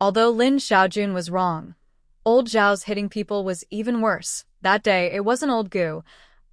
Although Lin Xiaojun was wrong, old Zhao's hitting people was even worse. That day, it wasn't old Gu.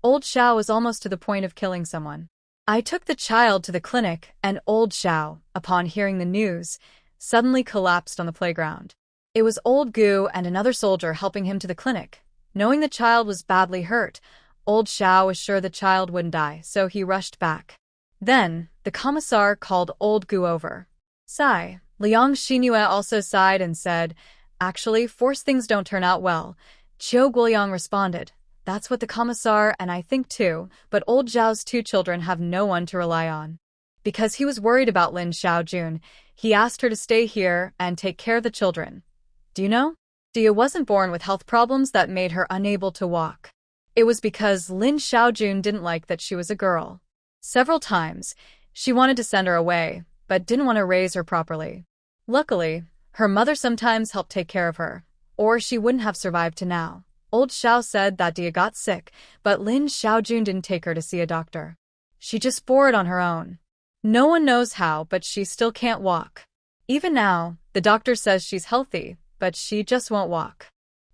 Old Xiao was almost to the point of killing someone. I took the child to the clinic, and old Xiao, upon hearing the news, suddenly collapsed on the playground. It was old Gu and another soldier helping him to the clinic. Knowing the child was badly hurt, old Xiao was sure the child wouldn't die, so he rushed back. Then, the commissar called old Gu over. Sigh. Liang Xingyue also sighed and said, "Actually, forced things don't turn out well." Qiu Guoyang responded, "That's what the commissar and I think too, but old Zhao's two children have no one to rely on." Because he was worried about Lin Xiaojun, he asked her to stay here and take care of the children. Do you know? Dia wasn't born with health problems that made her unable to walk. It was because Lin Xiaojun didn't like that she was a girl. Several times, she wanted to send her away, but didn't want to raise her properly. Luckily, her mother sometimes helped take care of her, or she wouldn't have survived to now. Old Xiao said that Dia got sick, but Lin Xiaojun didn't take her to see a doctor. She just bore it on her own. No one knows how, but she still can't walk. Even now, the doctor says she's healthy, but she just won't walk.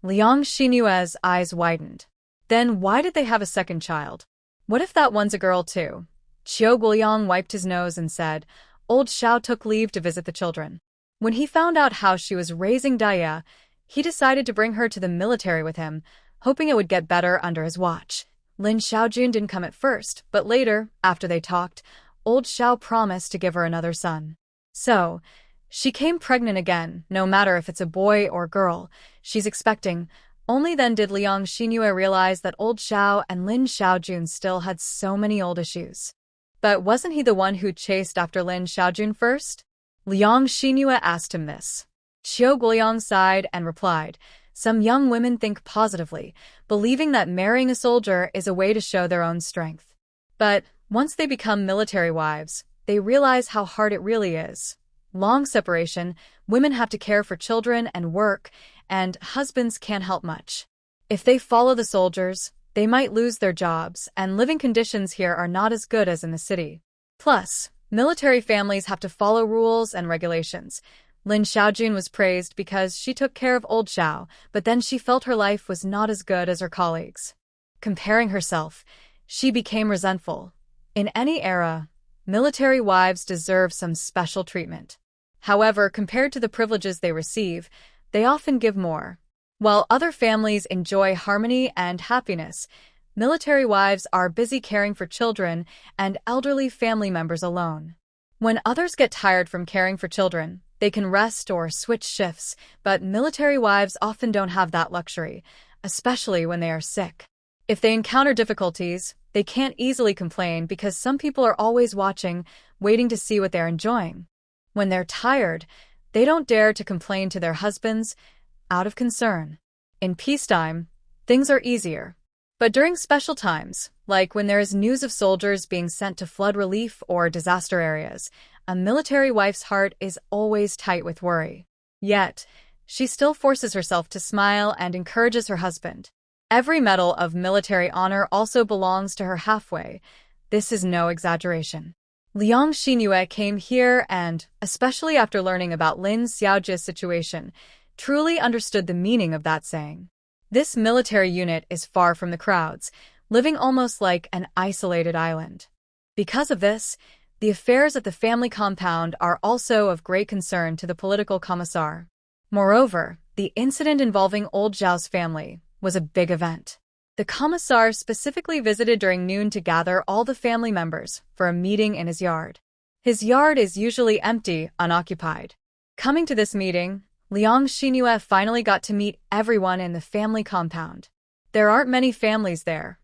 Liang Xinyue's eyes widened. Then why did they have a second child? What if that one's a girl too? Qiu Guoyang wiped his nose and said, old Xiao took leave to visit the children. When he found out how she was raising Dia, he decided to bring her to the military with him, hoping it would get better under his watch. Lin Xiaojun didn't come at first, but later, after they talked, old Xiao promised to give her another son. So, she came pregnant again, no matter if it's a boy or girl she's expecting. Only then did Liang Xinyue realize that old Xiao and Lin Xiaojun still had so many old issues. But wasn't he the one who chased after Lin Xiaojun first? Liang Xinyue asked him this. Qiu Guoyang sighed and replied, some young women think positively, believing that marrying a soldier is a way to show their own strength. But once they become military wives, they realize how hard it really is. Long separation, women have to care for children and work, and husbands can't help much. If they follow the soldiers, they might lose their jobs, and living conditions here are not as good as in the city. Plus, military families have to follow rules and regulations. Lin Xiaojun was praised because she took care of old Xiao, but then she felt her life was not as good as her colleagues. Comparing herself, she became resentful. In any era, military wives deserve some special treatment. However, compared to the privileges they receive, they often give more. While other families enjoy harmony and happiness, military wives are busy caring for children and elderly family members alone. When others get tired from caring for children, they can rest or switch shifts, but military wives often don't have that luxury, especially when they are sick. If they encounter difficulties, they can't easily complain because some people are always watching, waiting to see what they're enjoying. When they're tired, they don't dare to complain to their husbands, out of concern. In peacetime, things are easier. But during special times, like when there is news of soldiers being sent to flood relief or disaster areas, a military wife's heart is always tight with worry. Yet, she still forces herself to smile and encourages her husband. Every medal of military honor also belongs to her halfway. This is no exaggeration. Liang Xinyue came here and, especially after learning about Lin Xiaoji's situation, truly understood the meaning of that saying. This military unit is far from the crowds, living almost like an isolated island. Because of this, the affairs at the family compound are also of great concern to the political commissar. Moreover, the incident involving old Zhao's family was a big event. The commissar specifically visited during noon to gather all the family members for a meeting in his yard. His yard is usually empty, unoccupied. Coming to this meeting, Liang Xinyue finally got to meet everyone in the family compound. There aren't many families there,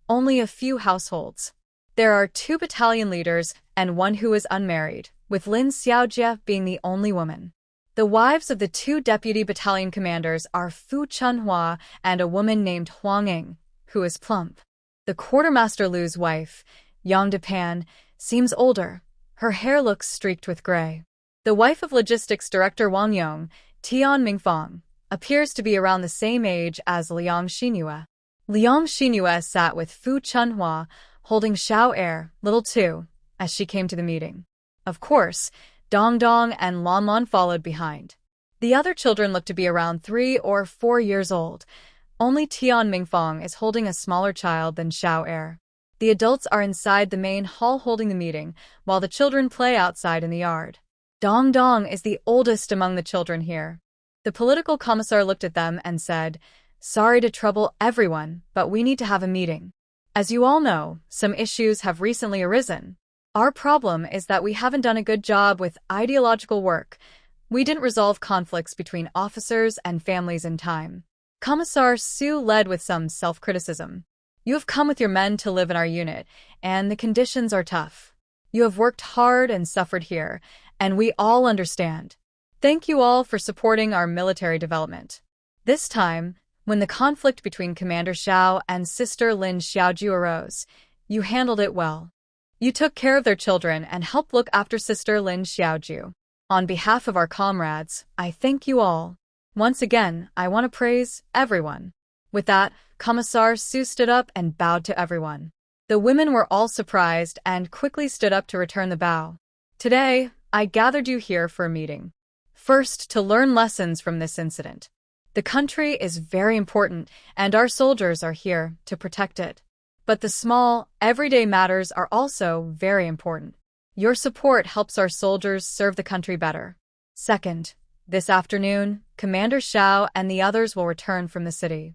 only a few households. There are 2 battalion leaders and one who is unmarried, with Lin Xiaojie being the only woman. The wives of the 2 deputy battalion commanders are Fu Chunhua and a woman named Huang Ying, who is plump. The quartermaster Lu's wife, Yang Depan, seems older. Her hair looks streaked with gray. The wife of logistics director Wang Yong, Tian Mingfang, appears to be around the same age as Liang Xinyue. Liang Xinyue sat with Fu Chunhua, holding Xiao Er, little too, as she came to the meeting. Of course, Dong Dong and Lan Lan followed behind. The other children look to be around 3 or 4 years old. Only Tian Mingfang is holding a smaller child than Xiao Er. The adults are inside the main hall holding the meeting, while the children play outside in the yard. Dong Dong is the oldest among the children here. The political commissar looked at them and said, "Sorry to trouble everyone, but we need to have a meeting. As you all know, some issues have recently arisen. Our problem is that we haven't done a good job with ideological work. We didn't resolve conflicts between officers and families in time." Commissar Su led with some self-criticism. "You have come with your men to live in our unit, and the conditions are tough. You have worked hard and suffered here, and we all understand. Thank you all for supporting our military development. This time, when the conflict between Commander Xiao and Sister Lin Xiaoju arose, you handled it well. You took care of their children and helped look after Sister Lin Xiaoju. On behalf of our comrades, I thank you all. Once again, I want to praise everyone." With that, Commissar Su stood up and bowed to everyone. The women were all surprised and quickly stood up to return the bow. "Today, I gathered you here for a meeting. First, to learn lessons from this incident. The country is very important, and our soldiers are here to protect it. But the small, everyday matters are also very important. Your support helps our soldiers serve the country better. Second, this afternoon, Commander Xiao and the others will return from the city.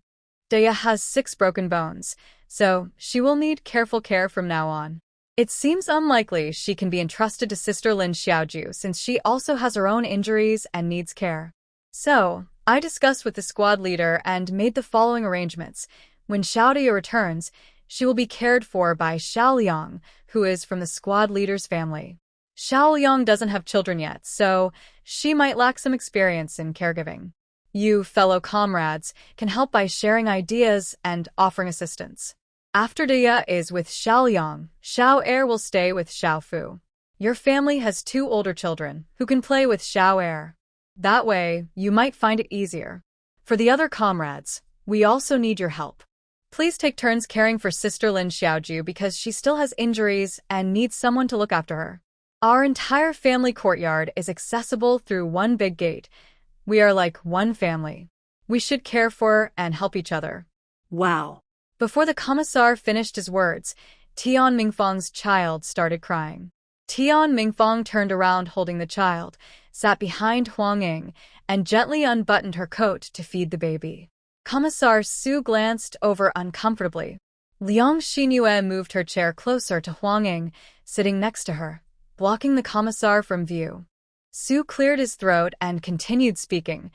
Daya has 6 broken bones, so she will need careful care from now on. It seems unlikely she can be entrusted to Sister Lin Xiaoju since she also has her own injuries and needs care. So, I discussed with the squad leader and made the following arrangements. When Xiaodaya returns, she will be cared for by Xiao Liang, who is from the squad leader's family. Xiao Liang doesn't have children yet, so she might lack some experience in caregiving. You, fellow comrades, can help by sharing ideas and offering assistance. After Daya is with Xiao Liang, Xiao Er will stay with Xiao Fu. Your family has 2 older children who can play with Xiao Er. That way, you might find it easier. For the other comrades, we also need your help. Please take turns caring for Sister Lin Xiaoju because she still has injuries and needs someone to look after her. Our entire family courtyard is accessible through one big gate. We are like one family. We should care for and help each other." Wow. Before the commissar finished his words, Tian Mingfang's child started crying. Tian Mingfang turned around holding the child, sat behind Huang Ying, and gently unbuttoned her coat to feed the baby. Commissar Su glanced over uncomfortably. Liang Xinyue moved her chair closer to Huang Ying, sitting next to her, blocking the commissar from view. Su cleared his throat and continued speaking.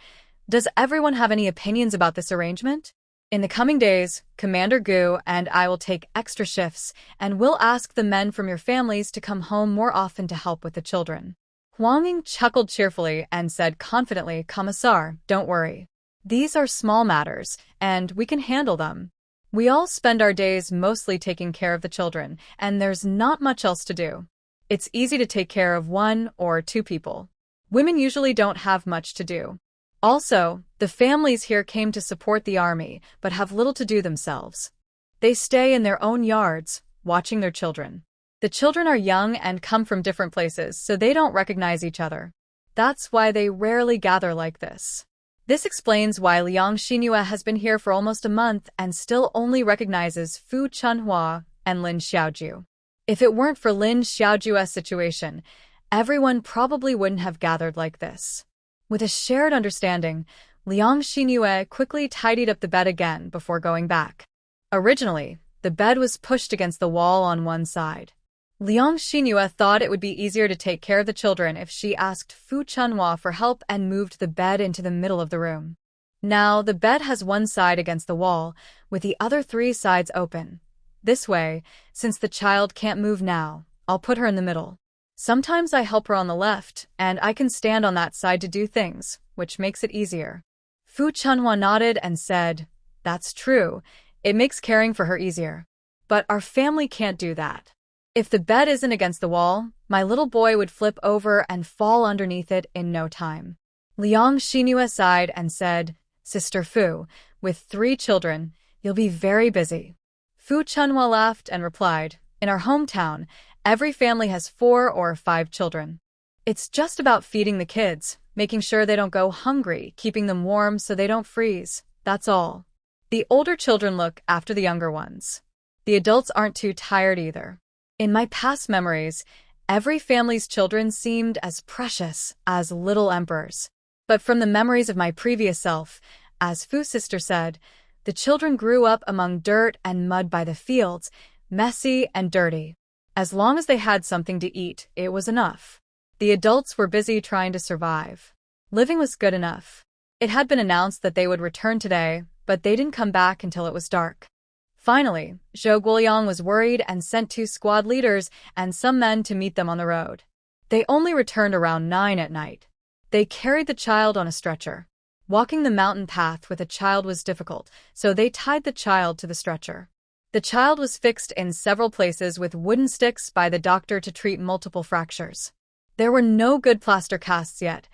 "Does everyone have any opinions about this arrangement? In the coming days, Commander Gu and I will take extra shifts, and we'll ask the men from your families to come home more often to help with the children." Huang Ying chuckled cheerfully and said confidently, "Commissar, don't worry. These are small matters, and we can handle them. We all spend our days mostly taking care of the children, and there's not much else to do. It's easy to take care of 1 or 2 people. Women usually don't have much to do. Also, the families here came to support the army, but have little to do themselves. They stay in their own yards, watching their children. The children are young and come from different places, so they don't recognize each other. That's why they rarely gather like this. This explains why Liang Xinyue has been here for almost a month and still only recognizes Fu Chunhua and Lin Xiaoju. If it weren't for Lin Xiaoju's situation, everyone probably wouldn't have gathered like this." With a shared understanding, Liang Xinyue quickly tidied up the bed again before going back. Originally, the bed was pushed against the wall on one side. Liang Xinyue thought it would be easier to take care of the children if she asked Fu Chunhua for help and moved the bed into the middle of the room. Now, the bed has one side against the wall, with the other 3 sides open. This way, since the child can't move now, I'll put her in the middle. Sometimes I help her on the left, and I can stand on that side to do things, which makes it easier." Fu Chunhua nodded and said, "That's true. It makes caring for her easier. But our family can't do that. If the bed isn't against the wall, my little boy would flip over and fall underneath it in no time." Liang Xinyue sighed and said, "Sister Fu, with 3 children, you'll be very busy." Fu Chunhua laughed and replied, "In our hometown, every family has 4 or 5 children. It's just about feeding the kids, making sure they don't go hungry, keeping them warm so they don't freeze. That's all. The older children look after the younger ones. The adults aren't too tired either. In my past memories, every family's children seemed as precious as little emperors. But from the memories of my previous self, as Fu's sister said, the children grew up among dirt and mud by the fields, messy and dirty. As long as they had something to eat, it was enough. The adults were busy trying to survive. Living was good enough. It had been announced that they would return today, but they didn't come back until it was dark. Finally, Zhou Guoliang was worried and sent 2 squad leaders and some men to meet them on the road. They only returned around 9 at night. They carried the child on a stretcher. Walking the mountain path with a child was difficult, so they tied the child to the stretcher. The child was fixed in several places with wooden sticks by the doctor to treat multiple fractures. There were no good plaster casts yet.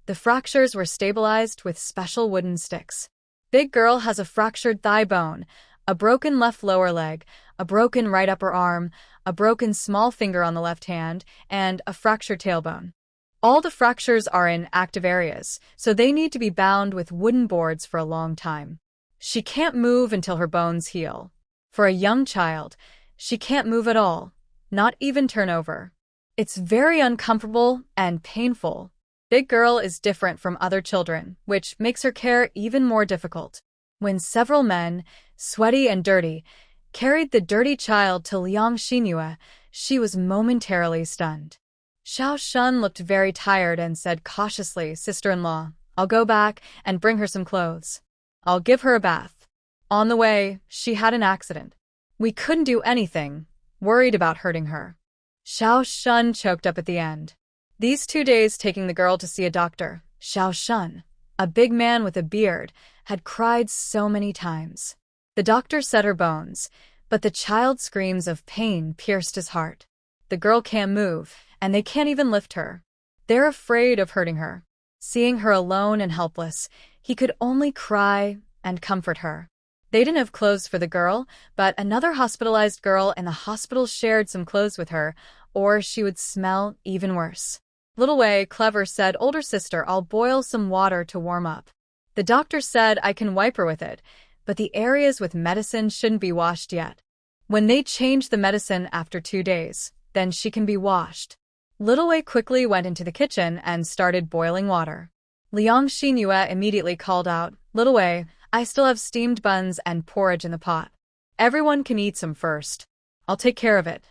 The fractures were stabilized with special wooden sticks. Big girl has a fractured thigh bone, a broken left lower leg, a broken right upper arm, a broken small finger on the left hand, and a fractured tailbone. All the fractures are in active areas, so they need to be bound with wooden boards for a long time. She can't move until her bones heal. For a young child, she can't move at all, not even turn over. It's very uncomfortable and painful. Big girl is different from other children, which makes her care even more difficult. When several men, sweaty and dirty, carried the dirty child to Liang Xinhua, she was momentarily stunned. Xiao Shun looked very tired and said cautiously, "Sister-in-law, I'll go back and bring her some clothes. I'll give her a bath." On the way, she had an accident. We couldn't do anything, worried about hurting her. Xiao Shun choked up at the end. These 2 days taking the girl to see a doctor, Xiao Shun, a big man with a beard, had cried so many times. The doctor set her bones, but the child's screams of pain pierced his heart. The girl can't move, and they can't even lift her. They're afraid of hurting her. Seeing her alone and helpless, he could only cry and comfort her. They didn't have clothes for the girl, but another hospitalized girl in the hospital shared some clothes with her, or she would smell even worse. Little Wei, clever, said, "Older sister, I'll boil some water to warm up." The doctor said I can wipe her with it, but the areas with medicine shouldn't be washed yet. When they change the medicine after 2 days, then she can be washed. Little Wei quickly went into the kitchen and started boiling water. Liang Xinhua immediately called out, "Little Wei, I still have steamed buns and porridge in the pot. Everyone can eat some first. I'll take care of it.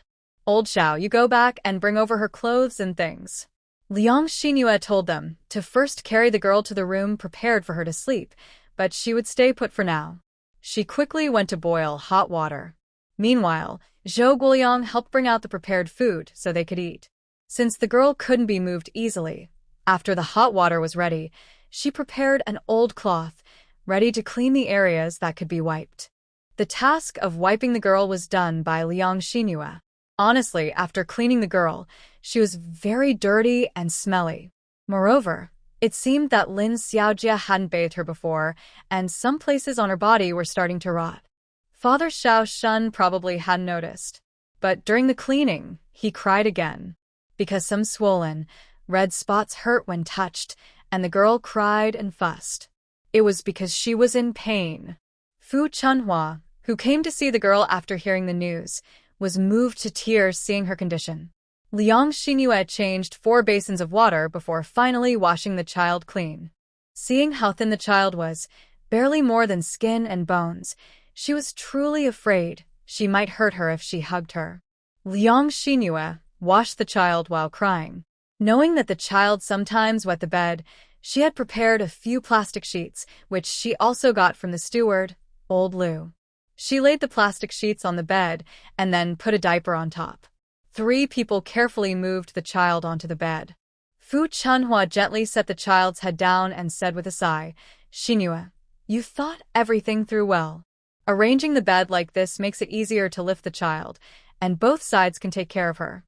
Old Xiao, you go back and bring over her clothes and things." Liang Xinhua told them to first carry the girl to the room prepared for her to sleep, but she would stay put for now. She quickly went to boil hot water. Meanwhile, Zhou Guoliang helped bring out the prepared food so they could eat. Since the girl couldn't be moved easily, after the hot water was ready, she prepared an old cloth, ready to clean the areas that could be wiped. The task of wiping the girl was done by Liang Xinhua. Honestly, after cleaning the girl, she was very dirty and smelly. Moreover, it seemed that Lin Xiaojia hadn't bathed her before, and some places on her body were starting to rot. Father Xiao Shun probably hadn't noticed. But during the cleaning, he cried again, because some swollen, red spots hurt when touched, and the girl cried and fussed. It was because she was in pain. Fu Chunhua, who came to see the girl after hearing the news, was moved to tears seeing her condition. Liang Xinhua changed 4 basins of water before finally washing the child clean. Seeing how thin the child was, barely more than skin and bones, she was truly afraid she might hurt her if she hugged her. Liang Xinhua washed the child while crying. Knowing that the child sometimes wet the bed, she had prepared a few plastic sheets, which she also got from the steward, Old Lu. She laid the plastic sheets on the bed and then put a diaper on top. 3 people carefully moved the child onto the bed. Fu Chunhua gently set the child's head down and said with a sigh, "Xinhua, you thought everything through well. Arranging the bed like this makes it easier to lift the child, and both sides can take care of her."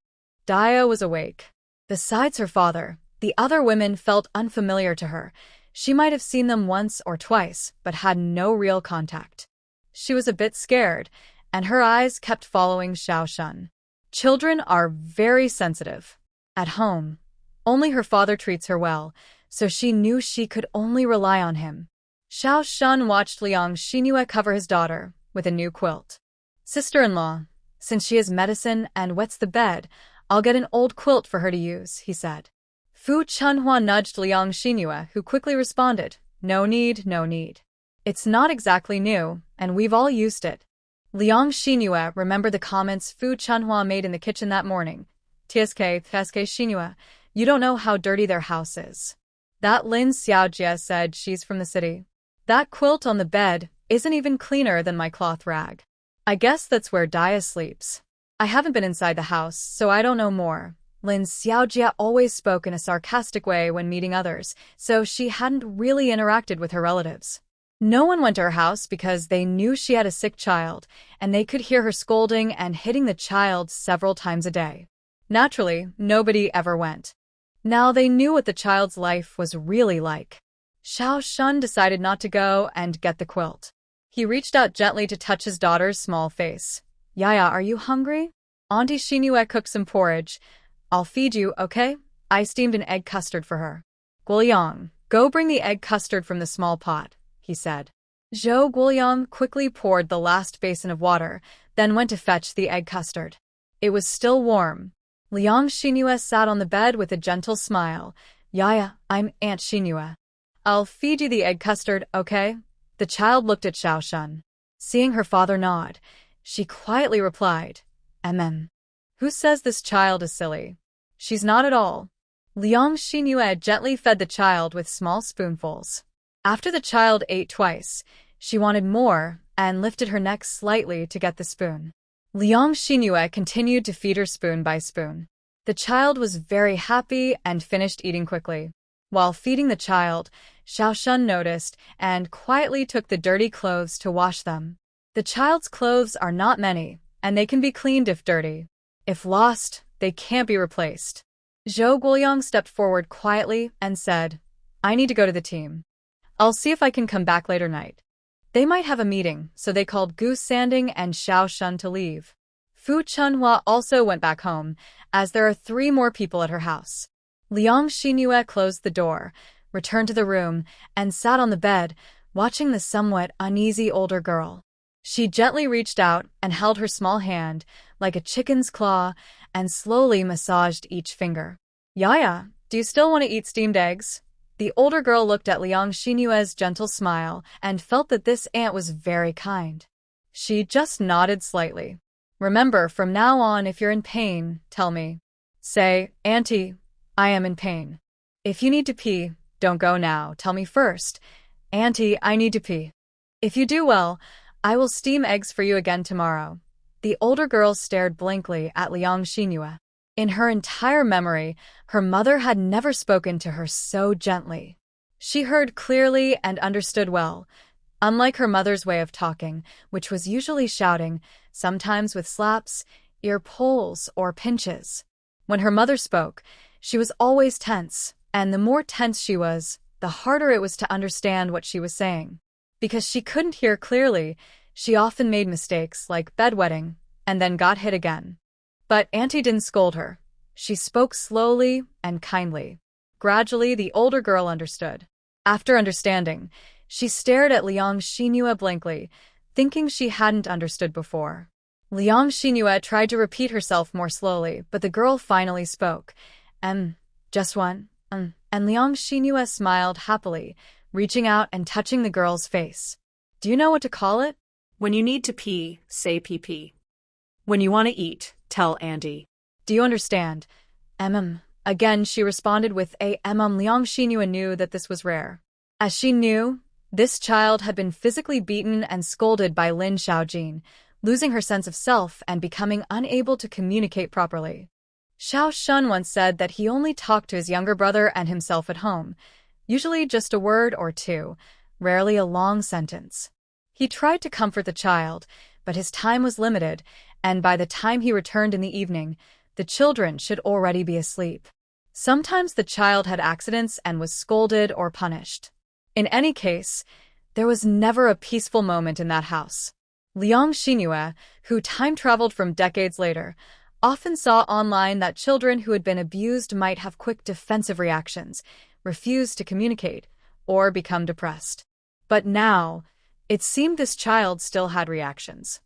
Dia was awake. Besides her father, the other women felt unfamiliar to her. She might have seen them once or twice, but had no real contact. She was a bit scared, and her eyes kept following Xiao Shun. Children are very sensitive. At home, only her father treats her well, so she knew she could only rely on him. Xiao Shun watched Liang Xingyue cover his daughter with a new quilt. Sister-in-law, since she is medicine and wets the bed, I'll get an old quilt for her to use, he said. Fu Chunhua nudged Liang Xingyue, who quickly responded, no need, no need. It's not exactly new, and we've all used it. Liang Xingyue remembered the comments Fu Chunhua made in the kitchen that morning. TSK Xingyue, you don't know how dirty their house is. That Lin Xiaojie said she's from the city. That quilt on the bed isn't even cleaner than my cloth rag. I guess that's where Dia sleeps. I haven't been inside the house, so I don't know more. Lin Xiaojie always spoke in a sarcastic way when meeting others, so she hadn't really interacted with her relatives. No one went to her house because they knew she had a sick child, and they could hear her scolding and hitting the child several times a day. Naturally, nobody ever went. Now they knew what the child's life was really like. Xiao Shun decided not to go and get the quilt. He reached out gently to touch his daughter's small face. Yaya, are you hungry? Auntie Xingyue cooked some porridge. I'll feed you, okay? I steamed an egg custard for her. Guoyang, go bring the egg custard from the small pot, he said. Zhou Guoyang quickly poured the last basin of water, then went to fetch the egg custard. It was still warm. Liang Xingyue sat on the bed with a gentle smile. Yaya, I'm Aunt Xingyue. I'll feed you the egg custard, okay? The child looked at Xiao Shun. Seeing her father nod, she quietly replied, Who says this child is silly? She's not at all. Liang Xingyue gently fed the child with small spoonfuls. After the child ate twice, she wanted more and lifted her neck slightly to get the spoon. Liang Xingyue continued to feed her spoon by spoon. The child was very happy and finished eating quickly. While feeding the child, Xiao Shun noticed and quietly took the dirty clothes to wash them. The child's clothes are not many, and they can be cleaned if dirty. If lost, they can't be replaced. Zhou Guoyang stepped forward quietly and said, I need to go to the team. I'll see if I can come back later night. They might have a meeting, so they called Gu Sanding and Xiao Shun to leave. Fu Chunhua also went back home, as there are 3 more people at her house. Liang Xingyue closed the door, returned to the room, and sat on the bed, watching the somewhat uneasy older girl. She gently reached out and held her small hand, like a chicken's claw, and slowly massaged each finger. Yaya, do you still want to eat steamed eggs? The older girl looked at Liang Xingyue's gentle smile and felt that this aunt was very kind. She just nodded slightly. Remember, from now on, if you're in pain, tell me. Say, Auntie, I am in pain. If you need to pee, don't go now, tell me first. Auntie, I need to pee. If you do well, I will steam eggs for you again tomorrow. The older girl stared blankly at Liang Xingyue. In her entire memory, her mother had never spoken to her so gently. She heard clearly and understood well, unlike her mother's way of talking, which was usually shouting, sometimes with slaps, ear pulls, or pinches. When her mother spoke, she was always tense, and the more tense she was, the harder it was to understand what she was saying. Because she couldn't hear clearly, she often made mistakes like bedwetting, and then got hit again. But Auntie didn't scold her. She spoke slowly and kindly. Gradually, the older girl understood. After understanding, she stared at Liang Xingyue blankly, thinking she hadn't understood before. Liang Xingyue tried to repeat herself more slowly, but the girl finally spoke. Just one, And Liang Xingyue smiled happily, reaching out and touching the girl's face. Do you know what to call it? When you need to pee, say pee-pee. When you want to eat, tell Andy. Do you understand? Again, she responded with a Liang Xingyue knew that this was rare. As she knew, this child had been physically beaten and scolded by Lin Xiaojin, losing her sense of self and becoming unable to communicate properly. Xiao Shun once said that he only talked to his younger brother and himself at home, usually just a word or two, rarely a long sentence. He tried to comfort the child, but his time was limited, and by the time he returned in the evening, the children should already be asleep. Sometimes the child had accidents and was scolded or punished. In any case, there was never a peaceful moment in that house. Liang Xingyue, who time-traveled from decades later, often saw online that children who had been abused might have quick defensive reactions, refuse to communicate, or become depressed. But now, it seemed this child still had reactions.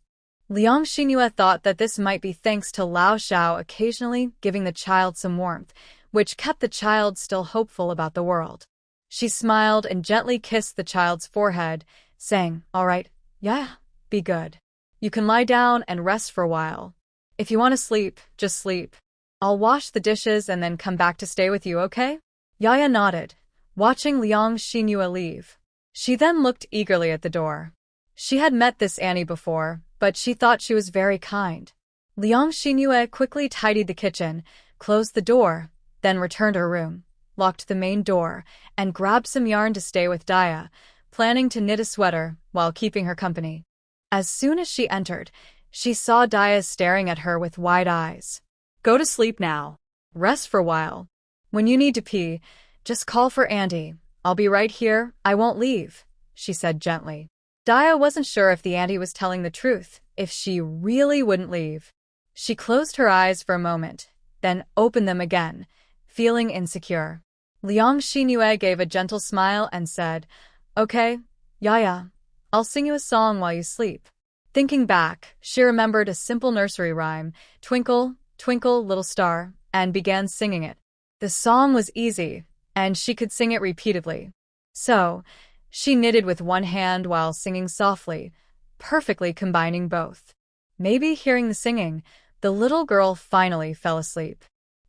Liang Xinhua thought that this might be thanks to Lao Xiao occasionally giving the child some warmth, which kept the child still hopeful about the world. She smiled and gently kissed the child's forehead, saying, "All right, yeah, be good. You can lie down and rest for a while. If you want to sleep, just sleep. I'll wash the dishes and then come back to stay with you, okay?" Yaya nodded, watching Liang Xinhua leave. She then looked eagerly at the door. She had met this Annie before, but she thought she was very kind. Liang Xinhua quickly tidied the kitchen, closed the door, then returned to her room, locked the main door, and grabbed some yarn to stay with Daya, planning to knit a sweater while keeping her company. As soon as she entered, she saw Daya staring at her with wide eyes. Go to sleep now. Rest for a while. When you need to pee, just call for Auntie. I'll be right here, I won't leave, she said gently. Daya wasn't sure if the auntie was telling the truth, if she really wouldn't leave. She closed her eyes for a moment, then opened them again, feeling insecure. Liang Xinhua gave a gentle smile and said, "Okay, Yaya, I'll sing you a song while you sleep." Thinking back, she remembered a simple nursery rhyme, "Twinkle, Twinkle, Little Star," and began singing it. The song was easy, and she could sing it repeatedly. So, she knitted with one hand while singing softly, perfectly combining both. Maybe hearing the singing, the little girl finally fell asleep.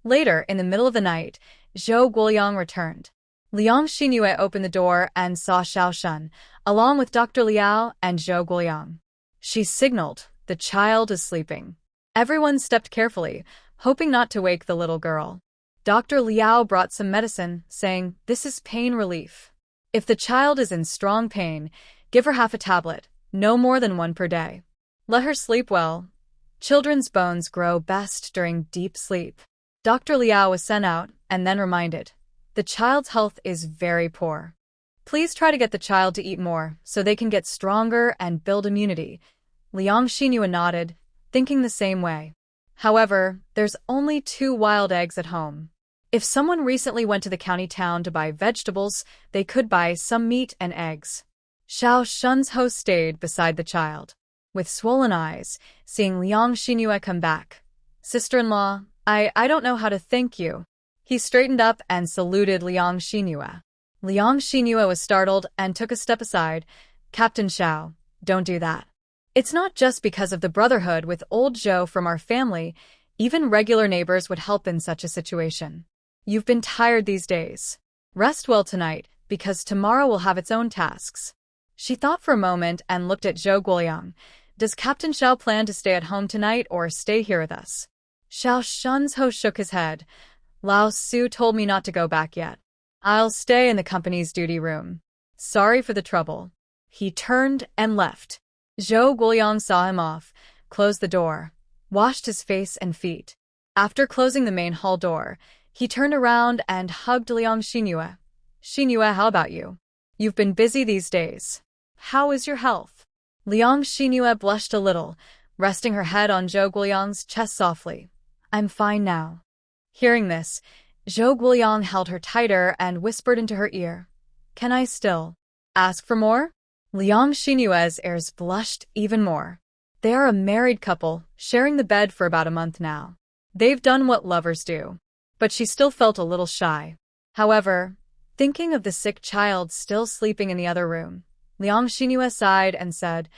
Later, in the middle of the night, Zhou Guoyang returned. Liang Xinhua opened the door and saw Xiao Shun, along with Dr. Liao and Zhou Guoyang. She signaled, "The child is sleeping." Everyone stepped carefully, hoping not to wake the little girl. Dr. Liao brought some medicine, saying, "This is pain relief. If the child is in strong pain, give her half a tablet, no more than one per day. Let her sleep well. Children's bones grow best during deep sleep." Dr. Liao was sent out and then reminded, "The child's health is very poor. Please try to get the child to eat more so they can get stronger and build immunity." Liang Xinhua nodded, thinking the same way. However, there's only 2 wild eggs at home. If someone recently went to the county town to buy vegetables, they could buy some meat and eggs. Xiao Shun's host stayed beside the child, with swollen eyes, seeing Liang Xinhua come back. "Sister-in-law, I don't know how to thank you." He straightened up and saluted Liang Xinhua. Liang Xinhua was startled and took a step aside. "Captain Xiao, don't do that. It's not just because of the brotherhood with old Zhou from our family. Even regular neighbors would help in such a situation. You've been tired these days. Rest well tonight, because tomorrow will have its own tasks." She thought for a moment and looked at Zhou Guoyang. "Does Captain Xiao plan to stay at home tonight or stay here with us?" Xiao Shun's host shook his head. "Lao Su told me not to go back yet. I'll stay in the company's duty room. Sorry for the trouble." He turned and left. Zhou Guoyang saw him off, closed the door, washed his face and feet. After closing the main hall door, he turned around and hugged Liang Xinhua. "Xinhua, how about you? You've been busy these days. How is your health?" Liang Xinhua blushed a little, resting her head on Zhou Guoyang's chest softly. "I'm fine now." Hearing this, Zhou Guoyang held her tighter and whispered into her ear, "Can I still ask for more?" Liang Xinhua's ears blushed even more. They are a married couple, sharing the bed for about a month now. They've done what lovers do. But she still felt a little shy. However, thinking of the sick child still sleeping in the other room, Liang Xinhua sighed and said,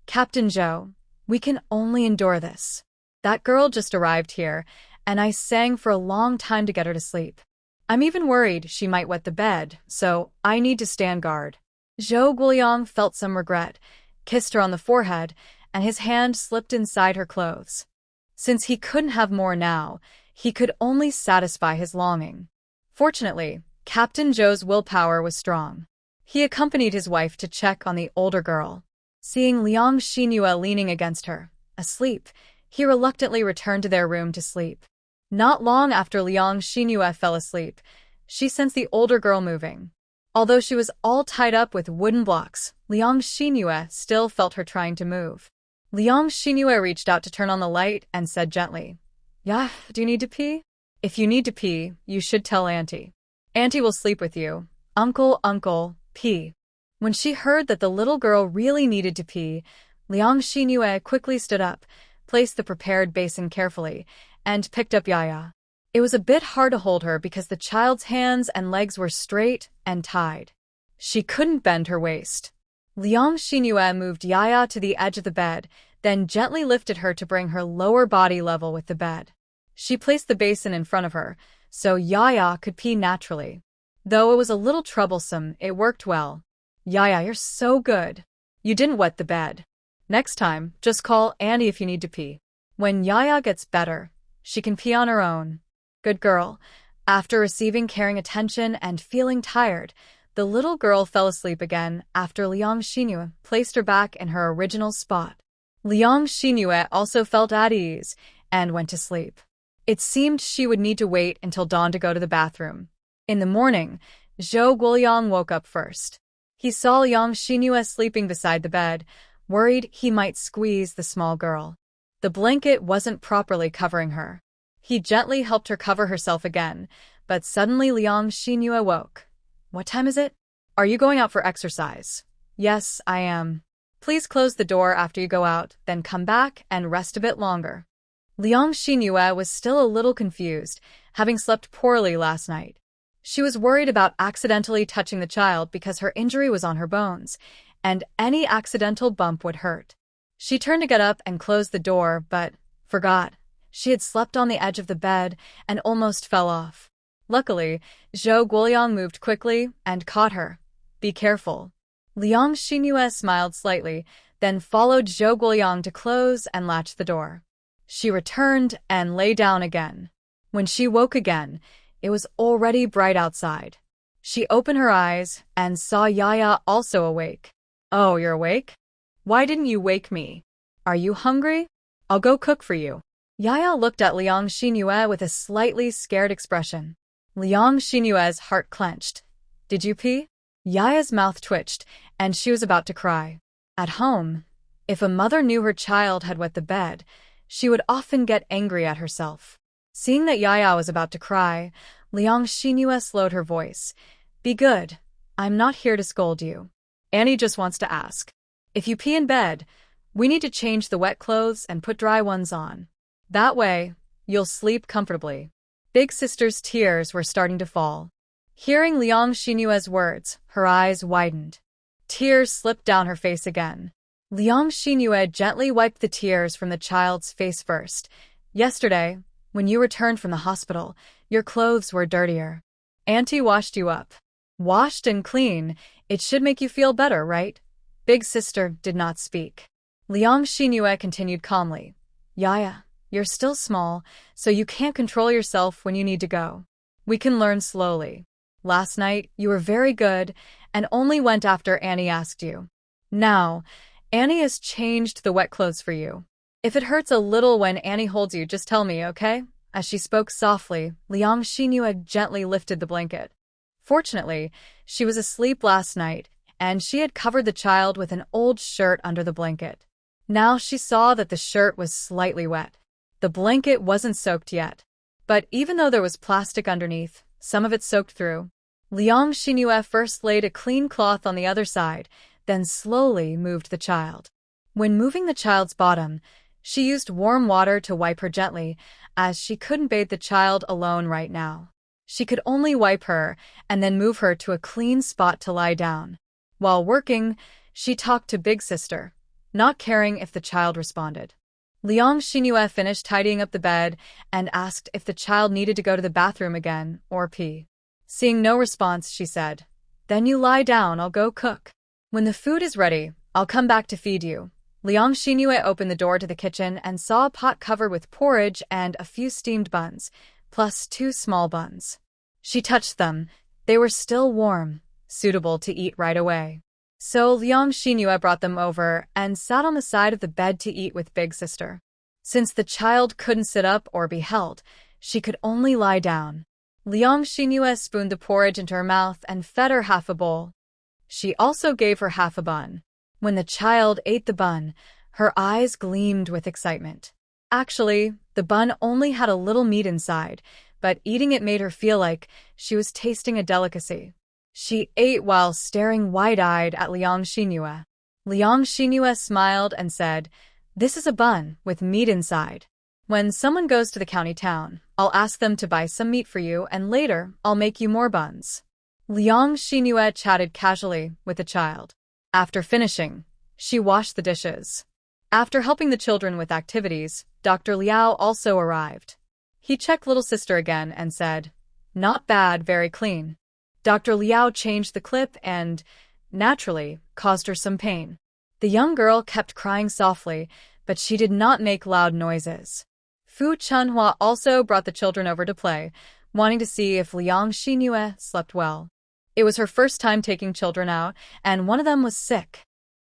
"Captain Zhou, we can only endure this. That girl just arrived here, and I sang for a long time to get her to sleep. I'm even worried she might wet the bed, so I need to stand guard." Zhou Guoyang felt some regret, kissed her on the forehead, and his hand slipped inside her clothes. Since he couldn't have more now, he could only satisfy his longing. Fortunately, Captain Zhou's willpower was strong. He accompanied his wife to check on the older girl. Seeing Liang Xinhua leaning against her, asleep, he reluctantly returned to their room to sleep. Not long after Liang Xinhua fell asleep, she sensed the older girl moving. Although she was all tied up with wooden blocks, Liang Xinhua still felt her trying to move. Liang Xinhua reached out to turn on the light and said gently, "Yeah, do you need to pee? If you need to pee, you should tell Auntie." Auntie will sleep with you. Uncle, pee. When she heard that the little girl really needed to pee, Liang Xinyue quickly stood up, placed the prepared basin carefully, and picked up Yaya. It was a bit hard to hold her because the child's hands and legs were straight and tied. She couldn't bend her waist. Liang Xinyue moved Yaya to the edge of the bed, then gently lifted her to bring her lower body level with the bed. She placed the basin in front of her, so Yaya could pee naturally. Though it was a little troublesome, it worked well. Yaya, you're so good. You didn't wet the bed. Next time, just call Annie if you need to pee. When Yaya gets better, she can pee on her own. Good girl. After receiving caring attention and feeling tired, the little girl fell asleep again after Liang Xinyue placed her back in her original spot. Liang Xinyue also felt at ease and went to sleep. It seemed she would need to wait until dawn to go to the bathroom. In the morning, Zhou Guoliang woke up first. He saw Liang Xinyue sleeping beside the bed, worried he might squeeze the small girl. The blanket wasn't properly covering her. He gently helped her cover herself again, but suddenly Liang Xinyue woke. What time is it? Are you going out for exercise? Yes, I am. Please close the door after you go out, then come back and rest a bit longer. Liang Xinyue was still a little confused, having slept poorly last night. She was worried about accidentally touching the child because her injury was on her bones, and any accidental bump would hurt. She turned to get up and close the door, but forgot. She had slept on the edge of the bed and almost fell off. Luckily, Zhou Guoliang moved quickly and caught her. Be careful. Liang Xinyue smiled slightly, then followed Zhou Guoliang to close and latch the door. She returned and lay down again. When she woke again, it was already bright outside. She opened her eyes and saw Yaya also awake. Oh, you're awake? Why didn't you wake me? Are you hungry? I'll go cook for you. Yaya looked at Liang Xinyue with a slightly scared expression. Liang Xinyue's heart clenched. Did you pee? Yaya's mouth twitched, and she was about to cry. At home, if a mother knew her child had wet the bed, she would often get angry at herself. Seeing that Yaya was about to cry, Liang Xinyue slowed her voice. Be good. I'm not here to scold you. Annie just wants to ask. If you pee in bed, we need to change the wet clothes and put dry ones on. That way, you'll sleep comfortably. Big sister's tears were starting to fall. Hearing Liang Xinyue's words, her eyes widened. Tears slipped down her face again. Liang Xinyue gently wiped the tears from the child's face first. Yesterday, when you returned from the hospital, your clothes were dirtier. Auntie washed you up. Washed and clean, it should make you feel better, right? Big sister did not speak. Liang Xinyue continued calmly. Yaya, you're still small, so you can't control yourself when you need to go. We can learn slowly. Last night, you were very good and only went after Annie asked you. Now, Annie has changed the wet clothes for you. If it hurts a little when Annie holds you, just tell me, okay? As she spoke softly, Liang Xinyue gently lifted the blanket. Fortunately, she was asleep last night, and she had covered the child with an old shirt under the blanket. Now she saw that the shirt was slightly wet. The blanket wasn't soaked yet, but even though there was plastic underneath, some of it soaked through. Liang Xinyue first laid a clean cloth on the other side, then slowly moved the child. When moving the child's bottom, she used warm water to wipe her gently, as she couldn't bathe the child alone right now. She could only wipe her and then move her to a clean spot to lie down. While working, she talked to Big Sister, not caring if the child responded. Liang Xinyue finished tidying up the bed and asked if the child needed to go to the bathroom again or pee. Seeing no response, she said, Then you lie down, I'll go cook. When the food is ready, I'll come back to feed you. Liang Xinyue opened the door to the kitchen and saw a pot covered with porridge and a few steamed buns, plus 2 small buns. She touched them. They were still warm, suitable to eat right away. So Liang Xinyue brought them over and sat on the side of the bed to eat with Big Sister. Since the child couldn't sit up or be held, she could only lie down. Liang Xinyue spooned the porridge into her mouth and fed her half a bowl. She also gave her half a bun. When the child ate the bun, her eyes gleamed with excitement. Actually, the bun only had a little meat inside, but eating it made her feel like she was tasting a delicacy. She ate while staring wide-eyed at Liang Xinhua. Liang Xinhua smiled and said, "This is a bun with meat inside. When someone goes to the county town, I'll ask them to buy some meat for you and later I'll make you more buns." Liang Xinhua chatted casually with the child. After finishing, she washed the dishes. After helping the children with activities, Dr. Liao also arrived. He checked little sister again and said, "Not bad, very clean." Dr. Liao changed the clip and, naturally, caused her some pain. The young girl kept crying softly, but she did not make loud noises. Fu Chunhua also brought the children over to play, wanting to see if Liang Xinhua slept well. It was her first time taking children out, and one of them was sick.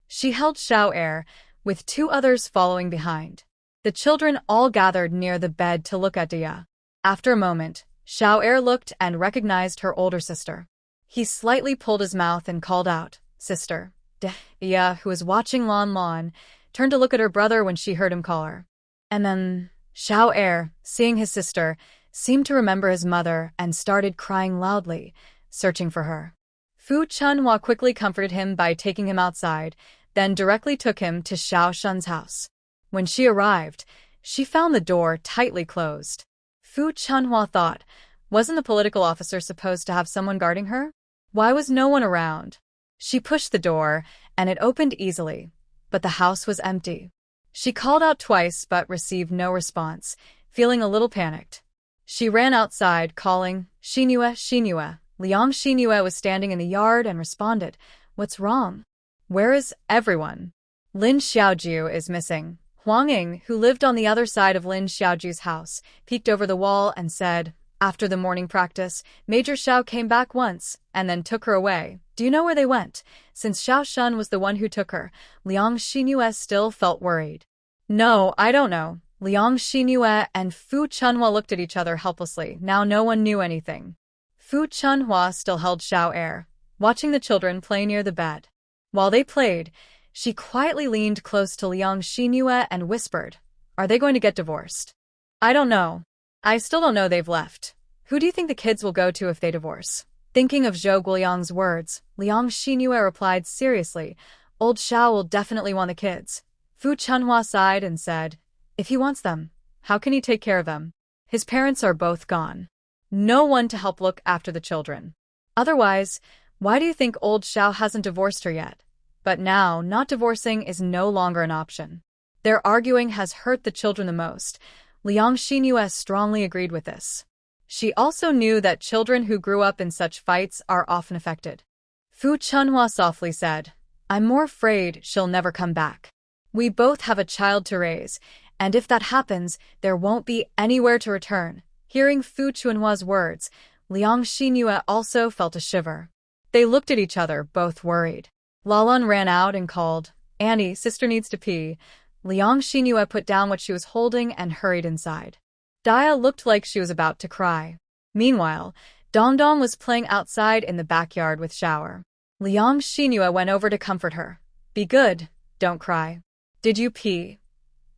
She held Xiao Er, with two others following behind. The children all gathered near the bed to look at Dia. After a moment, Xiao Er looked and recognized her older sister. He slightly pulled his mouth and called out, "Sister." Dia, who was watching Lon Lon, turned to look at her brother when she heard him call her. And then, Xiao Er, seeing his sister, seemed to remember his mother and started crying loudly, searching for her. Fu Chunhua quickly comforted him by taking him outside, then directly took him to Xiao Shun's house. When she arrived, she found the door tightly closed. Fu Chunhua thought, wasn't the political officer supposed to have someone guarding her? Why was no one around? She pushed the door, and it opened easily, but the house was empty. She called out twice but received no response, feeling a little panicked. She ran outside, calling, "Xinhua, Xinhua." Liang Xinhua was standing in the yard and responded, "What's wrong? Where is everyone?" Lin Xiaoju is missing. Huang Ying, who lived on the other side of Lin Xiaoju's house, peeked over the wall and said, "After the morning practice, Major Xiao came back once, and then took her away. Do you know where they went?" Since Xiao Shun was the one who took her, Liang Xinhua still felt worried. "No, I don't know." Liang Xinhua and Fu Chunhua looked at each other helplessly. Now no one knew anything. Fu Chunhua still held Xiao Er, watching the children play near the bed. While they played, she quietly leaned close to Liang Xinhua and whispered, "Are they going to get divorced?" "I don't know. I still don't know they've left. Who do you think the kids will go to if they divorce?" Thinking of Zhou Guoliang's words, Liang Xinhua replied seriously, "Old Xiao will definitely want the kids." Fu Chunhua sighed and said, "If he wants them, how can he take care of them? His parents are both gone. No one to help look after the children. Otherwise, why do you think old Xiao hasn't divorced her yet?" But now, not divorcing is no longer an option. Their arguing has hurt the children the most. Liang Xinhua strongly agreed with this. She also knew that children who grew up in such fights are often affected. Fu Chunhua softly said, "I'm more afraid she'll never come back. We both have a child to raise, and if that happens, there won't be anywhere to return." Hearing Fu Chunhua's words, Liang Xinhua also felt a shiver. They looked at each other, both worried. Lalun ran out and called, "Annie, sister needs to pee." Liang Xinhua put down what she was holding and hurried inside. Dia looked like she was about to cry. Meanwhile, Dongdong was playing outside in the backyard with Shower. Liang Xinhua went over to comfort her. "Be good, don't cry. Did you pee?"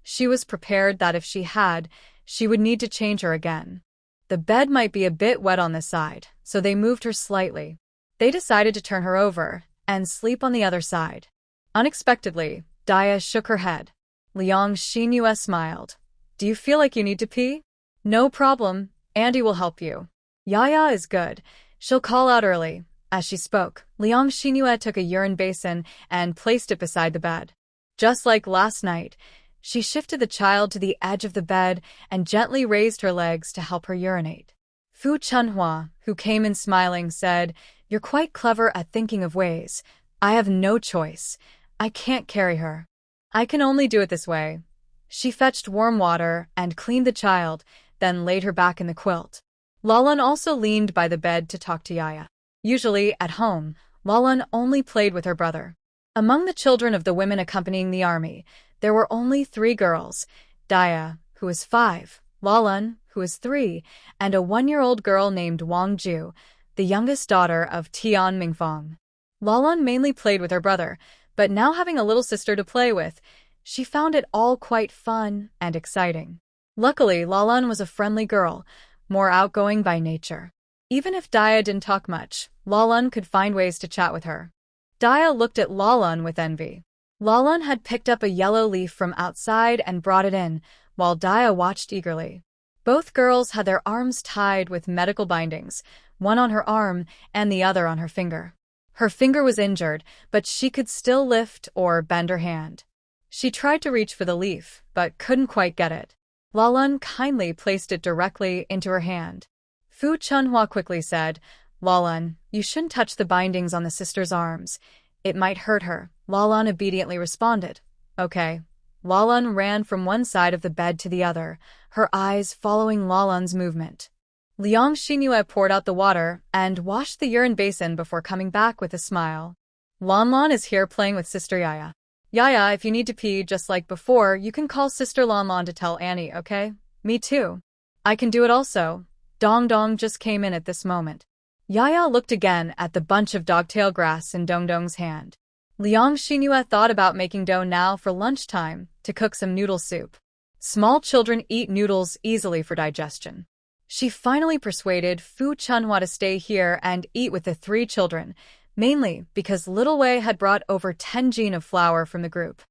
She was prepared that if she had, she would need to change her again. The bed might be a bit wet on this side, so they moved her slightly. They decided to turn her over and sleep on the other side. Unexpectedly, Dia shook her head. Liang Xinhua smiled. "Do you feel like you need to pee?" "No problem, Andy will help you. Yaya is good. She'll call out early." As she spoke, Liang Xinhua took a urine basin and placed it beside the bed. Just like last night, she shifted the child to the edge of the bed and gently raised her legs to help her urinate. Fu Chunhua, who came in smiling, said, "You're quite clever at thinking of ways. I have no choice. I can't carry her. I can only do it this way." She fetched warm water and cleaned the child, then laid her back in the quilt. Lalun also leaned by the bed to talk to Yaya. Usually, at home, Lalun only played with her brother. Among the children of the women accompanying the army, there were only 3 girls, Dia, who was 5, Lalun, who was 3, and a 1-year-old girl named Wang Ju, the youngest daughter of Tian Mingfang. Lalun mainly played with her brother, but now having a little sister to play with, she found it all quite fun and exciting. Luckily, Lalun was a friendly girl. more outgoing by nature. Even if Dia didn't talk much, Lalun could find ways to chat with her. Dia looked at Lalun with envy. Lalun had picked up a yellow leaf from outside and brought it in, while Dia watched eagerly. Both girls had their arms tied with medical bindings, one on her arm and the other on her finger. Her finger was injured, but she could still lift or bend her hand. She tried to reach for the leaf, but couldn't quite get it. Lalun kindly placed it directly into her hand. Fu Chunhua quickly said, "Lalun, you shouldn't touch the bindings on the sister's arms. It might hurt her." Lalun obediently responded, "Okay." Lalun ran from one side of the bed to the other, her eyes following Lalun's movement. Liang Xingyue poured out the water and washed the urine basin before coming back with a smile. Lanlan is here playing with Sister Yaya. Yaya, if you need to pee just like before, you can call Sister Lanlan to tell Annie, okay? Me too. I can do it also. Dong Dong just came in at this moment. Yaya looked again at the bunch of dogtail grass in Dong Dong's hand. Liang Xingyue thought about making dough now for lunchtime to cook some noodle soup. Small children eat noodles easily for digestion. She finally persuaded Fu Chunhua to stay here and eat with the 3 children, mainly because Little Wei had brought over 10 jin of flour from the group.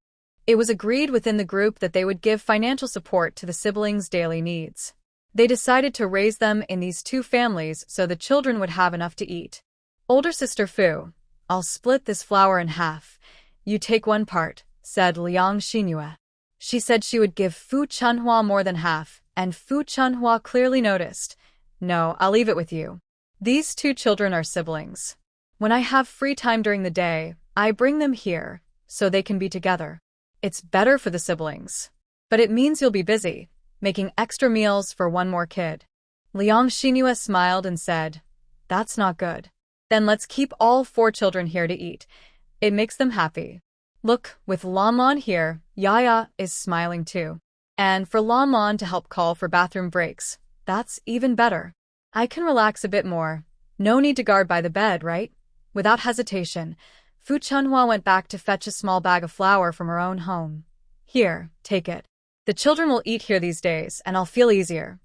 It was agreed within the group that they would give financial support to the siblings' daily needs. They decided to raise them in these 2 families so the children would have enough to eat. Older sister Fu, I'll split this flour in half. You take one part, said Liang Xingyue. She said she would give Fu Chunhua more than half, and Fu Chunhua clearly noticed. No, I'll leave it with you. These 2 children are siblings. When I have free time during the day, I bring them here, so they can be together. It's better for the siblings. But it means you'll be busy, making extra meals for one more kid. Liang Xingyue smiled and said, That's not good. Then let's keep all 4 children here to eat. It makes them happy. Look, with Lanlan here, Yaya is smiling too. And for Lanlan to help call for bathroom breaks, that's even better. I can relax a bit more. No need to guard by the bed, right? Without hesitation, Fu Chunhua went back to fetch a small bag of flour from her own home. Here, take it. The children will eat here these days, and I'll feel easier.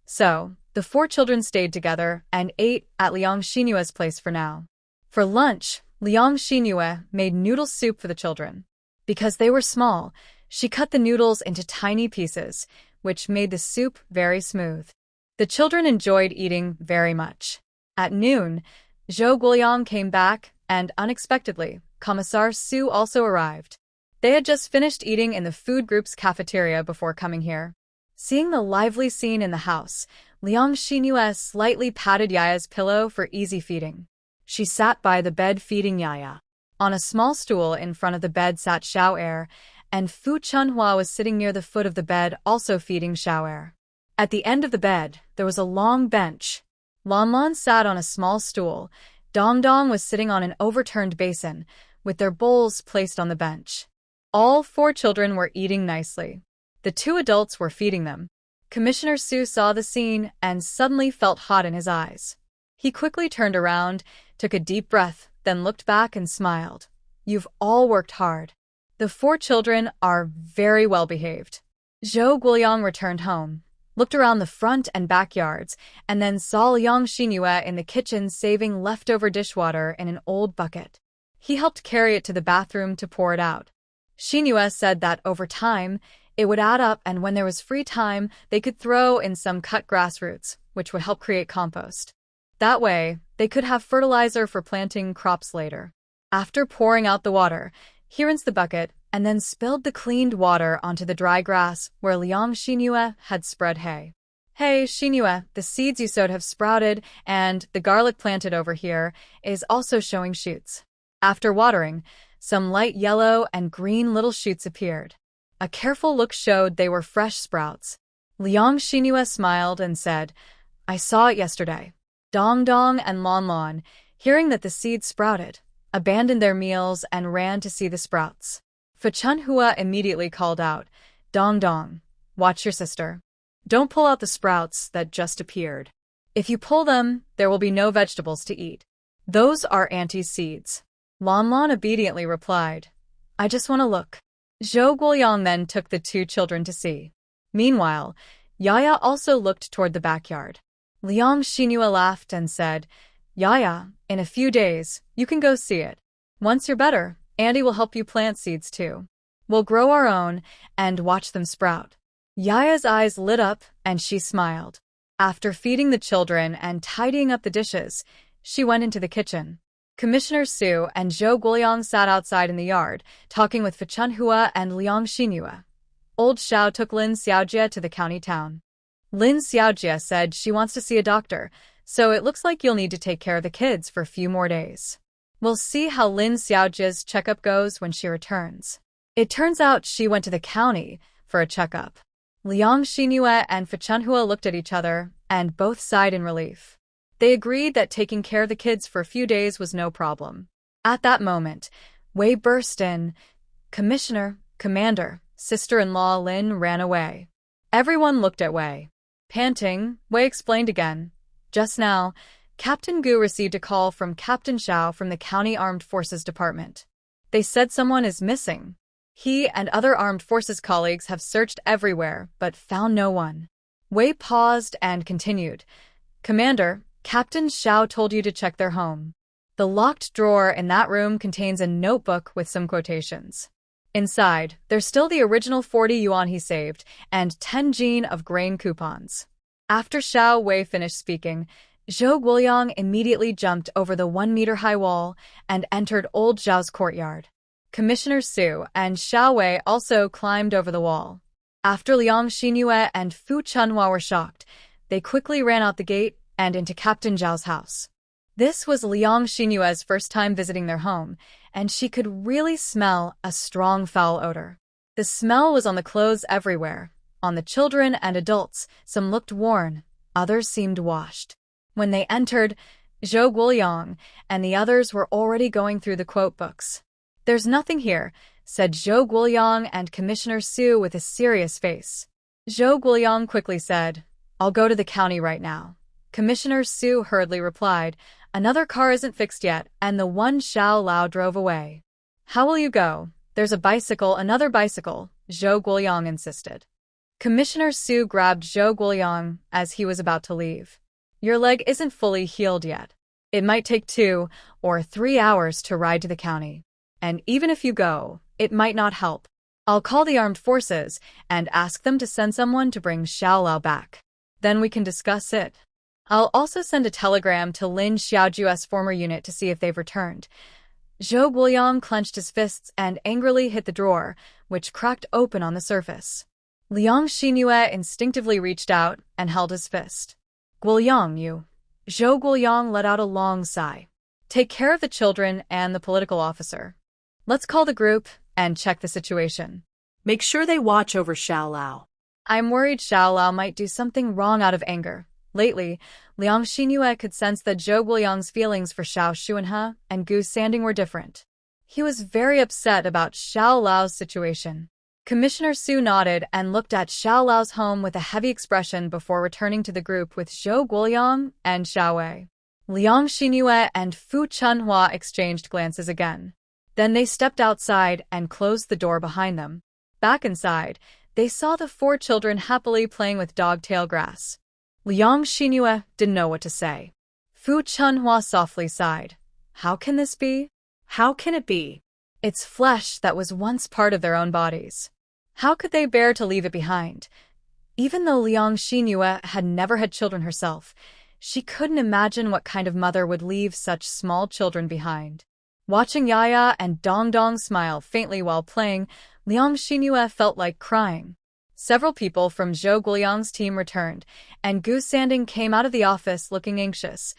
So, the 4 children stayed together and ate at Liang Xinyue's place for now. For lunch, Liang Xingyue made noodle soup for the children. Because they were small, she cut the noodles into tiny pieces, which made the soup very smooth. The children enjoyed eating very much. At noon, Zhou Guoliang came back, and unexpectedly, Commissar Su also arrived. They had just finished eating in the food group's cafeteria before coming here. Seeing the lively scene in the house, Liang Xingyue slightly patted Yaya's pillow for easy feeding. She sat by the bed feeding Yaya. On a small stool in front of the bed sat Xiao'er, and Fu Chunhua was sitting near the foot of the bed also feeding Xiao'er. At the end of the bed, there was a long bench. Lanlan sat on a small stool. Dong Dong was sitting on an overturned basin, with their bowls placed on the bench. All 4 children were eating nicely. The 2 adults were feeding them. Commissioner Su saw the scene and suddenly felt hot in his eyes. He quickly turned around, took a deep breath, then looked back and smiled. You've all worked hard. The 4 children are very well behaved. Zhou Guoliang returned home, looked around the front and backyards, and then saw Liang Xingyue in the kitchen saving leftover dishwater in an old bucket. He helped carry it to the bathroom to pour it out. Xingyue said that over time, it would add up, and when there was free time, they could throw in some cut grass roots, which would help create compost. That way, they could have fertilizer for planting crops later. After pouring out the water, he rinsed the bucket and then spilled the cleaned water onto the dry grass where Liang Xingyue had spread hay. Hey, Xingyue, the seeds you sowed have sprouted, and the garlic planted over here is also showing shoots. After watering, some light yellow and green little shoots appeared. A careful look showed they were fresh sprouts. Liang Xingyue smiled and said, I saw it yesterday. Dong Dong and Lon Lon, hearing that the seeds sprouted, abandoned their meals and ran to see the sprouts. Fu Chunhua immediately called out, Dong Dong, watch your sister. Don't pull out the sprouts that just appeared. If you pull them, there will be no vegetables to eat. Those are Auntie's seeds. Lon Lon obediently replied, I just want to look. Zhou Guoliang then took the 2 children to see. Meanwhile, Yaya also looked toward the backyard. Liang Xinhua laughed and said, "Yeah, in a few days, you can go see it. Once you're better, Andy will help you plant seeds too. We'll grow our own and watch them sprout." Yaya's eyes lit up and she smiled. After feeding the children and tidying up the dishes, she went into the kitchen. Commissioner Su and Zhou Guoliang sat outside in the yard, talking with Fu Chunhua and Liang Xinhua. Old Xiao took Lin Xiaojie to the county town. Lin Xiaojie said she wants to see a doctor, so it looks like you'll need to take care of the kids for a few more days. We'll see how Lin Xiaojie's checkup goes when she returns. It turns out she went to the county for a checkup. Liang Xinhua and Fu Chunhua looked at each other, and both sighed in relief. They agreed that taking care of the kids for a few days was no problem. At that moment, Wei burst in. "Commissioner, Commander, sister-in-law Lin ran away." Everyone looked at Wei. Panting, Wei explained again. "Just now, Captain Gu received a call from Captain Xiao from the County Armed Forces Department. They said someone is missing. He and other armed forces colleagues have searched everywhere, but found no one." Wei paused and continued. "Commander, Captain Xiao told you to check their home. The locked drawer in that room contains a notebook with some quotations. Inside, there's still the original 40 yuan he saved and 10 jin of grain coupons." After Xiao Wei finished speaking, Zhou Guoliang immediately jumped over the 1-meter-high wall and entered Old Zhao's courtyard. Commissioner Su and Xiao Wei also climbed over the wall. After Liang Xinhua and Fu Chunhua were shocked, they quickly ran out the gate and into Captain Zhao's house. This was Liang Xinhua's first time visiting their home, and she could really smell a strong foul odor. The smell was on the clothes everywhere. On the children and adults, some looked worn, others seemed washed. When they entered, Zhou Guoliang and the others were already going through the quote books. "There's nothing here," said Zhou Guoliang and Commissioner Su with a serious face. Zhou Guoliang quickly said, "I'll go to the county right now." Commissioner Su hurriedly replied, "Another car isn't fixed yet, and the one Xiao Lao drove away." "How will you go? There's a bicycle, another bicycle," Zhou Guoliang insisted. Commissioner Su grabbed Zhou Guoliang as he was about to leave. "Your leg isn't fully healed yet. It might take 2 or 3 hours to ride to the county. And even if you go, it might not help. I'll call the armed forces and ask them to send someone to bring Xiao Lao back. Then we can discuss it. I'll also send a telegram to Lin Xiaojue's former unit to see if they've returned." Zhou Guoliang clenched his fists and angrily hit the drawer, which cracked open on the surface. Liang Xinhua instinctively reached out and held his fist. "Guoliang, you." Zhou Guoliang let out a long sigh. "Take care of the children and the political officer. Let's call the group and check the situation. Make sure they watch over Xiao Lao." I'm worried Xiao Lao might do something wrong out of anger. Lately, Liang Xinhua could sense that Zhou Guoliang's feelings for Xiao Xuanhe and Gu Sanding were different. He was very upset about Xiao Lao's situation. Commissioner Su nodded and looked at Xiao Lao's home with a heavy expression before returning to the group with Zhou Guoliang and Xiao Wei. Liang Xinhua and Fu Chunhua exchanged glances again. Then they stepped outside and closed the door behind them. Back inside, they saw the 4 children happily playing with dog-tail grass. Liang Xinhua didn't know what to say. Fu Chunhua softly sighed. "How can this be? How can it be? It's flesh that was once part of their own bodies. How could they bear to leave it behind?" Even though Liang Xinhua had never had children herself, she couldn't imagine what kind of mother would leave such small children behind. Watching Yaya and Dong Dong smile faintly while playing, Liang Xinhua felt like crying. Several people from Zhou Guoliang's team returned, and Gu Sanding came out of the office looking anxious.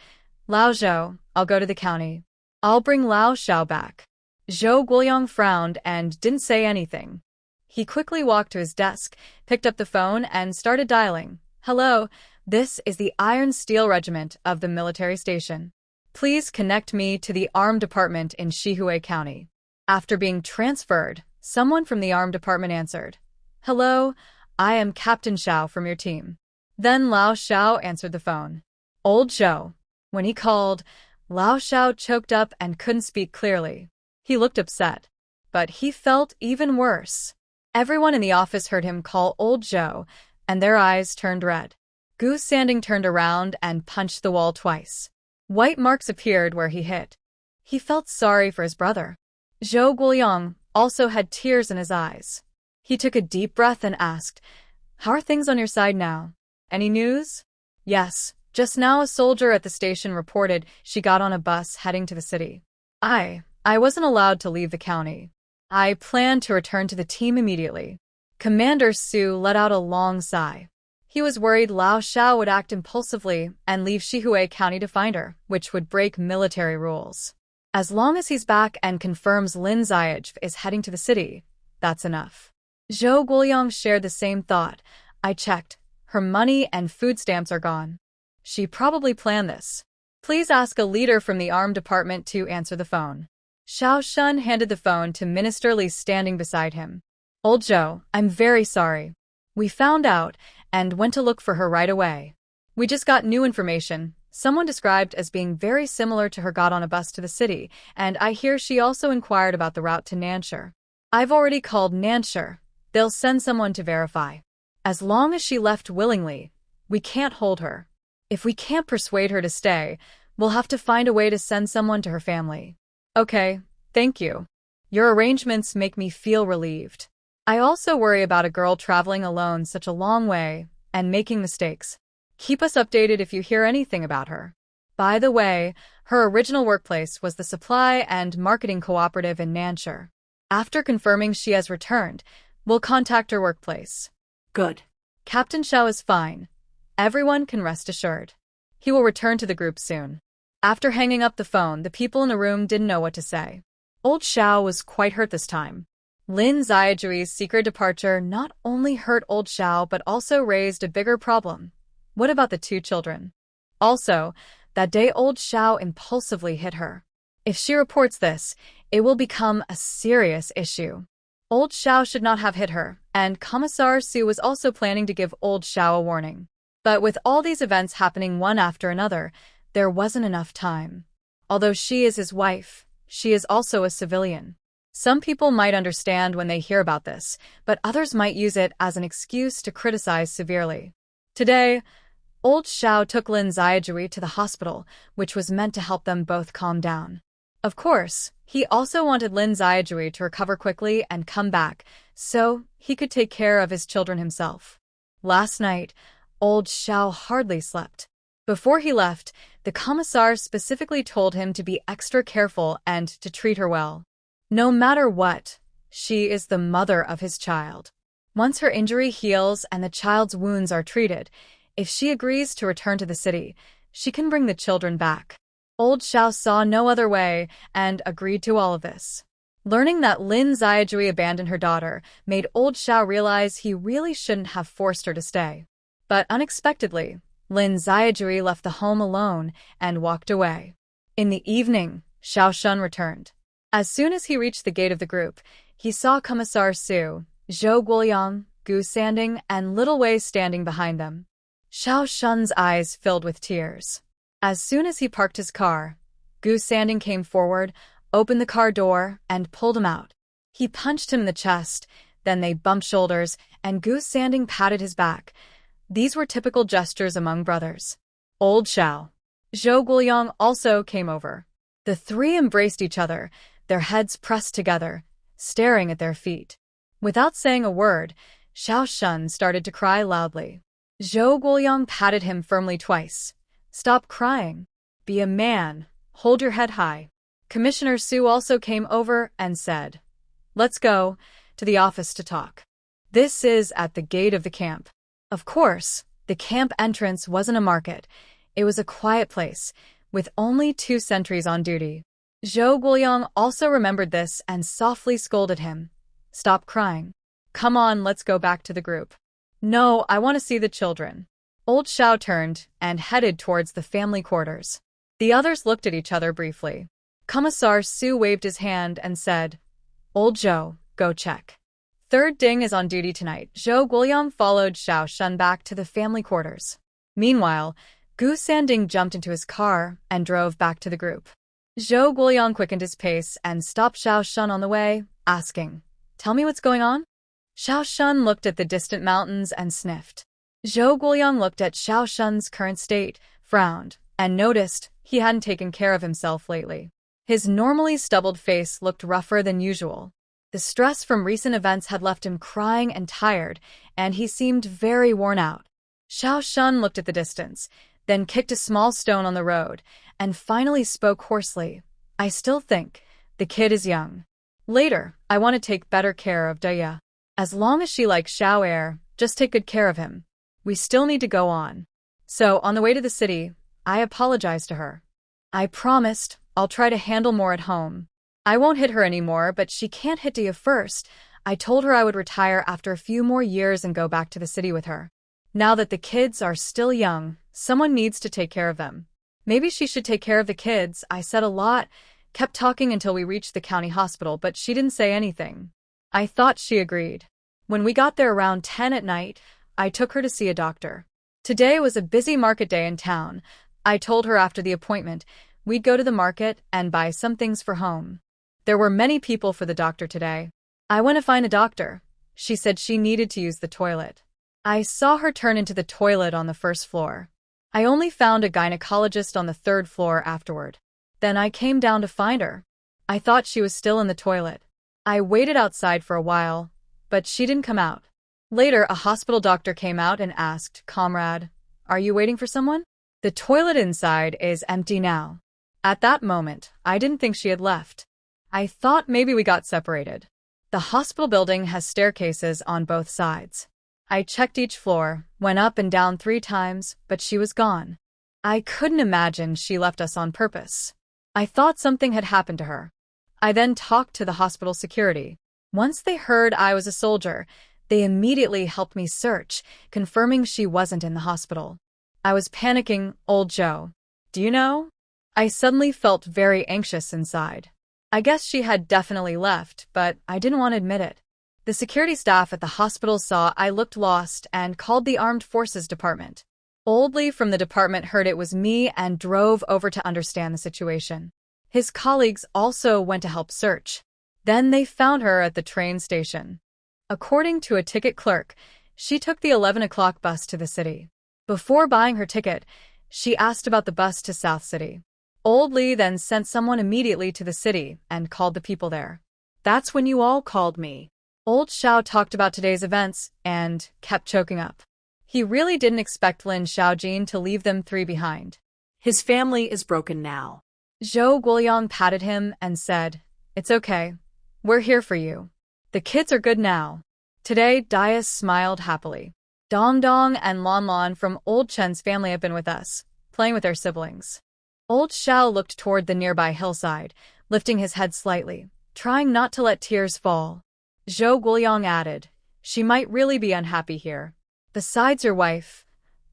"Lao Zhou, I'll go to the county. I'll bring Lao Xiao back." Zhou Guoliang frowned and didn't say anything. He quickly walked to his desk, picked up the phone, and started dialing. "Hello, this is the Iron Steel Regiment of the military station. Please connect me to the Armed Department in Shihui County." After being transferred, someone from the Armed Department answered. "Hello, I am Captain Xiao from your team." Then Lao Xiao answered the phone. "Old Zhou." When he called, Lao Xiao choked up and couldn't speak clearly. He looked upset. But he felt even worse. Everyone in the office heard him call Old Zhou, and their eyes turned red. Gu Sanding turned around and punched the wall twice. White marks appeared where he hit. He felt sorry for his brother. Zhou Guoyang also had tears in his eyes. He took a deep breath and asked, "How are things on your side now? Any news?" "Yes, just now a soldier at the station reported she got on a bus heading to the city. I wasn't allowed to leave the county. I plan to return to the team immediately." Commander Su let out a long sigh. He was worried Lao Xiao would act impulsively and leave Shihui County to find her, which would break military rules. As long as he's back and confirms Lin Ziaj is heading to the city, that's enough. Zhou Guoyang shared the same thought. "I checked. Her money and food stamps are gone. She probably planned this. Please ask a leader from the armed department to answer the phone." Xiao Shun handed the phone to Minister Li standing beside him. "Old Zhou, I'm very sorry. We found out and went to look for her right away. We just got new information. Someone described as being very similar to her got on a bus to the city, and I hear she also inquired about the route to Nanshire. I've already called Nanshire. They'll send someone to verify. As long as she left willingly, we can't hold her. If we can't persuade her to stay, we'll have to find a way to send someone to her family." "Okay, thank you. Your arrangements make me feel relieved. I also worry about a girl traveling alone such a long way and making mistakes. Keep us updated if you hear anything about her." By the way, her original workplace was the Supply and Marketing Cooperative in Nanshire. After confirming she has returned, we'll contact her workplace. Good. Captain Xiao is fine. Everyone can rest assured. He will return to the group soon. After hanging up the phone, the people in the room didn't know what to say. Old Xiao was quite hurt this time. Lin Ziajui's secret departure not only hurt Old Xiao but also raised a bigger problem. What about the two children? Also, that day Old Xiao impulsively hit her. If she reports this, it will become a serious issue. Old Xiao should not have hit her, and Commissar Su was also planning to give Old Xiao a warning. But with all these events happening one after another, there wasn't enough time. Although she is his wife, she is also a civilian. Some people might understand when they hear about this, but others might use it as an excuse to criticize severely. Today, Old Xiao took Lin Ziajui to the hospital, which was meant to help them both calm down. Of course, he also wanted Lin Ziajui to recover quickly and come back, so he could take care of his children himself. Last night, Old Xiao hardly slept. Before he left, the commissar specifically told him to be extra careful and to treat her well. No matter what, she is the mother of his child. Once her injury heals and the child's wounds are treated, if she agrees to return to the city, she can bring the children back. Old Xiao saw no other way and agreed to all of this. Learning that Lin Ziajui abandoned her daughter made Old Xiao realize he really shouldn't have forced her to stay. But unexpectedly, Lin Ziajui left the home alone and walked away. In the evening, Xiao Shun returned. As soon as he reached the gate of the group, he saw Commissar Su, Zhou Guoyang, Gu Sanding, and Little Wei standing behind them. Xiao Shun's eyes filled with tears. As soon as he parked his car, Gu Sanding came forward, opened the car door, and pulled him out. He punched him in the chest, then they bumped shoulders, and Gu Sanding patted his back. These were typical gestures among brothers. Old Xiao. Zhou Guoyang also came over. The three embraced each other, their heads pressed together, staring at their feet. Without saying a word, Xiao Shun started to cry loudly. Zhou Guoyang patted him firmly twice. "Stop crying. Be a man. Hold your head high." Commissioner Su also came over and said, "Let's go to the office to talk." This is at the gate of the camp. Of course, the camp entrance wasn't a market. It was a quiet place, with only 2 sentries on duty. Zhou Guoyang also remembered this and softly scolded him. "Stop crying. Come on, let's go back to the group." "No, I want to see the children." Old Xiao turned and headed towards the family quarters. The others looked at each other briefly. Commissar Su waved his hand and said, "Old Zhou, go check. Third Ding is on duty tonight." Zhou Guoyang followed Xiao Shun back to the family quarters. Meanwhile, Gu Sanding jumped into his car and drove back to the group. Zhou Guoyang quickened his pace and stopped Xiao Shun on the way, asking, "Tell me what's going on?" Xiao Shun looked at the distant mountains and sniffed. Zhou Guoyang looked at Xiao Shun's current state, frowned, and noticed he hadn't taken care of himself lately. His normally stubbled face looked rougher than usual. The stress from recent events had left him crying and tired, and he seemed very worn out. Xiao Shun looked at the distance, then kicked a small stone on the road, and finally spoke hoarsely. I still think the kid is young. Later, I want to take better care of Daya. As long as she likes Xiao Er, just take good care of him. We still need to go on. So, on the way to the city, I apologized to her. I promised I'll try to handle more at home. I won't hit her anymore, but she can't hit Daya first. I told her I would retire after a few more years and go back to the city with her. Now that the kids are still young, someone needs to take care of them. Maybe she should take care of the kids, I said a lot, kept talking until we reached the county hospital, but she didn't say anything. I thought she agreed. When we got there around 10 at night, I took her to see a doctor. Today was a busy market day in town. I told her after the appointment, we'd go to the market and buy some things for home. There were many people for the doctor today. I went to find a doctor. She said she needed to use the toilet. I saw her turn into the toilet on the first floor. I only found a gynecologist on the third floor afterward. Then I came down to find her. I thought she was still in the toilet. I waited outside for a while, but she didn't come out. Later, a hospital doctor came out and asked, "Comrade, are you waiting for someone? The toilet inside is empty now." At that moment, I didn't think she had left. I thought maybe we got separated. The hospital building has staircases on both sides. I checked each floor, went up and down 3 times, but she was gone. I couldn't imagine she left us on purpose. I thought something had happened to her. I then talked to the hospital security. Once they heard I was a soldier, they immediately helped me search, confirming she wasn't in the hospital. I was panicking, old Joe. Do you know? I suddenly felt very anxious inside. I guess she had definitely left, but I didn't want to admit it. The security staff at the hospital saw I looked lost and called the Armed Forces Department. Old Lee from the department heard it was me and drove over to understand the situation. His colleagues also went to help search. Then they found her at the train station. According to a ticket clerk, she took the 11 o'clock bus to the city. Before buying her ticket, she asked about the bus to South City. Old Lee then sent someone immediately to the city and called the people there. That's when you all called me. Old Xiao talked about today's events and kept choking up. He really didn't expect Lin Xiaojin to leave them 3 behind. His family is broken now. Zhou Guoyang patted him and said, "It's okay. We're here for you. The kids are good now." Today, Daya smiled happily. Dong Dong and Lon Lon from Old Chen's family have been with us, playing with their siblings. Old Xiao looked toward the nearby hillside, lifting his head slightly, trying not to let tears fall. Zhou Guoyang added, "She might really be unhappy here. Besides your wife,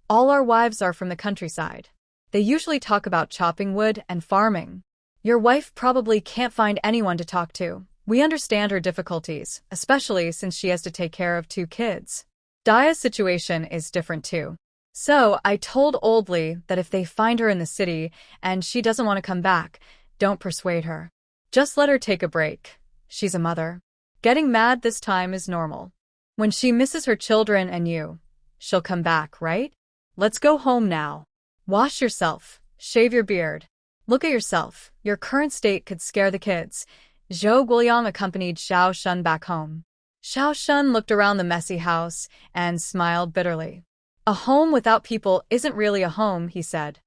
all our wives are from the countryside. They usually talk about chopping wood and farming. Your wife probably can't find anyone to talk to. We understand her difficulties, especially since she has to take care of 2 kids. Daya's situation is different too. So I told Old Lee that if they find her in the city and she doesn't want to come back, don't persuade her. Just let her take a break. She's a mother. Getting mad this time is normal. When she misses her children and you, she'll come back, right? Let's go home now. Wash yourself, shave your beard. Look at yourself. Your current state could scare the kids." Zhou Guoyang accompanied Xiao Shun back home. Xiao Shun looked around the messy house and smiled bitterly. "A home without people isn't really a home," he said.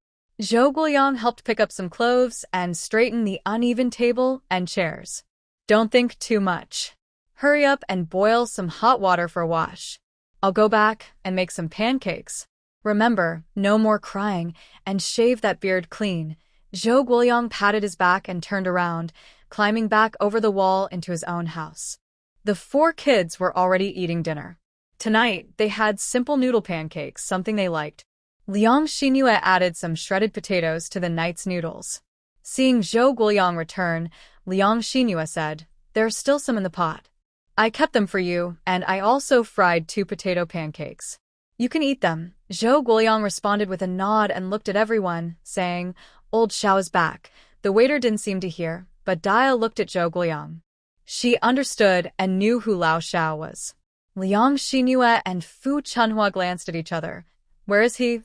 Zhou Guoyang helped pick up some clothes and straighten the uneven table and chairs. "Don't think too much. Hurry up and boil some hot water for a wash. I'll go back and make some pancakes. Remember, no more crying, and shave that beard clean." Zhou Guoyang patted his back and turned around, climbing back over the wall into his own house. The 4 kids were already eating dinner. Tonight, they had simple noodle pancakes, something they liked. Liang Xinhua added some shredded potatoes to the night's noodles. Seeing Zhou Guoyang return, Liang Xinhua said, "There's still some in the pot. I kept them for you, and I also fried 2 potato pancakes. You can eat them." Zhou Guoyang responded with a nod and looked at everyone, saying, "Old Xiao is back." The waiter didn't seem to hear, but Daya looked at Zhou Guoyang. She understood and knew who Lao Xiao was. Liang Xingyue and Fu Chunhua glanced at each other. Where is he?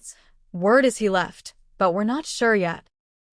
Word is he left, but we're not sure yet.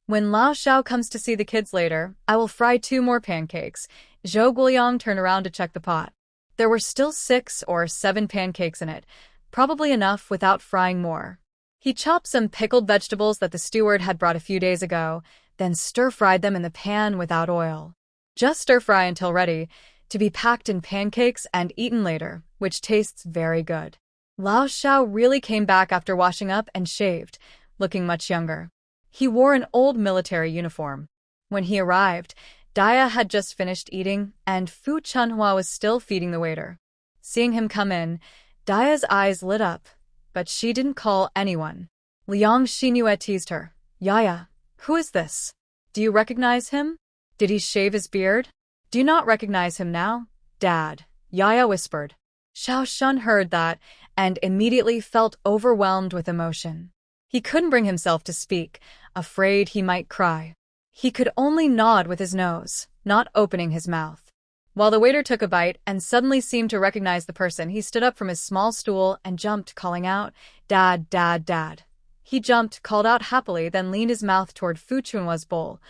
When Lao Xiao comes to see the kids later, I will fry 2 more pancakes. Zhou Guoliang turned around to check the pot. There were still 6 or 7 pancakes in it, probably enough without frying more. He chopped some pickled vegetables that the steward had brought a few days ago, then stir-fried them in the pan without oil. Just stir-fry until ready, to be packed in pancakes and eaten later, which tastes very good. Lao Xiao really came back after washing up and shaved, looking much younger. He wore an old military uniform. When he arrived, Dia had just finished eating, and Fu Chunhua was still feeding the waiter. Seeing him come in, Dia's eyes lit up, but she didn't call anyone. Liang Xingyue teased her. Yaya, who is this? Do you recognize him? Did he shave his beard? Do you not recognize him now? Dad, Yaya whispered. Xiao Shun heard that and immediately felt overwhelmed with emotion. He couldn't bring himself to speak, afraid he might cry. He could only nod with his nose, not opening his mouth. While the waiter took a bite and suddenly seemed to recognize the person, he stood up from his small stool and jumped, calling out, Dad, Dad, Dad. He jumped, called out happily, then leaned his mouth toward Fu Chunhua's bowl.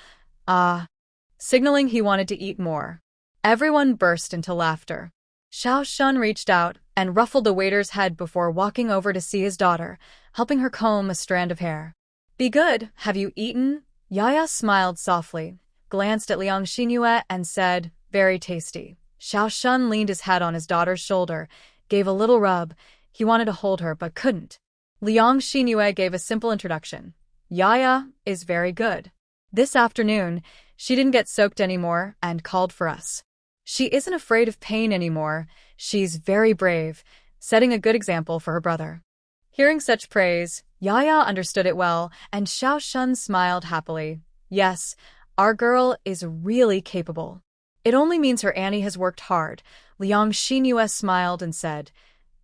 Signaling he wanted to eat more. Everyone burst into laughter. Xiao Shun reached out and ruffled the waiter's head before walking over to see his daughter, helping her comb a strand of hair. Be good, have you eaten? Yaya smiled softly, glanced at Liang Xingyue and said, very tasty. Xiao Shun leaned his head on his daughter's shoulder, gave a little rub. He wanted to hold her but couldn't. Liang Xingyue gave a simple introduction. Yaya is very good. This afternoon, she didn't get soaked anymore and called for us. She isn't afraid of pain anymore. She's very brave, setting a good example for her brother. Hearing such praise, Yaya understood it well, and Xiao Shun smiled happily. Yes, our girl is really capable. It only means her Annie has worked hard. Liang Xingyue smiled and said,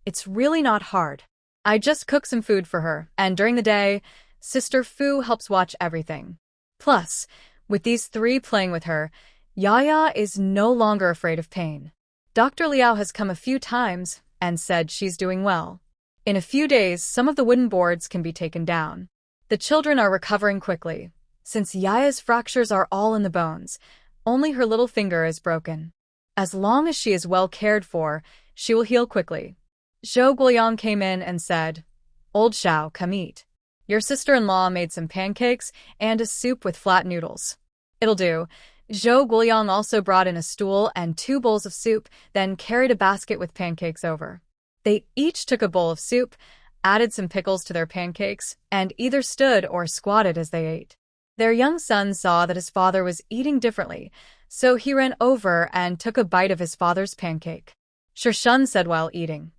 It's really not hard. I just cook some food for her, and during the day, Sister Fu helps watch everything. Plus, with these 3 playing with her, Yaya is no longer afraid of pain. Dr. Liao has come a few times and said she's doing well. In a few days, some of the wooden boards can be taken down. The children are recovering quickly. Since Yaya's fractures are all in the bones, only her little finger is broken. As long as she is well cared for, she will heal quickly. Zhou Guoliang came in and said, Old Xiao, come eat. Your sister-in-law made some pancakes and a soup with flat noodles. It'll do. Zhou Guoliang also brought in a stool and 2 bowls of soup, then carried a basket with pancakes over. They each took a bowl of soup, added some pickles to their pancakes, and either stood or squatted as they ate. Their young son saw that his father was eating differently, so he ran over and took a bite of his father's pancake. Shun said while eating,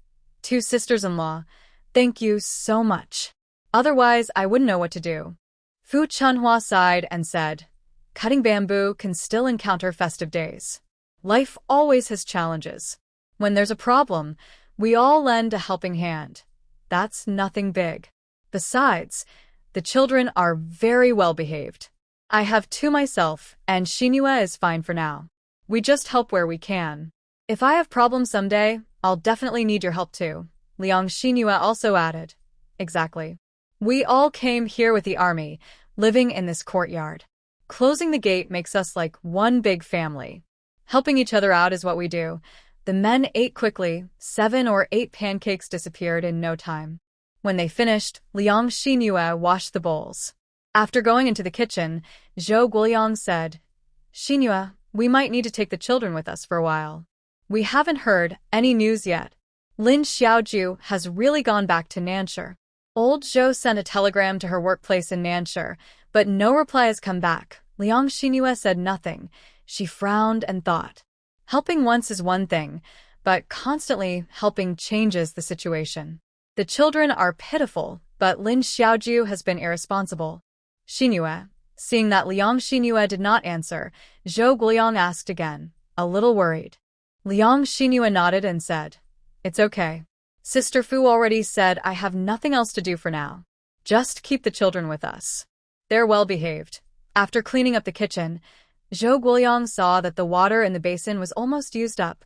2 sisters-in-law, thank you so much. Otherwise, I wouldn't know what to do. Fu Chunhua sighed and said, Cutting bamboo can still encounter festive days. Life always has challenges. When there's a problem, we all lend a helping hand. That's nothing big. Besides, the children are very well behaved. I have 2 myself, and Xingyue is fine for now. We just help where we can. If I have problems someday, I'll definitely need your help too. Liang Xingyue also added. Exactly. We all came here with the army, living in this courtyard. Closing the gate makes us like one big family. Helping each other out is what we do. The men ate quickly. 7 or 8 pancakes disappeared in no time. When they finished, Liang Xingyue washed the bowls. After going into the kitchen, Zhou Guoliang said, Xingyue, we might need to take the children with us for a while. We haven't heard any news yet. Lin Xiaoju has really gone back to Nanshi. Old Zhou sent a telegram to her workplace in Nanshi, but no reply has come back. Liang Xingyue said nothing. She frowned and thought. Helping once is one thing, but constantly helping changes the situation. The children are pitiful, but Lin Xiaoju has been irresponsible. Xingyue. Seeing that Liang Xingyue did not answer, Zhou Guoliang asked again, a little worried. Liang Xingyue nodded and said, It's okay. Sister Fu already said I have nothing else to do for now. Just keep the children with us. They're well behaved. After cleaning up the kitchen, Zhou Guoliang saw that the water in the basin was almost used up,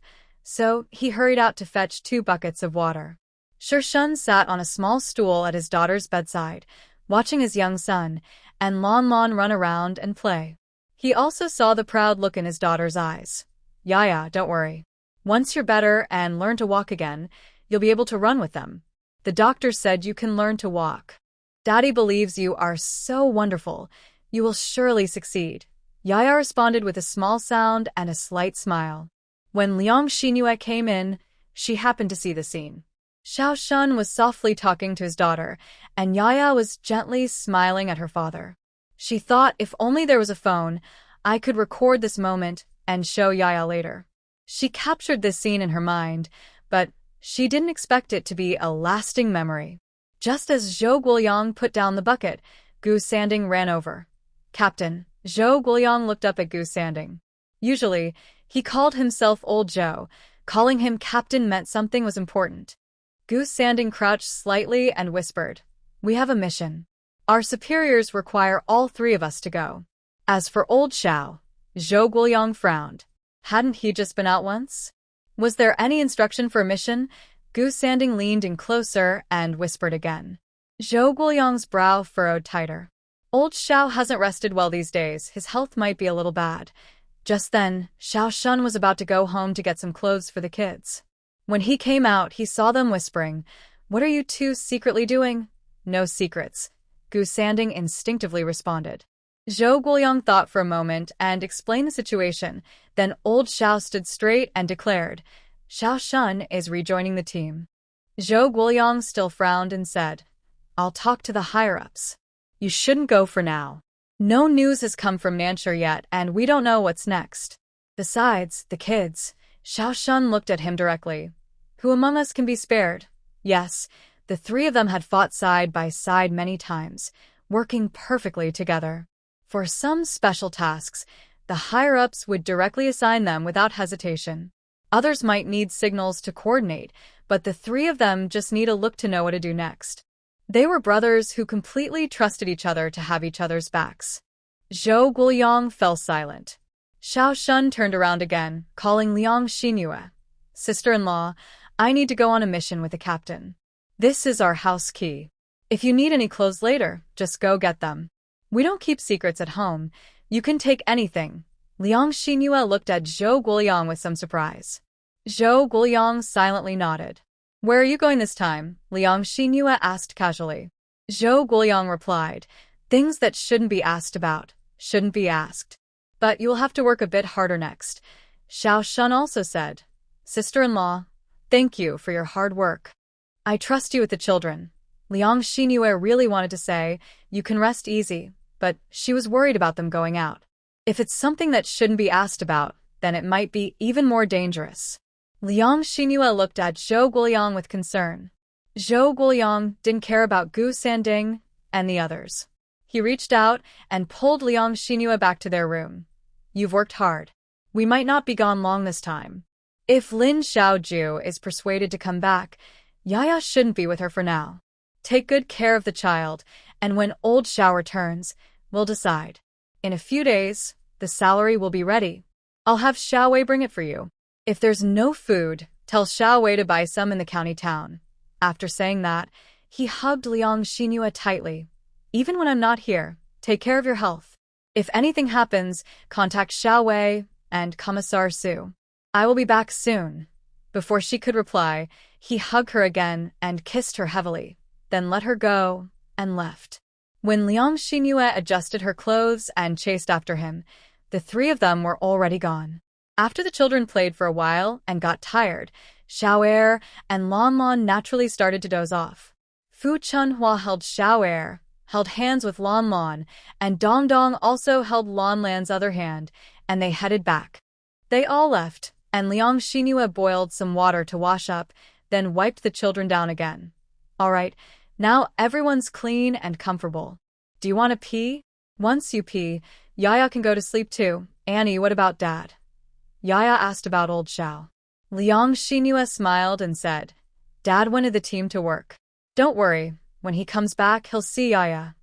so he hurried out to fetch 2 buckets of water. Shun sat on a small stool at his daughter's bedside, watching his young son, and Lon run around and play. He also saw the proud look in his daughter's eyes. Yaya, don't worry. Once you're better and learn to walk again, you'll be able to run with them. The doctor said you can learn to walk. Daddy believes you are so wonderful. You will surely succeed. Yaya responded with a small sound and a slight smile. When Liang Xinyu came in, she happened to see the scene. Shun was softly talking to his daughter, and Yaya was gently smiling at her father. She thought if only there was a phone, I could record this moment and show Yaya later. She captured this scene in her mind, but she didn't expect it to be a lasting memory. Just as Zhou Guoyang put down the bucket, Gu Sanding ran over. Captain, Zhou Guoyang looked up at Gu Sanding. Usually, he called himself Old Zhou. Calling him captain meant something was important. Gu Sanding crouched slightly and whispered, "We have a mission. Our superiors require all 3 of us to go." As for Old Xiao, Zhou Guoyang frowned. Hadn't he just been out once? Was there any instruction for a mission? Gu Sanding leaned in closer and whispered again. Zhou Guoyang's brow furrowed tighter. Old Xiao hasn't rested well these days. His health might be a little bad. Just then, Shun was about to go home to get some clothes for the kids. When he came out, he saw them whispering, "What are you 2 secretly doing?" "No secrets," Gu Sanding instinctively responded. Zhou Guoyang thought for a moment and explained the situation. Then Old Xiao stood straight and declared, "Shun is rejoining the team." Zhou Guoyang still frowned and said, "I'll talk to the higher-ups. You shouldn't go for now. No news has come from Nanshur yet, and we don't know what's next. Besides, the kids." Shun looked at him directly. "Who among us can be spared?" Yes, the 3 of them had fought side by side many times, working perfectly together. For some special tasks, the higher-ups would directly assign them without hesitation. Others might need signals to coordinate, but the 3 of them just need a look to know what to do next. They were brothers who completely trusted each other to have each other's backs. Zhou Guoyang fell silent. Shun turned around again, calling Liang Xinyu. "Sister-in-law, I need to go on a mission with the captain. This is our house key. If you need any clothes later, just go get them. We don't keep secrets at home. You can take anything." Liang Xinyu looked at Zhou Guoyang with some surprise. Zhou Guoyang silently nodded. "Where are you going this time?" Liang Xinyu asked casually. Zhou Guoyang replied, "Things that shouldn't be asked about, shouldn't be asked. But you'll have to work a bit harder next." Shun also said, "Sister-in-law, thank you for your hard work. I trust you with the children." Liang Xinyu really wanted to say, "You can rest easy," but she was worried about them going out. If it's something that shouldn't be asked about, then it might be even more dangerous. Liang Xinyu looked at Zhou Guoyang with concern. Zhou Guoyang didn't care about Gu Sanding and the others. He reached out and pulled Liang Xinyu back to their room. "You've worked hard. We might not be gone long this time. If Lin Xiaoju is persuaded to come back, Yaya shouldn't be with her for now. Take good care of the child, and when Old Xiao returns, we'll decide. In a few days, the salary will be ready. I'll have Xiaowei bring it for you. If there's no food, tell Xiaowei to buy some in the county town." After saying that, he hugged Liang Xinyu tightly. "Even when I'm not here, take care of your health. If anything happens, contact Xiaowei and Commissar Su. I will be back soon." Before she could reply, he hugged her again and kissed her heavily, then let her go and left. When Liang Xinyu adjusted her clothes and chased after him, the 3 of them were already gone. After the children played for a while and got tired, Xiao'er and Lan naturally started to doze off. Fu Chunhua held hands with Lan, and Dong Dong also held Lan's other hand, and they headed back. They all left, and Liang Xinyu boiled some water to wash up, then wiped the children down again. "All right, now everyone's clean and comfortable. Do you want to pee? Once you pee, Yaya can go to sleep too. Annie, what about Dad?" Yaya asked about Old Xiao. Liang Xinyu smiled and said, "Dad wanted the team to work. Don't worry, when he comes back he'll see Yaya."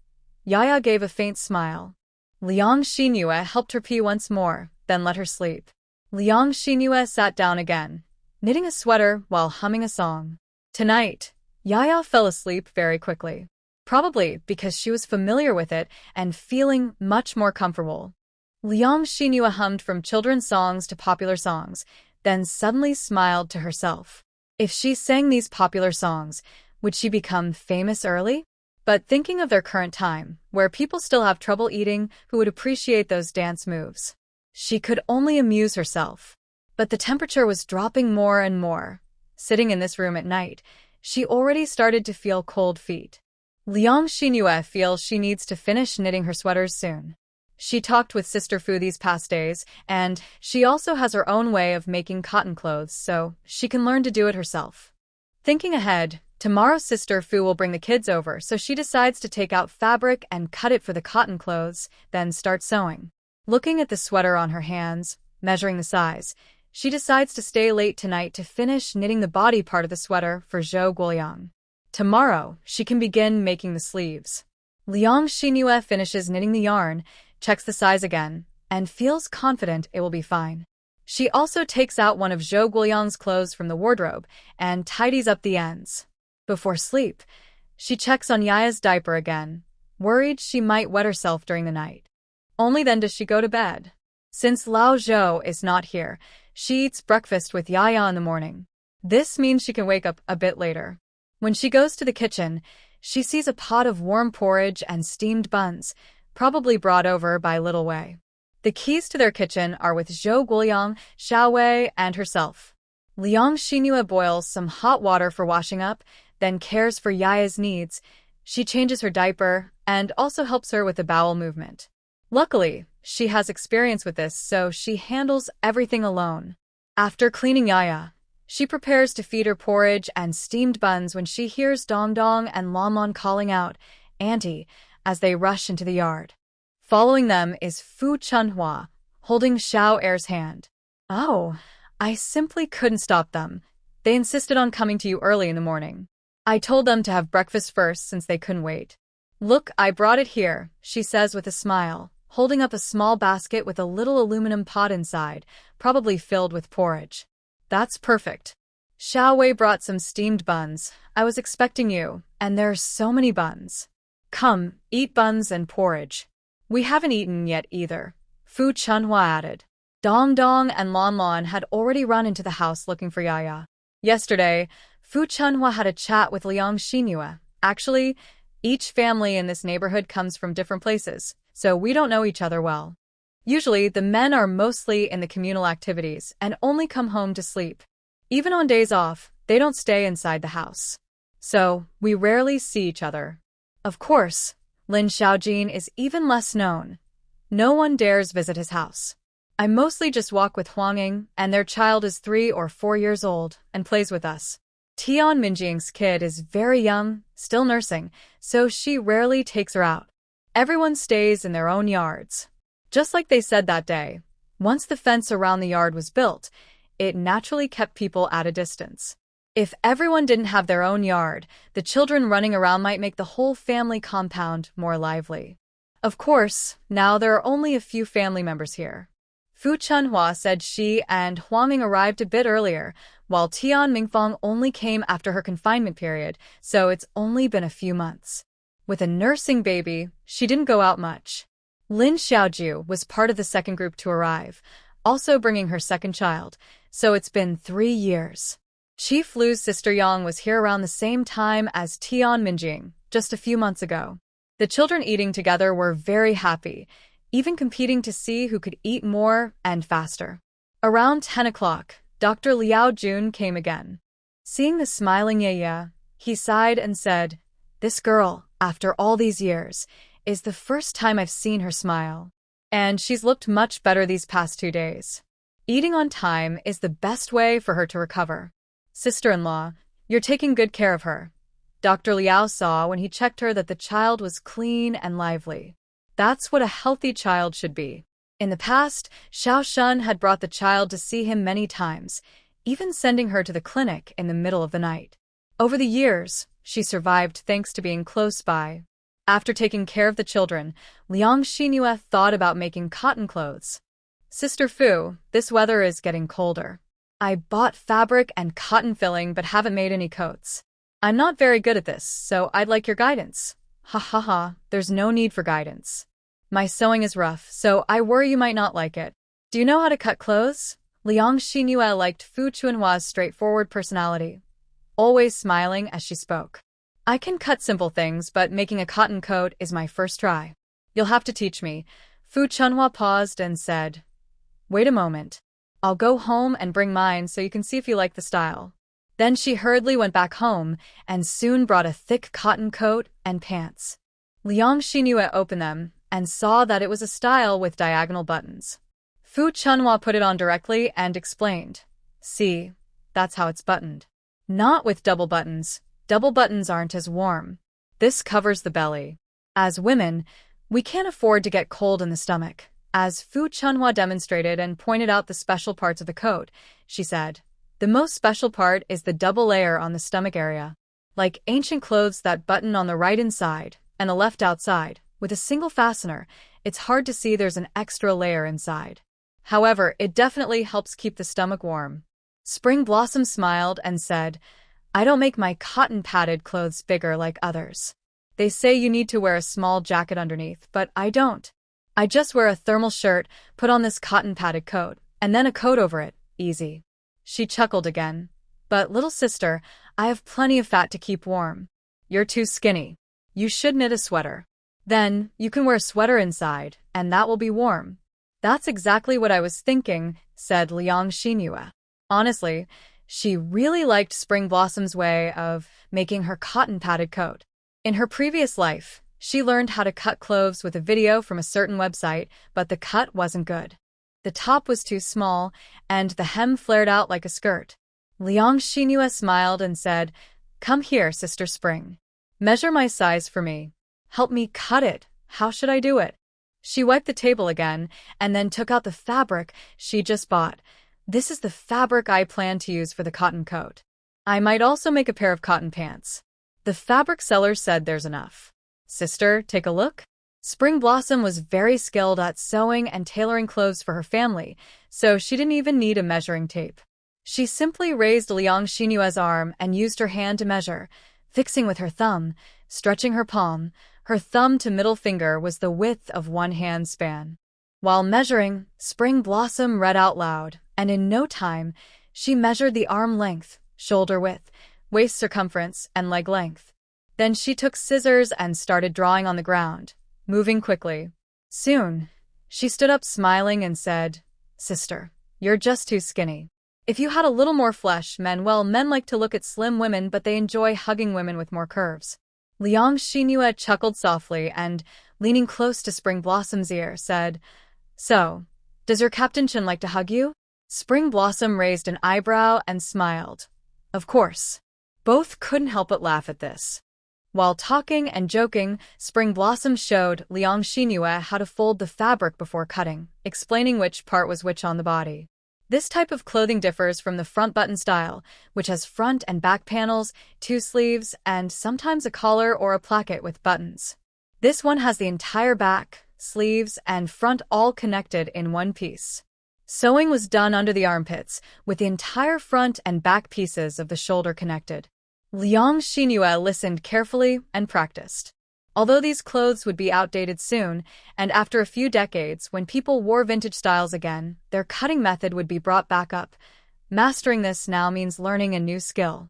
Yaya gave a faint smile. Liang Xinyu helped her pee once more, then let her sleep. Liang Xinyu sat down again. knitting a sweater while humming a song. Tonight, Yaya fell asleep very quickly, probably because she was familiar with it and feeling much more comfortable. Liang Xinhua hummed from children's songs to popular songs, then suddenly smiled to herself. If she sang these popular songs, would she become famous early? But thinking of their current time, where people still have trouble eating who would appreciate those dance moves, she could only amuse herself. But the temperature was dropping more and more. Sitting in this room at night, she already started to feel cold feet. Liang Xinhua feels she needs to finish knitting her sweaters soon. She talked with Sister Fu these past days, and she also has her own way of making cotton clothes, so she can learn to do it herself. Thinking ahead, tomorrow Sister Fu will bring the kids over, so she decides to take out fabric and cut it for the cotton clothes, then start sewing. Looking at the sweater on her hands, measuring the size, she decides to stay late tonight to finish knitting the body part of the sweater for Zhou Guoliang. Tomorrow, she can begin making the sleeves. Liang Xinhua finishes knitting the yarn, checks the size again, and feels confident it will be fine. She also takes out one of Zhou Guoliang's clothes from the wardrobe and tidies up the ends. Before sleep, she checks on Yaya's diaper again, worried she might wet herself during the night. Only then does she go to bed. Since Lao Zhou is not here, she eats breakfast with Yaya in the morning. This means she can wake up a bit later. When she goes to the kitchen, she sees a pot of warm porridge and steamed buns, probably brought over by Little Wei. The keys to their kitchen are with Zhou Guoliang, Xiao Wei, and herself. Liang Xinhua boils some hot water for washing up, then cares for Yaya's needs. She changes her diaper and also helps her with the bowel movement. Luckily, she has experience with this, so she handles everything alone. After cleaning Yaya, she prepares to feed her porridge and steamed buns when she hears Dong Dong and Lon calling out, "Auntie," as they rush into the yard. Following them is Fu Chunhua, holding Xiao Er's hand. "Oh, I simply couldn't stop them. They insisted on coming to you early in the morning. I told them to have breakfast first since they couldn't wait. Look, I brought it here," she says with a smile, holding up a small basket with a little aluminum pot inside, probably filled with porridge. "That's perfect. Xiao Wei brought some steamed buns. I was expecting you, and there are so many buns. Come, eat buns and porridge." "We haven't eaten yet either," Fu Chunhua added. Dong Dong and Lon had already run into the house looking for Yaya. Yesterday, Fu Chunhua had a chat with Liang Xinhua. Actually, each family in this neighborhood comes from different places, so we don't know each other well. Usually, the men are mostly in the communal activities and only come home to sleep. Even on days off, they don't stay inside the house. So, we rarely see each other. Of course, Lin Xiaojin is even less known. No one dares visit his house. I mostly just walk with Huangying, and their child is 3 or 4 years old and plays with us. Tian Minjing's kid is very young, still nursing, so she rarely takes her out. Everyone stays in their own yards. Just like they said that day, once the fence around the yard was built, it naturally kept people at a distance. If everyone didn't have their own yard, the children running around might make the whole family compound more lively. Of course, now there are only a few family members here. Fu Chunhua said she and Huangming arrived a bit earlier, while Tian Mingfang only came after her confinement period, so it's only been a few months. With a nursing baby, she didn't go out much. Lin Xiaoju was part of the second group to arrive, also bringing her second child, so it's been 3 years. Chief Lu's sister Yang was here around the same time as Tian Minjing, just a few months ago. The children eating together were very happy, even competing to see who could eat more and faster. Around 10 o'clock, Dr. Liao Jun came again. Seeing the smiling Yaya, he sighed and said, "This girl, after all these years, is the first time I've seen her smile. And she's looked much better these past 2 days. Eating on time is the best way for her to recover. Sister-in-law, you're taking good care of her." Dr. Liao saw when he checked her that the child was clean and lively. That's what a healthy child should be. In the past, Xiao Shun had brought the child to see him many times, even sending her to the clinic in the middle of the night. Over the years, she survived thanks to being close by. After taking care of the children, Liang Xinhua thought about making cotton clothes. "Sister Fu, this weather is getting colder. I bought fabric and cotton filling but haven't made any coats. I'm not very good at this, so I'd like your guidance. Ha ha ha, there's no need for guidance. My sewing is rough, so I worry you might not like it. Do you know how to cut clothes? Liang Xinhua liked Fu Chunhua's straightforward personality, always smiling as she spoke. I can cut simple things, but making a cotton coat is my first try. You'll have to teach me. Fu Chunhua paused and said, Wait a moment. I'll go home and bring mine so you can see if you like the style. Then she hurriedly went back home and soon brought a thick cotton coat and pants. Liang Xinhua opened them and saw that it was a style with diagonal buttons. Fu Chunhua put it on directly and explained, See, that's how it's buttoned. Not with double buttons. Double buttons aren't as warm. This covers the belly. As women, we can't afford to get cold in the stomach. As Fu Chunhua demonstrated and pointed out the special parts of the coat, she said, The most special part is the double layer on the stomach area. Like ancient clothes that button on the right inside and the left outside, with a single fastener, it's hard to see there's an extra layer inside. However, it definitely helps keep the stomach warm. Spring Blossom smiled and said, I don't make my cotton-padded clothes bigger like others. They say you need to wear a small jacket underneath, but I don't. I just wear a thermal shirt, put on this cotton-padded coat, and then a coat over it. Easy. She chuckled again. But, little sister, I have plenty of fat to keep warm. You're too skinny. You should knit a sweater. Then, you can wear a sweater inside, and that will be warm. That's exactly what I was thinking, said Liang Xinhua. Honestly, she really liked Spring Blossom's way of making her cotton-padded coat. In her previous life, she learned how to cut clothes with a video from a certain website, but the cut wasn't good. The top was too small, and the hem flared out like a skirt. Liang Xinhua smiled and said, Come here, Sister Spring. Measure my size for me. Help me cut it. How should I do it? She wiped the table again, and then took out the fabric she just bought. This is the fabric I plan to use for the cotton coat. I might also make a pair of cotton pants. The fabric seller said there's enough. Sister, take a look. Spring Blossom was very skilled at sewing and tailoring clothes for her family, so she didn't even need a measuring tape. She simply raised Liang Xinhua's arm and used her hand to measure, fixing with her thumb, stretching her palm. Her thumb to middle finger was the width of one hand span. While measuring, Spring Blossom read out loud, and in no time, she measured the arm length, shoulder width, waist circumference, and leg length. Then she took scissors and started drawing on the ground, moving quickly. Soon, she stood up smiling and said, Sister, you're just too skinny. If you had a little more flesh, men like to look at slim women, but they enjoy hugging women with more curves. Liang Xinhua chuckled softly and, leaning close to Spring Blossom's ear, said, So, does your Captain Chin like to hug you? Spring Blossom raised an eyebrow and smiled. Of course. Both couldn't help but laugh at this. While talking and joking, Spring Blossom showed Liang Xinhua how to fold the fabric before cutting, explaining which part was which on the body. This type of clothing differs from the front button style, which has front and back panels, 2 sleeves, and sometimes a collar or a placket with buttons. This one has the entire back, sleeves, and front all connected in one piece. Sewing was done under the armpits, with the entire front and back pieces of the shoulder connected. Liang Xinhua listened carefully and practiced. Although these clothes would be outdated soon, and after a few decades, when people wore vintage styles again, their cutting method would be brought back up. Mastering this now means learning a new skill.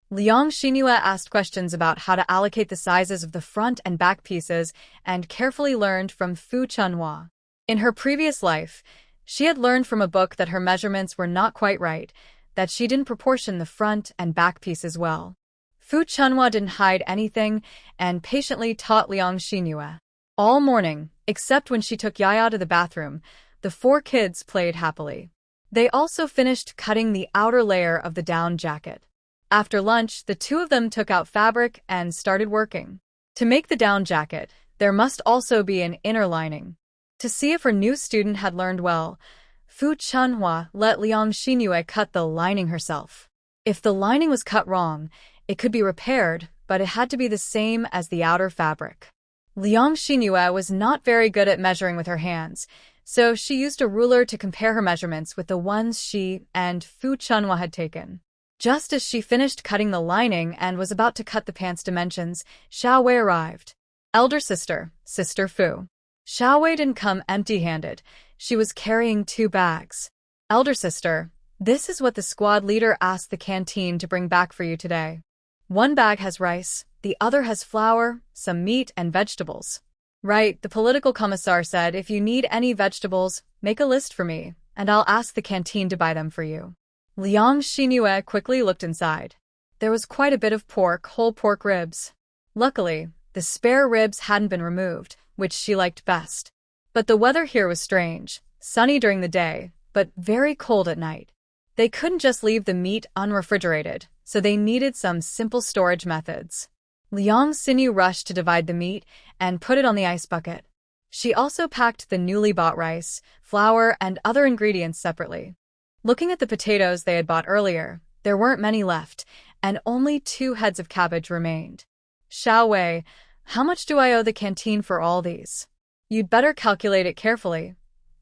Liang Xinhua asked questions about how to allocate the sizes of the front and back pieces and carefully learned from Fu Chunhua. In her previous life, she had learned from a book that her measurements were not quite right, that she didn't proportion the front and back pieces well. Fu Chunhua didn't hide anything and patiently taught Liang Xinhua. All morning, except when she took Yaya to the bathroom, the 4 kids played happily. They also finished cutting the outer layer of the down jacket. After lunch, the 2 of them took out fabric and started working. To make the down jacket, there must also be an inner lining. To see if her new student had learned well, Fu Chunhua let Liang Xinhua cut the lining herself. If the lining was cut wrong, it could be repaired, but it had to be the same as the outer fabric. Liang Xinhua was not very good at measuring with her hands, so she used a ruler to compare her measurements with the ones she and Fu Chunhua had taken. Just as she finished cutting the lining and was about to cut the pants' dimensions, Xiao Wei arrived. Elder sister, Sister Fu. Xiao Wei didn't come empty-handed. She was carrying 2 bags. Elder sister, this is what the squad leader asked the canteen to bring back for you today. 1 bag has rice, the other has flour, some meat, and vegetables. Right, the political commissar said if you need any vegetables, make a list for me, and I'll ask the canteen to buy them for you. Liang Xingyue quickly looked inside. There was quite a bit of pork, whole pork ribs. Luckily, the spare ribs hadn't been removed, which she liked best. But the weather here was strange, sunny during the day, but very cold at night. They couldn't just leave the meat unrefrigerated, so they needed some simple storage methods. Liang Xinyu rushed to divide the meat and put it on the ice bucket. She also packed the newly bought rice, flour, and other ingredients separately. Looking at the potatoes they had bought earlier, there weren't many left, and only 2 heads of cabbage remained. Xiao Wei, how much do I owe the canteen for all these? You'd better calculate it carefully.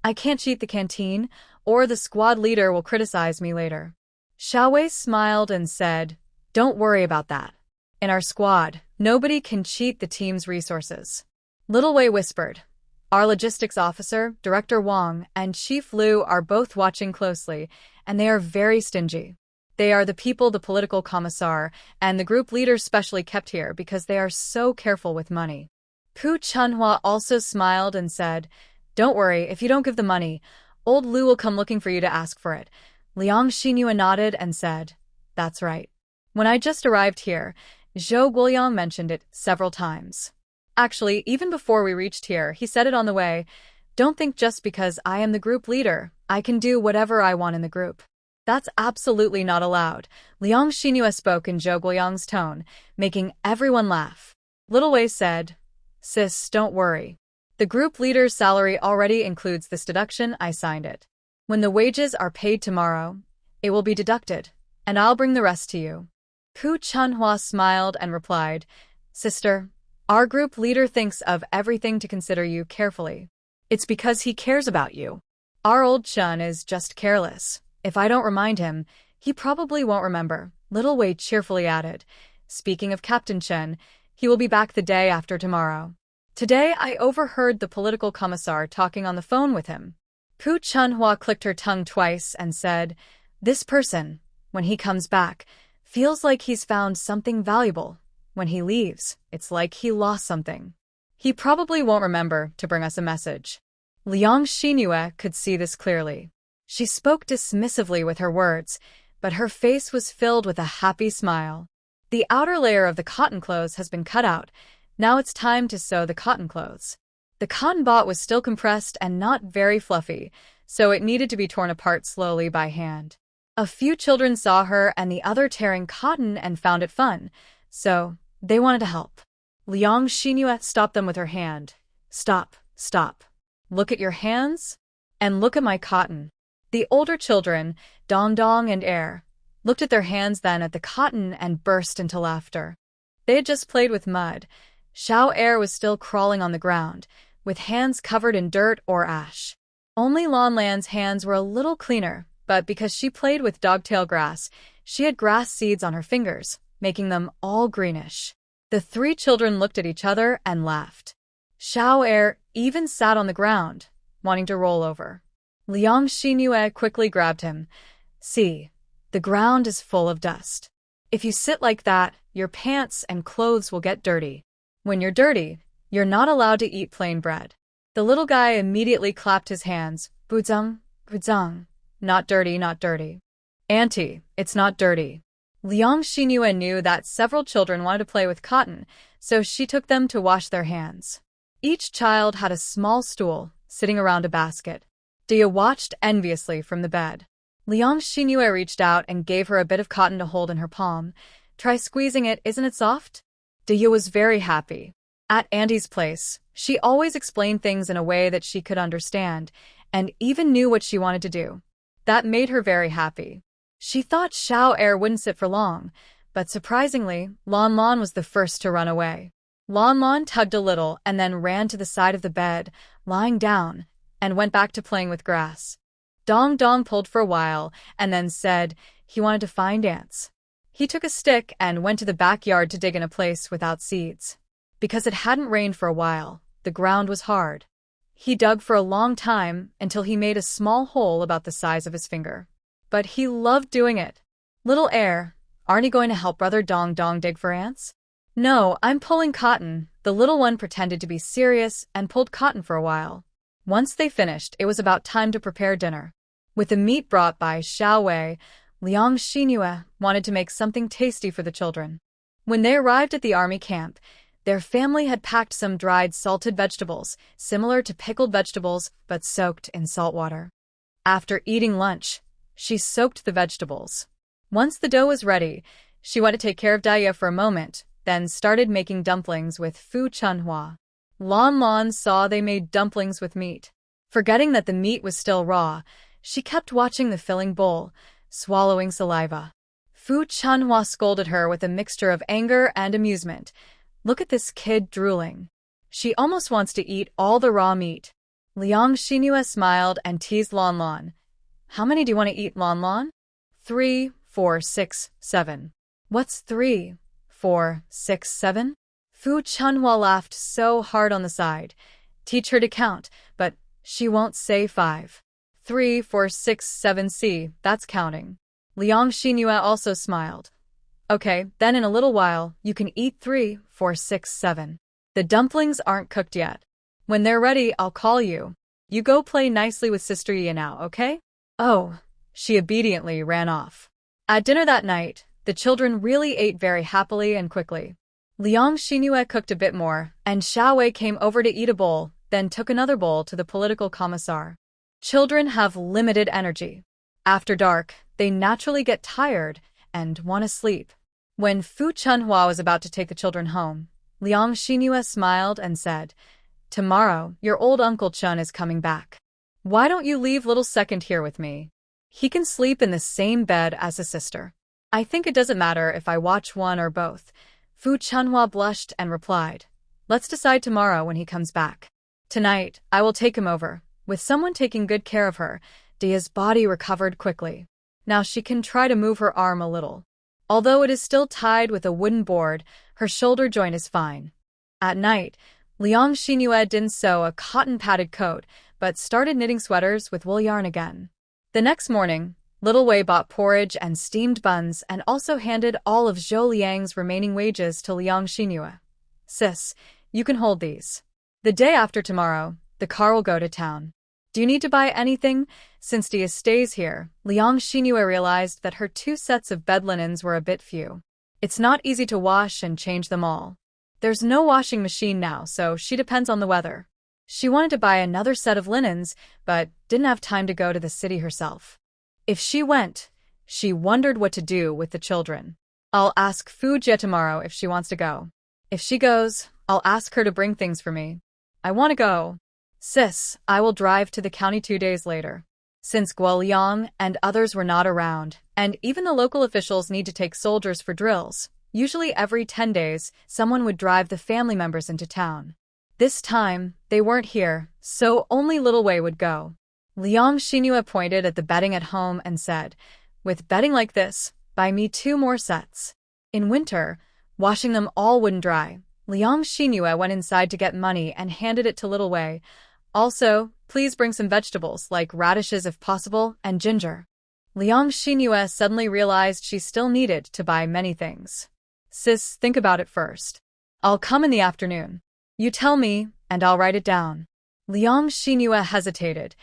I can't cheat the canteen, or the squad leader will criticize me later. Xiao Wei smiled and said, don't worry about that. In our squad, nobody can cheat the team's resources. Little Wei whispered. Our logistics officer, Director Wang, and Chief Liu are both watching closely, and they are very stingy. They are the people the political commissar and the group leaders specially kept here because they are so careful with money. Fu Chunhua also smiled and said, don't worry, if you don't give the money, old Liu will come looking for you to ask for it. Liang Xinyu nodded and said, that's right. When I just arrived here, Zhou Guoyang mentioned it several times. Actually, even before we reached here, he said it on the way, don't think just because I am the group leader, I can do whatever I want in the group. That's absolutely not allowed. Liang Xinyu spoke in Zhou Guoyang's tone, making everyone laugh. Little Wei said, sis, don't worry. The group leader's salary already includes this deduction, I signed it. When the wages are paid tomorrow, it will be deducted, and I'll bring the rest to you. Fu Chunhua smiled and replied, sister, our group leader thinks of everything to consider you carefully. It's because he cares about you. Our old Chun is just careless. If I don't remind him, he probably won't remember, Little Wei cheerfully added. Speaking of Captain Chen, he will be back the day after tomorrow. Today I overheard the political commissar talking on the phone with him. Fu Chunhua clicked her tongue twice and said, this person, when he comes back, feels like he's found something valuable. When he leaves, it's like he lost something. He probably won't remember to bring us a message. Liang Xinyu could see this clearly. She spoke dismissively with her words, but her face was filled with a happy smile. The outer layer of the cotton clothes has been cut out. Now it's time to sew the cotton clothes. The cotton bought was still compressed and not very fluffy, so it needed to be torn apart slowly by hand. A few children saw her and the other tearing cotton and found it fun, so they wanted to help. Liang Xinyu stopped them with her hand. Stop, stop. Look at your hands, and look at my cotton. The older children, Dong Dong and Air, looked at their hands then at the cotton and burst into laughter. They had just played with mud. Xiao Air was still crawling on the ground, with hands covered in dirt or ash. Only Lan Lan's hands were a little cleaner, but because she played with dogtail grass, she had grass seeds on her fingers, making them all greenish. The 3 children looked at each other and laughed. Xiao Air even sat on the ground, wanting to roll over. Liang Xinyu quickly grabbed him. See, the ground is full of dust. If you sit like that, your pants and clothes will get dirty. When you're dirty, you're not allowed to eat plain bread. The little guy immediately clapped his hands. Buzang, buzang. Not dirty, not dirty. Auntie, it's not dirty. Liang Xinyu knew that several children wanted to play with cotton, so she took them to wash their hands. Each child had a small stool, sitting around a basket. Dia watched enviously from the bed. Liang Xinyu reached out and gave her a bit of cotton to hold in her palm. Try squeezing it, isn't it soft? Dia was very happy. At Auntie's place, she always explained things in a way that she could understand, and even knew what she wanted to do. That made her very happy. She thought Xiao Air wouldn't sit for long, but surprisingly, Lan Lan was the first to run away. Lan Lan tugged a little and then ran to the side of the bed, lying down, and went back to playing with grass. Dong Dong pulled for a while and then said he wanted to find ants. He took a stick and went to the backyard to dig in a place without seeds. Because it hadn't rained for a while, the ground was hard. He dug for a long time until he made a small hole about the size of his finger. But he loved doing it. Little Air, aren't you going to help Brother Dong Dong dig for ants? No, I'm pulling cotton. The little one pretended to be serious and pulled cotton for a while. Once they finished, it was about time to prepare dinner. With the meat brought by Xiao Wei, Liang Xinhua wanted to make something tasty for the children. When they arrived at the army camp, their family had packed some dried salted vegetables, similar to pickled vegetables but soaked in salt water. After eating lunch, she soaked the vegetables. Once the dough was ready, she went to take care of Daya for a moment, then started making dumplings with Fu Chunhua. Lon Lon saw they made dumplings with meat. Forgetting that the meat was still raw, she kept watching the filling bowl, swallowing saliva. Fu Chunhua scolded her with a mixture of anger and amusement. Look at this kid drooling. She almost wants to eat all the raw meat. Liang Xinhua smiled and teased Lon Lon. How many do you want to eat, Lon Lon? 3, 4, 6, 7. What's 3, 4, 6, 7? Fu Chunhua laughed so hard on the side. Teach her to count, but she won't say 5. 3, 4, 6, 7. See, that's counting. Liang Xinhua also smiled. Okay, then in a little while, you can eat 3, 4, 6, 7. The dumplings aren't cooked yet. When they're ready, I'll call you. You go play nicely with Sister Yi now, okay? Oh, she obediently ran off. At dinner that night, the children really ate very happily and quickly. Liang Xinhua cooked a bit more, and Xiao Wei came over to eat a bowl, then took another bowl to the political commissar. Children have limited energy. After dark, they naturally get tired and want to sleep. When Fu Chunhua was about to take the children home, Liang Xinhua smiled and said, Tomorrow, your old Uncle Chun is coming back. Why don't you leave little Second here with me? He can sleep in the same bed as his sister. I think it doesn't matter if I watch one or both. Fu Chunhua blushed and replied, Let's decide tomorrow when he comes back. Tonight, I will take him over. With someone taking good care of her, Dia's body recovered quickly. Now she can try to move her arm a little. Although it is still tied with a wooden board, her shoulder joint is fine. At night, Liang Xinhua didn't sew a cotton-padded coat, but started knitting sweaters with wool yarn again. The next morning, Little Wei bought porridge and steamed buns and also handed all of Zhou Liang's remaining wages to Liang Xinhua. Sis, you can hold these. The day after tomorrow, the car will go to town. Do you need to buy anything? Since Dia stays here, Liang Xinhua realized that her 2 sets of bed linens were a bit few. It's not easy to wash and change them all. There's no washing machine now, so she depends on the weather. She wanted to buy another set of linens, but didn't have time to go to the city herself. If she went, she wondered what to do with the children. I'll ask Fu Jie tomorrow if she wants to go. If she goes, I'll ask her to bring things for me. I want to go. Sis, I will drive to the county 2 days later. Since Guo Liang and others were not around, and even the local officials need to take soldiers for drills, usually every 10 days, someone would drive the family members into town. This time, they weren't here, so only Little Wei would go. Liang Xinhua pointed at the bedding at home and said, With bedding like this, buy me 2 more sets. In winter, washing them all wouldn't dry. Liang Xinhua went inside to get money and handed it to Little Wei. Also, please bring some vegetables like radishes if possible and ginger. Liang Xinhua suddenly realized she still needed to buy many things. Sis, think about it first. I'll come in the afternoon. You tell me, and I'll write it down. Liang Xinhua hesitated.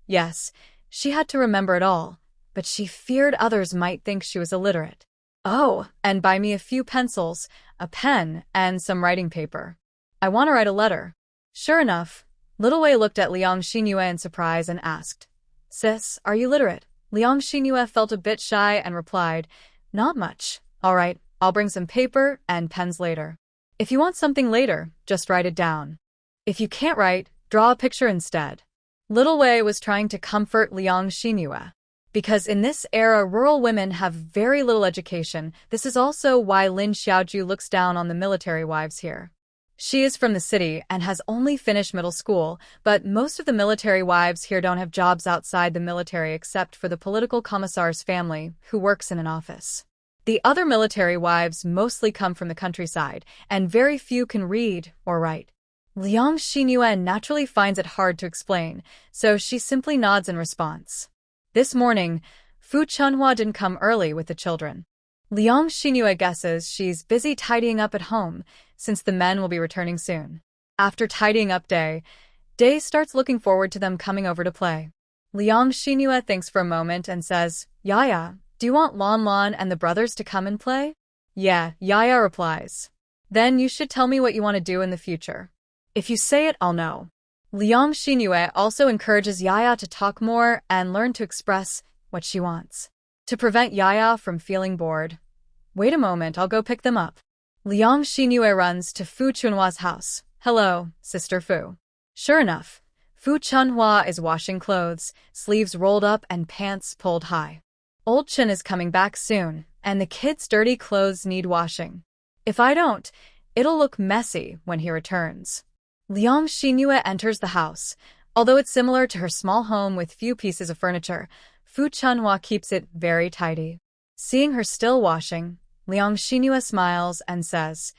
Yes, she had to remember it all, but she feared others might think she was illiterate. Oh, and buy me a few pencils, a pen, and some writing paper. I want to write a letter. Sure enough, Little Wei looked at Liang Xinhua in surprise and asked, Sis, are you literate? Liang Xinhua felt a bit shy and replied, Not much. All right, I'll bring some paper and pens later. If you want something later, just write it down. If you can't write, draw a picture instead. Little Wei was trying to comfort Liang Xinhua. Because in this era rural women have very little education, this is also why Lin Xiaoju looks down on the military wives here. She is from the city and has only finished middle school, but most of the military wives here don't have jobs outside the military except for the political commissar's family, who works in an office. The other military wives mostly come from the countryside, and very few can read or write. Liang Xinyue naturally finds it hard to explain, so she simply nods in response. This morning, Fu Chunhua didn't come early with the children. Liang Xinyue guesses she's busy tidying up at home, since the men will be returning soon. After tidying up Day starts looking forward to them coming over to play. Liang Xinyue thinks for a moment and says, Yaya, do you want Lon Lon and the brothers to come and play? Yeah, Yaya replies. Then you should tell me what you want to do in the future. If you say it, I'll know. Liang Xinyue also encourages Yaya to talk more and learn to express what she wants. To prevent Yaya from feeling bored. Wait a moment, I'll go pick them up. Liang Xinyue runs to Fu Chunhua's house. Hello, Sister Fu. Sure enough, Fu Chunhua is washing clothes, sleeves rolled up and pants pulled high. Old Chen is coming back soon, and the kids' dirty clothes need washing. If I don't, it'll look messy when he returns. Liang Xinyue enters the house. Although it's similar to her small home with few pieces of furniture, Fu Chunhua keeps it very tidy. Seeing her still washing, Liang Xinyue smiles and says,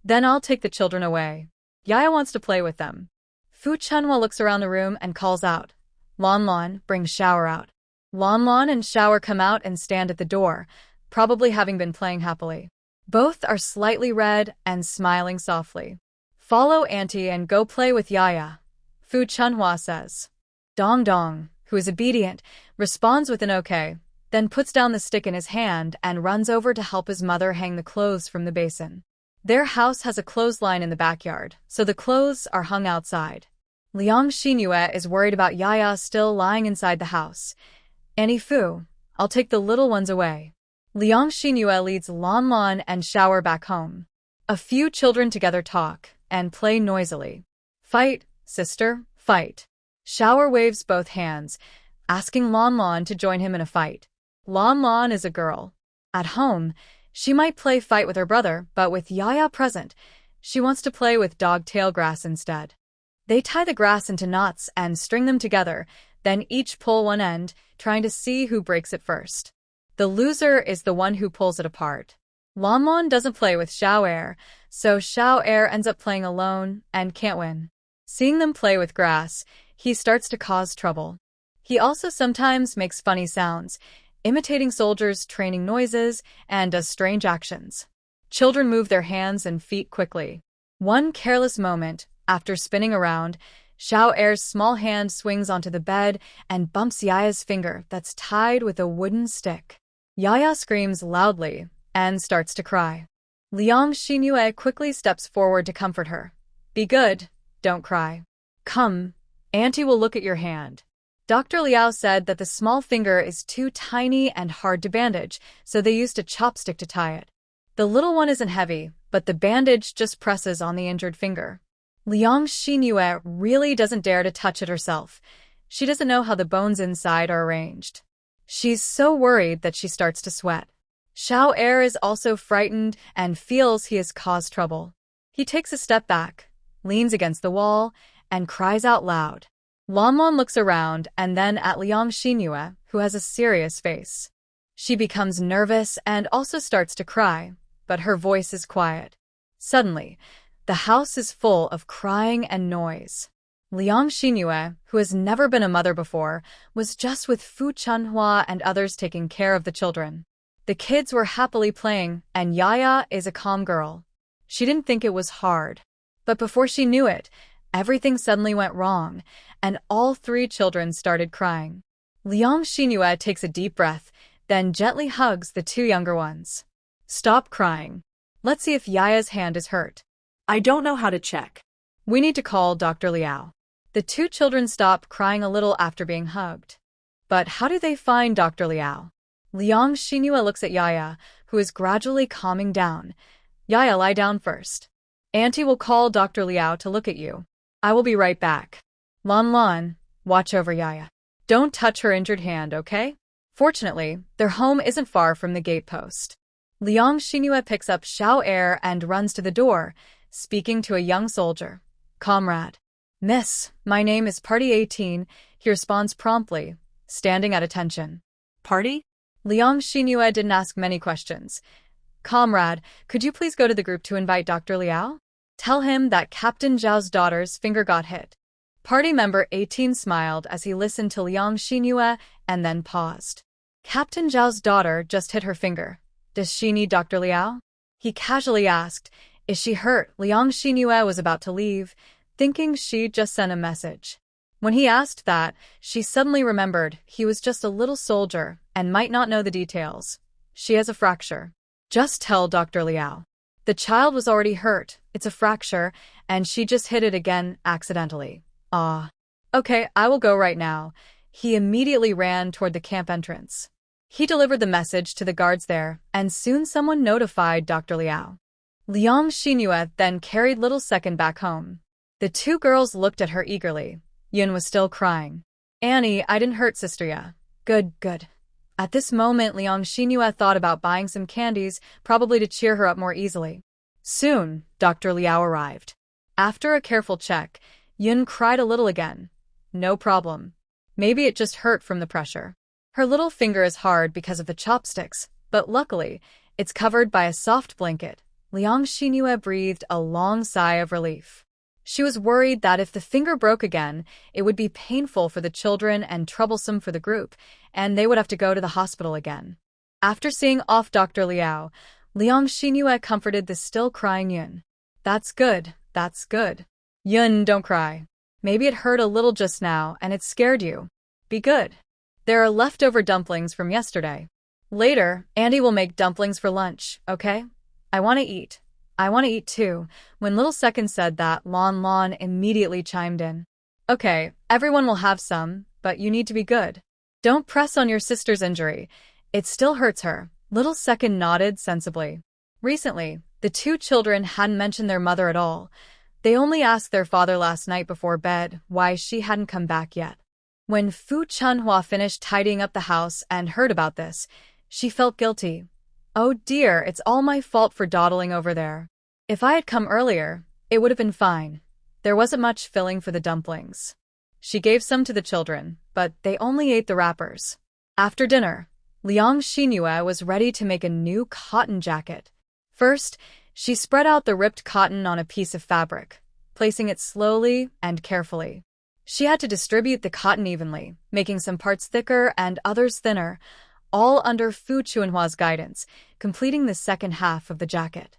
Then I'll take the children away. Yaya wants to play with them. Fu Chunhua looks around the room and calls out, Lon Lon, bring Shower out. Lon Lon and Shower come out and stand at the door, probably having been playing happily. Both are slightly red and smiling softly. Follow Auntie and go play with Yaya, Fu Chunhua says. Dong Dong, who is obedient, responds with an okay, then puts down the stick in his hand and runs over to help his mother hang the clothes from the basin. Their house has a clothesline in the backyard, so the clothes are hung outside. Liang Xinyue is worried about Yaya still lying inside the house. Annie Fu, I'll take the little ones away. Liang Xinyue leads Lon Lon and Shower back home. A few children together talk and play noisily. Fight, sister, fight. Shower waves both hands, asking Lon Lon to join him in a fight. Lon Lon is a girl. At home, she might play fight with her brother, but with Yaya present, she wants to play with dog-tail grass instead. They tie the grass into knots and string them together, then each pull one end, trying to see who breaks it first. The loser is the one who pulls it apart. Lon Lon doesn't play with Xiao Er, so Xiao Er ends up playing alone and can't win. Seeing them play with grass, he starts to cause trouble. He also sometimes makes funny sounds, imitating soldiers' training noises, and does strange actions. Children move their hands and feet quickly. One careless moment, after spinning around, Xiao Er's small hand swings onto the bed and bumps Yaya's finger that's tied with a wooden stick. Yaya screams loudly and starts to cry. Liang Xinyue quickly steps forward to comfort her. Be good, don't cry. Come, Auntie will look at your hand. Dr. Liao said that the small finger is too tiny and hard to bandage, so they used a chopstick to tie it. The little one isn't heavy, but the bandage just presses on the injured finger. Liang Xinyue really doesn't dare to touch it herself. She doesn't know how the bones inside are arranged. She's so worried that she starts to sweat. Xiao Er is also frightened and feels he has caused trouble. He takes a step back, leans against the wall, and cries out loud. Lon Lon looks around and then at Liang Xinyue, who has a serious face. She becomes nervous and also starts to cry, but her voice is quiet. Suddenly, the house is full of crying and noise. Liang Xinyue, who has never been a mother before, was just with Fu Chunhua and others taking care of the children. The kids were happily playing, and Yaya is a calm girl. She didn't think it was hard. But before she knew it, everything suddenly went wrong, and all three children started crying. Liang Xinyue takes a deep breath, then gently hugs the two younger ones. Stop crying. Let's see if Yaya's hand is hurt. I don't know how to check. We need to call Dr. Liao. The two children stop crying a little after being hugged. But how do they find Dr. Liao? Liang Xinyue looks at Yaya, who is gradually calming down. Yaya, lie down first. Auntie will call Dr. Liao to look at you. I will be right back. Lon Lon, watch over Yaya. Don't touch her injured hand, okay? Fortunately, their home isn't far from the gate post. Liang Xinyue picks up Xiao Er and runs to the door, speaking to a young soldier. Comrade. Miss, my name is Party 18, he responds promptly, standing at attention. Party? Liang Xinyue didn't ask many questions. Comrade, could you please go to the group to invite Dr. Liao? Tell him that Captain Zhao's daughter's finger got hit. Party member 18 smiled as he listened to Liang Xinyue and then paused. Captain Zhao's daughter just hit her finger. Does she need Dr. Liao? He casually asked. Is she hurt? Liang Xinyue was about to leave, thinking she'd just sent a message. When he asked that, she suddenly remembered he was just a little soldier and might not know the details. She has a fracture. Just tell Dr. Liao. The child was already hurt, it's a fracture, and she just hit it again accidentally. Ah. Okay, I will go right now. He immediately ran toward the camp entrance. He delivered the message to the guards there, and soon someone notified Dr. Liao. Liang Xinyue then carried little Second back home. The two girls looked at her eagerly. Yun was still crying. Annie, I didn't hurt Sister Ya. Good, good. At this moment, Liang Xinyue thought about buying some candies, probably to cheer her up more easily. Soon, Dr. Liao arrived. After a careful check, Yun cried a little again. No problem. Maybe it just hurt from the pressure. Her little finger is hard because of the chopsticks, but luckily, it's covered by a soft blanket. Liang Xinyue breathed a long sigh of relief. She was worried that if the finger broke again, it would be painful for the children and troublesome for the group, and they would have to go to the hospital again. After seeing off Dr. Liao, Liang Xinyue comforted the still crying Yun. That's good, that's good. Yun, don't cry. Maybe it hurt a little just now and it scared you. Be good. There are leftover dumplings from yesterday. Later, Andy will make dumplings for lunch, okay? I want to eat. I want to eat too. When Little Second said that, Lon Lon immediately chimed in. Okay, everyone will have some, but you need to be good. Don't press on your sister's injury. It still hurts her. Little Second nodded sensibly. Recently, the two children hadn't mentioned their mother at all. They only asked their father last night before bed why she hadn't come back yet. When Fu Chunhua finished tidying up the house and heard about this, she felt guilty. Oh dear, it's all my fault for dawdling over there. If I had come earlier, it would have been fine. There wasn't much filling for the dumplings. She gave some to the children, but they only ate the wrappers. After dinner, Liang Xinyue was ready to make a new cotton jacket. First, she spread out the ripped cotton on a piece of fabric, placing it slowly and carefully. She had to distribute the cotton evenly, making some parts thicker and others thinner, all under Fu Chunhua's guidance, completing the second half of the jacket.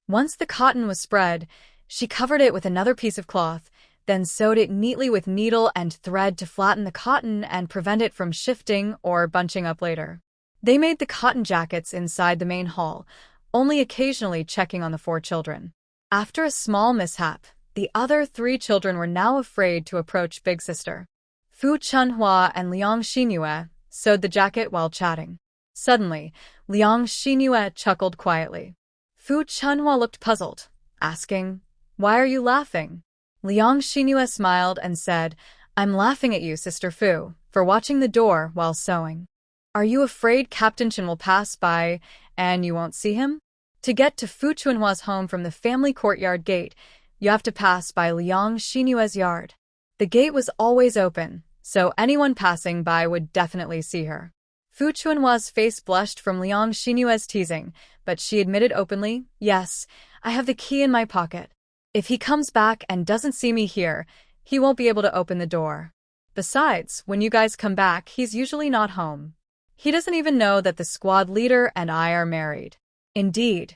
Once the cotton was spread, she covered it with another piece of cloth, then sewed it neatly with needle and thread to flatten the cotton and prevent it from shifting or bunching up later. They made the cotton jackets inside the main hall, only occasionally checking on the four children. After a small mishap, the other three children were now afraid to approach Big Sister. Fu Chunhua and Liang Xinyue sewed the jacket while chatting. Suddenly, Liang Xinyue chuckled quietly. Fu Chunhua looked puzzled, asking, Why are you laughing? Liang Xinyue smiled and said, I'm laughing at you, Sister Fu, for watching the door while sewing. Are you afraid Captain Chen will pass by and you won't see him? To get to Fu Chunhua's home from the family courtyard gate, you have to pass by Liang Xinyue's yard. The gate was always open, so anyone passing by would definitely see her. Fu Chunhua's face blushed from Liang Xinyue's teasing, but she admitted openly, Yes, I have the key in my pocket. If he comes back and doesn't see me here, he won't be able to open the door. Besides, when you guys come back, he's usually not home. He doesn't even know that the squad leader and I are married. Indeed,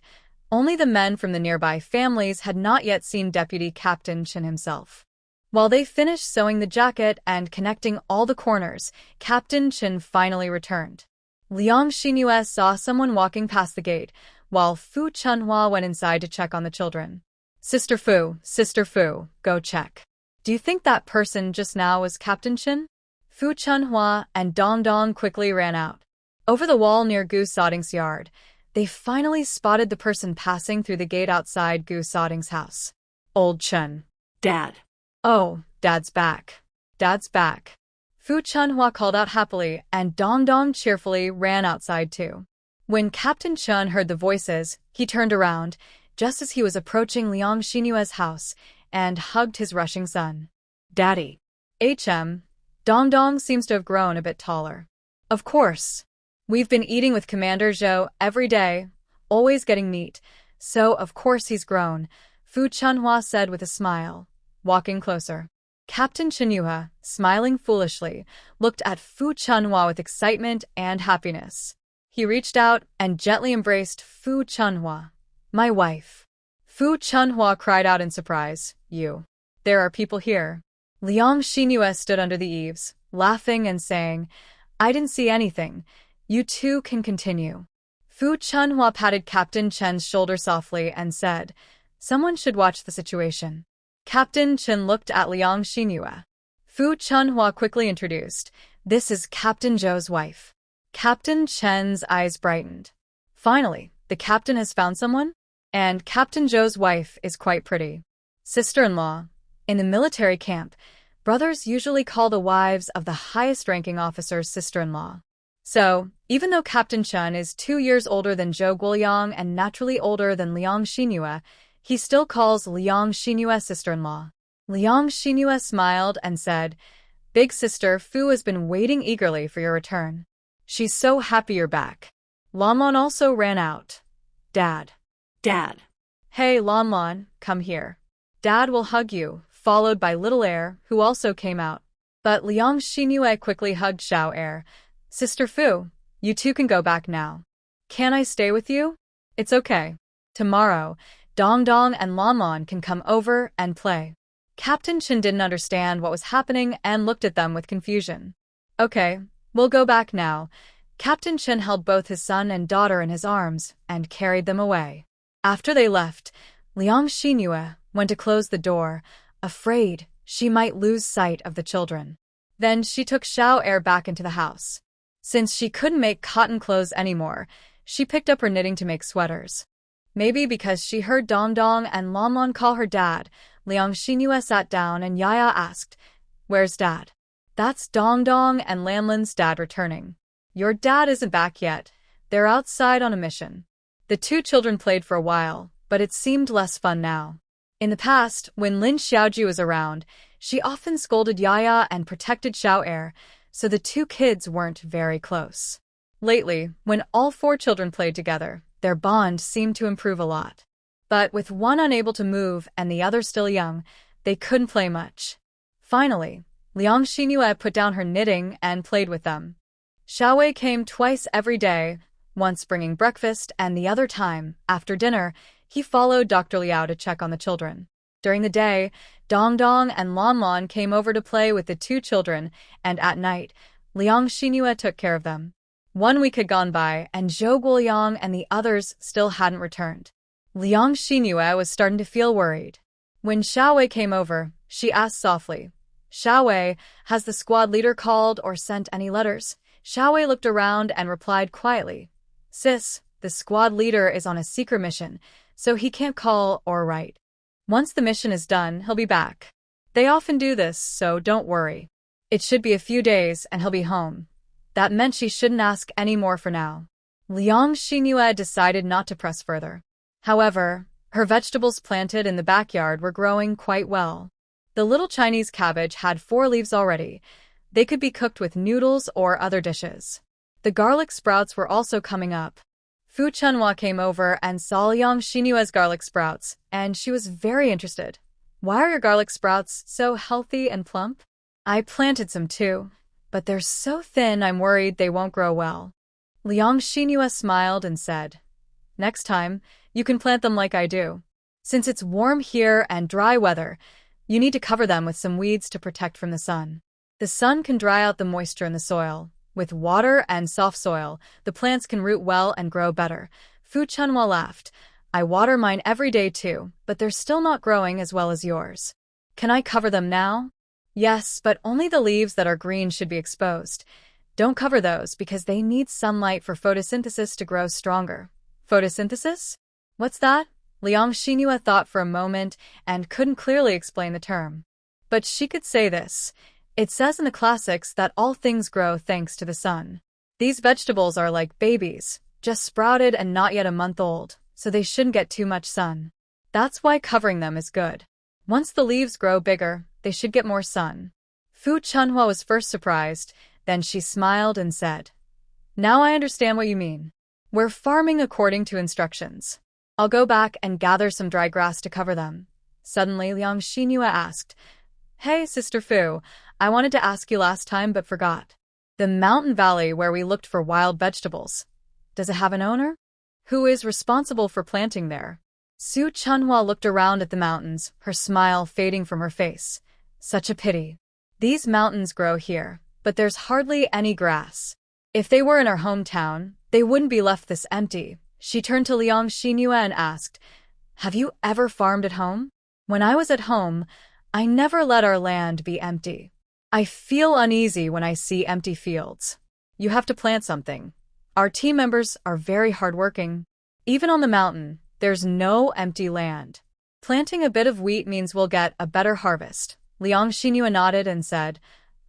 only the men from the nearby families had not yet seen Deputy Captain Chen himself. While they finished sewing the jacket and connecting all the corners, Captain Chen finally returned. Liang Xinyue saw someone walking past the gate, while Fu Chunhua went inside to check on the children. Sister Fu, go check. Do you think that person just now was Captain Chen? Fu Chunhua and Dong Dong quickly ran out. Over the wall near Gu Sodding's yard, they finally spotted the person passing through the gate outside Gu Sodding's house. Old Chen. Dad. Oh, Dad's back. Dad's back. Fu Chunhua called out happily, and Dong Dong cheerfully ran outside too. When Captain Chen heard the voices, he turned around, just as he was approaching Liang Xinyue's house and hugged his rushing son. Daddy. Dong Dong seems to have grown a bit taller. Of course. We've been eating with Commander Zhou every day, always getting meat, so of course he's grown, Fu Chunhua said with a smile, walking closer. Captain Chenhua, smiling foolishly, looked at Fu Chunhua with excitement and happiness. He reached out and gently embraced Fu Chunhua. My wife. Fu Chunhua cried out in surprise. You. There are people here. Liang Xinyue stood under the eaves, laughing and saying, I didn't see anything. You two can continue. Fu Chunhua patted Captain Chen's shoulder softly and said, Someone should watch the situation. Captain Chen looked at Liang Xinyue. Fu Chunhua quickly introduced, This is Captain Zhou's wife. Captain Chen's eyes brightened. Finally, the captain has found someone? And Captain Zhou's wife is quite pretty. Sister-in-law. In the military camp, brothers usually call the wives of the highest-ranking officers sister-in-law. So, even though Captain Chen is 2 years older than Zhou Guoliang and naturally older than Liang Xinyue, he still calls Liang Xinyue sister-in-law. Liang Xinyue smiled and said, Big sister Fu has been waiting eagerly for your return. She's so happy you're back. Lanlan also ran out. Dad. Hey, Lanlan, come here. Dad will hug you, followed by Little Air, who also came out. But Liang Xinyue quickly hugged Xiao Air. Sister Fu, you two can go back now. Can I stay with you? It's okay. Tomorrow, Dong Dong and Lanlan can come over and play. Captain Chen didn't understand what was happening and looked at them with confusion. Okay, we'll go back now. Captain Chen held both his son and daughter in his arms and carried them away. After they left, Liang Xinyue went to close the door, afraid she might lose sight of the children. Then she took Xiao Air back into the house. Since she couldn't make cotton clothes anymore, she picked up her knitting to make sweaters. Maybe because she heard Dong Dong and Lanlan call her dad, Liang Xinyue sat down and Yaya asked, Where's Dad? That's Dong Dong and Lanlan's dad returning. Your dad isn't back yet. They're outside on a mission. The two children played for a while, but it seemed less fun now. In the past, when Lin Xiaoju was around, she often scolded Yaya and protected Xiao Air, so the two kids weren't very close. Lately, when all 4 children played together, their bond seemed to improve a lot. But with one unable to move and the other still young, they couldn't play much. Finally, Liang Xinyue put down her knitting and played with them. Xiaowei came twice every day, once bringing breakfast and the other time, after dinner, he followed Dr. Liao to check on the children. During the day, Dong Dong and Lanlan came over to play with the 2 children, and at night, Liang Xinyue took care of them. 1 week had gone by, and Zhou Guoliang and the others still hadn't returned. Liang Xinyue was starting to feel worried. When Xiaowei came over, she asked softly, Xiaowei, has the squad leader called or sent any letters? Xiaowei looked around and replied quietly, Sis, the squad leader is on a secret mission, so he can't call or write. Once the mission is done, he'll be back. They often do this, so don't worry. It should be a few days and he'll be home. That meant she shouldn't ask any more for now. Liang Xinyue decided not to press further. However, her vegetables planted in the backyard were growing quite well. The little Chinese cabbage had 4 leaves already. They could be cooked with noodles or other dishes. The garlic sprouts were also coming up. Fu Chunhua came over and saw Liang Xinyue's garlic sprouts, and she was very interested. Why are your garlic sprouts so healthy and plump? I planted some too, but they're so thin I'm worried they won't grow well. Liang Xinyue smiled and said, Next time, you can plant them like I do. Since it's warm here and dry weather, you need to cover them with some weeds to protect from the sun. The sun can dry out the moisture in the soil. With water and soft soil, the plants can root well and grow better. Fu Chunhua laughed. I water mine every day too, but they're still not growing as well as yours. Can I cover them now? Yes, but only the leaves that are green should be exposed. Don't cover those because they need sunlight for photosynthesis to grow stronger. Photosynthesis? What's that? Liang Xinyue thought for a moment and couldn't clearly explain the term. But she could say this. It says in the classics that all things grow thanks to the sun. These vegetables are like babies, just sprouted and not yet a month old, so they shouldn't get too much sun. That's why covering them is good. Once the leaves grow bigger, they should get more sun. Fu Chunhua was first surprised, then she smiled and said, "Now I understand what you mean. We're farming according to instructions. I'll go back and gather some dry grass to cover them." Suddenly, Liang Xinhua asked, "Hey, Sister Fu, I wanted to ask you last time but forgot. The mountain valley where we looked for wild vegetables, does it have an owner? Who is responsible for planting there?" Su Chunhua looked around at the mountains, her smile fading from her face. Such a pity. These mountains grow here, but there's hardly any grass. If they were in our hometown, they wouldn't be left this empty. She turned to Liang Xinhua and asked, "Have you ever farmed at home?" "When I was at home, I never let our land be empty. I feel uneasy when I see empty fields. You have to plant something. Our team members are very hardworking. Even on the mountain, there's no empty land. Planting a bit of wheat means we'll get a better harvest." Liang Xinhua nodded and said,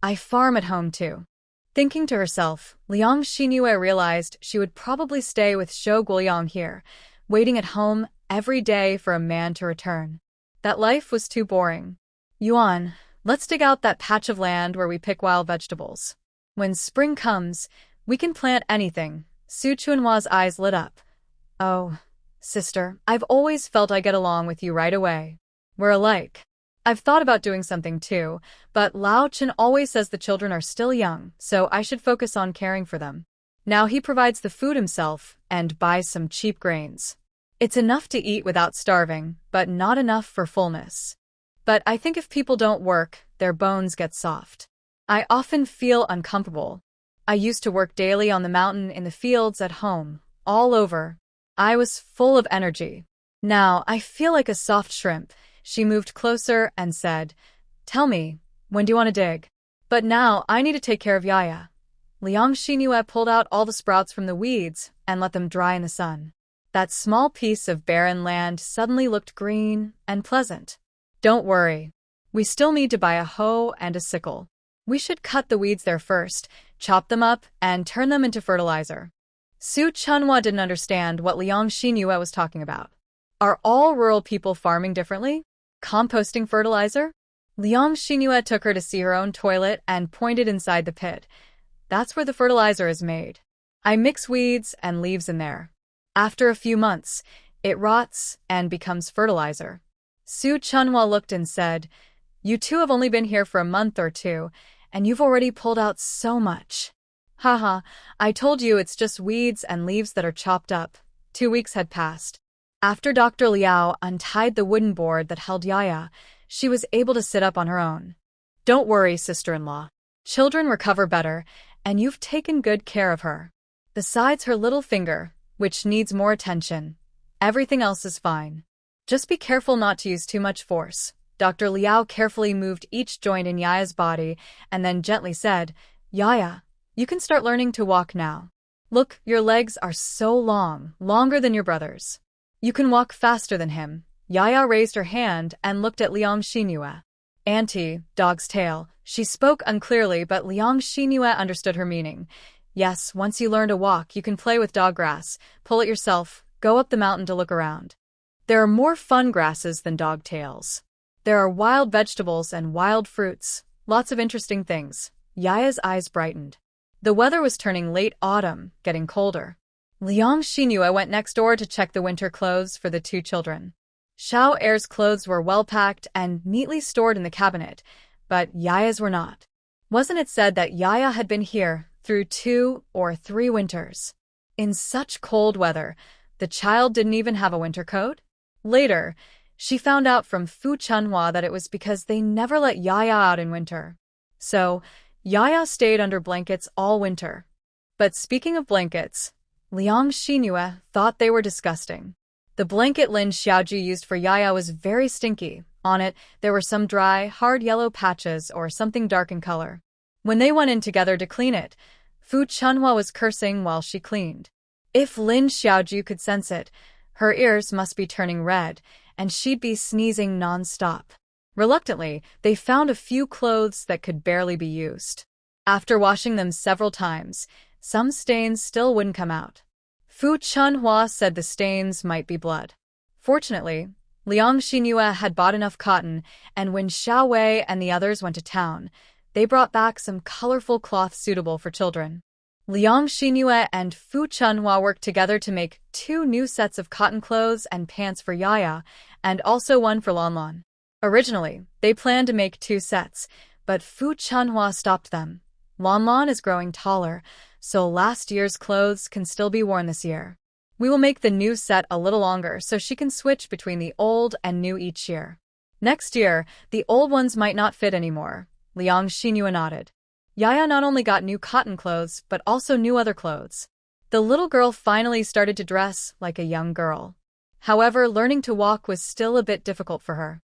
"I farm at home too." Thinking to herself, Liang Xinhua realized she would probably stay with Shou Guoyang here, waiting at home every day for a man to return. That life was too boring. "Yuan, let's dig out that patch of land where we pick wild vegetables. When spring comes, we can plant anything." Su Chunhua's eyes lit up. "Oh, sister, I've always felt I get along with you right away. We're alike. I've thought about doing something too, but Lao Chen always says the children are still young, so I should focus on caring for them. Now he provides the food himself and buys some cheap grains. It's enough to eat without starving, but not enough for fullness. But I think if people don't work, their bones get soft. I often feel uncomfortable. I used to work daily on the mountain, in the fields, at home, all over. I was full of energy. Now I feel like a soft shrimp." She moved closer and said, "Tell me, when do you want to dig? But now I need to take care of Yaya." Liang Xinhua pulled out all the sprouts from the weeds and let them dry in the sun. That small piece of barren land suddenly looked green and pleasant. "Don't worry. We still need to buy a hoe and a sickle. We should cut the weeds there first, chop them up, and turn them into fertilizer." Su Chunhua didn't understand what Liang Xinhua was talking about. Are all rural people farming differently? Composting fertilizer? Liang Xinhua took her to see her own toilet and pointed inside the pit. "That's where the fertilizer is made. I mix weeds and leaves in there. After a few months, it rots and becomes fertilizer." Su Chunhua looked and said, "You two have only been here for a month or two, and you've already pulled out so much." "Haha, I told you it's just weeds and leaves that are chopped up." 2 weeks had passed. After Dr. Liao untied the wooden board that held Yaya, she was able to sit up on her own. "Don't worry, sister-in-law. Children recover better, and you've taken good care of her. Besides her little finger, which needs more attention, everything else is fine. Just be careful not to use too much force." Dr. Liao carefully moved each joint in Yaya's body and then gently said, "Yaya, you can start learning to walk now. Look, your legs are so long, longer than your brother's. You can walk faster than him." Yaya raised her hand and looked at Liang Xinhua. "Auntie, dog's tail." She spoke unclearly, but Liang Xinhua understood her meaning. "Yes, once you learn to walk, you can play with dog grass, pull it yourself, go up the mountain to look around. There are more fun grasses than dog tails. There are wild vegetables and wild fruits, lots of interesting things." Yaya's eyes brightened. The weather was turning late autumn, getting colder. Liang Xinhua went next door to check the winter clothes for the two children. Xiao Er's clothes were well packed and neatly stored in the cabinet, but Yaya's were not. Wasn't it said that Yaya had been here through 2 or 3 winters? In such cold weather, the child didn't even have a winter coat? Later, she found out from Fu Chunhua that it was because they never let Yaya out in winter. So, Yaya stayed under blankets all winter. But speaking of blankets, Liang Xinhua thought they were disgusting. The blanket Lin Xiaoju used for Yaya was very stinky. On it, there were some dry, hard yellow patches or something dark in color. When they went in together to clean it, Fu Chunhua was cursing while she cleaned. If Lin Xiaoju could sense it, her ears must be turning red, and she'd be sneezing non-stop. Reluctantly, they found a few clothes that could barely be used. After washing them several times, some stains still wouldn't come out. Fu Chunhua said the stains might be blood. Fortunately, Liang Xinhua had bought enough cotton, and when Xiao Wei and the others went to town, they brought back some colorful cloth suitable for children. Liang Xinhua and Fu Chunhua worked together to make 2 new sets of cotton clothes and pants for Yaya, and also one for Lanlan. Originally, they planned to make 2 sets, but Fu Chunhua stopped them. Lanlan is growing taller, so last year's clothes can still be worn this year. We will make the new set a little longer so she can switch between the old and new each year. Next year, the old ones might not fit anymore. Liang Xinhua nodded. Yaya not only got new cotton clothes, but also new other clothes. The little girl finally started to dress like a young girl. However, learning to walk was still a bit difficult for her.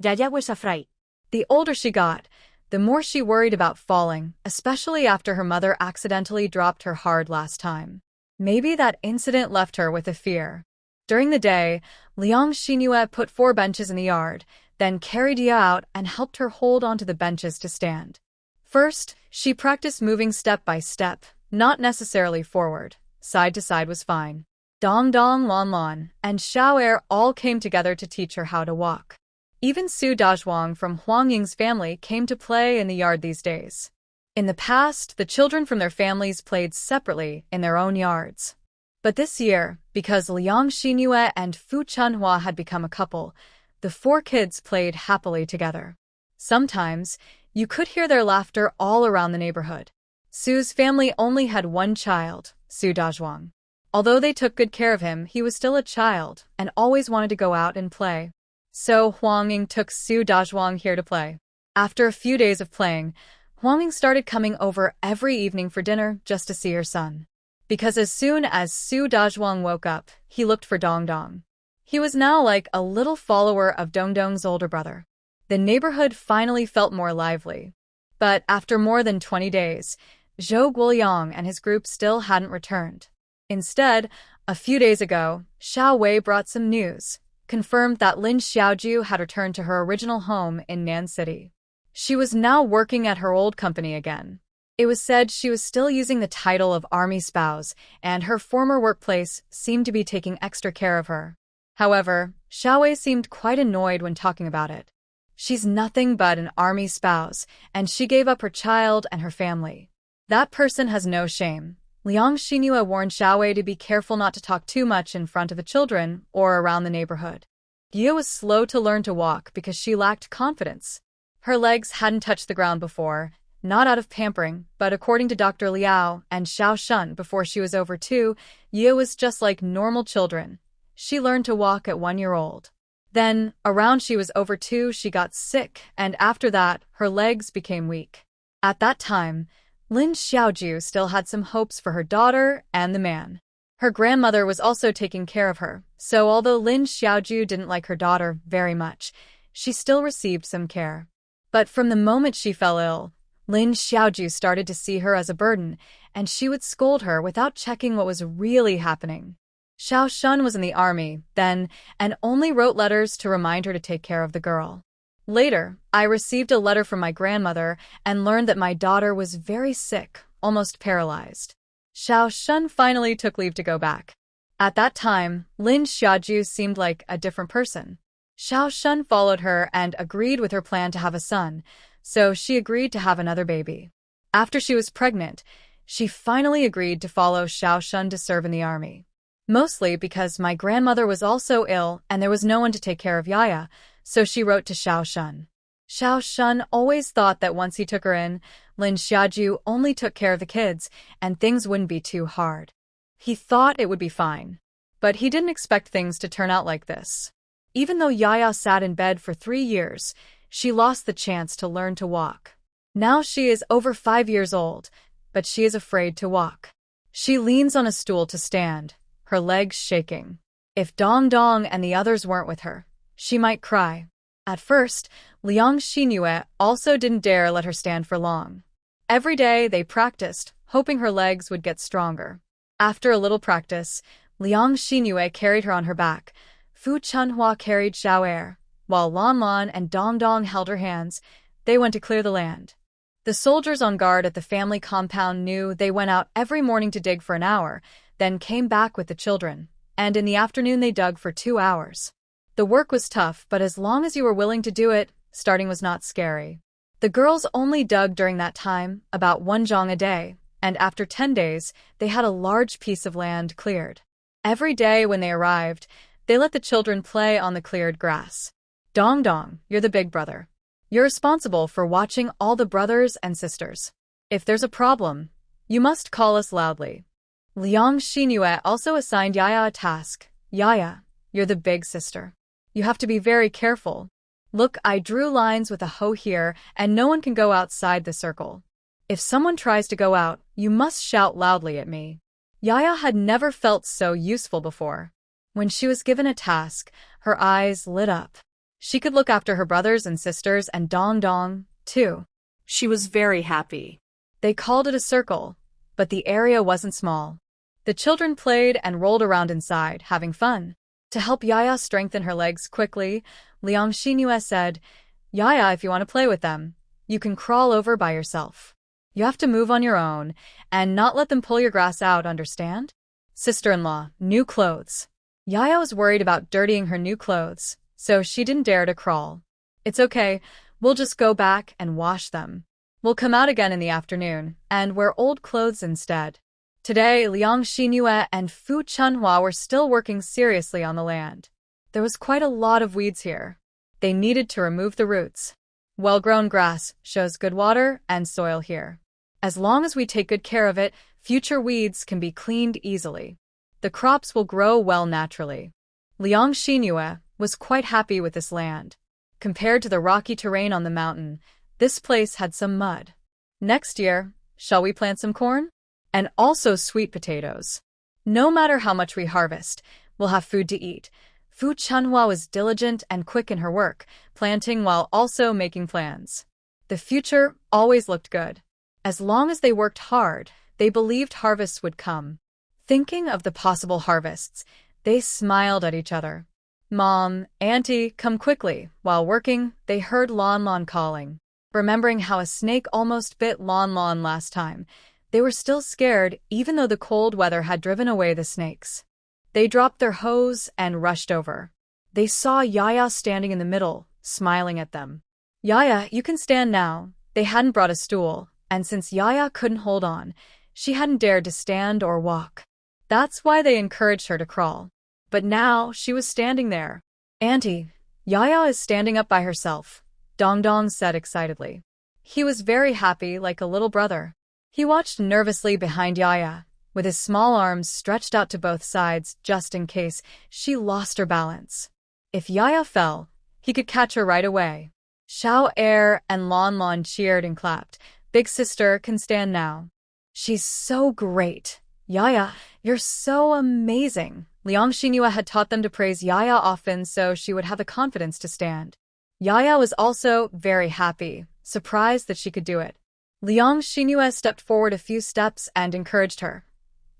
Yaya was afraid. The older she got, the more she worried about falling, especially after her mother accidentally dropped her hard last time. Maybe that incident left her with a fear. During the day, Liang Xinhua put 4 benches in the yard, then carried Ya out and helped her hold onto the benches to stand. First, she practiced moving step by step, not necessarily forward. Side to side was fine. Dong Dong, Lan Lan, and Xiao Er all came together to teach her how to walk. Even Su Dazhuang from Huang Ying's family came to play in the yard these days. In the past, the children from their families played separately in their own yards. But this year, because Liang Xinhua and Fu Chunhua had become a couple, the 4 kids played happily together. Sometimes, you could hear their laughter all around the neighborhood. Su's family only had 1 child, Su Dazhuang. Although they took good care of him, he was still a child and always wanted to go out and play. So Huang Ying took Su Dazhuang here to play. After a few days of playing, Huang Ying started coming over every evening for dinner just to see her son. Because as soon as Su Dazhuang woke up, he looked for Dong Dong. He was now like a little follower of Dong Dong's older brother. The neighborhood finally felt more lively. But after more than 20 days, Zhou Guoyang and his group still hadn't returned. Instead, a few days ago, Xiao Wei brought some news, confirmed that Lin Xiaoju had returned to her original home in Nan City. She was now working at her old company again. It was said she was still using the title of army spouse, and her former workplace seemed to be taking extra care of her. However, Xiao Wei seemed quite annoyed when talking about it. She's nothing but an army spouse, and she gave up her child and her family. That person has no shame. Liang Xinhua warned Xiao Wei to be careful not to talk too much in front of the children or around the neighborhood. Yue was slow to learn to walk because she lacked confidence. Her legs hadn't touched the ground before, not out of pampering, but according to Dr. Liao and Xiao Shun before she was over 2, Yue was just like normal children. She learned to walk at 1 year old. Then, around she was over 2, she got sick, and after that, her legs became weak. At that time, Lin Xiaoju still had some hopes for her daughter and the man. Her grandmother was also taking care of her, so although Lin Xiaoju didn't like her daughter very much, she still received some care. But from the moment she fell ill, Lin Xiaoju started to see her as a burden, and she would scold her without checking what was really happening. Xiao Shun was in the army then and only wrote letters to remind her to take care of the girl. Later, I received a letter from my grandmother and learned that my daughter was very sick, almost paralyzed. Xiao Shun finally took leave to go back. At that time, Lin Xiaoju seemed like a different person. Xiao Shun followed her and agreed with her plan to have a son, so she agreed to have another baby. After she was pregnant, she finally agreed to follow Xiao Shun to serve in the army. Mostly because my grandmother was also ill and there was no one to take care of Yaya, so she wrote to Xiao Shun. Xiao Shun always thought that once he took her in, Lin Xiaoju only took care of the kids and things wouldn't be too hard. He thought it would be fine. But he didn't expect things to turn out like this. Even though Yaya sat in bed for 3 years, she lost the chance to learn to walk. Now she is over 5 years old, but she is afraid to walk. She leans on a stool to stand, her legs shaking. If Dong Dong and the others weren't with her, she might cry. At first, Liang Xinhua also didn't dare let her stand for long. Every day they practiced, hoping her legs would get stronger. After a little practice, Liang Xinhua carried her on her back. Fu Chunhua carried Xiao Er, while Lan Lan and Dong Dong held her hands. They went to clear the land. The soldiers on guard at the family compound knew they went out every morning to dig for an hour, then came back with the children, and in the afternoon they dug for 2 hours. The work was tough, but as long as you were willing to do it, starting was not scary. The girls only dug during that time, about 1 jong a day, and after 10 days, they had a large piece of land cleared. Every day when they arrived, they let the children play on the cleared grass. Dong Dong, you're the big brother. You're responsible for watching all the brothers and sisters. If there's a problem, you must call us loudly. Liang Xinyue also assigned Yaya a task. Yaya, you're the big sister. You have to be very careful. Look, I drew lines with a hoe here, and no one can go outside the circle. If someone tries to go out, you must shout loudly at me. Yaya had never felt so useful before. When she was given a task, her eyes lit up. She could look after her brothers and sisters and Dong Dong, too. She was very happy. They called it a circle, but the area wasn't small. The children played and rolled around inside, having fun. To help Yaya strengthen her legs quickly, Liang Xinyue said, Yaya, if you want to play with them, you can crawl over by yourself. You have to move on your own, and not let them pull your grass out, understand? Sister-in-law, new clothes. Yaya was worried about dirtying her new clothes, so she didn't dare to crawl. It's okay, we'll just go back and wash them. We'll come out again in the afternoon, and wear old clothes instead. Today, Liang Xinyue and Fu Chunhua were still working seriously on the land. There was quite a lot of weeds here. They needed to remove the roots. Well-grown grass shows good water and soil here. As long as we take good care of it, future weeds can be cleaned easily. The crops will grow well naturally. Liang Xinyue was quite happy with this land. Compared to the rocky terrain on the mountain, this place had some mud. Next year, shall we plant some corn? And also sweet potatoes. No matter how much we harvest, we'll have food to eat. Fu Chunhua was diligent and quick in her work, planting while also making plans. The future always looked good. As long as they worked hard, they believed harvests would come. Thinking of the possible harvests, they smiled at each other. Mom, Auntie, come quickly. While working, they heard Lon Lon calling. Remembering how a snake almost bit Lon Lon last time, they were still scared even though the cold weather had driven away the snakes. They dropped their hoes and rushed over. They saw Yaya standing in the middle, smiling at them. Yaya, you can stand now. They hadn't brought a stool, and since Yaya couldn't hold on, she hadn't dared to stand or walk. That's why they encouraged her to crawl. But now she was standing there. Auntie, Yaya is standing up by herself, Dong Dong said excitedly. He was very happy, like a little brother. He watched nervously behind Yaya, with his small arms stretched out to both sides just in case she lost her balance. If Yaya fell, he could catch her right away. Xiao Er and Lon Lon cheered and clapped. Big sister can stand now. She's so great. Yaya, you're so amazing. Liang Xinyue had taught them to praise Yaya often so she would have the confidence to stand. Yaya was also very happy, surprised that she could do it. Liang Xinyue stepped forward a few steps and encouraged her.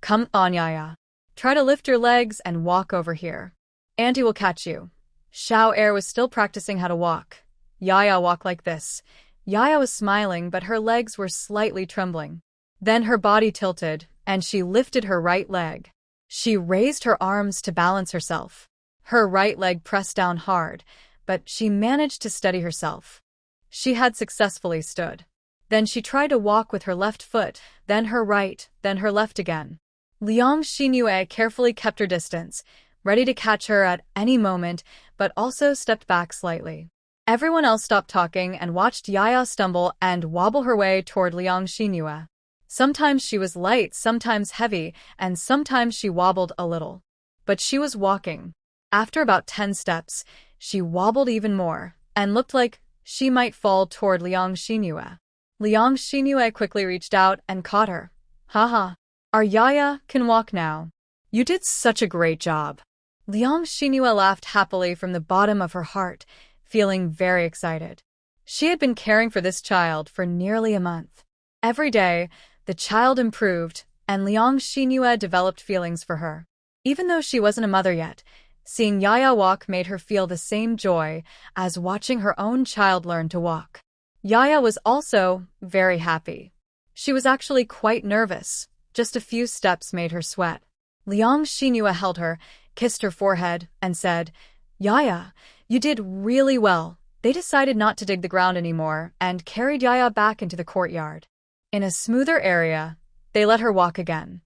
Come on, Yaya. Try to lift your legs and walk over here. Auntie will catch you. Xiao Er was still practicing how to walk. Yaya walked like this. Yaya was smiling, but her legs were slightly trembling. Then her body tilted, and she lifted her right leg. She raised her arms to balance herself. Her right leg pressed down hard, but she managed to steady herself. She had successfully stood. Then she tried to walk with her left foot, then her right, then her left again. Liang Xinyue carefully kept her distance, ready to catch her at any moment, but also stepped back slightly. Everyone else stopped talking and watched Yaya stumble and wobble her way toward Liang Xinyue. Sometimes she was light, sometimes heavy, and sometimes she wobbled a little. But she was walking. After about 10 steps, she wobbled even more, and looked like she might fall toward Liang Xinyue. Liang Xinyue quickly reached out and caught her. Haha, our Yaya can walk now. You did such a great job. Liang Xinyue laughed happily from the bottom of her heart, feeling very excited. She had been caring for this child for nearly a month. Every day, the child improved, and Liang Xinyue developed feelings for her. Even though she wasn't a mother yet, seeing Yaya walk made her feel the same joy as watching her own child learn to walk. Yaya was also very happy. She was actually quite nervous. Just a few steps made her sweat. Liang Xinhua held her, kissed her forehead, and said, Yaya, you did really well. They decided not to dig the ground anymore and carried Yaya back into the courtyard. In a smoother area, they let her walk again.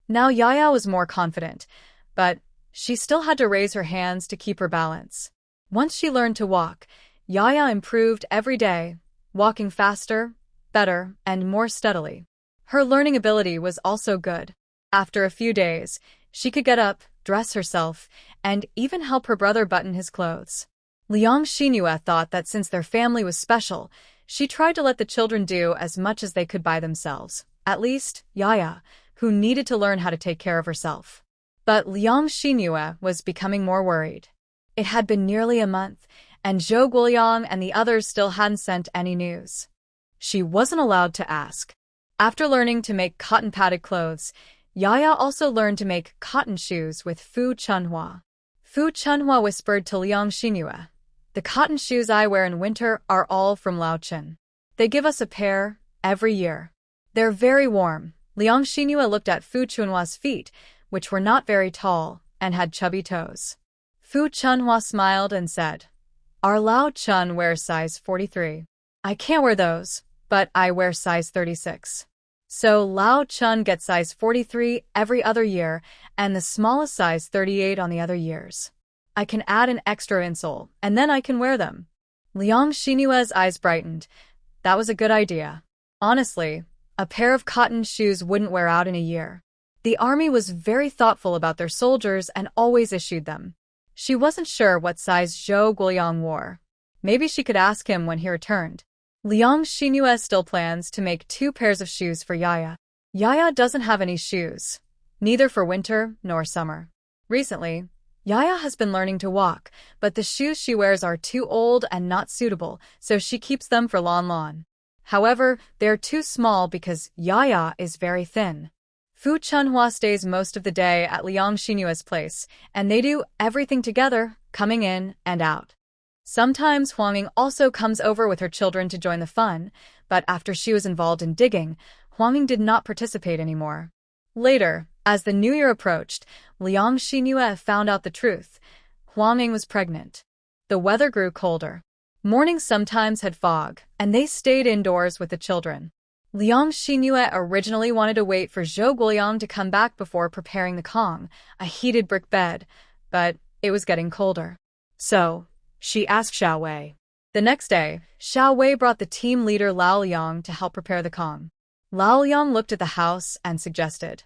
Now Yaya was more confident, but she still had to raise her hands to keep her balance. Once she learned to walk, Yaya improved every day, walking faster, better, and more steadily. Her learning ability was also good. After a few days, she could get up, dress herself, and even help her brother button his clothes. Liang Xinhua thought that since their family was special, she tried to let the children do as much as they could by themselves. At least, Yaya, who needed to learn how to take care of herself. But Liang Xinhua was becoming more worried. It had been nearly a month, and Zhou Guoliang and the others still hadn't sent any news. She wasn't allowed to ask. After learning to make cotton-padded clothes, Yaya also learned to make cotton shoes with Fu Chunhua. Fu Chunhua whispered to Liang Xinhua, "The cotton shoes I wear in winter are all from Lao Chen. They give us a pair every year. They're very warm." Liang Xinhua looked at Fu Chunhua's feet, which were not very tall and had chubby toes. Fu Chunhua smiled and said, "Our Lao Chun wears size 43. I can't wear those, but I wear size 36. So Lao Chun gets size 43 every other year and the smallest size 38 on the other years. I can add an extra insole, and then I can wear them." Liang Xinua's eyes brightened. That was a good idea. Honestly, a pair of cotton shoes wouldn't wear out in a year. The army was very thoughtful about their soldiers and always issued them. She wasn't sure what size Zhou Guoliang wore. Maybe she could ask him when he returned. Liang Xinhua still plans to make 2 pairs of shoes for Yaya. Yaya doesn't have any shoes, neither for winter nor summer. Recently, Yaya has been learning to walk, but the shoes she wears are too old and not suitable, so she keeps them for Lan. However, they're too small because Yaya is very thin. Fu Chunhua stays most of the day at Liang Xinua's place, and they do everything together, coming in and out. Sometimes Huangming also comes over with her children to join the fun, but after she was involved in digging, Huangming did not participate anymore. Later, as the new year approached, Liang Xinhua found out the truth. Huangming was pregnant. The weather grew colder. Mornings sometimes had fog, and they stayed indoors with the children. Liang Xinhua originally wanted to wait for Zhou Guoliang to come back before preparing the Kong, a heated brick bed, but it was getting colder. So, she asked Xiao Wei. The next day, Xiao Wei brought the team leader Lao Liang to help prepare the Kong. Lao Liang looked at the house and suggested,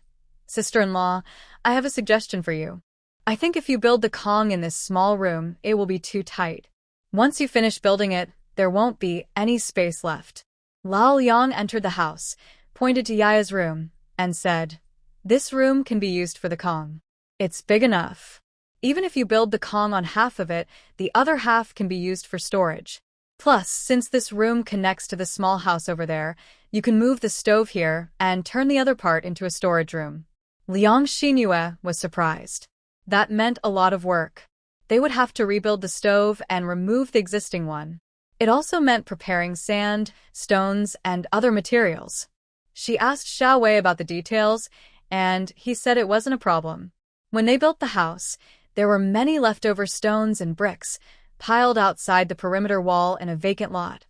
"Sister-in-law, I have a suggestion for you. I think if you build the Kong in this small room, it will be too tight. Once you finish building it, there won't be any space left." Lao Liang entered the house, pointed to Yaya's room, and said, "This room can be used for the Kong. It's big enough. Even if you build the Kong on half of it, the other half can be used for storage. Plus, since this room connects to the small house over there, you can move the stove here and turn the other part into a storage room." Liang Xinhua was surprised. That meant a lot of work. They would have to rebuild the stove and remove the existing one. It also meant preparing sand, stones, and other materials. She asked Xiao Wei about the details, and he said it wasn't a problem. When they built the house, there were many leftover stones and bricks, piled outside the perimeter wall in a vacant lot,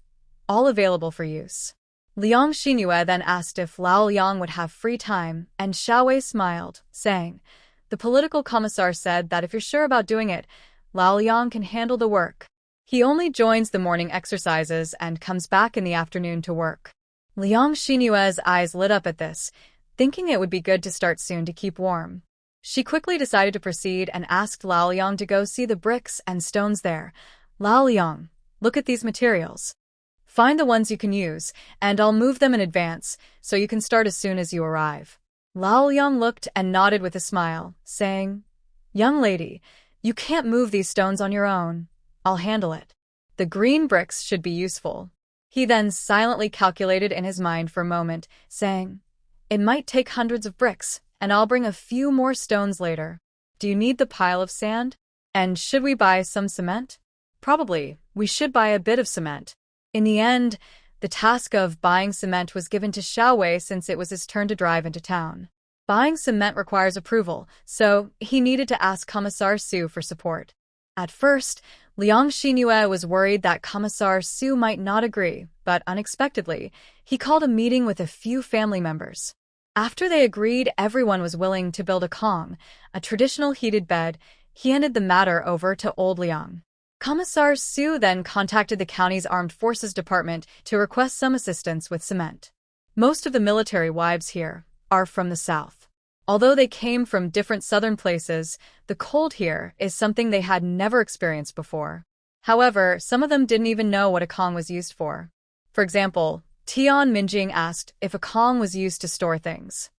all available for use. Liang Xinhua then asked if Lao Liang would have free time, and Xiao Wei smiled, saying, "The political commissar said that if you're sure about doing it, Lao Liang can handle the work. He only joins the morning exercises and comes back in the afternoon to work." Liang Xinua's eyes lit up at this, thinking it would be good to start soon to keep warm. She quickly decided to proceed and asked Lao Liang to go see the bricks and stones there. "Lao Liang, look at these materials. Find the ones you can use, and I'll move them in advance, so you can start as soon as you arrive." Lao Liang looked and nodded with a smile, saying, "Young lady, you can't move these stones on your own. I'll handle it. The green bricks should be useful." He then silently calculated in his mind for a moment, saying, "It might take hundreds of bricks, and I'll bring a few more stones later. Do you need the pile of sand? And should we buy some cement?" "Probably, we should buy a bit of cement." In the end, the task of buying cement was given to Xiao Wei since it was his turn to drive into town. Buying cement requires approval, so he needed to ask Commissar Su for support. At first, Liang Xingyue was worried that Commissar Su might not agree, but unexpectedly, he called a meeting with a few family members. After they agreed everyone was willing to build a kong, a traditional heated bed, he handed the matter over to old Liang. Commissar Su then contacted the county's armed forces department to request some assistance with cement. Most of the military wives here are from the south. Although they came from different southern places, the cold here is something they had never experienced before. However, some of them didn't even know what a kong was used for. For example, Tian Minjing asked if a kong was used to store things.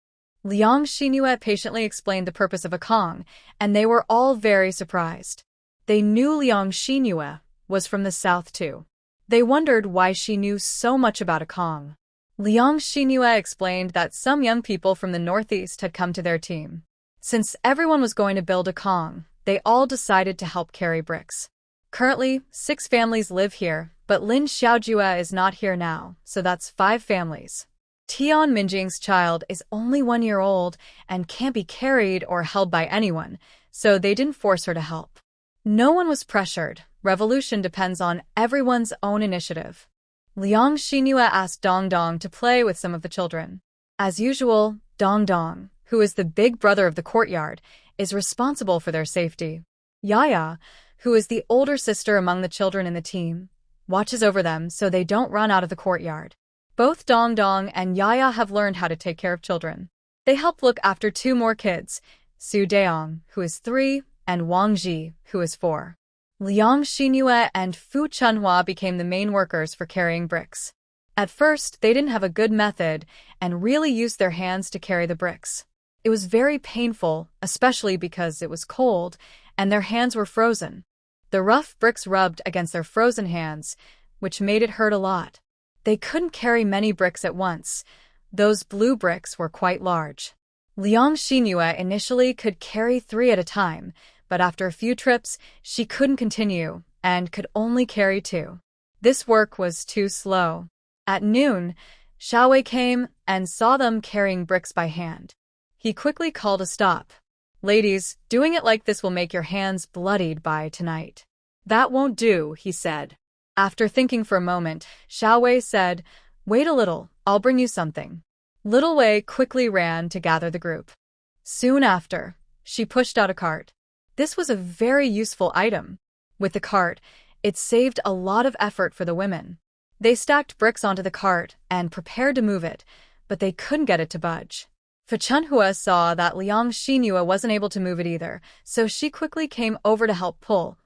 Liang Xingyue patiently explained the purpose of a kong, and they were all very surprised. They knew Liang Xingyue was from the south too. They wondered why she knew so much about a kong. Liang Xingyue explained that some young people from the northeast had come to their team. Since everyone was going to build a kong, they all decided to help carry bricks. Currently, 6 families live here, but Lin Xiaojue is not here now, so that's 5 families. Tian Minjing's child is only 1 year old and can't be carried or held by anyone, so they didn't force her to help. No one was pressured. Revolution depends on everyone's own initiative. Liang Xingyue asked Dong Dong to play with some of the children. As usual, Dong Dong, who is the big brother of the courtyard, is responsible for their safety. Yaya, who is the older sister among the children in the team, watches over them so they don't run out of the courtyard. Both Dong Dong and Yaya have learned how to take care of children. They help look after 2 more kids, Su Daong, who is 3, and Wang Ji, who is 4. Liang Xingyue and Fu Chunhua became the main workers for carrying bricks. At first, they didn't have a good method and really used their hands to carry the bricks. It was very painful, especially because it was cold and their hands were frozen. The rough bricks rubbed against their frozen hands, which made it hurt a lot. They couldn't carry many bricks at once. Those blue bricks were quite large. Liang Xingyue initially could carry 3 at a time, but after a few trips, she couldn't continue and could only carry 2. This work was too slow. At noon, Xiaowei came and saw them carrying bricks by hand. He quickly called a stop. "Ladies, doing it like this will make your hands bloodied by tonight." "That won't do," he said. After thinking for a moment, Xiaowei said, "Wait a little, I'll bring you something." Little Wei quickly ran to gather the group. Soon after, she pushed out a cart. This was a very useful item. With the cart, it saved a lot of effort for the women. They stacked bricks onto the cart and prepared to move it, but they couldn't get it to budge. Fu Chunhua saw that Liang Xingyue wasn't able to move it either, so she quickly came over to help pull,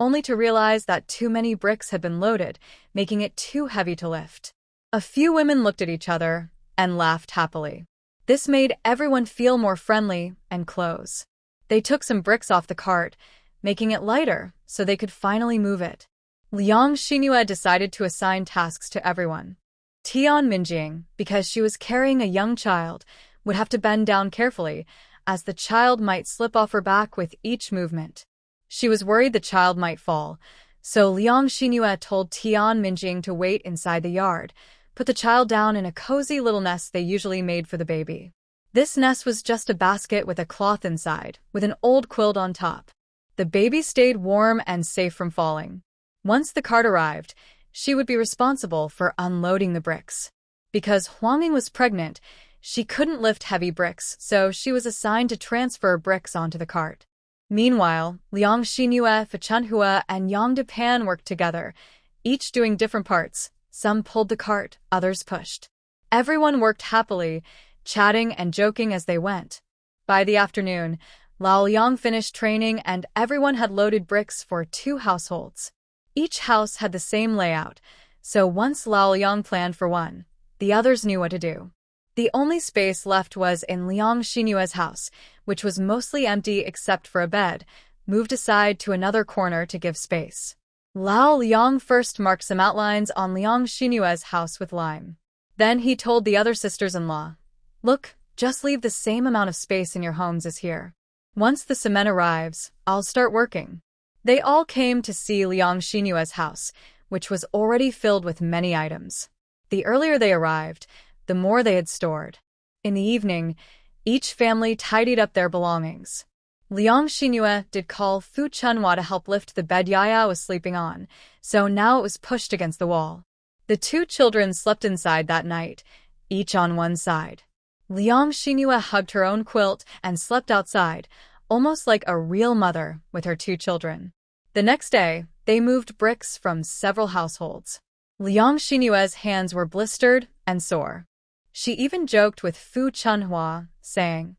only to realize that too many bricks had been loaded, making it too heavy to lift. A few women looked at each other and laughed happily. This made everyone feel more friendly and close. They took some bricks off the cart, making it lighter so they could finally move it. Liang Xingyue decided to assign tasks to everyone. Tian Minjing, because she was carrying a young child, would have to bend down carefully, as the child might slip off her back with each movement. She was worried the child might fall, so Liang Xingyue told Tian Minjing to wait inside the yard, put the child down in a cozy little nest they usually made for the baby. This nest was just a basket with a cloth inside, with an old quilt on top. The baby stayed warm and safe from falling. Once the cart arrived, she would be responsible for unloading the bricks. Because Huanging was pregnant, she couldn't lift heavy bricks, so she was assigned to transfer bricks onto the cart. Meanwhile, Liang Xingyue, Fu Chunhua, and Yang Depan worked together, each doing different parts. Some pulled the cart, others pushed. Everyone worked happily, chatting and joking as they went. By the afternoon, Lao Liang finished training and everyone had loaded bricks for 2 households. Each house had the same layout, so once Lao Liang planned for one, the others knew what to do. The only space left was in Liang Xingyue's house, which was mostly empty except for a bed, moved aside to another corner to give space. Lao Liang first marked some outlines on Liang Xingyue's house with lime. Then he told the other sisters-in-law, "Look, just leave the same amount of space in your homes as here. Once the cement arrives, I'll start working." They all came to see Liang Xingyue's house, which was already filled with many items. The earlier they arrived, the more they had stored. In the evening, Each family tidied up their belongings. Liang Xinhua did call Fu Chunhua to help lift the bed Yaya was sleeping on, so now it was pushed against the wall. The two children slept inside that night, each on one side. Liang Xinhua hugged her own quilt and slept outside, almost like a real mother with her two children. The next day, they moved bricks from several households. Liang Xinhua's hands were blistered and sore. She even joked with Fu Chunhua, saying,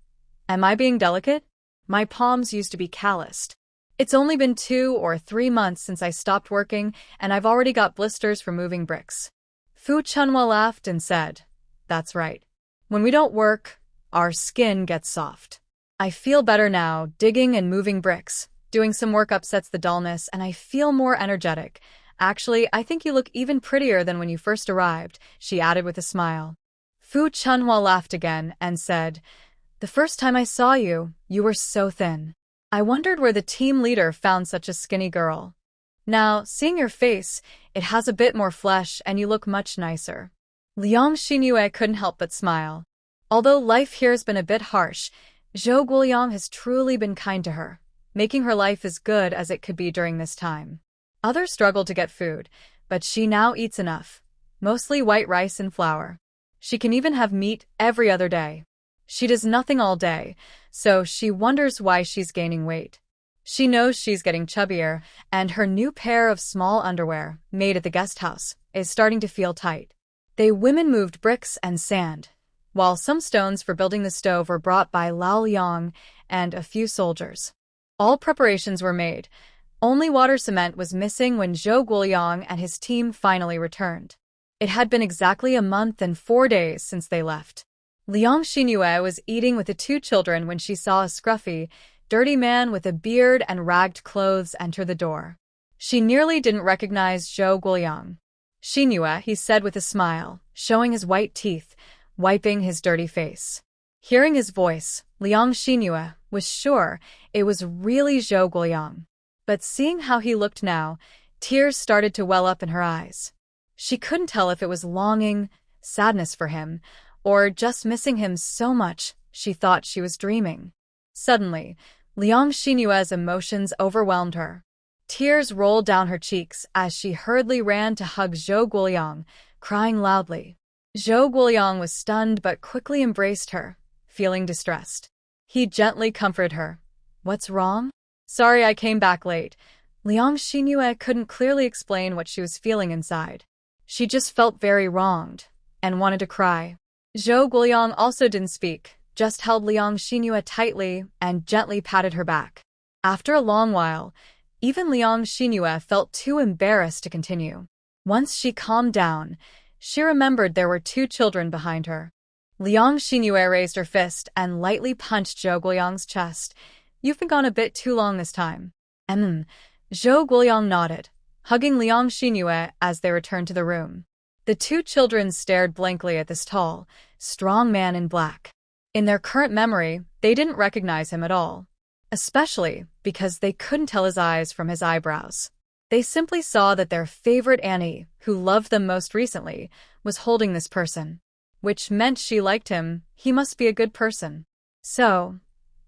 "Am I being delicate? My palms used to be calloused. It's only been 2 or 3 months since I stopped working, and I've already got blisters from moving bricks." Fu Chunhua laughed and said, "That's right. When we don't work, our skin gets soft. I feel better now, digging and moving bricks. Doing some work upsets the dullness, and I feel more energetic. Actually, I think you look even prettier than when you first arrived," she added with a smile. Fu Chunhua laughed again and said, "The first time I saw you, you were so thin. I wondered where the team leader found such a skinny girl. Now, seeing your face, it has a bit more flesh and you look much nicer." Liang Xinhua couldn't help but smile. Although life here has been a bit harsh, Zhou Guoliang has truly been kind to her, making her life as good as it could be during this time. Others struggle to get food, but she now eats enough, mostly white rice and flour. She can even have meat every other day. She does nothing all day, so she wonders why she's gaining weight. She knows she's getting chubbier, and her new pair of small underwear, made at the guest house, is starting to feel tight. They women moved bricks and sand, while some stones for building the stove were brought by Lao Liang and a few soldiers. All preparations were made. Only water cement was missing when Zhou Guoliang and his team finally returned. It had been exactly a month and 4 days since they left. Liang Xinhua was eating with the two children when she saw a scruffy, dirty man with a beard and ragged clothes enter the door. She nearly didn't recognize Zhou Guoliang. "Xinhua," he said with a smile, showing his white teeth, wiping his dirty face. Hearing his voice, Liang Xinhua was sure it was really Zhou Guoliang. But seeing how he looked now, tears started to well up in her eyes. She couldn't tell if it was longing, sadness for him, or just missing him so much she thought she was dreaming. Suddenly, Liang Xinhua's emotions overwhelmed her. Tears rolled down her cheeks as she hurriedly ran to hug Zhou Guoliang, crying loudly. Zhou Guoliang was stunned but quickly embraced her, feeling distressed. He gently comforted her. "What's wrong?" "Sorry I came back late." Liang Xinhua couldn't clearly explain what she was feeling inside. She just felt very wronged and wanted to cry. Zhou Guoliang also didn't speak, just held Liang Xinhua tightly and gently patted her back. After a long while, even Liang Xinhua felt too embarrassed to continue. Once she calmed down, she remembered there were two children behind her. Liang Xinhua raised her fist and lightly punched Zhou Guoliang's chest. "You've been gone a bit too long this time." Zhou Guoliang nodded, hugging Liang Xinhua as they returned to the room. The two children stared blankly at this tall, strong man in black. In their current memory, they didn't recognize him at all, especially because they couldn't tell his eyes from his eyebrows. They simply saw that their favorite Annie, who loved them most recently, was holding this person, which meant she liked him. He must be a good person. So,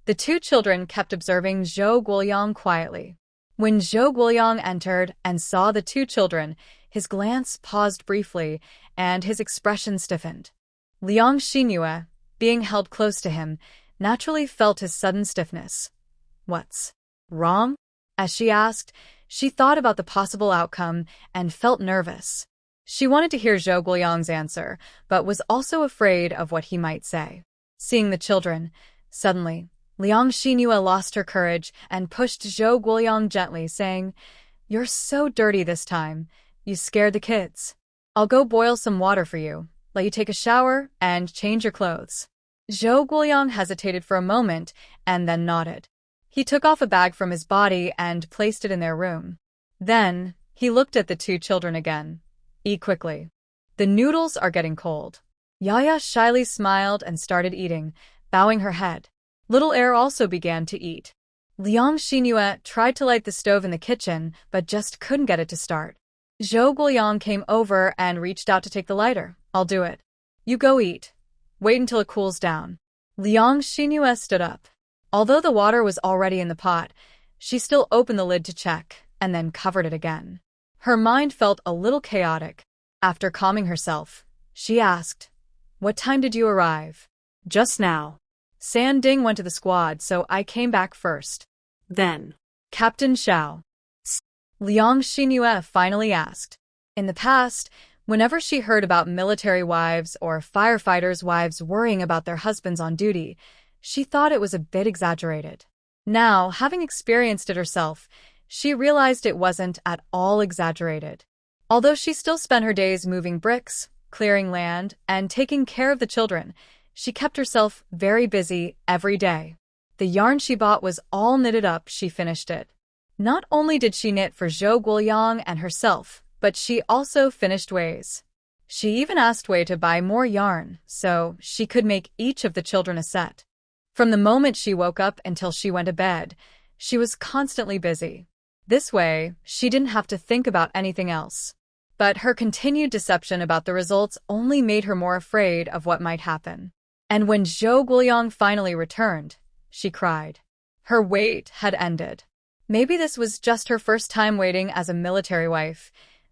the two children kept observing Zhou Guoliang quietly. When Zhou Guoliang entered and saw the two children, his glance paused briefly and his expression stiffened. Liang Xinhua, being held close to him, naturally felt his sudden stiffness. "What's wrong?" As she asked, she thought about the possible outcome and felt nervous. She wanted to hear Zhou Guoliang's answer, but was also afraid of what he might say. Seeing the children, suddenly, Liang Xinhua lost her courage and pushed Zhou Guoliang gently, saying, "You're so dirty this time. You scared the kids. I'll go boil some water for you, let you take a shower, and change your clothes." Zhou Guoliang hesitated for a moment and then nodded. He took off a bag from his body and placed it in their room. Then, he looked at the two children again. "Eat quickly. The noodles are getting cold." Yaya shyly smiled and started eating, bowing her head. Little Air also began to eat. Liang Xinhua tried to light the stove in the kitchen, but just couldn't get it to start. Zhou Guoliang came over and reached out to take the lighter. "I'll do it. You go eat. Wait until it cools down." Liang Xinyu stood up. Although the water was already in the pot, she still opened the lid to check and then covered it again. Her mind felt a little chaotic. After calming herself, she asked, "What time did you arrive?" Just now. San Ding went to the squad, so I came back first. Then. Captain Xiao. Liang Xinyu finally asked. In the past, whenever she heard about military wives or firefighters' wives worrying about their husbands on duty, she thought it was a bit exaggerated. Now, having experienced it herself, she realized it wasn't at all exaggerated. Although she still spent her days moving bricks, clearing land, and taking care of the children, she kept herself very busy every day. The yarn she bought was all knitted up. She finished it. Not only did she knit for Zhou Guoyang and herself, but she also finished Wei's. She even asked Wei to buy more yarn so she could make each of the children a set. From the moment she woke up until she went to bed, she was constantly busy. This way, she didn't have to think about anything else. But her continued deception about the results only made her more afraid of what might happen. And when Zhou Guoyang finally returned, she cried. Her wait had ended. Maybe this was just her first time waiting as a military wife.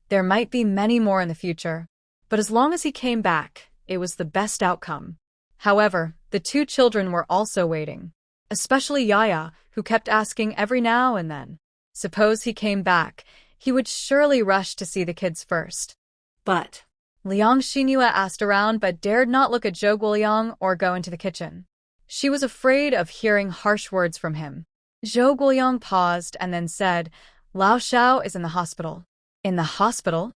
There might be many more in the future. But as long as he came back, it was the best outcome. However, the two children were also waiting. Especially Yaya, who kept asking every now and then. Suppose he came back, he would surely rush to see the kids first. But Liang Xinyu asked around but dared not look at Zhou Guoyang or go into the kitchen. She was afraid of hearing harsh words from him. Zhou Guoyang paused and then said, "Lao Xiao is in the hospital." In the hospital?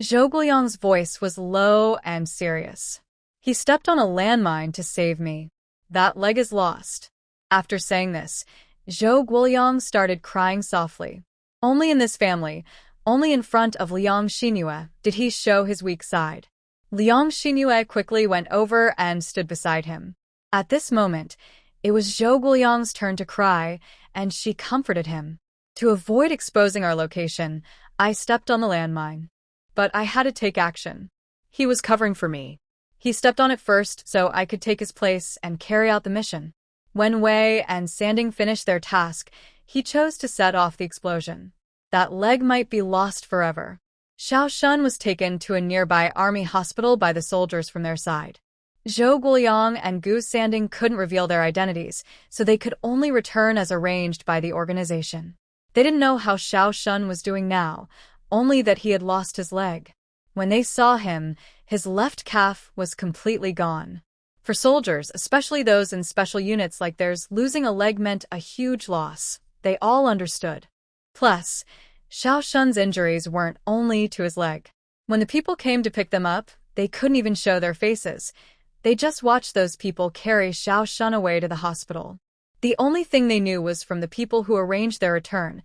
Zhou Guoyang's voice was low and serious. He stepped on a landmine to save me. That leg is lost. After saying this, Zhou Guoyang started crying softly. Only in this family, only in front of Liang Xinyu, did he show his weak side. Liang Xinyu quickly went over and stood beside him. At this moment, it was Zhou Guoyang's turn to cry, and she comforted him. To avoid exposing our location, I stepped on the landmine. But I had to take action. He was covering for me. He stepped on it first so I could take his place and carry out the mission. When Wei and Sanding finished their task, he chose to set off the explosion. That leg might be lost forever. Xiao Shun was taken to a nearby army hospital by the soldiers from their side. Zhou Guoyang and Gu Sanding couldn't reveal their identities, so they could only return as arranged by the organization. They didn't know how Xiao Shun was doing now, only that he had lost his leg. When they saw him, his left calf was completely gone. For soldiers, especially those in special units like theirs, losing a leg meant a huge loss. They all understood. Plus, Xiao Shun's injuries weren't only to his leg. When the people came to pick them up, they couldn't even show their faces. They just watched those people carry Xiao Shun away to the hospital. The only thing they knew was from the people who arranged their return.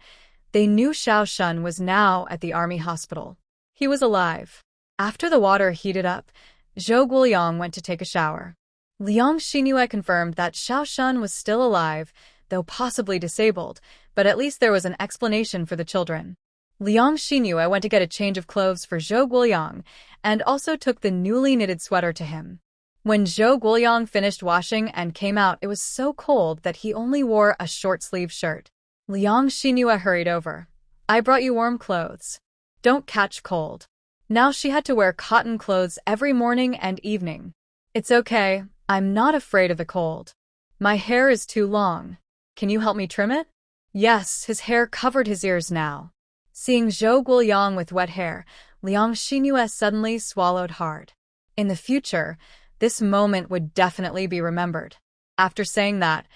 They knew Xiao Shun was now at the army hospital. He was alive. After the water heated up, Zhou Guoyang went to take a shower. Liang Xinyu confirmed that Xiao Shun was still alive, though possibly disabled, but at least there was an explanation for the children. Liang Xinyu went to get a change of clothes for Zhou Guoyang, and also took the newly knitted sweater to him. When Zhou Guoyang finished washing and came out, it was so cold that he only wore a short-sleeved shirt. Liang Xinyu hurried over. "I brought you warm clothes. Don't catch cold." Now she had to wear cotton clothes every morning and evening. "It's okay, I'm not afraid of the cold. My hair is too long. Can you help me trim it?" Yes, his hair covered his ears now. Seeing Zhou Guoyang with wet hair, Liang Xinyu suddenly swallowed hard. In the future, this moment would definitely be remembered. After saying that,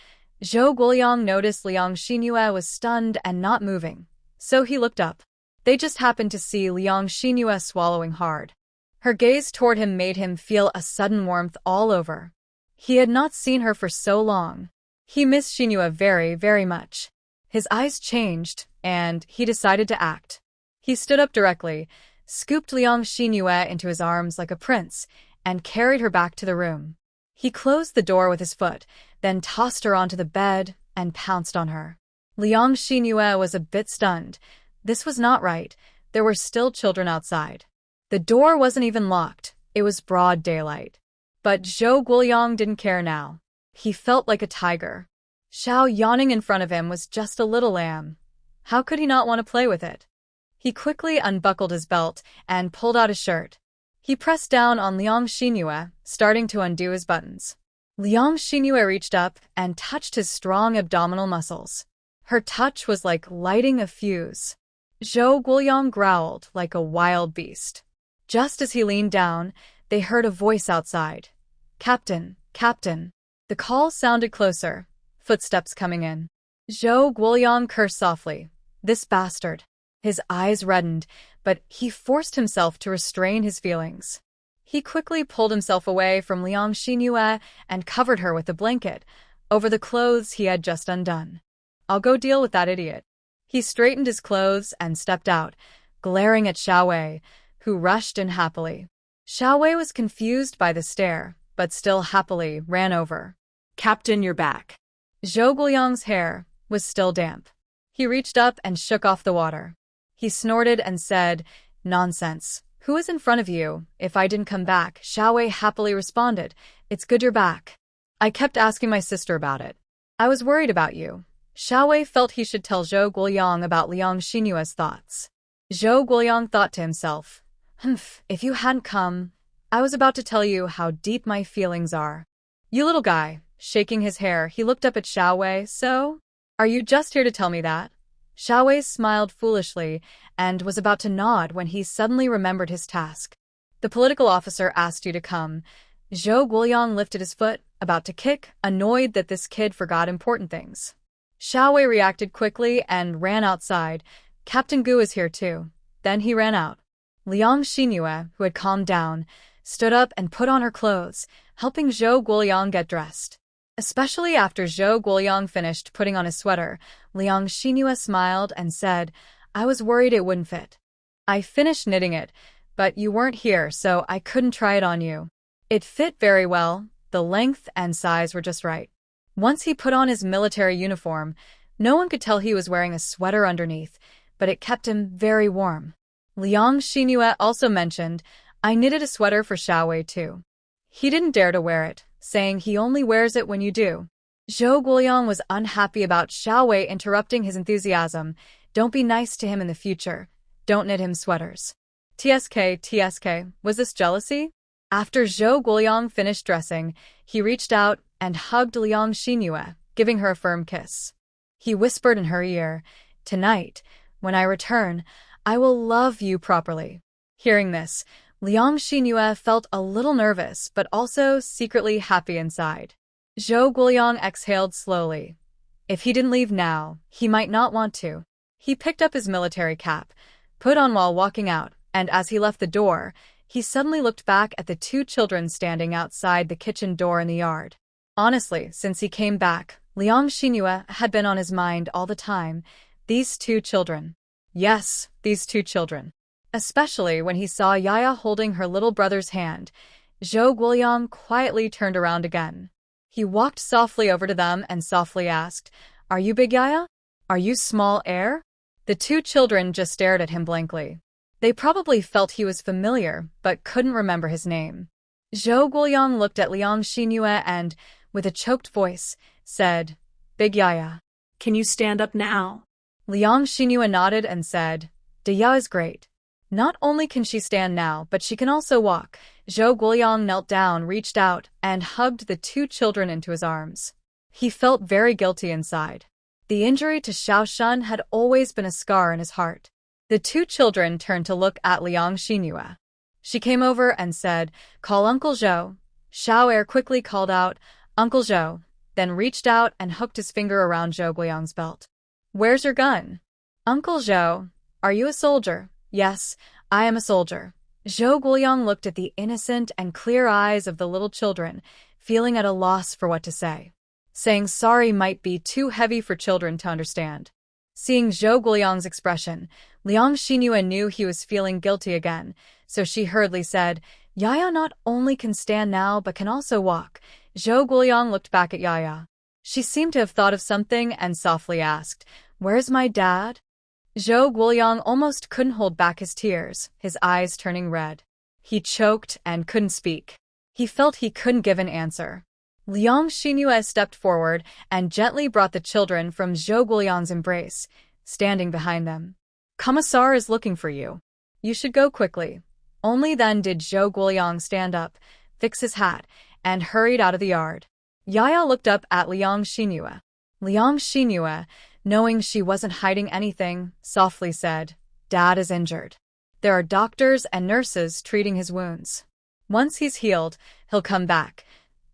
Zhou Guoyang noticed Liang Xinyu was stunned and not moving, so he looked up. They just happened to see Liang Xinyu swallowing hard. Her gaze toward him made him feel a sudden warmth all over. He had not seen her for so long. He missed Xinyu very, very much. His eyes changed, and he decided to act. He stood up directly, scooped Liang Xinyu into his arms like a prince, and carried her back to the room. He closed the door with his foot, then tossed her onto the bed and pounced on her. Liang Xinyu was a bit stunned. This was not right. There were still children outside. The door wasn't even locked. It was broad daylight. But Zhou Guoyang didn't care now. He felt like a tiger. Xiao yawning in front of him was just a little lamb. How could he not want to play with it? He quickly unbuckled his belt and pulled out his shirt. He pressed down on Liang Xingyue, starting to undo his buttons. Liang Xingyue reached up and touched his strong abdominal muscles. Her touch was like lighting a fuse. Zhou Guoyang growled like a wild beast. Just as he leaned down, they heard a voice outside. "Captain, Captain." The call sounded closer, footsteps coming in. Zhou Guoyang cursed softly. This bastard. His eyes reddened, but he forced himself to restrain his feelings. He quickly pulled himself away from Liang Xingyue and covered her with a blanket, over the clothes he had just undone. "I'll go deal with that idiot." He straightened his clothes and stepped out, glaring at Xiao Wei, who rushed in happily. Xiao Wei was confused by the stare, but still happily ran over. "Captain, you're back." Zhou Guoyang's hair was still damp. He reached up and shook off the water. He snorted and said, "Nonsense. Who is in front of you? If I didn't come back," Xiao Wei happily responded. "It's good you're back. I kept asking my sister about it. I was worried about you." Xiao Wei felt he should tell Zhou Guoyang about Liang Xinyue's thoughts. Zhou Guoyang thought to himself, if you hadn't come, I was about to tell you how deep my feelings are." "You little guy." Shaking his hair, he looked up at Xiao Wei. "So? Are you just here to tell me that?" Xiao Wei smiled foolishly and was about to nod when he suddenly remembered his task. "The political officer asked you to come." Zhou Guoyang lifted his foot, about to kick, annoyed that this kid forgot important things. Xiao Wei reacted quickly and ran outside. "Captain Gu is here too." Then he ran out. Liang Xingyue, who had calmed down, stood up and put on her clothes, helping Zhou Guoyang get dressed. Especially after Zhou Guoyang finished putting on his sweater, Liang Xingyue smiled and said, "I was worried it wouldn't fit. I finished knitting it, but you weren't here, so I couldn't try it on you." It fit very well, the length and size were just right. Once he put on his military uniform, no one could tell he was wearing a sweater underneath, but it kept him very warm. Liang Xingyue also mentioned, "I knitted a sweater for Xiao Wei too." He didn't dare to wear it, saying he only wears it when you do. Zhou Guoyang was unhappy about Xiao Wei interrupting his enthusiasm. "Don't be nice to him in the future. Don't knit him sweaters." TSK, was this jealousy? After Zhou Guoyang finished dressing, he reached out and hugged Liang Xingyue, giving her a firm kiss. He whispered in her ear, "Tonight, when I return, I will love you properly." Hearing this, Liang Xingyue felt a little nervous, but also secretly happy inside. Zhou Guoyang exhaled slowly. If he didn't leave now, he might not want to. He picked up his military cap, put on while walking out, and as he left the door, he suddenly looked back at the two children standing outside the kitchen door in the yard. Honestly, since he came back, Liang Xingyue had been on his mind all the time. These two children. Yes, these two children. Especially when he saw Yaya holding her little brother's hand, Zhou Guoyang quietly turned around again. He walked softly over to them and softly asked, "Are you Big Yaya? Are you small heir?" The two children just stared at him blankly. They probably felt he was familiar, but couldn't remember his name. Zhou Guoyang looked at Liang Xingyue and, with a choked voice, said, "Big Yaya. Can you stand up now?" Liang Xingyue nodded and said, "Daya is great. Not only can she stand now, but she can also walk." Zhou Guoyang knelt down, reached out, and hugged the two children into his arms. He felt very guilty inside. The injury to Xiao Shun had always been a scar in his heart. The two children turned to look at Liang Xingyue. She came over and said, "Call Uncle Zhou." Xiao Er quickly called out, "Uncle Zhou," then reached out and hooked his finger around Zhou Guoyang's belt. "Where's your gun?" "Uncle Zhou, are you a soldier?" "Yes, I am a soldier." Zhou Guoyang looked at the innocent and clear eyes of the little children, feeling at a loss for what to say. Saying sorry might be too heavy for children to understand. Seeing Zhou Guoyang's expression, Liang Xingyue knew he was feeling guilty again, so she hurriedly said, "Yaya not only can stand now but can also walk." Zhou Guoyang looked back at Yaya. She seemed to have thought of something and softly asked, "Where's my dad?" Zhou Guoyang almost couldn't hold back his tears, his eyes turning red. He choked and couldn't speak. He felt he couldn't give an answer. Liang Xingyue stepped forward and gently brought the children from Zhou Guoliang's embrace, standing behind them. Commissar is looking for you. You should go quickly. Only then did Zhou Guoliang stand up, fix his hat, and hurried out of the yard. Yaya looked up at Liang Xingyue. Liang Xingyue, knowing she wasn't hiding anything, softly said, "Dad is injured. There are doctors and nurses treating his wounds. Once he's healed, he'll come back."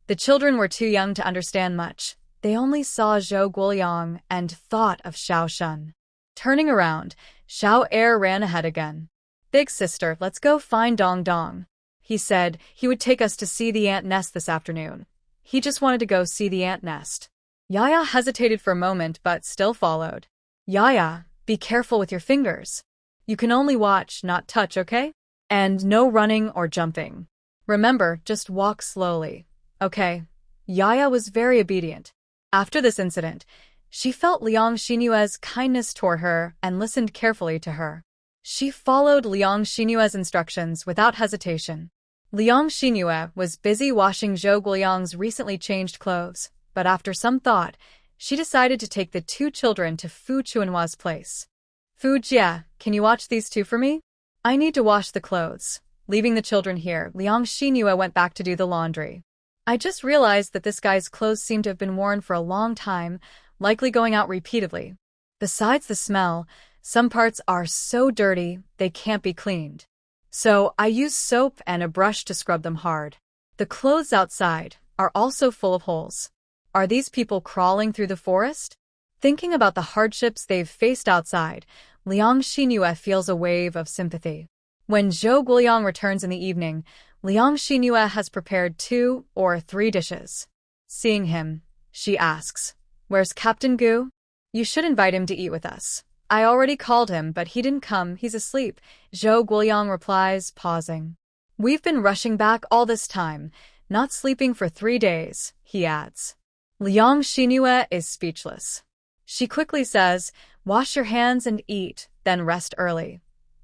The children were too young to understand much. They only saw Zhou Guoliang and thought of Xiao Shun. Turning around, Xiao Er ran ahead again. "Big sister, let's go find Dong Dong. He said he would take us to see the ant nest this afternoon. He just wanted to go see the ant nest." Yaya hesitated for a moment but still followed. "Yaya, be careful with your fingers. You can only watch, not touch, okay? And no running or jumping. Remember, just walk slowly. Okay." Yaya was very obedient. After this incident, she felt Liang Xinyue's kindness toward her and listened carefully to her. She followed Liang Xinyue's instructions without hesitation. Liang Xinyue was busy washing Zhou Guoliang's recently changed clothes, but after some thought, she decided to take the two children to Fu Chuanhua's place. "Fu Jia, can you watch these two for me? I need to wash the clothes." Leaving the children here, Liang Xinyue went back to do the laundry. "I just realized that this guy's clothes seem to have been worn for a long time, likely going out repeatedly. Besides the smell, some parts are so dirty they can't be cleaned. So I use soap and a brush to scrub them hard. The clothes outside are also full of holes. Are these people crawling through the forest?" Thinking about the hardships they've faced outside, Liang Xinyue feels a wave of sympathy. When Zhou Guoliang returns in the evening, Liang Xinyue has prepared 2 or 3 dishes. Seeing him, she asks, "Where's Captain Gu? You should invite him to eat with us." "I already called him, but he didn't come, he's asleep," Zhou Guoliang replies, pausing. "We've been rushing back all this time, not sleeping for 3 days, he adds. Liang Xinyue is speechless. She quickly says, "Wash your hands and eat, then rest early."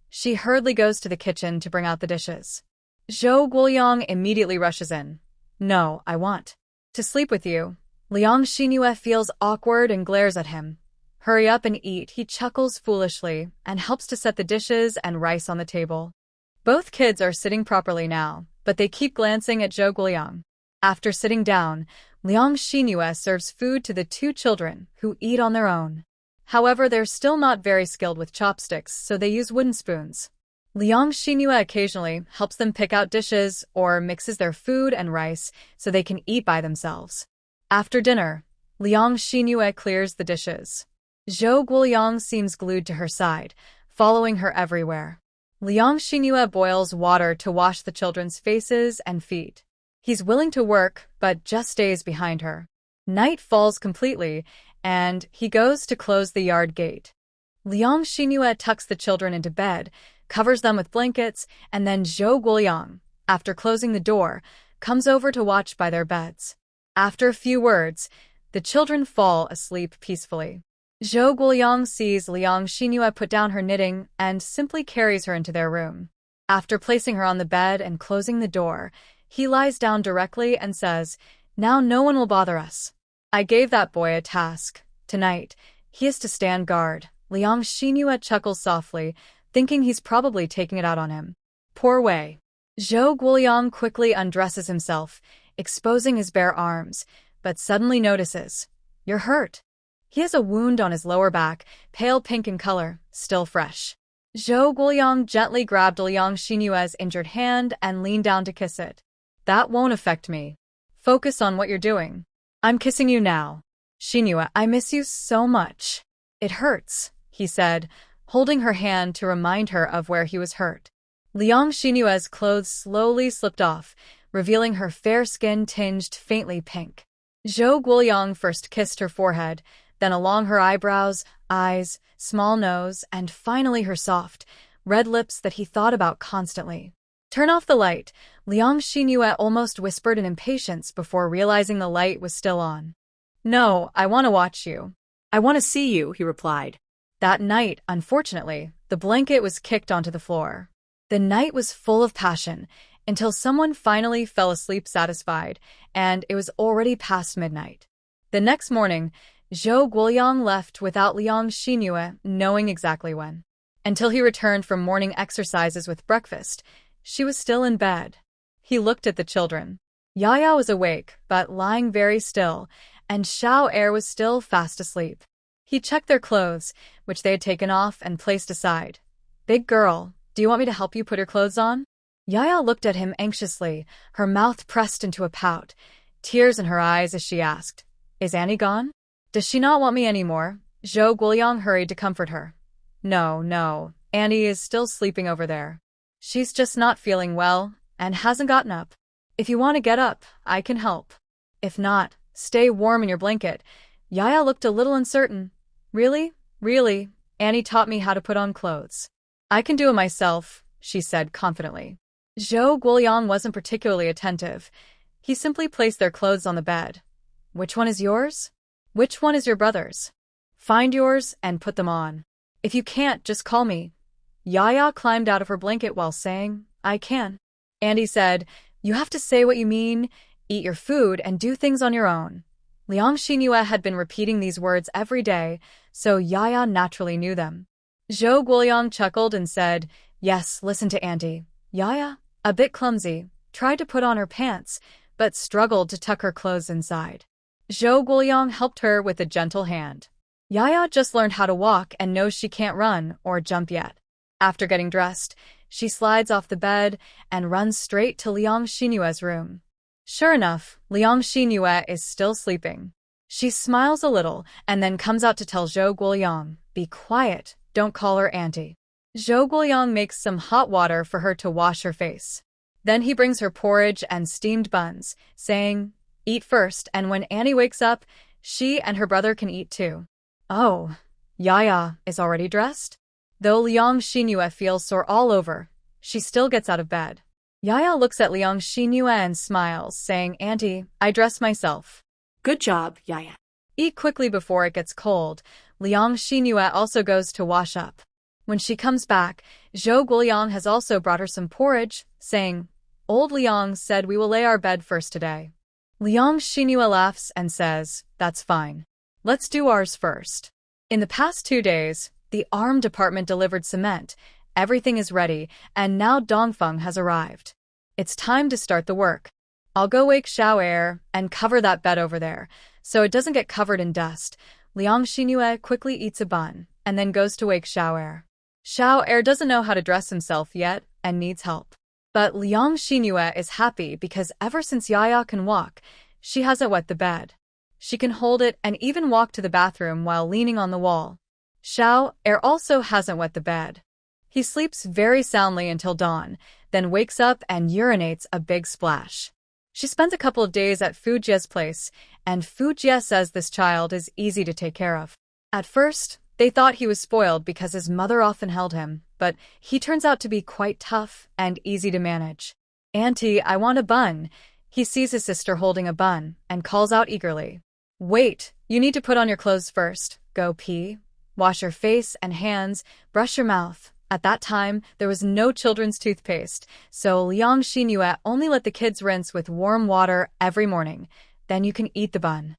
She hurriedly goes to the kitchen to bring out the dishes. Zhou Guoliang immediately rushes in. "No, I want to sleep with you." Liang Xinyue feels awkward and glares at him. "Hurry up and eat," he chuckles foolishly and helps to set the dishes and rice on the table. Both kids are sitting properly now, but they keep glancing at Zhou Guoliang. After sitting down, Liang Xinyue serves food to the two children, who eat on their own. However, they're still not very skilled with chopsticks, so they use wooden spoons. Liang Xinyue occasionally helps them pick out dishes or mixes their food and rice so they can eat by themselves. After dinner, Liang Xinyue clears the dishes. Zhou Guoliang seems glued to her side, following her everywhere. Liang Xinyue boils water to wash the children's faces and feet. He's willing to work, but just stays behind her. Night falls completely, and he goes to close the yard gate. Liang Xinyue tucks the children into bed, covers them with blankets, and then Zhou Guoliang, after closing the door, comes over to watch by their beds. After a few words, the children fall asleep peacefully. Zhou Guoliang sees Liang Xinyue put down her knitting and simply carries her into their room. After placing her on the bed and closing the door, he lies down directly and says, "Now no one will bother us. I gave that boy a task. Tonight, he is to stand guard." Liang Xinyue chuckles softly, thinking he's probably taking it out on him. Poor Wei. Zhou Guoliang quickly undresses himself, exposing his bare arms, but suddenly notices, "You're hurt." He has a wound on his lower back, pale pink in color, still fresh. Zhou Guoliang gently grabbed Liang Xinyue's injured hand and leaned down to kiss it. "That won't affect me. Focus on what you're doing. I'm kissing you now. Xinyue, I miss you so much." "It hurts," he said, holding her hand to remind her of where he was hurt. Liang Xinyue's clothes slowly slipped off, revealing her fair skin tinged faintly pink. Zhou Guoliang first kissed her forehead, then along her eyebrows, eyes, small nose, and finally her soft, red lips that he thought about constantly. "Turn off the light," Liang Xinyue almost whispered in impatience before realizing the light was still on. "No, I want to watch you." "I want to see you," he replied. That night, unfortunately, the blanket was kicked onto the floor. The night was full of passion, until someone finally fell asleep satisfied, and it was already past midnight. The next morning, Zhou Guoyang left without Liang Xinyue knowing exactly when. Until he returned from morning exercises with breakfast, she was still in bed. He looked at the children. Yaya was awake, but lying very still, and Xiao Er was still fast asleep. He checked their clothes, which they had taken off and placed aside. "Big girl, do you want me to help you put your clothes on?" Yaya looked at him anxiously, her mouth pressed into a pout, tears in her eyes as she asked, "Is Annie gone? Does she not want me anymore?" Zhou Guoyang hurried to comfort her. No, Annie is still sleeping over there. She's just not feeling well, and hasn't gotten up. If you want to get up, I can help. If not, stay warm in your blanket." Yaya looked a little uncertain. Really? Annie taught me how to put on clothes. "I can do it myself," she said confidently. Zhou Guoyang wasn't particularly attentive. He simply placed their clothes on the bed. "Which one is yours? Which one is your brother's? Find yours and put them on. If you can't, just call me." Yaya climbed out of her blanket while saying, "I can." Andy said, "You have to say what you mean, eat your food, and do things on your own." Liang Xinyue had been repeating these words every day, so Yaya naturally knew them. Zhou Guoyang chuckled and said, "Yes, listen to Auntie." Yaya, a bit clumsy, tried to put on her pants, but struggled to tuck her clothes inside. Zhou Guoyang helped her with a gentle hand. Yaya just learned how to walk and knows she can't run or jump yet. After getting dressed, she slides off the bed and runs straight to Liang Xinyue's room. Sure enough, Liang Xinyue is still sleeping. She smiles a little and then comes out to tell Zhou Guoyang, "Be quiet, don't call her auntie." Zhou Guoyang makes some hot water for her to wash her face. Then he brings her porridge and steamed buns, saying, "Eat first, and when Annie wakes up, she and her brother can eat too." Oh, Yaya is already dressed? Though Liang Xinyue feels sore all over, she still gets out of bed. Yaya looks at Liang Xinyue and smiles, saying, "Auntie, I dress myself." Good job, Yaya. Eat quickly before it gets cold. Liang Xinyue also goes to wash up. When she comes back, Zhou Guoyang has also brought her some porridge, saying, "Old Liang said we will lay our bed first today." Liang Xinyue laughs and says, "That's fine. Let's do ours first." In the past 2 days, the arm department delivered cement. Everything is ready, and now Dongfeng has arrived. It's time to start the work. I'll go wake Xiao Er and cover that bed over there, so it doesn't get covered in dust. Liang Xinyue quickly eats a bun, and then goes to wake Xiao Er. Xiao Er doesn't know how to dress himself yet, and needs help. But Liang Xinyue is happy because ever since Yaya can walk, she hasn't wet the bed. She can hold it and even walk to the bathroom while leaning on the wall. Xiao Er also hasn't wet the bed. He sleeps very soundly until dawn, then wakes up and urinates a big splash. She spends a couple of days at Fu Jie's place, and Fu Jie says this child is easy to take care of. At first, they thought he was spoiled because his mother often held him, but he turns out to be quite tough and easy to manage. "Auntie, I want a bun." He sees his sister holding a bun and calls out eagerly, "Wait, you need to put on your clothes first. Go pee, wash your face and hands, brush your mouth." At that time, there was no children's toothpaste, so Liang Xinyue only let the kids rinse with warm water every morning. Then you can eat the bun.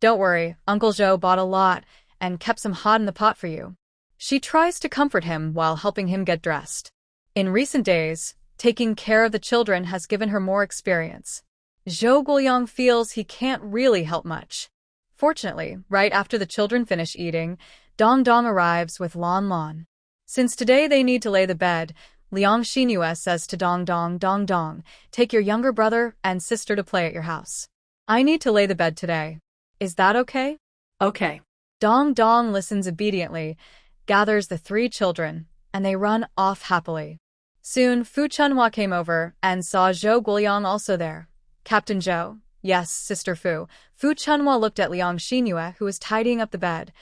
"Don't worry, Uncle Zhou bought a lot and kept some hot in the pot for you." She tries to comfort him while helping him get dressed. In recent days, taking care of the children has given her more experience. Zhou Guoyang feels he can't really help much. Fortunately, right after the children finish eating, Dong Dong arrives with Lon Lon. Since today they need to lay the bed, Liang Xinyue says to Dong Dong, "Take your younger brother and sister to play at your house. I need to lay the bed today. Is that okay?" Okay. Dong Dong listens obediently, gathers the 3 children, and they run off happily. Soon, Fu Chunhua came over and saw Zhou Guoyang also there. "Captain Zhou." "Yes, Sister Fu." Fu Chunhua looked at Liang Xinyue, who was tidying up the bed.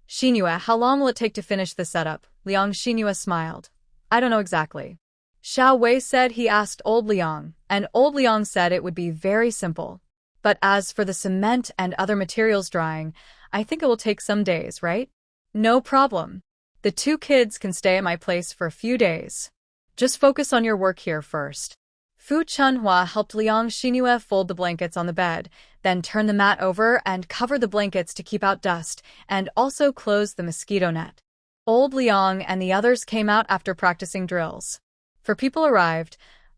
"Xinyue, how long will it take to finish the setup?" Liang Xinyue smiled. "I don't know exactly." Xiao Wei said he asked Old Liang, and Old Liang said it would be very simple. "But as for the cement and other materials drying, I think it will take some days, right?" "No problem. The 2 kids can stay at my place for a few days. Just focus on your work here first." Fu Chunhua helped Liang Xinyue fold the blankets on the bed, then turn the mat over and cover the blankets to keep out dust, and also close the mosquito net. Old Liang and the others came out after practicing drills. For people arrived,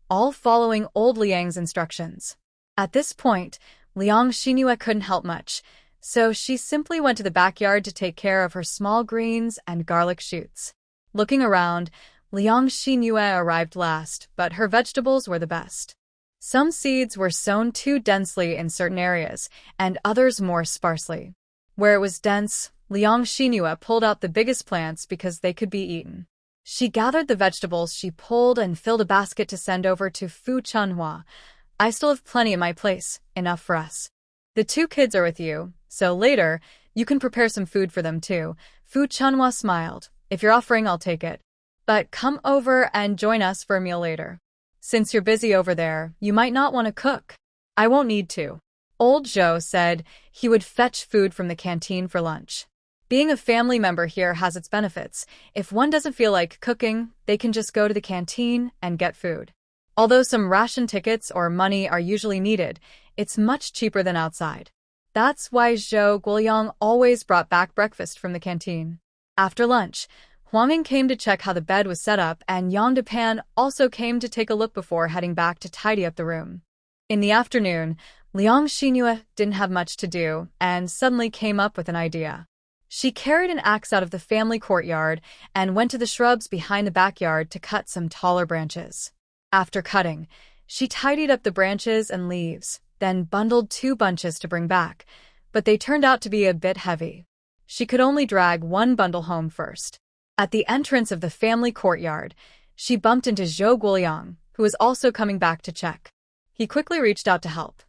all following old Liang's instructions. At this point, Liang Xinyue couldn't help much, so she simply went to the backyard to take care of her small greens and garlic shoots. Looking around, Liang Xinyue arrived last, but her vegetables were the best. Some seeds were sown too densely in certain areas, and others more sparsely. Where it was dense, Liang Xinyue pulled out the biggest plants because they could be eaten. She gathered the vegetables she pulled and filled a basket to send over to Fu Chunhua. I still have plenty in my place, enough for us. The 2 kids are with you, so later, you can prepare some food for them too. Fu Chunhua smiled. If you're offering, I'll take it. But come over and join us for a meal later. Since you're busy over there, you might not want to cook. I won't need to. Old Zhou said he would fetch food from the canteen for lunch. Being a family member here has its benefits. If one doesn't feel like cooking, they can just go to the canteen and get food. Although some ration tickets or money are usually needed, it's much cheaper than outside. That's why Zhou Guoyang always brought back breakfast from the canteen. After lunch, Huangming came to check how the bed was set up, and Yang Depan also came to take a look before heading back to tidy up the room. In the afternoon, Liang Xinyue didn't have much to do and suddenly came up with an idea. She carried an axe out of the family courtyard and went to the shrubs behind the backyard to cut some taller branches. After cutting, she tidied up the branches and leaves, then bundled 2 bunches to bring back, but they turned out to be a bit heavy. She could only drag 1 bundle home first. At the entrance of the family courtyard, she bumped into Zhou Guoyang, who was also coming back to check. He quickly reached out to help.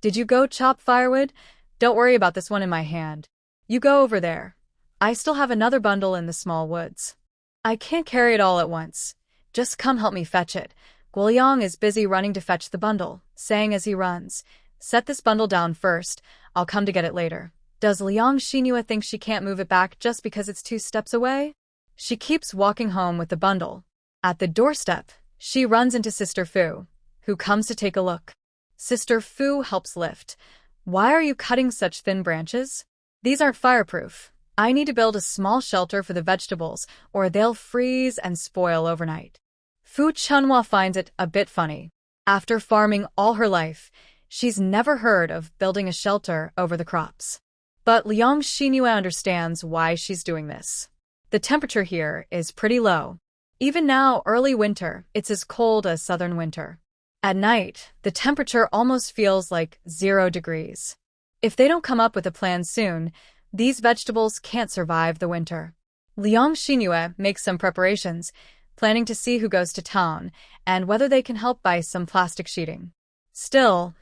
Did you go chop firewood? Don't worry about this one in my hand. You go over there. I still have another bundle in the small woods. I can't carry it all at once. Just come help me fetch it. Guoyang is busy running to fetch the bundle, saying as he runs, set this bundle down first, I'll come to get it later. Does Liang Xinyue think she can't move it back just because it's 2 steps away? She keeps walking home with the bundle. At the doorstep, she runs into Sister Fu, who comes to take a look. Sister Fu helps lift. Why are you cutting such thin branches? These aren't fireproof. I need to build a small shelter for the vegetables, or they'll freeze and spoil overnight. Fu Chunhua finds it a bit funny. After farming all her life, she's never heard of building a shelter over the crops. But Liang Xinyue understands why she's doing this. The temperature here is pretty low. Even now, early winter, it's as cold as southern winter. At night, the temperature almost feels like 0 degrees. If they don't come up with a plan soon, these vegetables can't survive the winter. Liang Xinyue makes some preparations, planning to see who goes to town and whether they can help buy some plastic sheeting. Still,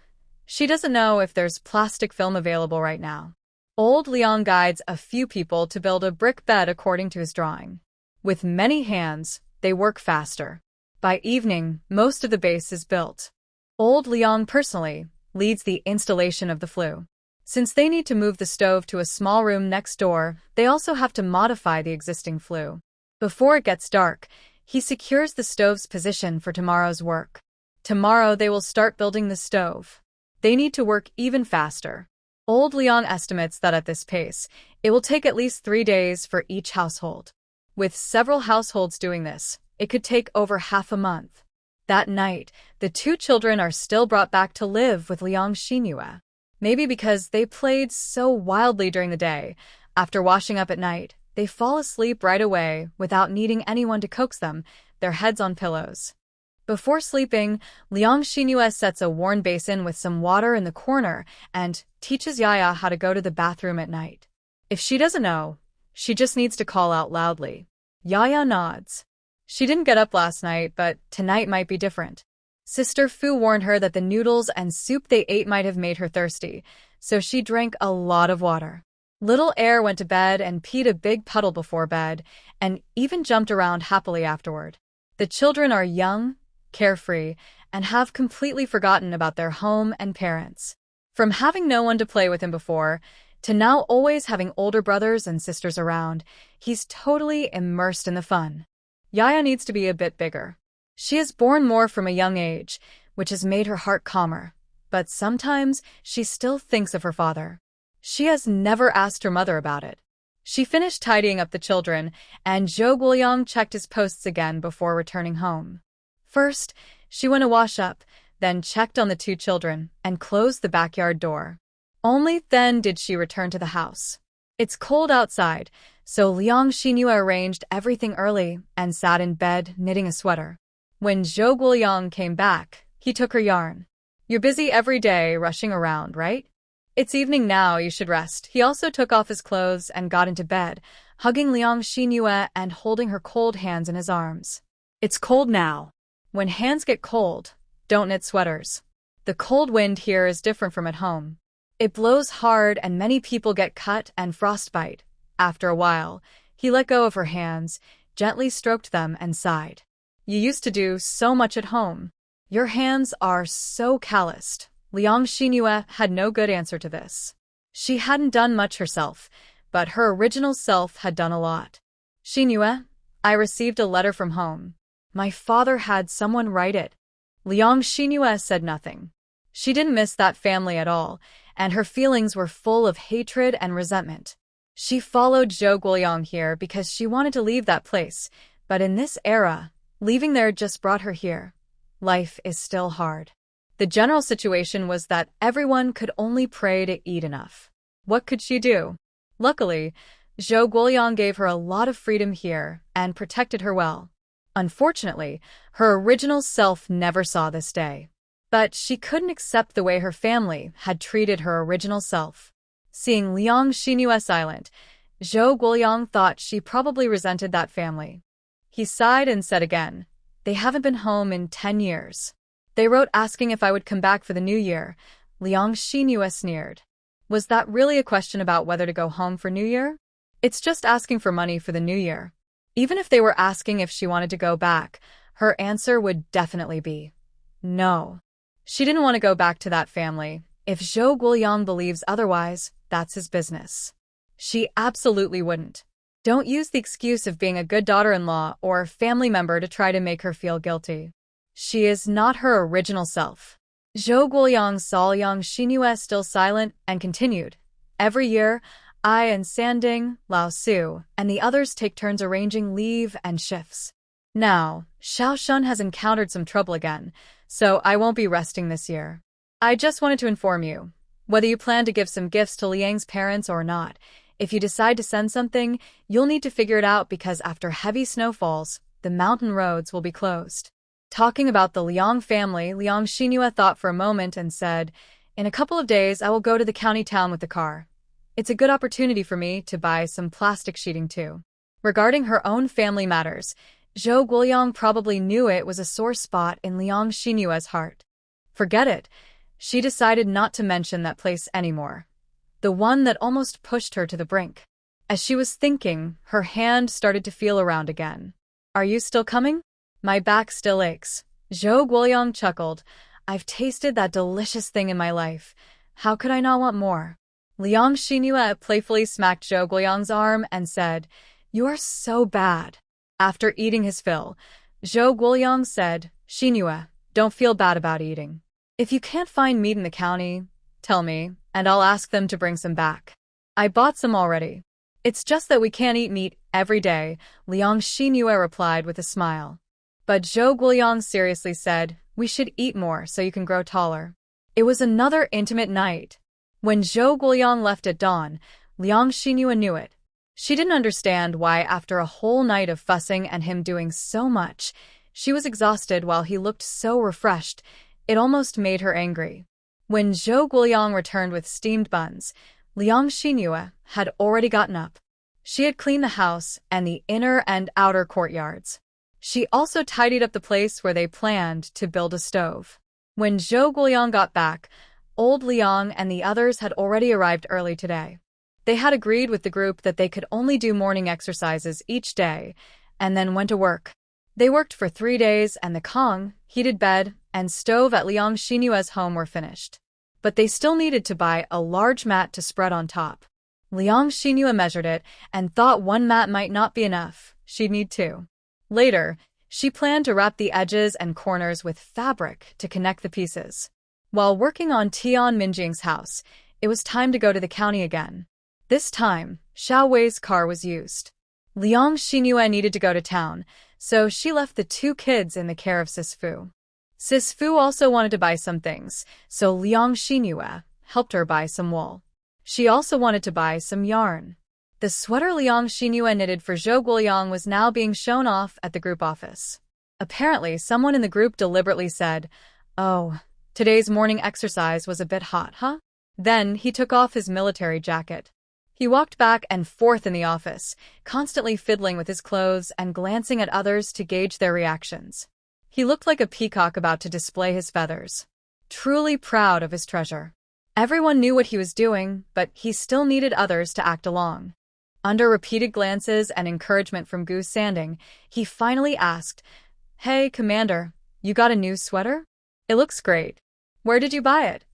she doesn't know if there's plastic film available right now. Old Liang guides a few people to build a brick bed according to his drawing. With many hands, they work faster. By evening, most of the base is built. Old Liang personally leads the installation of the flue. Since they need to move the stove to a small room next door, they also have to modify the existing flue. Before it gets dark, he secures the stove's position for tomorrow's work. Tomorrow they will start building the stove. They need to work even faster. Old Liang estimates that at this pace, it will take at least 3 days for each household. With several households doing this, it could take over half a month. That night, the 2 children are still brought back to live with Liang Xinyue. Maybe because they played so wildly during the day, after washing up at night, they fall asleep right away without needing anyone to coax them, their heads on pillows. Before sleeping, Liang Xinyue sets a worn basin with some water in the corner and teaches Yaya how to go to the bathroom at night. If she doesn't know, she just needs to call out loudly. Yaya nods. She didn't get up last night, but tonight might be different. Sister Fu warned her that the noodles and soup they ate might have made her thirsty, so she drank a lot of water. Little Air went to bed and peed a big puddle before bed, and even jumped around happily afterward. The children are young, carefree, and have completely forgotten about their home and parents. From having no one to play with him before, to now always having older brothers and sisters around, he's totally immersed in the fun. Yaya needs to be a bit bigger. She is born more from a young age, which has made her heart calmer. But sometimes she still thinks of her father. She has never asked her mother about it. She finished tidying up the children, and Zhou Guoyang checked his posts again before returning home. First, she went to wash up, then checked on the two children, and closed the backyard door. Only then did she return to the house. It's cold outside, so Liang Xinyu arranged everything early and sat in bed knitting a sweater. When Zhou Guoyang came back, he took her yarn. "You're busy every day, rushing around, right? It's evening now, you should rest." He also took off his clothes and got into bed, hugging Liang Xinyu and holding her cold hands in his arms. It's cold now. When hands get cold, don't knit sweaters. The cold wind here is different from at home. It blows hard and many people get cut and frostbite. After a while, he let go of her hands, gently stroked them and sighed. "You used to do so much at home. Your hands are so calloused." Liang Xinyu had no good answer to this. She hadn't done much herself, but her original self had done a lot. "Xinyu, I received a letter from home. My father had someone write it." Liang Xinyu said nothing. She didn't miss that family at all, and her feelings were full of hatred and resentment. She followed Zhou Guoyang here because she wanted to leave that place, but in this era, leaving there just brought her here. Life is still hard. The general situation was that everyone could only pray to eat enough. What could she do? Luckily, Zhou Guoyang gave her a lot of freedom here and protected her well. Unfortunately, her original self never saw this day. But she couldn't accept the way her family had treated her original self. Seeing Liang Xinyu silent, Zhou Guoyang thought she probably resented that family. He sighed and said again, "They haven't been home in 10 years. They wrote asking if I would come back for the new year." Liang Xinyu sneered. Was that really a question about whether to go home for New Year? It's just asking for money for the new year. Even if they were asking if she wanted to go back, her answer would definitely be no. She didn't want to go back to that family. If Zhou Guoyang believes otherwise, that's his business. She absolutely wouldn't. Don't use the excuse of being a good daughter-in-law or family member to try to make her feel guilty. She is not her original self. Zhou Guoyang saw Liang Xinyu still silent and continued. "Every year, I and Sanding, Lao Su, and the others take turns arranging leave and shifts. Now, Xiaoshun has encountered some trouble again, so I won't be resting this year. I just wanted to inform you, whether you plan to give some gifts to Liang's parents or not, if you decide to send something, you'll need to figure it out because after heavy snowfalls, the mountain roads will be closed." Talking about the Liang family, Liang Xinyu thought for a moment and said, "In a couple of days, I will go to the county town with the car. It's a good opportunity for me to buy some plastic sheeting too." Regarding her own family matters, Zhou Guoyang probably knew it was a sore spot in Liang Xinyu's heart. Forget it. She decided not to mention that place anymore. The one that almost pushed her to the brink. As she was thinking, her hand started to feel around again. "Are you still coming? My back still aches." Zhou Guoyang chuckled. "I've tasted that delicious thing in my life. How could I not want more?" Liang Xinyu playfully smacked Zhou Guoyang's arm and said, "You are so bad." After eating his fill, Zhou Guoyang said, "Xinyu, don't feel bad about eating. If you can't find meat in the county, tell me, and I'll ask them to bring some back. I bought some already. It's just that we can't eat meat every day," Liang Xinyu replied with a smile. But Zhou Guoyang seriously said, "We should eat more so you can grow taller." It was another intimate night. When Zhou Guoyang left at dawn, Liang Xinyu knew it. She didn't understand why after a whole night of fussing and him doing so much, she was exhausted while he looked so refreshed. It almost made her angry. When Zhou Guoyang returned with steamed buns, Liang Xinyu had already gotten up. She had cleaned the house and the inner and outer courtyards. She also tidied up the place where they planned to build a stove. When Zhou Guoyang got back, old Liang and the others had already arrived early today. They had agreed with the group that they could only do morning exercises each day, and then went to work. They worked for 3 days and the Kong, heated bed, and stove at Liang Xinyu's home were finished. But they still needed to buy a large mat to spread on top. Liang Xinyu measured it and thought one mat might not be enough. She'd need 2. Later, She planned to wrap the edges and corners with fabric to connect the pieces. While working on Tian Minjing's house, it was time to go to the county again. This time, Xiao Wei's car was used. Liang Xingyue needed to go to town, so she left the two kids in the care of Sis Fu. Sis Fu also wanted to buy some things, so Liang Xingyue helped her buy some wool. She also wanted to buy some yarn. The sweater Liang Xingyue knitted for Zhou Guoliang was now being shown off at the group office. Apparently, someone in the group deliberately said, "Oh, today's morning exercise was a bit hot, huh?" Then he took off his military jacket. He walked back and forth in the office, constantly fiddling with his clothes and glancing at others to gauge their reactions. He looked like a peacock about to display his feathers, truly proud of his treasure. Everyone knew what he was doing, but he still needed others to act along. Under repeated glances and encouragement from Gu Sanding, he finally asked, "Hey, Commander, you got a new sweater? It looks great. Where did you buy it?"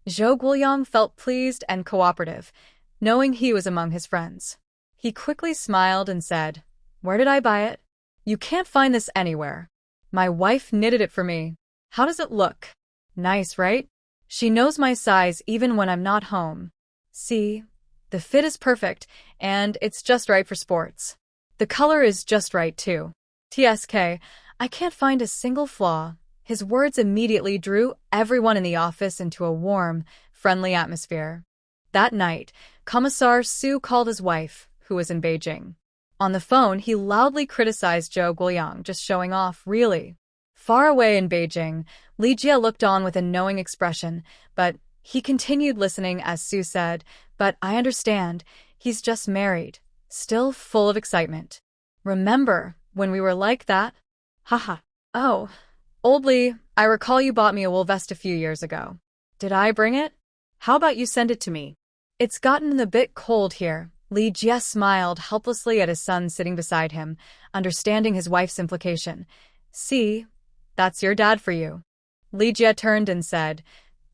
Zhou Guoliang felt pleased and cooperative, knowing he was among his friends. He quickly smiled and said, "Where did I buy it? You can't find this anywhere. My wife knitted it for me. How does it look? Nice, right? She knows my size even when I'm not home. See, the fit is perfect, and it's just right for sports. The color is just right, too. TSK, I can't find a single flaw." His words immediately drew everyone in the office into a warm, friendly atmosphere. That night, Commissar Su called his wife, who was in Beijing. On the phone, he loudly criticized Zhou Guoliang, just showing off, really. Far away in Beijing, Li Jie looked on with a knowing expression, but he continued listening as Su said, "But I understand, he's just married," still full of excitement. "Remember when we were like that? Haha. Oh, old Li, I recall you bought me a wool vest a few years ago. Did I bring it? How about you send it to me? It's gotten a bit cold here." Li Jie smiled helplessly at his son sitting beside him, understanding his wife's implication. "See, that's your dad for you." Li Jie turned and said,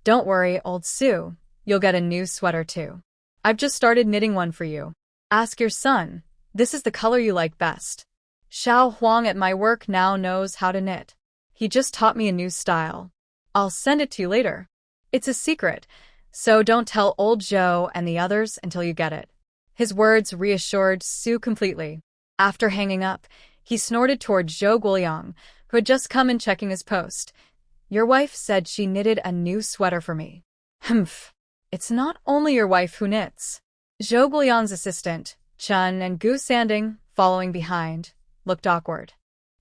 "Don't worry, old Su, you'll get a new sweater too. I've just started knitting one for you. Ask your son, this is the color you like best. Xiao Huang at my work now knows how to knit. He just taught me a new style. I'll send it to you later. It's a secret, so don't tell old Zhou and the others until you get it." His words reassured Su completely. After hanging up, he snorted toward Zhou Guoliang, who had just come in checking his post. "Your wife said she knitted a new sweater for me." "Humph. It's not only your wife who knits." Zhou Guoliang's assistant, Chen, and Gu Sanding, following behind, looked awkward.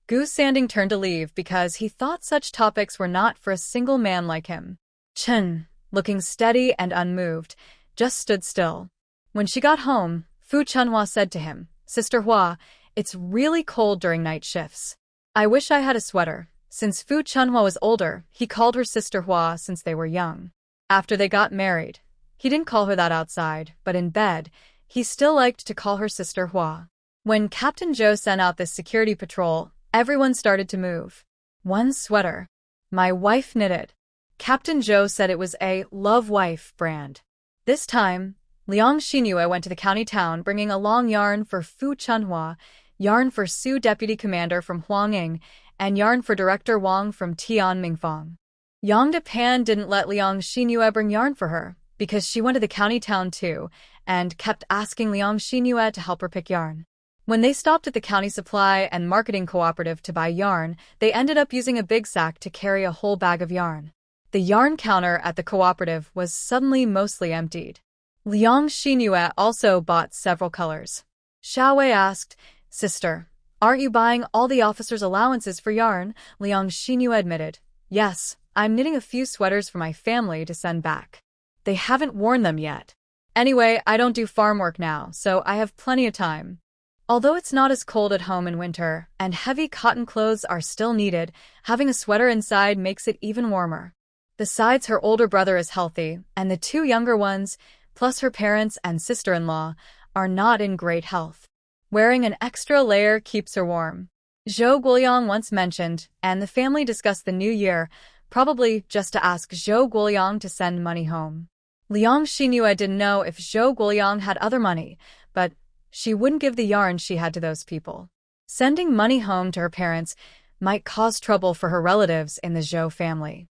Gu Sanding turned to leave because he thought such topics were not for a single man like him. Chen, looking steady and unmoved, just stood still. When she got home, Fu Chunhua said to him, "Sister Hua, it's really cold during night shifts. I wish I had a sweater." Since Fu Chunhua was older, he called her Sister Hua since they were young. After they got married, he didn't call her that outside, but in bed, he still liked to call her Sister Hua. When Captain Zhou sent out this security patrol, everyone started to move. "One sweater. My wife knitted." Captain Zhou said it was a Love Wife brand. This time, Liang Xingyue went to the county town bringing along yarn for Fu Chunhua, yarn for Su Deputy Commander from Huanging, and yarn for Director Wang from Tian Mingfang. Yang Depan didn't let Liang Xingyue bring yarn for her, because she went to the county town too, and kept asking Liang Xingyue to help her pick yarn. When they stopped at the county supply and marketing cooperative to buy yarn, they ended up using a big sack to carry a whole bag of yarn. The yarn counter at the cooperative was suddenly mostly emptied. Liang Xingyue also bought several colors. Xiao Wei asked, "Sister, aren't you buying all the officers' allowances for yarn?" Liang Xingyue admitted, "Yes, I'm knitting a few sweaters for my family to send back. They haven't worn them yet. Anyway, I don't do farm work now, so I have plenty of time." Although it's not as cold at home in winter, and heavy cotton clothes are still needed, having a sweater inside makes it even warmer. Besides, her older brother is healthy, and the two younger ones, plus her parents and sister-in-law, are not in great health. Wearing an extra layer keeps her warm. Zhou Guoliang once mentioned, and the family discussed the new year, probably just to ask Zhou Guoliang to send money home. Liang Xingyue didn't know if Zhou Guoliang had other money, but she wouldn't give the yarn she had to those people. Sending money home to her parents might cause trouble for her relatives in the Zhou family.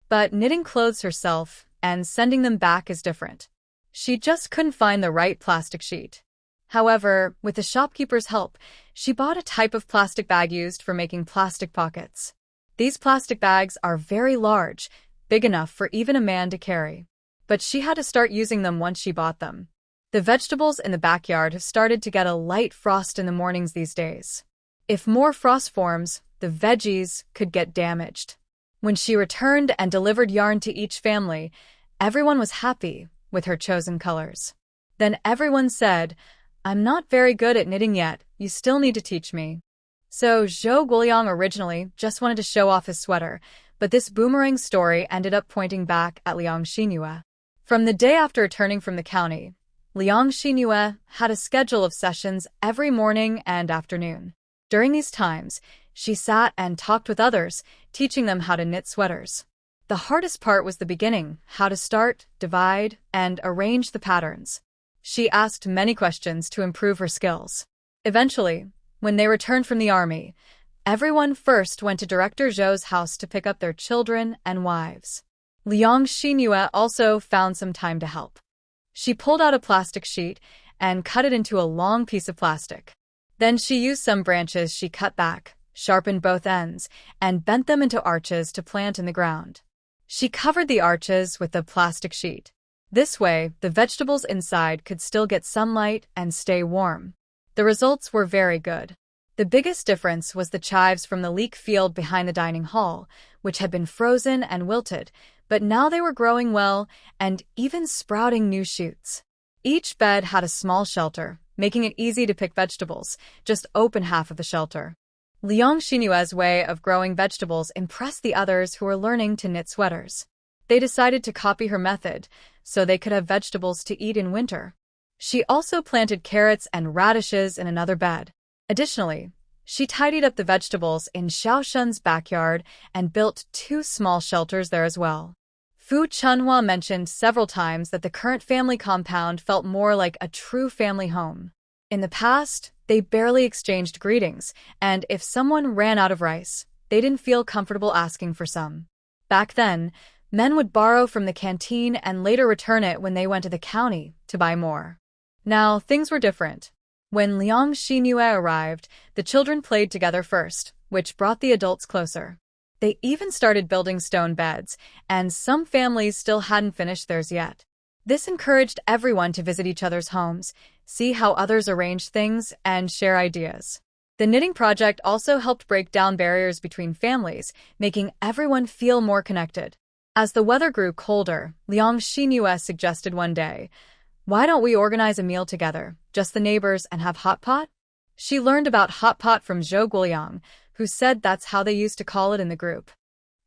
But knitting clothes herself and sending them back is different. She just couldn't find the right plastic sheet. However, with the shopkeeper's help, she bought a type of plastic bag used for making plastic pockets. These plastic bags are very large, big enough for even a man to carry. But she had to start using them once she bought them. The vegetables in the backyard have started to get a light frost in the mornings these days. If more frost forms, the veggies could get damaged. When she returned and delivered yarn to each family, everyone was happy with her chosen colors. Then everyone said, "I'm not very good at knitting yet, you still need to teach me." So Zhou Guoliang originally just wanted to show off his sweater, but this boomerang story ended up pointing back at Liang Xinyue. From the day after returning from the county, Liang Xinyue had a schedule of sessions every morning and afternoon. During these times, she sat and talked with others, teaching them how to knit sweaters. The hardest part was the beginning, how to start, divide, and arrange the patterns. She asked many questions to improve her skills. Eventually, when they returned from the army, everyone first went to Director Zhou's house to pick up their children and wives. Liang Xinyue also found some time to help. She pulled out a plastic sheet and cut it into a long piece of plastic. Then she used some branches she cut back, sharpened both ends, and bent them into arches to plant in the ground. She covered the arches with the plastic sheet. This way, the vegetables inside could still get sunlight and stay warm. The results were very good. The biggest difference was the chives from the leek field behind the dining hall, which had been frozen and wilted, but now they were growing well and even sprouting new shoots. Each bed had a small shelter, making it easy to pick vegetables, just open half of the shelter. Liang Xinyue's way of growing vegetables impressed the others who were learning to knit sweaters. They decided to copy her method, so they could have vegetables to eat in winter. She also planted carrots and radishes in another bed. Additionally, she tidied up the vegetables in Xiaoshun's backyard and built 2 small shelters there as well. Fu Chunhua mentioned several times that the current family compound felt more like a true family home. In the past, they barely exchanged greetings, and if someone ran out of rice, they didn't feel comfortable asking for some. Back then, men would borrow from the canteen and later return it when they went to the county to buy more. Now, things were different. When Liang Xinyue arrived, the children played together first, which brought the adults closer. They even started building stone beds, and some families still hadn't finished theirs yet. This encouraged everyone to visit each other's homes, see how others arrange things, and share ideas. The knitting project also helped break down barriers between families, making everyone feel more connected. As the weather grew colder, Liang Xinyue suggested one day, "Why don't we organize a meal together, just the neighbors, and have hot pot?" She learned about hot pot from Zhou Guoliang, who said that's how they used to call it in the group.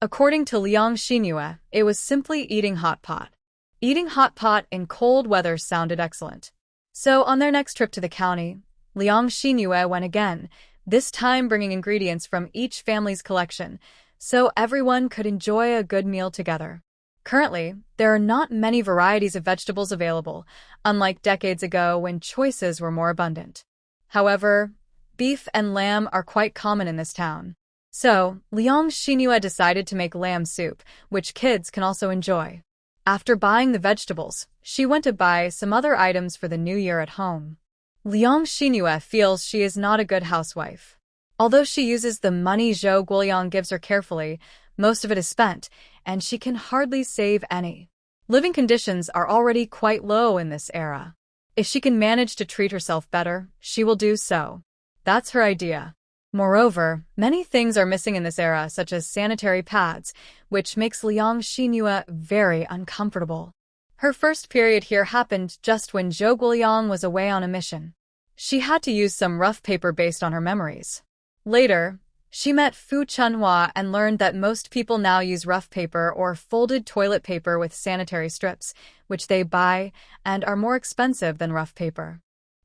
According to Liang Xinyue, it was simply eating hot pot. Eating hot pot in cold weather sounded excellent. So on their next trip to the county, Liang Xinyue went again, this time bringing ingredients from each family's collection, so everyone could enjoy a good meal together. Currently, there are not many varieties of vegetables available, unlike decades ago when choices were more abundant. However, beef and lamb are quite common in this town. So, Liang Xinyue decided to make lamb soup, which kids can also enjoy. After buying the vegetables, she went to buy some other items for the new year at home. Liang Xinyue feels she is not a good housewife. Although she uses the money Zhou Guoliang gives her carefully, most of it is spent, and she can hardly save any. Living conditions are already quite low in this era. If she can manage to treat herself better, she will do so. That's her idea. Moreover, many things are missing in this era, such as sanitary pads, which makes Liang Xinyue very uncomfortable. Her first period here happened just when Zhou Guoliang was away on a mission. She had to use some rough paper based on her memories. Later, she met Fu Chunhua and learned that most people now use rough paper or folded toilet paper with sanitary strips, which they buy and are more expensive than rough paper.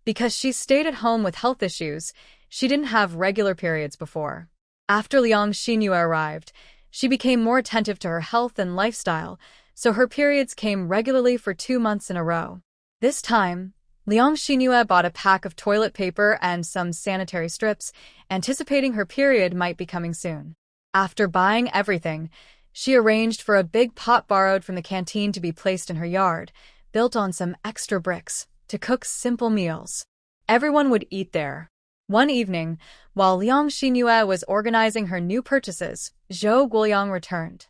Because she stayed at home with health issues, she didn't have regular periods before. After Liang Xinyue arrived, she became more attentive to her health and lifestyle, so her periods came regularly for 2 months in a row. This time, Liang Xingyue bought a pack of toilet paper and some sanitary strips, anticipating her period might be coming soon. After buying everything, she arranged for a big pot borrowed from the canteen to be placed in her yard, built on some extra bricks, to cook simple meals. Everyone would eat there. One evening, while Liang Xingyue was organizing her new purchases, Zhou Guoyang returned.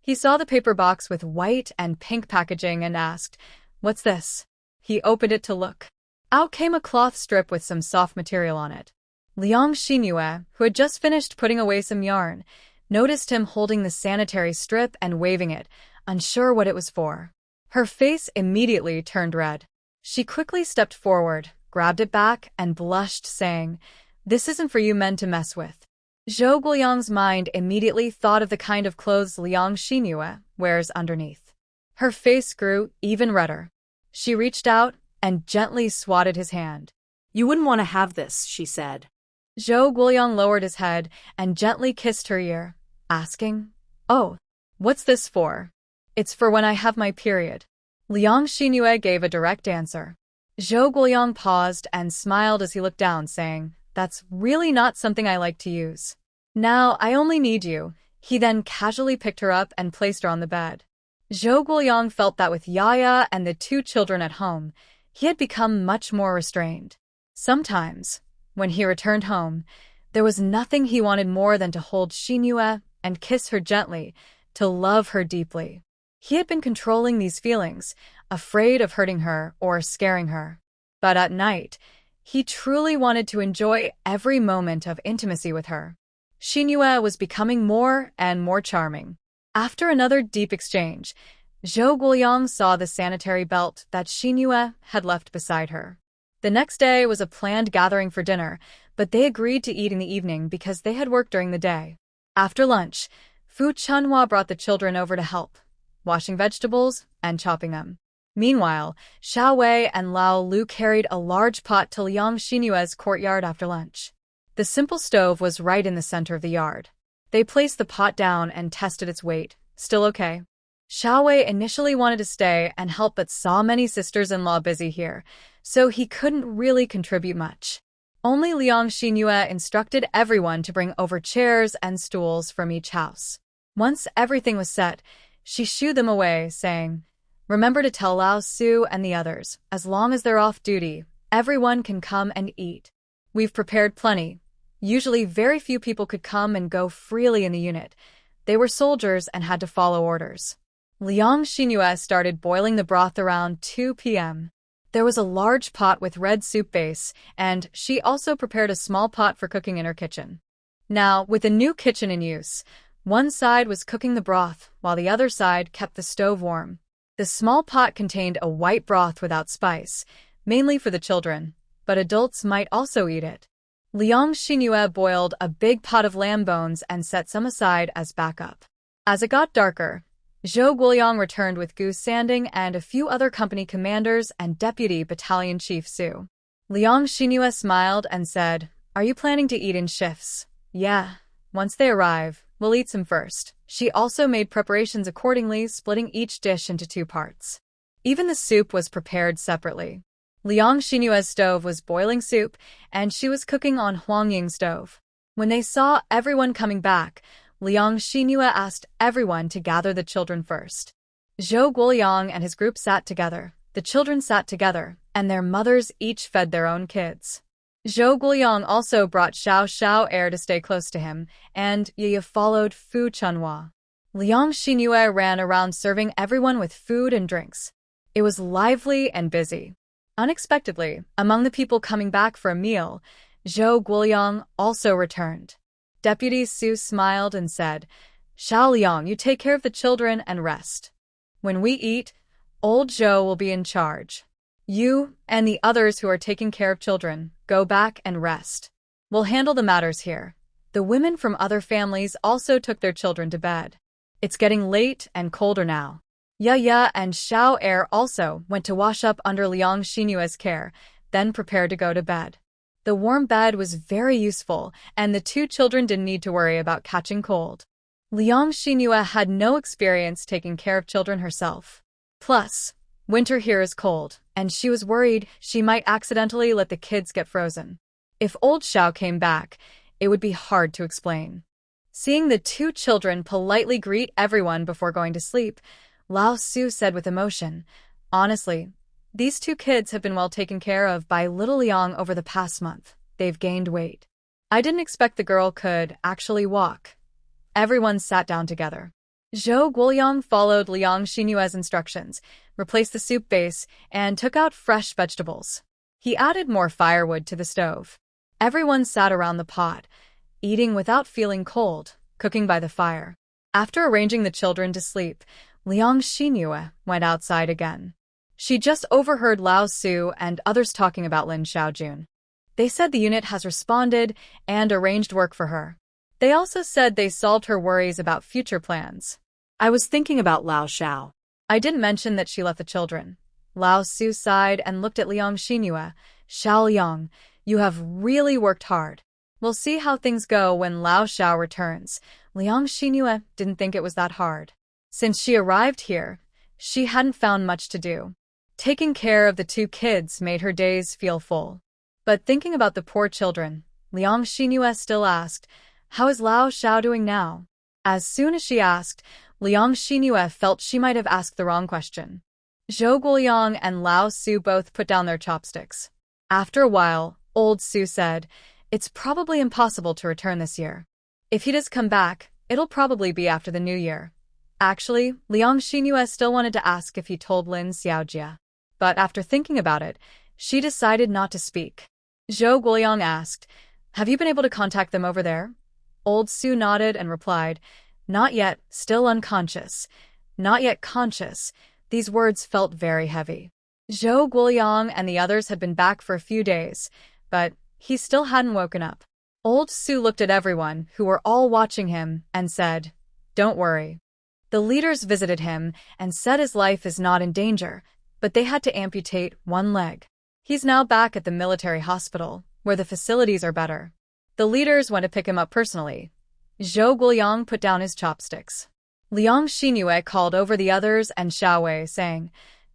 He saw the paper box with white and pink packaging and asked, "What's this?" He opened it to look. Out came a cloth strip with some soft material on it. Liang Xingyue, who had just finished putting away some yarn, noticed him holding the sanitary strip and waving it, unsure what it was for. Her face immediately turned red. She quickly stepped forward, grabbed it back, and blushed, saying, "This isn't for you men to mess with." Zhou Guoyang's mind immediately thought of the kind of clothes Liang Xingyue wears underneath. Her face grew even redder. She reached out and gently swatted his hand. "You wouldn't want to have this," she said. Zhou Guoyang lowered his head and gently kissed her ear, asking, "Oh, what's this for?" "It's for when I have my period." Liang Xingyue gave a direct answer. Zhou Guoyang paused and smiled as he looked down, saying, "That's really not something I like to use. Now I only need you." He then casually picked her up and placed her on the bed. Zhou Guoyang felt that with Yaya and the two children at home, he had become much more restrained. Sometimes, when he returned home, there was nothing he wanted more than to hold Xingyue and kiss her gently, to love her deeply. He had been controlling these feelings, afraid of hurting her or scaring her. But at night, he truly wanted to enjoy every moment of intimacy with her. Xingyue was becoming more and more charming. After another deep exchange, Zhou Guoyang saw the sanitary belt that Xingyue had left beside her. The next day was a planned gathering for dinner, but they agreed to eat in the evening because they had worked during the day. After lunch, Fu Chunhua brought the children over to help, washing vegetables and chopping them. Meanwhile, Xiao Wei and Lao Lu carried a large pot to Liang Xinyue's courtyard after lunch. The simple stove was right in the center of the yard. They placed the pot down and tested its weight. Still okay. Xiao Wei initially wanted to stay and help but saw many sisters-in-law busy here, so he couldn't really contribute much. Only Liang Xinyue instructed everyone to bring over chairs and stools from each house. Once everything was set, she shooed them away, saying, "Remember to tell Lao Su and the others, as long as they're off duty, everyone can come and eat. We've prepared plenty." Usually very few people could come and go freely in the unit. They were soldiers and had to follow orders. Liang Xinyue started boiling the broth around 2 p.m. There was a large pot with red soup base, and she also prepared a small pot for cooking in her kitchen. Now, with the new kitchen in use, one side was cooking the broth, while the other side kept the stove warm. The small pot contained a white broth without spice, mainly for the children, but adults might also eat it. Liang Xinyue boiled a big pot of lamb bones and set some aside as backup. As it got darker, Zhou Guoyang returned with Gu Sanding and a few other company commanders and Deputy Battalion Chief Su. Liang Xinyue smiled and said, "Are you planning to eat in shifts?" "Yeah. Once they arrive, we'll eat some first." She also made preparations accordingly, splitting each dish into 2 parts. Even the soup was prepared separately. Liang Xinyue's stove was boiling soup, and she was cooking on Huang Ying's stove. When they saw everyone coming back, Liang Xinyue asked everyone to gather the children first. Zhou Guoyang and his group sat together, the children sat together, and their mothers each fed their own kids. Zhou Guoyang also brought Xiao Air to stay close to him, and Yaya followed Fu Chunhua. Liang Xinyue ran around serving everyone with food and drinks. It was lively and busy. Unexpectedly, among the people coming back for a meal, Zhou Guoyang also returned. Deputy Su smiled and said, "Xiao Liang, you take care of the children and rest. When we eat, old Zhou will be in charge. You and the others who are taking care of children, go back and rest. We'll handle the matters here." The women from other families also took their children to bed. It's getting late and colder now. Yaya and Xiao Air also went to wash up under Liang Xinyue's care, then prepared to go to bed. The warm bed was very useful, and the 2 children didn't need to worry about catching cold. Liang Xinyue had no experience taking care of children herself. Plus, winter here is cold, and she was worried she might accidentally let the kids get frozen. If old Xiao came back, it would be hard to explain. Seeing the two children politely greet everyone before going to sleep, Lao Su said with emotion, "Honestly, these two kids have been well taken care of by little Liang over the past month. They've gained weight. I didn't expect the girl could actually walk." Everyone sat down together. Zhou Guoyang followed Liang Xinyue's instructions, replaced the soup base, and took out fresh vegetables. He added more firewood to the stove. Everyone sat around the pot, eating without feeling cold, cooking by the fire. After arranging the children to sleep, Liang Xinyue went outside again. She just overheard Lao Su and others talking about Lin Xiaojun. They said the unit has responded and arranged work for her. They also said they solved her worries about future plans. I was thinking about Lao Xiao. I didn't mention that she left the children. Lao Su sighed and looked at Liang Xinyue. "Xiao Liang, you have really worked hard. We'll see how things go when Lao Xiao returns." Liang Xinyue didn't think it was that hard. Since she arrived here, she hadn't found much to do. Taking care of the two kids made her days feel full. But thinking about the poor children, Liang Xinyue still asked, "How is Lao Xiao doing now?" As soon as she asked, Liang Xinyue felt she might have asked the wrong question. Zhou Guoyang and Lao Su both put down their chopsticks. After a while, old Su said, "It's probably impossible to return this year. If he does come back, it'll probably be after the new year." Actually, Liang Xinyue still wanted to ask if he told Lin Xiaojia. But after thinking about it, she decided not to speak. Zhou Guoyang asked, "Have you been able to contact them over there?" Old Su nodded and replied, "Not yet, still unconscious." Not yet conscious. These words felt very heavy. Zhou Guoyang and the others had been back for a few days, but he still hadn't woken up. Old Su looked at everyone, who were all watching him, and said, "Don't worry." The leaders visited him and said his life is not in danger, but they had to amputate one leg. He's now back at the military hospital, where the facilities are better. The leaders went to pick him up personally. Zhou Guoyang put down his chopsticks. Liang Xinyue called over the others and Xiaowei, saying,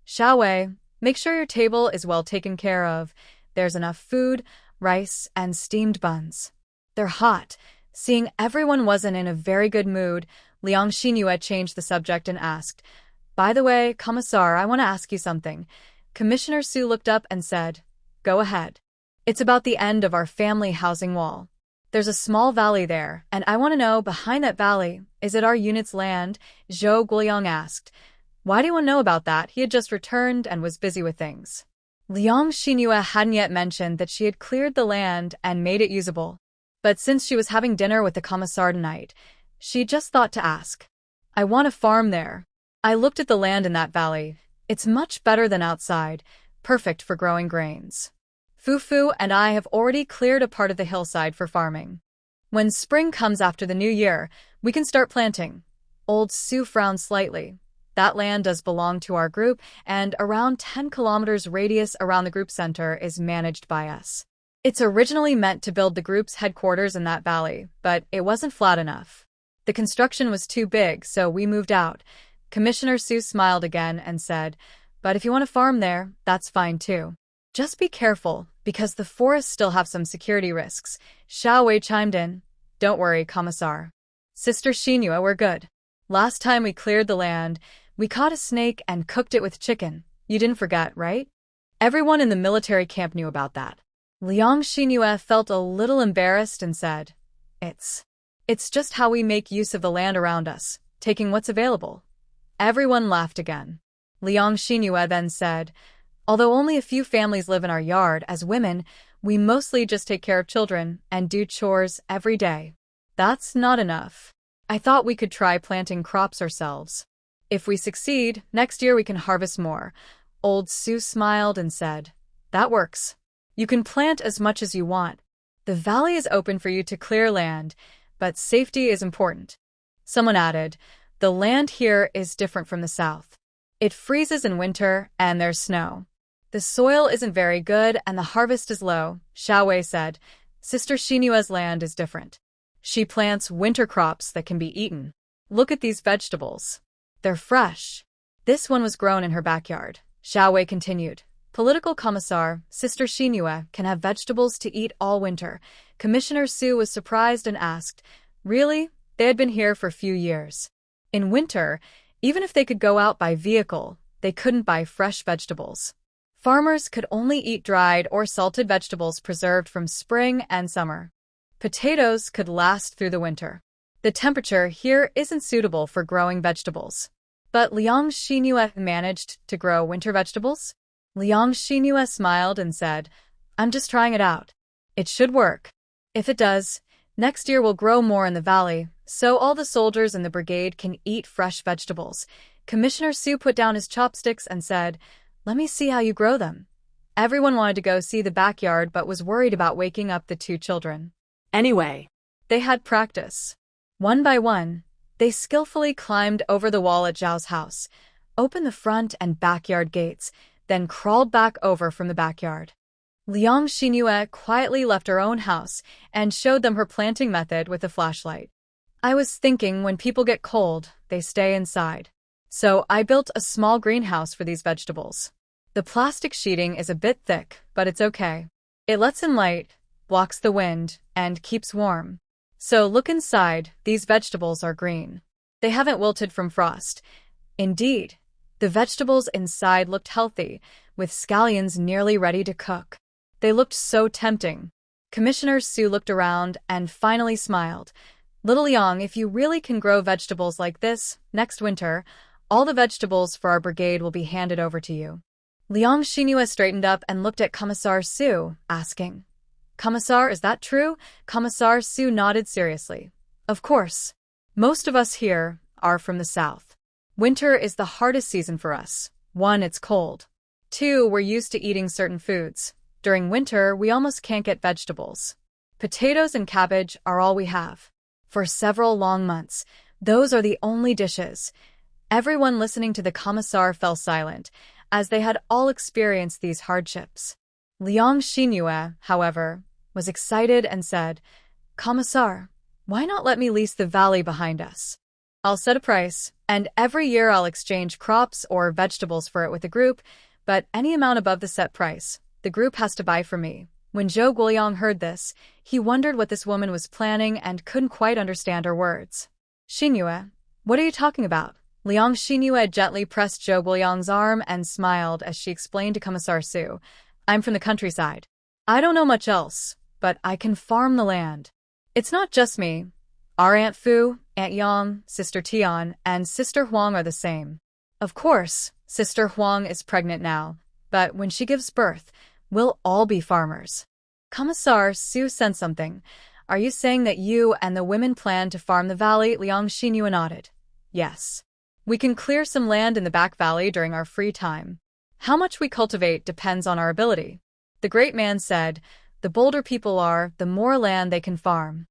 "Xiaowei, make sure your table is well taken care of. There's enough food, rice, and steamed buns." "They're hot." Seeing everyone wasn't in a very good mood, Liang Xinyue changed the subject and asked, "By the way, Commissar, I want to ask you something." Commissioner Su looked up and said, "Go ahead." "It's about the end of our family housing wall. There's a small valley there, and I want to know, behind that valley, is it our unit's land?" Zhou Guoyang asked. Why do you want to know about that? He had just returned and was busy with things. Liang Xinyue hadn't yet mentioned that she had cleared the land and made it usable. But since she was having dinner with the commissar tonight, she just thought to ask. "I want a farm there. I looked at the land in that valley. It's much better than outside, perfect for growing grains. Fufu and I have already cleared a part of the hillside for farming. When spring comes after the new year, we can start planting." Old Su frowned slightly. "That land does belong to our group, and around 10 kilometers radius around the group center is managed by us. It's originally meant to build the group's headquarters in that valley, but it wasn't flat enough. The construction was too big, so we moved out." Commissioner Su smiled again and said, "But if you want to farm there, that's fine too. Just be careful, because the forests still have some security risks." Xiaowei chimed in. "Don't worry, Commissar. Sister Xinyue, we're good. Last time we cleared the land, we caught a snake and cooked it with chicken. You didn't forget, right?" Everyone in the military camp knew about that. Liang Xinyue felt a little embarrassed and said, It's just how we make use of the land around us, taking what's available." Everyone laughed again. Liang Xinyue then said, "Although only a few families live in our yard, as women, we mostly just take care of children and do chores every day. That's not enough. I thought we could try planting crops ourselves. If we succeed, next year we can harvest more." Old Su smiled and said, "That works. You can plant as much as you want. The valley is open for you to clear land, but safety is important." Someone added, "The land here is different from the south. It freezes in winter and there's snow. The soil isn't very good and the harvest is low." Xiaowei said, "Sister Xinyue's land is different. She plants winter crops that can be eaten. Look at these vegetables. They're fresh." This one was grown in her backyard. Xiaowei continued, Political Commissar, Sister Shinue, can have vegetables to eat all winter. Commissioner Su was surprised and asked, really? They had been here for a few years. In winter, even if they could go out by vehicle, they couldn't buy fresh vegetables. Farmers could only eat dried or salted vegetables preserved from spring and summer. Potatoes could last through the winter. The temperature here isn't suitable for growing vegetables. But Liang Xinyu managed to grow winter vegetables? Liang Xinyu smiled and said, I'm just trying it out. It should work. If it does, next year we'll grow more in the valley, so all the soldiers in the brigade can eat fresh vegetables. Commissioner Su put down his chopsticks and said, let me see how you grow them. Everyone wanted to go see the backyard but was worried about waking up the two children. Anyway, they had practice. One by one, they skillfully climbed over the wall at Zhao's house, opened the front and backyard gates, then crawled back over from the backyard. Liang Xinyu quietly left her own house and showed them her planting method with a flashlight. I was thinking when people get cold, they stay inside. So I built a small greenhouse for these vegetables. The plastic sheeting is a bit thick, but it's okay. It lets in light, blocks the wind, and keeps warm. So look inside, these vegetables are green. They haven't wilted from frost. Indeed, the vegetables inside looked healthy, with scallions nearly ready to cook. They looked so tempting. Commissioner Su looked around and finally smiled. Little Liang, if you really can grow vegetables like this, next winter, all the vegetables for our brigade will be handed over to you. Liang Xinyu straightened up and looked at Commissar Su, asking, Commissar, is that true? Commissar Su nodded seriously. Of course. Most of us here are from the south. Winter is the hardest season for us. 1, it's cold. 2, we're used to eating certain foods. During winter, we almost can't get vegetables. Potatoes and cabbage are all we have. For several long months, those are the only dishes. Everyone listening to the commissar fell silent, as they had all experienced these hardships. Liang Xinyu, however, was excited and said, Commissar, why not let me lease the valley behind us? I'll set a price, and every year I'll exchange crops or vegetables for it with the group, but any amount above the set price, the group has to buy from me. When Zhou Guoyang heard this, he wondered what this woman was planning and couldn't quite understand her words. Xinyu, what are you talking about? Liang Xinyu gently pressed Zhou Guoyang's arm and smiled as she explained to Commissar Su, I'm from the countryside. I don't know much else, but I can farm the land. It's not just me. Our Aunt Fu, Aunt Yang, Sister Tian, and Sister Huang are the same. Of course, Sister Huang is pregnant now, but when she gives birth, we'll all be farmers. Commissar Su sensed something. Are you saying that you and the women plan to farm the valley? Liang Xinyu nodded. Yes. We can clear some land in the back valley during our free time. How much we cultivate depends on our ability. The great man said, the bolder people are, the more land they can farm.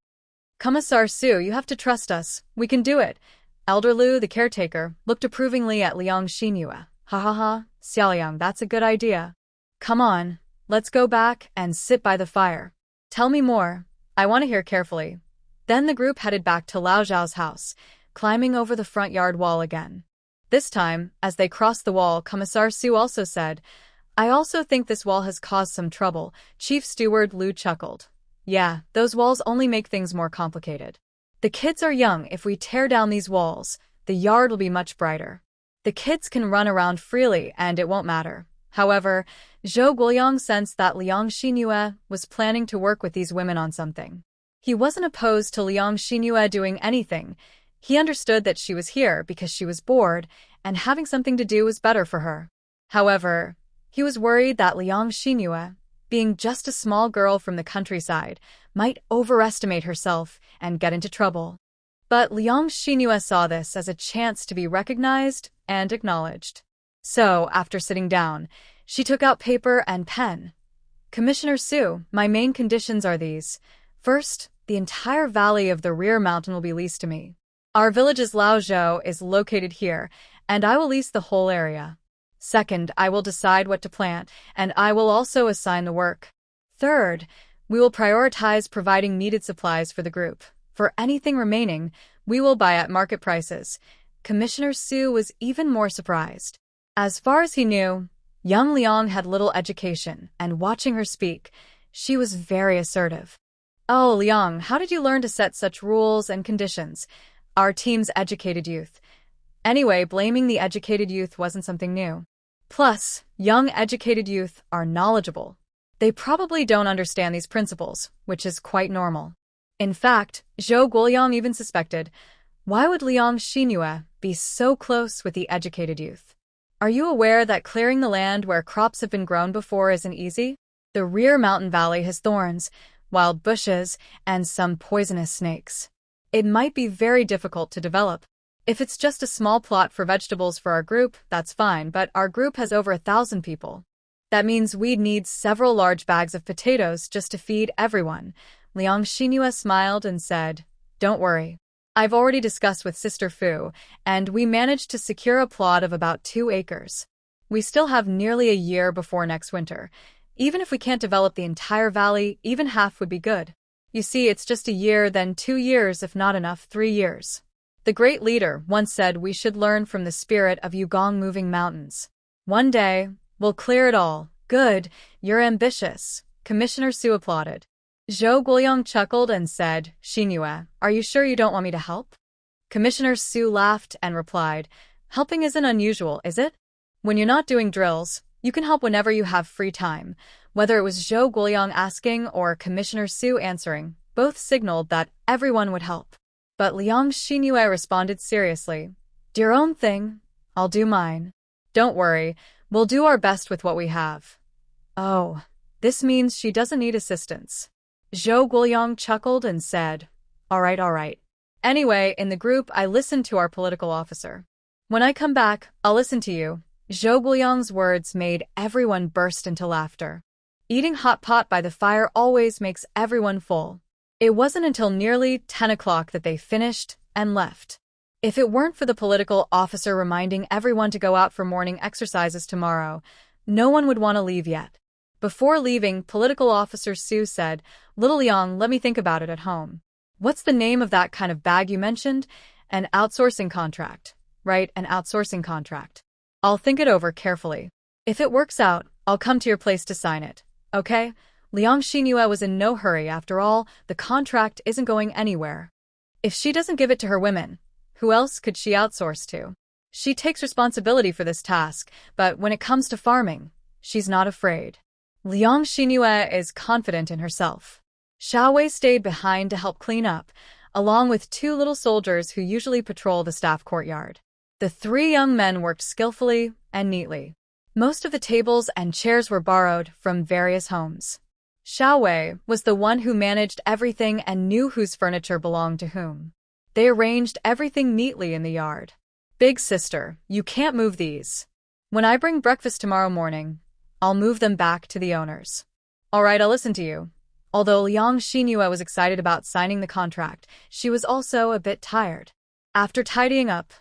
Commissar Su, you have to trust us. We can do it. Elder Lu, the caretaker, looked approvingly at Liang Xinyu. Ha ha ha, Xiaoliang, that's a good idea. Come on, let's go back and sit by the fire. Tell me more. I want to hear carefully. Then the group headed back to Lao Zhao's house, climbing over the front yard wall again. This time, as they crossed the wall, Commissar Su also said, I also think this wall has caused some trouble. Chief Steward Lu chuckled. Yeah, those walls only make things more complicated. The kids are young. If we tear down these walls, the yard will be much brighter. The kids can run around freely and it won't matter. However, Zhou Guoyang sensed that Liang Xinyu was planning to work with these women on something. He wasn't opposed to Liang Xinyu doing anything. He understood that she was here because she was bored, and having something to do was better for her. However, he was worried that Liang Xinyu, being just a small girl from the countryside, might overestimate herself and get into trouble. But Liang Xinyu saw this as a chance to be recognized and acknowledged. So, after sitting down, she took out paper and pen. Commissioner Su, my main conditions are these. First, the entire valley of the rear mountain will be leased to me. Our village's Laozhou is located here, and I will lease the whole area. Second, I will decide what to plant, and I will also assign the work. Third, we will prioritize providing needed supplies for the group. For anything remaining, we will buy at market prices. Commissioner Su was even more surprised. As far as he knew, Young Liang had little education, and watching her speak, she was very assertive. Oh, Liang, how did you learn to set such rules and conditions? Our team's educated youth. Anyway, blaming the educated youth wasn't something new. Plus, young educated youth are knowledgeable. They probably don't understand these principles, which is quite normal. In fact, Zhou Guoyang even suspected, why would Liang Xinhua be so close with the educated youth? Are you aware that clearing the land where crops have been grown before isn't easy? The rear mountain valley has thorns, wild bushes, and some poisonous snakes. It might be very difficult to develop. If it's just a small plot for vegetables for our group, that's fine, but our group has over 1,000 people. That means we'd need several large bags of potatoes just to feed everyone. Liang Xinhua smiled and said, don't worry. I've already discussed with Sister Fu, and we managed to secure a plot of about 2 acres. We still have nearly a year before next winter. Even if we can't develop the entire valley, even half would be good. You see, it's just a year, then 2 years, if not enough, 3 years. The great leader once said we should learn from the spirit of Yugong moving mountains. One day, we'll clear it all. Good, you're ambitious. Commissioner Su applauded. Zhou Guoyang chuckled and said, Xinhua, are you sure you don't want me to help? Commissioner Su laughed and replied, helping isn't unusual, is it? When you're not doing drills, you can help whenever you have free time. Whether it was Zhou Guoyang asking or Commissioner Su answering, both signaled that everyone would help. But Liang Xinhua responded seriously, do your own thing, I'll do mine. Don't worry, we'll do our best with what we have. Oh, this means she doesn't need assistance. Zhou Guoyang chuckled and said, all right. Anyway, in the group, I listened to our political officer. When I come back, I'll listen to you. Zhou Guoyang's words made everyone burst into laughter. Eating hot pot by the fire always makes everyone full. It wasn't until nearly 10 o'clock that they finished and left. If it weren't for the political officer reminding everyone to go out for morning exercises tomorrow, no one would want to leave yet. Before leaving, political officer Su said, Little Liang, let me think about it at home. What's the name of that kind of bag you mentioned? An outsourcing contract. Right, an outsourcing contract. I'll think it over carefully. If it works out, I'll come to your place to sign it. Okay? Liang Xinhua was in no hurry. After all, the contract isn't going anywhere. If she doesn't give it to her women, who else could she outsource to? She takes responsibility for this task, but when it comes to farming, she's not afraid. Liang Xinhua is confident in herself. Xiao Wei stayed behind to help clean up, along with 2 little soldiers who usually patrol the staff courtyard. The 3 young men worked skillfully and neatly. Most of the tables and chairs were borrowed from various homes. Xiao Wei was the one who managed everything and knew whose furniture belonged to whom. They arranged everything neatly in the yard. Big sister, you can't move these. When I bring breakfast tomorrow morning, I'll move them back to the owners. All right, I'll listen to you. Although Liang Xinhua was excited about signing the contract, she was also a bit tired. After tidying up,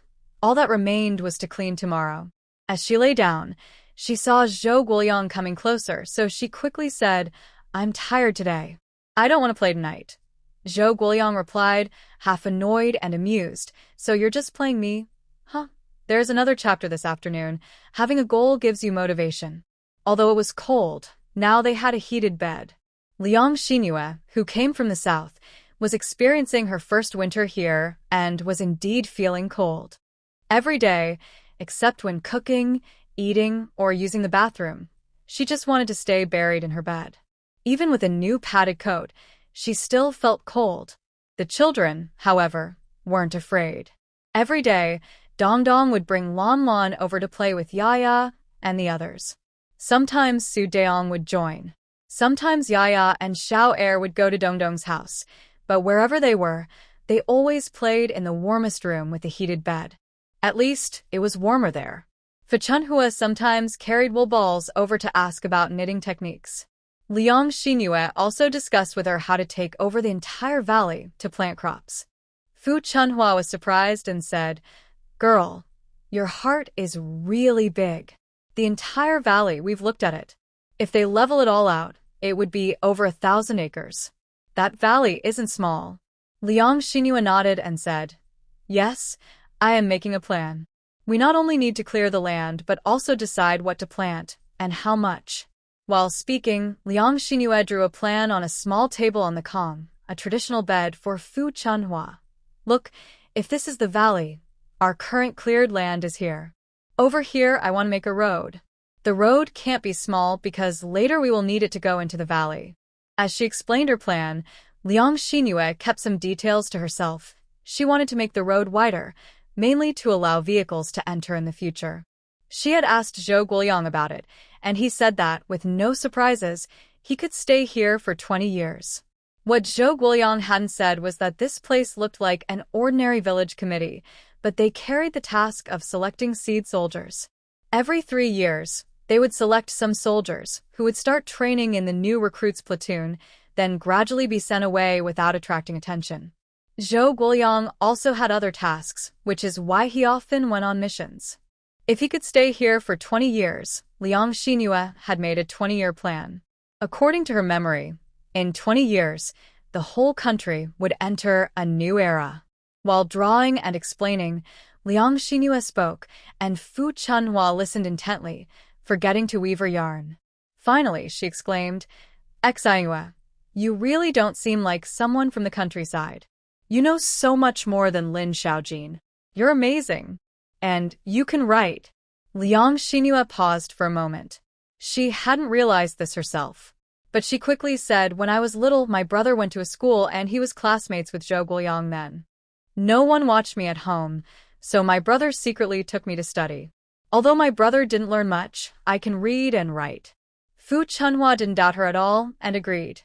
all that remained was to clean tomorrow. As she lay down, she saw Zhou Guoyang coming closer, so she quickly said, I'm tired today. I don't want to play tonight. Zhou Guoyang replied, half annoyed and amused, so you're just playing me? Huh? There's another chapter this afternoon. Having a goal gives you motivation. Although it was cold, now they had a heated bed. Liang Xinhua, who came from the south, was experiencing her first winter here and was indeed feeling cold. Every day, except when cooking, eating, or using the bathroom, she just wanted to stay buried in her bed. Even with a new padded coat, she still felt cold. The children, however, weren't afraid. Every day, Dong Dong would bring Lon Lon over to play with Yaya and the others. Sometimes Su Deong would join. Sometimes Yaya and Xiao Er would go to Dong Dong's house, but wherever they were, they always played in the warmest room with the heated bed. At least, it was warmer there. Fa Chunhua sometimes carried wool balls over to ask about knitting techniques. Liang Xinhua also discussed with her how to take over the entire valley to plant crops. Fu Chunhua was surprised and said, Girl, your heart is really big. The entire valley, we've looked at it. If they level it all out, it would be over 1,000 acres. That valley isn't small. Liang Xinhua nodded and said, Yes, I am making a plan. We not only need to clear the land but also decide what to plant and how much? While speaking, Liang Xingyue drew a plan on a small table on the Kong, a traditional bed for Fu Chunhua. Look, if this is the valley, our current cleared land is here. Over here, I want to make a road. The road can't be small because later we will need it to go into the valley. As she explained her plan, Liang Xingyue kept some details to herself. She wanted to make the road wider, mainly to allow vehicles to enter in the future. She had asked Zhou Guoliang about it, and he said that, with no surprises, he could stay here for 20 years. What Zhou Guoliang hadn't said was that this place looked like an ordinary village committee, but they carried the task of selecting seed soldiers. Every 3 years, they would select some soldiers, who would start training in the new recruits platoon, then gradually be sent away without attracting attention. Zhou Guoliang also had other tasks, which is why he often went on missions. If he could stay here for 20 years, Liang Xingyue had made a 20-year plan. According to her memory, in 20 years, the whole country would enter a new era. While drawing and explaining, Liang Xingyue spoke, and Fu Chunhua listened intently, forgetting to weave her yarn. Finally, she exclaimed, "Xingyue, you really don't seem like someone from the countryside. You know so much more than Lin Xiaojin. You're amazing. And you can write." Liang Xingyue paused for a moment. She hadn't realized this herself. But she quickly said, "When I was little, my brother went to a school and he was classmates with Zhou Guoliang then. No one watched me at home, so my brother secretly took me to study. Although my brother didn't learn much, I can read and write." Fu Chunhua didn't doubt her at all and agreed.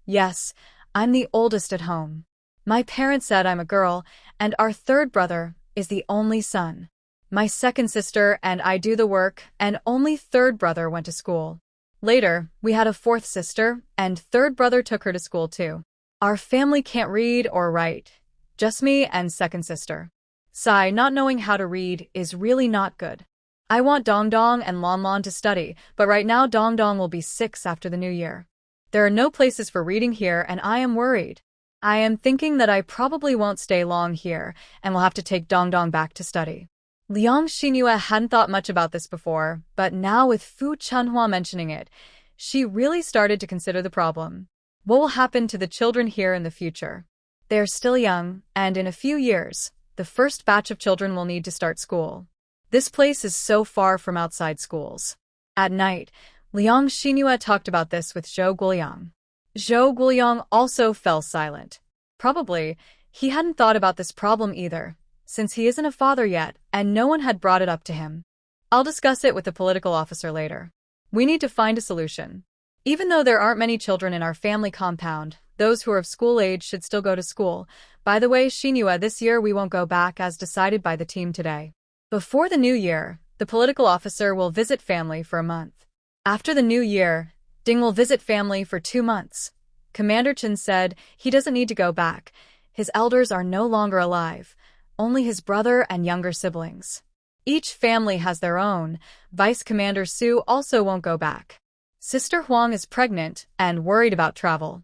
"Yes, I'm the oldest at home. My parents said I'm a girl, and our third brother is the only son. My second sister and I do the work, and only third brother went to school. Later, we had a fourth sister, and third brother took her to school too. Our family can't read or write. Just me and second sister. Sai, not knowing how to read is really not good. I want Dongdong and Lanlan to study, but right now Dongdong will be 6 after the new year. There are no places for reading here and I am worried. I am thinking that I probably won't stay long here and will have to take Dongdong back to study." Liang Xingyue hadn't thought much about this before, but now with Fu Chunhua mentioning it, she really started to consider the problem. What will happen to the children here in the future? They are still young, and in a few years, the first batch of children will need to start school. This place is so far from outside schools. At night, Liang Xingyue talked about this with Zhou Guoliang. Zhou Guoliang also fell silent. Probably, he hadn't thought about this problem either, since he isn't a father yet and no one had brought it up to him. "I'll discuss it with the political officer later. We need to find a solution. Even though there aren't many children in our family compound, those who are of school age should still go to school. By the way, Xingyue, this year we won't go back as decided by the team today. Before the new year, the political officer will visit family for a month. After the new year, Ding will visit family for 2 months. Commander Chen said he doesn't need to go back. His elders are no longer alive, only his brother and younger siblings. Each family has their own. Vice Commander Su also won't go back. Sister Huang is pregnant and worried about travel.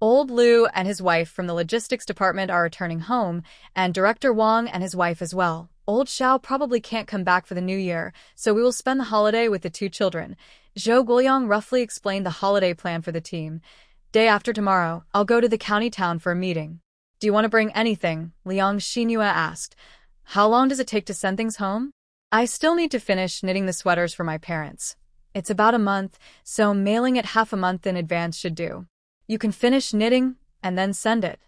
Old Liu and his wife from the logistics department are returning home, and Director Wang and his wife as well. Old Xiao probably can't come back for the new year, so we will spend the holiday with the 2 children." Zhou Guoliang roughly explained the holiday plan for the team. "Day after tomorrow, I'll go to the county town for a meeting." "Do you want to bring anything?" Liang Xingyue asked. "How long does it take to send things home?" "I still need to finish knitting the sweaters for my parents. It's about a month, so mailing it half a month in advance should do. You can finish knitting and then send it."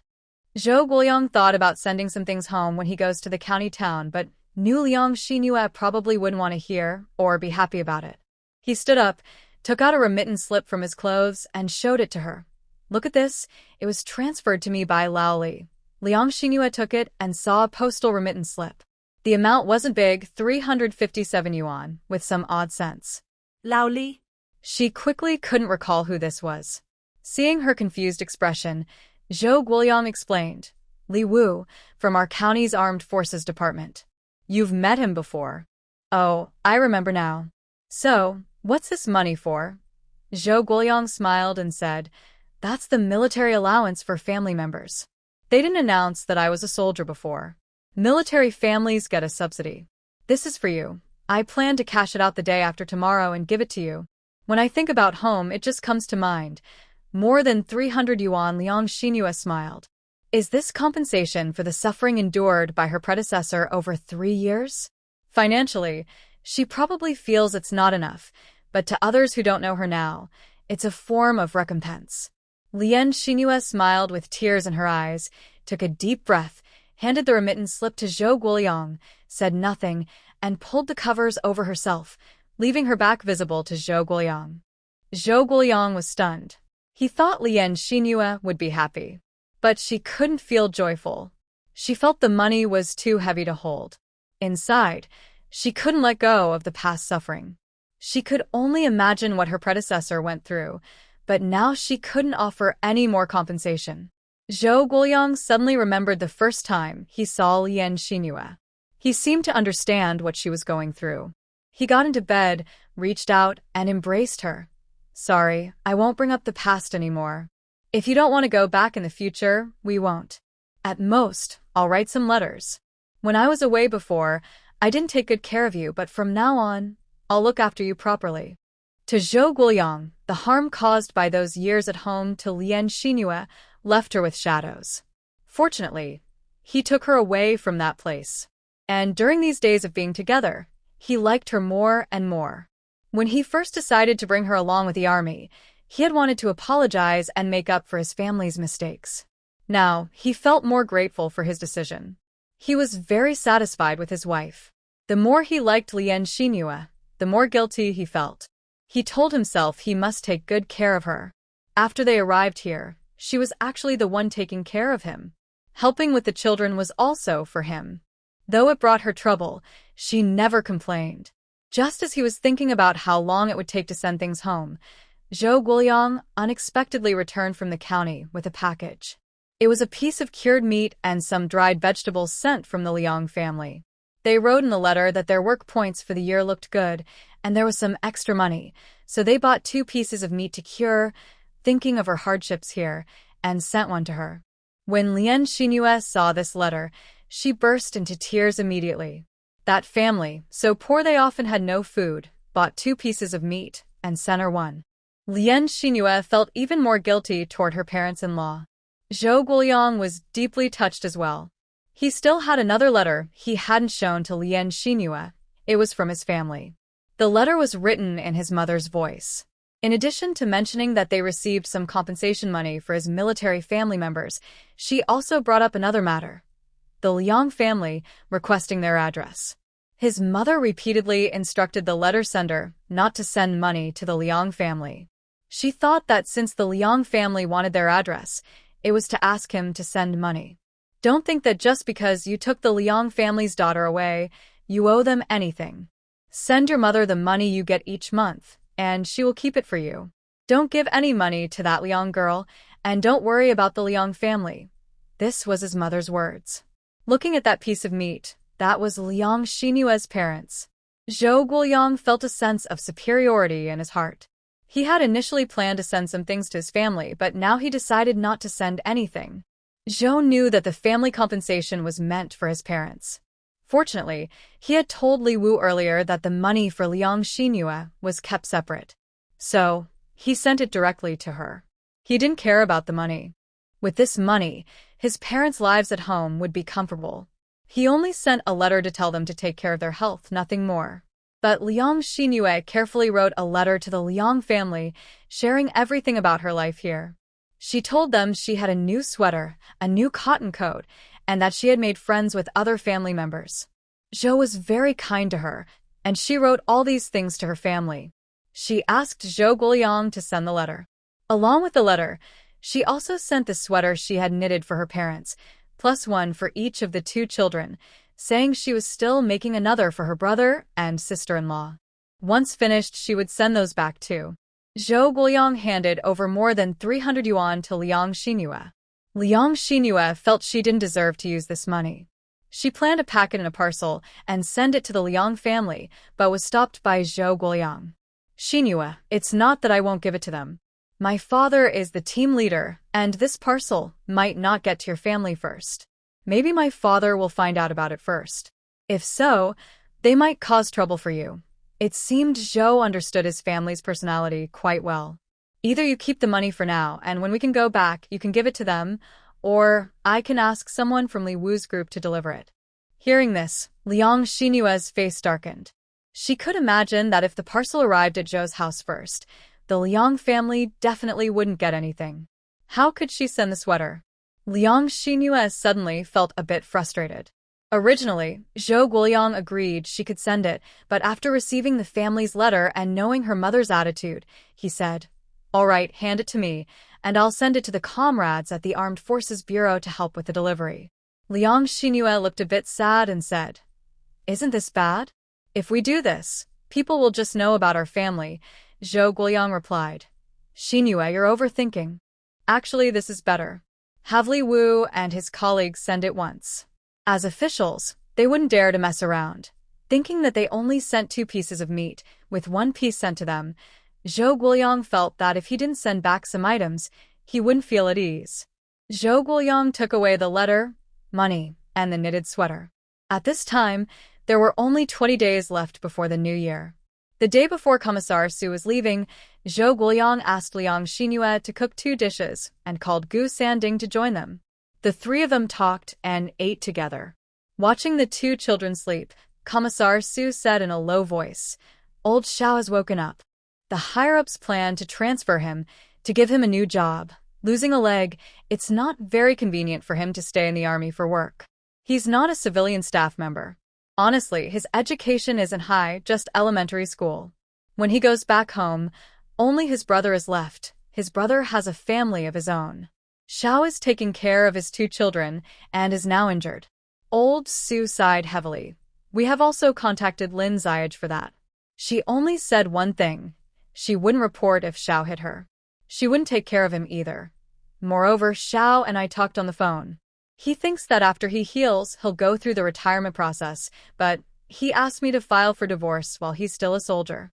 Zhou Guoliang thought about sending some things home when he goes to the county town, but knew Liang Xingyue probably wouldn't want to hear or be happy about it. He stood up, took out a remittance slip from his clothes, and showed it to her. "Look at this. It was transferred to me by Lao Li." Liang Xingyue took it and saw a postal remittance slip. The amount wasn't big, 357 yuan, with some odd cents. Lao Li? She quickly couldn't recall who this was. Seeing her confused expression, Zhou Guoliang explained, "Li Wu, from our county's armed forces department. You've met him before." "Oh, I remember now. So, what's this money for?" Zhou Guoliang smiled and said, "That's the military allowance for family members. They didn't announce that I was a soldier before. Military families get a subsidy. This is for you. I plan to cash it out the day after tomorrow and give it to you." When I think about home, it just comes to mind. More than 300 yuan, Liang Xinhua smiled. Is this compensation for the suffering endured by her predecessor over 3 years? Financially, she probably feels it's not enough, but to others who don't know her now, it's a form of recompense. Liang Xinhua smiled with tears in her eyes, took a deep breath, handed the remittance slip to Zhou Guoliang, said nothing, and pulled the covers over herself, leaving her back visible to Zhou Guoliang. Zhou Guoliang was stunned. He thought Liang Xinhua would be happy. But she couldn't feel joyful. She felt the money was too heavy to hold. Inside, she couldn't let go of the past suffering. She could only imagine what her predecessor went through, but now she couldn't offer any more compensation. Zhou Guoliang suddenly remembered the first time he saw Liang Xinhua. He seemed to understand what she was going through. He got into bed, reached out, and embraced her. Sorry, I won't bring up the past anymore. If you don't want to go back in the future, we won't. At most, I'll write some letters. When I was away before, I didn't take good care of you, but from now on, I'll look after you properly. To Zhou Guoliang, the harm caused by those years at home to Liang Xinhua left her with shadows. Fortunately, he took her away from that place. And during these days of being together, he liked her more and more. When he first decided to bring her along with the army, he had wanted to apologize and make up for his family's mistakes. Now, he felt more grateful for his decision. He was very satisfied with his wife. The more he liked Liang Xinhua, the more guilty he felt. He told himself he must take good care of her. After they arrived here, she was actually the one taking care of him. Helping with the children was also for him. Though it brought her trouble, she never complained. Just as he was thinking about how long it would take to send things home, Zhou Guoliang unexpectedly returned from the county with a package. It was a piece of cured meat and some dried vegetables sent from the Liang family. They wrote in the letter that their work points for the year looked good, and there was some extra money, so they bought 2 pieces of meat to cure, thinking of her hardships here, and sent one to her. When Liang Xinhua saw this letter, she burst into tears immediately. That family, so poor they often had no food, bought 2 pieces of meat and sent her one. Liang Xinhua felt even more guilty toward her parents-in-law. Zhou Guoliang was deeply touched as well. He still had another letter he hadn't shown to Liang Xinhua. It was from his family. The letter was written in his mother's voice. In addition to mentioning that they received some compensation money for his military family members, she also brought up another matter: the Liang family requesting their address. His mother repeatedly instructed the letter sender not to send money to the Liang family. She thought that since the Liang family wanted their address, it was to ask him to send money. Don't think that just because you took the Liang family's daughter away, you owe them anything. Send your mother the money you get each month, and she will keep it for you. Don't give any money to that Liang girl, and don't worry about the Liang family. This was his mother's words. Looking at that piece of meat, that was Liang Xinhua's parents. Zhou Guoliang felt a sense of superiority in his heart. He had initially planned to send some things to his family, but now he decided not to send anything. Zhou knew that the family compensation was meant for his parents. Fortunately, he had told Li Wu earlier that the money for Liang Xinhua was kept separate. So, he sent it directly to her. He didn't care about the money. With this money, his parents' lives at home would be comfortable. He only sent a letter to tell them to take care of their health, nothing more. But Liang Xinhua carefully wrote a letter to the Liang family, sharing everything about her life here. She told them she had a new sweater, a new cotton coat, and that she had made friends with other family members. Zhou was very kind to her, and she wrote all these things to her family. She asked Zhou Guoliang to send the letter. Along with the letter, she also sent the sweater she had knitted for her parents, plus one for each of the 2 children, saying she was still making another for her brother and sister-in-law. Once finished, she would send those back too. Zhou Guoliang handed over more than 300 yuan to Liang Xinhua. Liang Xinhua felt she didn't deserve to use this money. She planned to pack it in a parcel and send it to the Liang family, but was stopped by Zhou Guoliang. Xinhua, it's not that I won't give it to them. My father is the team leader, and this parcel might not get to your family first. Maybe my father will find out about it first. If so, they might cause trouble for you. It seemed Zhou understood his family's personality quite well. Either you keep the money for now, and when we can go back, you can give it to them, or I can ask someone from Li Wu's group to deliver it. Hearing this, Liang Xinyue's face darkened. She could imagine that if the parcel arrived at Zhou's house first, the Liang family definitely wouldn't get anything. How could she send the sweater? Liang Xinyue suddenly felt a bit frustrated. Originally, Zhou Guoliang agreed she could send it, but after receiving the family's letter and knowing her mother's attitude, he said, "All right, hand it to me, and I'll send it to the comrades at the Armed Forces Bureau to help with the delivery." Liang Xinyue looked a bit sad and said, "Isn't this bad? If we do this, people will just know about our family." Zhou Guoliang replied, "Xinyue, you're overthinking. Actually, this is better. Have Li Wu and his colleagues send it once." As officials, they wouldn't dare to mess around. Thinking that they only sent 2 pieces of meat, with 1 piece sent to them, Zhou Guoliang felt that if he didn't send back some items, he wouldn't feel at ease. Zhou Guoliang took away the letter, money, and the knitted sweater. At this time, there were only 20 days left before the new year. The day before Commissar Su was leaving, Zhou Guoliang asked Liang Xinyue to cook 2 dishes and called Gu Sanding to join them. The 3 of them talked and ate together. Watching the 2 children sleep, Commissar Su said in a low voice, "Old Xiao has woken up. The higher-ups plan to transfer him, to give him a new job. Losing a leg, it's not very convenient for him to stay in the army for work. He's not a civilian staff member. Honestly, his education isn't high, just elementary school. When he goes back home, only his brother is left. His brother has a family of his own. Xiao is taking care of his 2 children and is now injured." Old Su sighed heavily. "We have also contacted Lin Ziage for that. She only said one thing. She wouldn't report if Xiao hit her. She wouldn't take care of him either. Moreover, Xiao and I talked on the phone. He thinks that after he heals, he'll go through the retirement process, but he asked me to file for divorce while he's still a soldier.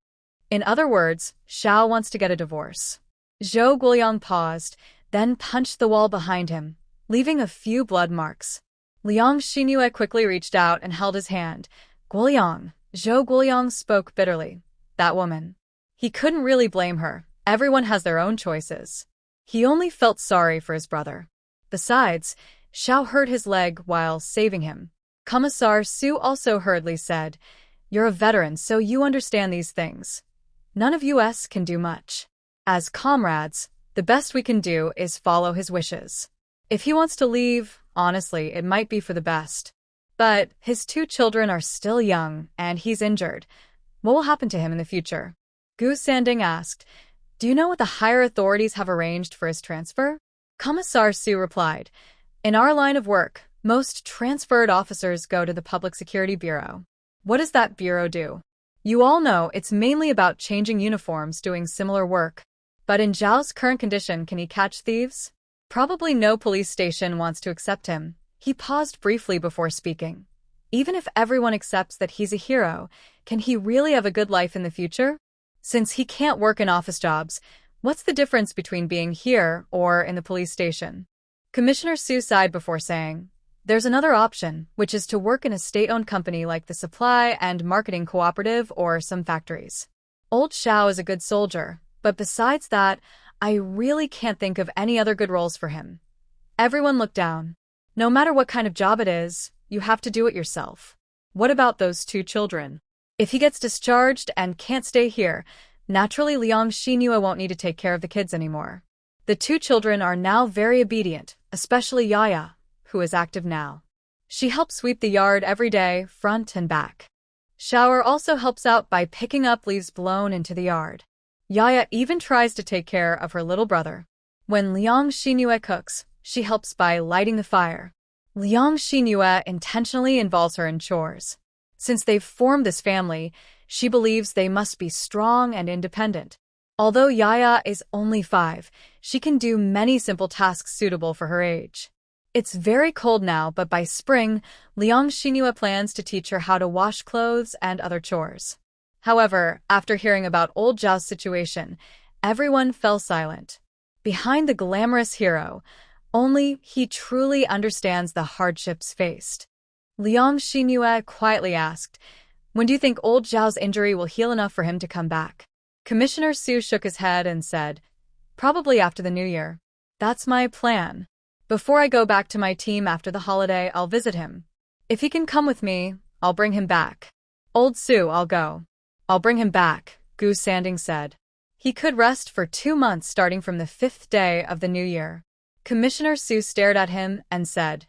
In other words, Xiao wants to get a divorce." Zhou Guoliang paused, then punched the wall behind him, leaving a few blood marks. Liang Xinyue quickly reached out and held his hand. "Guoliang," Zhou Guoliang spoke bitterly. "That woman." He couldn't really blame her. Everyone has their own choices. He only felt sorry for his brother. Besides, Xiao hurt his leg while saving him. Commissar Su also hurriedly said, "You're a veteran, so you understand these things. None of us can do much. As comrades, the best we can do is follow his wishes. If he wants to leave, honestly, it might be for the best. But his 2 children are still young, and he's injured. What will happen to him in the future?" Gu Sanding asked, "Do you know what the higher authorities have arranged for his transfer?" Commissar Su replied, "In our line of work, most transferred officers go to the Public Security Bureau." "What does that bureau do?" "You all know it's mainly about changing uniforms, doing similar work. But in Zhao's current condition, can he catch thieves? Probably no police station wants to accept him." He paused briefly before speaking. "Even if everyone accepts that he's a hero, can he really have a good life in the future? Since he can't work in office jobs, what's the difference between being here or in the police station?" Commissioner Su sighed before saying, "There's another option, which is to work in a state-owned company like the Supply and Marketing Cooperative or some factories. Old Xiao is a good soldier, but besides that, I really can't think of any other good roles for him." Everyone looked down. "No matter what kind of job it is, you have to do it yourself. What about those 2 children? If he gets discharged and can't stay here, naturally Liang Xinyue won't need to take care of the kids anymore. The 2 children are now very obedient, especially Yaya, who is active now. She helps sweep the yard every day, front and back. Shower also helps out by picking up leaves blown into the yard. Yaya even tries to take care of her little brother. When Liang Xinyue cooks, she helps by lighting the fire. Liang Xinyue intentionally involves her in chores. Since they've formed this family, she believes they must be strong and independent. Although Yaya is only 5, she can do many simple tasks suitable for her age. It's very cold now, but by spring, Liang Xinyue plans to teach her how to wash clothes and other chores. However, after hearing about old Zhao's situation, everyone fell silent. Behind the glamorous hero, only he truly understands the hardships faced. Liang Xinyue quietly asked, When do you think old Zhao's injury will heal enough for him to come back? Commissioner Su shook his head and said, probably after the new year. That's my plan. Before I go back to my team after the holiday, I'll visit him. If he can come with me, I'll bring him back. Old Su, I'll go. I'll bring him back, Gu Sanding said. He could rest for 2 months starting from the 5th day of the new year. Commissioner Su stared at him and said,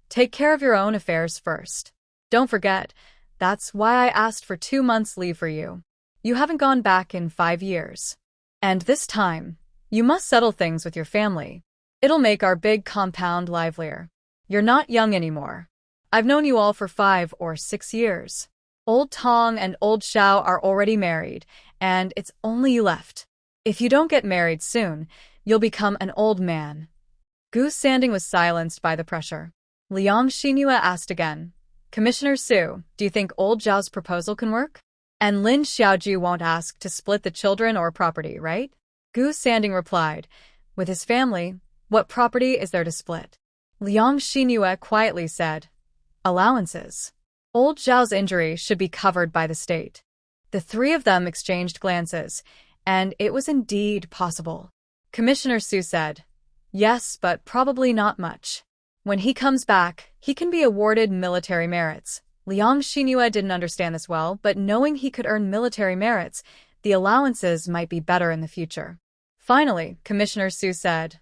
take care of your own affairs first. Don't forget, that's why I asked for 2 months leave for you. You haven't gone back in 5 years. And this time, you must settle things with your family. It'll make our big compound livelier. You're not young anymore. I've known you all for 5 or 6 years. Old Tong and Old Xiao are already married, and it's only you left. If you don't get married soon, you'll become an old man. Gu Sanding was silenced by the pressure. Liang Xinhua asked again, Commissioner Su, do you think old Zhao's proposal can work? And Lin Xiaoju won't ask to split the children or property, right? Gu Sanding replied, with his family, what property is there to split? Liang Xinhua quietly said, allowances. Old Zhao's injury should be covered by the state. The three of them exchanged glances, and it was indeed possible. Commissioner Su said, yes, but probably not much. When he comes back, he can be awarded military merits. Liang Xinhua didn't understand this well, but knowing he could earn military merits, the allowances might be better in the future. Finally, Commissioner Su said,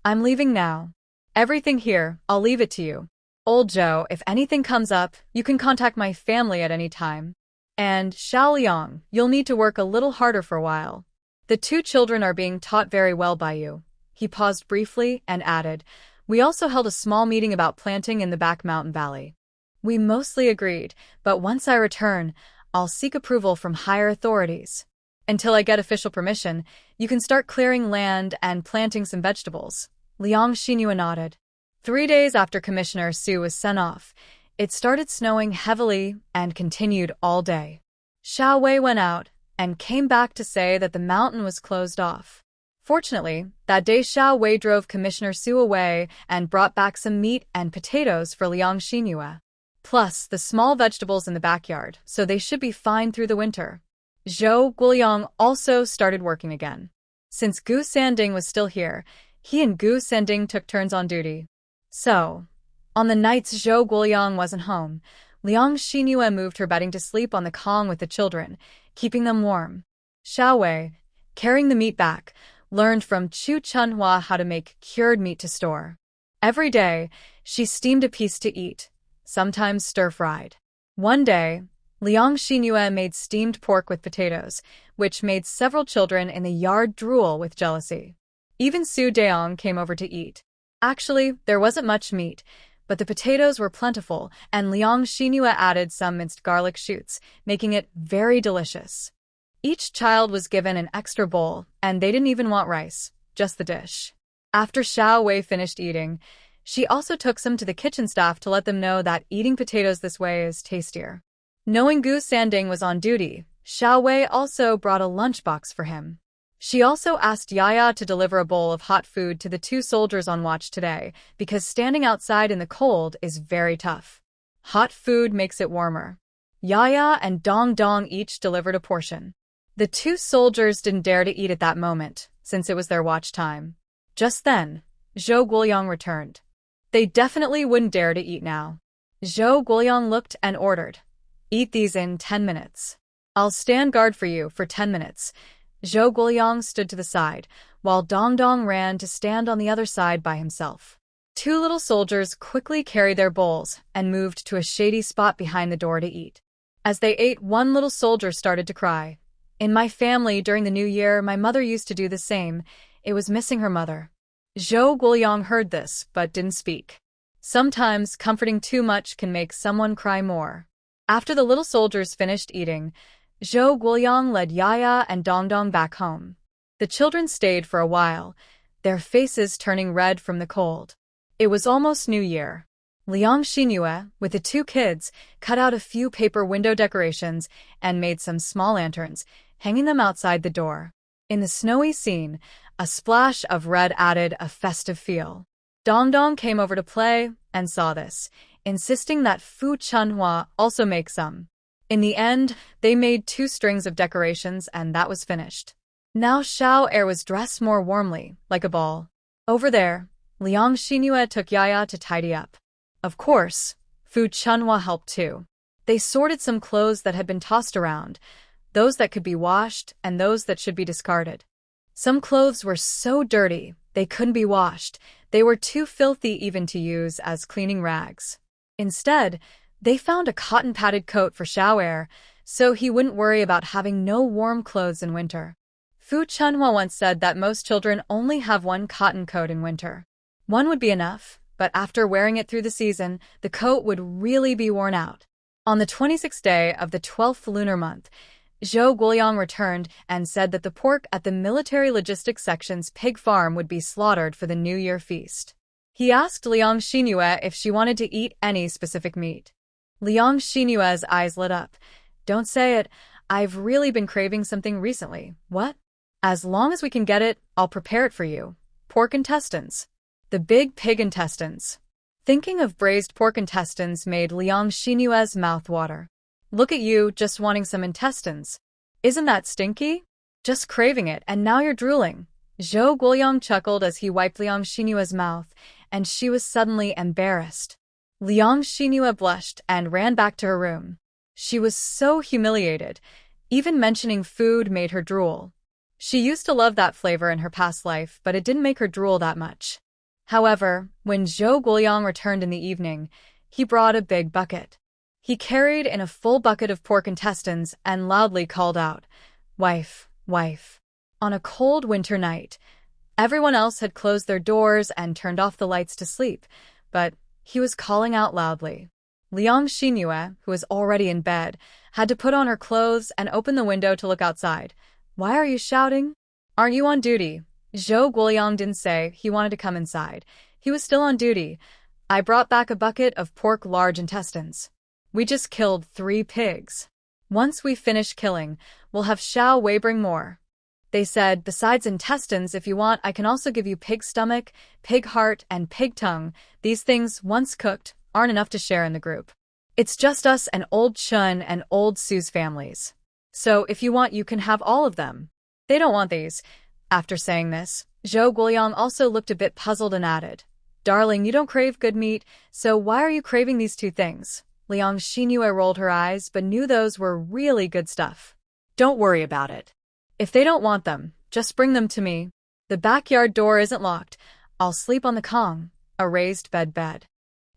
I'm leaving now. Everything here, I'll leave it to you. Old Zhou, if anything comes up, you can contact my family at any time. And, Xiao Liang, you'll need to work a little harder for a while. The 2 children are being taught very well by you. He paused briefly and added, we also held a small meeting about planting in the back mountain valley. We mostly agreed, but once I return, I'll seek approval from higher authorities. Until I get official permission, you can start clearing land and planting some vegetables. Liang Xinhua nodded. 3 days after Commissioner Su was sent off, it started snowing heavily and continued all day. Xiao Wei went out and came back to say that the mountain was closed off. Fortunately, that day Xiao Wei drove Commissioner Su away and brought back some meat and potatoes for Liang Xinhua. Plus, the small vegetables in the backyard, so they should be fine through the winter. Zhou Guoliang also started working again. Since Gu Sanding was still here, he and Gu Sanding took turns on duty. So, on the nights Zhou Guoliang wasn't home, Liang Xinhua moved her bedding to sleep on the kong with the children, keeping them warm. Xiao Wei, carrying the meat back, learned from Chu Chunhua how to make cured meat to store. Every day, she steamed a piece to eat, sometimes stir-fried. One day, Liang Xinhua made steamed pork with potatoes, which made several children in the yard drool with jealousy. Even Su Deong came over to eat. Actually, there wasn't much meat, but the potatoes were plentiful, and Liang Xinhua added some minced garlic shoots, making it very delicious. Each child was given an extra bowl, and they didn't even want rice, just the dish. After Xiao Wei finished eating, she also took some to the kitchen staff to let them know that eating potatoes this way is tastier. Knowing Gu Sanding was on duty, Xiao Wei also brought a lunchbox for him. She also asked Yaya to deliver a bowl of hot food to the 2 soldiers on watch today, because standing outside in the cold is very tough. Hot food makes it warmer. Yaya and Dong Dong each delivered a portion. The 2 soldiers didn't dare to eat at that moment, since it was their watch time. Just then, Zhou Guoliang returned. They definitely wouldn't dare to eat now. Zhou Guoliang looked and ordered, eat these in 10 minutes. I'll stand guard for you for 10 minutes. Zhou Guoliang stood to the side, while Dong Dong ran to stand on the other side by himself. 2 little soldiers quickly carried their bowls and moved to a shady spot behind the door to eat. As they ate, one little soldier started to cry. In my family during the New Year, my mother used to do the same. It was missing her mother. Zhou Guoliang heard this, but didn't speak. Sometimes comforting too much can make someone cry more. After the little soldiers finished eating, Zhou Guoliang led Yaya and Dong Dong back home. The children stayed for a while, their faces turning red from the cold. It was almost New Year. Liang Xinhua, with the 2 kids, cut out a few paper window decorations and made some small lanterns, hanging them outside the door. In the snowy scene, a splash of red added a festive feel. Dong Dong came over to play and saw this, insisting that Fu Chunhua also make some. In the end, they made 2 strings of decorations and that was finished. Now Xiao Er was dressed more warmly, like a ball. Over there, Liang Xinhua took Yaya to tidy up. Of course, Fu Chunhua helped too. They sorted some clothes that had been tossed around, those that could be washed and those that should be discarded. Some clothes were so dirty, they couldn't be washed. They were too filthy even to use as cleaning rags. Instead, they found a cotton-padded coat for Xiao Er, so he wouldn't worry about having no warm clothes in winter. Fu Chunhua once said that most children only have one cotton coat in winter. One would be enough, but after wearing it through the season, the coat would really be worn out. On the 26th day of the 12th lunar month, Zhou Guoliang returned and said that the pork at the military logistics section's pig farm would be slaughtered for the New Year feast. He asked Liang Xinhua if she wanted to eat any specific meat. Liang Xinua's eyes lit up. Don't say it, I've really been craving something recently. What? As long as we can get it, I'll prepare it for you. Pork intestines. The big pig intestines. Thinking of braised pork intestines made Liang Xinua's mouth water. Look at you, just wanting some intestines. Isn't that stinky? Just craving it, and now you're drooling. Zhou Guoliang chuckled as he wiped Liang Xinua's mouth, and she was suddenly embarrassed. Liang Xinhua blushed and ran back to her room. She was so humiliated. Even mentioning food made her drool. She used to love that flavor in her past life, but it didn't make her drool that much. However, when Zhou Guoliang returned in the evening, he brought a big bucket. He carried in a full bucket of pork intestines and loudly called out, "Wife, wife." On a cold winter night, everyone else had closed their doors and turned off the lights to sleep, but he was calling out loudly. Liang Xinhua, who was already in bed, had to put on her clothes and open the window to look outside. "Why are you shouting? Aren't you on duty?" Zhou Guoliang didn't say he wanted to come inside. He was still on duty. "I brought back a bucket of pork large intestines. We just killed 3 pigs. Once we finish killing, we'll have Xiao Wei bring more." They said, "Besides intestines, if you want, I can also give you pig stomach, pig heart, and pig tongue. These things, once cooked, aren't enough to share in the group. It's just us and old Chun and old Sue's families. So if you want, you can have all of them." "They don't want these." After saying this, Zhou Guoliang also looked a bit puzzled and added, "Darling, you don't crave good meat, so why are you craving these 2 things? Liang Xinhua rolled her eyes but knew those were really good stuff. "Don't worry about it. If they don't want them, just bring them to me. The backyard door isn't locked. I'll sleep on the Kong, a raised bed.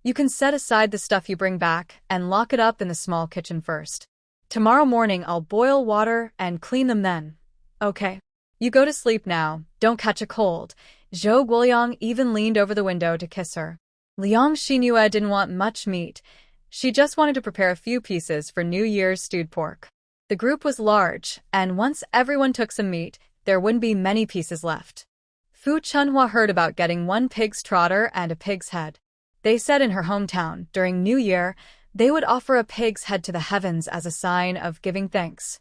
You can set aside the stuff you bring back and lock it up in the small kitchen first. Tomorrow morning I'll boil water and clean them then. Okay. You go to sleep now, don't catch a cold." Zhou Guoliang even leaned over the window to kiss her. Liang Xinhua didn't want much meat. She just wanted to prepare a few pieces for New Year's stewed pork. The group was large, and once everyone took some meat, there wouldn't be many pieces left. Fu Chunhua heard about getting 1 pig's trotter and a pig's head. They said in her hometown, during New Year, they would offer a pig's head to the heavens as a sign of giving thanks.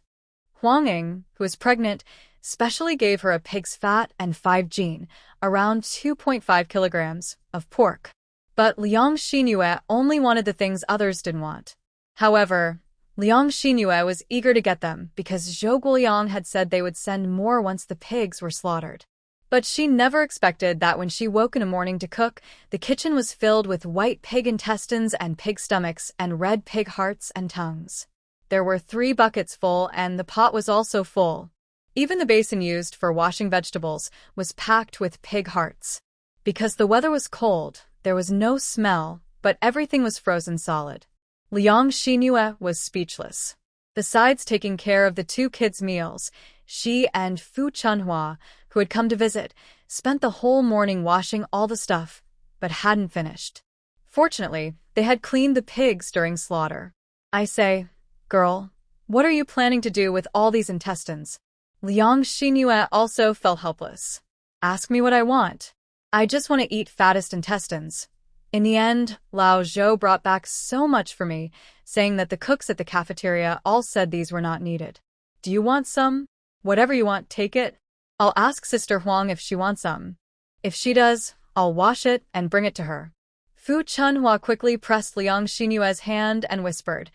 Huang Ying, who was pregnant, specially gave her a pig's fat and 5 jin, around 2.5 kilograms, of pork. But Liang Xinhua only wanted the things others didn't want. However, Liang Xinhua was eager to get them because Zhou Guoliang had said they would send more once the pigs were slaughtered. But she never expected that when she woke in the morning to cook, the kitchen was filled with white pig intestines and pig stomachs and red pig hearts and tongues. There were 3 buckets full and the pot was also full. Even the basin used for washing vegetables was packed with pig hearts. Because the weather was cold, there was no smell, but everything was frozen solid. Liang Xinhua was speechless. Besides taking care of the 2 kids' meals, she and Fu Chunhua, who had come to visit, spent the whole morning washing all the stuff, but hadn't finished. Fortunately, they had cleaned the pigs during slaughter. "I say, girl, what are you planning to do with all these intestines?" Liang Xinhua also felt helpless. "Ask me what I want. I just want to eat fattest intestines." In the end, Lao Zhou brought back so much for me, saying that the cooks at the cafeteria all said these were not needed. "Do you want some? Whatever you want, take it. I'll ask Sister Huang if she wants some. If she does, I'll wash it and bring it to her." Fu Chunhua quickly pressed Liang Xinua's hand and whispered,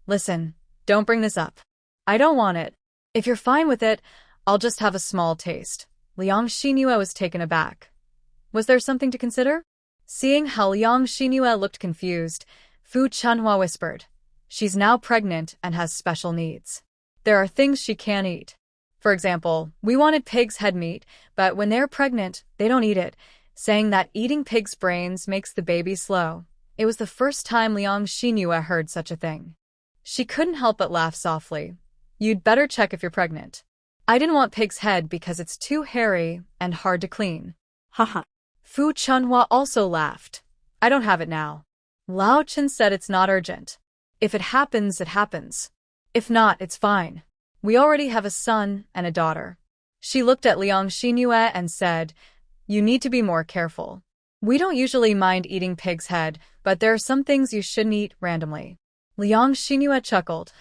"Listen, Don't bring this up. I don't want it. If you're fine with it, I'll just have a small taste. Liang Xinhua was taken aback. Was there something to consider? Seeing how Liang Xinhua looked confused, Fu Chunhua whispered, she's now pregnant and has special needs. There are things she can't eat. For example, we wanted pig's head meat, but when they're pregnant, they don't eat it, saying that eating pig's brains makes the baby slow. It was the first time Liang Xinhua heard such a thing. She couldn't help but laugh softly. You'd better check if you're pregnant. I didn't want pig's head because it's too hairy and hard to clean. Haha. Fu Chunhua also laughed. I don't have it now. Lao Chen said it's not urgent. If it happens, it happens. If not, it's fine. We already have a son and a daughter. She looked at Liang Xinhua and said, you need to be more careful. We don't usually mind eating pig's head, but there are some things you shouldn't eat randomly. Liang Xinhua chuckled.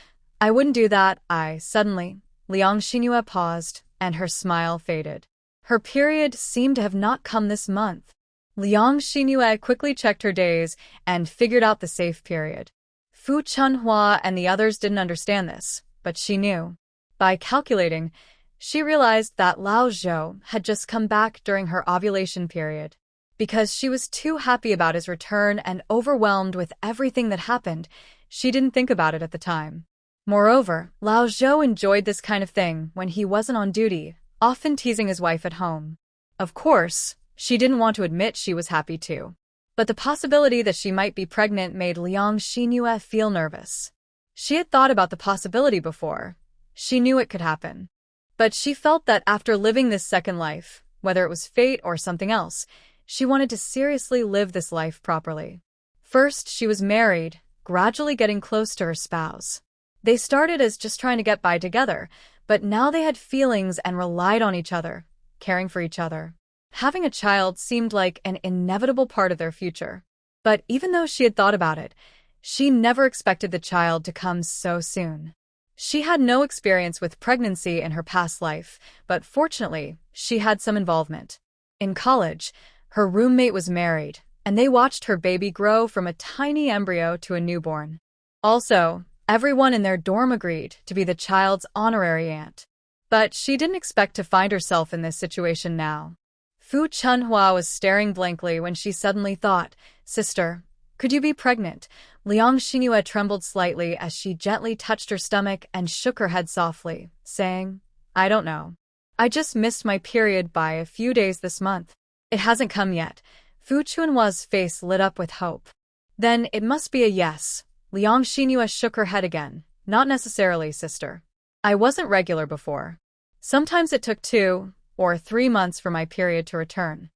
I wouldn't do that, Suddenly, Liang Xinhua paused, and her smile faded. Her period seemed to have not come this month. Liang Xinhua quickly checked her days and figured out the safe period. Fu Chunhua and the others didn't understand this, but she knew. By calculating, she realized that Lao Zhou had just come back during her ovulation period. Because she was too happy about his return and overwhelmed with everything that happened, she didn't think about it at the time. Moreover, Lao Zhou enjoyed this kind of thing when he wasn't on duty, often teasing his wife at home. Of course, she didn't want to admit she was happy too. But the possibility that she might be pregnant made Liang Xinhua feel nervous. She had thought about the possibility before. She knew it could happen. But she felt that after living this second life, whether it was fate or something else, she wanted to seriously live this life properly. First, she was married, gradually getting close to her spouse. They started as just trying to get by together, but now they had feelings and relied on each other, caring for each other. Having a child seemed like an inevitable part of their future. But even though she had thought about it, she never expected the child to come so soon. She had no experience with pregnancy in her past life, but fortunately, she had some involvement. In college, her roommate was married, and they watched her baby grow from a tiny embryo to a newborn. Also, everyone in their dorm agreed to be the child's honorary aunt. But she didn't expect to find herself in this situation now. Fu Chunhua was staring blankly when she suddenly thought, Sister, could you be pregnant? Liang Xinhua trembled slightly as she gently touched her stomach and shook her head softly, saying, I don't know. I just missed my period by a few days this month. It hasn't come yet. Fu Chunhua's face lit up with hope. Then it must be a yes. Liang Xinhua shook her head again. Not necessarily, sister. I wasn't regular before. Sometimes it took 2 or 3 months for my period to return.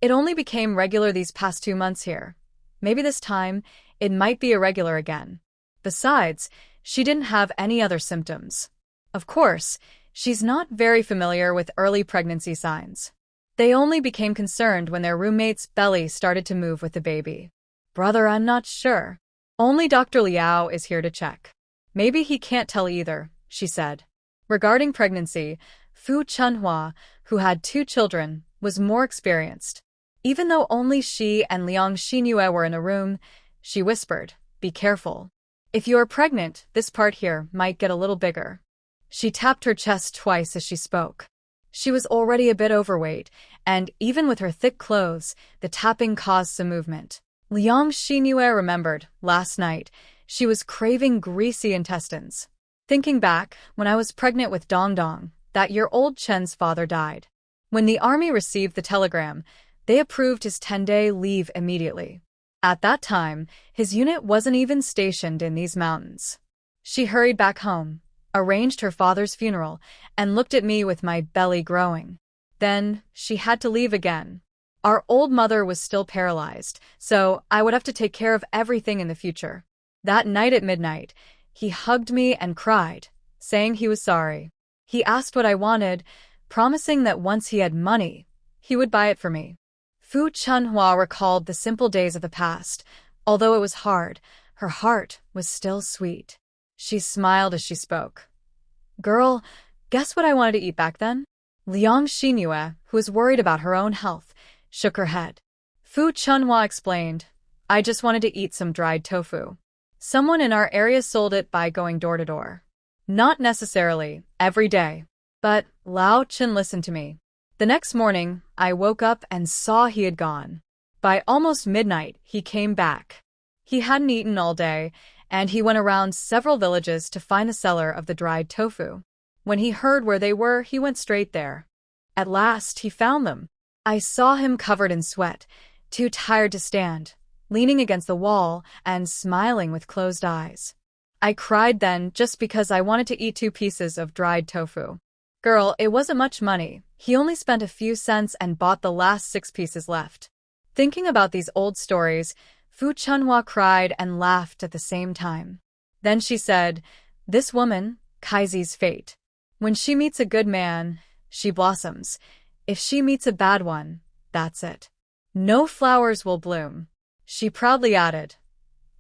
It only became regular these past 2 months here. Maybe this time, it might be irregular again. Besides, she didn't have any other symptoms. Of course, she's not very familiar with early pregnancy signs. They only became concerned when their roommate's belly started to move with the baby. Brother, I'm not sure. Only Dr. Liao is here to check. Maybe he can't tell either, she said. Regarding pregnancy, Fu Chunhua, who had 2 children, was more experienced. Even though only she and Liang Xinhua were in a room, she whispered, Be careful. If you are pregnant, this part here might get a little bigger. She tapped her chest twice as she spoke. She was already a bit overweight, and even with her thick clothes, the tapping caused some movement. Liang Xinhua remembered, last night, she was craving greasy intestines. Thinking back, when I was pregnant with Dong Dong, that year old Chen's father died. When the army received the telegram, they approved his 10-day leave immediately. At that time, his unit wasn't even stationed in these mountains. She hurried back home, arranged her father's funeral, and looked at me with my belly growing. Then, she had to leave again. Our old mother was still paralyzed, so I would have to take care of everything in the future. That night at midnight, he hugged me and cried, saying he was sorry. He asked what I wanted, promising that once he had money, he would buy it for me. Fu Chunhua recalled the simple days of the past. Although it was hard, her heart was still sweet. She smiled as she spoke. Girl, guess what I wanted to eat back then? Liang Xinhua, who was worried about her own health, shook her head. Fu Chunhua explained, I just wanted to eat some dried tofu. Someone in our area sold it by going door to door. Not necessarily every day. But Lao Chen listened to me. The next morning, I woke up and saw he had gone. By almost midnight, he came back. He hadn't eaten all day, and he went around several villages to find the seller of the dried tofu. When he heard where they were, he went straight there. At last, he found them. I saw him covered in sweat, too tired to stand, leaning against the wall and smiling with closed eyes. I cried then just because I wanted to eat 2 pieces of dried tofu. Girl, it wasn't much money. He only spent a few cents and bought the last 6 pieces left. Thinking about these old stories, Fu Chunhua cried and laughed at the same time. Then she said, "This woman, Kaizi's fate. When she meets a good man, she blossoms. If she meets a bad one, that's it. No flowers will bloom." She proudly added,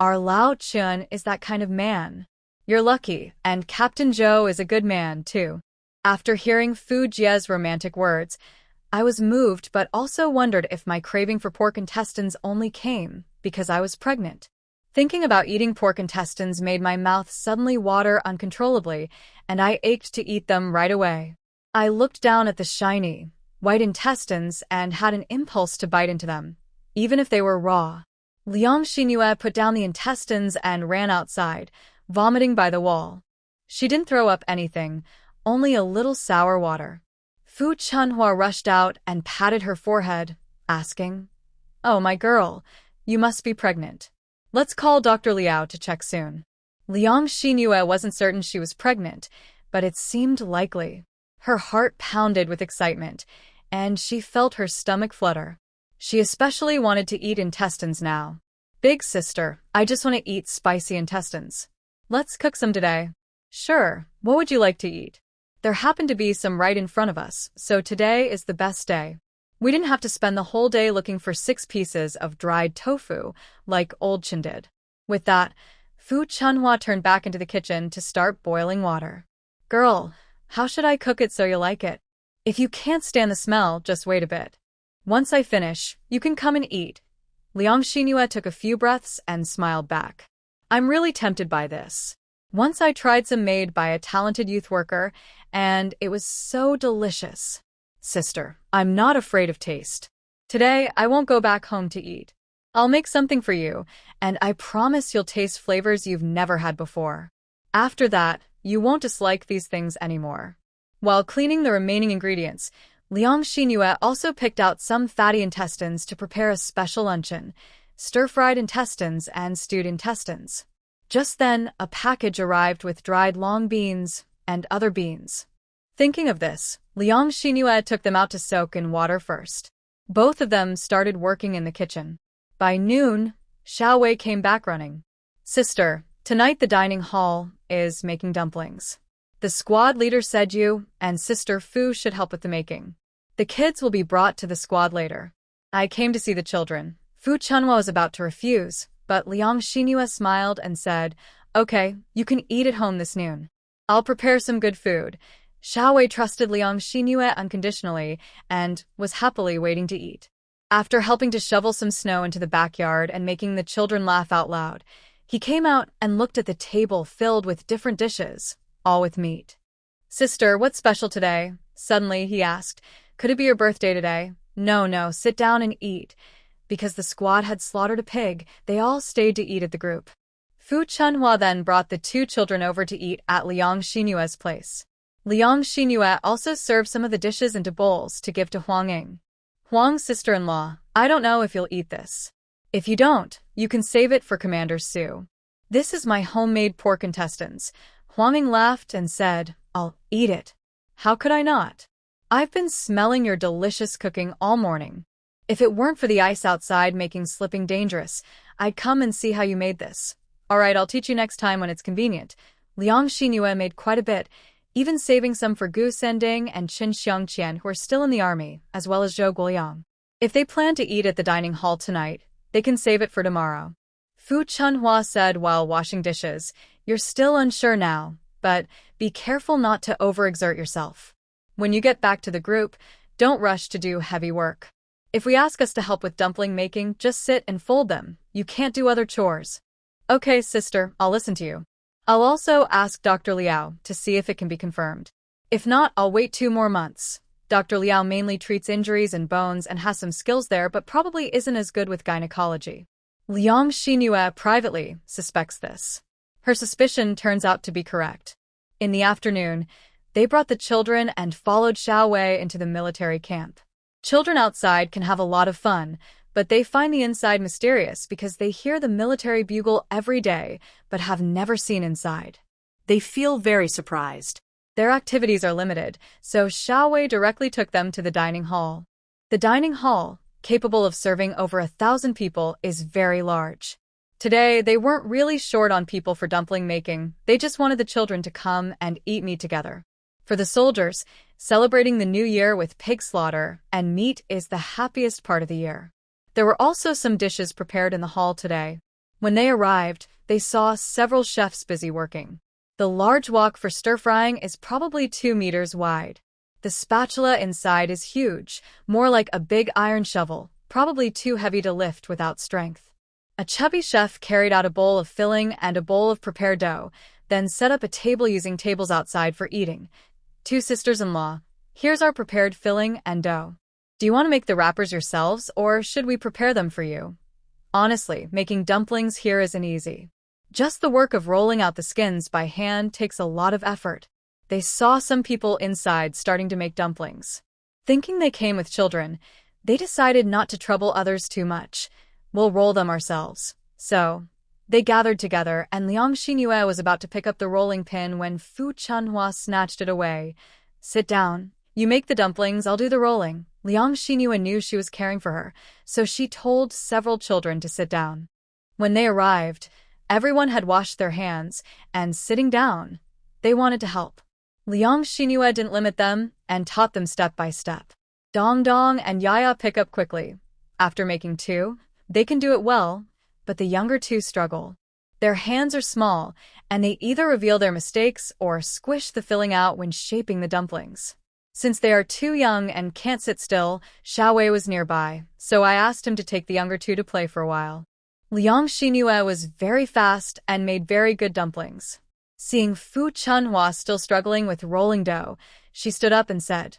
"Our Lao Chun is that kind of man. You're lucky, and Captain Joe is a good man, too." After hearing Fu Jie's romantic words, I was moved but also wondered if my craving for pork intestines only came because I was pregnant. Thinking about eating pork intestines made my mouth suddenly water uncontrollably, and I ached to eat them right away. I looked down at the shiny, white intestines and had an impulse to bite into them, even if they were raw. Liang Xingyue put down the intestines and ran outside, vomiting by the wall. She didn't throw up anything, only a little sour water. Fu Chunhua rushed out and patted her forehead, asking, "Oh, my girl, you must be pregnant. Let's call Dr. Liao to check soon." Liang Xingyue wasn't certain she was pregnant, but it seemed likely. Her heart pounded with excitement, and she felt her stomach flutter. She especially wanted to eat intestines now. "Big sister, I just want to eat spicy intestines. Let's cook some today." "Sure, what would you like to eat?" There happened to be some right in front of us, so today is the best day. We didn't have to spend the whole day looking for 6 pieces of dried tofu, like Old Chen did. With that, Fu Chunhua turned back into the kitchen to start boiling water. "Girl, how should I cook it so you like it? If you can't stand the smell, just wait a bit. Once I finish, you can come and eat." Liang Xingyue took a few breaths and smiled back. "I'm really tempted by this. Once I tried some made by a talented youth worker, and it was so delicious. Sister, I'm not afraid of taste. Today, I won't go back home to eat. I'll make something for you, and I promise you'll taste flavors you've never had before. After that, you won't dislike these things anymore." While cleaning the remaining ingredients, Liang Xingyue also picked out some fatty intestines to prepare a special luncheon, stir-fried intestines and stewed intestines. Just then, a package arrived with dried long beans and other beans. Thinking of this, Liang Xingyue took them out to soak in water first. Both of them started working in the kitchen. By noon, Xiao Wei came back running. "Sister, tonight the dining hall is making dumplings. The squad leader said you and Sister Fu should help with the making. The kids will be brought to the squad later." I came to see the children. Fu Chunhua was about to refuse, but Liang Xingyue smiled and said, "Okay, you can eat at home this noon. I'll prepare some good food." Xiao Wei trusted Liang Xingyue unconditionally and was happily waiting to eat. After helping to shovel some snow into the backyard and making the children laugh out loud, he came out and looked at the table filled with different dishes, all with meat. "Sister, what's special today?" Suddenly, he asked. "Could it be your birthday today?" No, sit down and eat." Because the squad had slaughtered a pig, they all stayed to eat at the group. Fu Chunhua then brought the 2 children over to eat at Liang Xinyue's place. Liang Xinyue also served some of the dishes into bowls to give to Huang Ying. "Huang's sister-in-law, I don't know if you'll eat this. If you don't, you can save it for Commander Su. This is my homemade pork intestines." Huang Ying laughed and said, "I'll eat it. How could I not? I've been smelling your delicious cooking all morning. If it weren't for the ice outside making slipping dangerous, I'd come and see how you made this." "All right, I'll teach you next time when it's convenient." Liang Xinyue made quite a bit, even saving some for Gu Sending and Qin Xiangqian who are still in the army, as well as Zhou Guoyang. If they plan to eat at the dining hall tonight, they can save it for tomorrow. Fu Chunhua said while washing dishes, "You're still unsure now, but be careful not to overexert yourself. When you get back to the group, don't rush to do heavy work. If we ask us to help with dumpling making, just sit and fold them. You can't do other chores." Okay, sister, I'll listen to you. I'll also ask Dr. Liao to see if it can be confirmed. If not, I'll wait 2 more months. Dr. Liao mainly treats injuries and bones and has some skills there, but probably isn't as good with gynecology. Liang Xinhua privately suspects this. Her suspicion turns out to be correct. In the afternoon, they brought the children and followed Xiao Wei into the military camp. Children outside can have a lot of fun, but they find the inside mysterious because they hear the military bugle every day, but have never seen inside. They feel very surprised. Their activities are limited, so Xiao Wei directly took them to the dining hall. The dining hall, capable of serving over 1,000 people, is very large. Today, they weren't really short on people for dumpling making, they just wanted the children to come and eat meat together. For the soldiers, celebrating the new year with pig slaughter and meat is the happiest part of the year. There were also some dishes prepared in the hall today. When they arrived, they saw several chefs busy working. The large wok for stir-frying is probably 2 meters wide. The spatula inside is huge, more like a big iron shovel, probably too heavy to lift without strength. A chubby chef carried out a bowl of filling and a bowl of prepared dough, then set up a table using tables outside for eating. 2 sisters-in-law, here's our prepared filling and dough. Do you want to make the wrappers yourselves, or should we prepare them for you? Honestly, making dumplings here isn't easy. Just the work of rolling out the skins by hand takes a lot of effort. They saw some people inside starting to make dumplings. Thinking they came with children, they decided not to trouble others too much. We'll roll them ourselves. So, they gathered together, and Liang Xinhua was about to pick up the rolling pin when Fu Chunhua snatched it away. Sit down. You make the dumplings, I'll do the rolling. Liang Xinhua knew she was caring for her, so she told several children to sit down. When they arrived, everyone had washed their hands, and sitting down, they wanted to help. Liang Xinhua didn't limit them and taught them step by step. Dong Dong and Yaya pick up quickly. After making 2, they can do it well, but the younger 2 struggle. Their hands are small, and they either reveal their mistakes or squish the filling out when shaping the dumplings. Since they are too young and can't sit still, Xiao Wei was nearby, so I asked him to take the younger 2 to play for a while. Liang Xinhua was very fast and made very good dumplings. Seeing Fu Chunhua still struggling with rolling dough, she stood up and said,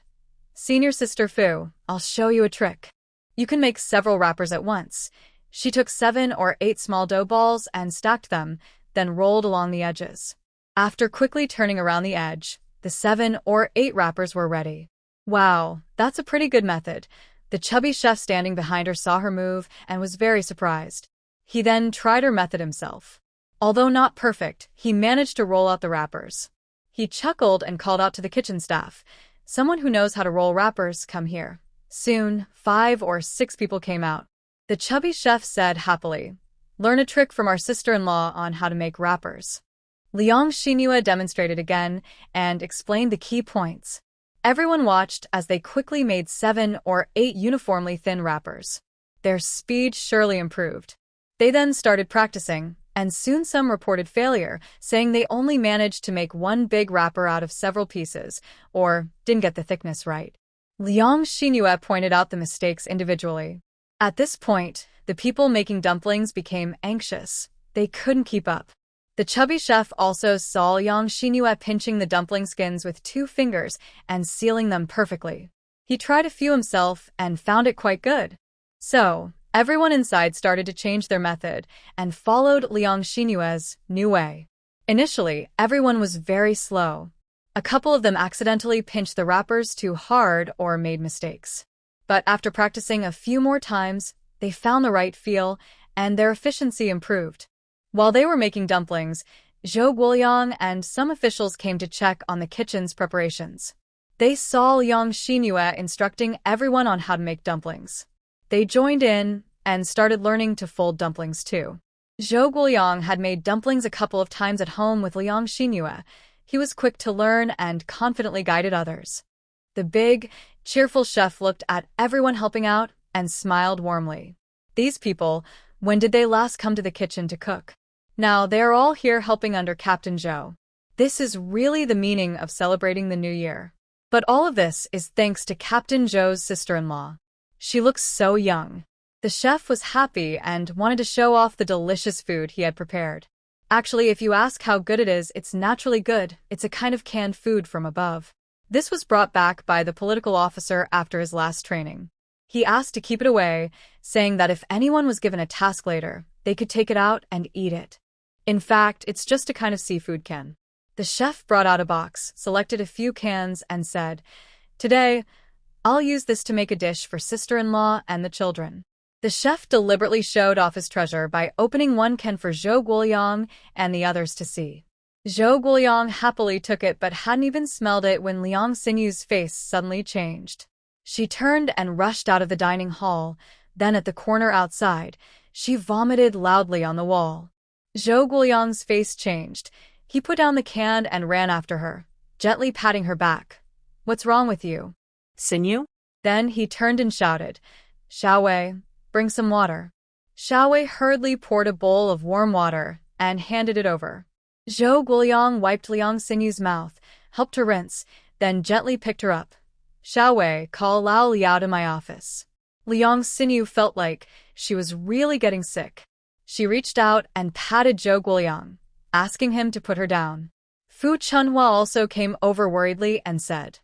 "Senior sister Fu, I'll show you a trick. You can make several wrappers at once." She took 7 or 8 small dough balls and stacked them, then rolled along the edges. After quickly turning around the edge, the 7 or 8 wrappers were ready. Wow, that's a pretty good method. The chubby chef standing behind her saw her move and was very surprised. He then tried her method himself. Although not perfect, he managed to roll out the wrappers. He chuckled and called out to the kitchen staff, "Someone who knows how to roll wrappers, come here." Soon, 5 or 6 people came out. The chubby chef said happily, "Learn a trick from our sister-in-law on how to make wrappers." Liang Xinhua demonstrated again and explained the key points. Everyone watched as they quickly made 7 or 8 uniformly thin wrappers. Their speed surely improved. They then started practicing, and soon some reported failure, saying they only managed to make 1 big wrapper out of several pieces, or didn't get the thickness right. Liang Xinhua pointed out the mistakes individually. At this point, the people making dumplings became anxious. They couldn't keep up. The chubby chef also saw Liang Xinhua pinching the dumpling skins with 2 fingers and sealing them perfectly. He tried a few himself and found it quite good. So, everyone inside started to change their method and followed Liang Xinhua's new way. Initially, everyone was very slow. A couple of them accidentally pinched the wrappers too hard or made mistakes. But after practicing a few more times, they found the right feel and their efficiency improved. While they were making dumplings, Zhou Guoliang and some officials came to check on the kitchen's preparations. They saw Liang Xinhua instructing everyone on how to make dumplings. They joined in and started learning to fold dumplings too. Zhou Guoliang had made dumplings a couple of times at home with Liang Xinhua. He was quick to learn and confidently guided others. The big, cheerful chef looked at everyone helping out and smiled warmly. These people, when did they last come to the kitchen to cook? Now they are all here helping under Captain Zhou. This is really the meaning of celebrating the new year. But all of this is thanks to Captain Zhou's sister-in-law. She looks so young. The chef was happy and wanted to show off the delicious food he had prepared. Actually, if you ask how good it is, it's naturally good. It's a kind of canned food from above. This was brought back by the political officer after his last training. He asked to keep it away, saying that if anyone was given a task later, they could take it out and eat it. In fact, it's just a kind of seafood can. The chef brought out a box, selected a few cans, and said, "Today, I'll use this to make a dish for sister-in-law and the children." The chef deliberately showed off his treasure by opening one can for Zhou Guoyang and the others to see. Zhou Guoyang happily took it but hadn't even smelled it when Liang Xinyu's face suddenly changed. She turned and rushed out of the dining hall. Then at the corner outside, she vomited loudly on the wall. Zhou Guoyang's face changed. He put down the can and ran after her, gently patting her back. "What's wrong with you?" Xinyu? Then he turned and shouted, "Xiaowei, bring some water." Xiaowei hurriedly poured a bowl of warm water and handed it over. Zhou Guoyang wiped Liang Xinyu's mouth, helped her rinse, then gently picked her up. "Xiaowei, call Lao Liao to my office." Liang Xinyu felt like she was really getting sick. She reached out and patted Zhou Guoyang, asking him to put her down. Fu Chunhua also came over worriedly and said,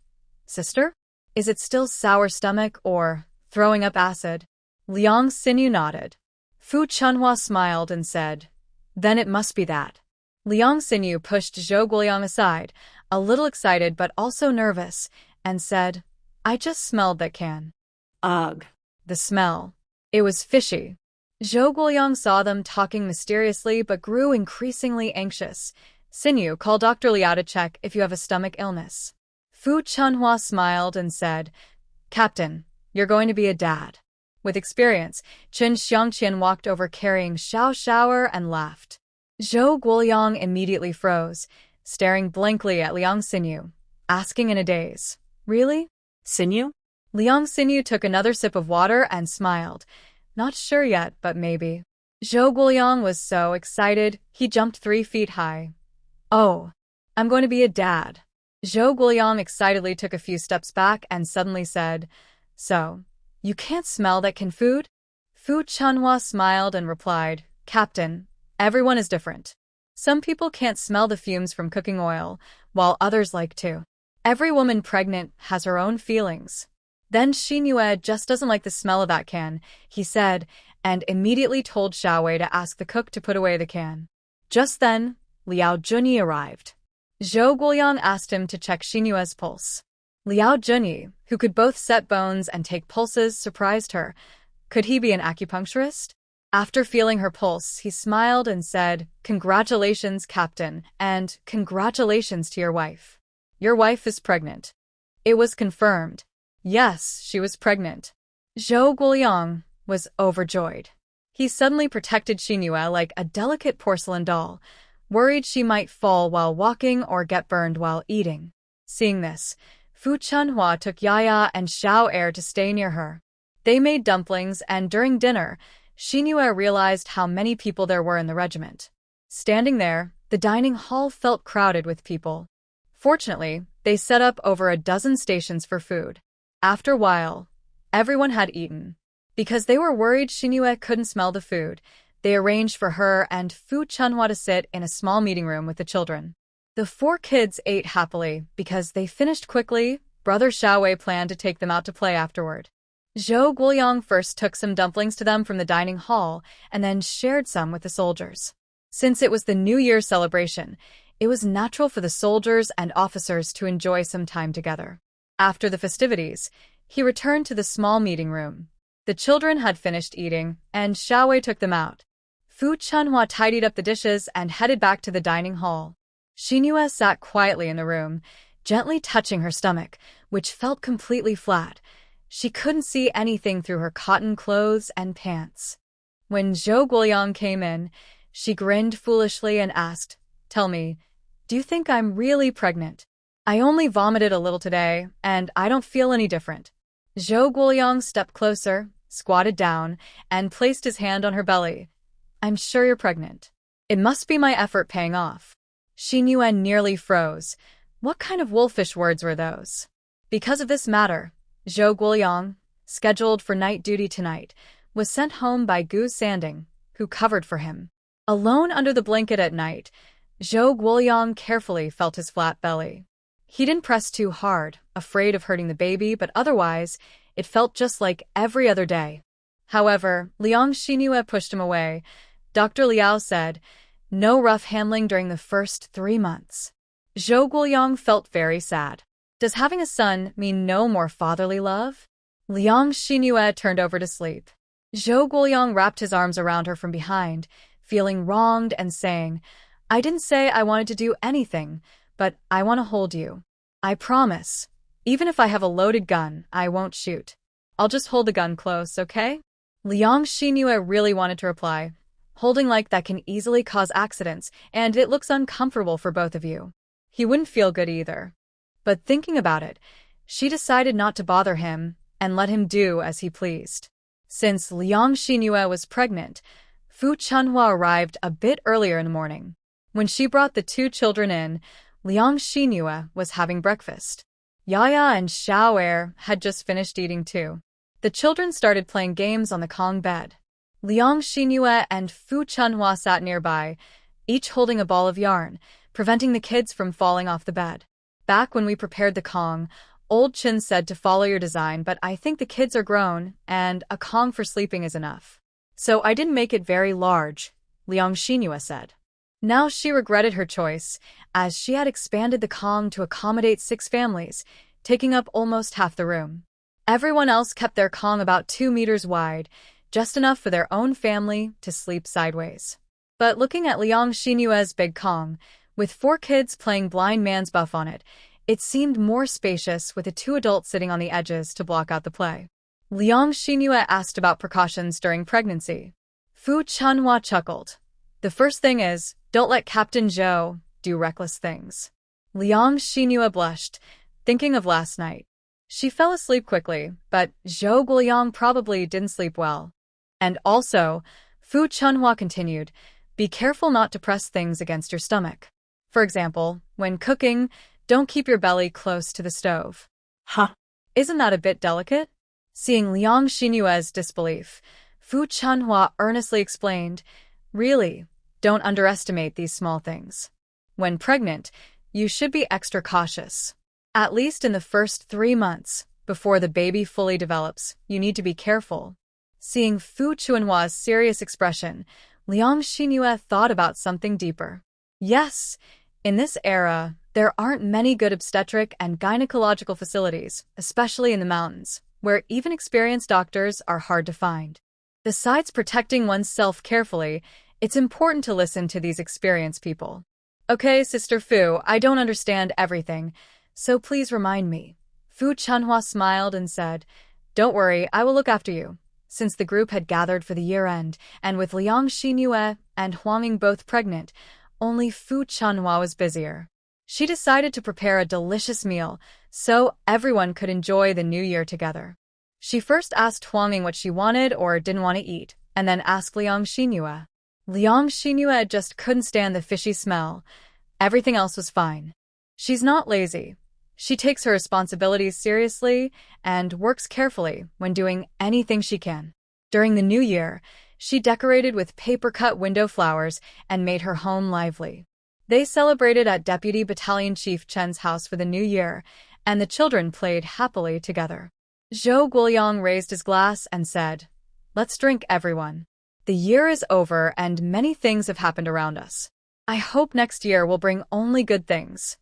"Sister? Is it still sour stomach or throwing up acid?" Liang Xinyu nodded. Fu Chunhua smiled and said, "Then it must be that." Liang Xinyu pushed Zhou Guoyang aside, a little excited but also nervous, and said, "I just smelled that can." Ugh. The smell. It was fishy. Zhou Guoyang saw them talking mysteriously but grew increasingly anxious. "Xinyu, call Dr. Liao to check if you have a stomach illness." Fu Chunhua smiled and said, "Captain, you're going to be a dad." With experience, Chen Xiangqian walked over carrying Xiao Shower and laughed. Zhou Guoyang immediately froze, staring blankly at Liang Xinyu, asking in a daze, "Really? Xinyu? Liang Xinyu took another sip of water and smiled. "Not sure yet, but maybe." Zhou Guoyang was so excited, he jumped 3 feet high. "Oh, I'm going to be a dad." Zhou Guoyang excitedly took a few steps back and suddenly said, "So, you can't smell that can food?" Fu Chunhua smiled and replied, "Captain, everyone is different. Some people can't smell the fumes from cooking oil, while others like to. Every woman pregnant has her own feelings." Then Xinyue just doesn't like the smell of that can, he said, and immediately told Xiaowei to ask the cook to put away the can. Just then, Liao Junyi arrived. Zhou Guoyang asked him to check Xinyue's pulse. Liao Junyi, who could both set bones and take pulses, surprised her. Could he be an acupuncturist? After feeling her pulse, he smiled and said, "Congratulations, Captain, and congratulations to your wife. Your wife is pregnant." It was confirmed. Yes, she was pregnant. Zhou Guoyang was overjoyed. He suddenly protected Xinyue like a delicate porcelain doll, worried she might fall while walking or get burned while eating. Seeing this, Fu Chunhua took Yaya and Xiao Er to stay near her. They made dumplings, and during dinner, Xinyue realized how many people there were in the regiment. Standing there, the dining hall felt crowded with people. Fortunately, they set up over a dozen stations for food. After a while, everyone had eaten. Because they were worried Xinyue couldn't smell the food, they arranged for her and Fu Chunhua to sit in a small meeting room with the children. The 4 kids ate happily because they finished quickly. Brother Xiaowei planned to take them out to play afterward. Zhou Guoyang first took some dumplings to them from the dining hall and then shared some with the soldiers. Since it was the New Year celebration, it was natural for the soldiers and officers to enjoy some time together. After the festivities, he returned to the small meeting room. The children had finished eating, and Xiaowei took them out. Fu Chunhua tidied up the dishes and headed back to the dining hall. Xinyue sat quietly in the room, gently touching her stomach, which felt completely flat. She couldn't see anything through her cotton clothes and pants. When Zhou Guoyang came in, she grinned foolishly and asked, "Tell me, do you think I'm really pregnant? I only vomited a little today, and I don't feel any different." Zhou Guoyang stepped closer, squatted down, and placed his hand on her belly. "I'm sure you're pregnant. It must be my effort paying off." Xinyue nearly froze. What kind of wolfish words were those? Because of this matter, Zhou Guoyang, scheduled for night duty tonight, was sent home by Gu Sanding, who covered for him. Alone under the blanket at night, Zhou Guoyang carefully felt his flat belly. He didn't press too hard, afraid of hurting the baby, but otherwise, it felt just like every other day. However, Liang Xinhue pushed him away. Dr. Liao said, "No rough handling during the first 3 months." Zhou Guoyang felt very sad. Does having a son mean no more fatherly love? Liang Xinhue turned over to sleep. Zhou Guoyang wrapped his arms around her from behind, feeling wronged and saying, "I didn't say I wanted to do anything, but I want to hold you. I promise. Even if I have a loaded gun, I won't shoot. I'll just hold the gun close, okay?" Liang Xinhue really wanted to reply, "Holding like that can easily cause accidents, and it looks uncomfortable for both of you." He wouldn't feel good either. But thinking about it, she decided not to bother him and let him do as he pleased. Since Liang Xinhue was pregnant, Fu Chunhua arrived a bit earlier in the morning. When she brought the 2 children in, Liang Xinhue was having breakfast. Yaya and Xiao Er had just finished eating too. The children started playing games on the Kong bed. Liang Xinhue and Fu Chunhua sat nearby, each holding a ball of yarn, preventing the kids from falling off the bed. "Back when we prepared the Kong, Old Chin said to follow your design, but I think the kids are grown, and a Kong for sleeping is enough. So I didn't make it very large," Liang Xinhue said. Now she regretted her choice, as she had expanded the Kong to accommodate 6 families, taking up almost half the room. Everyone else kept their Kong about 2 meters wide, just enough for their own family to sleep sideways. But looking at Liang Xinhue's big Kong, with 4 kids playing blind man's buff on it, it seemed more spacious with the 2 adults sitting on the edges to block out the play. Liang Xinhue asked about precautions during pregnancy. Fu Chunhua chuckled. "The first thing is, don't let Captain Zhou do reckless things." Liang Xinhue blushed, thinking of last night. She fell asleep quickly, but Zhou Guoyang probably didn't sleep well. And also, Fu Chunhua continued, "Be careful not to press things against your stomach. For example, when cooking, don't keep your belly close to the stove." Huh. Isn't that a bit delicate? Seeing Liang Xinhue's disbelief, Fu Chunhua earnestly explained, "Really, don't underestimate these small things. When pregnant, you should be extra cautious. At least in the first 3 months, before the baby fully develops, you need to be careful." Seeing Fu Chunhua's serious expression, Liang Xinhue thought about something deeper. Yes, in this era, there aren't many good obstetric and gynecological facilities, especially in the mountains, where even experienced doctors are hard to find. Besides protecting oneself carefully, it's important to listen to these experienced people. "Okay, Sister Fu, I don't understand everything, so please remind me." Fu Chunhua smiled and said, "Don't worry, I will look after you." Since the group had gathered for the year-end, and with Liang Xinhue and Huanging both pregnant, only Fu Chunhua was busier. She decided to prepare a delicious meal, so everyone could enjoy the new year together. She first asked Huanging what she wanted or didn't want to eat, and then asked Liang Xinhue. Liang Xinhue just couldn't stand the fishy smell. Everything else was fine. She's not lazy. She takes her responsibilities seriously and works carefully when doing anything she can. During the new year, she decorated with paper-cut window flowers and made her home lively. They celebrated at Deputy Battalion Chief Chen's house for the new year, and the children played happily together. Zhou Guoyang raised his glass and said, "Let's drink, everyone. The year is over and many things have happened around us. I hope next year will bring only good things."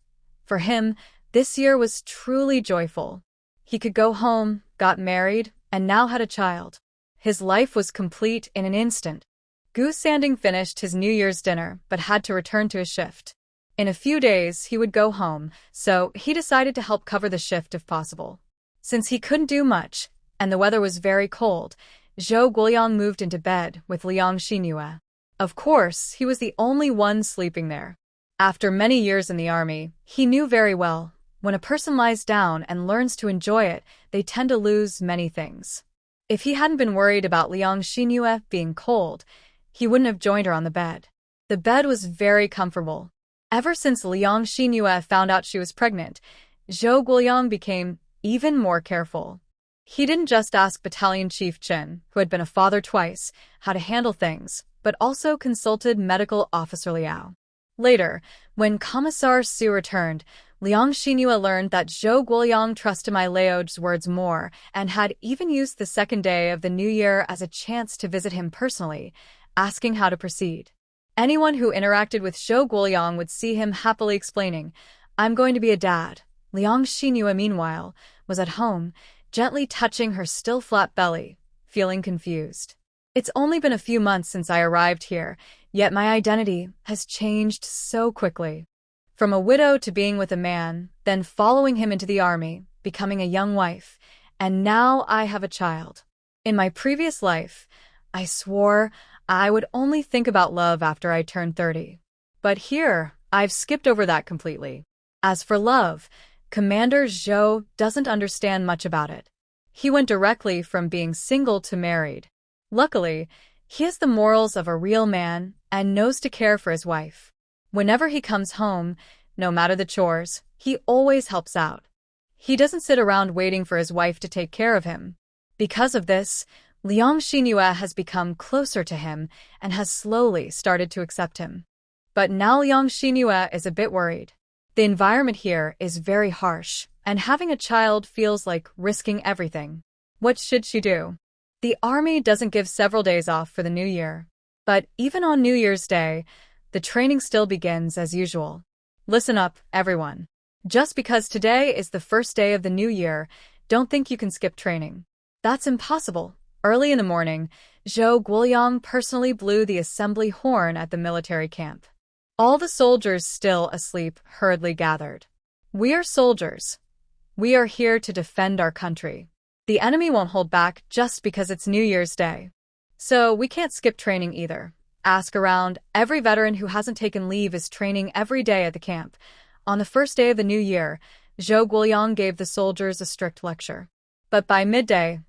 For him, this year was truly joyful. He could go home, got married, and now had a child. His life was complete in an instant. Gu Sanding finished his New Year's dinner but had to return to his shift. In a few days, he would go home, so he decided to help cover the shift if possible. Since he couldn't do much, and the weather was very cold, Zhou Guoyang moved into bed with Liang Xinhue. Of course, he was the only one sleeping there. After many years in the army, he knew very well, when a person lies down and learns to enjoy it, they tend to lose many things. If he hadn't been worried about Liang Xinhue being cold, he wouldn't have joined her on the bed. The bed was very comfortable. Ever since Liang Xinhue found out she was pregnant, Zhou Guoyang became even more careful. He didn't just ask Battalion Chief Chin, who had been a father twice, how to handle things, but also consulted Medical Officer Liao. Later, when Commissar Su returned, Liang Xinhua learned that Zhou Guoyang trusted my Leo's words more and had even used the second day of the new year as a chance to visit him personally, asking how to proceed. Anyone who interacted with Zhou Guoyang would see him happily explaining, "I'm going to be a dad." Liang Xinhua, meanwhile, was at home, gently touching her still flat belly, feeling confused. It's only been a few months since I arrived here, yet my identity has changed so quickly. From a widow to being with a man, then following him into the army, becoming a young wife, and now I have a child. In my previous life, I swore I would only think about love after I turned 30. But here, I've skipped over that completely. As for love, Commander Zhou doesn't understand much about it. He went directly from being single to married. Luckily, he has the morals of a real man and knows to care for his wife. Whenever he comes home, no matter the chores, he always helps out. He doesn't sit around waiting for his wife to take care of him. Because of this, Liang Xinhua has become closer to him and has slowly started to accept him. But now Liang Xinhua is a bit worried. The environment here is very harsh, and having a child feels like risking everything. What should she do? The army doesn't give several days off for the new year. But even on New Year's Day, the training still begins as usual. Listen up, everyone. Just because today is the first day of the new year, don't think you can skip training. That's impossible. Early in the morning, Zhou Guoyang personally blew the assembly horn at the military camp. All the soldiers still asleep hurriedly gathered. We are soldiers. We are here to defend our country. The enemy won't hold back just because it's New Year's Day. So we can't skip training either. Ask around, every veteran who hasn't taken leave is training every day at the camp. On the first day of the new year, Zhou Guoyang gave the soldiers a strict lecture. But by midday,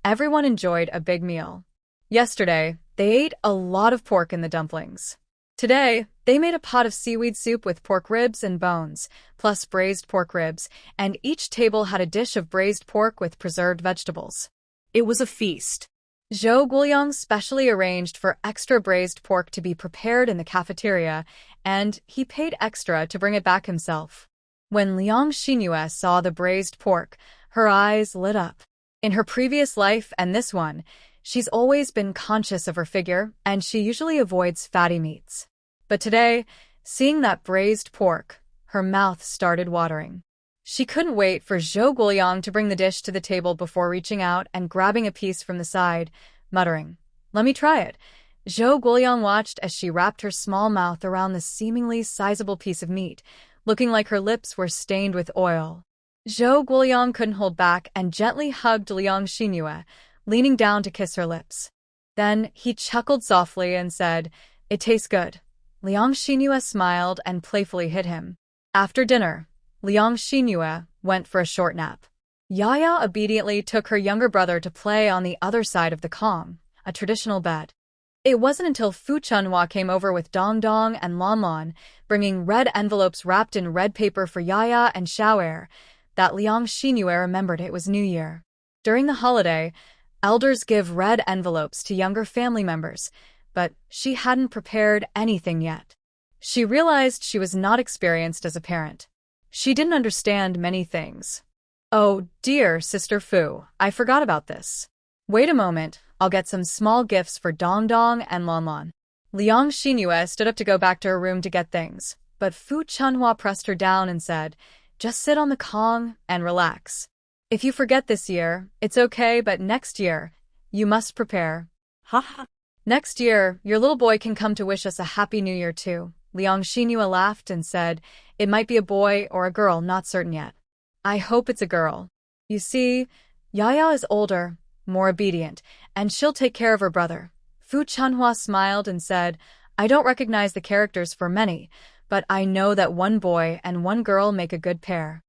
everyone enjoyed a big meal. Yesterday, they ate a lot of pork in the dumplings. Today, they made a pot of seaweed soup with pork ribs and bones, plus braised pork ribs, and each table had a dish of braised pork with preserved vegetables. It was a feast. Zhou Guoyang specially arranged for extra braised pork to be prepared in the cafeteria, and he paid extra to bring it back himself. When Liang Xinhua saw the braised pork, her eyes lit up. In her previous life and this one, she's always been conscious of her figure, and she usually avoids fatty meats. But today, seeing that braised pork, her mouth started watering. She couldn't wait for Zhou Guoyang to bring the dish to the table before reaching out and grabbing a piece from the side, muttering, "Let me try it." Zhou Guoyang watched as she wrapped her small mouth around the seemingly sizable piece of meat, looking like her lips were stained with oil. Zhou Guoyang couldn't hold back and gently hugged Liang Xinhua, leaning down to kiss her lips. Then he chuckled softly and said, "It tastes good." Liang Xinhua smiled and playfully hit him. After dinner, Liang Xinhua went for a short nap. Yaya obediently took her younger brother to play on the other side of the Kong, a traditional bed. It wasn't until Fu Chunhua came over with Dong Dong and Lon Lon, bringing red envelopes wrapped in red paper for Yaya and Xiaoer, that Liang Xinhua remembered it was New Year. During the holiday, elders give red envelopes to younger family members, but she hadn't prepared anything yet. She realized she was not experienced as a parent. She didn't understand many things. "Oh, dear Sister Fu, I forgot about this. Wait a moment, I'll get some small gifts for Dong Dong and Lon Lon." Liang Xinhua stood up to go back to her room to get things, but Fu Chunhua pressed her down and said, "Just sit on the Kong and relax. If you forget this year, it's okay, but next year, you must prepare." Ha ha. "Next year, your little boy can come to wish us a happy new year too." Liang Xinhua laughed and said, "It might be a boy or a girl, not certain yet. I hope it's a girl. You see, Yaya is older, more obedient, and she'll take care of her brother." Fu Chunhua smiled and said, "I don't recognize the characters for many, but I know that one boy and one girl make a good pair.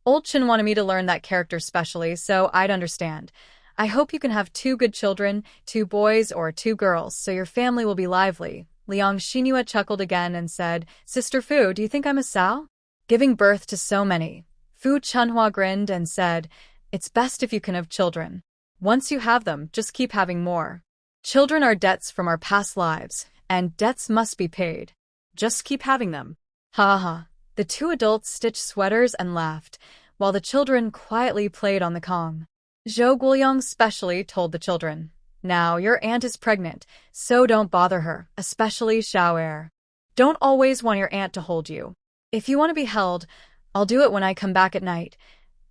Old Chin wanted me to learn that character specially, so I'd understand. I hope you can have 2 good children, 2 boys or 2 girls, so your family will be lively." Liang Xinhua chuckled again and said, "Sister Fu, do you think I'm a sow? Giving birth to so many." Fu Chunhua grinned and said, It's best if you can have children. Once you have them, just keep having more. Children are debts from our past lives, and debts must be paid. Just keep having them. Ha ha. The two adults stitched sweaters and laughed, while the children quietly played on the Kong. Zhou Guoyang specially told the children, "Now, your aunt is pregnant, so don't bother her, especially Xiao Er. Don't always want your aunt to hold you. If you want to be held, I'll do it when I come back at night."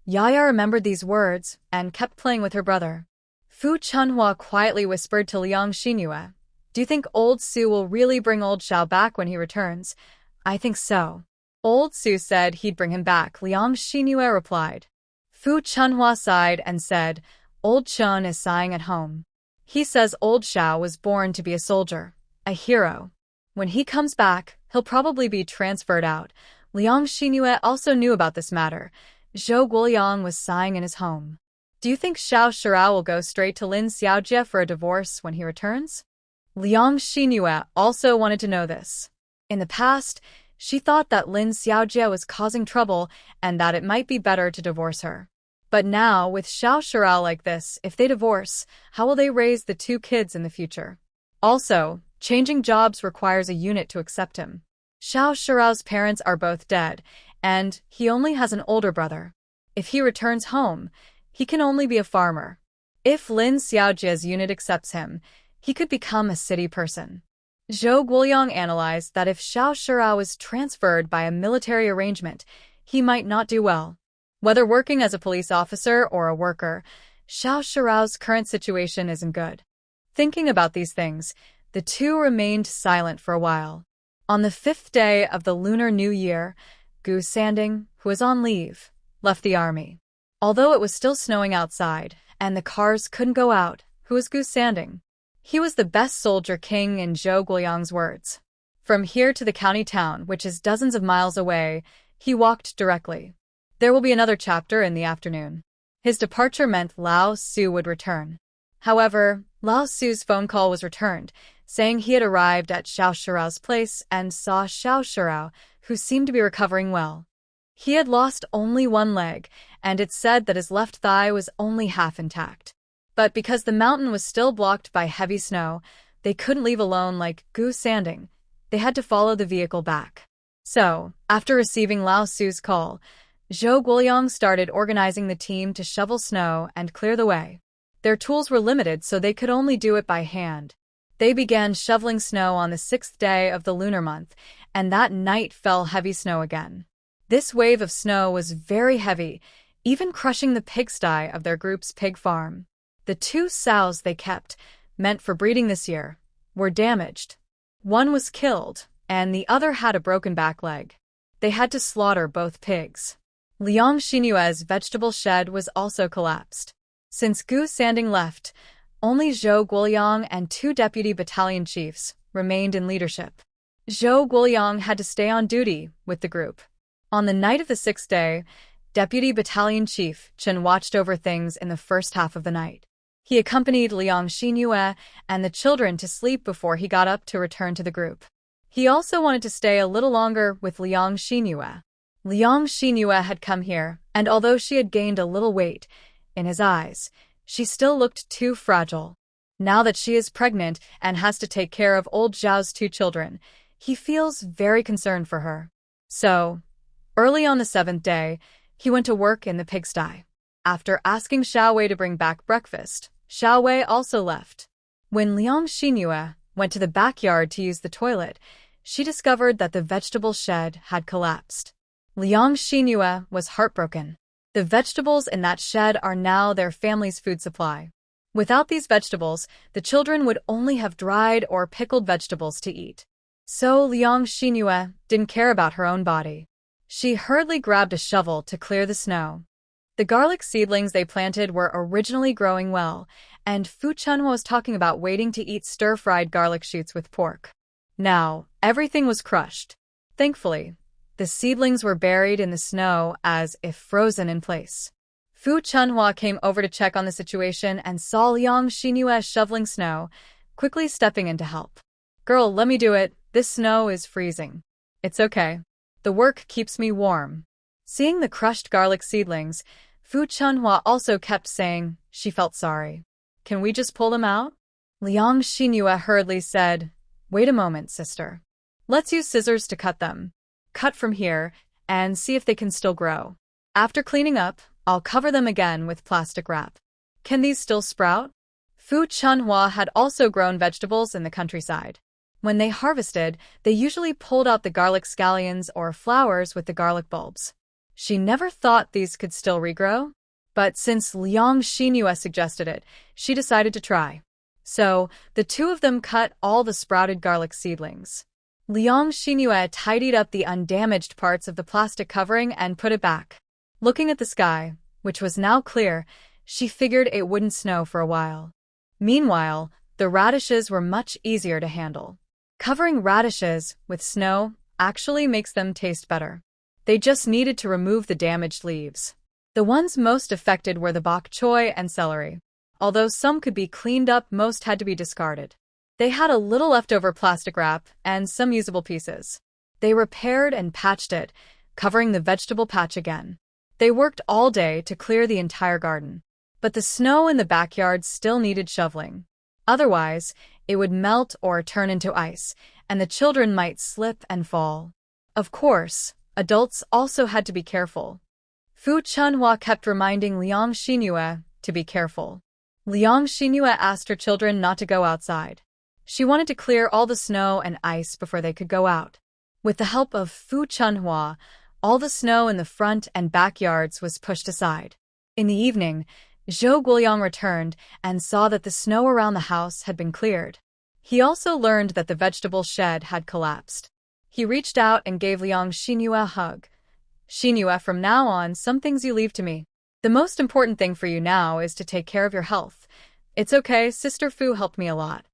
Yaya remembered these words and kept playing with her brother. Fu Chunhua quietly whispered to Liang Xinyue, "Do you think old Su will really bring old Xiao back when he returns?" "I think so." Old Su said he'd bring him back, Liang Xinyue replied. Fu Chunhua sighed and said, "Old Chun is sighing at home. He says old Xiao was born to be a soldier, a hero. When he comes back, he'll probably be transferred out." Liang Xinyue also knew about this matter. Zhou Guoyang was sighing in his home. "Do you think Xiao Shirao will go straight to Lin Xiaojie for a divorce when he returns?" Liang Xinyue also wanted to know this. In the past, she thought that Lin Xiaojie was causing trouble and that it might be better to divorce her. But now, with Xiao Shirao like this, if they divorce, how will they raise the two kids in the future? Also, changing jobs requires a unit to accept him. Xiao Shirao's parents are both dead, and he only has an older brother. If he returns home, he can only be a farmer. If Lin Xiaojie's unit accepts him, he could become a city person. Zhou Guoyang analyzed that if Xiao Shirao is transferred by a military arrangement, he might not do well. Whether working as a police officer or a worker, Xiao Shirao's current situation isn't good. Thinking about these things, the two remained silent for a while. On the 5th day of the Lunar New Year, Gu Sanding, who was on leave, left the army. Although it was still snowing outside, and the cars couldn't go out, who was Gu Sanding? He was the best soldier king in Zhou Guoyang's words. From here to the county town, which is dozens of miles away, he walked directly. There will be another chapter in the afternoon. His departure meant Lao Su would return. However, Lao Su's phone call was returned, saying he had arrived at Xiao Shirao's place and saw Xiao Shirao, who seemed to be recovering well. He had lost only one leg, and it said that his left thigh was only half intact. But because the mountain was still blocked by heavy snow, they couldn't leave alone like Gu Sanding. They had to follow the vehicle back. So, after receiving Lao Su's call, Zhou Guoyang started organizing the team to shovel snow and clear the way. Their tools were limited, so they could only do it by hand. They began shoveling snow on the 6th day of the lunar month, and that night fell heavy snow again. This wave of snow was very heavy, even crushing the pigsty of their group's pig farm. The two sows they kept, meant for breeding this year, were damaged. One was killed, and the other had a broken back leg. They had to slaughter both pigs. Liang Xinyue's vegetable shed was also collapsed. Since Gu Sanding left, only Zhou Guoyang and two deputy battalion chiefs remained in leadership. Zhou Guoyang had to stay on duty with the group. On the night of the 6th day, Deputy Battalion Chief Chen watched over things in the first half of the night. He accompanied Liang Xinyue and the children to sleep before he got up to return to the group. He also wanted to stay a little longer with Liang Xinyue. Liang Xinyue had come here, and although she had gained a little weight, in his eyes, she still looked too fragile. Now that she is pregnant and has to take care of old Zhao's two children, he feels very concerned for her. So, early on the 7th day, he went to work in the pigsty. After asking Xiao Wei to bring back breakfast, Xiao Wei also left. When Liang Xinyue went to the backyard to use the toilet, she discovered that the vegetable shed had collapsed. Liang Xinyue was heartbroken. The vegetables in that shed are now their family's food supply. Without these vegetables, the children would only have dried or pickled vegetables to eat. So Liang Xinyue didn't care about her own body. She hurriedly grabbed a shovel to clear the snow. The garlic seedlings they planted were originally growing well, and Fu Chunhua was talking about waiting to eat stir-fried garlic shoots with pork. Now, everything was crushed. Thankfully, the seedlings were buried in the snow as if frozen in place. Fu Chunhua came over to check on the situation and saw Liang Xinyue shoveling snow, quickly stepping in to help. "Girl, let me do it. This snow is freezing." "It's okay. The work keeps me warm." Seeing the crushed garlic seedlings, Fu Chunhua also kept saying she felt sorry. Can we just pull them out? Liang Xinhua hurriedly said, wait a moment, sister. Let's use scissors to cut them. Cut from here, and see if they can still grow. After cleaning up, I'll cover them again with plastic wrap. Can these still sprout? Fu Chunhua had also grown vegetables in the countryside. When they harvested, they usually pulled out the garlic scallions or flowers with the garlic bulbs. She never thought these could still regrow, but since Liang Xinhua suggested it, she decided to try. So, the two of them cut all the sprouted garlic seedlings. Liang Xinhua tidied up the undamaged parts of the plastic covering and put it back. Looking at the sky, which was now clear, she figured it wouldn't snow for a while. Meanwhile, the radishes were much easier to handle. Covering radishes with snow actually makes them taste better. They just needed to remove the damaged leaves. The ones most affected were the bok choy and celery. Although some could be cleaned up, most had to be discarded. They had a little leftover plastic wrap and some usable pieces. They repaired and patched it, covering the vegetable patch again. They worked all day to clear the entire garden. But the snow in the backyard still needed shoveling. Otherwise, it would melt or turn into ice, and the children might slip and fall. Of course, adults also had to be careful. Fu Chunhua kept reminding Liang Xinhua to be careful. Liang Xinhua asked her children not to go outside. She wanted to clear all the snow and ice before they could go out. With the help of Fu Chunhua, all the snow in the front and backyards was pushed aside. In the evening, Zhou Guoliang returned and saw that the snow around the house had been cleared. He also learned that the vegetable shed had collapsed. He reached out and gave Liang Xinhua a hug. Xinhua, from now on, some things you leave to me. The most important thing for you now is to take care of your health. It's okay, Sister Fu helped me a lot.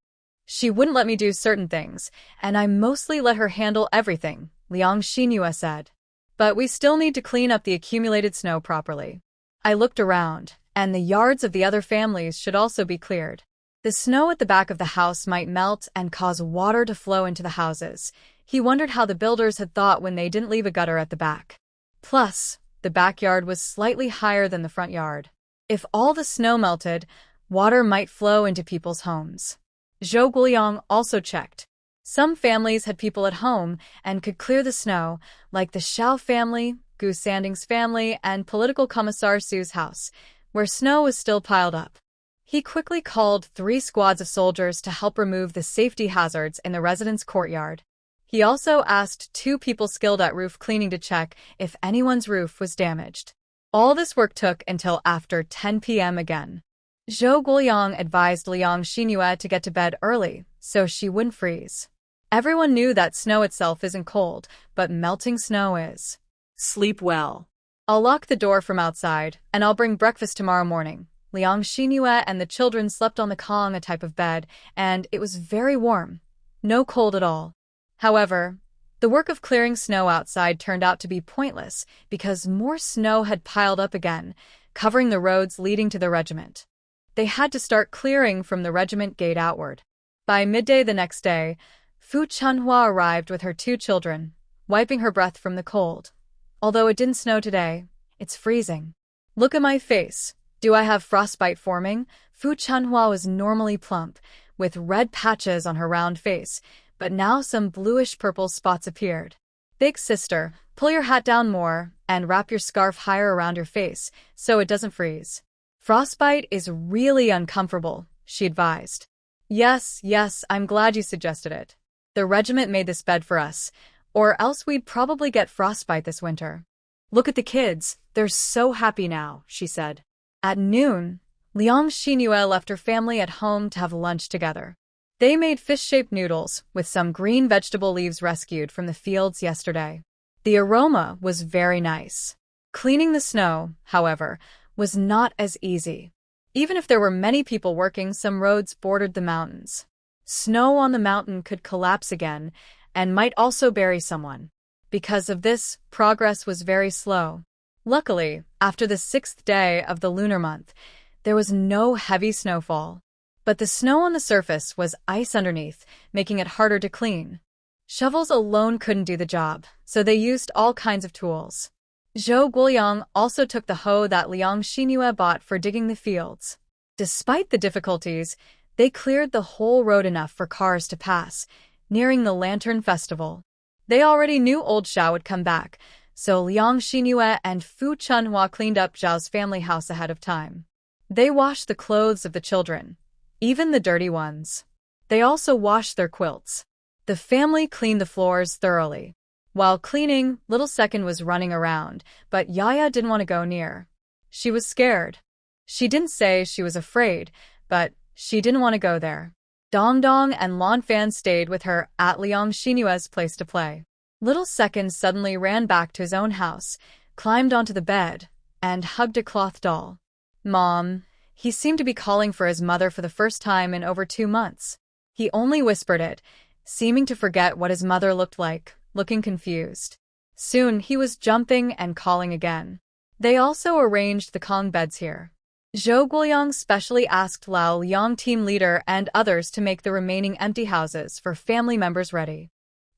She wouldn't let me do certain things, and I mostly let her handle everything, Liang Xinhua said. But we still need to clean up the accumulated snow properly. I looked around, and the yards of the other families should also be cleared. The snow at the back of the house might melt and cause water to flow into the houses. He wondered how the builders had thought when they didn't leave a gutter at the back. Plus, the backyard was slightly higher than the front yard. If all the snow melted, water might flow into people's homes. Zhou Guoliang also checked. Some families had people at home and could clear the snow, like the Xiao family, Gu Sanding's family, and Political Commissar Su's house, where snow was still piled up. He quickly called 3 squads of soldiers to help remove the safety hazards in the residence courtyard. He also asked 2 people skilled at roof cleaning to check if anyone's roof was damaged. All this work took until after 10 p.m. again. Zhou Guoliang advised Liang Xinhua to get to bed early, so she wouldn't freeze. Everyone knew that snow itself isn't cold, but melting snow is. Sleep well. I'll lock the door from outside, and I'll bring breakfast tomorrow morning. Liang Xinhua and the children slept on the Kong, a type of bed, and it was very warm. No cold at all. However, the work of clearing snow outside turned out to be pointless because more snow had piled up again, covering the roads leading to the regiment. They had to start clearing from the regiment gate outward. By midday the next day, Fu Chunhua arrived with her 2 children, wiping her breath from the cold. Although it didn't snow today, it's freezing. Look at my face. Do I have frostbite forming? Fu Chunhua was normally plump, with red patches on her round face, but now some bluish-purple spots appeared. Big sister, pull your hat down more and wrap your scarf higher around your face so it doesn't freeze. Frostbite is really uncomfortable, she advised. Yes, I'm glad you suggested it. The regiment made this bed for us, or else we'd probably get frostbite this winter. Look at the kids, they're so happy now, she said. At noon, Liang Xinhua left her family at home to have lunch together. They made fish-shaped noodles with some green vegetable leaves rescued from the fields yesterday. The aroma was very nice. Cleaning the snow, however, was not as easy. Even if there were many people working, some roads bordered the mountains. Snow on the mountain could collapse again and might also bury someone. Because of this, progress was very slow. Luckily, after the 6th day of the lunar month, there was no heavy snowfall. But the snow on the surface was ice underneath, making it harder to clean. Shovels alone couldn't do the job, so they used all kinds of tools. Zhou Guoliang also took the hoe that Liang Xingyue bought for digging the fields. Despite the difficulties, they cleared the whole road enough for cars to pass, nearing the Lantern Festival. They already knew old Xiao would come back, so Liang Xingyue and Fu Chunhua cleaned up Zhao's family house ahead of time. They washed the clothes of the children, even the dirty ones. They also washed their quilts. The family cleaned the floors thoroughly. While cleaning, little Second was running around, but Yaya didn't want to go near. She was scared. She didn't say she was afraid, but she didn't want to go there. Dong Dong and Lan Fan stayed with her at Liang Xinyue's place to play. Little Second suddenly ran back to his own house, climbed onto the bed, and hugged a cloth doll. Mom. He seemed to be calling for his mother for the first time in over 2 months. He only whispered it, seeming to forget what his mother looked like, looking confused. Soon he was jumping and calling again. They also arranged the Kong beds here. Zhou Guoliang specially asked Lao Liang team leader and others to make the remaining empty houses for family members ready.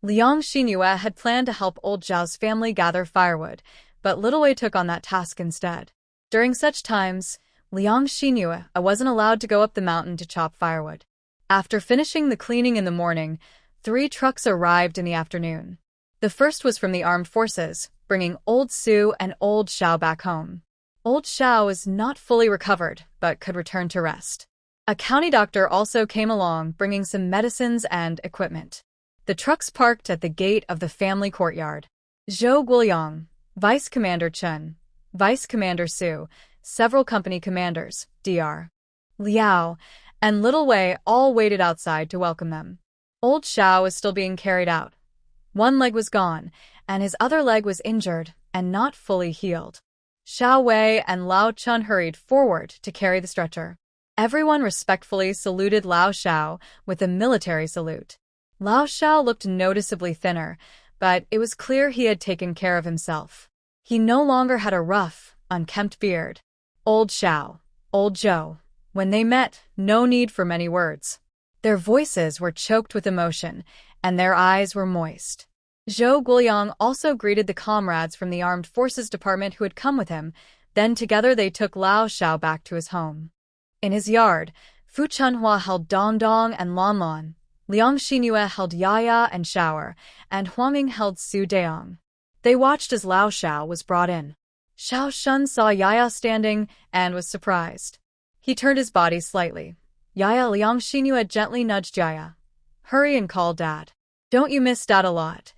Liang Xinyue had planned to help old Zhao's family gather firewood, but Little Wei took on that task instead. During such times, Liang Xinyue wasn't allowed to go up the mountain to chop firewood. After finishing the cleaning in the morning, 3 trucks arrived in the afternoon. The first was from the armed forces, bringing old Su and old Xiao back home. Old Xiao was not fully recovered, but could return to rest. A county doctor also came along, bringing some medicines and equipment. The trucks parked at the gate of the family courtyard. Zhou Guoliang, Vice Commander Chen, Vice Commander Su, several company commanders, Dr. Liao, and Little Wei all waited outside to welcome them. Old Xiao was still being carried out. One leg was gone, and his other leg was injured and not fully healed. Xiao Wei and Lao Chun hurried forward to carry the stretcher. Everyone respectfully saluted Lao Xiao with a military salute. Lao Xiao looked noticeably thinner, but it was clear he had taken care of himself. He no longer had a rough, unkempt beard. Old Xiao, Old Zhou. When they met, no need for many words. Their voices were choked with emotion, and their eyes were moist. Zhou Guoliang also greeted the comrades from the Armed Forces Department who had come with him, then together they took Lao Xiao back to his home. In his yard, Fu Chunhua held Dong Dong and Lan Lan, Liang Xinyue held Yaya and Shower, and Huangming held Su Deong. They watched as Lao Xiao was brought in. Xiao Shun saw Yaya standing and was surprised. He turned his body slightly. Liang Xinyue gently nudged Yaya. Hurry and call Dad. Don't you miss Dad a lot?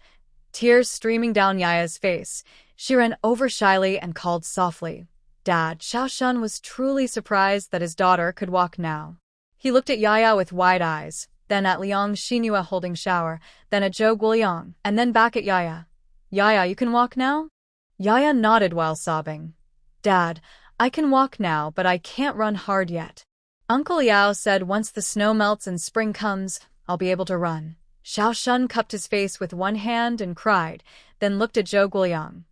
Tears streaming down Yaya's face, she ran over shyly and called softly. Dad. Xiao Shun was truly surprised that his daughter could walk now. He looked at Yaya with wide eyes, then at Liang Xinyue holding Shower, then at Zhou Guoliang, and then back at Yaya. Yaya, you can walk now? Yaya nodded while sobbing. Dad, I can walk now, but I can't run hard yet. Uncle Yao said once the snow melts and spring comes, I'll be able to run. Xiao Shun cupped his face with one hand and cried, then looked at Zhou Guoliang.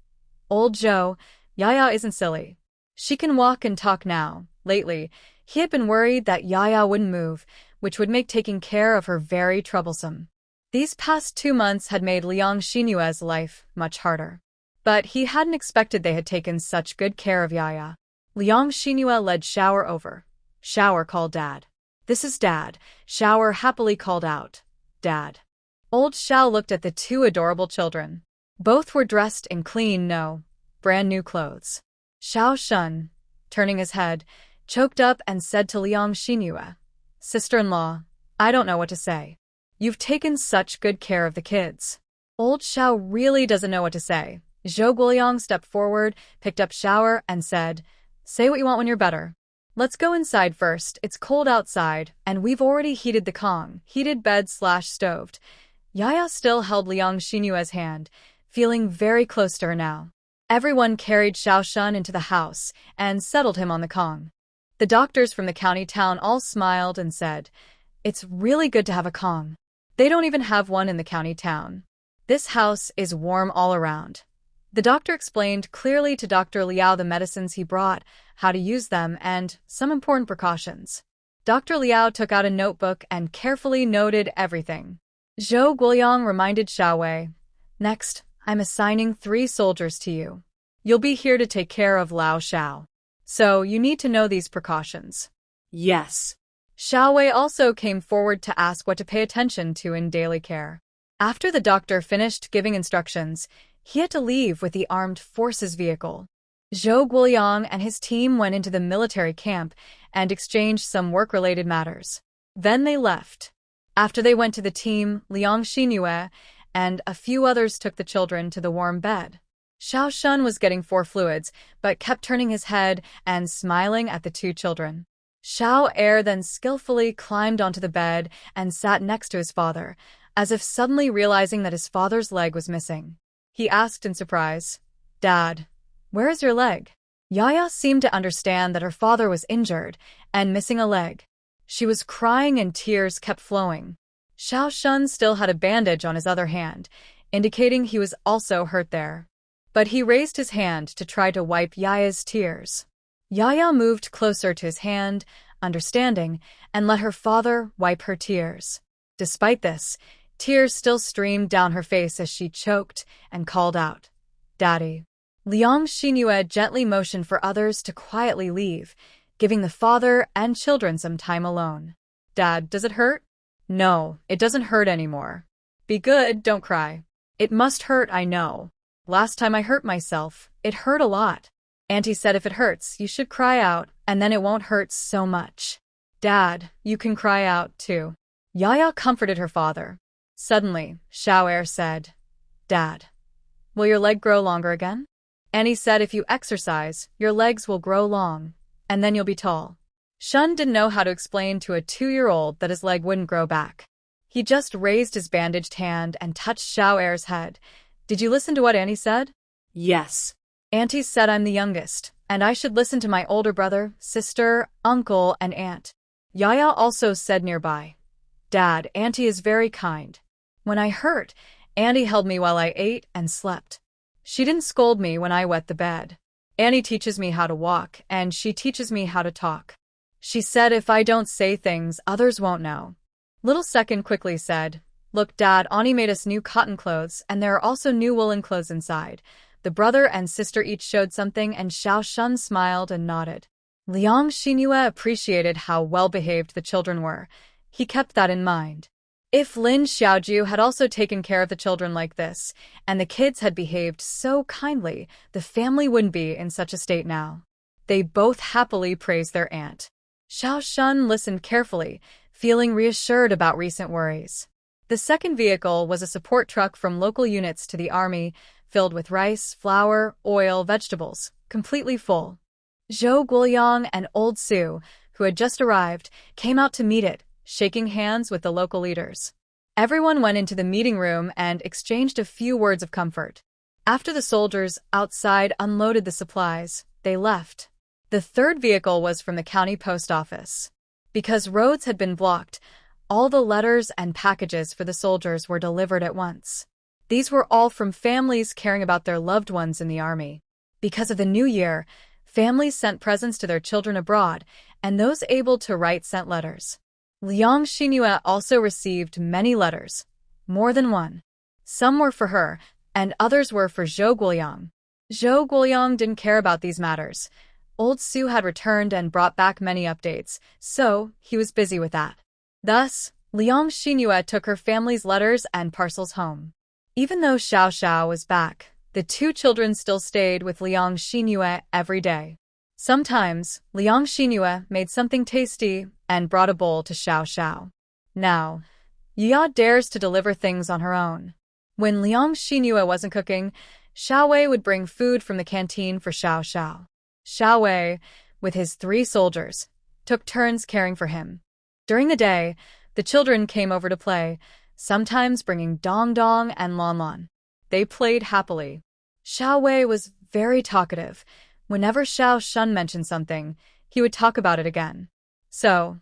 Old Zhou, Yaya isn't silly. She can walk and talk now. Lately, he had been worried that Yaya wouldn't move, which would make taking care of her very troublesome. These past 2 months had made Liang Xinyue's life much harder. But he hadn't expected they had taken such good care of Yaya. Liang Xinyue led Shower over. Shower called Dad. This is Dad, Shower happily called out. Dad. Old Xiao looked at the 2 adorable children. Both were dressed in clean, brand new clothes. Xiao Shun, turning his head, choked up and said to Liang Xinyue, Sister-in-law, I don't know what to say. You've taken such good care of the kids. Old Xiao really doesn't know what to say. Zhou Guoliang stepped forward, picked up Shower, and said, Say what you want when you're better. Let's go inside first. It's cold outside, and we've already heated the Kong, heated bed/stoved. Yaya still held Liang Xinyue's hand, feeling very close to her now. Everyone carried Xiao Shun into the house and settled him on the Kong. The doctors from the county town all smiled and said, It's really good to have a Kong. They don't even have one in the county town. This house is warm all around. The doctor explained clearly to Dr. Liao the medicines he brought, how to use them, and some important precautions. Dr. Liao took out a notebook and carefully noted everything. Zhou Guoliang reminded Xiao Wei, Next, I'm assigning 3 soldiers to you. You'll be here to take care of Lao Xiao. So you need to know these precautions. Yes. Xiao Wei also came forward to ask what to pay attention to in daily care. After the doctor finished giving instructions, he had to leave with the armed forces vehicle. Zhou Guoliang and his team went into the military camp and exchanged some work-related matters. Then they left. After they went to the team, Liang Xinyue and a few others took the children to the warm bed. Xiao Shun was getting 4 fluids, but kept turning his head and smiling at the 2 children. Xiao Er then skillfully climbed onto the bed and sat next to his father, as if suddenly realizing that his father's leg was missing. He asked in surprise, "Dad, where is your leg?" Yaya seemed to understand that her father was injured and missing a leg. She was crying and tears kept flowing. Xiao Shun still had a bandage on his other hand, indicating he was also hurt there. But he raised his hand to try to wipe Yaya's tears. Yaya moved closer to his hand, understanding, and let her father wipe her tears. Despite this, tears still streamed down her face as she choked and called out, "Daddy." Liang Xinyue gently motioned for others to quietly leave, giving the father and children some time alone. "Dad, does it hurt?" "No, it doesn't hurt anymore." "Be good, don't cry." "It must hurt, I know. Last time I hurt myself, it hurt a lot." Auntie said if it hurts, you should cry out, and then it won't hurt so much. "Dad, you can cry out, too." Yaya comforted her father. Suddenly, Xiao Er said, "Dad, will your leg grow longer again?" Annie said if you exercise, your legs will grow long, and then you'll be tall. Shun didn't know how to explain to a 2-year-old that his leg wouldn't grow back. He just raised his bandaged hand and touched Xiao Er's head. "Did you listen to what Annie said?" Yes. "Auntie said I'm the youngest, and I should listen to my older brother, sister, uncle, and aunt." Yaya also said nearby, "Dad, Auntie is very kind. When I hurt, Auntie held me while I ate and slept. She didn't scold me when I wet the bed. Annie teaches me how to walk, and she teaches me how to talk. She said if I don't say things, others won't know." Little Second quickly said, "Look, Dad, Ani made us new cotton clothes, and there are also new woolen clothes inside." The brother and sister each showed something, and Xiao Shun smiled and nodded. Liang Xinyue appreciated how well-behaved the children were. He kept that in mind. If Lin Xiaoju had also taken care of the children like this, and the kids had behaved so kindly, the family wouldn't be in such a state now. They both happily praised their aunt. Xiao Shun listened carefully, feeling reassured about recent worries. The second vehicle was a support truck from local units to the army, filled with rice, flour, oil, vegetables, completely full. Zhou Guoliang and Old Su, who had just arrived, came out to meet it, shaking hands with the local leaders. Everyone went into the meeting room and exchanged a few words of comfort. After the soldiers outside unloaded the supplies, they left. The third vehicle was from the county post office. Because roads had been blocked, all the letters and packages for the soldiers were delivered at once. These were all from families caring about their loved ones in the army. Because of the new year, families sent presents to their children abroad, and those able to write sent letters. Liang Xinyue also received many letters, more than one. Some were for her, and others were for Zhou Guoliang. Zhou Guoliang didn't care about these matters. Old Su had returned and brought back many updates, so he was busy with that. Thus, Liang Xinyue took her family's letters and parcels home. Even though Xiao Xiao was back, the 2 children still stayed with Liang Xinyue every day. Sometimes, Liang Xinyue made something tasty and brought a bowl to Xiao Xiao. Now, Ya dares to deliver things on her own. When Liang Xinyue wasn't cooking, Xiao Wei would bring food from the canteen for Xiao Xiao. Xiao Wei, with his 3 soldiers, took turns caring for him. During the day, the children came over to play, sometimes bringing Dong Dong and Lon Lon. They played happily. Xiao Wei was very talkative. Whenever Xiao Shun mentioned something, he would talk about it again. So,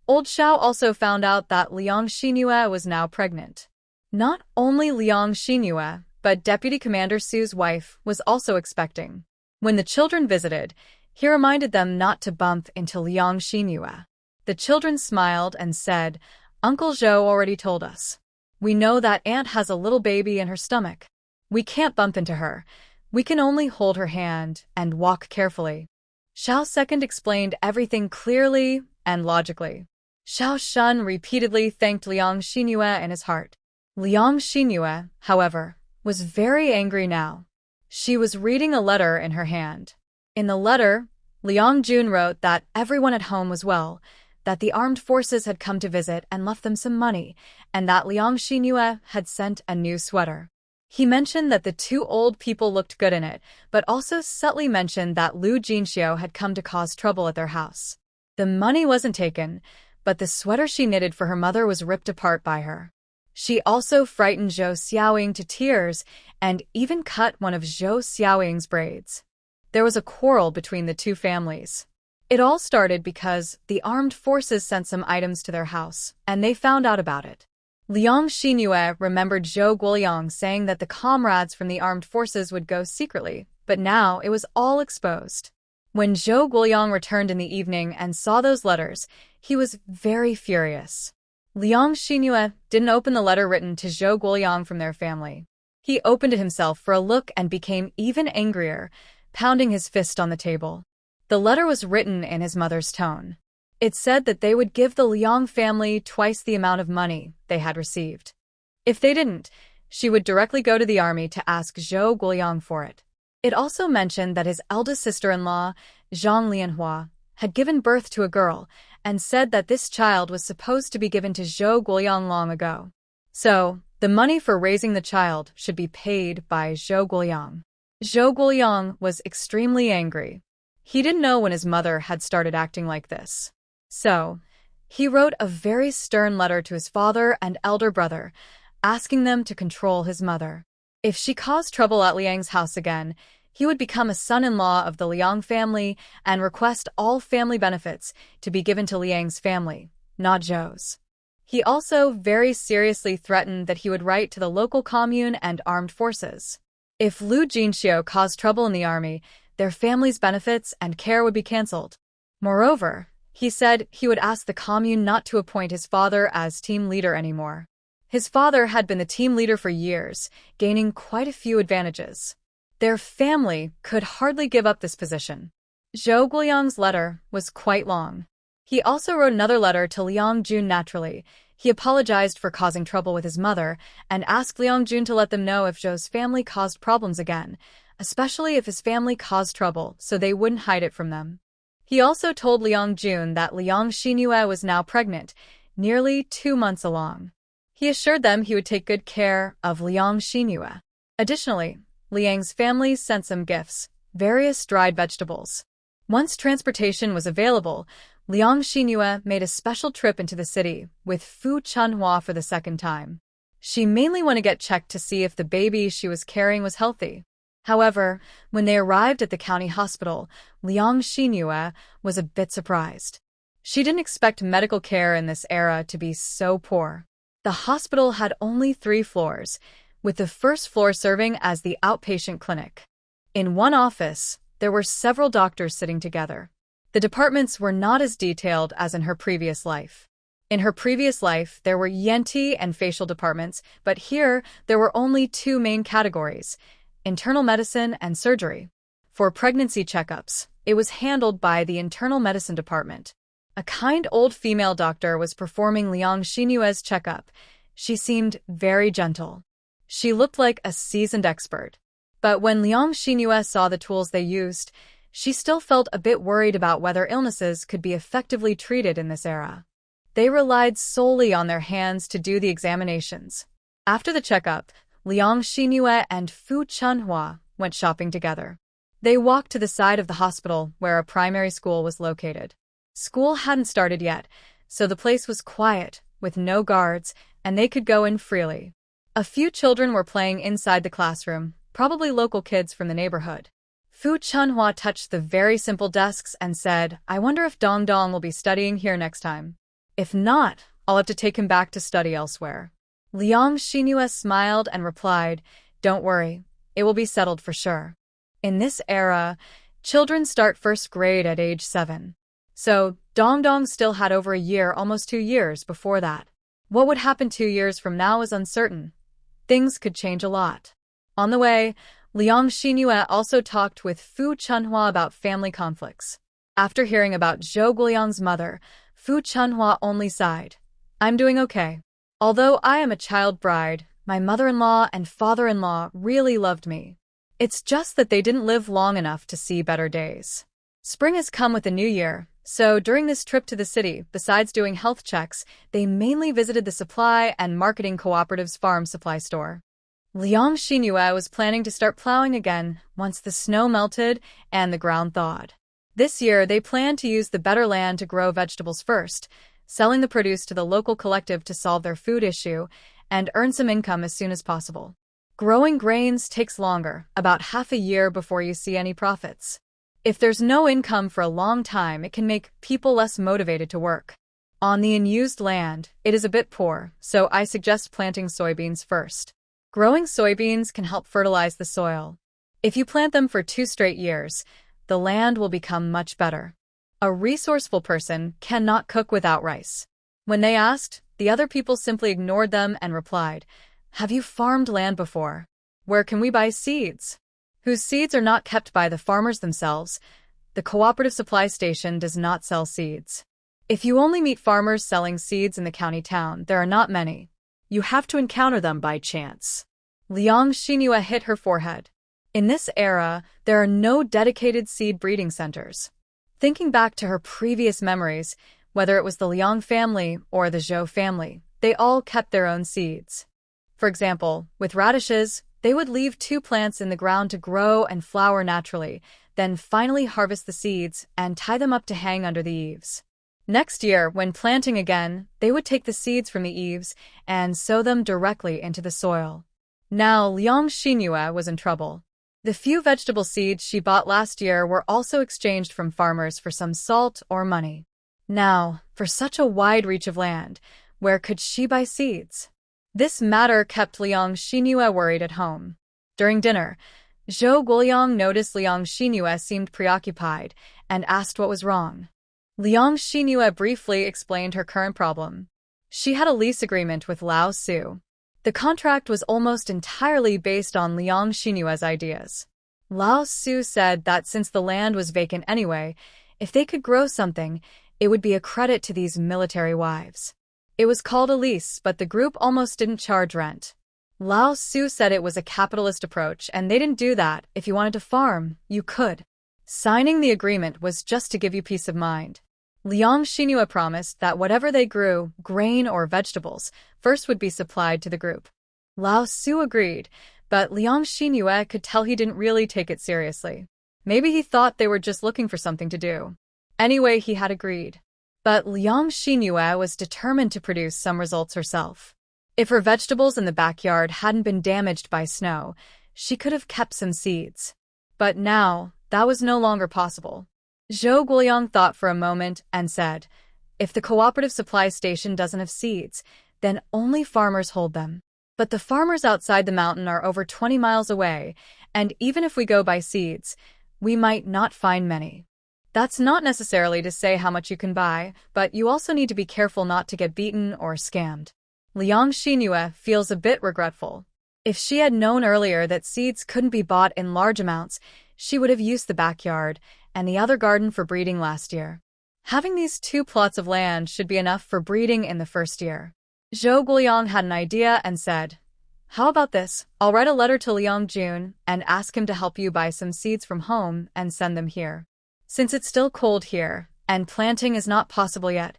old Xiao also found out that Liang Xinyue was now pregnant. Not only Liang Xinyue, but Deputy Commander Su's wife was also expecting. When the children visited, he reminded them not to bump into Liang Xinyue. The children smiled and said, "Uncle Zhou already told us. We know that aunt has a little baby in her stomach. We can't bump into her. We can only hold her hand and walk carefully. Xiao Second explained everything clearly and logically. Xiao Shun repeatedly thanked Liang Xinyue in his heart. Liang Xinyue, however, was very angry now. She was reading a letter in her hand. In the letter, Liang Jun wrote that everyone at home was well, that the armed forces had come to visit and left them some money, and that Liang Xinyue had sent a new sweater. He mentioned that the two old people looked good in it, but also subtly mentioned that Lu Jinxiu had come to cause trouble at their house. The money wasn't taken, but the sweater she knitted for her mother was ripped apart by her. She also frightened Zhou Xiaoying to tears and even cut one of Zhou Xiaoying's braids. There was a quarrel between the two families. It all started because the armed forces sent some items to their house, and they found out about it. Liang Xinyue remembered Zhou Guoliang saying that the comrades from the armed forces would go secretly, but now it was all exposed. When Zhou Guoliang returned in the evening and saw those letters, he was very furious. Liang Xinyue didn't open the letter written to Zhou Guoliang from their family. He opened it himself for a look and became even angrier, pounding his fist on the table. The letter was written in his mother's tone. It said that they would give the Liang family twice the amount of money they had received. If they didn't, she would directly go to the army to ask Zhou Guoliang for it. It also mentioned that his eldest sister-in-law, Zhang Lianhua, had given birth to a girl and said that this child was supposed to be given to Zhou Guoliang long ago. So, the money for raising the child should be paid by Zhou Guoliang. Zhou Guoliang was extremely angry. He didn't know when his mother had started acting like this. So, he wrote a very stern letter to his father and elder brother, asking them to control his mother. If she caused trouble at Liang's house again, he would become a son-in-law of the Liang family and request all family benefits to be given to Liang's family, not Zhou's. He also very seriously threatened that he would write to the local commune and armed forces. If Lu Jinxiu caused trouble in the army, their family's benefits and care would be cancelled. Moreover, he said he would ask the commune not to appoint his father as team leader anymore. His father had been the team leader for years, gaining quite a few advantages. Their family could hardly give up this position. Zhou Guoliang's letter was quite long. He also wrote another letter to Liang Jun naturally. He apologized for causing trouble with his mother and asked Liang Jun to let them know if Zhou's family caused problems again, especially if his family caused trouble so they wouldn't hide it from them. He also told Liang Jun that Liang Xinyue was now pregnant, nearly 2 months along. He assured them he would take good care of Liang Xinyue. Additionally, Liang's family sent some gifts, various dried vegetables. Once transportation was available, Liang Xinyue made a special trip into the city with Fu Chunhua for the second time. She mainly wanted to get checked to see if the baby she was carrying was healthy. However, when they arrived at the county hospital, Liang Xinyue was a bit surprised. She didn't expect medical care in this era to be so poor. The hospital had only 3 floors, with the first floor serving as the outpatient clinic. In one office, there were several doctors sitting together. The departments were not as detailed as in her previous life. In her previous life, there were ENT and facial departments, but here there were only 2 main categories: internal medicine and surgery. For pregnancy checkups, it was handled by the internal medicine department. A kind old female doctor was performing Liang Xinyue's checkup. She seemed very gentle. She looked like a seasoned expert. But when Liang Xinyue saw the tools they used, she still felt a bit worried about whether illnesses could be effectively treated in this era. They relied solely on their hands to do the examinations. After the checkup, Liang Xinyue and Fu Chunhua went shopping together. They walked to the side of the hospital where a primary school was located. School hadn't started yet, so the place was quiet, with no guards, and they could go in freely. A few children were playing inside the classroom, probably local kids from the neighborhood. Fu Chunhua touched the very simple desks and said, "I wonder if Dong Dong will be studying here next time. If not, I'll have to take him back to study elsewhere." Liang Xinyue smiled and replied, "Don't worry, it will be settled for sure." In this era, children start first grade at age 7. So, Dong Dong still had over a year, almost 2 years, before that. What would happen 2 years from now is uncertain. Things could change a lot. On the way, Liang Xinyue also talked with Fu Chunhua about family conflicts. After hearing about Zhou Guoliang's mother, Fu Chunhua only sighed. I'm doing okay. Although I am a child bride, my mother-in-law and father-in-law really loved me. It's just that they didn't live long enough to see better days. Spring has come with the new year, so during this trip to the city, besides doing health checks, they mainly visited the supply and marketing cooperative's farm supply store. Liang Xinyue was planning to start plowing again once the snow melted and the ground thawed. This year, they planned to use the better land to grow vegetables first, selling the produce to the local collective to solve their food issue and earn some income as soon as possible. Growing grains takes longer, about half a year before you see any profits. If there's no income for a long time, it can make people less motivated to work. On the unused land, it is a bit poor, so I suggest planting soybeans first. Growing soybeans can help fertilize the soil. If you plant them for 2 straight years, the land will become much better. A resourceful person cannot cook without rice. When they asked, the other people simply ignored them and replied, "Have you farmed land before? Where can we buy seeds?" Whose seeds are not kept by the farmers themselves. The cooperative supply station does not sell seeds. If you only meet farmers selling seeds in the county town, there are not many. You have to encounter them by chance. Liang Xinyue hit her forehead. In this era, there are no dedicated seed breeding centers. Thinking back to her previous memories, whether it was the Liang family or the Zhou family, they all kept their own seeds. For example, with radishes, they would leave 2 plants in the ground to grow and flower naturally, then finally harvest the seeds and tie them up to hang under the eaves. Next year, when planting again, they would take the seeds from the eaves and sow them directly into the soil. Now, Liang Xinyue was in trouble. The few vegetable seeds she bought last year were also exchanged from farmers for some salt or money. Now, for such a wide reach of land, where could she buy seeds? This matter kept Liang Xinyue worried at home. During dinner, Zhou Guoliang noticed Liang Xinyue seemed preoccupied and asked what was wrong. Liang Xinyue briefly explained her current problem. She had a lease agreement with Lao Su. The contract was almost entirely based on Liang Xinyue's ideas. Lao Su said that since the land was vacant anyway, if they could grow something, it would be a credit to these military wives. It was called a lease, but the group almost didn't charge rent. Lao Su said it was a capitalist approach, and they didn't do that. If you wanted to farm, you could. Signing the agreement was just to give you peace of mind. Liang Xinyue promised that whatever they grew, grain or vegetables, first would be supplied to the group. Lao Su agreed, but Liang Xinyue could tell he didn't really take it seriously. Maybe he thought they were just looking for something to do. Anyway, he had agreed. But Liang Xinyue was determined to produce some results herself. If her vegetables in the backyard hadn't been damaged by snow, she could have kept some seeds. But now, that was no longer possible. Zhou Guoliang thought for a moment and said, "If the cooperative supply station doesn't have seeds, then only farmers hold them. But the farmers outside the mountain are over 20 miles away, and even if we go by seeds, we might not find many." That's not necessarily to say how much you can buy, but you also need to be careful not to get beaten or scammed. Liang Xinyue feels a bit regretful. If she had known earlier that seeds couldn't be bought in large amounts, she would have used the backyard and the other garden for breeding last year. Having these 2 plots of land should be enough for breeding in the first year. Zhou Guoliang had an idea and said, "How about this? I'll write a letter to Liang Jun and ask him to help you buy some seeds from home and send them here. Since it's still cold here, and planting is not possible yet,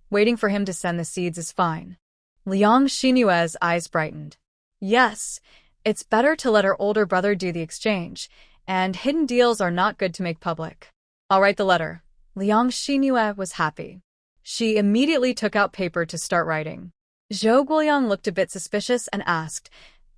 waiting for him to send the seeds is fine." Liang Xinyue's eyes brightened. Yes, it's better to let her older brother do the exchange, and hidden deals are not good to make public. "I'll write the letter." Liang Xinyue was happy. She immediately took out paper to start writing. Zhou Guoliang looked a bit suspicious and asked,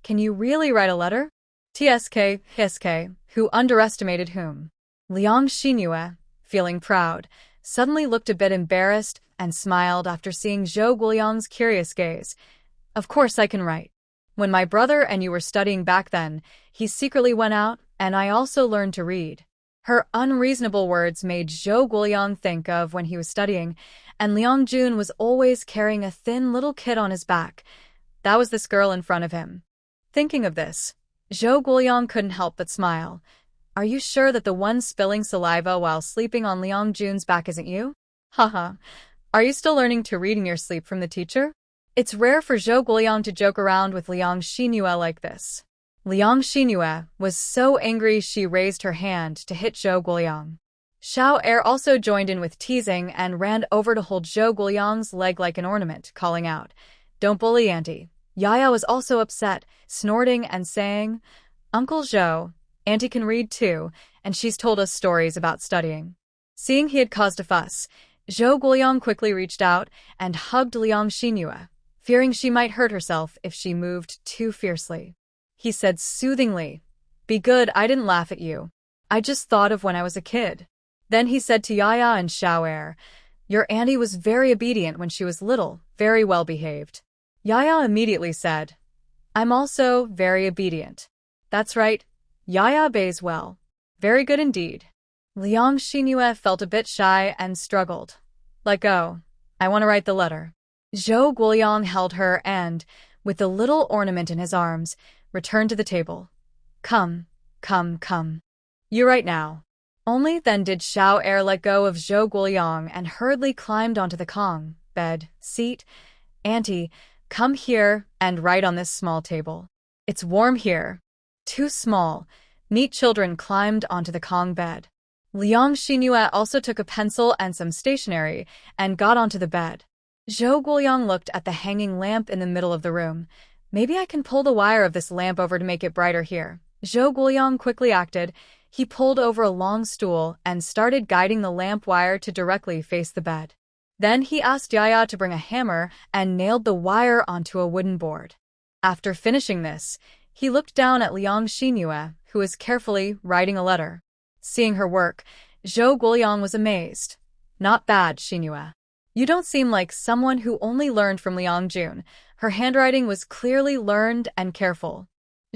"Can you really write a letter?" TSK, who underestimated whom? Liang Xinyue, feeling proud, suddenly looked a bit embarrassed and smiled after seeing Zhou Guoliang's curious gaze. "Of course I can write. When my brother and you were studying back then, he secretly went out, and I also learned to read." Her unreasonable words made Zhou Guoliang think of when he was studying, and Liang Jun was always carrying a thin little kid on his back. That was this girl in front of him. Thinking of this, Zhou Guoyang couldn't help but smile. Are you sure that the one spilling saliva while sleeping on Liang Jun's back isn't you? Haha. Are you still learning to read in your sleep from the teacher? It's rare for Zhou Guoyang to joke around with Liang Xinhue like this. Liang Xinhue was so angry she raised her hand to hit Zhou Guoyang. Xiao Er also joined in with teasing and ran over to hold Zhou Guoyang's leg like an ornament, calling out, "Don't bully Auntie." Yaya was also upset, snorting and saying, "Uncle Zhou, Auntie can read too, and she's told us stories about studying." Seeing he had caused a fuss, Zhou Guoyang quickly reached out and hugged Liang Xinhue, fearing she might hurt herself if she moved too fiercely. He said soothingly, "Be good, I didn't laugh at you. I just thought of when I was a kid." Then he said to Yaya and Xiao Er, "Your auntie was very obedient when she was little, very well behaved." Yaya immediately said, "I'm also very obedient." That's right, Yaya obeys well. Very good indeed. Liang Xinhue felt a bit shy and struggled. "Let go. I want to write the letter." Zhou Guoyang held her and, with the little ornament in his arms, returned to the table. Come. You write now." Only then did Xiao Er let go of Zhou Guoyang and hurriedly climbed onto the Kong bed seat. "Auntie, come here and write on this small table. It's warm here." Two small, neat children climbed onto the Kong bed. Liang Xinhue also took a pencil and some stationery and got onto the bed. Zhou Guoyang looked at the hanging lamp in the middle of the room. "Maybe I can pull the wire of this lamp over to make it brighter here." Zhou Guoyang quickly acted. He pulled over a long stool and started guiding the lamp wire to directly face the bed. Then he asked Yaya to bring a hammer and nailed the wire onto a wooden board. After finishing this, he looked down at Liang Xinhue, who was carefully writing a letter. Seeing her work, Zhou Guoyang was amazed. "Not bad, Xinhue. You don't seem like someone who only learned from Liang Jun. Her handwriting was clearly learned and careful."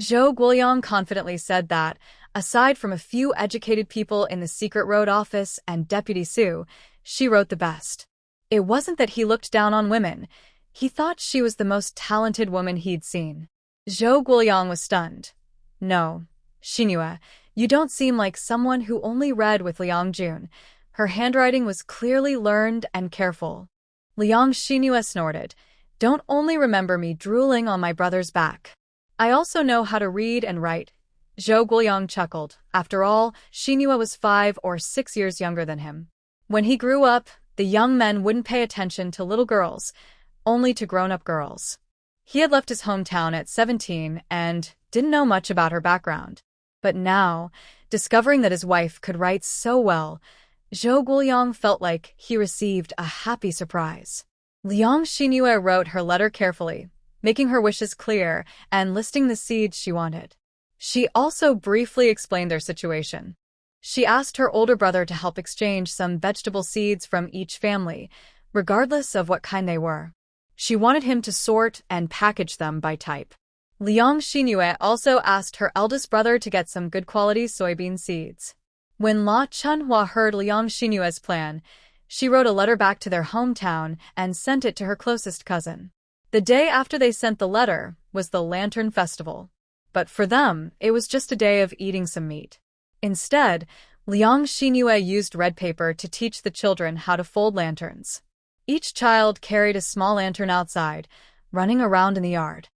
Zhou Guoyang confidently said that, aside from a few educated people in the secret road office and Deputy Su, she wrote the best. It wasn't that he looked down on women. He thought she was the most talented woman he'd seen. Zhou Guoyang was stunned. "No, Xinhue, you don't seem like someone who only read with Liang Jun. Her handwriting was clearly learned and careful." Liang Xinhue snorted. "Don't only remember me drooling on my brother's back. I also know how to read and write." Zhou Guoyang chuckled. After all, Xinhue was 5 or 6 years younger than him. When he grew up, the young men wouldn't pay attention to little girls, only to grown-up girls. He had left his hometown at 17 and didn't know much about her background. But now, discovering that his wife could write so well, Zhou Guoyang felt like he received a happy surprise. Liang Xinhue wrote her letter carefully, making her wishes clear and listing the seeds she wanted. She also briefly explained their situation. She asked her older brother to help exchange some vegetable seeds from each family, regardless of what kind they were. She wanted him to sort and package them by type. Liang Xinhue also asked her eldest brother to get some good quality soybean seeds. When La Chunhua heard Liang Xinhue's plan, she wrote a letter back to their hometown and sent it to her closest cousin. The day after they sent the letter was the Lantern Festival. But for them, it was just a day of eating some meat. Instead, Liang Xinhue used red paper to teach the children how to fold lanterns. Each child carried a small lantern outside, running around in the yard.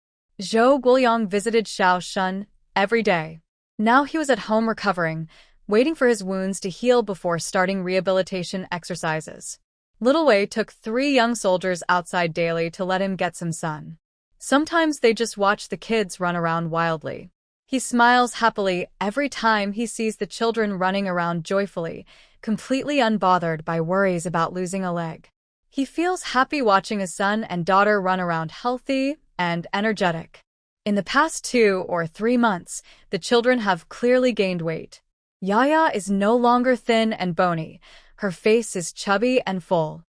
Zhou Guoyang visited Xiao Shun every day. Now he was at home recovering, waiting for his wounds to heal before starting rehabilitation exercises. Little Wei took 3 young soldiers outside daily to let him get some sun. Sometimes they just watch the kids run around wildly. He smiles happily every time he sees the children running around joyfully, completely unbothered by worries about losing a leg. He feels happy watching his son and daughter run around healthy and energetic. In the past 2 or 3 months, the children have clearly gained weight. Yaya is no longer thin and bony. Her face is chubby and full.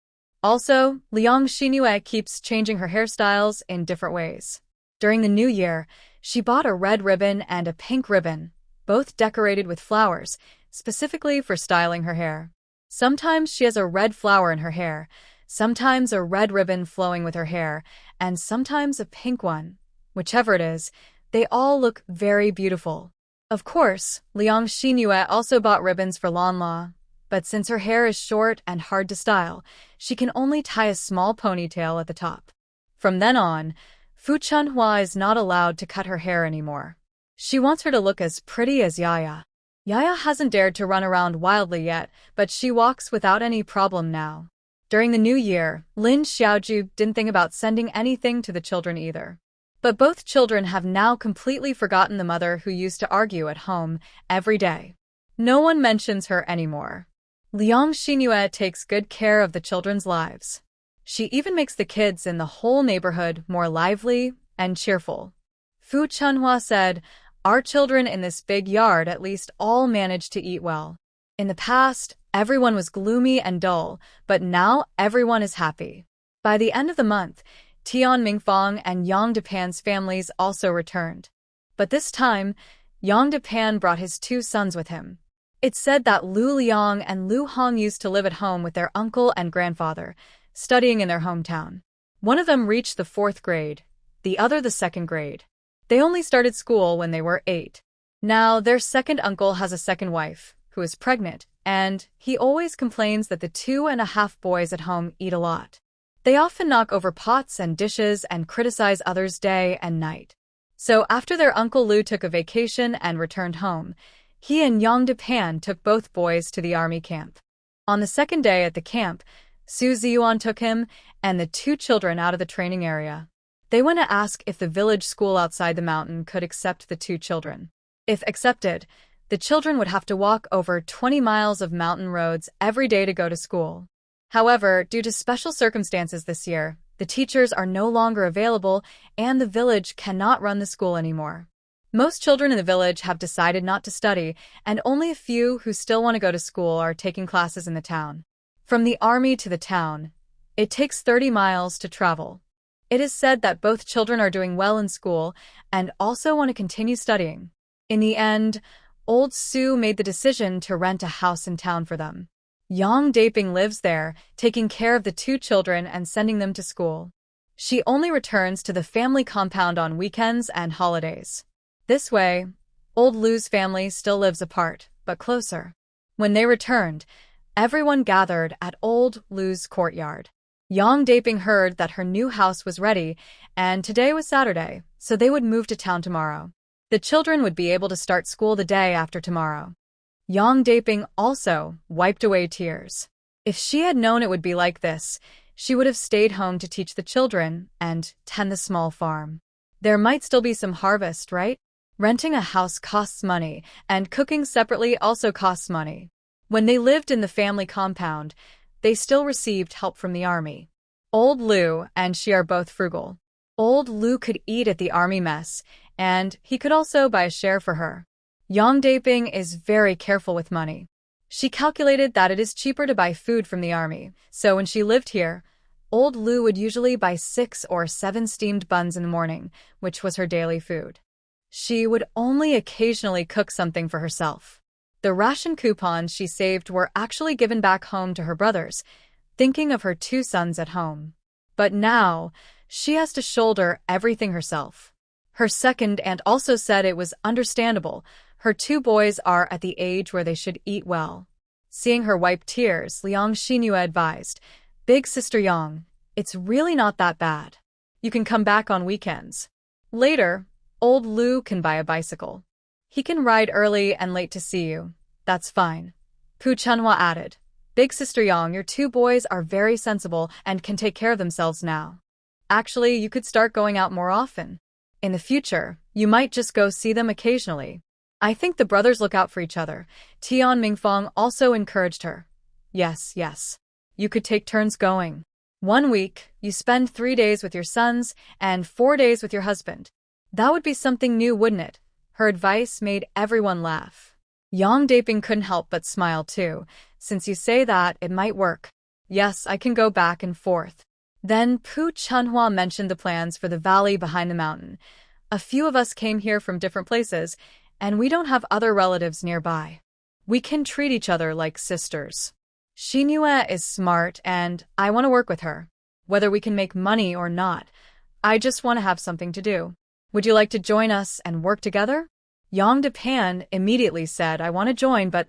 Also, Liang Xinhue keeps changing her hairstyles in different ways. During the new year, she bought a red ribbon and a pink ribbon, both decorated with flowers, specifically for styling her hair. Sometimes she has a red flower in her hair, sometimes a red ribbon flowing with her hair, and sometimes a pink one. Whichever it is, They all look very beautiful. Of course, Liang Xinyue also bought ribbons for Lanla, but since her hair is short and hard to style, she can only tie a small ponytail at the top. From then on, Fu Chunhua is not allowed to cut her hair anymore. She wants her to look as pretty as Yaya. Yaya hasn't dared to run around wildly yet, but she walks without any problem now. During the new year, Lin Xiaoju didn't think about sending anything to the children either. But both children have now completely forgotten the mother who used to argue at home every day. No one mentions her anymore. Liang Xinyue takes good care of the children's lives. She even makes the kids in the whole neighborhood more lively and cheerful. Fu Chunhua said, "Our children in this big yard at least all manage to eat well. In the past, everyone was gloomy and dull, but now everyone is happy." By the end of the month, Tian Mingfang and Yang Depan's families also returned. But this time, Yang Depan brought his 2 sons with him. It's said that Lu Liang and Lu Hong used to live at home with their uncle and grandfather, studying in their hometown. One of them reached the 4th grade, the other the 2nd grade. They only started school when they were 8. Now, their second uncle has a second wife, who is pregnant, and he always complains that the 2.5 boys at home eat a lot. They often knock over pots and dishes and criticize others day and night. So after their Uncle Lu took a vacation and returned home, he and Yang Depan took both boys to the army camp. On the 2nd day at the camp, Su Ziyuan took him and the 2 children out of the training area. They went to ask if the village school outside the mountain could accept the 2 children. If accepted, the children would have to walk over 20 miles of mountain roads every day to go to school. However, due to special circumstances this year, the teachers are no longer available and the village cannot run the school anymore. Most children in the village have decided not to study, and only a few who still want to go to school are taking classes in the town. From the army to the town, it takes 30 miles to travel. It is said that both children are doing well in school and also want to continue studying. In the end, old Su made the decision to rent a house in town for them. Yang Daping lives there, taking care of the 2 children and sending them to school. She only returns to the family compound on weekends and holidays. This way, old Lu's family still lives apart, but closer. When they returned, everyone gathered at old Lu's courtyard. Yang Daping heard that her new house was ready, and today was Saturday, so they would move to town tomorrow. The children would be able to start school the day after tomorrow. Yang Daping also wiped away tears. If she had known it would be like this, she would have stayed home to teach the children and tend the small farm. There might still be some harvest, right? Renting a house costs money, and cooking separately also costs money. When they lived in the family compound, they still received help from the army. Old Lu and she are both frugal. Old Lu could eat at the army mess, and he could also buy a share for her. Yang Daping is very careful with money. She calculated that it is cheaper to buy food from the army, so when she lived here, old Lu would usually buy 6 or 7 steamed buns in the morning, which was her daily food. She would only occasionally cook something for herself. The ration coupons she saved were actually given back home to her brothers, thinking of her 2 sons at home. But now, she has to shoulder everything herself. Her second aunt also said it was understandable. Her 2 boys are at the age where they should eat well. Seeing her wipe tears, Liang Xinyue advised, "Big sister Yang, it's really not that bad. You can come back on weekends. Later, old Lu can buy a bicycle. He can ride early and late to see you. That's fine." Pu Chunhua added, "Big sister Yang, your 2 boys are very sensible and can take care of themselves now. Actually, you could start going out more often. In the future, you might just go see them occasionally. I think the brothers look out for each other." Tian Mingfang also encouraged her. Yes. You could take turns going. 1 week, you spend 3 days with your sons and 4 days with your husband. That would be something new, wouldn't it? Her advice made everyone laugh. Yang Daping couldn't help but smile too. Since you say that, it might work. Yes, I can go back and forth. Then Pu Chunhua mentioned the plans for the valley behind the mountain. A few of us came here from different places, and we don't have other relatives nearby. We can treat each other like sisters. Xinyue is smart, and I want to work with her. Whether we can make money or not, I just want to have something to do. Would you like to join us and work together? Yang Depan immediately said, I want to join, but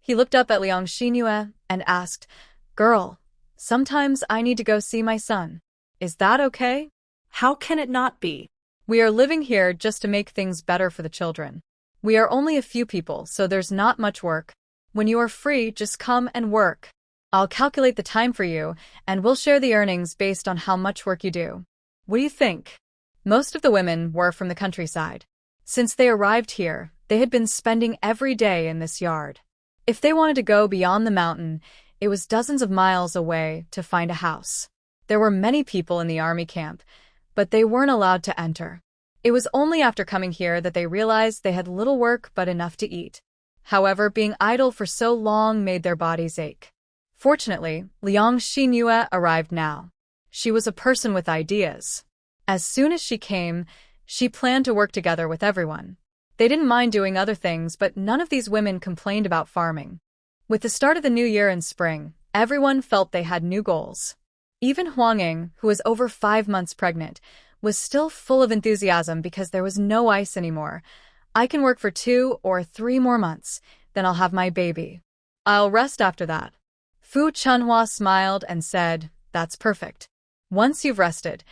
He looked up at Liang Xinyue and asked, Girl, sometimes I need to go see my son. Is that okay? How can it not be? We are living here just to make things better for the children. We are only a few people, so there's not much work. When you are free, just come and work. I'll calculate the time for you, and we'll share the earnings based on how much work you do. What do you think? Most of the women were from the countryside. Since they arrived here, they had been spending every day in this yard. If they wanted to go beyond the mountain, it was dozens of miles away to find a house. There were many people in the army camp, but they weren't allowed to enter. It was only after coming here that they realized they had little work but enough to eat. However, being idle for so long made their bodies ache. Fortunately, Liang Xinyue arrived now. She was a person with ideas. As soon as she came, she planned to work together with everyone. They didn't mind doing other things, but none of these women complained about farming. With the start of the new year in spring, everyone felt they had new goals. Even Huang Ying, who was over 5 months pregnant, was still full of enthusiasm because there was no ice anymore. I can work for 2 or 3 more months, then I'll have my baby. I'll rest after that. Fu Chunhua smiled and said, That's perfect. Once you've rested,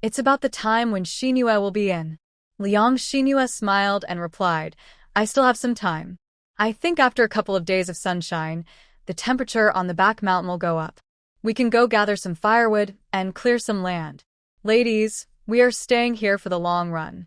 it's about the time when Xinyue will be in. Liang Xinyue smiled and replied, I still have some time. I think after a couple of days of sunshine, the temperature on the back mountain will go up. We can go gather some firewood and clear some land. Ladies, we are staying here for the long run.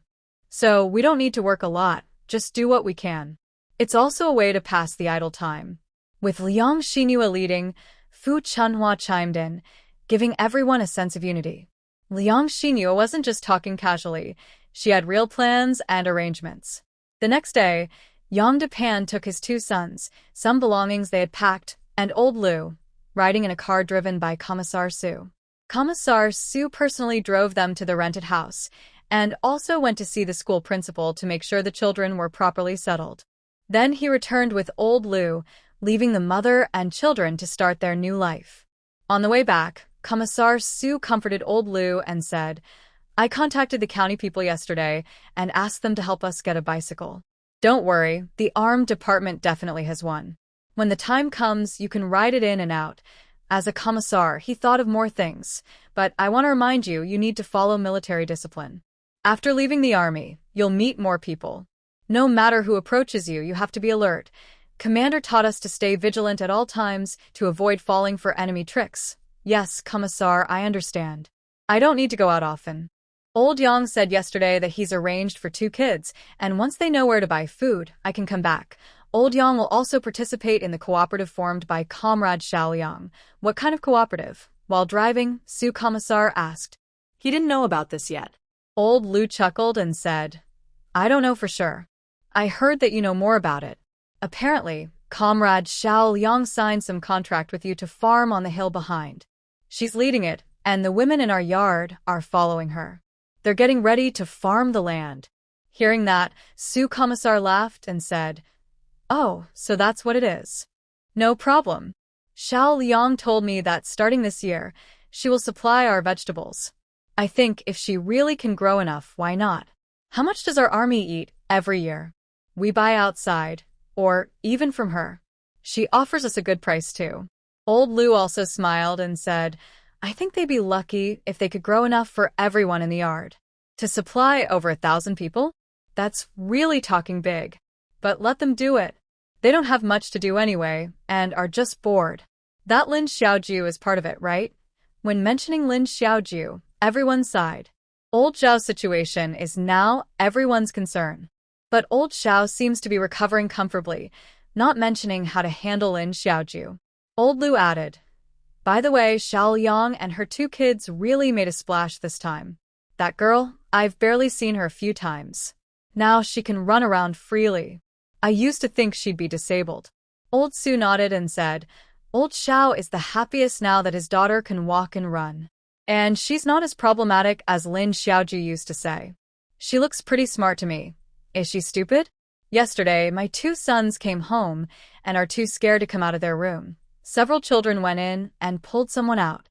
So we don't need to work a lot, just do what we can. It's also a way to pass the idle time. With Liang Xinyue leading, Fu Chunhua chimed in, giving everyone a sense of unity. Liang Xinyue wasn't just talking casually, she had real plans and arrangements. The next day, Yang Depan took his 2 sons, some belongings they had packed, and old Lu, riding in a car driven by Commissar Su. Commissar Su personally drove them to the rented house, and also went to see the school principal to make sure the children were properly settled. Then he returned with old Lu, leaving the mother and children to start their new life. On the way back, Commissar Su comforted old Lu and said, I contacted the county people yesterday and asked them to help us get a bicycle. Don't worry, the armed department definitely has one. When the time comes, you can ride it in and out. As a commissar, he thought of more things, but I want to remind you, you need to follow military discipline. After leaving the army, you'll meet more people. No matter who approaches you, you have to be alert. Commander taught us to stay vigilant at all times to avoid falling for enemy tricks. Yes, Commissar, I understand. I don't need to go out often. Old Yang said yesterday that he's arranged for 2 kids, and once they know where to buy food, I can come back. Old Yang will also participate in the cooperative formed by Comrade Xiao Liang. What kind of cooperative? While driving, Su Commissar asked. He didn't know about this yet. Old Lu chuckled and said, I don't know for sure. I heard that you know more about it. Apparently, Comrade Xiao Liang signed some contract with you to farm on the hill behind. She's leading it, and the women in our yard are following her. They're getting ready to farm the land. Hearing that, Su Commissar laughed and said, Oh, so that's what it is. No problem. Xiao Liang told me that starting this year, she will supply our vegetables. I think if she really can grow enough, why not? How much does our army eat every year? We buy outside, or even from her. She offers us a good price too. Old Lu also smiled and said, I think they'd be lucky if they could grow enough for everyone in the yard. To supply over 1,000 people? That's really talking big. But let them do it. They don't have much to do anyway, and are just bored. That Lin Xiaoju is part of it, right? When mentioning Lin Xiaoju, everyone sighed. Old Zhao's situation is now everyone's concern. But old Xiao seems to be recovering comfortably, not mentioning how to handle Lin Xiaoju. Old Lu added, By the way, Xiao Liang and her 2 kids really made a splash this time. That girl, I've barely seen her a few times. Now she can run around freely. I used to think she'd be disabled. Old Su nodded and said, Old Xiao is the happiest now that his daughter can walk and run. And she's not as problematic as Lin Xiaoju used to say. She looks pretty smart to me. Is she stupid? Yesterday, my 2 sons came home and are too scared to come out of their room. Several children went in and pulled someone out.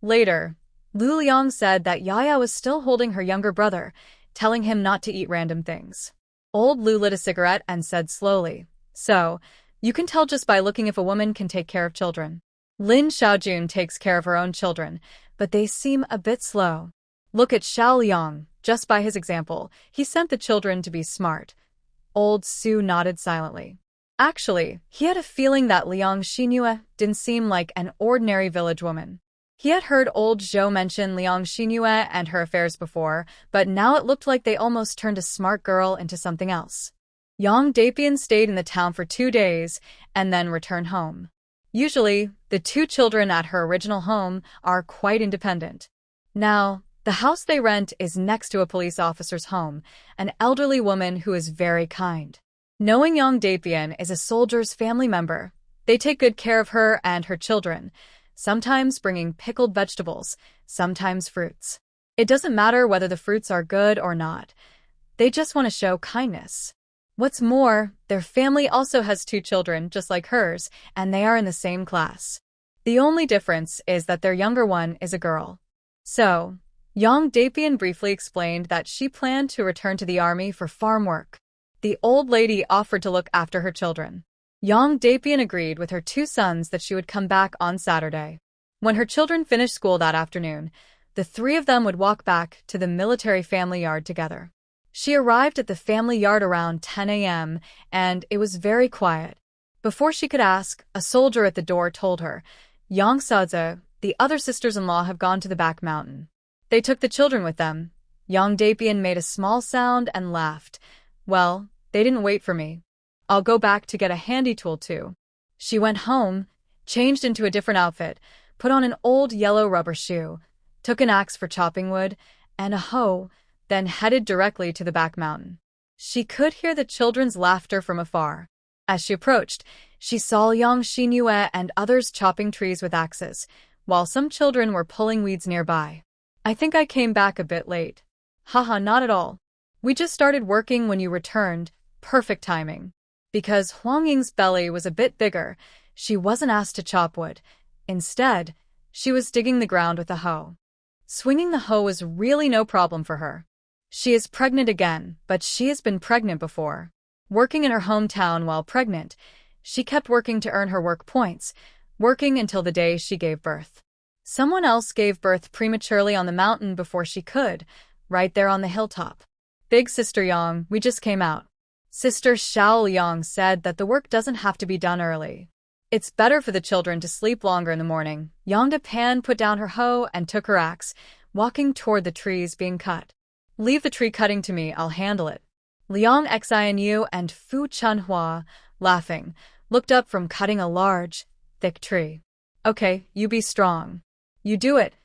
Later, Lu Liang said that Yaya was still holding her younger brother, telling him not to eat random things. Old Lu lit a cigarette and said slowly, "So, you can tell just by looking if a woman can take care of children. Lin Xiaojun takes care of her own children, but they seem a bit slow. Look at Xiao Liang, just by his example, he sent the children to be smart." Old Su nodded silently. Actually, he had a feeling that Liang Xinhua didn't seem like an ordinary village woman. He had heard old Zhou mention Liang Xinhua and her affairs before, but now it looked like they almost turned a smart girl into something else. Yang Dapian stayed in the town for 2 days and then returned home. Usually, the 2 children at her original home are quite independent. Now, the house they rent is next to a police officer's home, an elderly woman who is very kind. Knowing Yang Dapian is a soldier's family member, they take good care of her and her children, sometimes bringing pickled vegetables, sometimes fruits. It doesn't matter whether the fruits are good or not. They just want to show kindness. What's more, their family also has 2 children just like hers, and they are in the same class. The only difference is that their younger one is a girl. So, Yang Dapian briefly explained that she planned to return to the army for farm work. The old lady offered to look after her children. Yang Dapian agreed with her 2 sons that she would come back on Saturday. When her children finished school that afternoon, the 3 of them would walk back to the military family yard together. She arrived at the family yard around 10 a.m., and it was very quiet. Before she could ask, a soldier at the door told her, "Yang Sazi, the other sisters-in-law have gone to the back mountain. They took the children with them." Yang Dapian made a small sound and laughed. "Well, they didn't wait for me. I'll go back to get a handy tool too." She went home, changed into a different outfit, put on an old yellow rubber shoe, took an axe for chopping wood, and a hoe, then headed directly to the back mountain. She could hear the children's laughter from afar. As she approached, she saw Liang Xinhua and others chopping trees with axes, while some children were pulling weeds nearby. "I think I came back a bit late." "Haha, not at all. We just started working when you returned. Perfect timing." Because Huang Ying's belly was a bit bigger, she wasn't asked to chop wood. Instead, she was digging the ground with a hoe. Swinging the hoe was really no problem for her. She is pregnant again, but she has been pregnant before. Working in her hometown while pregnant, she kept working to earn her work points, working until the day she gave birth. Someone else gave birth prematurely on the mountain before she could, right there on the hilltop. "Big Sister Yang, we just came out." Sister Xiao Liang said that the work doesn't have to be done early. It's better for the children to sleep longer in the morning. Yang Dapian put down her hoe and took her axe, walking toward the trees being cut. "Leave the tree cutting to me, I'll handle it." Liang Xianyu and Fu Chunhua, laughing, looked up from cutting a large, thick tree. "Okay, you be strong. You do it."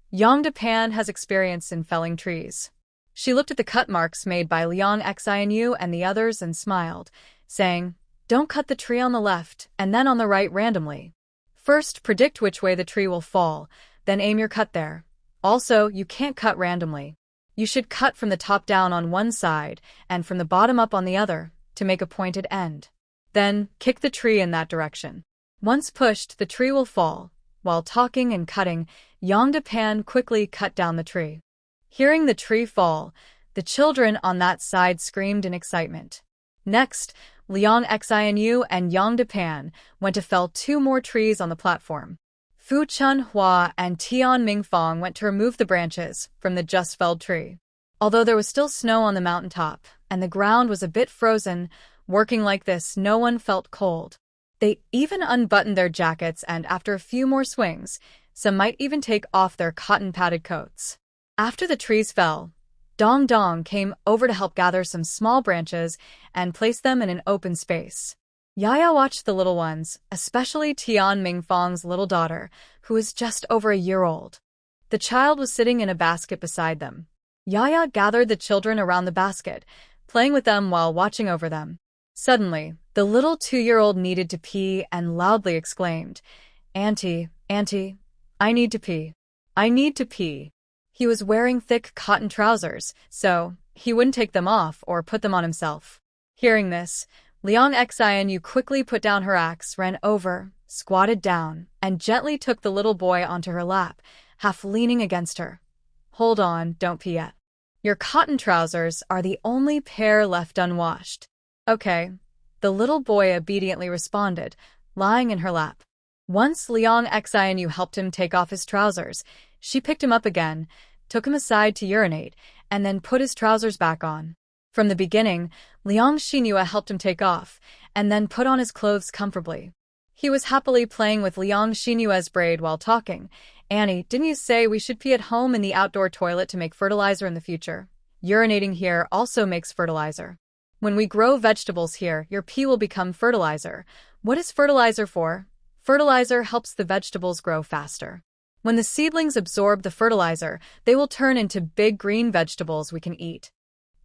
Yang Dapian has experience in felling trees. She looked at the cut marks made by Liang Xianyu and the others and smiled, saying, "Don't cut the tree on the left and then on the right randomly. First, predict which way the tree will fall, then aim your cut there. Also, you can't cut randomly. You should cut from the top down on one side and from the bottom up on the other to make a pointed end. Then, kick the tree in that direction. Once pushed, the tree will fall." While talking and cutting, Yang Dapian quickly cut down the tree. Hearing the tree fall, the children on that side screamed in excitement. Next, Liang Xianyu and Yang Dapian went to fell 2 more trees on the platform. Fu Chunhua and Tian Mingfang went to remove the branches from the just-felled tree. Although there was still snow on the mountaintop, and the ground was a bit frozen, working like this no one felt cold. They even unbuttoned their jackets and after a few more swings, some might even take off their cotton-padded coats. After the trees fell, Dong Dong came over to help gather some small branches and place them in an open space. Yaya watched the little ones, especially Tian Mingfang's little daughter, who was just over a year old. The child was sitting in a basket beside them. Yaya gathered the children around the basket, playing with them while watching over them. Suddenly, the little 2-year-old needed to pee and loudly exclaimed, "Auntie, Auntie, I need to pee. I need to pee." He was wearing thick cotton trousers, so he wouldn't take them off or put them on himself. Hearing this, Liang Xianyu quickly put down her axe, ran over, squatted down, and gently took the little boy onto her lap, half leaning against her. "Hold on, don't pee yet. Your cotton trousers are the only pair left unwashed. Okay, the little boy obediently responded, lying in her lap. Once Liang Xianyu helped him take off his trousers, she picked him up again, took him aside to urinate, and then put his trousers back on. From the beginning, Liang Xinhua helped him take off, and then put on his clothes comfortably. He was happily playing with Liang Xinhua's braid while talking. Annie, didn't you say we should pee at home in the outdoor toilet to make fertilizer in the future? Urinating here also makes fertilizer. When we grow vegetables here, your pee will become fertilizer. What is fertilizer for? Fertilizer helps the vegetables grow faster. When the seedlings absorb the fertilizer, they will turn into big green vegetables we can eat.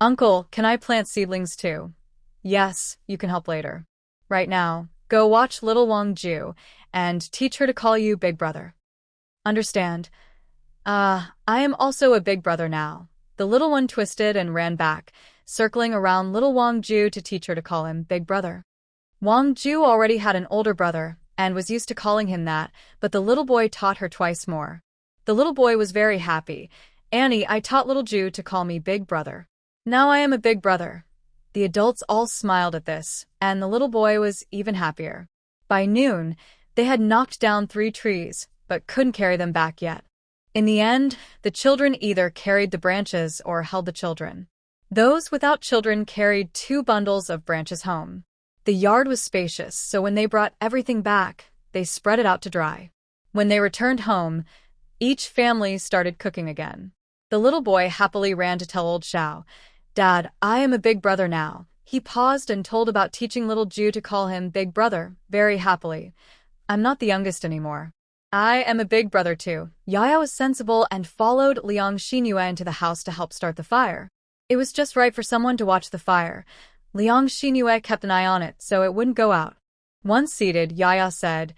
Uncle, can I plant seedlings too? Yes, you can help later. Right now, go watch little Wang Ju and teach her to call you Big Brother. Understand? I am also a big brother now. The little one twisted and ran back, circling around little Wang Ju to teach her to call him Big Brother. Wang Ju already had an older brother and was used to calling him that, but the little boy taught her twice more. The little boy was very happy. Annie, I taught little Ju to call me Big Brother. Now I am a big brother. The adults all smiled at this, and the little boy was even happier. By noon, they had knocked down 3 trees, but couldn't carry them back yet. In the end, the children either carried the branches or held the children. Those without children carried 2 bundles of branches home. The yard was spacious, so when they brought everything back, they spread it out to dry. When they returned home, each family started cooking again. The little boy happily ran to tell old Xiao, Dad, I am a big brother now. He paused and told about teaching little Ju to call him Big Brother, very happily. I'm not the youngest anymore. I am a big brother too. Yaya was sensible and followed Liang Xinhua into the house to help start the fire. It was just right for someone to watch the fire. Liang Xinhua kept an eye on it so it wouldn't go out. Once seated, Yaya said,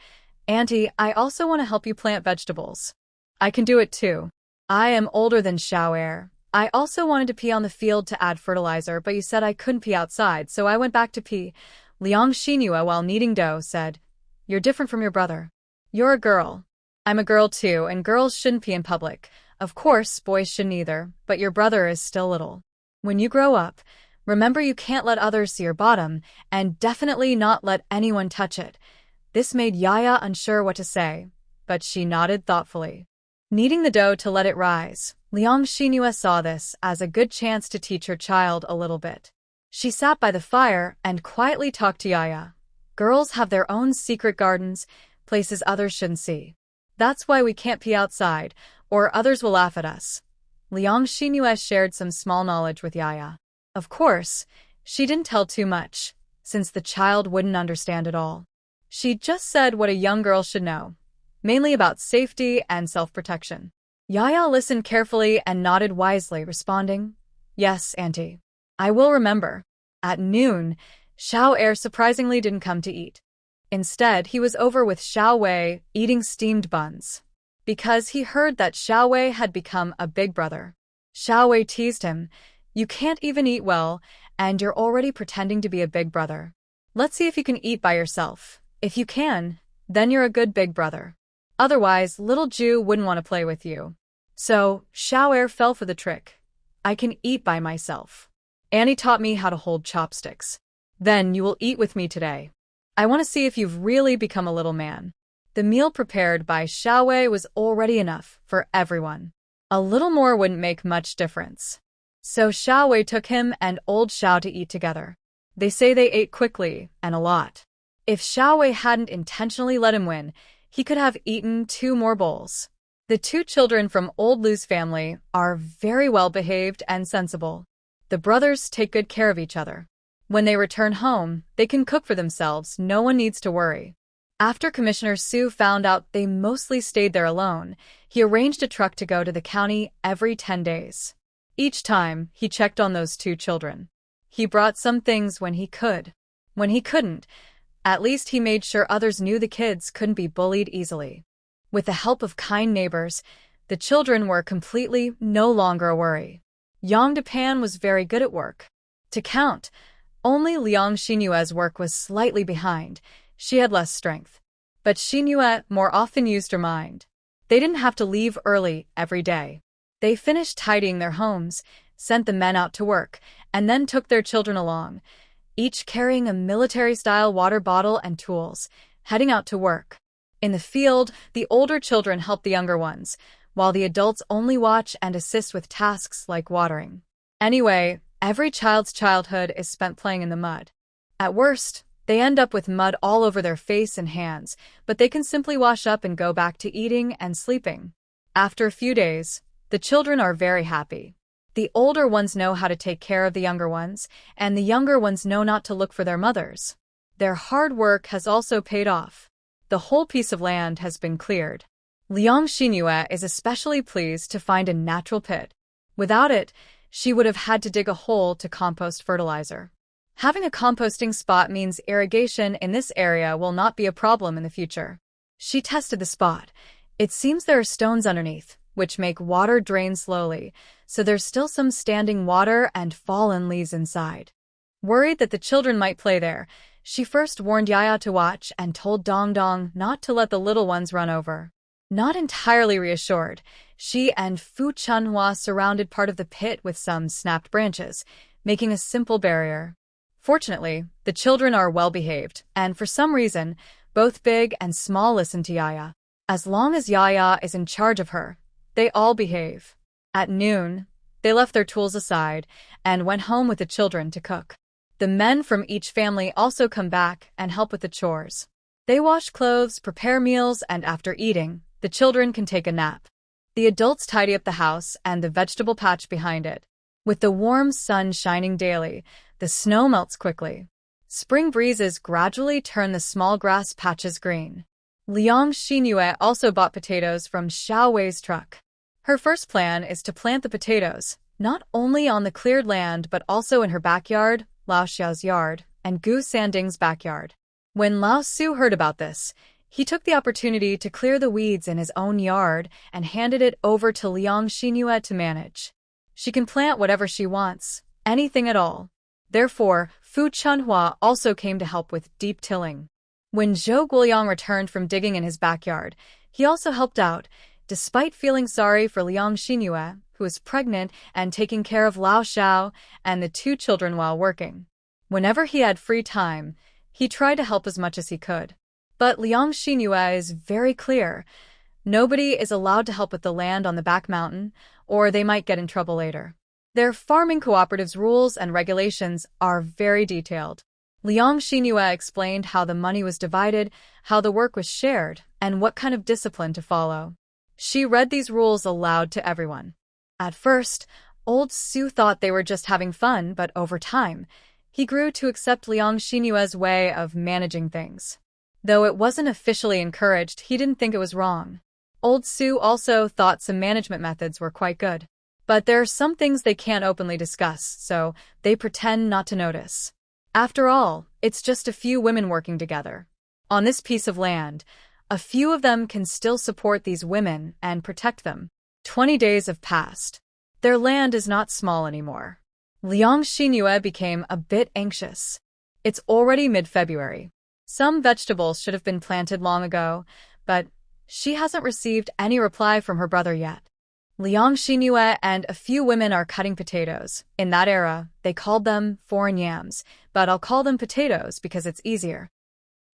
Auntie, I also want to help you plant vegetables. I can do it too. I am older than Xiao. I also wanted to pee on the field to add fertilizer, but you said I couldn't pee outside, so I went back to pee. Liang Xinhua, while kneading dough, said, You're different from your brother. You're a girl. I'm a girl too, and girls shouldn't pee in public. Of course, boys shouldn't either, but your brother is still little. When you grow up, remember you can't let others see your bottom, and definitely not let anyone touch it. This made Yaya unsure what to say, but she nodded thoughtfully. Kneading the dough to let it rise, Liang Xinhua saw this as a good chance to teach her child a little bit. She sat by the fire and quietly talked to Yaya. Girls have their own secret gardens, places others shouldn't see. That's why we can't pee outside, or others will laugh at us. Liang Xinhua shared some small knowledge with Yaya. Of course, she didn't tell too much, since the child wouldn't understand it all. She just said what a young girl should know, mainly about safety and self-protection. Yaya listened carefully and nodded wisely, responding, Yes, Auntie. I will remember. At noon, Xiao surprisingly didn't come to eat. Instead, he was over with Xiao Wei eating steamed buns. Because he heard that Xiao Wei had become a big brother. Xiao Wei teased him, You can't even eat well, and you're already pretending to be a big brother. Let's see if you can eat by yourself. If you can, then you're a good big brother. Otherwise, little Ju wouldn't want to play with you. So, Xiao fell for the trick. I can eat by myself. Annie taught me how to hold chopsticks. Then you will eat with me today. I want to see if you've really become a little man. The meal prepared by Xiao Wei was already enough for everyone. A little more wouldn't make much difference. So Xiao Wei took him and old Xiao to eat together. They say they ate quickly and a lot. If Xiao Wei hadn't intentionally let him win, he could have eaten 2 more bowls. The 2 children from old Lu's family are very well behaved and sensible. The brothers take good care of each other. When they return home, they can cook for themselves, no one needs to worry. After Commissioner Su found out they mostly stayed there alone, he arranged a truck to go to the county every 10 days. Each time, he checked on those 2 children. He brought some things when he could. When he couldn't, at least he made sure others knew the kids couldn't be bullied easily. With the help of kind neighbors, the children were completely no longer a worry. Yang Depan was very good at work. To count, only Liang Xinua's work was slightly behind. She had less strength. But Xinhua more often used her mind. They didn't have to leave early every day. They finished tidying their homes, sent the men out to work, and then took their children along, each carrying a military-style water bottle and tools, heading out to work. In the field, the older children help the younger ones, while the adults only watch and assist with tasks like watering. Anyway, every child's childhood is spent playing in the mud. At worst, they end up with mud all over their face and hands, but they can simply wash up and go back to eating and sleeping. After a few days, the children are very happy. The older ones know how to take care of the younger ones, and the younger ones know not to look for their mothers. Their hard work has also paid off. The whole piece of land has been cleared. Liang Xinyue is especially pleased to find a natural pit. Without it, she would have had to dig a hole to compost fertilizer. Having a composting spot means irrigation in this area will not be a problem in the future. She tested the spot. It seems there are stones underneath, which make water drain slowly, so there's still some standing water and fallen leaves inside. Worried that the children might play there, she first warned Yaya to watch and told Dong Dong not to let the little ones run over. Not entirely reassured, she and Fu Chunhua surrounded part of the pit with some snapped branches, making a simple barrier. Fortunately, the children are well-behaved, and for some reason, both big and small listen to Yaya. As long as Yaya is in charge of her, they all behave. At noon, they left their tools aside and went home with the children to cook. The men from each family also come back and help with the chores. They wash clothes, prepare meals, and after eating, the children can take a nap. The adults tidy up the house and the vegetable patch behind it. With the warm sun shining daily, the snow melts quickly. Spring breezes gradually turn the small grass patches green. Liang Xinyue also bought potatoes from Xiao Wei's truck. Her first plan is to plant the potatoes, not only on the cleared land but also in her backyard, Lao Xiao's yard, and Gu Sanding's backyard. When Lao Su heard about this, he took the opportunity to clear the weeds in his own yard and handed it over to Liang Xinyue to manage. She can plant whatever she wants, anything at all. Therefore, Fu Chunhua also came to help with deep tilling. When Zhou Guoliang returned from digging in his backyard, he also helped out, despite feeling sorry for Liang Xinyue, who was pregnant and taking care of Lao Xiao and the two children while working. Whenever he had free time, he tried to help as much as he could. But Liang Xinyue is very clear. Nobody is allowed to help with the land on the back mountain, or they might get in trouble later. Their farming cooperative's rules and regulations are very detailed. Liang Xinyue explained how the money was divided, how the work was shared, and what kind of discipline to follow. She read these rules aloud to everyone. At first, old Su thought they were just having fun, but over time, he grew to accept Liang Xinyue's way of managing things. Though it wasn't officially encouraged, he didn't think it was wrong. Old Su also thought some management methods were quite good. But there are some things they can't openly discuss, so they pretend not to notice. After all, it's just a few women working together. On this piece of land, a few of them can still support these women and protect them. 20 days have passed. Their land is not small anymore. Liang Xinyue became a bit anxious. It's already mid-February. Some vegetables should have been planted long ago, but she hasn't received any reply from her brother yet. Liang Xinyue and a few women are cutting potatoes. In that era, they called them foreign yams, but I'll call them potatoes because it's easier.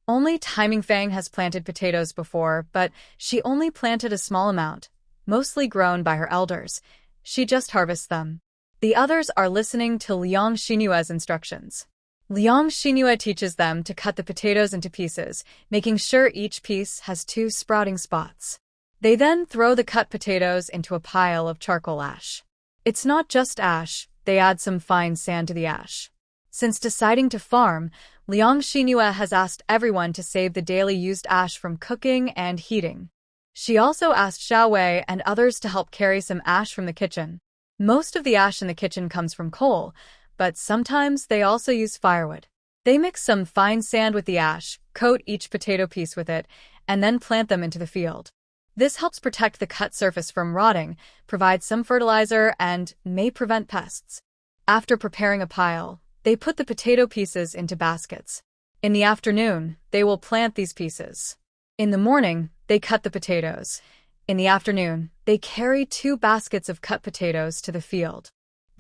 Only Timing Fang has planted potatoes before, but she only planted a small amount, mostly grown by her elders. She just harvests them. The others are listening to Liang Xinyue's instructions. Liang Xinyue teaches them to cut the potatoes into pieces, making sure each piece has 2 sprouting spots. They then throw the cut potatoes into a pile of charcoal ash. It's not just ash, they add some fine sand to the ash. Since deciding to farm, Liang Xinyue has asked everyone to save the daily used ash from cooking and heating. She also asked Xiao Wei and others to help carry some ash from the kitchen. Most of the ash in the kitchen comes from coal, but sometimes they also use firewood. They mix some fine sand with the ash, coat each potato piece with it, and then plant them into the field. This helps protect the cut surface from rotting, provides some fertilizer, and may prevent pests. After preparing a pile, they put the potato pieces into baskets. In the afternoon, they will plant these pieces. In the morning, they cut the potatoes. In the afternoon, they carry 2 baskets of cut potatoes to the field.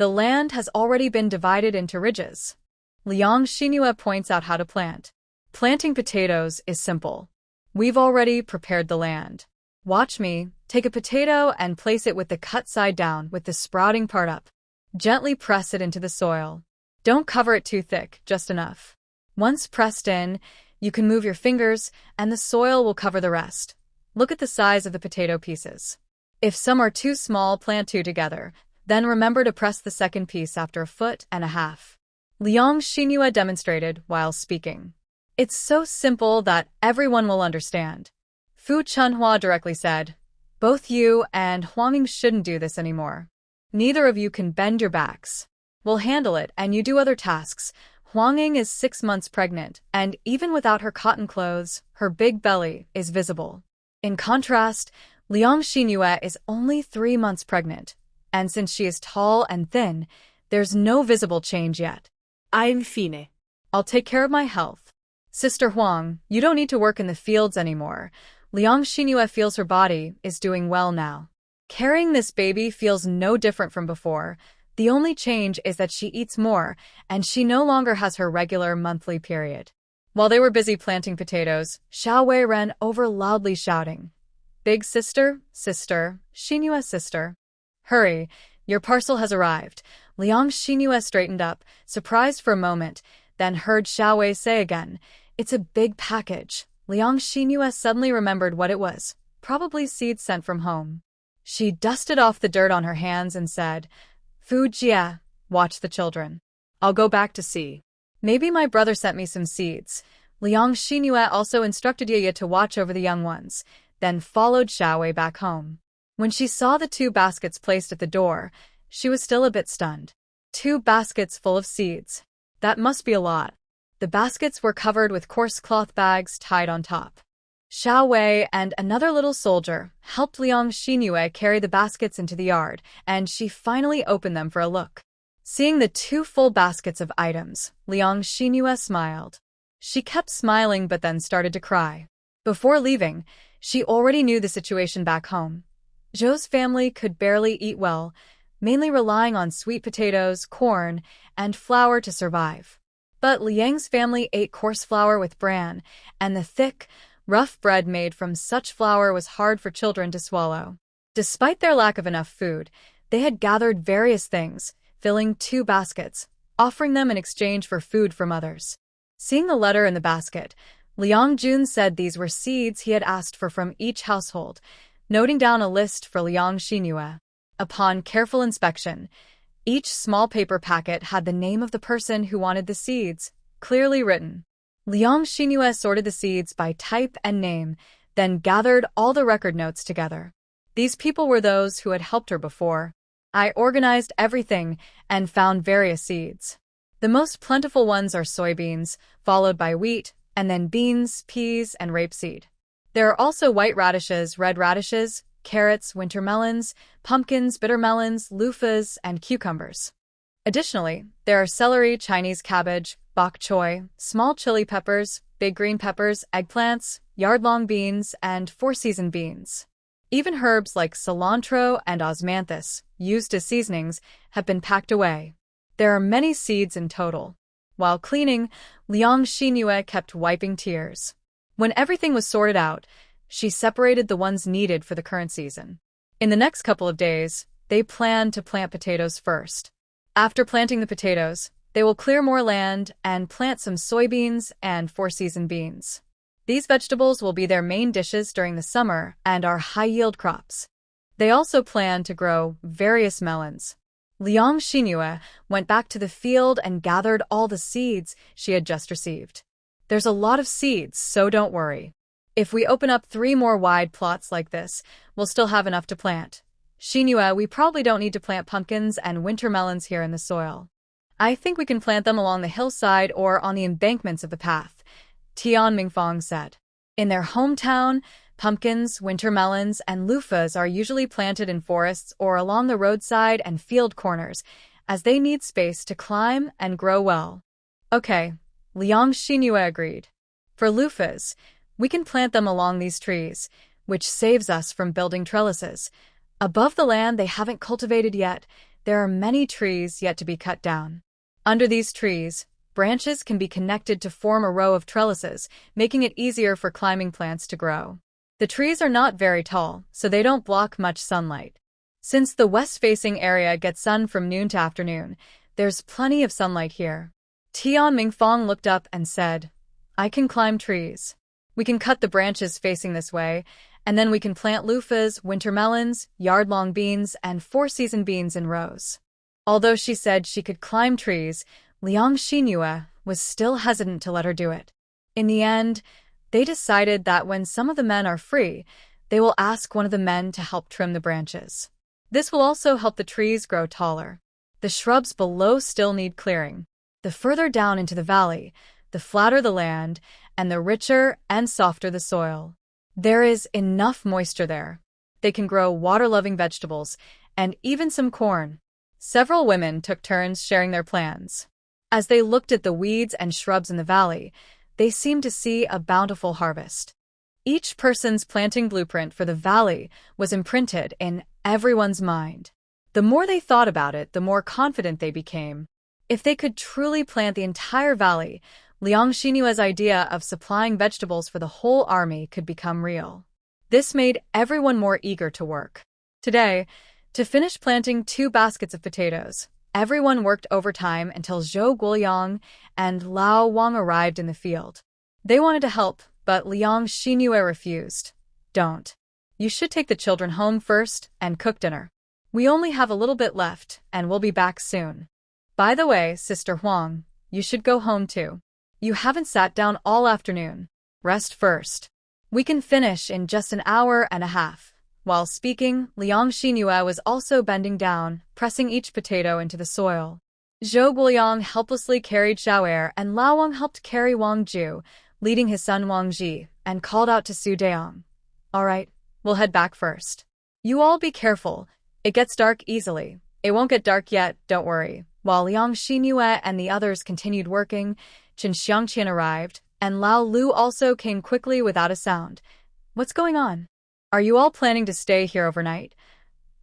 The land has already been divided into ridges. Liang Xinhua points out how to plant. Planting potatoes is simple. We've already prepared the land. Watch me. Take a potato and place it with the cut side down with the sprouting part up. Gently press it into the soil. Don't cover it too thick, just enough. Once pressed in, you can move your fingers and the soil will cover the rest. Look at the size of the potato pieces. If some are too small, plant two together. Then remember to press the second piece after 1.5 feet. Liang Xinhua demonstrated while speaking. It's so simple that everyone will understand. Fu Chunhua directly said, both you and Huangming shouldn't do this anymore. Neither of you can bend your backs. We'll handle it and you do other tasks. Huangming is 6 months pregnant, and even without her cotton clothes, her big belly is visible. In contrast, Liang Xinhua is only 3 months pregnant, and since she is tall and thin, there's no visible change yet. I'm fine. I'll take care of my health. Sister Huang, you don't need to work in the fields anymore. Liang Xinhua feels her body is doing well now. Carrying this baby feels no different from before. The only change is that she eats more, and she no longer has her regular monthly period. While they were busy planting potatoes, Xiao Wei ran over loudly shouting, Big sister, sister, Xinhua's sister. Hurry, your parcel has arrived. Liang Xinhua straightened up, surprised for a moment, then heard Xiao Wei say again, It's a big package. Liang Xinhua suddenly remembered what it was, probably seeds sent from home. She dusted off the dirt on her hands and said, Fu Jia, watch the children. I'll go back to see. Maybe my brother sent me some seeds. Liang Xinhua also instructed Ye to watch over the young ones, then followed Xiao Wei back home. When she saw the 2 baskets placed at the door, she was still a bit stunned. 2 baskets full of seeds. That must be a lot. The baskets were covered with coarse cloth bags tied on top. Xiao Wei and another little soldier helped Liang Xinhua carry the baskets into the yard, and she finally opened them for a look. Seeing the 2 full baskets of items, Liang Xinhua smiled. She kept smiling but then started to cry. Before leaving, she already knew the situation back home. Zhou's family could barely eat well, mainly relying on sweet potatoes, corn, and flour to survive. But Liang's family ate coarse flour with bran, and the thick, rough bread made from such flour was hard for children to swallow. Despite their lack of enough food, they had gathered various things, filling 2 baskets, offering them in exchange for food from others. Seeing the letter in the basket, Liang Jun said these were seeds he had asked for from each household, noting down a list for Liang Xinhua. Upon careful inspection, each small paper packet had the name of the person who wanted the seeds, clearly written. Liang Xinhua sorted the seeds by type and name, then gathered all the record notes together. These people were those who had helped her before. I organized everything and found various seeds. The most plentiful ones are soybeans, followed by wheat, and then beans, peas, and rapeseed. There are also white radishes, red radishes, carrots, winter melons, pumpkins, bitter melons, loofahs, and cucumbers. Additionally, there are celery, Chinese cabbage, bok choy, small chili peppers, big green peppers, eggplants, yard-long beans, and 4-season beans. Even herbs like cilantro and osmanthus, used as seasonings, have been packed away. There are many seeds in total. While cleaning, Liang Xinhua kept wiping tears. When everything was sorted out, she separated the ones needed for the current season. In the next couple of days, they planned to plant potatoes first. After planting the potatoes, they will clear more land and plant some soybeans and 4-season beans. These vegetables will be their main dishes during the summer and are high-yield crops. They also plan to grow various melons. Liang Xinhua went back to the field and gathered all the seeds she had just received. There's a lot of seeds, so don't worry. If we open up 3 more wide plots like this, we'll still have enough to plant. Xinhua, we probably don't need to plant pumpkins and winter melons here in the soil. I think we can plant them along the hillside or on the embankments of the path, Tian Mingfang said. In their hometown, pumpkins, winter melons, and loofahs are usually planted in forests or along the roadside and field corners, as they need space to climb and grow well. Okay, Liang Xinhua agreed. For loofahs, we can plant them along these trees, which saves us from building trellises. Above the land they haven't cultivated yet, there are many trees yet to be cut down. Under these trees, branches can be connected to form a row of trellises, making it easier for climbing plants to grow. The trees are not very tall, so they don't block much sunlight. Since the west-facing area gets sun from noon to afternoon, there's plenty of sunlight here. Tian Mingfang looked up and said, I can climb trees. We can cut the branches facing this way, and then we can plant loofahs, winter melons, yard-long beans, and four-season beans in rows. Although she said she could climb trees, Liang Xinyue was still hesitant to let her do it. In the end, they decided that when some of the men are free, they will ask one of the men to help trim the branches. This will also help the trees grow taller. The shrubs below still need clearing. The further down into the valley, the flatter the land, and the richer and softer the soil. There is enough moisture there. They can grow water-loving vegetables, and even some corn. Several women took turns sharing their plans. As they looked at the weeds and shrubs in the valley, they seemed to see a bountiful harvest. Each person's planting blueprint for the valley was imprinted in everyone's mind. The more they thought about it, the more confident they became. If they could truly plant the entire valley, Liang Xinyue's idea of supplying vegetables for the whole army could become real. This made everyone more eager to work. Today, to finish planting 2 baskets of potatoes, everyone worked overtime until Zhou Guoyang and Lao Wang arrived in the field. They wanted to help, but Liang Xinyue refused. Don't. You should take the children home first and cook dinner. We only have a little bit left, and we'll be back soon. By the way, Sister Huang, you should go home too. You haven't sat down all afternoon. Rest first. We can finish in just an hour and a half. While speaking, Liang Xinyue was also bending down, pressing each potato into the soil. Zhou Guoyang helplessly carried Xiao'er, and Lao Wang helped carry Wang Ju, leading his son Wang Ji, and called out to Su Deong. All right, we'll head back first. You all be careful. It gets dark easily. It won't get dark yet, don't worry. While Liang Xinyue and the others continued working, Chen Xiangqian arrived, and Lao Lu also came quickly without a sound. What's going on? Are you all planning to stay here overnight?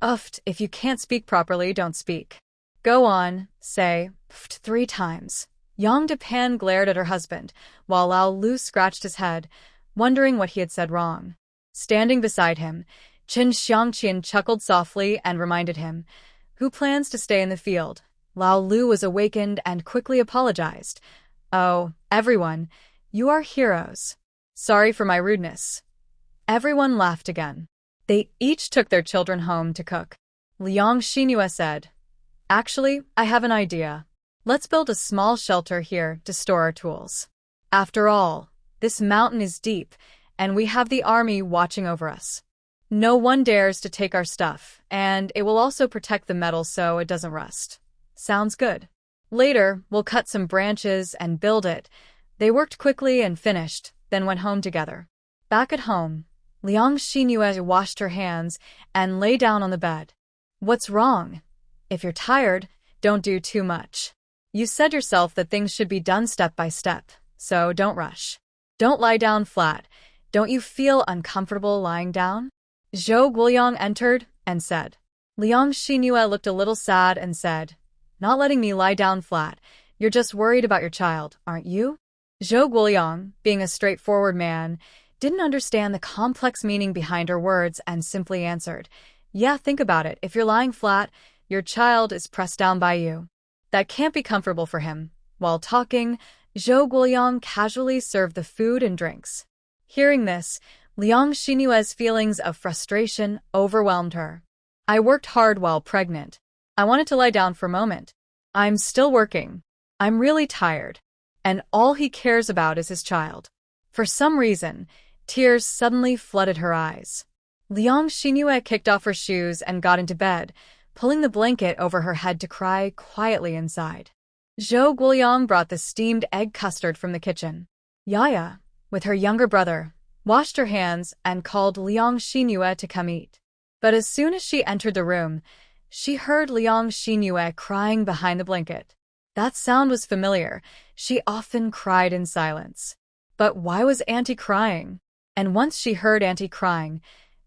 If you can't speak properly, don't speak. Go on, say, 3 times. Yang Depan glared at her husband, while Lao Lu scratched his head, wondering what he had said wrong. Standing beside him, Chen Xiangqian chuckled softly and reminded him, Who plans to stay in the field? Lao Lu was awakened and quickly apologized. Oh, everyone, you are heroes. Sorry for my rudeness. Everyone laughed again. They each took their children home to cook. Liang Xinyue said, Actually, I have an idea. Let's build a small shelter here to store our tools. After all, this mountain is deep, and we have the army watching over us. No one dares to take our stuff, and it will also protect the metal so it doesn't rust. Sounds good. Later, we'll cut some branches and build it. They worked quickly and finished, then went home together. Back at home, Liang Xinyue washed her hands and lay down on the bed. What's wrong? If you're tired, don't do too much. You said yourself that things should be done step by step, so don't rush. Don't lie down flat. Don't you feel uncomfortable lying down? Zhou Guoyang entered and said. Liang Xinyue looked a little sad and said, Not letting me lie down flat. You're just worried about your child, aren't you? Zhou Guoyang, being a straightforward man, didn't understand the complex meaning behind her words and simply answered, Yeah, think about it. If you're lying flat, your child is pressed down by you. That can't be comfortable for him. While talking, Zhou Guoyang casually served the food and drinks. Hearing this, Liang Xinyue's feelings of frustration overwhelmed her. I worked hard while pregnant. I wanted to lie down for a moment. I'm still working. I'm really tired. And all he cares about is his child. For some reason, tears suddenly flooded her eyes. Liang Xinyue kicked off her shoes and got into bed, pulling the blanket over her head to cry quietly inside. Zhou Guoyang brought the steamed egg custard from the kitchen. Yaya, with her younger brother, washed her hands and called Liang Xinyue to come eat. But as soon as she entered the room, she heard Liang Xinyue crying behind the blanket. That sound was familiar. She often cried in silence. But why was Auntie crying? And once she heard Auntie crying,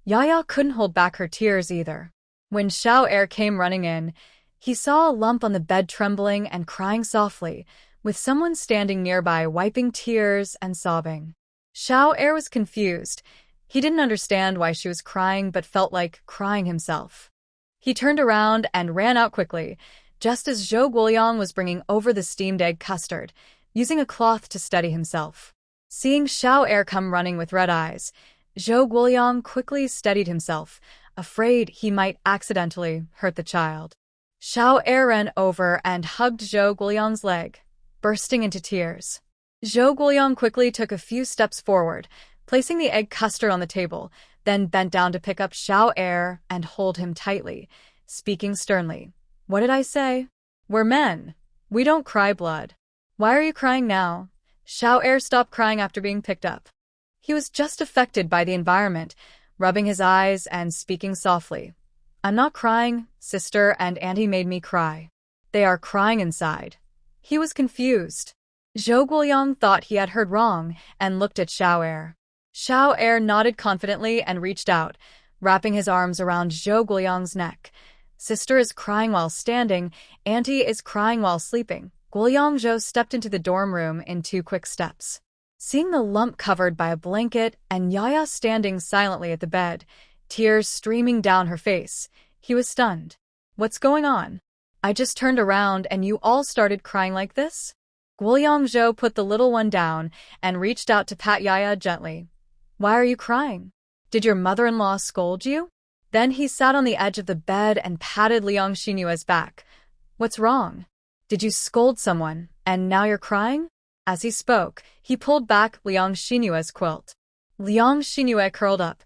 Yaya couldn't hold back her tears either. When Xiao'er came running in, He saw a lump on the bed trembling and crying softly, with someone standing nearby wiping tears and sobbing. Xiao Er was confused. He didn't understand why she was crying but felt like crying himself. He turned around and ran out quickly, just as Zhou Guoliang was bringing over the steamed egg custard, using a cloth to steady himself. Seeing Xiao Er come running with red eyes, Zhou Guoliang quickly steadied himself, afraid he might accidentally hurt the child. Xiao Er ran over and hugged Zhou Guoliang's leg, bursting into tears. Zhou Guoliang quickly took a few steps forward, placing the egg custard on the table, then bent down to pick up Xiao Er and hold him tightly, speaking sternly. "What did I say? We're men. We don't cry blood. Why are you crying now?" Xiao Er stopped crying after being picked up. He was just affected by the environment, rubbing his eyes and speaking softly. "I'm not crying. Sister and auntie made me cry. They are crying inside." He was confused. Zhou Guoliang thought he had heard wrong and looked at Xiao Er. Xiao Er nodded confidently and reached out, wrapping his arms around Zhou Guoliang's neck. Sister is crying while standing, auntie is crying while sleeping. Guoliang Zhou stepped into the dorm room in 2 quick steps. Seeing the lump covered by a blanket and Yaya standing silently at the bed, tears streaming down her face, he was stunned. "What's going on? I just turned around and you all started crying like this?" Guoliang Zhou put the little one down and reached out to pat Yaya gently. "Why are you crying? Did your mother-in-law scold you?" Then he sat on the edge of the bed and patted Liang Xinyue's back. "What's wrong? Did you scold someone, and now you're crying?" As he spoke, he pulled back Liang Xinyue's quilt. Liang Xinyue curled up,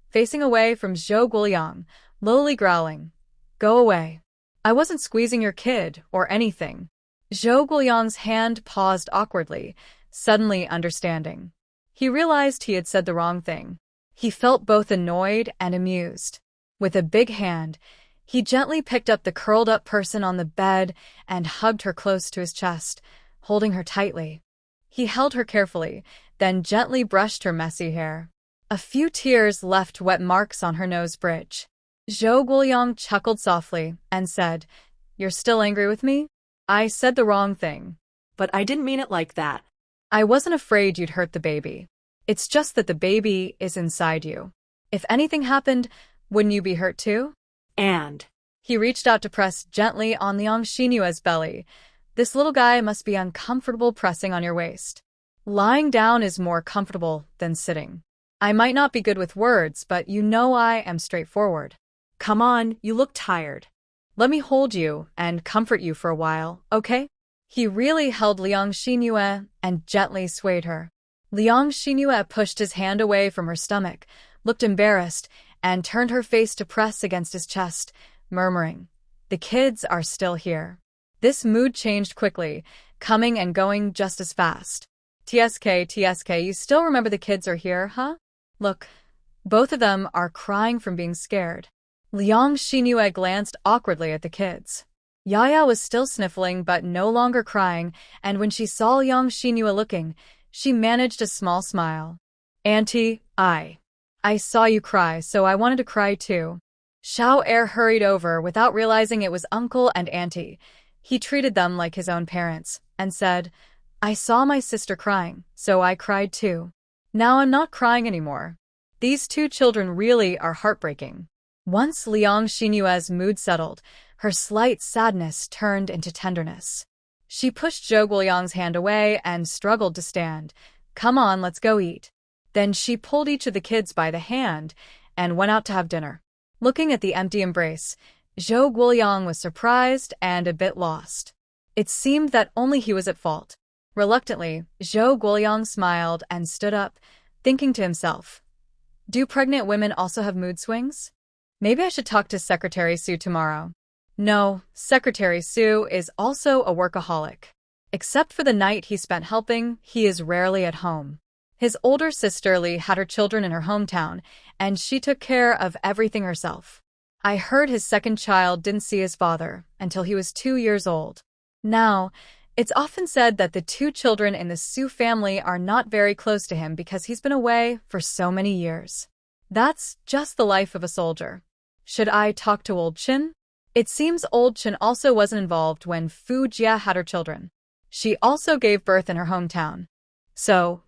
facing away from Zhou Guoliang, lowly growling. "Go away. I wasn't squeezing your kid or anything." Zhou Guoliang's hand paused awkwardly, suddenly understanding. He realized he had said the wrong thing. He felt both annoyed and amused. With a big hand, he gently picked up the curled-up person on the bed and hugged her close to his chest, holding her tightly. He held her carefully, then gently brushed her messy hair. A few tears left wet marks on her nose bridge. Zhou Guoliang chuckled softly and said, "You're still angry with me? I said the wrong thing." But I didn't mean it like that. "I wasn't afraid you'd hurt the baby. It's just that the baby is inside you. If anything happened, wouldn't you be hurt too?" And He reached out to press gently on Liang Xinyue's belly. "This little guy must be uncomfortable pressing on your waist. Lying down is more comfortable than sitting. I might not be good with words, but you know I am straightforward. come on, you look tired. Let me hold you and comfort you for a while, okay?" He really held Liang Xinyue and gently swayed her. Liang Xinyue pushed his hand away from her stomach, looked embarrassed, and turned her face to press against his chest, murmuring, "The kids are still here." This mood changed quickly, coming and going just as fast. TSK, you still remember the kids are here, huh? Look, both of them are crying from being scared. Liang Xinyue glanced awkwardly at the kids. Yaya was still sniffling but no longer crying, and when she saw Liang Xinyue looking, she managed a small smile. "Auntie, I saw you cry, so I wanted to cry too." Xiao Er hurried over without realizing it was uncle and auntie. He treated them like his own parents, and said, "I saw my sister crying, so I cried too. Now I'm not crying anymore. These 2 children really are heartbreaking." Once Liang Xinyue's mood settled, her slight sadness turned into tenderness. She pushed Zhou Guoliang's hand away and struggled to stand. "Come on, let's go eat." Then she pulled each of the kids by the hand and went out to have dinner. Looking at the empty embrace, Zhou Guoliang was surprised and a bit lost. It seemed that only he was at fault. Reluctantly, Zhou Guoliang smiled and stood up, thinking to himself, "Do pregnant women also have mood swings? Maybe I should talk to Secretary Sue tomorrow." No, Secretary Sue is also a workaholic. Except for the night he spent helping, he is rarely at home. His older sister Lee had her children in her hometown, and she took care of everything herself. I heard his second child didn't see his father until he was 2 years old. Now, it's often said that the 2 children in the Sue family are not very close to him because he's been away for so many years. That's just the life of a soldier. Should I talk to old Chin? It seems old Chen also wasn't involved when Fu Jia had her children. She also gave birth in her hometown. So,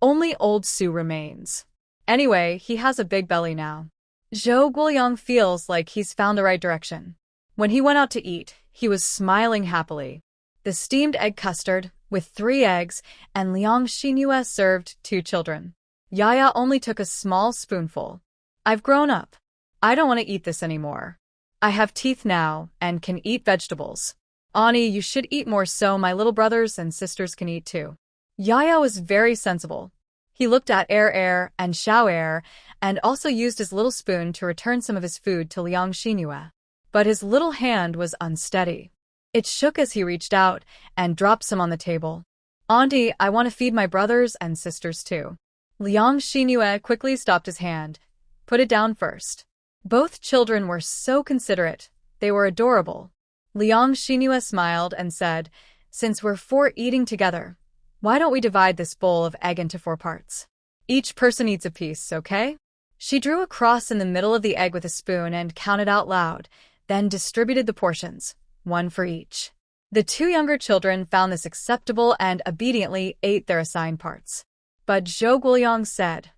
only old Su remains. Anyway, he has a big belly now. Zhou Guoyang feels like he's found the right direction. When he went out to eat, he was smiling happily. The steamed egg custard, with 3 eggs, and Liang Xinhua served 2 children. Yaya only took a small spoonful. I've grown up. I don't want to eat this anymore. I have teeth now and can eat vegetables. Ani, you should eat more so my little brothers and sisters can eat too. Yaya was very sensible. He looked at Er and Xiao and also used his little spoon to return some of his food to Liang Xinhua. But his little hand was unsteady. It shook as he reached out and dropped some on the table. Auntie, I want to feed my brothers and sisters too. Liang Xinhua quickly stopped his hand. Put it down first. Both children were so considerate. They were adorable. Liang Xinhua smiled and said, since we're 4 eating together, why don't we divide this bowl of egg into 4 parts? Each person eats a piece, okay? She drew a cross in the middle of the egg with a spoon and counted out loud, then distributed the portions, 1 for each. The 2 younger children found this acceptable and obediently ate their assigned parts. But Zhou Guoyang said,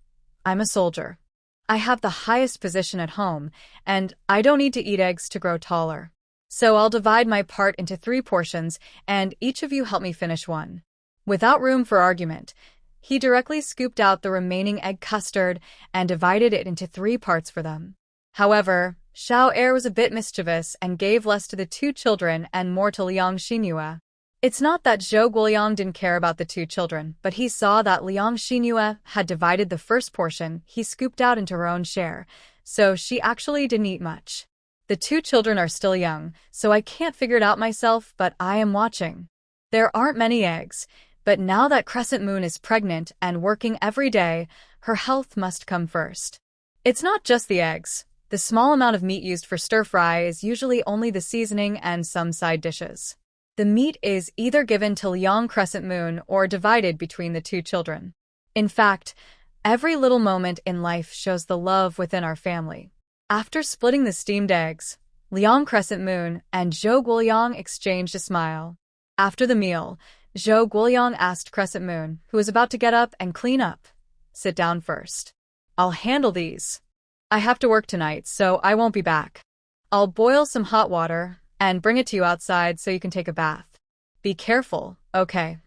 I'm a soldier. I have the highest position at home, and I don't need to eat eggs to grow taller. So I'll divide my part into 3 portions, and each of you help me finish 1. Without room for argument, he directly scooped out the remaining egg custard and divided it into 3 parts for them. However, Xiao was a bit mischievous and gave less to the 2 children and more to Liang Xinhua. It's not that Zhou Guoyang didn't care about the 2 children, but he saw that Liang Xinhua had divided the first portion he scooped out into her own share, so she actually didn't eat much. The 2 children are still young, so I can't figure it out myself, but I am watching. There aren't many eggs, but now that Crescent Moon is pregnant and working every day, her health must come first. It's not just the eggs. The small amount of meat used for stir-fry is usually only the seasoning and some side dishes. The meat is either given to Liang Crescent Moon or divided between the 2 children. In fact, every little moment in life shows the love within our family. After splitting the steamed eggs, Liang Crescent Moon and Zhou Guoyang exchanged a smile. After the meal, Zhou Guoyang asked Crescent Moon, who was about to get up and clean up, sit down first. I'll handle these. I have to work tonight, so I won't be back. I'll boil some hot water and bring it to you outside so you can take a bath. Be careful, okay?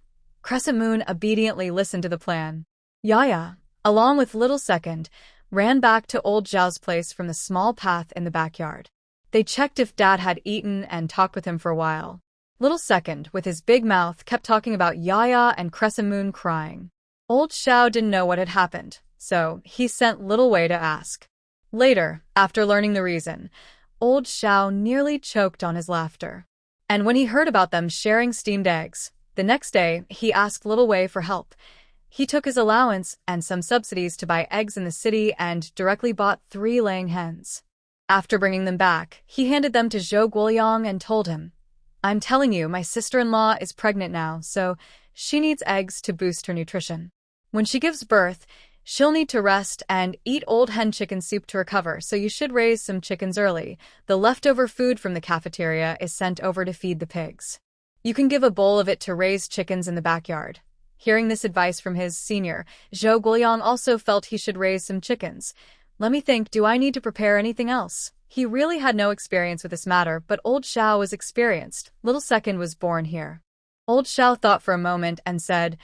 Crescent Moon obediently listened to the plan. Yaya, along with Little Second, ran back to old Zhao's place from the small path in the backyard. They checked if Dad had eaten and talked with him for a while. Little Second, with his big mouth, kept talking about Yaya and Crescent Moon crying. Old Xiao didn't know what had happened, so he sent Little Wei to ask. Later, after learning the reason, Old Xiao nearly choked on his laughter. And when he heard about them sharing steamed eggs, the next day he asked Little Wei for help. He took his allowance and some subsidies to buy eggs in the city and directly bought 3 laying hens. After bringing them back, he handed them to Zhou Guoyang and told him, I'm telling you, my sister-in-law is pregnant now, so she needs eggs to boost her nutrition. When she gives birth, she'll need to rest and eat old hen chicken soup to recover, so you should raise some chickens early. The leftover food from the cafeteria is sent over to feed the pigs. You can give a bowl of it to raise chickens in the backyard. Hearing this advice from his senior, Zhou Guoyang also felt he should raise some chickens. Let me think, do I need to prepare anything else? He really had no experience with this matter, but Old Xiao was experienced. Little Second was born here. Old Xiao thought for a moment and said,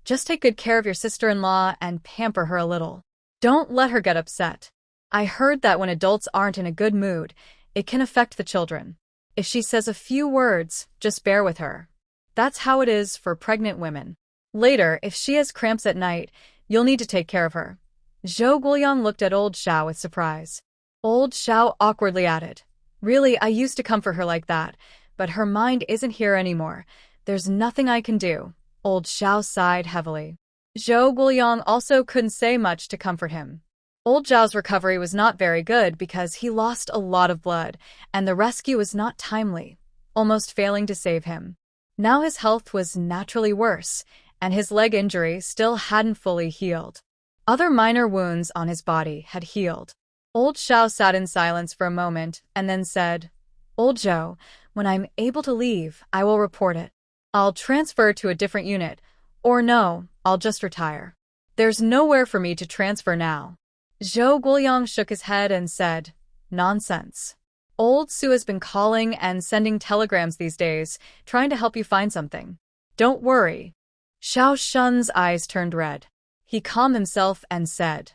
just take good care of your sister-in-law and pamper her a little. Don't let her get upset. I heard that when adults aren't in a good mood, it can affect the children. If she says a few words, just bear with her. That's how it is for pregnant women. Later, if she has cramps at night, you'll need to take care of her. Zhou Guoyang looked at Old Xiao with surprise. Old Xiao awkwardly added, really, I used to comfort her like that, but her mind isn't here anymore. There's nothing I can do. Old Xiao sighed heavily. Zhou Guoyang also couldn't say much to comfort him. Old Zhao's recovery was not very good because he lost a lot of blood, and the rescue was not timely, almost failing to save him. Now his health was naturally worse, and his leg injury still hadn't fully healed. Other minor wounds on his body had healed. Old Xiao sat in silence for a moment and then said, Old Joe, when I'm able to leave, I will report it. I'll transfer to a different unit. Or no, I'll just retire. There's nowhere for me to transfer now. Zhou Guoyang shook his head and said, Nonsense. Old Su has been calling and sending telegrams these days, trying to help you find something. Don't worry. Xiao Shun's eyes turned red. He calmed himself and said,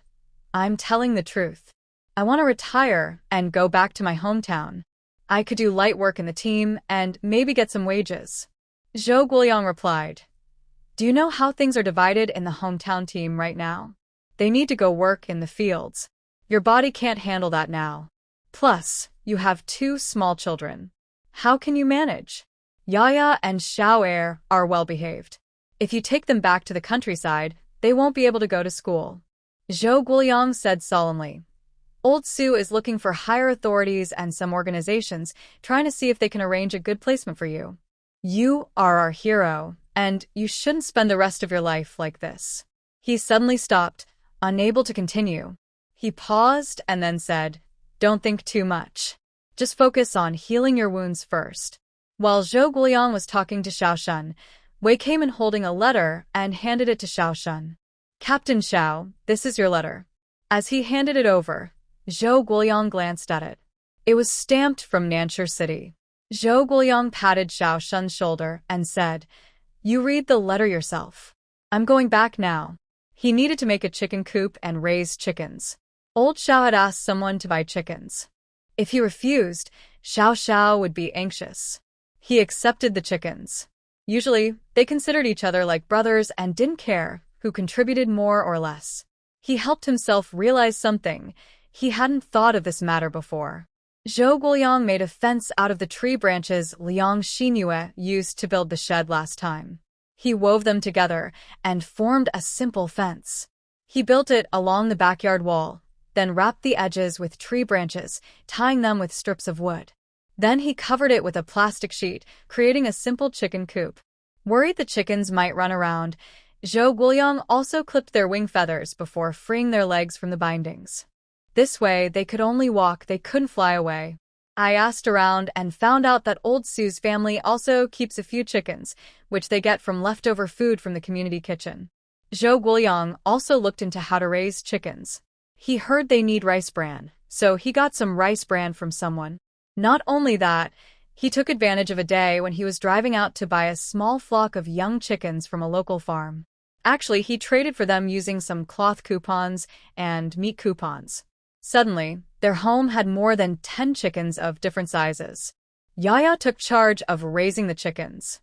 I'm telling the truth. I want to retire and go back to my hometown. I could do light work in the team and maybe get some wages. Zhou Guoyang replied, Do you know how things are divided in the hometown team right now? They need to go work in the fields. Your body can't handle that now. Plus, you have 2 small children. How can you manage? Yaya and Xiao Er are well behaved. If you take them back to the countryside, they won't be able to go to school. Zhou Guoyang said solemnly. Old Su is looking for higher authorities and some organizations, trying to see if they can arrange a good placement for you. You are our hero, and you shouldn't spend the rest of your life like this. He suddenly stopped, unable to continue. He paused and then said, Don't think too much. Just focus on healing your wounds first. While Zhou Guoyang was talking to Xiao Shun, Wei came in holding a letter and handed it to Xiao Shun. Captain Xiao, this is your letter. As he handed it over, Zhou Guoyang glanced at it. It was stamped from Nanshur City. Zhou Guoyang patted Xiao Shun's shoulder and said, You read the letter yourself. I'm going back now. He needed to make a chicken coop and raise chickens. Old Xiao had asked someone to buy chickens. If he refused, Xiao would be anxious. He accepted the chickens. Usually, they considered each other like brothers and didn't care who contributed more or less. He helped himself realize something. He hadn't thought of this matter before. Zhou Guoyang made a fence out of the tree branches Liang Xinyue used to build the shed last time. He wove them together and formed a simple fence. He built it along the backyard wall, then wrapped the edges with tree branches, tying them with strips of wood. Then he covered it with a plastic sheet, creating a simple chicken coop. Worried the chickens might run around, Zhou Guoyang also clipped their wing feathers before freeing their legs from the bindings. This way, they could only walk, they couldn't fly away. I asked around and found out that Old Su's family also keeps a few chickens, which they get from leftover food from the community kitchen. Zhou Guoyang also looked into how to raise chickens. He heard they need rice bran, so he got some rice bran from someone. Not only that, he took advantage of a day when he was driving out to buy a small flock of young chickens from a local farm. Actually, he traded for them using some cloth coupons and meat coupons. Suddenly, their home had more than 10 chickens of different sizes. Yaya took charge of raising the chickens.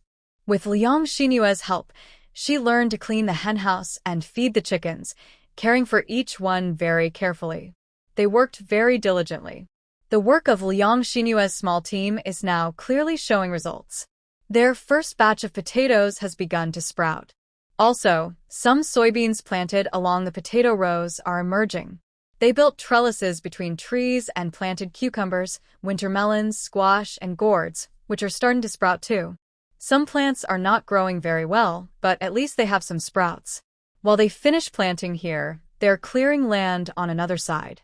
With Liang Xinyue's help, she learned to clean the henhouse and feed the chickens, caring for each one very carefully. They worked very diligently. The work of Liang Xinyue's small team is now clearly showing results. Their first batch of potatoes has begun to sprout. Also, some soybeans planted along the potato rows are emerging. They built trellises between trees and planted cucumbers, winter melons, squash, and gourds, which are starting to sprout too. Some plants are not growing very well, but at least they have some sprouts. While they finish planting here, they're clearing land on another side.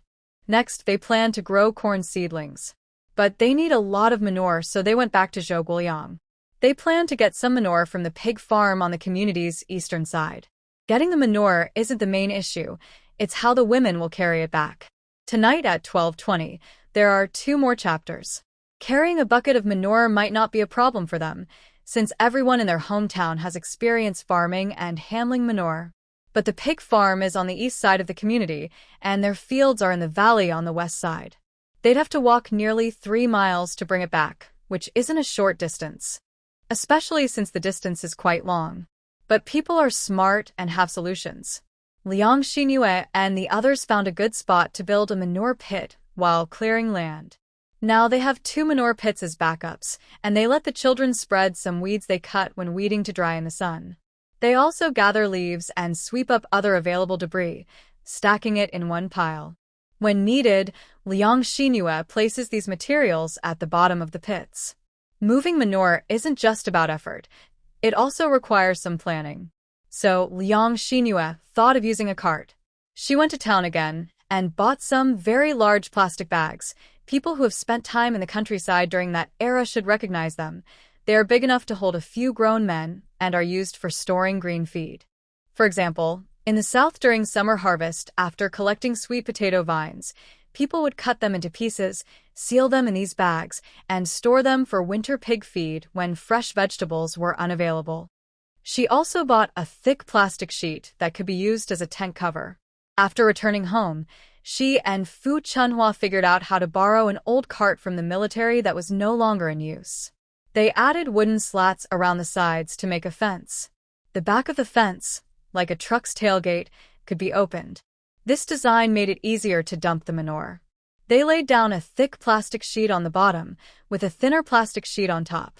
Next, they plan to grow corn seedlings. But they need a lot of manure, so they went back to Zhou Guoyang. They plan to get some manure from the pig farm on the community's eastern side. Getting the manure isn't the main issue, it's how the women will carry it back. Tonight at 12:20, there are 2 more chapters. Carrying a bucket of manure might not be a problem for them, since everyone in their hometown has experience farming and handling manure. But the pig farm is on the east side of the community, and their fields are in the valley on the west side. They'd have to walk nearly 3 miles to bring it back, which isn't a short distance, especially since the distance is quite long. But people are smart and have solutions. Liang Xinyue and the others found a good spot to build a manure pit while clearing land. Now they have 2 manure pits as backups, and they let the children spread some weeds they cut when weeding to dry in the sun. They also gather leaves and sweep up other available debris, stacking it in one pile. When needed, Liang Xinyue places these materials at the bottom of the pits. Moving manure isn't just about effort. It also requires some planning. So Liang Xinyue thought of using a cart. She went to town again and bought some very large plastic bags, People who have spent time in the countryside during that era should recognize them. They are big enough to hold a few grown men and are used for storing green feed. For example, in the South during summer harvest, after collecting sweet potato vines, people would cut them into pieces, seal them in these bags, and store them for winter pig feed when fresh vegetables were unavailable. She also bought a thick plastic sheet that could be used as a tent cover. After returning home, she and Fu Chunhua figured out how to borrow an old cart from the military that was no longer in use. They added wooden slats around the sides to make a fence. The back of the fence, like a truck's tailgate, could be opened. This design made it easier to dump the manure. They laid down a thick plastic sheet on the bottom, with a thinner plastic sheet on top.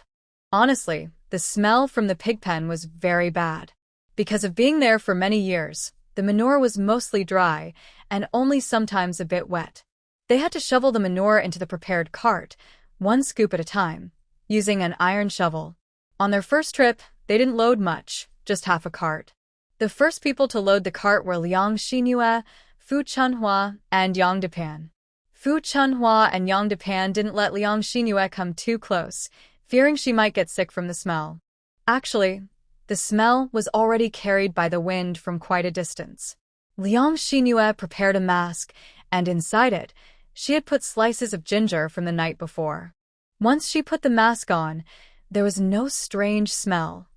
Honestly, the smell from the pig pen was very bad. Because of being there for many years, the manure was mostly dry and only sometimes a bit wet. They had to shovel the manure into the prepared cart, one scoop at a time, using an iron shovel. On their first trip, they didn't load much, just half a cart. The first people to load the cart were Liang Xingyue, Fu Chunhua, and Yang Depan. Fu Chunhua and Yang Depan didn't let Liang Xingyue come too close, fearing she might get sick from the smell. Actually, the smell was already carried by the wind from quite a distance. Liang Xingyue prepared a mask, and inside it, she had put slices of ginger from the night before. Once she put the mask on, there was no strange smell,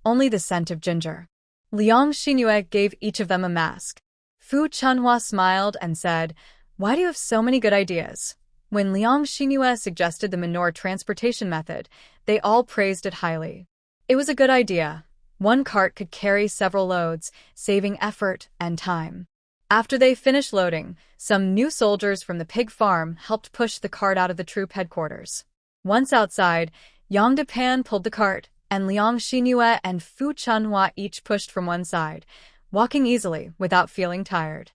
only the scent of ginger. Liang Xingyue gave each of them a mask. Fu Chunhua smiled and said, "Why do you have so many good ideas?" When Liang Xingyue suggested the manure transportation method, they all praised it highly. It was a good idea. One cart could carry several loads, saving effort and time. After they finished loading, some new soldiers from the pig farm helped push the cart out of the troop headquarters. Once outside, Yang Depan pulled the cart, and Liang Xingyue and Fu Chunhua each pushed from one side, walking easily without feeling tired.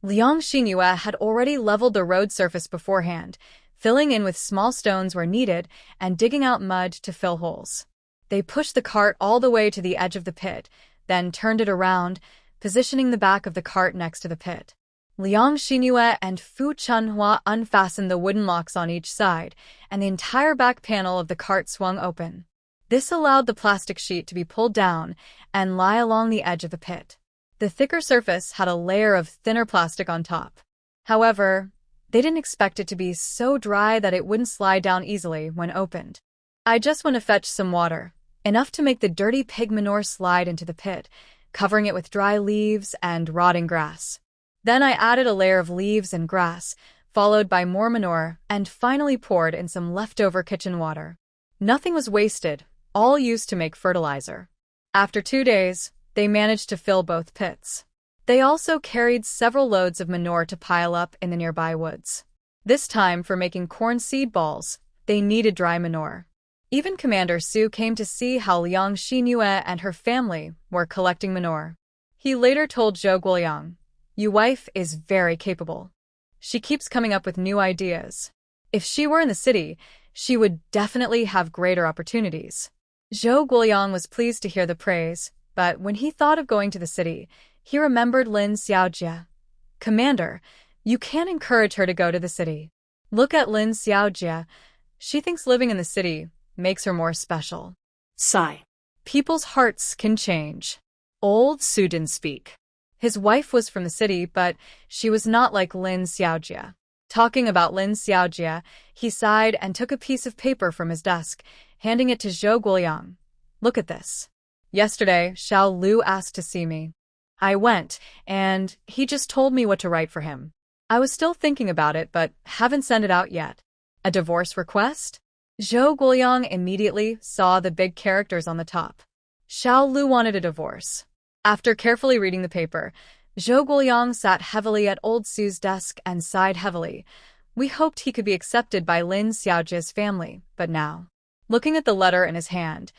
Liang Xingyue had already leveled the road surface beforehand, filling in with small stones where needed and digging out mud to fill holes. They pushed the cart all the way to the edge of the pit, then turned it around, positioning the back of the cart next to the pit. Liang Xingyue and Fu Chunhua unfastened the wooden locks on each side, and the entire back panel of the cart swung open. This allowed the plastic sheet to be pulled down and lie along the edge of the pit. The thicker surface had a layer of thinner plastic on top. However, they didn't expect it to be so dry that it wouldn't slide down easily when opened. "I just want to fetch some water," enough to make the dirty pig manure slide into the pit, covering it with dry leaves and rotting grass. Then I added a layer of leaves and grass, followed by more manure, and finally poured in some leftover kitchen water. Nothing was wasted, all used to make fertilizer. After 2 days, they managed to fill both pits. They also carried several loads of manure to pile up in the nearby woods. This time, for making corn seed balls, they needed dry manure. Even Commander Su came to see how Liang Xingyue and her family were collecting manure. He later told Zhou Guoliang, "Your wife is very capable. She keeps coming up with new ideas. If she were in the city, she would definitely have greater opportunities." Zhou Guoliang was pleased to hear the praise, but when he thought of going to the city, he remembered Lin Xiaojie. "Commander, you can't encourage her to go to the city. Look at Lin Xiaojie. She thinks living in the city makes her more special." Sigh. People's hearts can change. Old Su didn't speak. His wife was from the city, but she was not like Lin Xiaojie. Talking about Lin Xiaojie, he sighed and took a piece of paper from his desk, handing it to Zhou Guoliang. "Look at this. Yesterday, Xiao Lu asked to see me. I went, and he just told me what to write for him. I was still thinking about it, but haven't sent it out yet. A divorce request?" Zhou Guoliang immediately saw the big characters on the top. Xiao Lu wanted a divorce. After carefully reading the paper, Zhou Guoliang sat heavily at old Su's desk and sighed heavily. We hoped he could be accepted by Lin Xiaojie's family, but now. Looking at the letter in his hand,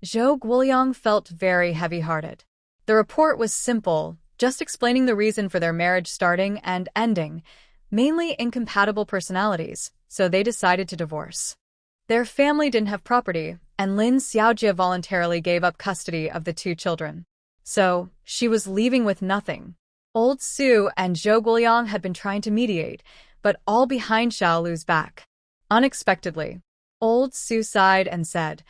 Zhou Guoliang felt very heavy-hearted. The report was simple, just explaining the reason for their marriage starting and ending, mainly incompatible personalities, so they decided to divorce. Their family didn't have property, and Lin Xiaojie voluntarily gave up custody of the 2 children. So, she was leaving with nothing. Old Su and Zhou Guoliang had been trying to mediate, but all behind Xiao Lu's back. Unexpectedly, old Su sighed and said,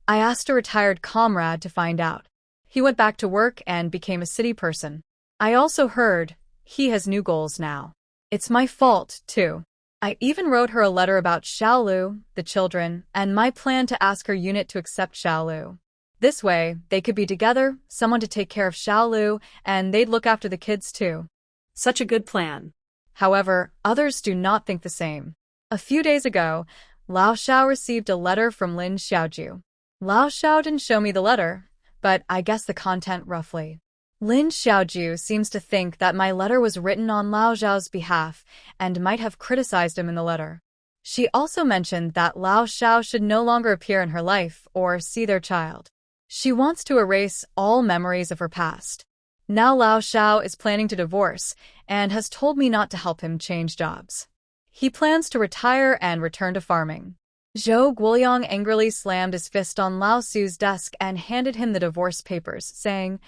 I asked a retired comrade to find out. He went back to work and became a city person. I also heard he has new goals now. It's my fault, too. I even wrote her a letter about Xiao Lu, the children, and my plan to ask her unit to accept Xiao Lu. This way, they could be together, someone to take care of Xiao Lu, and they'd look after the kids too. Such a good plan. However, others do not think the same. A few days ago, Lao Xiao received a letter from Lin Xiaoju. Lao Xiao didn't show me the letter, but I guess the content roughly. Lin Xiaoju seems to think that my letter was written on Lao Xiao's behalf and might have criticized him in the letter. She also mentioned that Lao Xiao should no longer appear in her life or see their child. She wants to erase all memories of her past. Now Lao Xiao is planning to divorce and has told me not to help him change jobs. He plans to retire and return to farming. Zhou Guoliang angrily slammed his fist on Lao Su's desk and handed him the divorce papers, saying,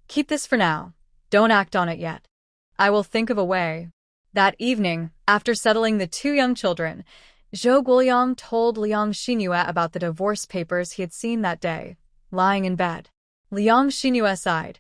Keep this for now. Don't act on it yet. I will think of a way. That evening, after settling the two young children, Zhou Guoliang told Liang Xinhua about the divorce papers he had seen that day, lying in bed. Liang Xinhua sighed.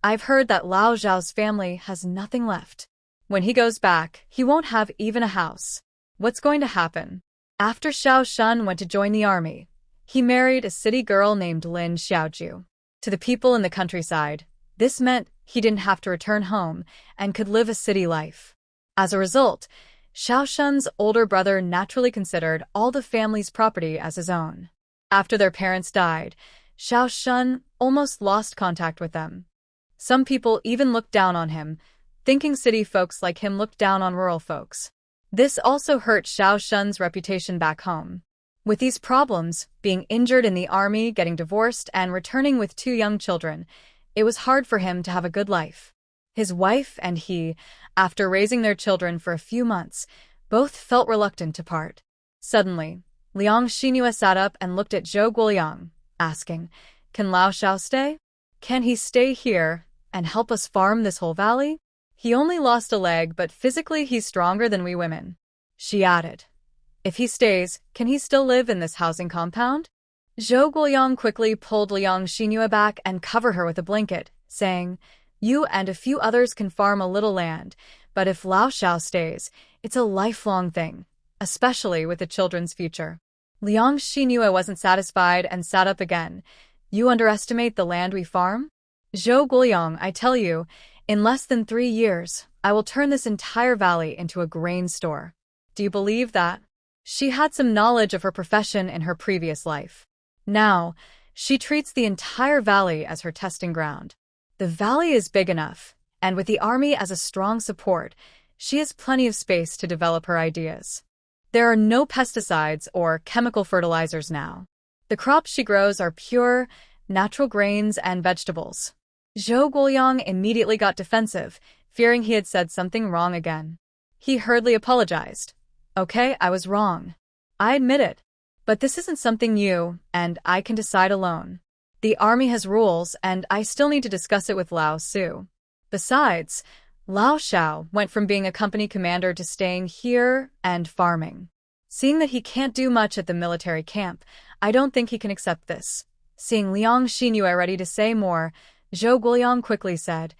I've heard that Lao Zhao's family has nothing left. When he goes back, he won't have even a house. What's going to happen? After Xiao Shun went to join the army, he married a city girl named Lin Xiaoju. To the people in the countryside, this meant he didn't have to return home and could live a city life. As a result, Xiao Shun's older brother naturally considered all the family's property as his own. After their parents died, Xiao Shun almost lost contact with them. Some people even looked down on him, thinking city folks like him looked down on rural folks. This also hurt Xiao Shun's reputation back home. With these problems, being injured in the army, getting divorced, and returning with two young children, it was hard for him to have a good life. His wife and he, after raising their children for a few months, both felt reluctant to part. Suddenly, Liang Xinhua sat up and looked at Zhou Guoliang, asking, Can Lao Xiao stay? Can he stay here and help us farm this whole valley? He only lost a leg, but physically he's stronger than we women. She added, If he stays, can he still live in this housing compound? Zhou Guoliang quickly pulled Liang Xinhua back and covered her with a blanket, saying, You and a few others can farm a little land, but if Lao Xiao stays, it's a lifelong thing, especially with the children's future. Liang Xinhua wasn't satisfied and sat up again. You underestimate the land we farm? Zhou Guoliang, I tell you, in less than 3 years, I will turn this entire valley into a grain store. Do you believe that? She had some knowledge of her profession in her previous life. Now, she treats the entire valley as her testing ground. The valley is big enough, and with the army as a strong support, she has plenty of space to develop her ideas. There are no pesticides or chemical fertilizers now. The crops she grows are pure, natural grains and vegetables. Zhou Guoliang immediately got defensive, fearing he had said something wrong again. He hurriedly apologized. Okay, I was wrong. I admit it. But this isn't something new, and I can decide alone. The army has rules, and I still need to discuss it with Lao Su. Besides, Lao Xiao went from being a company commander to staying here and farming. Seeing that he can't do much at the military camp, I don't think he can accept this. Seeing Liang Xinhua ready to say more, Zhou Guoliang quickly said,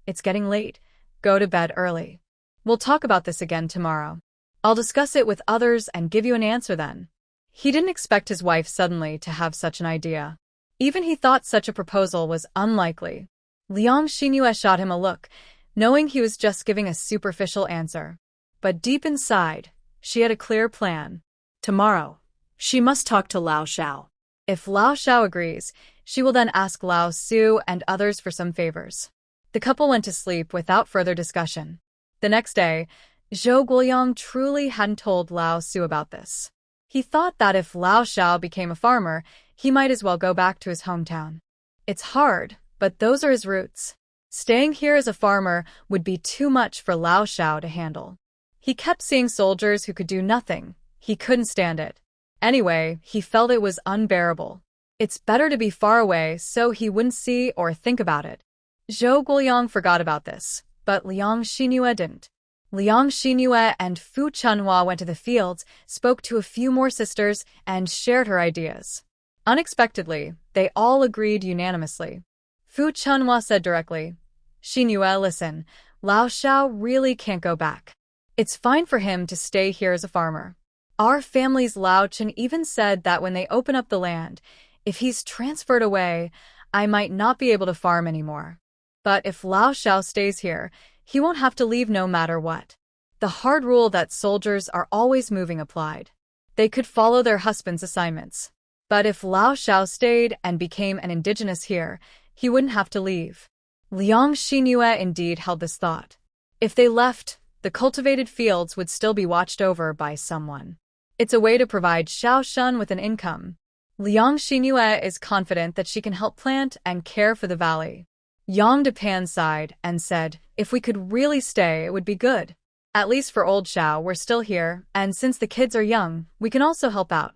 It's getting late. Go to bed early. We'll talk about this again tomorrow. I'll discuss it with others and give you an answer then. He didn't expect his wife suddenly to have such an idea. Even he thought such a proposal was unlikely. Liang Xinhua shot him a look, knowing he was just giving a superficial answer. But deep inside, she had a clear plan. Tomorrow, she must talk to Lao Xiao. If Lao Xiao agrees, she will then ask Lao Su and others for some favors. The couple went to sleep without further discussion. The next day, Zhou Guoliang truly hadn't told Lao Su about this. He thought that if Lao Xiao became a farmer, he might as well go back to his hometown. It's hard, but those are his roots. Staying here as a farmer would be too much for Lao Xiao to handle. He kept seeing soldiers who could do nothing. He couldn't stand it. Anyway, he felt it was unbearable. It's better to be far away so he wouldn't see or think about it. Zhou Guoliang forgot about this, but Liang Xinhua didn't. Liang Xingyue and Fu Chunhua went to the fields, spoke to a few more sisters, and shared her ideas. Unexpectedly, they all agreed unanimously. Fu Chunhua said directly, Xingyue, listen, Lao Xiao really can't go back. It's fine for him to stay here as a farmer. Our family's Lao Chen even said that when they open up the land, if he's transferred away, I might not be able to farm anymore. But if Lao Xiao stays here, he won't have to leave no matter what. The hard rule that soldiers are always moving applied. They could follow their husband's assignments. But if Lao Xiao stayed and became an indigenous here, he wouldn't have to leave. Liang Xingyue indeed held this thought. If they left, the cultivated fields would still be watched over by someone. It's a way to provide Xiao Shun with an income. Liang Xingyue is confident that she can help plant and care for the valley. Yang Depan sighed and said, if we could really stay, it would be good. At least for old Xiao, we're still here, and since the kids are young, we can also help out.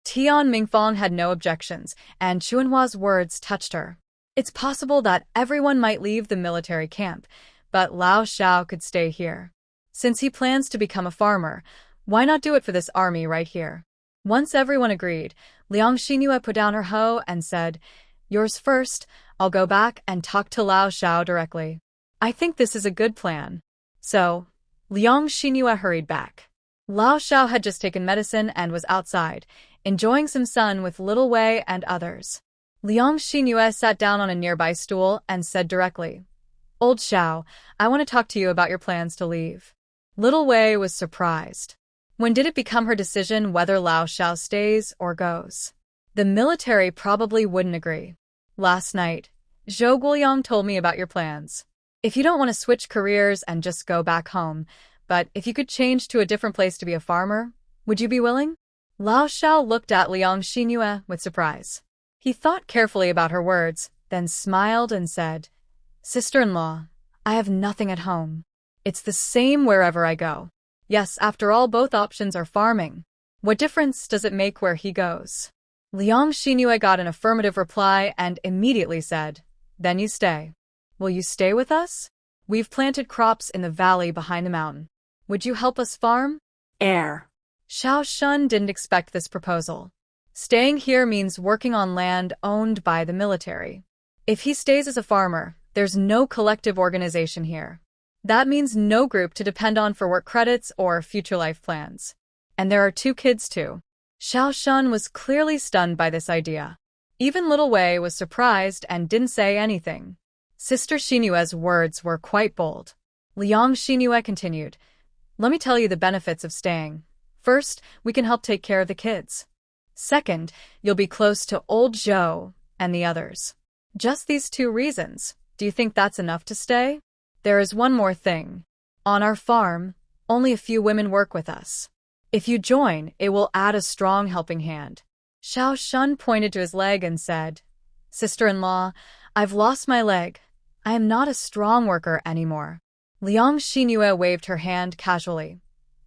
Tian Mingfang had no objections, and Chuanhua's words touched her. It's possible that everyone might leave the military camp, but Lao Xiao could stay here. Since he plans to become a farmer, why not do it for this army right here? Once everyone agreed, Liang Xingyue put down her hoe and said, yours first, I'll go back and talk to Lao Xiao directly. I think this is a good plan. So, Liang Xingyue hurried back. Lao Xiao had just taken medicine and was outside, enjoying some sun with Little Wei and others. Liang Xingyue sat down on a nearby stool and said directly, old Xiao, I want to talk to you about your plans to leave. Little Wei was surprised. When did it become her decision whether Lao Xiao stays or goes? The military probably wouldn't agree. Last night, Zhou Guoyang told me about your plans. If you don't want to switch careers and just go back home, but if you could change to a different place to be a farmer, would you be willing? Lao Xiao looked at Liang Xingyue with surprise. He thought carefully about her words, then smiled and said, sister-in-law, I have nothing at home. It's the same wherever I go. Yes, after all, both options are farming. What difference does it make where he goes? Liang Xingyue got an affirmative reply and immediately said, then you stay. Will you stay with us? We've planted crops in the valley behind the mountain. Would you help us farm? Heir. Xiao Shun didn't expect this proposal. Staying here means working on land owned by the military. If he stays as a farmer, there's no collective organization here. That means no group to depend on for work credits or future life plans. And there are 2 kids too. Xiao Shun was clearly stunned by this idea. Even Little Wei was surprised and didn't say anything. Sister Xinyue's words were quite bold. Liang Xingyue continued, let me tell you the benefits of staying. First, we can help take care of the kids. Second, you'll be close to old Zhou and the others. Just these 2 reasons. Do you think that's enough to stay? There is one more thing. On our farm, only a few women work with us. If you join, it will add a strong helping hand. Xiao Shun pointed to his leg and said, sister-in-law, I've lost my leg. I am not a strong worker anymore. Liang Xingyue waved her hand casually.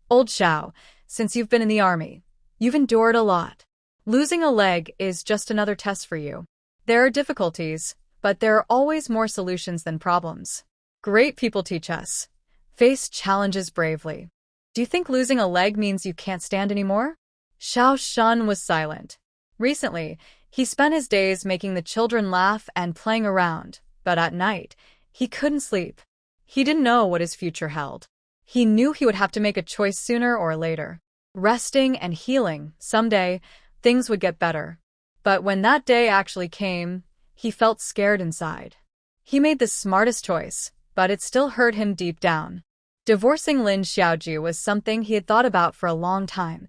Old Xiao, since you've been in the army, you've endured a lot. Losing a leg is just another test for you. There are difficulties, but there are always more solutions than problems. Great people teach us. Face challenges bravely. Do you think losing a leg means you can't stand anymore? Xiao Shun was silent. Recently, he spent his days making the children laugh and playing around, but at night, he couldn't sleep. He didn't know what his future held. He knew he would have to make a choice sooner or later. Resting and healing, someday, things would get better. But when that day actually came, he felt scared inside. He made the smartest choice, but it still hurt him deep down. Divorcing Lin Xiaoju was something he had thought about for a long time.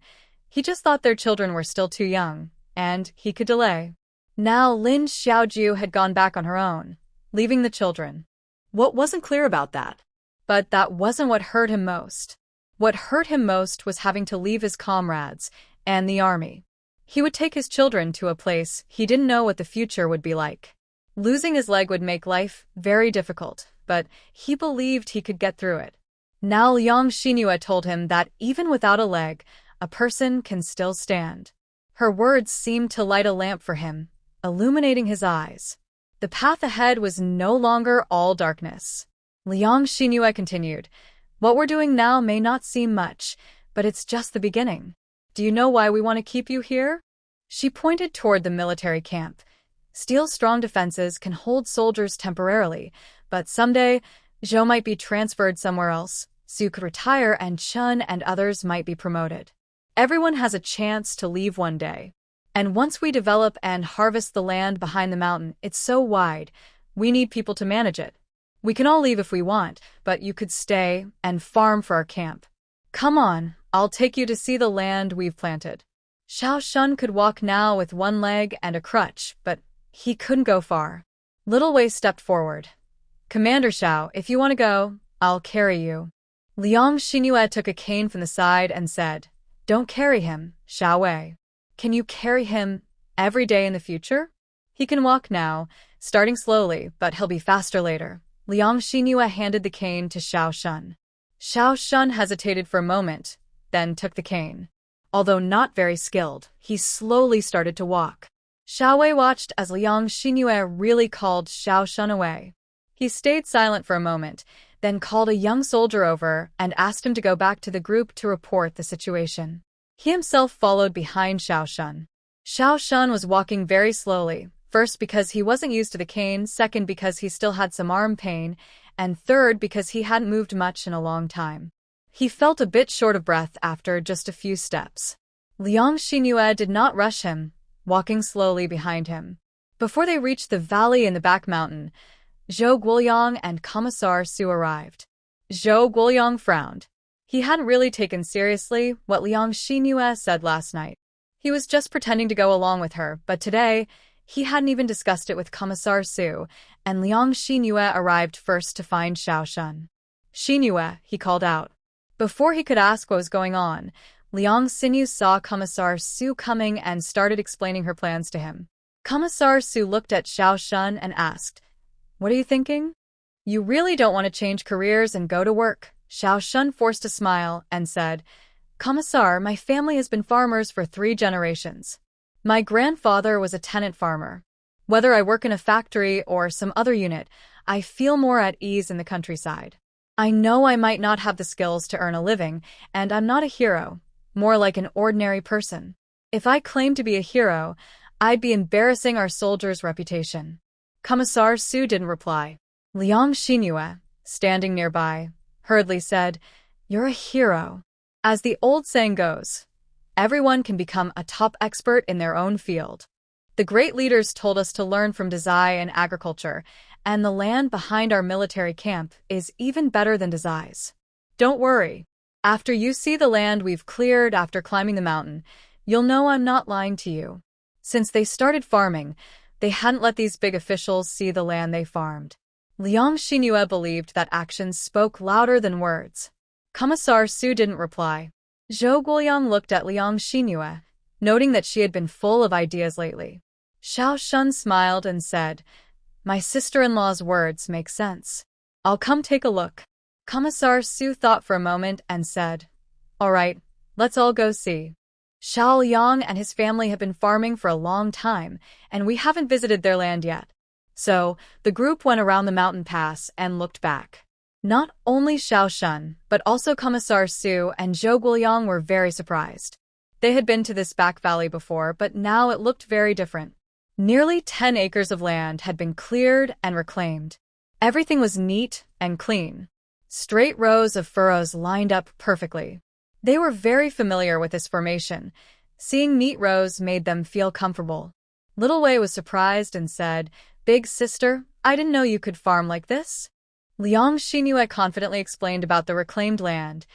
He just thought their children were still too young, and he could delay. Now Lin Xiaoju had gone back on her own, leaving the children. What wasn't clear about that? But that wasn't what hurt him most. What hurt him most was having to leave his comrades and the army. He would take his children to a place he didn't know what the future would be like. Losing his leg would make life very difficult, but he believed he could get through it. Now Liang Xingyue told him that even without a leg, a person can still stand. Her words seemed to light a lamp for him, illuminating his eyes. The path ahead was no longer all darkness. Liang Xingyue continued, What we're doing now may not seem much, but it's just the beginning. Do you know why we want to keep you here? She pointed toward the military camp. Steel's strong defenses can hold soldiers temporarily, but someday, Zhou might be transferred somewhere else, Su could retire, and Chun and others might be promoted. Everyone has a chance to leave one day. And once we develop and harvest the land behind the mountain, it's so wide, we need people to manage it. We can all leave if we want, but you could stay and farm for our camp. Come on, I'll take you to see the land we've planted. Xiao Shun could walk now with one leg and a crutch, but he couldn't go far. Little Wei stepped forward. Commander Xiao, if you want to go, I'll carry you. Liang Xingyue took a cane from the side and said, Don't carry him, Xiao Wei. Can you carry him every day in the future? He can walk now, starting slowly, but he'll be faster later. Liang Xingyue handed the cane to Xiao Shun. Xiao Shun hesitated for a moment, then took the cane. Although not very skilled, he slowly started to walk. Xiao Wei watched as Liang Xingyue really called Xiao Shun away. He stayed silent for a moment, then called a young soldier over and asked him to go back to the group to report the situation. He himself followed behind Xiao Shun. Xiao Shun was walking very slowly, first because he wasn't used to the cane, second because he still had some arm pain, and third because he hadn't moved much in a long time. He felt a bit short of breath after just a few steps. Liang Xingyue did not rush him, walking slowly behind him. Before they reached the valley in the back mountain, Zhou Guoyang and Commissar Su arrived. Zhou Guoyang frowned. He hadn't really taken seriously what Liang Xingyue said last night. He was just pretending to go along with her, but today, he hadn't even discussed it with Commissar Su, and Liang Xingyue arrived first to find Xiao Shun. Xingyue, he called out. Before he could ask what was going on, Liang Xingyue saw Commissar Su coming and started explaining her plans to him. Commissar Su looked at Xiao Shun and asked, What are you thinking? You really don't want to change careers and go to work. Xiao Shun forced a smile and said, Commissar, my family has been farmers for 3 generations. My grandfather was a tenant farmer. Whether I work in a factory or some other unit, I feel more at ease in the countryside. I know I might not have the skills to earn a living, and I'm not a hero, more like an ordinary person. If I claimed to be a hero, I'd be embarrassing our soldiers' reputation. Commissar Su didn't reply. Liang Xingyue, standing nearby, hurriedly said, You're a hero. As the old saying goes, everyone can become a top expert in their own field. The great leaders told us to learn from Dazai and agriculture, and the land behind our military camp is even better than Dazai's. Don't worry. After you see the land we've cleared after climbing the mountain, you'll know I'm not lying to you. Since they started farming, they hadn't let these big officials see the land they farmed. Liang Xingyue believed that actions spoke louder than words. Commissar Su didn't reply. Zhou Guoyang looked at Liang Xingyue, noting that she had been full of ideas lately. Xiao Shun smiled and said, My sister-in-law's words make sense. I'll come take a look. Commissar Su thought for a moment and said, All right, let's all go see. Xiao Liang and his family have been farming for a long time, and we haven't visited their land yet. So, the group went around the mountain pass and looked back. Not only Xiao Shun, but also Commissar Su and Zhou Guoyang were very surprised. They had been to this back valley before, but now it looked very different. Nearly 10 acres of land had been cleared and reclaimed. Everything was neat and clean. Straight rows of furrows lined up perfectly. They were very familiar with this formation. Seeing neat rows made them feel comfortable. Little Wei was surprised and said, Big sister, I didn't know you could farm like this. Liang Xingyue confidently explained about the reclaimed land.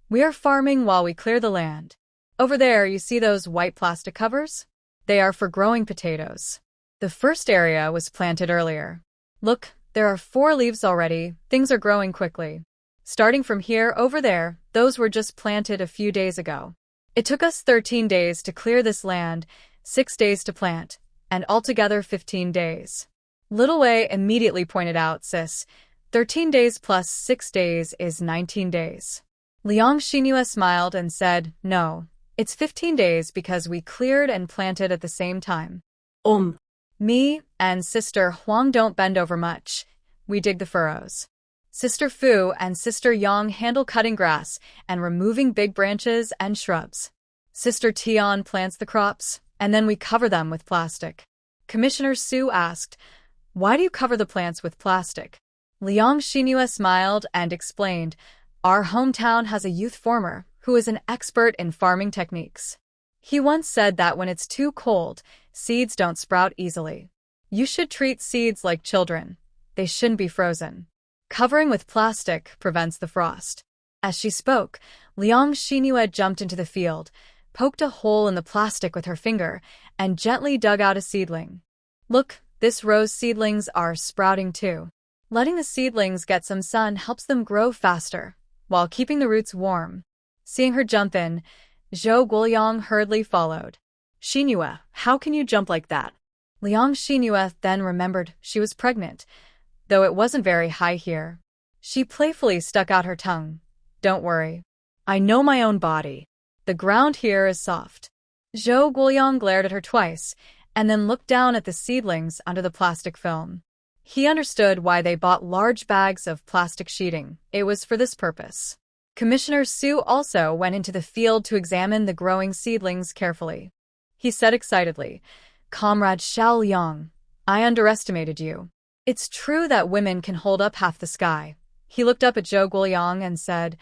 We are farming while we clear the land. Over there, you see those white plastic covers? They are for growing potatoes. The first area was planted earlier. Look, there are 4 leaves already. Things are growing quickly. Starting from here over there, those were just planted a few days ago. It took us 13 days to clear this land, 6 days to plant, and altogether 15 days. Little Wei immediately pointed out, Sis, 13 days plus 6 days is 19 days. Liang Xingyue smiled and said, No, it's 15 days because we cleared and planted at the same time. Me and Sister Huang don't bend over much. We dig the furrows. Sister Fu and Sister Yang handle cutting grass and removing big branches and shrubs. Sister Tian plants the crops, and then we cover them with plastic. Commissioner Su asked, "Why do you cover the plants with plastic?" Liang Xinhua smiled and explained, "Our hometown has a youth farmer who is an expert in farming techniques. He once said that when it's too cold, seeds don't sprout easily. You should treat seeds like children. They shouldn't be frozen. Covering with plastic prevents the frost." As she spoke, Liang Xinhua jumped into the field, poked a hole in the plastic with her finger, and gently dug out a seedling. "Look, this rose seedlings are sprouting too." Letting the seedlings get some sun helps them grow faster, while keeping the roots warm. Seeing her jump in, Zhou Guoyang hurriedly followed. "Xinhua, how can you jump like that?" Liang Xinhua then remembered she was pregnant, though it wasn't very high here. She playfully stuck out her tongue. "Don't worry. I know my own body. The ground here is soft." Zhou Guoyang glared at her twice, and then looked down at the seedlings under the plastic film. He understood why they bought large bags of plastic sheeting. It was for this purpose. Commissioner Su also went into the field to examine the growing seedlings carefully. He said excitedly, "Comrade Xiao Liang, I underestimated you. It's true that women can hold up half the sky." He looked up at Zhou Guoyang and said,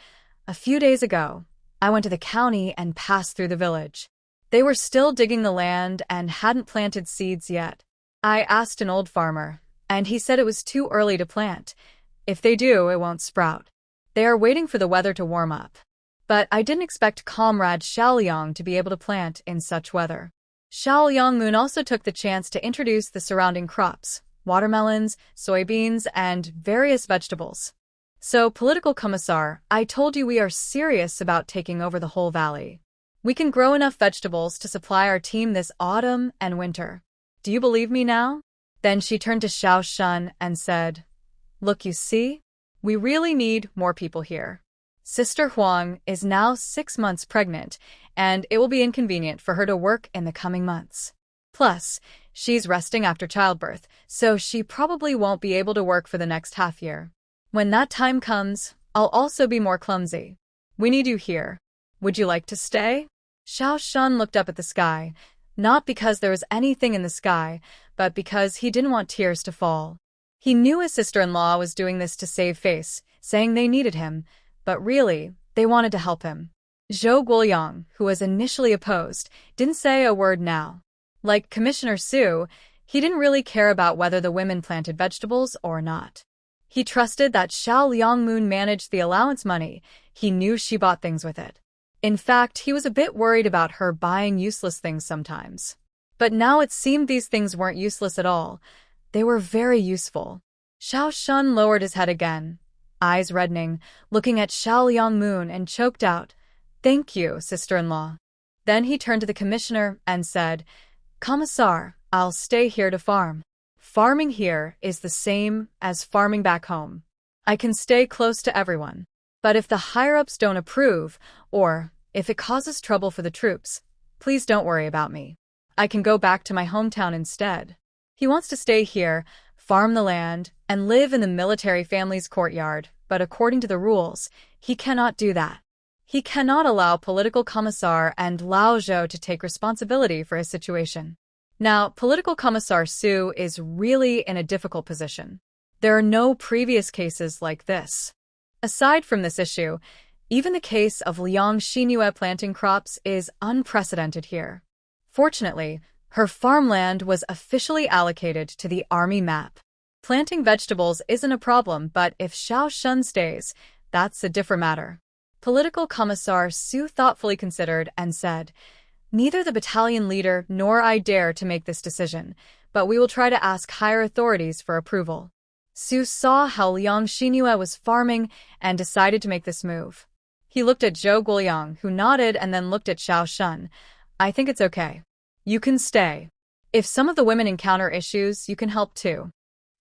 "A few days ago, I went to the county and passed through the village. They were still digging the land and hadn't planted seeds yet. I asked an old farmer, and he said it was too early to plant. If they do, it won't sprout. They are waiting for the weather to warm up. But I didn't expect Comrade Xiaoliang to be able to plant in such weather." Xiaoliang Moon also took the chance to introduce the surrounding crops, watermelons, soybeans, and various vegetables. "So, Political Commissar, I told you we are serious about taking over the whole valley. We can grow enough vegetables to supply our team this autumn and winter. Do you believe me now?" Then she turned to Xiao Shun and said, "Look, you see? We really need more people here. Sister Huang is now 6 months pregnant, and it will be inconvenient for her to work in the coming months. Plus, she's resting after childbirth, so she probably won't be able to work for the next half year. When that time comes, I'll also be more clumsy. We need you here. Would you like to stay?" Xiao Shun looked up at the sky, not because there was anything in the sky, but because he didn't want tears to fall. He knew his sister-in-law was doing this to save face, saying they needed him, but really, they wanted to help him. Zhou Guoyang, who was initially opposed, didn't say a word now. Like Commissioner Su, he didn't really care about whether the women planted vegetables or not. He trusted that Xiao Liangmoon managed the allowance money. He knew she bought things with it. In fact, he was a bit worried about her buying useless things sometimes. But now it seemed these things weren't useless at all. They were very useful. Xiao Shun lowered his head again, eyes reddening, looking at Xiao Liangmoon and choked out, "Thank you, sister-in-law." Then he turned to the commissioner and said, "Commissar, I'll stay here to farm. Farming here is the same as farming back home. I can stay close to everyone. But if the higher-ups don't approve, or if it causes trouble for the troops, please don't worry about me. I can go back to my hometown instead." He wants to stay here, farm the land, and live in the military family's courtyard, but according to the rules, he cannot do that. He cannot allow Political Commissar and Lao Zhou to take responsibility for his situation. Now, Political Commissar Su is really in a difficult position. There are no previous cases like this. Aside from this issue, even the case of Liang Xinhua planting crops is unprecedented here. Fortunately, her farmland was officially allocated to the army map. Planting vegetables isn't a problem, but if Xiao Shun stays, that's a different matter. Political Commissar Su thoughtfully considered and said, "Neither the battalion leader nor I dare to make this decision, but we will try to ask higher authorities for approval." Su saw how Liang Xinhua was farming and decided to make this move. He looked at Zhou Guoyang, who nodded, and then looked at Xiao Shun. "I think it's okay. You can stay. If some of the women encounter issues, you can help too."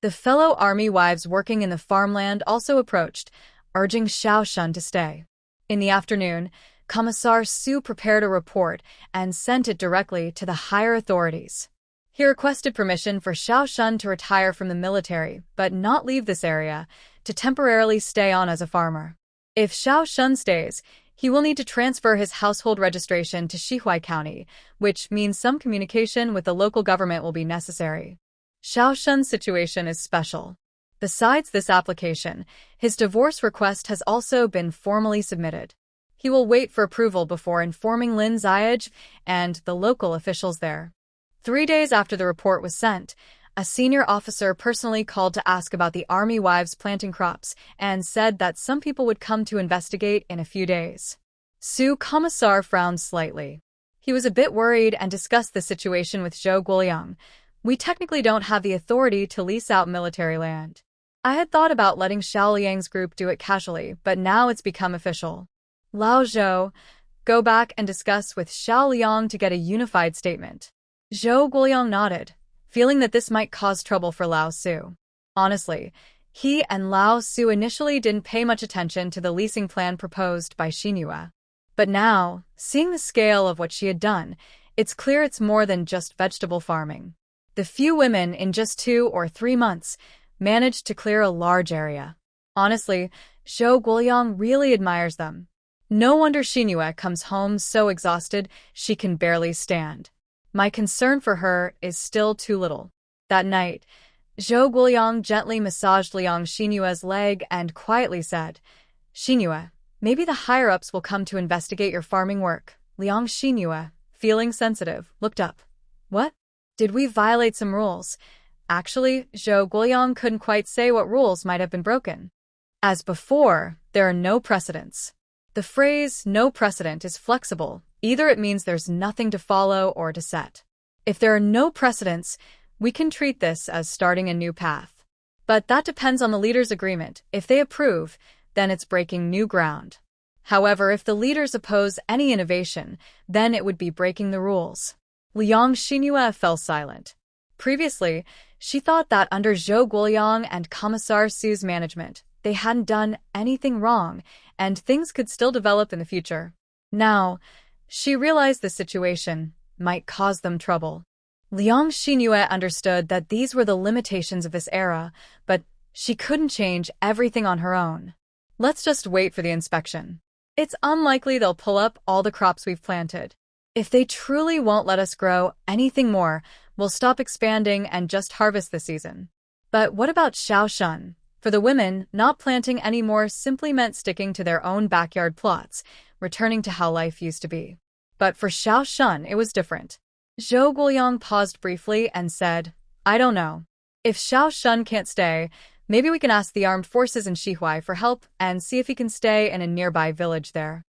The fellow army wives working in the farmland also approached, urging Xiao Shun to stay. In the afternoon, Commissar Su prepared a report and sent it directly to the higher authorities. He requested permission for Xiao Shun to retire from the military, but not leave this area, to temporarily stay on as a farmer. If Xiao Shun stays, he will need to transfer his household registration to Shihui County, which means some communication with the local government will be necessary. Xiao Shun's situation is special. Besides this application, his divorce request has also been formally submitted. He will wait for approval before informing Lin Ziage and the local officials there. 3 days after the report was sent, a senior officer personally called to ask about the army wives planting crops and said that some people would come to investigate in a few days. Su Commissar frowned slightly. He was a bit worried and discussed the situation with Zhou Guoliang. We technically don't have the authority to lease out military land. I had thought about letting Xiao Liang's group do it casually, but now it's become official. Lao Zhou, go back and discuss with Xiao Liang to get a unified statement. Zhou Guoliang nodded, feeling that this might cause trouble for Lao Su. Honestly, he and Lao Su initially didn't pay much attention to the leasing plan proposed by Xinhua. But now, seeing the scale of what she had done, it's clear it's more than just vegetable farming. The few women in just 2 or 3 months managed to clear a large area. Honestly, Zhou Guoliang really admires them. No wonder Xinhua comes home so exhausted she can barely stand. My concern for her is still too little. That night, Zhou Guoliang gently massaged Liang Xinhua's leg and quietly said, "Xinhua, maybe the higher-ups will come to investigate your farming work." Liang Xinhua, feeling sensitive, looked up. What? Did we violate some rules? Actually, Zhou Guoliang couldn't quite say what rules might have been broken. As before, there are no precedents. The phrase "no precedent" is flexible. Either it means there's nothing to follow or to set. If there are no precedents, we can treat this as starting a new path. But that depends on the leaders' agreement. If they approve, then it's breaking new ground. However, if the leaders oppose any innovation, then it would be breaking the rules. Liang Xinhua fell silent. Previously, she thought that under Zhou Guoliang and Commissar Su's management, they hadn't done anything wrong, and things could still develop in the future. Now, she realized the situation might cause them trouble. Liang Xinhua understood that these were the limitations of this era, but she couldn't change everything on her own. Let's just wait for the inspection. It's unlikely they'll pull up all the crops we've planted. If they truly won't let us grow anything more, we'll stop expanding and just harvest this season. But what about Xiao Shun? For the women, not planting anymore simply meant sticking to their own backyard plots, returning to how life used to be. But for Xiao Shun, it was different. Zhou Guoliang paused briefly and said, "I don't know. If Xiao Shun can't stay, maybe we can ask the armed forces in Shihui for help and see if he can stay in a nearby village there.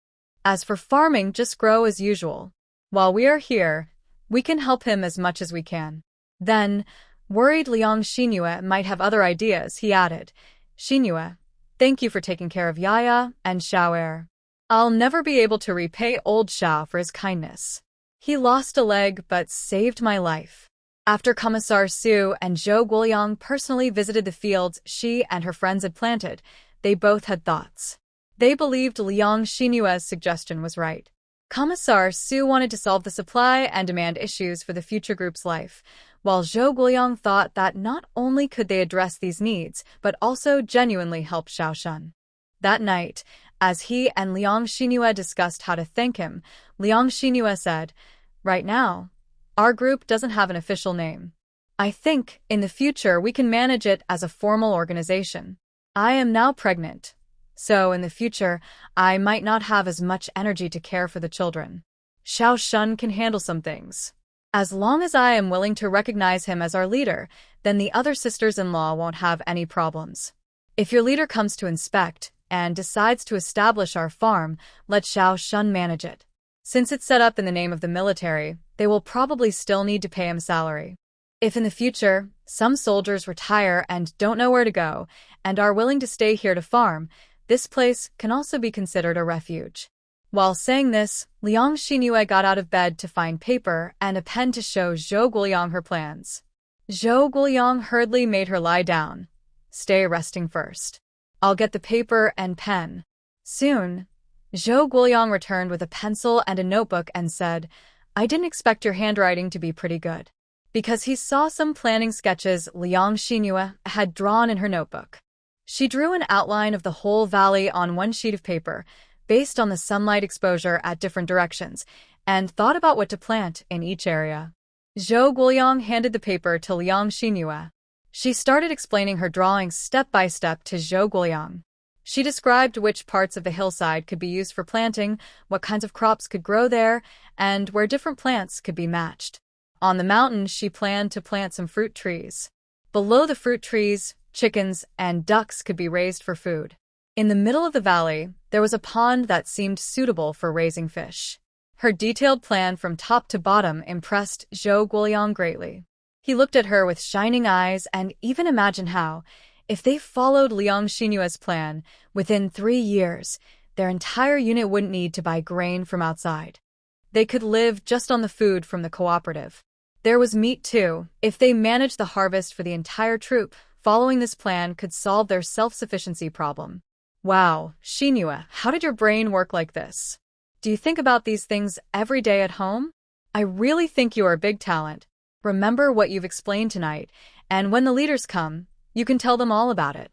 As for farming, just grow as usual. While we are here, we can help him as much as we can." Then, worried Liang Xinhua might have other ideas, he added, "Xinhua, thank you for taking care of Yaya and Xiao Er. I'll never be able to repay old Xiao for his kindness. He lost a leg but saved my life." After Commissar Su and Zhou Guoliang personally visited the fields she and her friends had planted, they both had thoughts. They believed Liang Xinhua's suggestion was right. Commissar Su wanted to solve the supply and demand issues for the future group's life, while Zhou Guoliang thought that not only could they address these needs, but also genuinely help Xiao Shun. That night, as he and Liang Xinhua discussed how to thank him, Liang Xinhua said, "Right now, our group doesn't have an official name. I think, in the future, we can manage it as a formal organization. I am now pregnant, so in the future, I might not have as much energy to care for the children. Xiao Shun can handle some things. As long as I am willing to recognize him as our leader, then the other sisters-in-law won't have any problems. If your leader comes to inspect and decides to establish our farm, let Xiao Shun manage it. Since it's set up in the name of the military, they will probably still need to pay him salary. If in the future, some soldiers retire and don't know where to go, and are willing to stay here to farm, this place can also be considered a refuge." While saying this, Liang Xinhua got out of bed to find paper and a pen to show Zhou Guoliang her plans. Zhou Guoliang hurriedly made her lie down. "Stay resting first. I'll get the paper and pen." Soon, Zhou Guoliang returned with a pencil and a notebook and said, "I didn't expect your handwriting to be pretty good." Because he saw some planning sketches Liang Xinhua had drawn in her notebook. She drew an outline of the whole valley on one sheet of paper, based on the sunlight exposure at different directions, and thought about what to plant in each area. Zhou Guoyang handed the paper to Liang Xingyue. She started explaining her drawings step by step to Zhou Guoyang. She described which parts of the hillside could be used for planting, what kinds of crops could grow there, and where different plants could be matched. On the mountain, she planned to plant some fruit trees. Below the fruit trees, chickens and ducks could be raised for food. In the middle of the valley, there was a pond that seemed suitable for raising fish. Her detailed plan from top to bottom impressed Zhou Guoyang greatly. He looked at her with shining eyes and even imagined how, if they followed Liang Xinyue's plan, within 3 years, their entire unit wouldn't need to buy grain from outside. They could live just on the food from the cooperative. There was meat too. If they managed the harvest for the entire troop, following this plan could solve their self-sufficiency problem. Wow, Xinyue, how did your brain work like this? Do you think about these things every day at home? I really think you are a big talent. Remember what you've explained tonight, and when the leaders come, you can tell them all about it.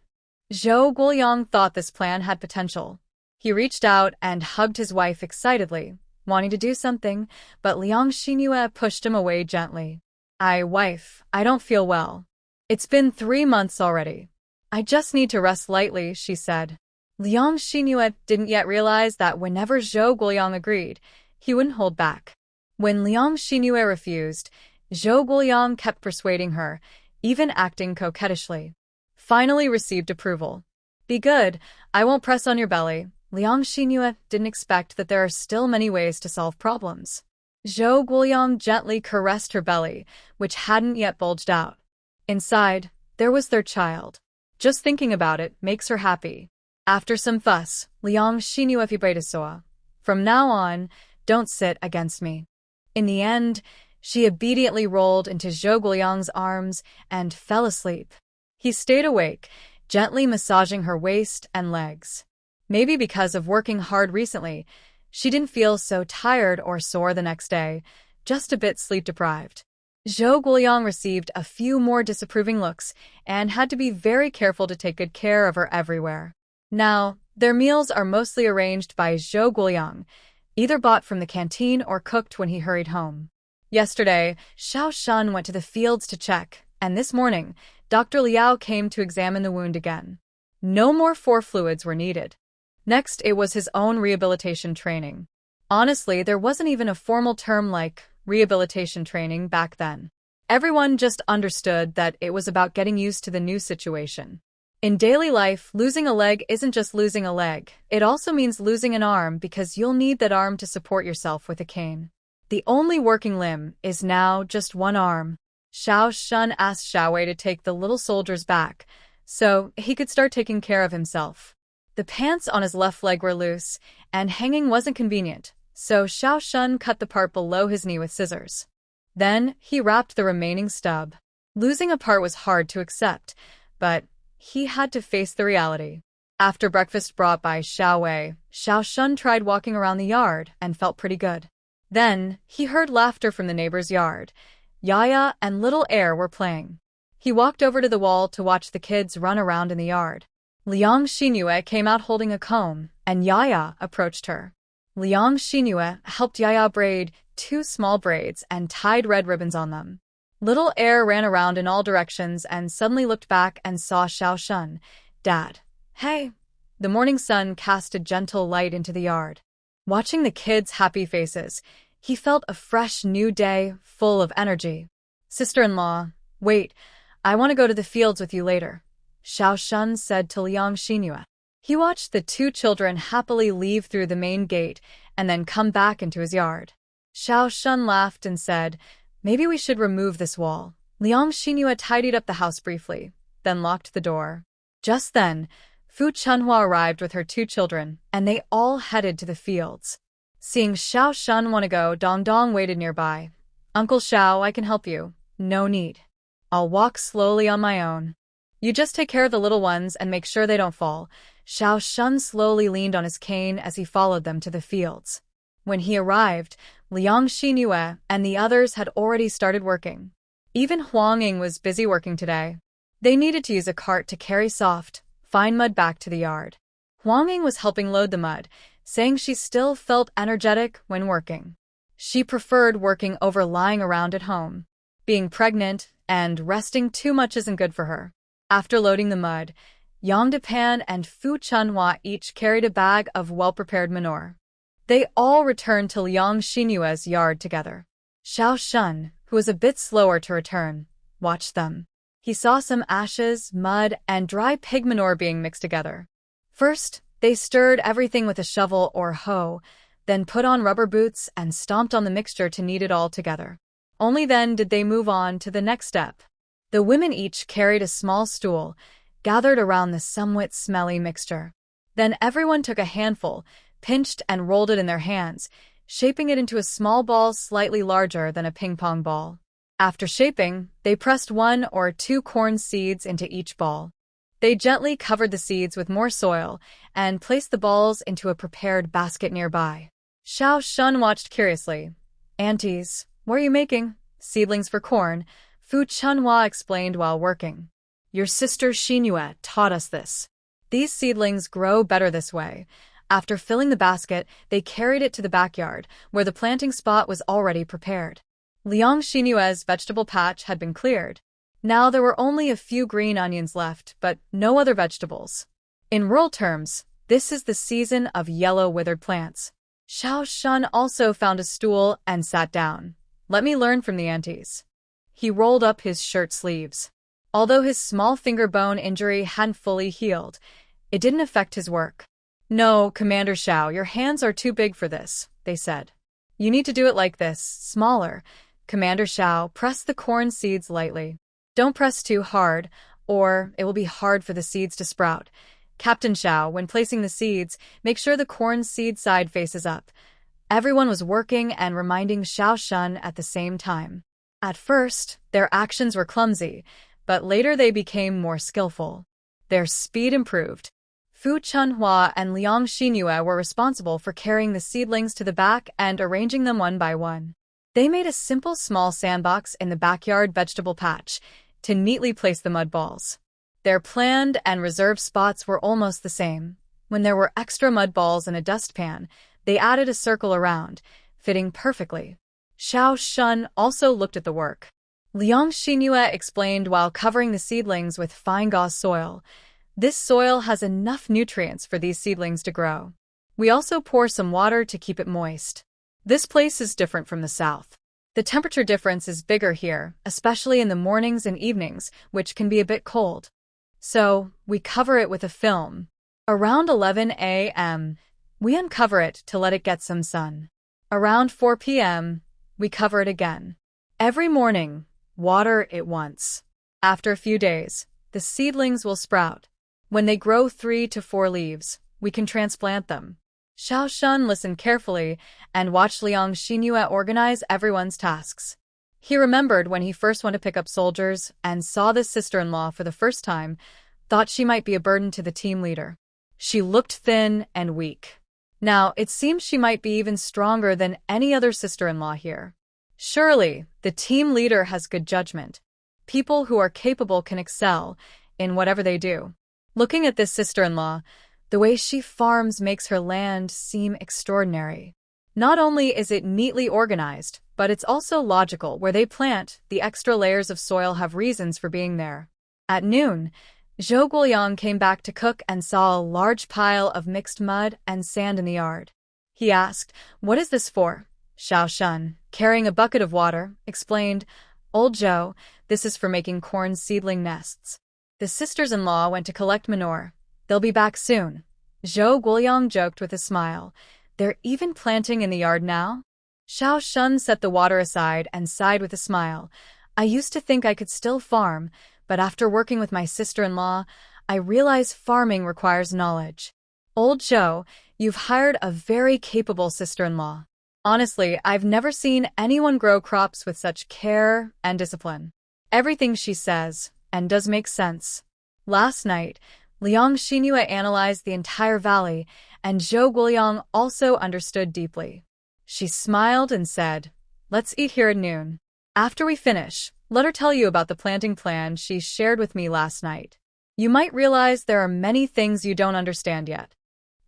Zhou Guoyang thought this plan had potential. He reached out and hugged his wife excitedly, wanting to do something, but Liang Xingyue pushed him away gently. Wife, I don't feel well. It's been 3 months already. I just need to rest lightly, she said. Liang Xingyue didn't yet realize that whenever Zhou Guoyang agreed, he wouldn't hold back. When Liang Xingyue refused, Zhou Guoyang kept persuading her, even acting coquettishly. Finally received approval. Be good, I won't press on your belly. Liang Xingyue didn't expect that there are still many ways to solve problems. Zhou Guoyang gently caressed her belly, which hadn't yet bulged out. Inside, there was their child. Just thinking about it makes her happy. After some fuss, Liang Xingyue fibedesoa. From now on, don't sit against me. In the end, she obediently rolled into Zhou Guoyang's arms and fell asleep. He stayed awake, gently massaging her waist and legs. Maybe because of working hard recently, she didn't feel so tired or sore the next day, just a bit sleep-deprived. Zhou Guoyang received a few more disapproving looks and had to be very careful to take good care of her everywhere. Now, their meals are mostly arranged by Zhou Guoyang, either bought from the canteen or cooked when he hurried home. Yesterday, Xiao Shun went to the fields to check, and this morning, Dr. Liao came to examine the wound again. No more 4 fluids were needed. Next, it was his own rehabilitation training. Honestly, there wasn't even a formal term like rehabilitation training back then. Everyone just understood that it was about getting used to the new situation. In daily life, losing a leg isn't just losing a leg. It also means losing an arm because you'll need that arm to support yourself with a cane. The only working limb is now just one arm. Xiao Shun asked Xiao Wei to take the little soldier's back, so he could start taking care of himself. The pants on his left leg were loose, and hanging wasn't convenient, so Xiao Shun cut the part below his knee with scissors. Then, he wrapped the remaining stub. Losing a part was hard to accept, but he had to face the reality. After breakfast brought by Xiao Wei, Xiao Shun tried walking around the yard and felt pretty good. Then, he heard laughter from the neighbor's yard. Yaya and little Air were playing. He walked over to the wall to watch the kids run around in the yard. Liang Xingyue came out holding a comb, and Yaya approached her. Liang Xingyue helped Yaya braid 2 small braids and tied red ribbons on them. Little Air ran around in all directions and suddenly looked back and saw Xiao Shun. Dad. Hey. The morning sun cast a gentle light into the yard. Watching the kids' happy faces, he felt a fresh new day full of energy. Sister-in-law, wait, I want to go to the fields with you later, Xiao Shun said to Liang Xingyue. He watched the 2 children happily leave through the main gate and then come back into his yard. Xiao Shun laughed and said, maybe we should remove this wall. Liang Xingyue tidied up the house briefly, then locked the door. Just then, Fu Chunhua arrived with her 2 children, and they all headed to the fields. Seeing Xiao Shun want to go, Dong Dong waited nearby. Uncle Xiao, I can help you. No need. I'll walk slowly on my own. You just take care of the little ones and make sure they don't fall. Xiao Shun slowly leaned on his cane as he followed them to the fields. When he arrived, Liang Xingyue and the others had already started working. Even Huang Ying was busy working today. They needed to use a cart to carry soft, Find mud back to the yard. Huang Ying was helping load the mud, saying she still felt energetic when working. She preferred working over lying around at home. Being pregnant and resting too much isn't good for her. After loading the mud, Yang Depan and Fu Chunhua each carried a bag of well-prepared manure. They all returned to Liang Xinyue's yard together. Xiao Shun, who was a bit slower to return, watched them. He saw some ashes, mud, and dry pig manure being mixed together. First, they stirred everything with a shovel or hoe, then put on rubber boots and stomped on the mixture to knead it all together. Only then did they move on to the next step. The women each carried a small stool, gathered around the somewhat smelly mixture. Then everyone took a handful, pinched and rolled it in their hands, shaping it into a small ball slightly larger than a ping-pong ball. After shaping, they pressed 1 or 2 corn seeds into each ball. They gently covered the seeds with more soil and placed the balls into a prepared basket nearby. Xiao Shun watched curiously. "Aunties, what are you making?" "Seedlings for corn," Fu Chunhua explained while working. "Your sister Xinyue taught us this. These seedlings grow better this way." After filling the basket, they carried it to the backyard, where the planting spot was already prepared. Liang Xinyue's vegetable patch had been cleared. Now there were only a few green onions left, but no other vegetables. In rural terms, this is the season of yellow withered plants. Xiao Shun also found a stool and sat down. "Let me learn from the aunties." He rolled up his shirt sleeves. Although his small finger bone injury hadn't fully healed, it didn't affect his work. "No, Commander Xiao, your hands are too big for this," they said. "You need to do it like this, smaller." Commander Xiao pressed the corn seeds lightly. "Don't press too hard, or it will be hard for the seeds to sprout." Captain Xiao, when placing the seeds, make sure the corn seed side faces up. Everyone was working and reminding Xiao Shun at the same time. At first, their actions were clumsy, but later they became more skillful. Their speed improved. Fu Chunhua and Liang Xinyue were responsible for carrying the seedlings to the back and arranging them one by one. They made a simple small sandbox in the backyard vegetable patch to neatly place the mud balls. Their planned and reserved spots were almost the same. When there were extra mud balls in a dustpan, they added a circle around, fitting perfectly. Xiao Shun also looked at the work. Liang Xinyue explained while covering the seedlings with fine gauze soil. "This soil has enough nutrients for these seedlings to grow. We also pour some water to keep it moist. This place is different from the south. The temperature difference is bigger here, especially in the mornings and evenings, which can be a bit cold. So, we cover it with a film. Around 11 a.m., we uncover it to let it get some sun. Around 4 p.m., we cover it again. Every morning, water it once. After a few days, the seedlings will sprout. When they grow 3 to 4 leaves, we can transplant them." Xiao Shun listened carefully and watched Liang Xinyue organize everyone's tasks. He remembered when he first went to pick up soldiers and saw this sister-in-law for the first time, thought she might be a burden to the team leader. She looked thin and weak. Now, it seems she might be even stronger than any other sister-in-law here. Surely, the team leader has good judgment. People who are capable can excel in whatever they do. Looking at this sister-in-law, the way she farms makes her land seem extraordinary. Not only is it neatly organized, but it's also logical. Where they plant, the extra layers of soil have reasons for being there. At noon, Zhou Guoyang came back to cook and saw a large pile of mixed mud and sand in the yard. He asked, "What is this for?" Xiao Shun, carrying a bucket of water, explained, "Old Zhou, this is for making corn seedling nests." The sisters-in-law went to collect manure. "They'll be back soon." Zhou Guoyang joked with a smile. "They're even planting in the yard now?" Xiao Shun set the water aside and sighed with a smile. "I used to think I could still farm, but after working with my sister-in-law, I realize farming requires knowledge." "Old Zhou, you've hired a very capable sister-in-law. Honestly, I've never seen anyone grow crops with such care and discipline. Everything she says and does make sense." Last night, Liang Xinyue analyzed the entire valley, and Zhou Guoyang also understood deeply. She smiled and said, "Let's eat here at noon. After we finish, let her tell you about the planting plan she shared with me last night." You might realize there are many things you don't understand yet.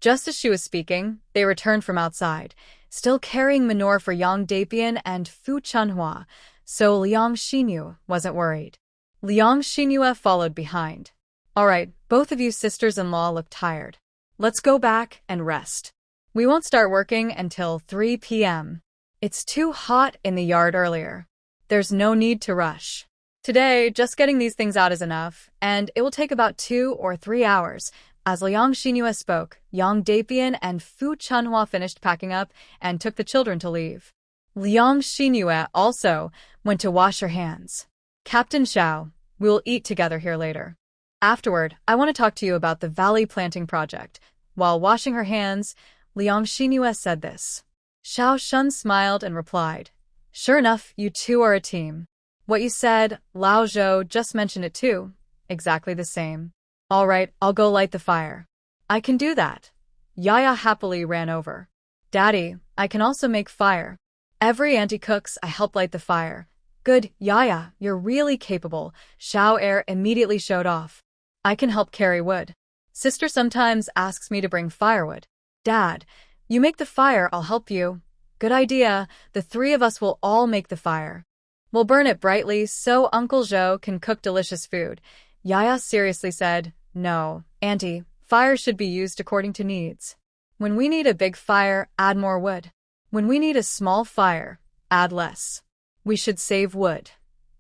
Just as she was speaking, they returned from outside, still carrying manure for Yang Dapian and Fu Chunhua, so Liang Xinyu wasn't worried. Liang Xinyu followed behind. All right, both of you sisters-in-law look tired. Let's go back and rest. We won't start working until 3 p.m. It's too hot in the yard earlier. There's no need to rush. Today, just getting these things out is enough, and it will take about 2 or 3 hours. As Liang Xinyu spoke, Yang Dapian and Fu Chunhua finished packing up and took the children to leave. Liang Xinyu also went to wash her hands. Captain Xiao, we will eat together here later. Afterward, I want to talk to you about the valley planting project. While washing her hands, Liang Xinyu said this. Xiao Shun smiled and replied, Sure enough, you two are a team. What you said, Lao Zhou just mentioned it too. Exactly the same. All right, I'll go light the fire. I can do that. Yaya happily ran over. Daddy, I can also make fire. Every auntie cooks, I help light the fire. Good, Yaya, you're really capable. Xiao immediately showed off. I can help carry wood. Sister sometimes asks me to bring firewood. Dad, you make the fire, I'll help you. Good idea, the 3 of us will all make the fire. We'll burn it brightly so Uncle Zhou can cook delicious food. Yaya seriously said, No, Auntie, fire should be used according to needs. When we need a big fire, add more wood. When we need a small fire, add less. We should save wood.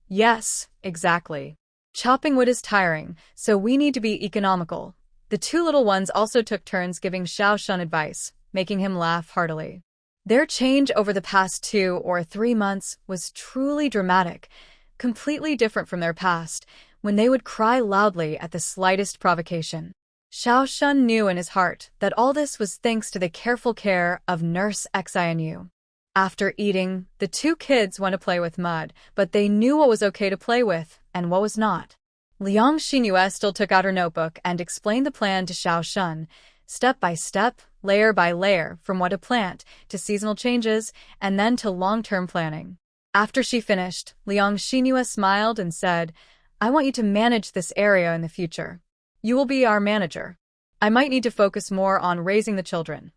Yes, exactly. Chopping wood is tiring, so we need to be economical. The 2 little ones also took turns giving Xiao Shun advice, making him laugh heartily. Their change over the past 2 or 3 months was truly dramatic, completely different from their past, when they would cry loudly at the slightest provocation. Xiao Shun knew in his heart that all this was thanks to the careful care of Nurse Xinu. After eating, the 2 kids went to play with mud, but they knew what was okay to play with and what was not. Liang Xinyu still took out her notebook and explained the plan to Xiao Shun, step by step, layer by layer, from what to plant, to seasonal changes, and then to long-term planning. After she finished, Liang Xinyu smiled and said, I want you to manage this area in the future. You will be our manager. I might need to focus more on raising the children.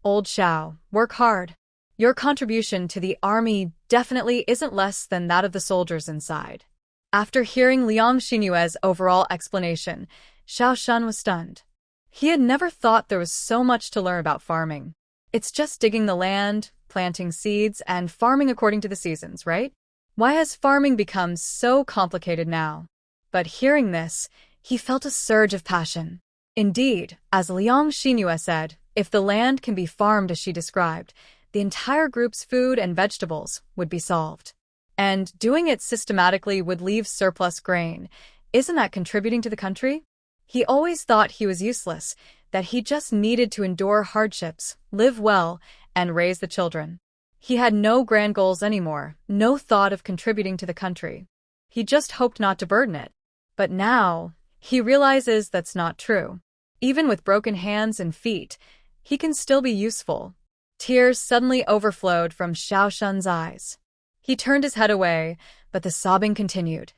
Old Xiao, work hard. Your contribution to the army definitely isn't less than that of the soldiers inside. After hearing Liang Xinyue's overall explanation, Xiao Shun was stunned. He had never thought there was so much to learn about farming. It's just digging the land, planting seeds, and farming according to the seasons, right? Why has farming become so complicated now? But hearing this, he felt a surge of passion. Indeed, as Liang Xinyu said, if the land can be farmed as she described, the entire group's food and vegetables would be solved. And doing it systematically would leave surplus grain. Isn't that contributing to the country? He always thought he was useless, that he just needed to endure hardships, live well, and raise the children. He had no grand goals anymore, no thought of contributing to the country. He just hoped not to burden it. But now, he realizes that's not true. Even with broken hands and feet, he can still be useful. Tears suddenly overflowed from Xiao Shun's eyes. He turned his head away, but the sobbing continued.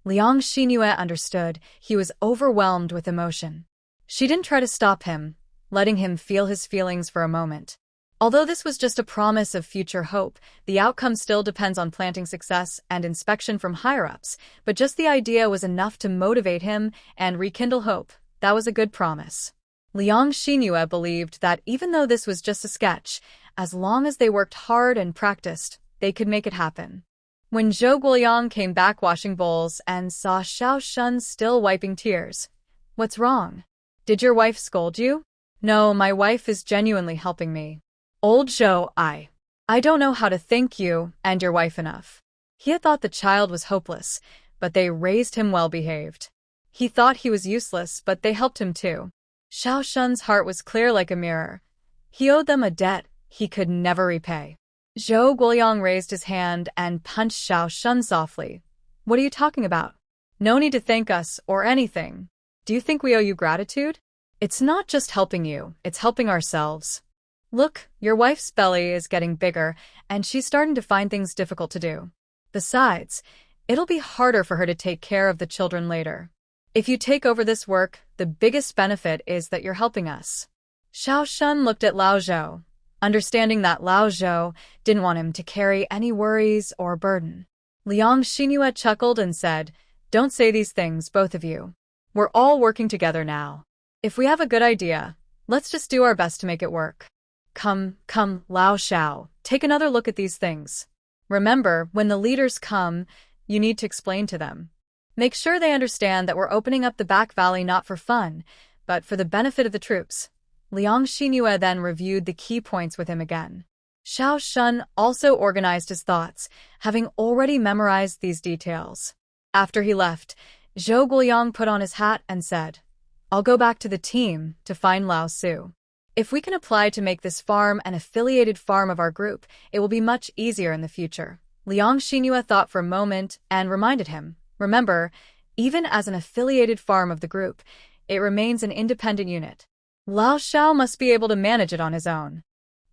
Liang Xinyu understood he was overwhelmed with emotion. She didn't try to stop him, letting him feel his feelings for a moment. Although this was just a promise of future hope, the outcome still depends on planting success and inspection from higher-ups, but just the idea was enough to motivate him and rekindle hope. That was a good promise. Liang Xinyu believed that even though this was just a sketch, as long as they worked hard and practiced, they could make it happen. When Zhou Guoliang came back washing bowls and saw Xiao Shun still wiping tears, "What's wrong? Did your wife scold you?" "No, my wife is genuinely helping me." "Old Zhou, I don't know how to thank you and your wife enough." He had thought the child was hopeless, but they raised him well-behaved. He thought he was useless, but they helped him too. Xiao Shun's heart was clear like a mirror. He owed them a debt he could never repay. Zhou Guoliang raised his hand and punched Xiao Shun softly. "What are you talking about? No need to thank us or anything. Do you think we owe you gratitude? It's not just helping you, it's helping ourselves. Look, your wife's belly is getting bigger, and she's starting to find things difficult to do. Besides, it'll be harder for her to take care of the children later. If you take over this work, the biggest benefit is that you're helping us. Xiao Shun looked at Lao Zhou, understanding that Lao Zhou didn't want him to carry any worries or burden. Liang Xinhua chuckled and said, "Don't say these things, both of you. We're all working together now. If we have a good idea, let's just do our best to make it work. Come, Lao Xiao, take another look at these things. Remember, when the leaders come, you need to explain to them. Make sure they understand that we're opening up the back valley not for fun, but for the benefit of the troops." Liang Xinhua then reviewed the key points with him again. Xiao Shun also organized his thoughts, having already memorized these details. After he left, Zhou Guoyang put on his hat and said, "I'll go back to the team to find Lao Su. If we can apply to make this farm an affiliated farm of our group, it will be much easier in the future." Liang Xinhua thought for a moment and reminded him, "Remember, even as an affiliated farm of the group, it remains an independent unit. Lao Xiao must be able to manage it on his own.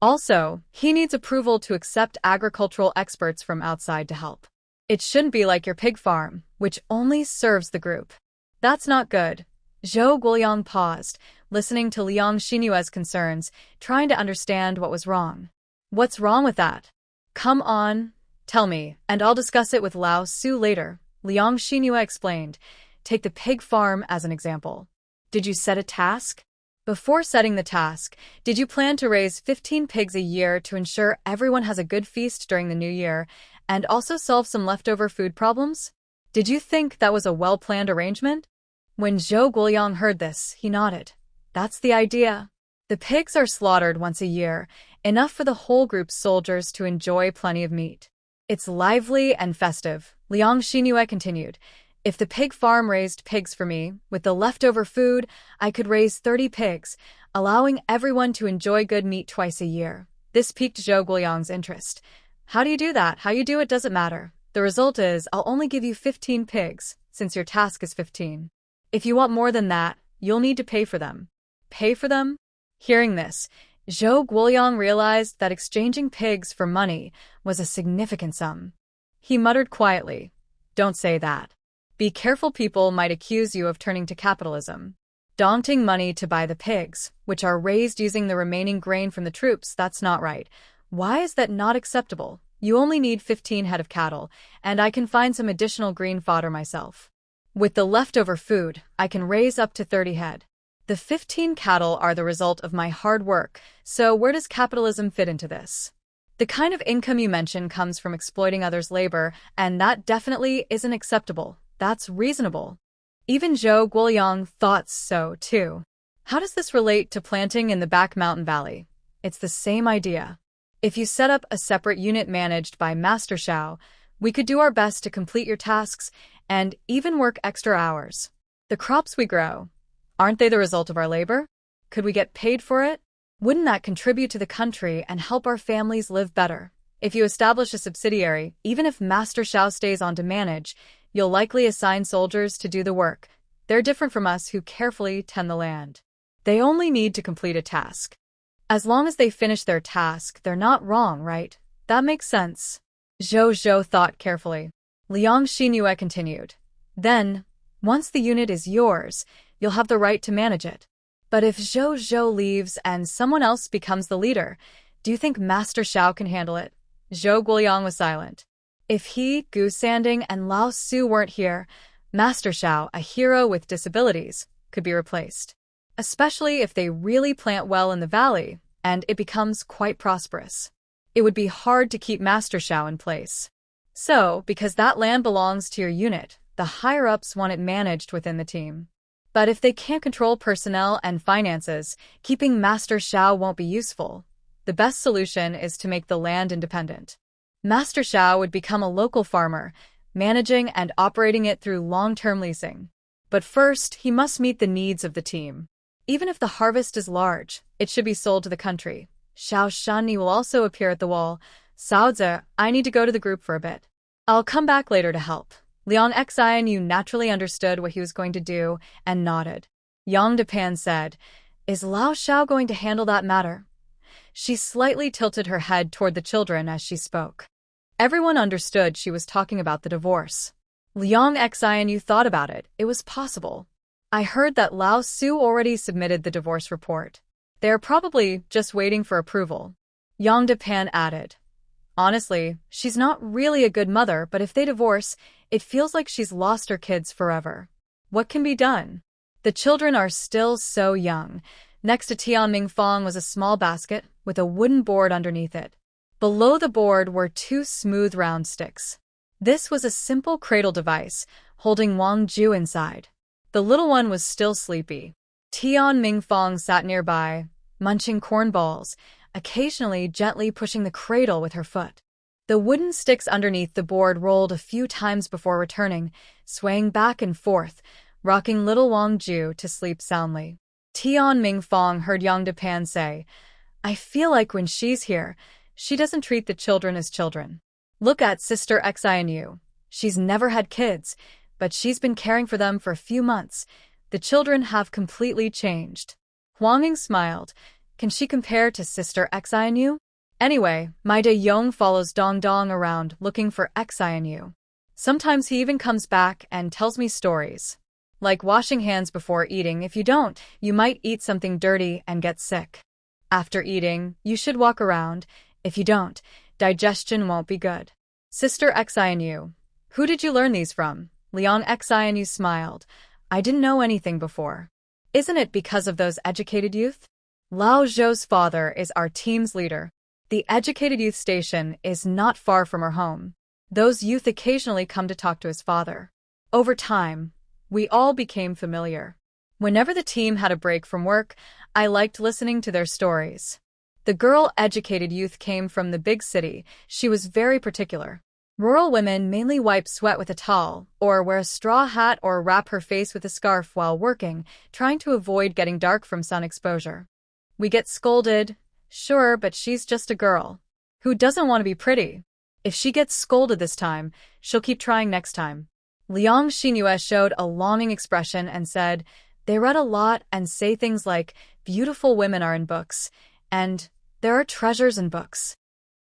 Also, he needs approval to accept agricultural experts from outside to help. It shouldn't be like your pig farm, which only serves the group. That's not good." Zhou Guoyang paused, listening to Liang Xinua's concerns, trying to understand what was wrong. "What's wrong with that? Come on, tell me, and I'll discuss it with Lao Su later," Liang Xinhua explained. "Take the pig farm as an example. Did you set a task? Before setting the task, did you plan to raise 15 pigs a year to ensure everyone has a good feast during the new year and also solve some leftover food problems? Did you think that was a well-planned arrangement?" When Zhou Guoyang heard this, he nodded. "That's the idea. The pigs are slaughtered once a year, enough for the whole group's soldiers to enjoy plenty of meat. It's lively and festive," Liang Xinhua continued. "If the pig farm raised pigs for me, with the leftover food, I could raise 30 pigs, allowing everyone to enjoy good meat twice a year." This piqued Zhou Guoyang's interest. "How do you do that? How you do it doesn't matter. The result is I'll only give you 15 pigs, since your task is 15. If you want more than that, you'll need to pay for them." Pay for them? Hearing this, Zhou Guoyang realized that exchanging pigs for money was a significant sum. He muttered quietly, "Don't say that. Be careful, people might accuse you of turning to capitalism. Daunting money to buy the pigs, which are raised using the remaining grain from the troops, that's not right. Why is that not acceptable? You only need 15 head of cattle, and I can find some additional green fodder myself. With the leftover food, I can raise up to 30 head. The 15 cattle are the result of my hard work, so where does capitalism fit into this? The kind of income you mention comes from exploiting others' labor, and that definitely isn't acceptable. That's reasonable." Even Zhou Guoyang thought so, too. How does this relate to planting in the back mountain valley? It's the same idea. If you set up a separate unit managed by Master Xiao, we could do our best to complete your tasks and even work extra hours. The crops we grow, aren't they the result of our labor? Could we get paid for it? Wouldn't that contribute to the country and help our families live better? If you establish a subsidiary, even if Master Xiao stays on to manage, you'll likely assign soldiers to do the work. They're different from us who carefully tend the land. They only need to complete a task. As long as they finish their task, they're not wrong, right? That makes sense." Zhou thought carefully. Liang Xinhua continued. "Then, once the unit is yours, you'll have the right to manage it. But if Zhou leaves and someone else becomes the leader, do you think Master Xiao can handle it?" Zhou Guoyang was silent. If he, Gu Sanding, and Lao Su weren't here, Master Xiao, a hero with disabilities, could be replaced. Especially if they really plant well in the valley, and it becomes quite prosperous. It would be hard to keep Master Xiao in place. So, because that land belongs to your unit, the higher-ups want it managed within the team. But if they can't control personnel and finances, keeping Master Xiao won't be useful. The best solution is to make the land independent. Master Xiao would become a local farmer, managing and operating it through long-term leasing. But first, he must meet the needs of the team. Even if the harvest is large, it should be sold to the country. Xiao Shanni will also appear at the wall. "Saozi, I need to go to the group for a bit. I'll come back later to help." Liang Xianyu naturally understood what he was going to do and nodded. Yang Depan said, "Is Lao Xiao going to handle that matter?" She slightly tilted her head toward the children as she spoke. Everyone understood she was talking about the divorce. Liang Xianyu thought about it. It was possible. I heard that Lao Su already submitted the divorce report. They are probably just waiting for approval. Yang Depan added. Honestly, she's not really a good mother, but if they divorce, it feels like she's lost her kids forever. What can be done? The children are still so young. Next to Tian Mingfang was a small basket with a wooden board underneath it. Below the board were two smooth round sticks. This was a simple cradle device, holding Wang Ju inside. The little one was still sleepy. Tian Mingfang sat nearby, munching corn balls, occasionally gently pushing the cradle with her foot. The wooden sticks underneath the board rolled a few times before returning, swaying back and forth, rocking little Wang Ju to sleep soundly. Tian Mingfang heard Yang Depan say, I feel like when she's here, she doesn't treat the children as children. Look at Sister Xianyu. She's never had kids, but she's been caring for them for a few months. The children have completely changed. Huang Ying smiled. Can she compare to Sister Xianyu? Anyway, my De Yong follows Dong Dong around looking for Xianyu. Sometimes he even comes back and tells me stories. Like washing hands before eating. If you don't, you might eat something dirty and get sick. After eating, you should walk around. If you don't, digestion won't be good. Sister Xianyu. Who did you learn these from? Liang Xianyu smiled. I didn't know anything before. Isn't it because of those educated youth? Lao Zhou's father is our team's leader. The educated youth station is not far from our home. Those youth occasionally come to talk to his father. Over time, we all became familiar. Whenever the team had a break from work, I liked listening to their stories. The girl educated youth came from the big city. She was very particular. Rural women mainly wipe sweat with a towel, or wear a straw hat or wrap her face with a scarf while working, trying to avoid getting dark from sun exposure. We get scolded, sure, but she's just a girl. Who doesn't want to be pretty? If she gets scolded this time, she'll keep trying next time. Liang Xinyu showed a longing expression and said, they read a lot and say things like, beautiful women are in books, and there are treasures in books.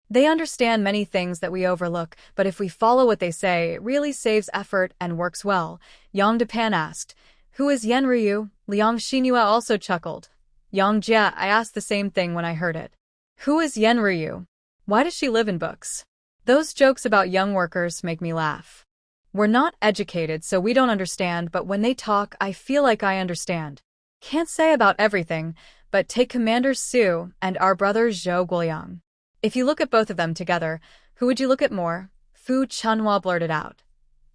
They understand many things that we overlook, but if we follow what they say, it really saves effort and works well. Yang Depan asked, who is Yen Ryu? Liang Xinyu also chuckled. Yang Jia, I asked the same thing when I heard it. Who is Yen Ryu? Why does she live in books? Those jokes about young workers make me laugh. We're not educated, so we don't understand, but when they talk, I feel like I understand. Can't say about everything, but take Commander Su and our brother Zhou Guoliang. If you look at both of them together, who would you look at more? Fu Chunhua blurted out.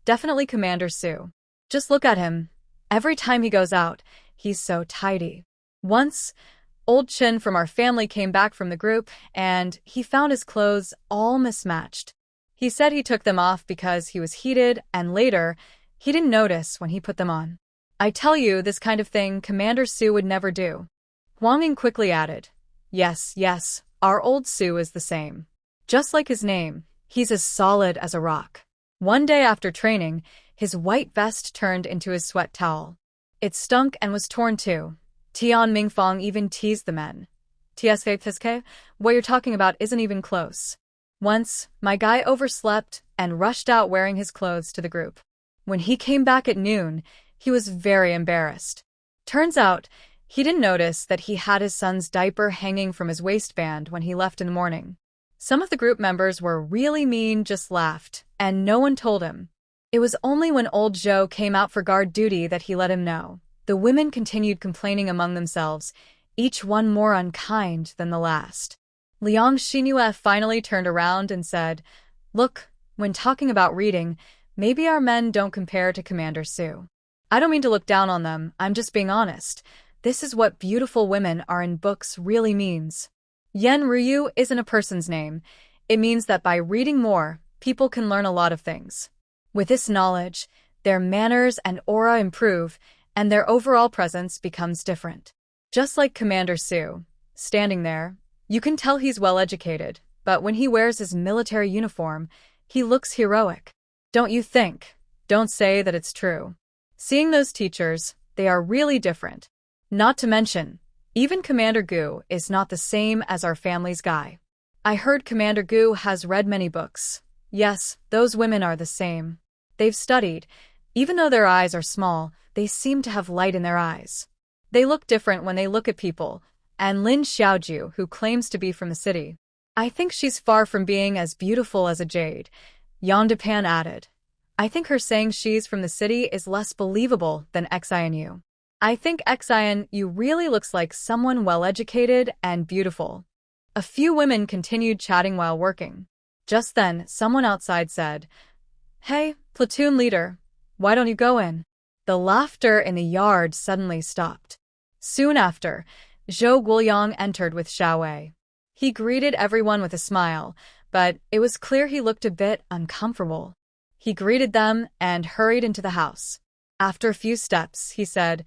Definitely Commander Su. Just look at him. Every time he goes out, he's so tidy. Once, old Chin from our family came back from the group, and he found his clothes all mismatched. He said he took them off because he was heated, and later, he didn't notice when he put them on. I tell you, this kind of thing Commander Su would never do. Huang Ying quickly added, yes, our old Su is the same. Just like his name, he's as solid as a rock. One day after training, his white vest turned into his sweat towel. It stunk and was torn too. Tian Mingfang even teased the men. TSK, what you're talking about isn't even close. Once, my guy overslept and rushed out wearing his clothes to the group. When he came back at noon, he was very embarrassed. Turns out, he didn't notice that he had his son's diaper hanging from his waistband when he left in the morning. Some of the group members were really mean, just laughed, and no one told him. It was only when old Zhou came out for guard duty that he let him know. The women continued complaining among themselves, each one more unkind than the last. Liang Xinyu finally turned around and said, look, when talking about reading, maybe our men don't compare to Commander Su. I don't mean to look down on them, I'm just being honest. This is what beautiful women are in books really means. Yen Ryu isn't a person's name. It means that by reading more, people can learn a lot of things. With this knowledge, their manners and aura improve, and their overall presence becomes different. Just like Commander Su, standing there, you can tell he's well-educated, but when he wears his military uniform, he looks heroic. Don't you think? Don't say that it's true. Seeing those teachers, they are really different. Not to mention, even Commander Gu is not the same as our family's guy. I heard Commander Gu has read many books. Yes, those women are the same. They've studied. Even though their eyes are small, they seem to have light in their eyes. They look different when they look at people. And Lin Xiaoju, who claims to be from the city. I think she's far from being as beautiful as a jade, Yang Depan added. I think her saying she's from the city is less believable than Xianyu. I think Xianyu really looks like someone well-educated and beautiful. A few women continued chatting while working. Just then, someone outside said, "Hey, platoon leader, why don't you go in?" The laughter in the yard suddenly stopped. Soon after, Zhou Guoyang entered with Xiao Wei. He greeted everyone with a smile, but it was clear he looked a bit uncomfortable. He greeted them and hurried into the house. After a few steps, he said,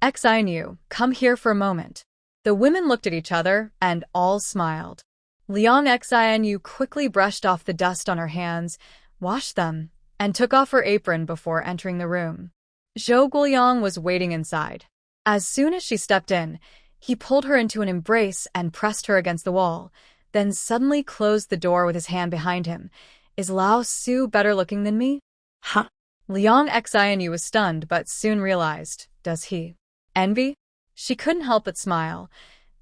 "Xianyu, come here for a moment." The women looked at each other and all smiled. Liang Xianyu quickly brushed off the dust on her hands, washed them, and took off her apron before entering the room. Zhou Guoyang was waiting inside. As soon as she stepped in, he pulled her into an embrace and pressed her against the wall, then suddenly closed the door with his hand behind him. Is Lao Su better looking than me? Huh? Liang Xianyu was stunned but soon realized, does he envy? She couldn't help but smile.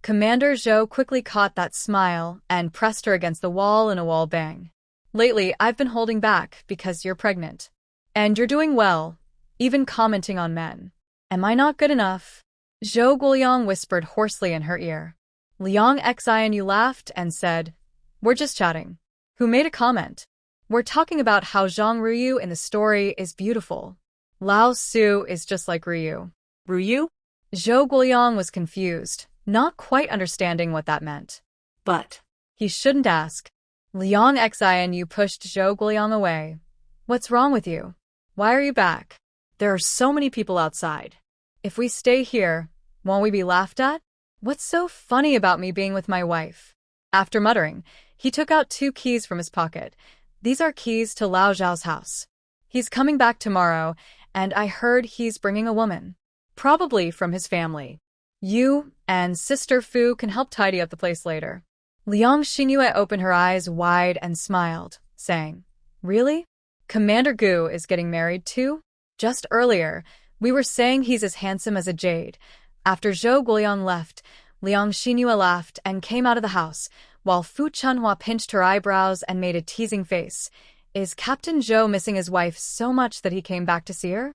Commander Zhou quickly caught that smile and pressed her against the wall in a wall bang. Lately, I've been holding back because you're pregnant. And you're doing well, even commenting on men. Am I not good enough? Zhou Guoyang whispered hoarsely in her ear. Liang Xianyu laughed and said, "We're just chatting." Who made a comment? "We're talking about how Zhang Ruyu in the story is beautiful. Lao Su is just like Ruyu." Ruyu? Zhou Guoyang was confused, not quite understanding what that meant. But He shouldn't ask. Liang Xianyu pushed Zhou Guoyang away. "What's wrong with you? Why are you back? There are so many people outside. If we stay here, won't we be laughed at? What's so funny about me being with my wife?" After muttering, he took out 2 keys from his pocket. "These are keys to Lao Zhao's house. He's coming back tomorrow, and I heard he's bringing a woman. Probably from his family. You and Sister Fu can help tidy up the place later." Liang Xinyue opened her eyes wide and smiled, saying, "Really? Commander Gu is getting married too? Just earlier, we were saying he's as handsome as a jade." After Zhou Guoyang left, Liang Xinyue laughed and came out of the house, while Fu Chunhua pinched her eyebrows and made a teasing face. Is Captain Zhou missing his wife so much that he came back to see her?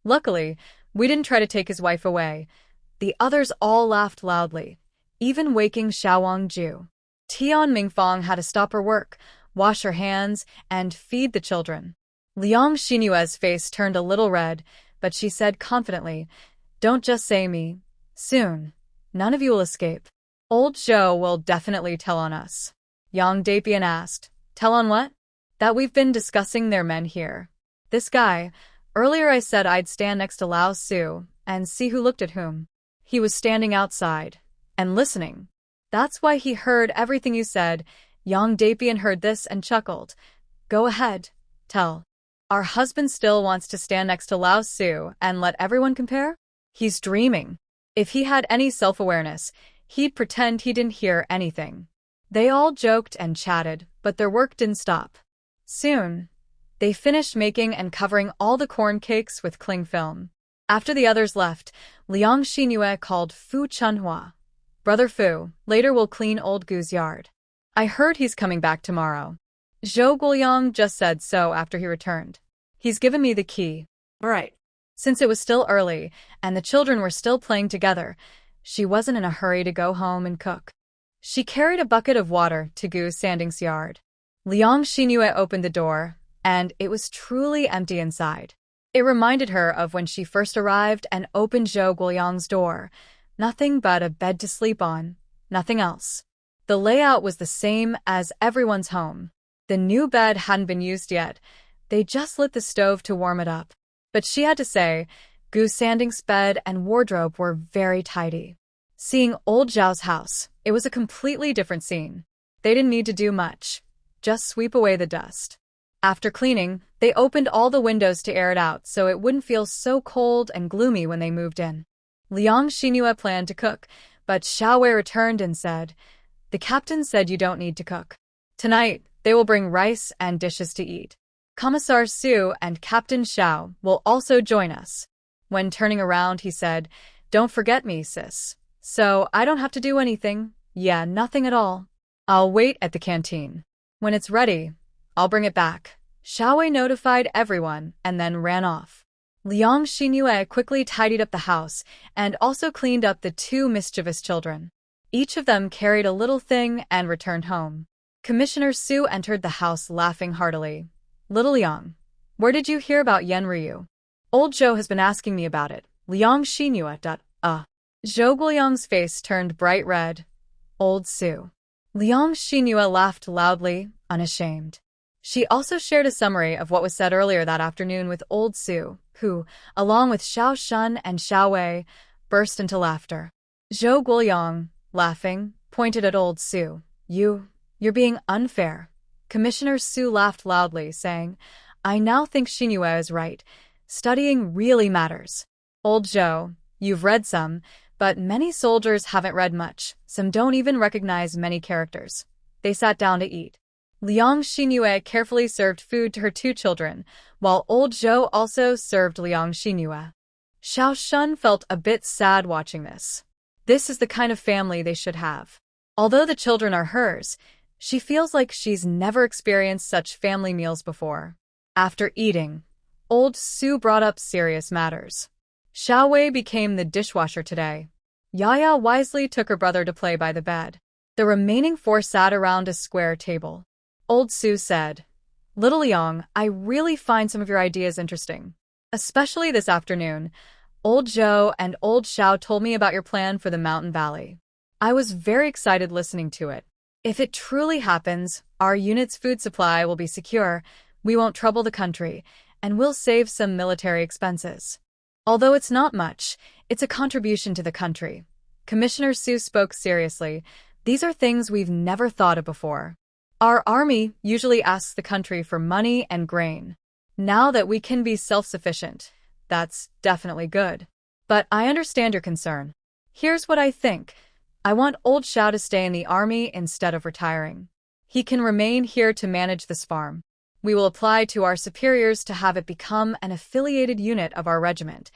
Luckily, we didn't try to take his wife away. The others all laughed loudly, even waking Xiaowang Ju. Tian Mingfang had to stop her work, wash her hands, and feed the children. Liang Xinyue's face turned a little red, but she said confidently, "Don't just say me. Soon, none of you will escape. Old Zhou will definitely tell on us." Yang Dapian asked, "Tell on what?" "That we've been discussing their men here. This guy, earlier I said I'd stand next to Lao Su and see who looked at whom. He was standing outside and listening. That's why he heard everything you said." Yang Dapian heard this and chuckled. "Go ahead, tell. Our husband still wants to stand next to Lao Su and let everyone compare? He's dreaming. If he had any self-awareness, he'd pretend he didn't hear anything." They all joked and chatted, but their work didn't stop. Soon, they finished making and covering all the corn cakes with cling film. After the others left, Liang Xinyue called Fu Chunhua. "Brother Fu, later we'll clean old Gu's yard. I heard he's coming back tomorrow." Zhou Guoyang just said so after he returned. "He's given me the key." right. Since it was still early, and the children were still playing together, she wasn't in a hurry to go home and cook. She carried a bucket of water to Gu Sanding's yard. Liang Xinyue opened the door, and it was truly empty inside. It reminded her of when she first arrived and opened Zhou Guoyang's door. Nothing but a bed to sleep on, nothing else. The layout was the same as everyone's home. The new bed hadn't been used yet. They just lit the stove to warm it up. But she had to say, Gu Sanding's bed and wardrobe were very tidy. Seeing old Zhao's house, it was a completely different scene. They didn't need to do much, just sweep away the dust. After cleaning, they opened all the windows to air it out so it wouldn't feel so cold and gloomy when they moved in. Liang Xinyue planned to cook, but Xiao Wei returned and said, "The captain said you don't need to cook. Tonight, they will bring rice and dishes to eat. Commissar Su and Captain Xiao will also join us. When turning around, he said, "Don't forget me, sis. So I don't have to do anything." "Yeah, nothing at all. I'll wait at the canteen. When it's ready, I'll bring it back." Xiaowei notified everyone and then ran off. Liang Xinyue quickly tidied up the house and also cleaned up the two mischievous children. Each of them carried a little thing and returned home. Commissioner Su entered the house laughing heartily. "Little Liang, where did you hear about Yen Ryu?" "Old Zhou has been asking me about it." Liang Xinyue. Zhou Guoliang's face turned bright red. "Old Su." Liang Xinyue laughed loudly, unashamed. She also shared a summary of what was said earlier that afternoon with Old Su, who, along with Xiao Shun and Xiao Wei, burst into laughter. Zhou Guoliang, laughing, pointed at Old Su. You're being unfair." Commissioner Su laughed loudly, saying, "I now think Xinyue is right. Studying really matters. Old Zhou, you've read some, but many soldiers haven't read much. Some don't even recognize many characters." They sat down to eat. Liang Xinyue carefully served food to her two children, while Old Zhou also served Liang Xinyue. Xiao Shun felt a bit sad watching this. This is the kind of family they should have. Although the children are hers, she feels like she's never experienced such family meals before. After eating, Old Su brought up serious matters. Xiao Wei became the dishwasher today. Yaya wisely took her brother to play by the bed. The remaining four sat around a square table. Old Su said, "Little Liang, I really find some of your ideas interesting. Especially this afternoon, Old Zhou and Old Xiao told me about your plan for the mountain valley. I was very excited listening to it. If it truly happens, our unit's food supply will be secure, we won't trouble the country, and we'll save some military expenses. Although it's not much, it's a contribution to the country." Commissioner Su spoke seriously. "These are things we've never thought of before. Our army usually asks the country for money and grain. Now that we can be self-sufficient, that's definitely good. But I understand your concern. Here's what I think. I want Old Xiao to stay in the army instead of retiring. He can remain here to manage this farm. We will apply to our superiors to have it become an affiliated unit of our regiment.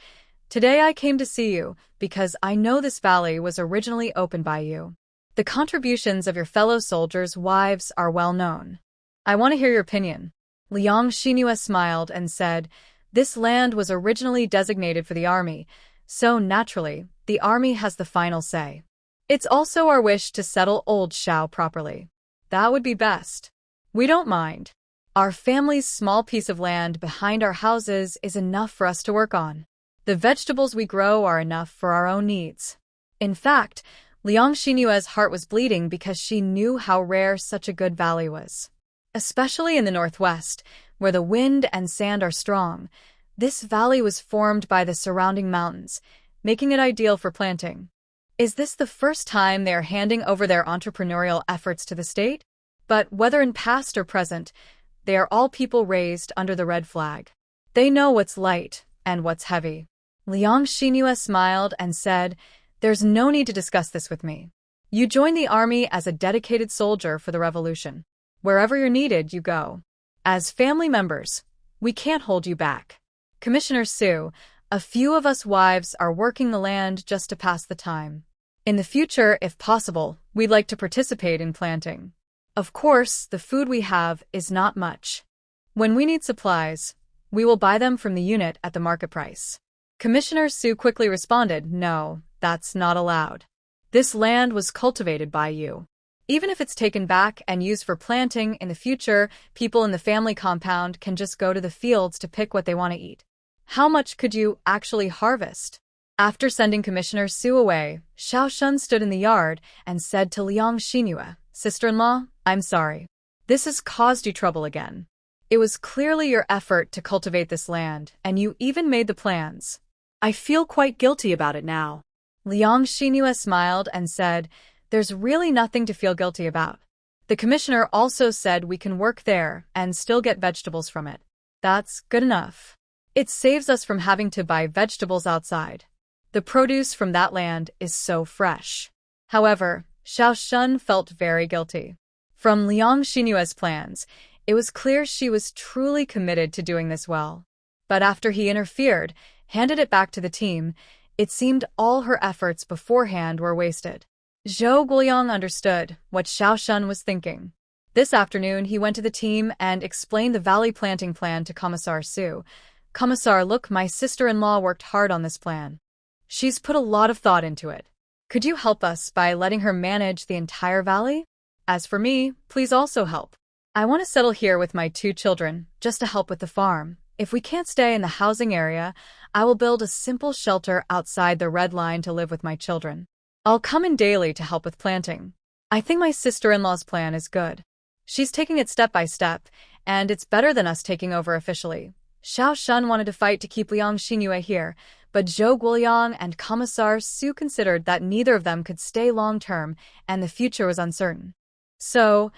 Today I came to see you because I know this valley was originally opened by you. The contributions of your fellow soldiers' wives are well known. I want to hear your opinion." Liang Xinyue smiled and said, "This land was originally designated for the army, so naturally, the army has the final say. It's also our wish to settle Old Xiao properly. That would be best. We don't mind. Our family's small piece of land behind our houses is enough for us to work on. The vegetables we grow are enough for our own needs." In fact, Liang Xinyue's heart was bleeding because she knew how rare such a good valley was. Especially in the northwest, where the wind and sand are strong, this valley was formed by the surrounding mountains, making it ideal for planting. Is this the first time they are handing over their entrepreneurial efforts to the state? But whether in past or present, they are all people raised under the red flag. They know what's light and what's heavy. Liang Xinyue smiled and said, "There's no need to discuss this with me. You join the army as a dedicated soldier for the revolution. Wherever you're needed, you go. As family members, we can't hold you back. Commissioner Su, a few of us wives are working the land just to pass the time. In the future, if possible, we'd like to participate in planting. Of course, the food we have is not much. When we need supplies, we will buy them from the unit at the market price." Commissioner Su quickly responded, "No, that's not allowed. This land was cultivated by you. Even if it's taken back and used for planting in the future, people in the family compound can just go to the fields to pick what they want to eat. How much could you actually harvest?" After sending Commissioner Su away, Xiao Shun stood in the yard and said to Liang Xinyue, "Sister-in-law, I'm sorry. This has caused you trouble again. It was clearly your effort to cultivate this land, and you even made the plans. I feel quite guilty about it now." Liang Xinyue smiled and said, "There's really nothing to feel guilty about. The commissioner also said we can work there and still get vegetables from it. That's good enough. It saves us from having to buy vegetables outside. The produce from that land is so fresh." However, Xiao Shun felt very guilty. From Liang Xinyue's plans, It was clear she was truly committed to doing this well. But after he interfered, handed it back to the team, it seemed all her efforts beforehand were wasted. Zhou Guoyang understood what Xiao Shun was thinking. This afternoon, he went to the team and explained the valley planting plan to Commissar Su. "Commissar, look, my sister-in-law worked hard on this plan. She's put a lot of thought into it. Could you help us by letting her manage the entire valley? As for me, please also help. I want to settle here with my 2 children, just to help with the farm. If we can't stay in the housing area, I will build a simple shelter outside the red line to live with my children. I'll come in daily to help with planting. I think my sister-in-law's plan is good. She's taking it step by step, and it's better than us taking over officially." Xiao Shun wanted to fight to keep Liang Xingyue here, but Zhou Guoyang and Commissar Su considered that neither of them could stay long-term and the future was uncertain. So,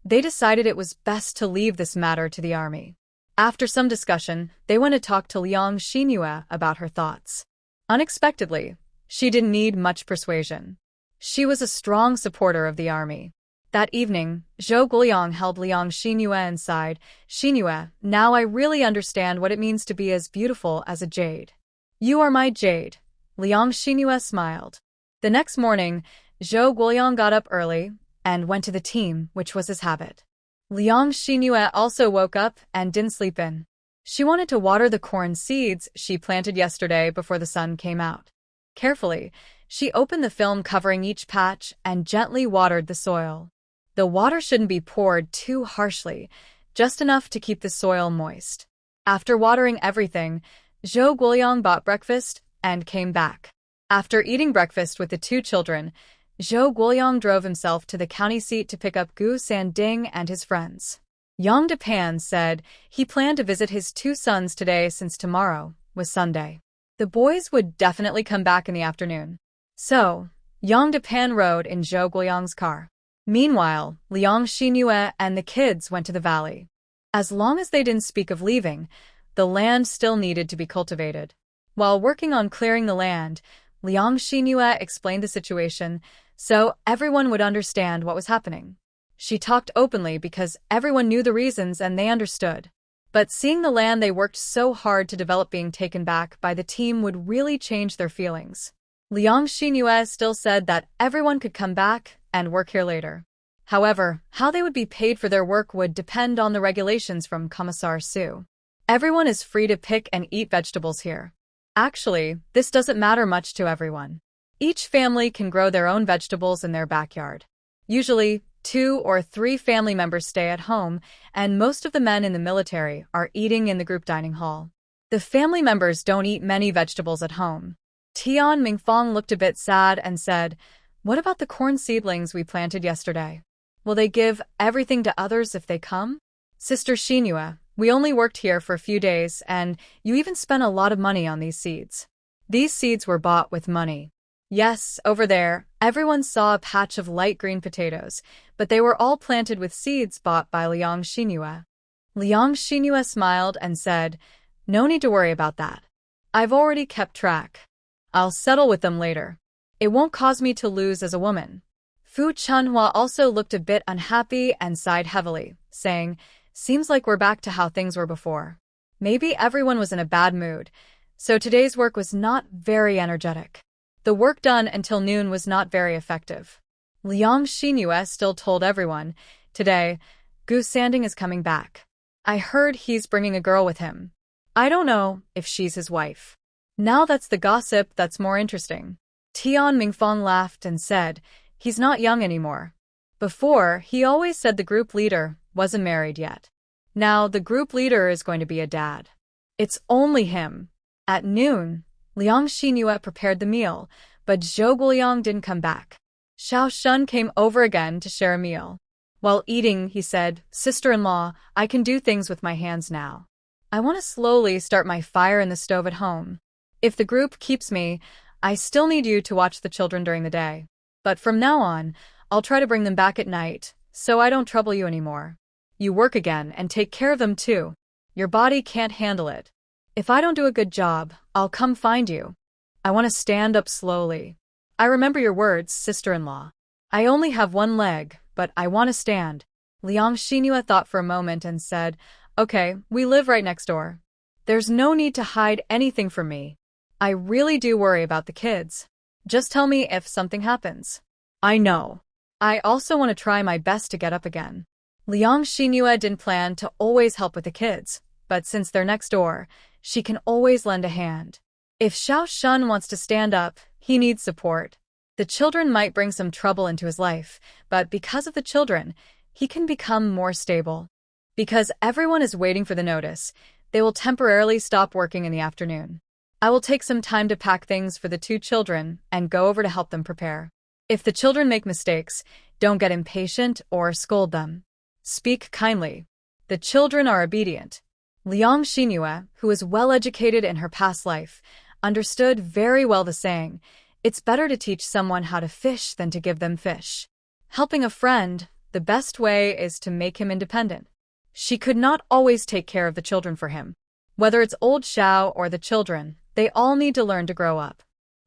they decided it was best to leave this matter to the army. After some discussion, they went to talk to Liang Xingyue about her thoughts. Unexpectedly, she didn't need much persuasion. She was a strong supporter of the army. That evening, Zhou Guoyang held Liang Xingyue inside. "Xingyue, now I really understand what it means to be as beautiful as a jade. You are my jade." Liang Xingyue smiled. The next morning, Zhou Guoyang got up early and went to the team, which was his habit. Liang Xingyue also woke up and didn't sleep in. She wanted to water the corn seeds she planted yesterday before the sun came out. Carefully, she opened the film covering each patch and gently watered the soil. The water shouldn't be poured too harshly, just enough to keep the soil moist. After watering everything, Zhou Guoyang bought breakfast and came back. After eating breakfast with the 2 children, Zhou Guoyang drove himself to the county seat to pick up Gu Sanding and his friends. Yang Depan said he planned to visit his 2 sons today since tomorrow was Sunday. The boys would definitely come back in the afternoon. So, Yang Depan rode in Zhou Guoyang's car. Meanwhile, Liang Xingyue and the kids went to the valley. As long as they didn't speak of leaving, the land still needed to be cultivated. While working on clearing the land, Liang Xingyue explained the situation so everyone would understand what was happening. She talked openly because everyone knew the reasons and they understood. But seeing the land they worked so hard to develop being taken back by the team would really change their feelings. Liang Xingyue still said that everyone could come back and work here later. However, how they would be paid for their work would depend on the regulations from Commissar Su. Everyone is free to pick and eat vegetables here. Actually, this doesn't matter much to everyone. Each family can grow their own vegetables in their backyard. Usually, 2 or 3 family members stay at home, and most of the men in the military are eating in the group dining hall. The family members don't eat many vegetables at home. Tian Mingfang looked a bit sad and said, "What about the corn seedlings we planted yesterday? Will they give everything to others if they come?" "Sister Xingyue, we only worked here for a few days and you even spent a lot of money on these seeds. These seeds were bought with money." Yes, over there, everyone saw a patch of light green potatoes, but they were all planted with seeds bought by Liang Xingyue. Liang Xingyue smiled and said, "No need to worry about that. I've already kept track. I'll settle with them later. It won't cause me to lose as a woman." Fu Chunhua also looked a bit unhappy and sighed heavily, saying, "Seems like we're back to how things were before." Maybe everyone was in a bad mood, so today's work was not very energetic. The work done until noon was not very effective. Liang Xingyue still told everyone, "Today, Gu Sanding is coming back. I heard he's bringing a girl with him. I don't know if she's his wife." Now that's the gossip that's more interesting. Tian Mingfang laughed and said, "He's not young anymore. Before, he always said the group leader wasn't married yet. Now the group leader is going to be a dad. It's only him." At noon, Liang Xingyue prepared the meal, but Zhou Guoyang didn't come back. Xiao Shun came over again to share a meal. While eating, he said, "Sister-in-law, I can do things with my hands now. I want to slowly start my fire in the stove at home. If the group keeps me, I still need you to watch the children during the day. But from now on, I'll try to bring them back at night, so I don't trouble you anymore. You work again and take care of them too. Your body can't handle it. If I don't do a good job, I'll come find you. I want to stand up slowly. I remember your words, sister-in-law. I only have one leg, but I want to stand. Liang Xinhua thought for a moment and said, "Okay, we live right next door. There's no need to hide anything from me. I really do worry about the kids. Just tell me if something happens." "I know. I also want to try my best to get up again." Liang Xinhua didn't plan to always help with the kids, but since they're next door, she can always lend a hand. If Xiao Shun wants to stand up, he needs support. The children might bring some trouble into his life, but because of the children, he can become more stable. Because everyone is waiting for the notice, they will temporarily stop working in the afternoon. I will take some time to pack things for the two children and go over to help them prepare. If the children make mistakes, don't get impatient or scold them. Speak kindly. The children are obedient. Liang Xinhua, who was well educated in her past life, understood very well the saying, "It's better to teach someone how to fish than to give them fish." Helping a friend, the best way is to make him independent. She could not always take care of the children for him. Whether it's old Xiao or the children, they all need to learn to grow up.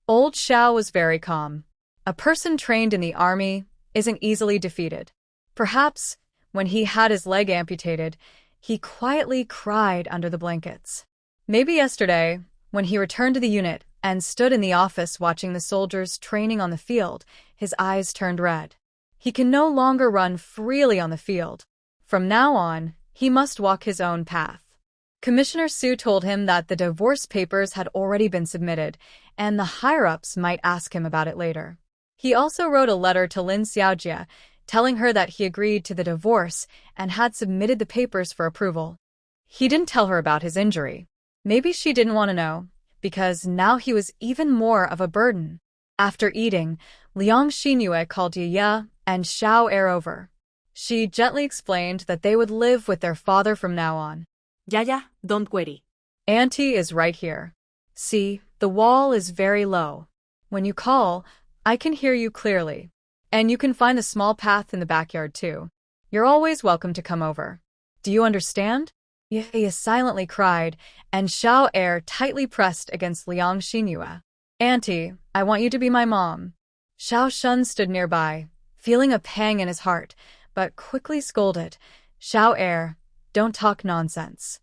Old Xiao was very calm. A person trained in the army isn't easily defeated. Perhaps, when he had his leg amputated, he quietly cried under the blankets. Maybe yesterday, when he returned to the unit and stood in the office watching the soldiers training on the field, his eyes turned red. He can no longer run freely on the field. From now on, he must walk his own path. Commissioner Su told him that the divorce papers had already been submitted, and the higher-ups might ask him about it later. He also wrote a letter to Lin Xiaojia, telling her that he agreed to the divorce and had submitted the papers for approval. He didn't tell her about his injury. Maybe she didn't want to know, because now he was even more of a burden. After eating, Liang Xinhua called Ye and Xiao Er over. She gently explained that they would live with their father from now on. Yaya, don't worry. Auntie is right here. See, the wall is very low. When you call, I can hear you clearly. And you can find the small path in the backyard too. You're always welcome to come over. Do you understand? Ye silently cried, and Xiao Er tightly pressed against Liang Xinhua. Auntie, I want you to be my mom. Xiao Shun stood nearby, feeling a pang in his heart, but quickly scolded, Xiao Er, don't talk nonsense.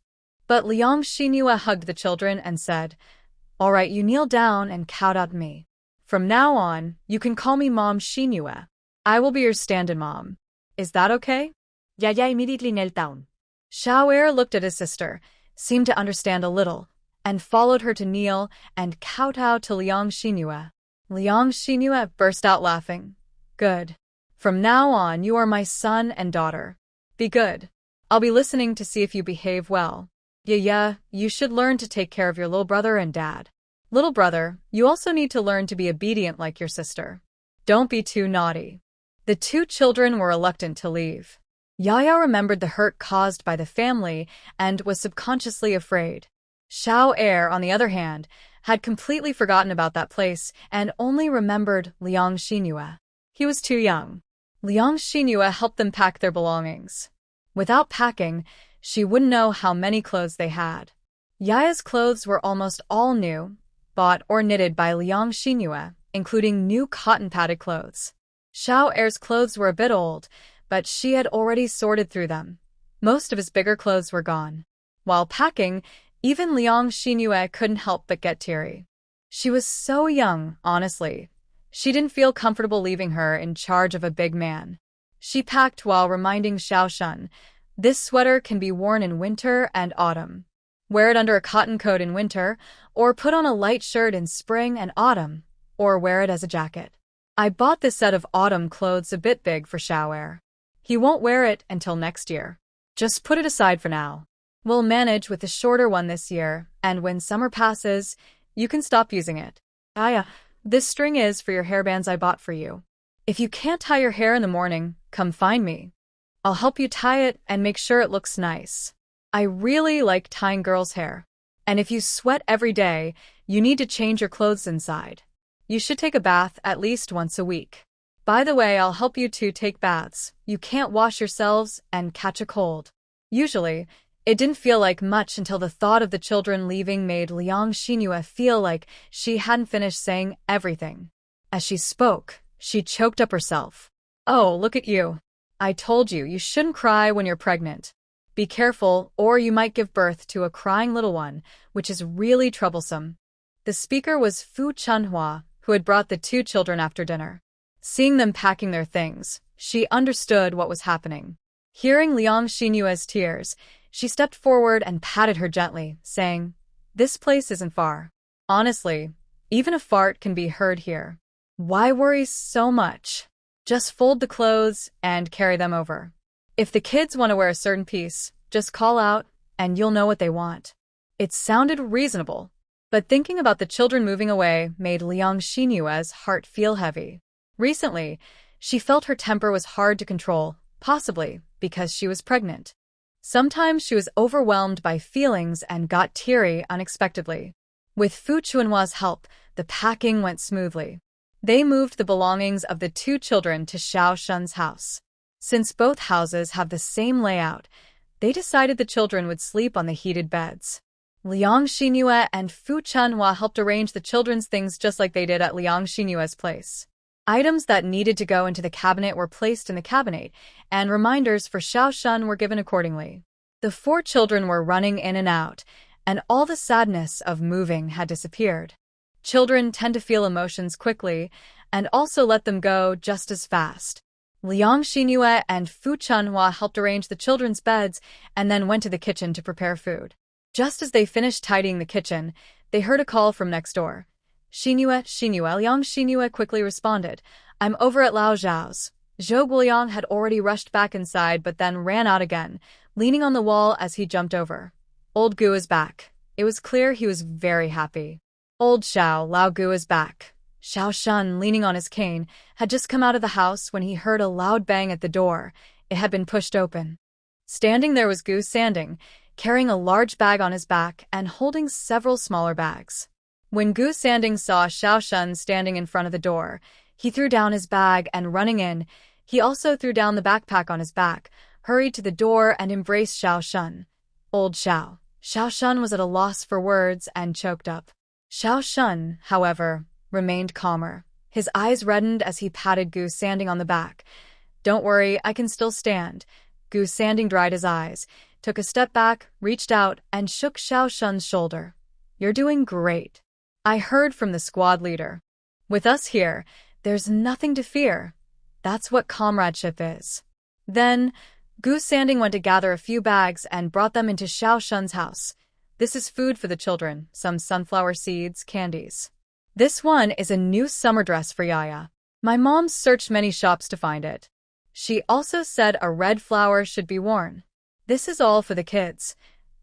But Liang Xinhua hugged the children and said, All right, you kneel down and kowtow at me. From now on, you can call me Mom Xinhua. I will be your stand-in mom. Is that okay? Yaya immediately knelt down. Xiao Er looked at his sister, seemed to understand a little, and followed her to kneel and kowtow to Liang Xinhua. Liang Xinhua burst out laughing. Good. From now on, you are my son and daughter. Be good. I'll be listening to see if you behave well. Yeah, you should learn to take care of your little brother and dad. Little brother, you also need to learn to be obedient like your sister. Don't be too naughty. The two children were reluctant to leave. Yaya remembered the hurt caused by the family and was subconsciously afraid. Xiao Er, on the other hand, had completely forgotten about that place and only remembered Liang Xinhua. He was too young. Liang Xinhua helped them pack their belongings. Without packing, she wouldn't know how many clothes they had. Yaya's clothes were almost all new, bought or knitted by Liang Xinhua, including new cotton-padded clothes. Xiao Er's clothes were a bit old, but she had already sorted through them. Most of his bigger clothes were gone. While packing, even Liang Xinhua couldn't help but get teary. She was so young, honestly. She didn't feel comfortable leaving her in charge of a big man. She packed while reminding Xiao Shun, this sweater can be worn in winter and autumn. Wear it under a cotton coat in winter, or put on a light shirt in spring and autumn, or wear it as a jacket. I bought this set of autumn clothes a bit big for Xiao Er. He won't wear it until next year. Just put it aside for now. We'll manage with the shorter one this year, and when summer passes, you can stop using it. This string is for your hairbands I bought for you. If you can't tie your hair in the morning, come find me. I'll help you tie it and make sure it looks nice. I really like tying girls' hair. And if you sweat every day, you need to change your clothes inside. You should take a bath at least once a week. By the way, I'll help you two take baths. You can't wash yourselves and catch a cold. Usually, it didn't feel like much until the thought of the children leaving made Liang Xinhua feel like she hadn't finished saying everything. As she spoke, she choked up herself. Oh, look at you. I told you, you shouldn't cry when you're pregnant. Be careful, or you might give birth to a crying little one, which is really troublesome. The speaker was Fu Chunhua, who had brought the two children after dinner. Seeing them packing their things, she understood what was happening. Hearing Liang Xinyue's tears, she stepped forward and patted her gently, saying, "This place isn't far. Honestly, even a fart can be heard here. Why worry so much? Just fold the clothes and carry them over. If the kids want to wear a certain piece, just call out, and you'll know what they want." It sounded reasonable, but thinking about the children moving away made Liang Xinyue's heart feel heavy. Recently, she felt her temper was hard to control, possibly because she was pregnant. Sometimes she was overwhelmed by feelings and got teary unexpectedly. With Fu Chunhua's help, the packing went smoothly. They moved the belongings of the two children to Xiao Shun's house. Since both houses have the same layout, they decided the children would sleep on the heated beds. Liang Xinyue and Fu Chunhua helped arrange the children's things just like they did at Liang Xinyue's place. Items that needed to go into the cabinet were placed in the cabinet, and reminders for Xiao Shun were given accordingly. The four children were running in and out, and all the sadness of moving had disappeared. Children tend to feel emotions quickly, and also let them go just as fast. Liang Xinyue and Fu Chunhua helped arrange the children's beds and then went to the kitchen to prepare food. Just as they finished tidying the kitchen, they heard a call from next door. "Xinyue, Xinyue." Liang Xinyue quickly responded, "I'm over at Lao Zhao's." Zhou Guoliang had already rushed back inside but then ran out again, leaning on the wall as he jumped over. Old Gu is back. It was clear he was very happy. Old Xiao, Lao Gu is back. Xiao Shun, leaning on his cane, had just come out of the house when he heard a loud bang at the door. It had been pushed open. Standing there was Gu Sanding, carrying a large bag on his back and holding several smaller bags. When Gu Sanding saw Xiao Shun standing in front of the door, he threw down his bag and running in, he also threw down the backpack on his back, hurried to the door and embraced Xiao Shun. Old Xiao. Xiao Shun was at a loss for words and choked up. Xiao Shun, however, remained calmer. His eyes reddened as he patted Gu Sanding on the back. "Don't worry, I can still stand." Gu Sanding dried his eyes, took a step back, reached out, and shook Xiao Shun's shoulder. "You're doing great. I heard from the squad leader. With us here, there's nothing to fear. That's what comradeship is." Then, Gu Sanding went to gather a few bags and brought them into Xiao Shun's house. "This is food for the children, some sunflower seeds, candies. This one is a new summer dress for Yaya. My mom searched many shops to find it. She also said a red flower should be worn. This is all for the kids."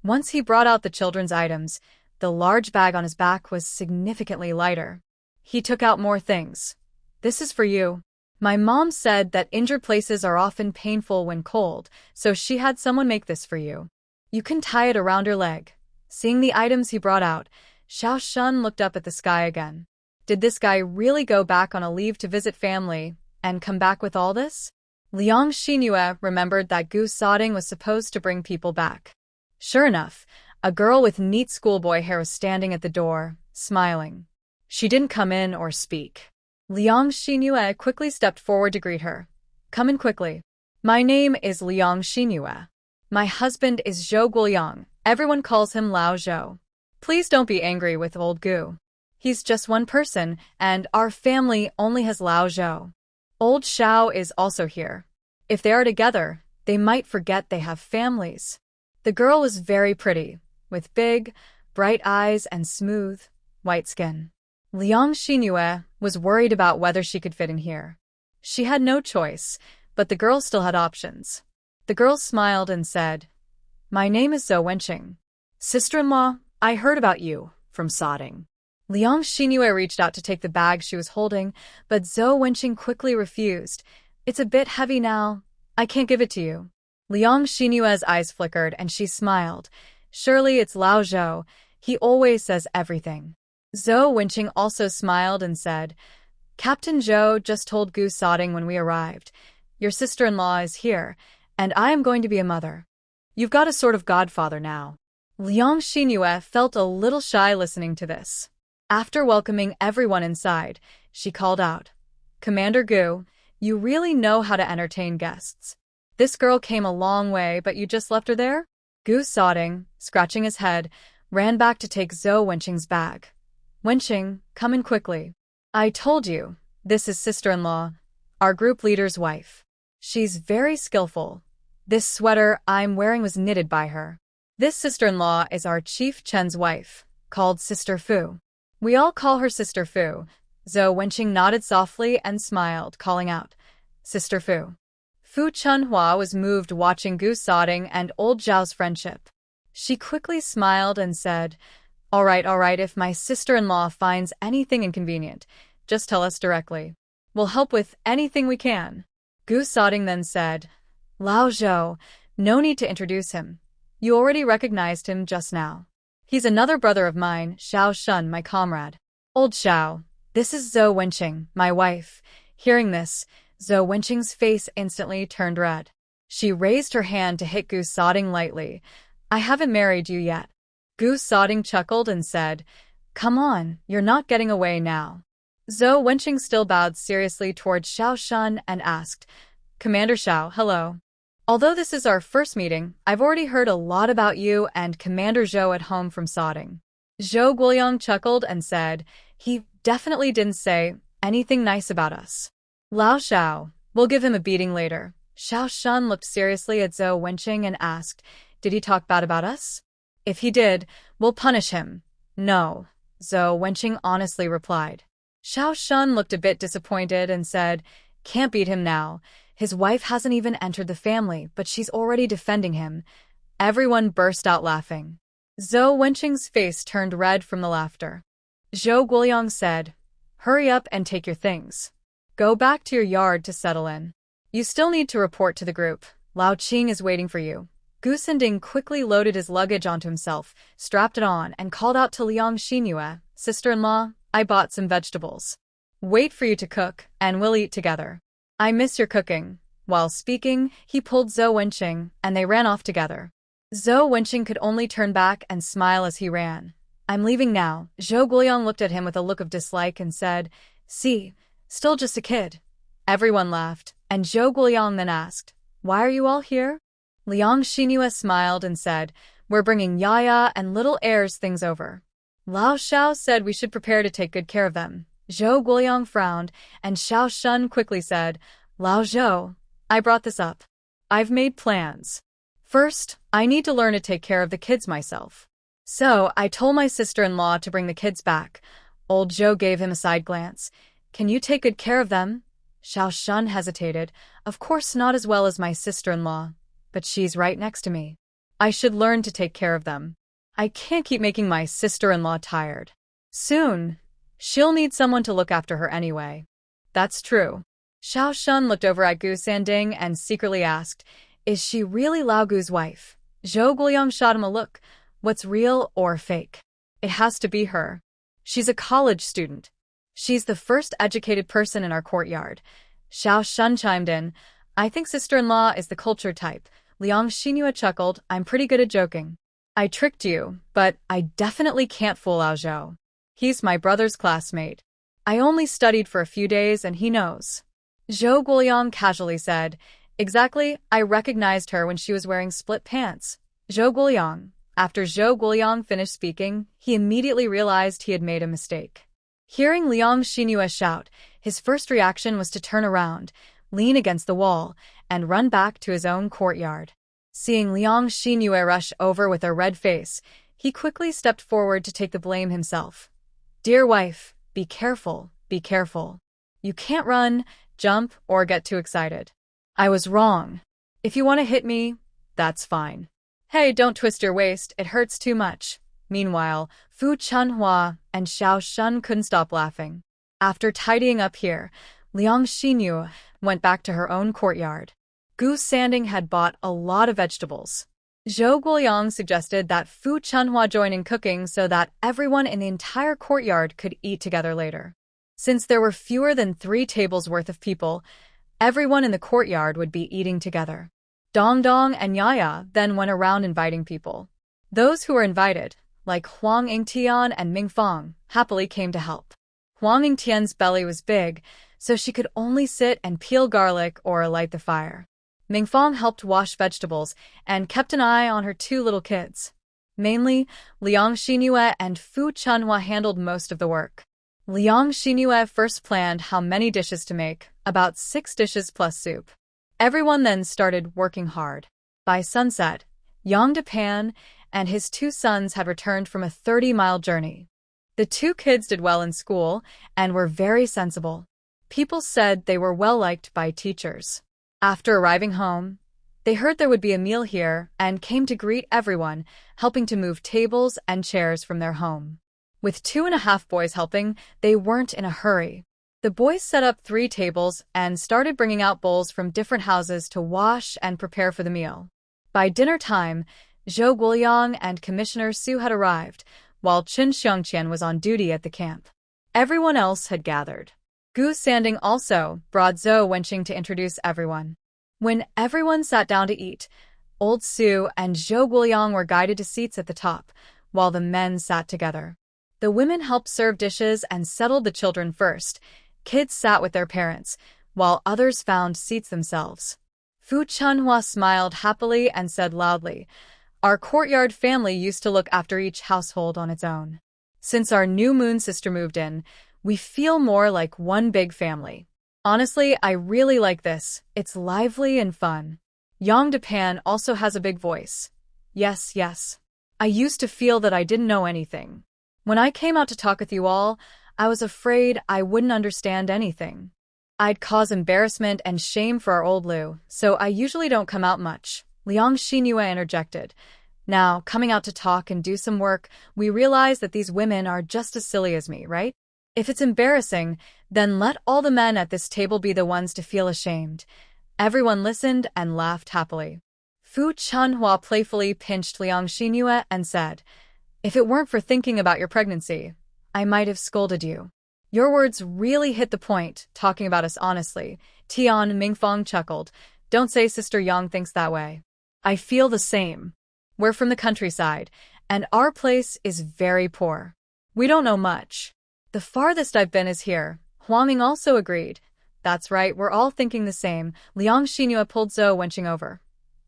Once he brought out the children's items, the large bag on his back was significantly lighter. He took out more things. "This is for you. My mom said that injured places are often painful when cold, so she had someone make this for you. You can tie it around your leg." Seeing the items he brought out, Xiao Shun looked up at the sky again. Did this guy really go back on a leave to visit family and come back with all this? Liang Xinyue remembered that Gu Sanding was supposed to bring people back. Sure enough, a girl with neat schoolboy hair was standing at the door, smiling. She didn't come in or speak. Liang Xinyue quickly stepped forward to greet her. "Come in quickly. My name is Liang Xinyue. My husband is Zhou Guoliang. Everyone calls him Lao Zhou. Please don't be angry with old Gu. He's just one person, and our family only has Lao Zhou. Old Xiao is also here. If they are together, they might forget they have families." The girl was very pretty, with big, bright eyes and smooth, white skin. Liang Xinyue was worried about whether she could fit in here. She had no choice, but the girl still had options. The girl smiled and said, "My name is Zhou Wenqing. Sister-in-law, I heard about you from Sanding." Liang Xinyue reached out to take the bag she was holding, but Zhou Wenqing quickly refused. "It's a bit heavy now. I can't give it to you." Liang Xinyue's eyes flickered and she smiled. "Surely it's Lao Zhou. He always says everything." Zhou Wenqing also smiled and said, "Captain Zhou just told Gu Sanding when we arrived. Your sister-in-law is here, and I am going to be a mother. You've got a sort of godfather now." Liang Xinyue felt a little shy listening to this. After welcoming everyone inside, she called out, "Commander Gu, you really know how to entertain guests. This girl came a long way, but you just left her there? Gu Sodding, scratching his head, ran back to take Zhou Wenqing's bag. Wenqing, come in quickly. I told you, this is sister-in-law, our group leader's wife. She's very skillful. This sweater I'm wearing was knitted by her. This sister-in-law is our Chief Chen's wife, called Sister Fu. We all call her Sister Fu. Zhou Wenqing nodded softly and smiled, calling out, Sister Fu. Fu Chunhua was moved watching Gu Sodding and old Zhao's friendship. She quickly smiled and said, all right, if my sister-in-law finds anything inconvenient, just tell us directly. We'll help with anything we can. Gu Sodding then said, Lao Zhou, no need to introduce him. You already recognized him just now. He's another brother of mine, Xiao Shun, my comrade. Old Xiao, this is Zhou Wenqing, my wife. Hearing this, Zhou Wenqing's face instantly turned red. She raised her hand to hit Gu Sodding lightly. I haven't married you yet. Gu Sodding chuckled and said, come on, you're not getting away now. Zhou Wenqing still bowed seriously toward Xiao Shun and asked, Commander Xiao, hello. Although this is our first meeting, I've already heard a lot about you and Commander Zhou at home from Sodding. Zhou Guoyang chuckled and said, he definitely didn't say anything nice about us. Lao Xiao, we'll give him a beating later. Xiao Shun looked seriously at Zhou Wenqing and asked, did he talk bad about us? If he did, we'll punish him. No, Zhou Wenqing honestly replied. Xiao Shun looked a bit disappointed and said, can't beat him now. His wife hasn't even entered the family, but she's already defending him. Everyone burst out laughing. Zhou Wenqing's face turned red from the laughter. Zhou Guoyang said, hurry up and take your things. Go back to your yard to settle in. You still need to report to the group. Lao Qing is waiting for you. Gu Sinding quickly loaded his luggage onto himself, strapped it on, and called out to Liang Xinyue, sister-in-law, I bought some vegetables. Wait for you to cook, and we'll eat together. I miss your cooking. While speaking, he pulled Zhou Wenqing, and they ran off together. Zhou Wenqing could only turn back and smile as he ran. I'm leaving now. Zhou Guoyang looked at him with a look of dislike and said, see, still just a kid. Everyone laughed, and Zhou Guoyang then asked, why are you all here? Liang Xinyue smiled and said, we're bringing Yaya and little heir's things over. Lao Xiao said we should prepare to take good care of them. Zhou Guoyang frowned, and Xiao Shun quickly said, Lao Zhou, I brought this up. I've made plans. First, I need to learn to take care of the kids myself. So, I told my sister-in-law to bring the kids back. Old Zhou gave him a side glance. Can you take good care of them? Xiao Shun hesitated. Of course not as well as my sister-in-law, but she's right next to me. I should learn to take care of them. I can't keep making my sister-in-law tired. Soon, she'll need someone to look after her anyway. That's true. Xiao Shun looked over at Gu Sanding and secretly asked, is she really Lao Gu's wife? Zhou Guoyang shot him a look. What's real or fake? It has to be her. She's a college student. She's the first educated person in our courtyard. Xiao Shun chimed in. I think sister-in-law is the culture type. Liang Xinyue chuckled. I'm pretty good at joking. I tricked you, but I definitely can't fool Lao Zhou. He's my brother's classmate. I only studied for a few days and he knows. Zhou Guoyang casually said, exactly, I recognized her when she was wearing split pants. Zhou Guoyang. After Zhou Guoyang finished speaking, he immediately realized he had made a mistake. Hearing Liang Xinyue shout, his first reaction was to turn around, lean against the wall, and run back to his own courtyard. Seeing Liang Xinyue rush over with a red face, he quickly stepped forward to take the blame himself. Dear wife, be careful, be careful. You can't run, jump, or get too excited. I was wrong. If you want to hit me, that's fine. Hey, don't twist your waist, it hurts too much. Meanwhile, Fu Chunhua and Xiao Shun couldn't stop laughing. After tidying up here, Liang Xinyue went back to her own courtyard. Gu Sanding had bought a lot of vegetables. Zhou Guoyang suggested that Fu Chunhua join in cooking so that everyone in the entire courtyard could eat together later. Since there were fewer than 3 tables worth of people, everyone in the courtyard would be eating together. Dong Dong and Yaya then went around inviting people. Those who were invited, like Huang Yingtian and Ming Fong, happily came to help. Huang Yingtian's belly was big, so she could only sit and peel garlic or light the fire. Mingfang helped wash vegetables and kept an eye on her two little kids. Mainly, Liang Xingyue and Fu Chunhua handled most of the work. Liang Xingyue first planned how many dishes to make, about 6 dishes plus soup. Everyone then started working hard. By sunset, Yang Depan and his 2 sons had returned from a 30-mile journey. The 2 kids did well in school and were very sensible. People said they were well-liked by teachers. After arriving home, they heard there would be a meal here and came to greet everyone, helping to move tables and chairs from their home. With 2.5 boys helping, they weren't in a hurry. The boys set up 3 tables and started bringing out bowls from different houses to wash and prepare for the meal. By dinner time, Zhou Guoyang and Commissioner Su had arrived, while Qin Xiangqian was on duty at the camp. Everyone else had gathered. Gu Sanding also brought Zhou Wenqing to introduce everyone. When everyone sat down to eat, Old Su and Zhou Guoyang were guided to seats at the top, while the men sat together. The women helped serve dishes and settled the children first. Kids sat with their parents, while others found seats themselves. Fu Chunhua smiled happily and said loudly, "Our courtyard family used to look after each household on its own. Since our new moon sister moved in, we feel more like one big family. Honestly, I really like this. It's lively and fun." Yang Depan also has a big voice. "Yes, yes. I used to feel that I didn't know anything. When I came out to talk with you all, I was afraid I wouldn't understand anything. I'd cause embarrassment and shame for our old Lu, so I usually don't come out much," Liang Xingyue interjected. "Now, coming out to talk and do some work, we realize that these women are just as silly as me, right? If it's embarrassing, then let all the men at this table be the ones to feel ashamed." Everyone listened and laughed happily. Fu Chunhua playfully pinched Liang Xingyue and said, "If it weren't for thinking about your pregnancy, I might have scolded you. Your words really hit the point, talking about us honestly." Tian Mingfang chuckled. "Don't say Sister Yang thinks that way. I feel the same. We're from the countryside, and our place is very poor. We don't know much. The farthest I've been is here." Huang also agreed. "That's right, we're all thinking the same." Liang Xingyue pulled Zhou Wenqing over.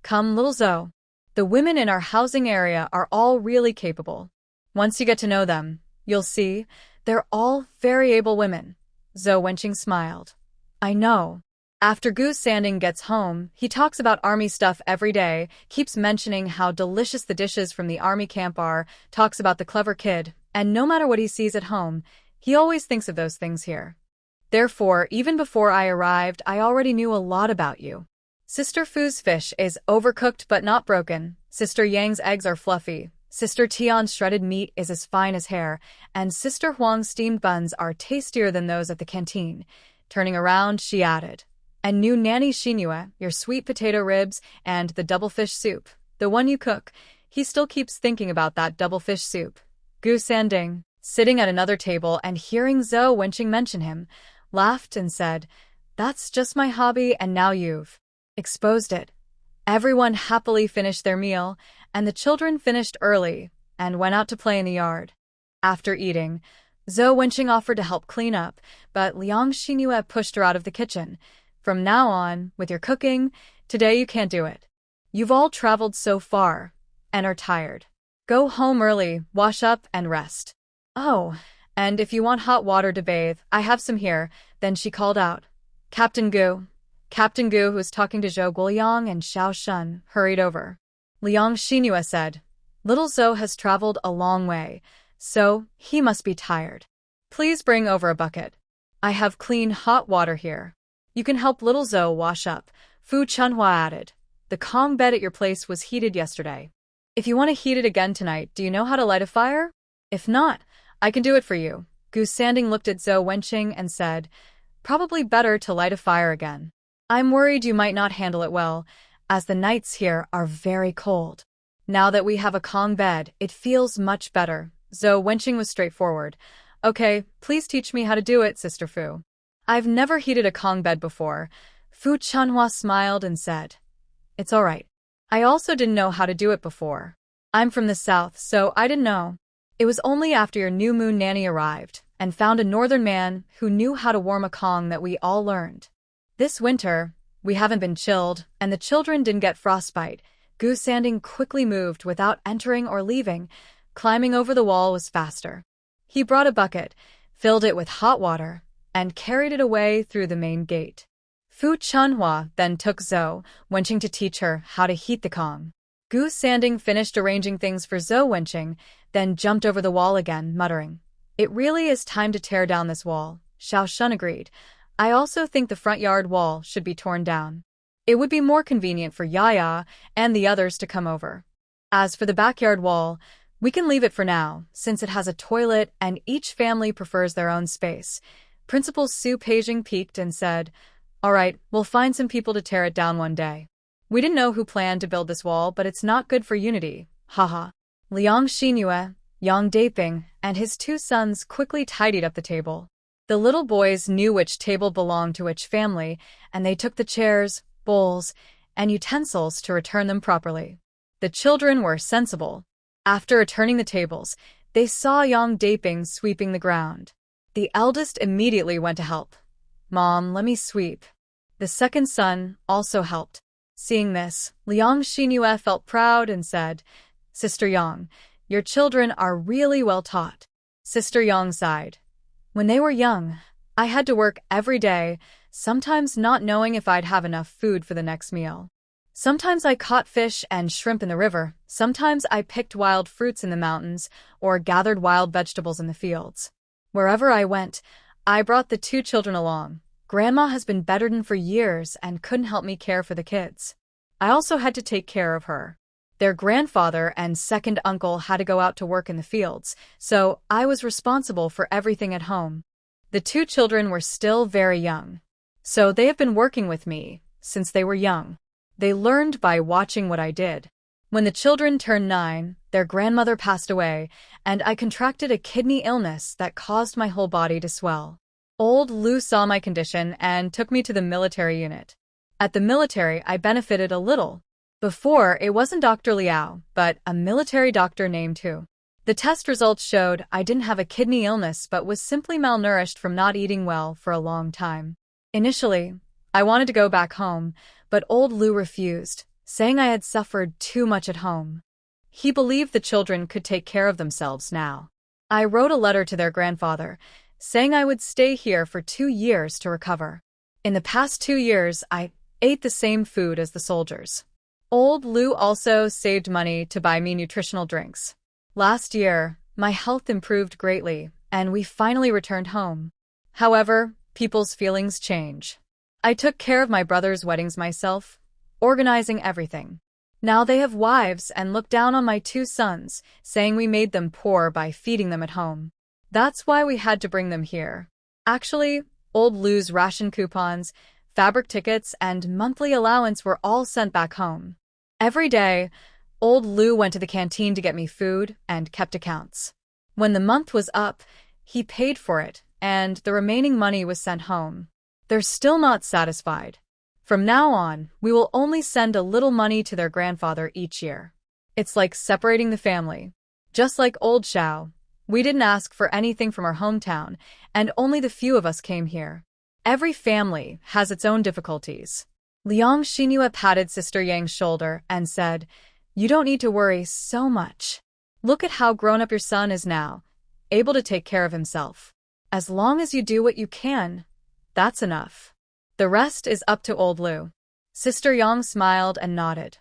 "Come, little Zhou. The women in our housing area are all really capable. Once you get to know them, you'll see, they're all very able women." Zhou Wenqing smiled. "I know. After Gu Sanding gets home, he talks about army stuff every day, keeps mentioning how delicious the dishes from the army camp are, talks about the clever kid, and no matter what he sees at home, he always thinks of those things here. Therefore, even before I arrived, I already knew a lot about you. Sister Fu's fish is overcooked but not broken, Sister Yang's eggs are fluffy, Sister Tian's shredded meat is as fine as hair, and Sister Huang's steamed buns are tastier than those at the canteen." Turning around, she added, "And new Nanny Xingyue, your sweet potato ribs, and the double fish soup, the one you cook." He still keeps thinking about that double fish soup. Gu Sanding, sitting at another table and hearing Zhou Wenqing mention him, laughed and said, "That's just my hobby, and now you've exposed it." Everyone happily finished their meal, and the children finished early and went out to play in the yard. After eating, Zhou Wenqing offered to help clean up, but Liang Xingyue pushed her out of the kitchen. "From now on, with your cooking, today you can't do it. You've all traveled so far and are tired. Go home early, wash up, and rest. Oh, and if you want hot water to bathe, I have some here." Then she called out, Captain Gu." Captain Gu, who was talking to Zhou Guoyang and Xiao Shun, hurried over. Liang Xingyue said, "Little Zhou has traveled a long way, so he must be tired. Please bring over a bucket. I have clean hot water here. You can help little Zhou wash up." Fu Chunhua added, "The Kong bed at your place was heated yesterday. If you want to heat it again tonight, do you know how to light a fire? If not, I can do it for you." Gu Sanding looked at Zhou Wenqing and said, "Probably better to light a fire again. I'm worried you might not handle it well, as the nights here are very cold. Now that we have a Kong bed, it feels much better." Zhou Wenqing was straightforward. "Okay, please teach me how to do it, Sister Fu. I've never heated a Kong bed before." Fu Chunhua smiled and said, "It's all right. I also didn't know how to do it before. I'm from the south, so I didn't know. It was only after your new moon nanny arrived and found a northern man who knew how to warm a Kong that we all learned. This winter, we haven't been chilled, and the children didn't get frostbite. Gu Sanding quickly moved without entering or leaving. Climbing over the wall was faster. He brought a bucket, filled it with hot water, and carried it away through the main gate. Fu Chunhua then took Zhou Wenqing to teach her how to heat the Kong. Gu Sanding finished arranging things for Zhou Wenqing, then jumped over the wall again, muttering, "It really is time to tear down this wall." Xiao Shun agreed. "I also think the front yard wall should be torn down. It would be more convenient for Yaya and the others to come over. As for the backyard wall, we can leave it for now, since it has a toilet and each family prefers their own space." Principal Su Peijing peeked and said, "All right, we'll find some people to tear it down one day. We didn't know who planned to build this wall, but it's not good for unity. Haha." Liang Xingyue, Yang Daping, and his two sons quickly tidied up the table. The little boys knew which table belonged to which family, and they took the chairs, bowls, and utensils to return them properly. The children were sensible. After returning the tables, they saw Yang Daping sweeping the ground. The eldest immediately went to help. "Mom, let me sweep." The second son also helped. Seeing this, Liang Xingyue felt proud and said, "Sister Yang, your children are really well taught." Sister Yang sighed. "When they were young, I had to work every day, sometimes not knowing if I'd have enough food for the next meal. Sometimes I caught fish and shrimp in the river, sometimes I picked wild fruits in the mountains or gathered wild vegetables in the fields. Wherever I went, I brought the two children along. Grandma has been bedridden for years and couldn't help me care for the kids. I also had to take care of her. Their grandfather and second uncle had to go out to work in the fields, so I was responsible for everything at home. The two children were still very young, so they have been working with me since they were young. They learned by watching what I did. When the children turned 9, their grandmother passed away, and I contracted a kidney illness that caused my whole body to swell. Old Lu saw my condition and took me to the military unit. At the military, I benefited a little. Before, it wasn't Dr. Liao, but a military doctor named Hu. The test results showed I didn't have a kidney illness but was simply malnourished from not eating well for a long time. Initially, I wanted to go back home, but old Lu refused, saying I had suffered too much at home. He believed the children could take care of themselves now. I wrote a letter to their grandfather, saying I would stay here for 2 years to recover. In the past 2 years, I ate the same food as the soldiers. Old Lu also saved money to buy me nutritional drinks. Last year, my health improved greatly, and we finally returned home. However, people's feelings change. I took care of my brother's weddings myself, organizing everything. Now they have wives and look down on my 2 sons, saying we made them poor by feeding them at home. That's why we had to bring them here. Actually, old Lu's ration coupons, fabric tickets, and monthly allowance were all sent back home. Every day, old Lu went to the canteen to get me food and kept accounts. When the month was up, he paid for it, and the remaining money was sent home. They're still not satisfied. From now on, we will only send a little money to their grandfather each year. It's like separating the family. Just like old Xiao, we didn't ask for anything from our hometown, and only the few of us came here. Every family has its own difficulties. Liang Xingyue patted Sister Yang's shoulder and said, "You don't need to worry so much. Look at how grown up your son is now, able to take care of himself. As long as you do what you can, that's enough. The rest is up to old Lu." Sister Yang smiled and nodded.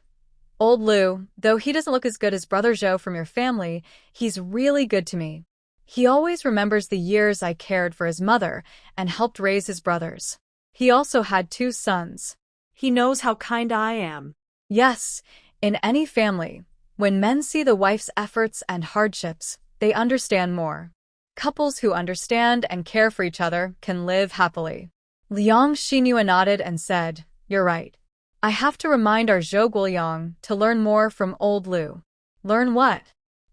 "Old Lu, though he doesn't look as good as Brother Zhou from your family, he's really good to me. He always remembers the years I cared for his mother and helped raise his brothers. He also had 2 sons. He knows how kind I am." Yes, in any family, when men see the wife's efforts and hardships, they understand more. Couples who understand and care for each other can live happily. Liang Xingyue nodded and said, "You're right. I have to remind our Zhou Guoyang to learn more from old Lu." "Learn what?"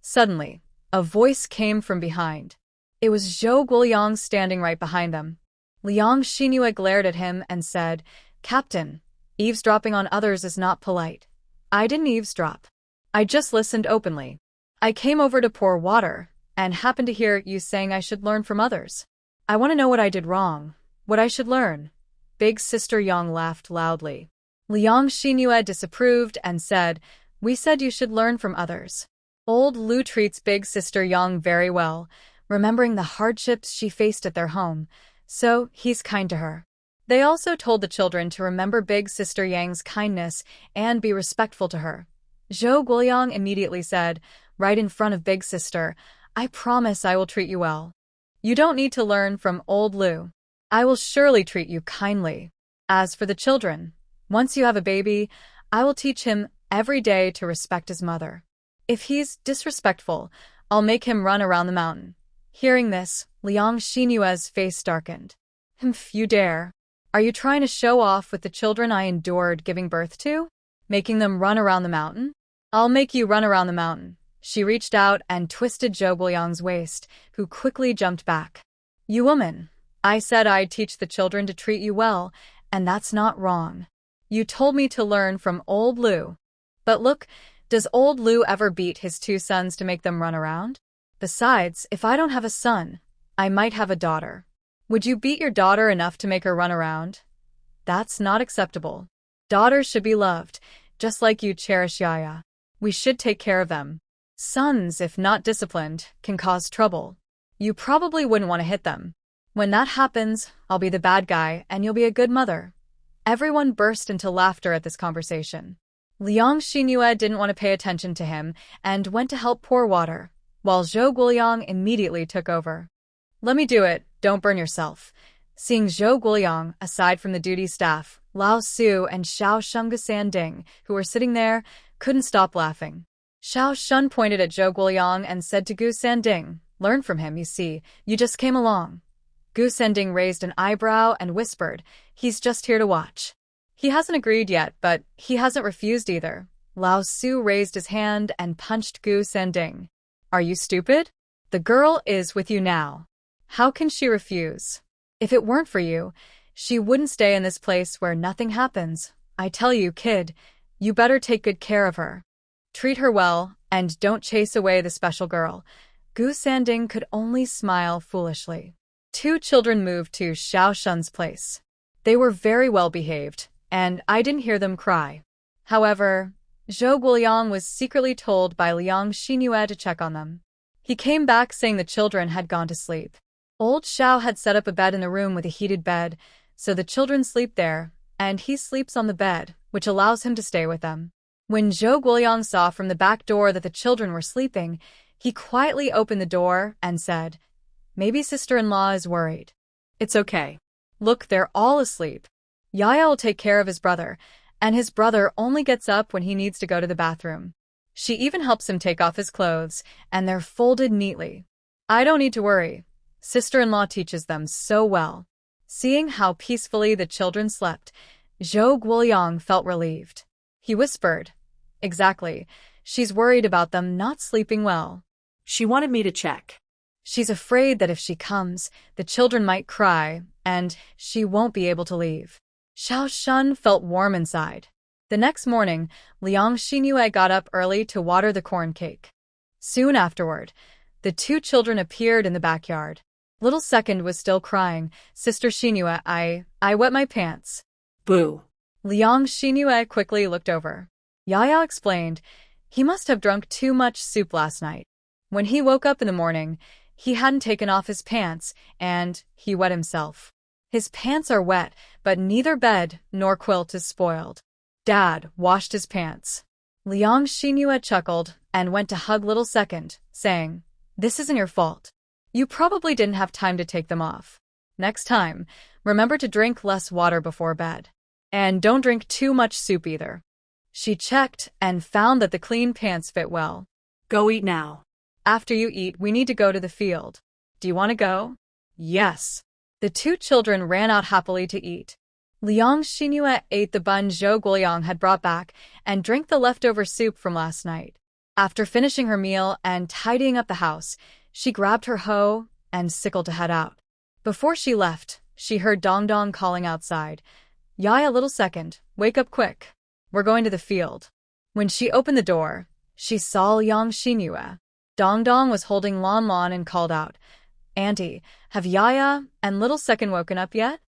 Suddenly, a voice came from behind. It was Zhou Guoyang standing right behind them. Liang Xingyue glared at him and said, "Captain, eavesdropping on others is not polite." "I didn't eavesdrop. I just listened openly. I came over to pour water and happened to hear you saying I should learn from others. I want to know what I did wrong, what I should learn. Big Sister Yang laughed loudly. Liang Xingyue disapproved and said, "We said you should learn from others." Old Lu treats Big Sister Yang very well, remembering the hardships she faced at their home, so he's kind to her. They also told the children to remember Big Sister Yang's kindness and be respectful to her. Zhou Guoyang immediately said, right in front of Big Sister, "I promise I will treat you well. You don't need to learn from old Lu. I will surely treat you kindly. As for the children, once you have a baby, I will teach him every day to respect his mother. If he's disrespectful, I'll make him run around the mountain." Hearing this, Liang Xinyue's face darkened. You dare. Are you trying to show off with the children I endured giving birth to? Making them run around the mountain? I'll make you run around the mountain. She reached out and twisted Zhou Guoyang's waist, who quickly jumped back. You woman, I said I'd teach the children to treat you well, and that's not wrong. You told me to learn from old Lu. But look, does old Lu ever beat his two sons to make them run around? Besides, if I don't have a son, I might have a daughter. Would you beat your daughter enough to make her run around? That's not acceptable. Daughters should be loved, just like you cherish Yaya. We should take care of them. Sons, if not disciplined, can cause trouble. You probably wouldn't want to hit them. When that happens, I'll be the bad guy and you'll be a good mother. Everyone burst into laughter at this conversation. Liang Xinyue didn't want to pay attention to him and went to help pour water, while Zhou Guoyang immediately took over. Let me do it, don't burn yourself. Seeing Zhou Guoyang, aside from the duty staff, Lao Su and Xiao Shungasanding, who were sitting there, couldn't stop laughing. Xiao Shun pointed at Zhou Guoyang and said to Gu Sanding, "Learn from him, you see, you just came along." Gu Sanding raised an eyebrow and whispered, "He's just here to watch." He hasn't agreed yet, but he hasn't refused either. Lao Su raised his hand and punched Gu Sanding. Are you stupid? The girl is with you now. How can she refuse? If it weren't for you, she wouldn't stay in this place where nothing happens. I tell you, kid, you better take good care of her. Treat her well, and don't chase away the special girl. Gu Sanding could only smile foolishly. Two children moved to Xiao Shun's place. They were very well behaved, and I didn't hear them cry. However, Zhou Guoyang was secretly told by Liang Xinyue to check on them. He came back saying the children had gone to sleep. Old Xiao had set up a bed in the room with a heated bed, so the children sleep there, and he sleeps on the bed, which allows him to stay with them. When Zhou Guoyang saw from the back door that the children were sleeping, he quietly opened the door and said, "Maybe sister-in-law is worried." "It's okay. Look, they're all asleep. Yaya will take care of his brother, and his brother only gets up when he needs to go to the bathroom. She even helps him take off his clothes, and they're folded neatly. I don't need to worry. Sister-in-law teaches them so well." Seeing how peacefully the children slept, Zhou Guoyang felt relieved. He whispered, "Exactly. She's worried about them not sleeping well. She wanted me to check. She's afraid that if she comes, the children might cry, and she won't be able to leave." Xiao Shun felt warm inside. The next morning, Liang Xinyue got up early to water the corn cake. Soon afterward, the two children appeared in the backyard. Little Second was still crying. "Sister Xinyue, I wet my pants." Boo. Liang Xinyue quickly looked over. Yaya explained, he must have drunk too much soup last night. When he woke up in the morning, he hadn't taken off his pants, and he wet himself. His pants are wet, but neither bed nor quilt is spoiled. Dad washed his pants. Liang Xinyue chuckled and went to hug Little Second, saying, "This isn't your fault. You probably didn't have time to take them off. Next time, remember to drink less water before bed. And don't drink too much soup either." She checked and found that the clean pants fit well. Go eat now. After you eat, we need to go to the field. Do you want to go? Yes. The two children ran out happily to eat. Liang Xinyue ate the bun Zhou Guoyang had brought back and drank the leftover soup from last night. After finishing her meal and tidying up the house, she grabbed her hoe and sickle to head out. Before she left, she heard Dong Dong calling outside, "Yaya, Little Second, wake up quick. We're going to the field." When she opened the door, she saw Liang Xinyue. Dong Dong was holding Lon Lon and called out, "Auntie, have Yaya and Little Second woken up yet?"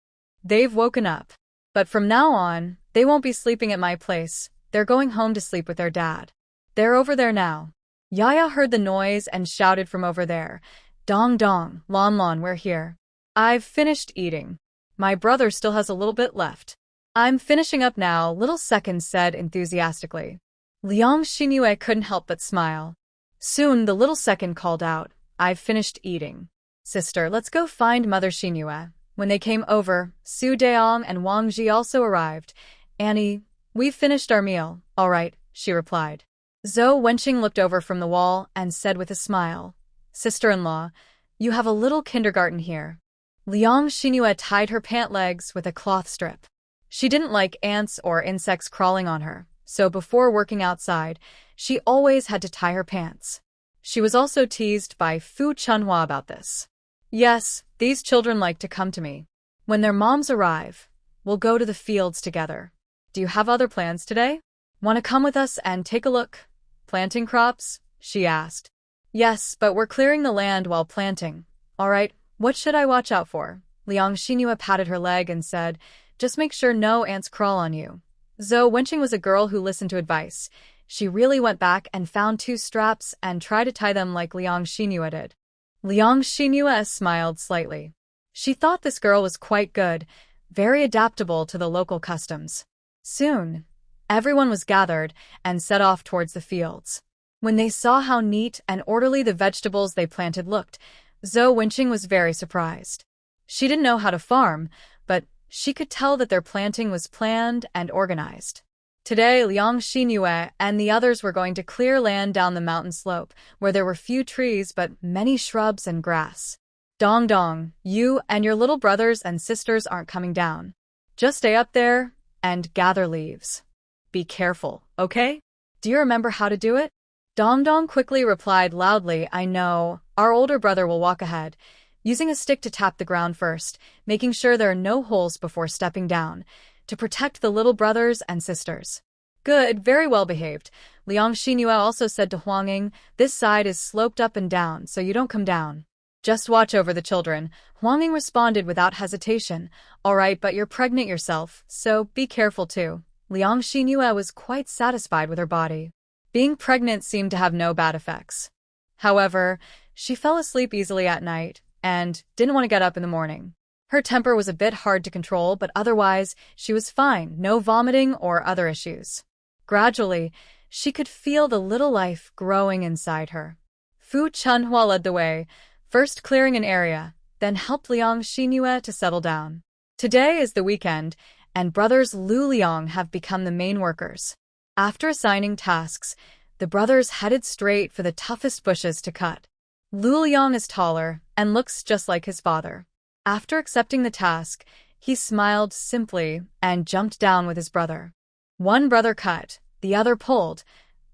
They've woken up. But from now on, they won't be sleeping at my place. They're going home to sleep with their dad. They're over there now. Yaya heard the noise and shouted from over there. Dong dong, Lon Lon, we're here. I've finished eating. My brother still has a little bit left. I'm finishing up now, Little Second said enthusiastically. Liang Xingyue couldn't help but smile. Soon the Little Second called out, I've finished eating. Sister, let's go find Mother Xingyue. When they came over, Su Deong and Wang Ji also arrived. Annie, we've finished our meal. All right, she replied. Zhou Wenqing looked over from the wall and said with a smile, Sister-in-law, you have a little kindergarten here. Liang Xingyue tied her pant legs with a cloth strip. She didn't like ants or insects crawling on her, so before working outside, she always had to tie her pants. She was also teased by Fu Chunhua about this. Yes, these children like to come to me. When their moms arrive, we'll go to the fields together. Do you have other plans today? Want to come with us and take a look? Planting crops? She asked. Yes, but we're clearing the land while planting. All right, what should I watch out for? Liang Xingyue patted her leg and said, just make sure no ants crawl on you. Zhou Wenqing was a girl who listened to advice. She really went back and found 2 straps and tried to tie them like Liang Xingyue did. Liang Xingyue smiled slightly. She thought this girl was quite good, very adaptable to the local customs. Soon, everyone was gathered and set off towards the fields. When they saw how neat and orderly the vegetables they planted looked, Zhou Wenqing was very surprised. She didn't know how to farm, but she could tell that their planting was planned and organized. Today, Liang Xingyue and the others were going to clear land down the mountain slope, where there were few trees but many shrubs and grass. Dong dong, you and your little brothers and sisters aren't coming down. Just stay up there and gather leaves. Be careful, okay? Do you remember how to do it? Dong dong quickly replied loudly, I know. Our older brother will walk ahead, using a stick to tap the ground first, making sure there are no holes before stepping down, to protect the little brothers and sisters. Good, very well behaved. Liang Xingyue also said to Huang Ying, this side is sloped up and down, so you don't come down. Just watch over the children. Huang Ying responded without hesitation. All right, but you're pregnant yourself, so be careful too. Liang Xingyue was quite satisfied with her body. Being pregnant seemed to have no bad effects. However, she fell asleep easily at night and didn't want to get up in the morning. Her temper was a bit hard to control, but otherwise, she was fine, no vomiting or other issues. Gradually, she could feel the little life growing inside her. Fu Chunhua led the way, first clearing an area, then helped Liang Xingyue to settle down. Today is the weekend, and brothers Lu Liang have become the main workers. After assigning tasks, the brothers headed straight for the toughest bushes to cut. Lu Liang is taller and looks just like his father. After accepting the task, he smiled simply and jumped down with his brother. One brother cut, the other pulled.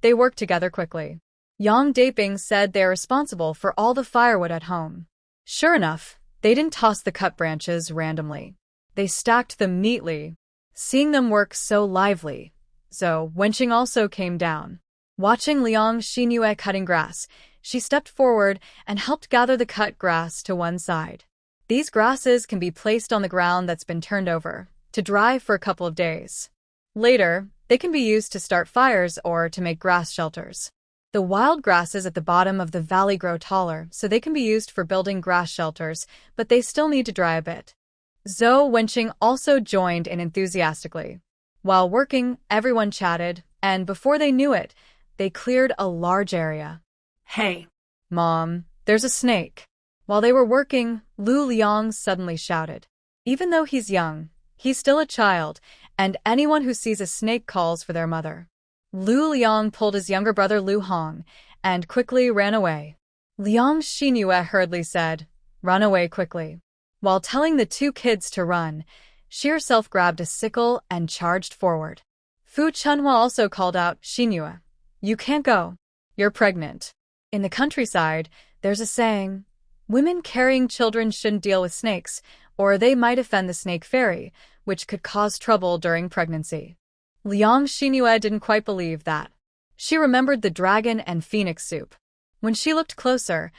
They worked together quickly. Yang Daping said they are responsible for all the firewood at home. Sure enough, they didn't toss the cut branches randomly. They stacked them neatly. Seeing them work so lively, Zhou Wenqing also came down. Watching Liang Xingyue cutting grass, she stepped forward and helped gather the cut grass to one side. These grasses can be placed on the ground that's been turned over, to dry for a couple of days. Later, they can be used to start fires or to make grass shelters. The wild grasses at the bottom of the valley grow taller, so they can be used for building grass shelters, but they still need to dry a bit. Zhou Wenqing also joined in enthusiastically. While working, everyone chatted, and before they knew it, they cleared a large area. Hey, Mom, there's a snake. While they were working, Lu Liang suddenly shouted. Even though he's young, he's still a child, and anyone who sees a snake calls for their mother. Lu Liang pulled his younger brother Lu Hong and quickly ran away. Liang Xingyue hurriedly said, run away quickly. While telling the 2 kids to run, she herself grabbed a sickle and charged forward. Fu Chunhua also called out, Xingyue, you can't go. You're pregnant. In the countryside, there's a saying, women carrying children shouldn't deal with snakes, or they might offend the snake fairy, which could cause trouble during pregnancy. Liang Xingyue didn't quite believe that. She remembered the dragon and phoenix soup. When she looked closer,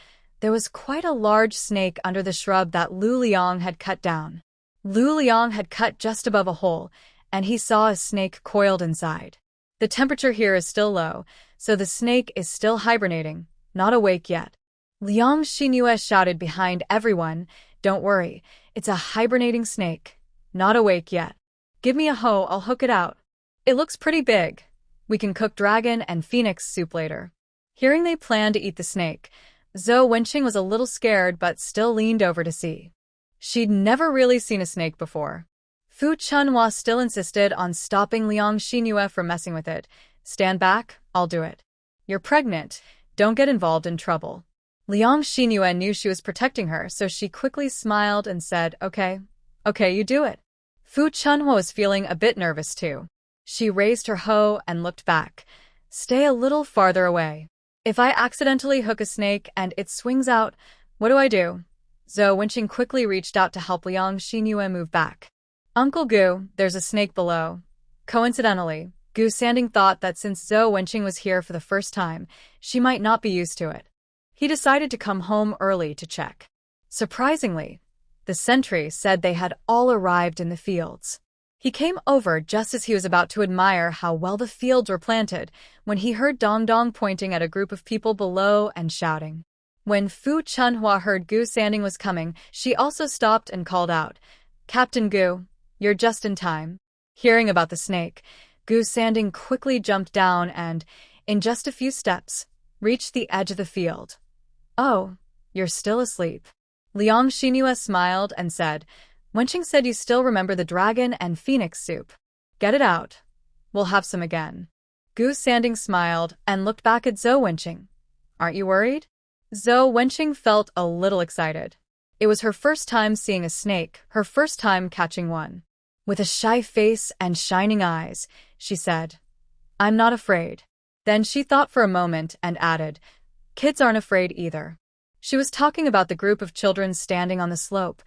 there was quite a large snake under the shrub that Lu Liang had cut down. Lu Liang had cut just above a hole, and he saw a snake coiled inside. The temperature here is still low, so the snake is still hibernating, not awake yet. Liang Xingyue shouted behind everyone, "Don't worry, it's a hibernating snake. Not awake yet. Give me a hoe, I'll hook it out. It looks pretty big. We can cook dragon and phoenix soup later." Hearing they planned to eat the snake, Zhou Wenqing was a little scared but still leaned over to see. She'd never really seen a snake before. Fu Chunhua still insisted on stopping Liang Xingyue from messing with it. "Stand back, I'll do it. You're pregnant, don't get involved in trouble." Liang Xingyue knew she was protecting her, so she quickly smiled and said, Okay, you do it." Fu Chunhua was feeling a bit nervous too. She raised her hoe and looked back. "Stay a little farther away. If I accidentally hook a snake and it swings out, what do I do?" Zhou Wenqing quickly reached out to help Liang Xingyue move back. "Uncle Gu, there's a snake below." Coincidentally, Gu Sanding thought that since Zhou Wenqing was here for the first time, she might not be used to it. He decided to come home early to check. Surprisingly, the sentry said they had all arrived in the fields. He came over just as he was about to admire how well the fields were planted when he heard Dong Dong pointing at a group of people below and shouting. When Fu Chunhua heard Gu Sanding was coming, she also stopped and called out, "Captain Gu, you're just in time." Hearing about the snake, Gu Sanding quickly jumped down and, in just a few steps, reached the edge of the field. "Oh, you're still asleep." Liang Xingyue smiled and said, "Wenqing said you still remember the dragon and phoenix soup. Get it out. We'll have some again." Gu Sanding smiled and looked back at Zhou Wenqing. "Aren't you worried?" Zhou Wenqing felt a little excited. It was her first time seeing a snake, her first time catching one. With a shy face and shining eyes, she said, "I'm not afraid." Then she thought for a moment and added, "Kids aren't afraid either." She was talking about the group of children standing on the slope,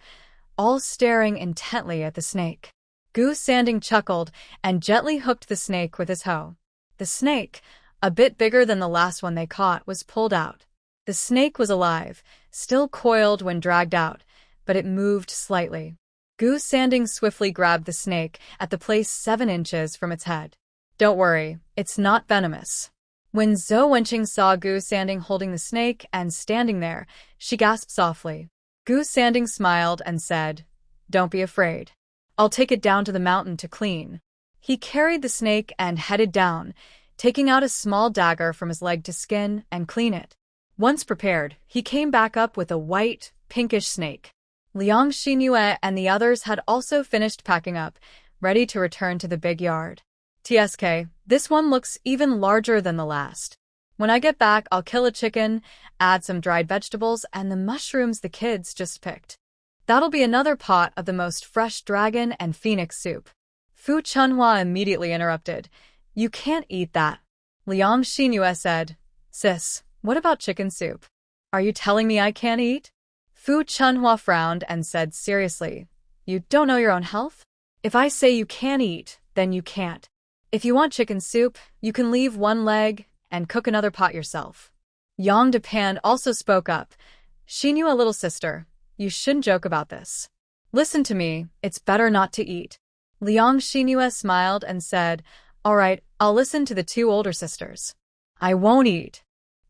all staring intently at the snake. Gu Sanding chuckled and gently hooked the snake with his hoe. The snake, a bit bigger than the last one they caught, was pulled out. The snake was alive, still coiled when dragged out, but it moved slightly. Gu Sanding swiftly grabbed the snake at the place 7 inches from its head. "Don't worry, it's not venomous." When Zhou Wenqing saw Gu Sanding holding the snake and standing there, she gasped softly. Gu Sanding smiled and said, "Don't be afraid. I'll take it down to the mountain to clean." He carried the snake and headed down, taking out a small dagger from his leg to skin and clean it. Once prepared, he came back up with a white, pinkish snake. Liang Xingyue and the others had also finished packing up, ready to return to the big yard. "TSK, this one looks even larger than the last. When I get back, I'll kill a chicken, add some dried vegetables and the mushrooms the kids just picked. That'll be another pot of the most fresh dragon and phoenix soup." Fu Chunhua immediately interrupted. "You can't eat that." Liang Xingyue said, "Sis, what about chicken soup? Are you telling me I can't eat?" Fu Chunhua frowned and said seriously, "You don't know your own health? If I say you can't eat, then you can't. If you want chicken soup, you can leave one leg and cook another pot yourself." Yang Depan also spoke up. She knew a little sister. "You shouldn't joke about this. Listen to me, it's better not to eat." Liang Xingyue smiled and said, "All right, I'll listen to the 2 older sisters. I won't eat."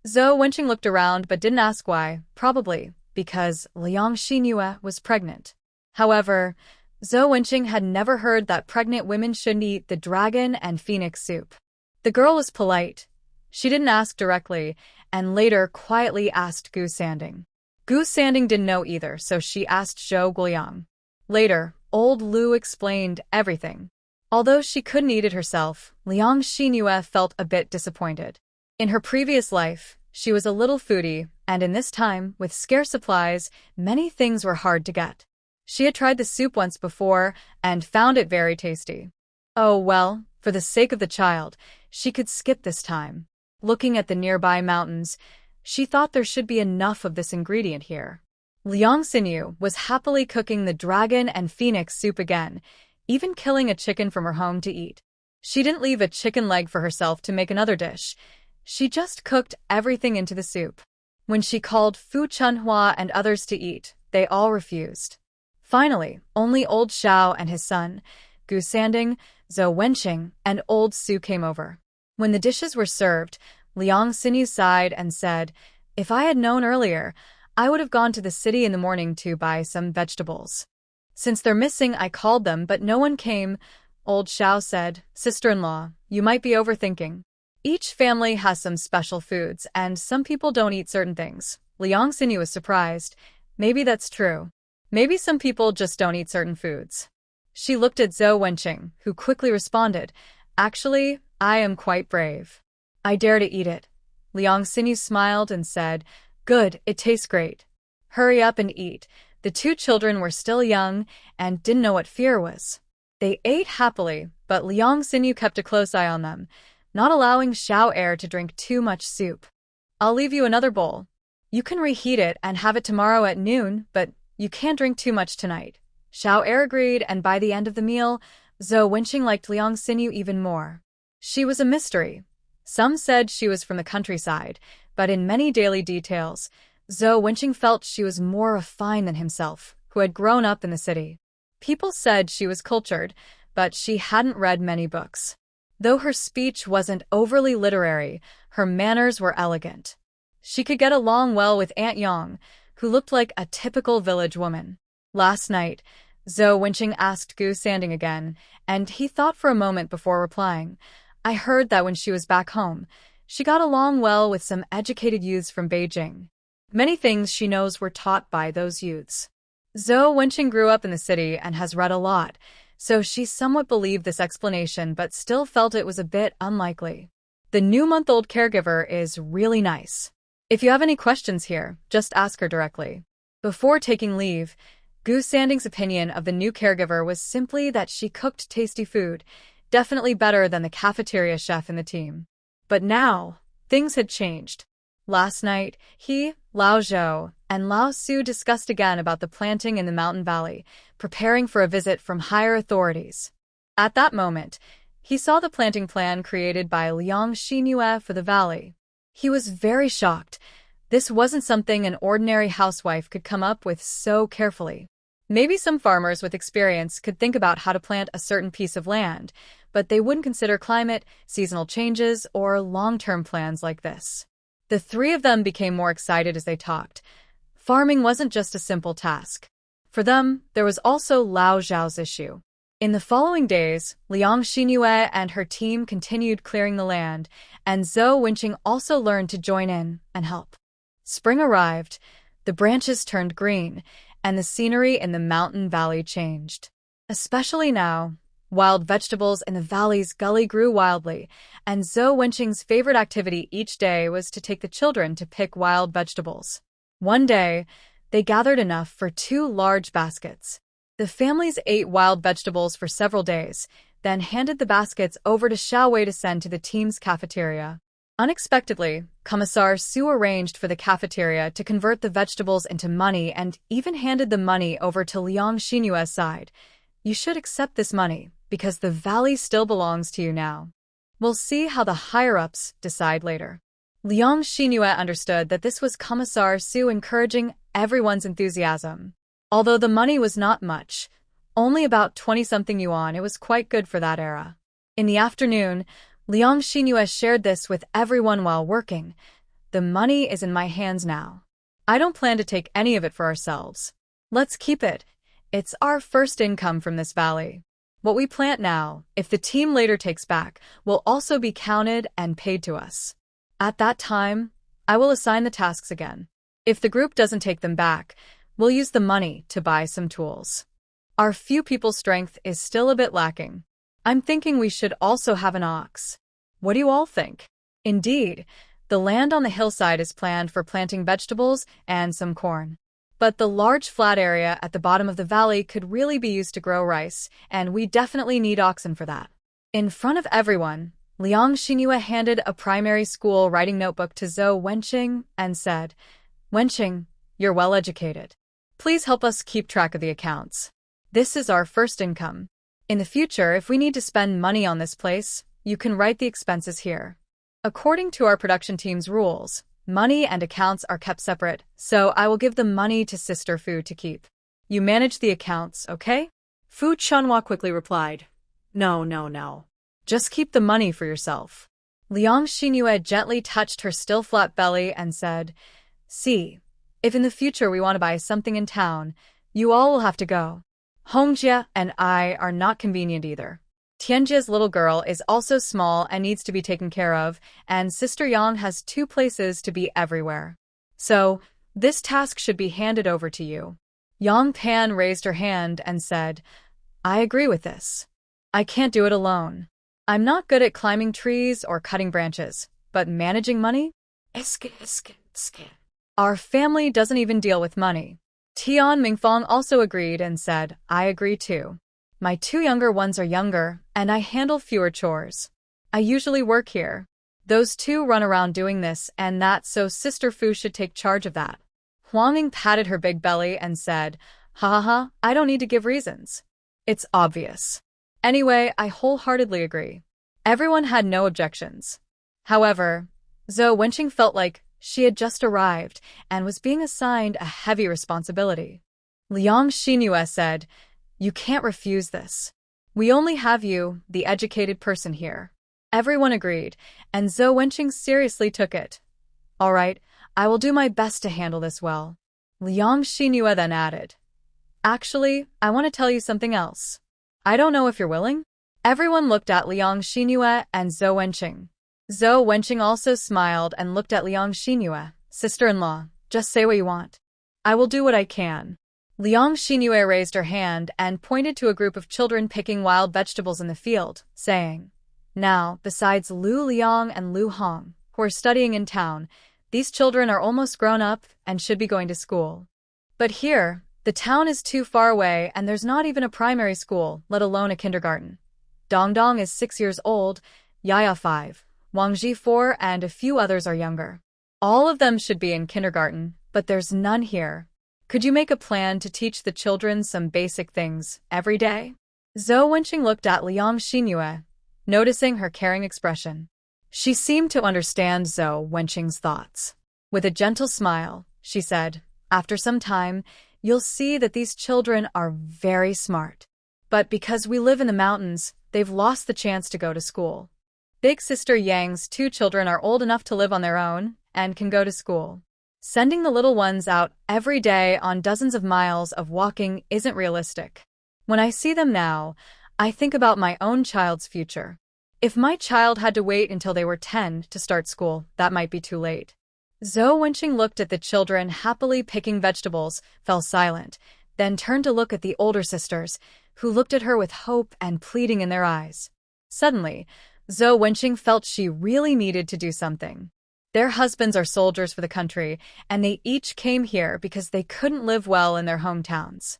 Zhou Wenqing looked around but didn't ask why, probably because Liang Xingyue was pregnant. However, Zhou Wenqing had never heard that pregnant women shouldn't eat the dragon and phoenix soup. The girl was polite. She didn't ask directly, and later quietly asked Gu Sanding. Gu Sanding didn't know either, so she asked Zhou Guoliang. Later, old Lu explained everything. Although she couldn't eat it herself, Liang Xingyue felt a bit disappointed. In her previous life, she was a little foodie, and in this time, with scarce supplies, many things were hard to get. She had tried the soup once before and found it very tasty. Oh well, for the sake of the child, she could skip this time. Looking at the nearby mountains, she thought there should be enough of this ingredient here. Liang Xinyu was happily cooking the dragon and phoenix soup again, even killing a chicken from her home to eat. She didn't leave a chicken leg for herself to make another dish. She just cooked everything into the soup. When she called Fu Chunhua and others to eat, they all refused. Finally, only old Xiao and his son, Gu Sanding, Zhou Wenqing, and old Su came over. When the dishes were served, Liang Xinyu sighed and said, "If I had known earlier, I would have gone to the city in the morning to buy some vegetables. Since they're missing, I called them, but no one came." Old Xiao said, "Sister-in-law, you might be overthinking. Each family has some special foods, and some people don't eat certain things." Liang Xinyu was surprised. Maybe that's true. Maybe some people just don't eat certain foods. She looked at Zhou Wenqing, who quickly responded, "Actually, I am quite brave. I dare to eat it." Liang Xinyu smiled and said, "Good, it tastes great. Hurry up and eat." The two children were still young and didn't know what fear was. They ate happily, but Liang Xinyu kept a close eye on them, not allowing Xiao Er to drink too much soup. "I'll leave you another bowl. You can reheat it and have it tomorrow at noon, but you can't drink too much tonight." Xiao Er agreed, and by the end of the meal, Zhou Wenqing liked Liang Xinyu even more. She was a mystery. Some said she was from the countryside, but in many daily details, Zhou Wenqing felt she was more refined than himself, who had grown up in the city. People said she was cultured, but she hadn't read many books. Though her speech wasn't overly literary, her manners were elegant. She could get along well with Aunt Yang, who looked like a typical village woman. Last night, Zhou Wenqing asked Gu Sanding again, and he thought for a moment before replying. "I heard that when she was back home, she got along well with some educated youths from Beijing. Many things she knows were taught by those youths." Zhou Wenqing grew up in the city and has read a lot, so she somewhat believed this explanation but still felt it was a bit unlikely. The new month-old caregiver is really nice. If you have any questions here, just ask her directly. Before taking leave, Gu Sanding's opinion of the new caregiver was simply that she cooked tasty food, definitely better than the cafeteria chef in the team. But now, things had changed. Last night, he, Lao Zhou, and Lao Su discussed again about the planting in the mountain valley, preparing for a visit from higher authorities. At that moment, he saw the planting plan created by Liang Xinyu for the valley. He was very shocked. This wasn't something an ordinary housewife could come up with so carefully. Maybe some farmers with experience could think about how to plant a certain piece of land, but they wouldn't consider climate, seasonal changes, or long-term plans like this. The three of them became more excited as they talked. Farming wasn't just a simple task. For them, there was also Lao Zhao's issue. In the following days, Liang Xinyu and her team continued clearing the land, and Zhou Wenqing also learned to join in and help. Spring arrived, the branches turned green, and the scenery in the mountain valley changed. Especially now, wild vegetables in the valley's gully grew wildly, and Zhou Wenqing's favorite activity each day was to take the children to pick wild vegetables. One day, they gathered enough for 2 large baskets. The families ate wild vegetables for several days, then handed the baskets over to Xiao Wei to send to the team's cafeteria. Unexpectedly, Commissar Su arranged for the cafeteria to convert the vegetables into money and even handed the money over to Liang Xinyue's side. "You should accept this money, because the valley still belongs to you now. We'll see how the higher-ups decide later." Liang Xinyue understood that this was Commissar Su encouraging everyone's enthusiasm. Although the money was not much, only about 20-something yuan, it was quite good for that era. In the afternoon, Liang Xinyue shared this with everyone while working. "The money is in my hands now. I don't plan to take any of it for ourselves. Let's keep it. It's our first income from this valley. What we plant now, if the team later takes back, will also be counted and paid to us. At that time, I will assign the tasks again. If the group doesn't take them back, we'll use the money to buy some tools. Our few people's strength is still a bit lacking. I'm thinking we should also have an ox. What do you all think?" Indeed, the land on the hillside is planned for planting vegetables and some corn. But the large flat area at the bottom of the valley could really be used to grow rice, and we definitely need oxen for that. In front of everyone, Liang Xinyu handed a primary school writing notebook to Zhou Wenqing and said, "Wenqing, you're well educated. Please help us keep track of the accounts. This is our first income. In the future, if we need to spend money on this place, you can write the expenses here. According to our production team's rules, money and accounts are kept separate, so I will give the money to Sister Fu to keep." You manage the accounts, okay? Fu Chunhua quickly replied, No, no, no. Just keep the money for yourself. Liang Xinyue gently touched her still flat belly and said, See, if in the future we want to buy something in town, you all will have to go. Hongjie and I are not convenient either. Tianjie's little girl is also small and needs to be taken care of, and Sister Yang has 2 places to be everywhere. So, this task should be handed over to you. Yang Pan raised her hand and said, I agree with this. I can't do it alone. I'm not good at climbing trees or cutting branches, but managing money? Our family doesn't even deal with money. Tian Mingfang also agreed and said, I agree too. My 2 younger ones are younger, and I handle fewer chores. I usually work here. Those 2 run around doing this and that, so Sister Fu should take charge of that. Huangning patted her big belly and said, Ha ha ha, I don't need to give reasons. It's obvious. Anyway, I wholeheartedly agree. Everyone had no objections. However, Zhou Wenqing felt like she had just arrived and was being assigned a heavy responsibility. Liang Xinyue said, You can't refuse this. We only have you, the educated person here. Everyone agreed, and Zhou Wenqing seriously took it. All right, I will do my best to handle this well. Liang Xinyue then added, Actually, I want to tell you something else. I don't know if you're willing? Everyone looked at Liang Xinyue and Zhou Wenqing. Zhou Wenqing also smiled and looked at Liang Xinyue. Sister-in-law, just say what you want. I will do what I can. Liang Xinyue raised her hand and pointed to a group of children picking wild vegetables in the field, saying, Now, besides Lu Liang and Lu Hong, who are studying in town, these children are almost grown up and should be going to school. But here, the town is too far away and there's not even a primary school, let alone a kindergarten. Dongdong is 6 years old, Yaya 5, Wangji 4, and a few others are younger. All of them should be in kindergarten, but there's none here. Could you make a plan to teach the children some basic things every day? Zhou Wenqing looked at Liang Xinyue, noticing her caring expression. She seemed to understand Zhou Wenqing's thoughts. With a gentle smile, she said, After some time, you'll see that these children are very smart. But because we live in the mountains, they've lost the chance to go to school. Big Sister Yang's 2 children are old enough to live on their own and can go to school. Sending the little ones out every day on dozens of miles of walking isn't realistic. When I see them now, I think about my own child's future. If my child had to wait until they were 10 to start school, that might be too late. Zhou Wenqing looked at the children happily picking vegetables, fell silent, then turned to look at the older sisters, who looked at her with hope and pleading in their eyes. Suddenly, Zhou Wenqing felt she really needed to do something. Their husbands are soldiers for the country, and they each came here because they couldn't live well in their hometowns.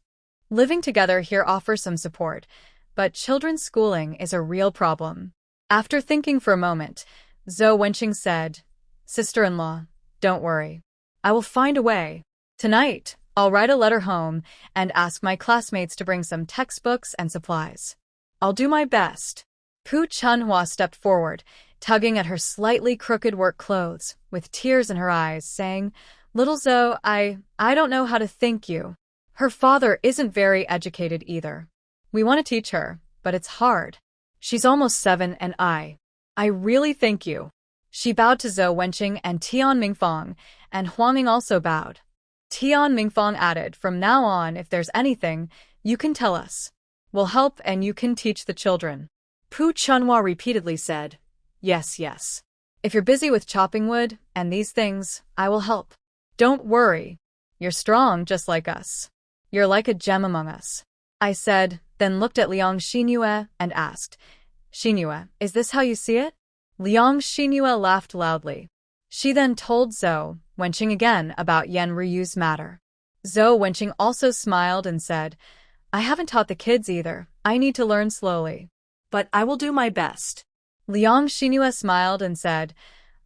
Living together here offers some support, but children's schooling is a real problem. After thinking for a moment, Zhou Wenqing said, Sister-in-law, don't worry. I will find a way. Tonight, I'll write a letter home and ask my classmates to bring some textbooks and supplies. I'll do my best. Pu Chunhua stepped forward, tugging at her slightly crooked work clothes, with tears in her eyes, saying, Little Zhou, I don't know how to thank you. Her father isn't very educated either. We want to teach her, but it's hard. She's almost 7 and I really thank you. She bowed to Zhou Wenqing and Tian Mingfang, and Huangning also bowed. Tian Mingfang added, From now on, if there's anything, you can tell us. We'll help and you can teach the children. Pu Chunhua repeatedly said, Yes, yes. If you're busy with chopping wood and these things, I will help. Don't worry. You're strong just like us. You're like a gem among us. I said, then looked at Liang Xinyue and asked, Xinyue, is this how you see it? Liang Xinyue laughed loudly. She then told Zhou Wenqing again about Yan Riyu's matter. Zhou Wenqing also smiled and said, I haven't taught the kids either. I need to learn slowly. But I will do my best. Liang Xinyue smiled and said,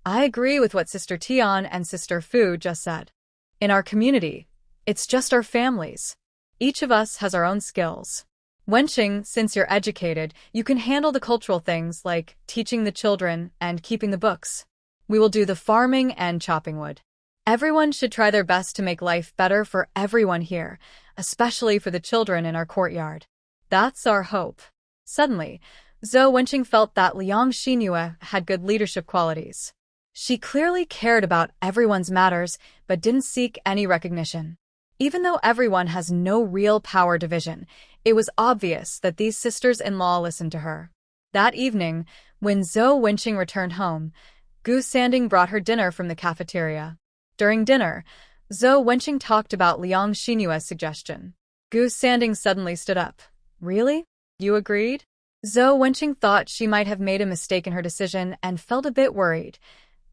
I agree with what Sister Tian and Sister Fu just said. In our community, it's just our families. Each of us has our own skills. Wenqing, since you're educated, you can handle the cultural things like teaching the children and keeping the books. We will do the farming and chopping wood. Everyone should try their best to make life better for everyone here, especially for the children in our courtyard. That's our hope. Suddenly, Zhou Wenqing felt that Liang Xinhua had good leadership qualities. She clearly cared about everyone's matters, but didn't seek any recognition. Even though everyone has no real power division, it was obvious that these sisters-in-law listened to her. That evening, when Zhou Wenqing returned home, Gu Sanding brought her dinner from the cafeteria. During dinner, Zhou Wenqing talked about Liang Xinyue's suggestion. Gu Sanding suddenly stood up. Really? You agreed? Zhou Wenqing thought she might have made a mistake in her decision and felt a bit worried.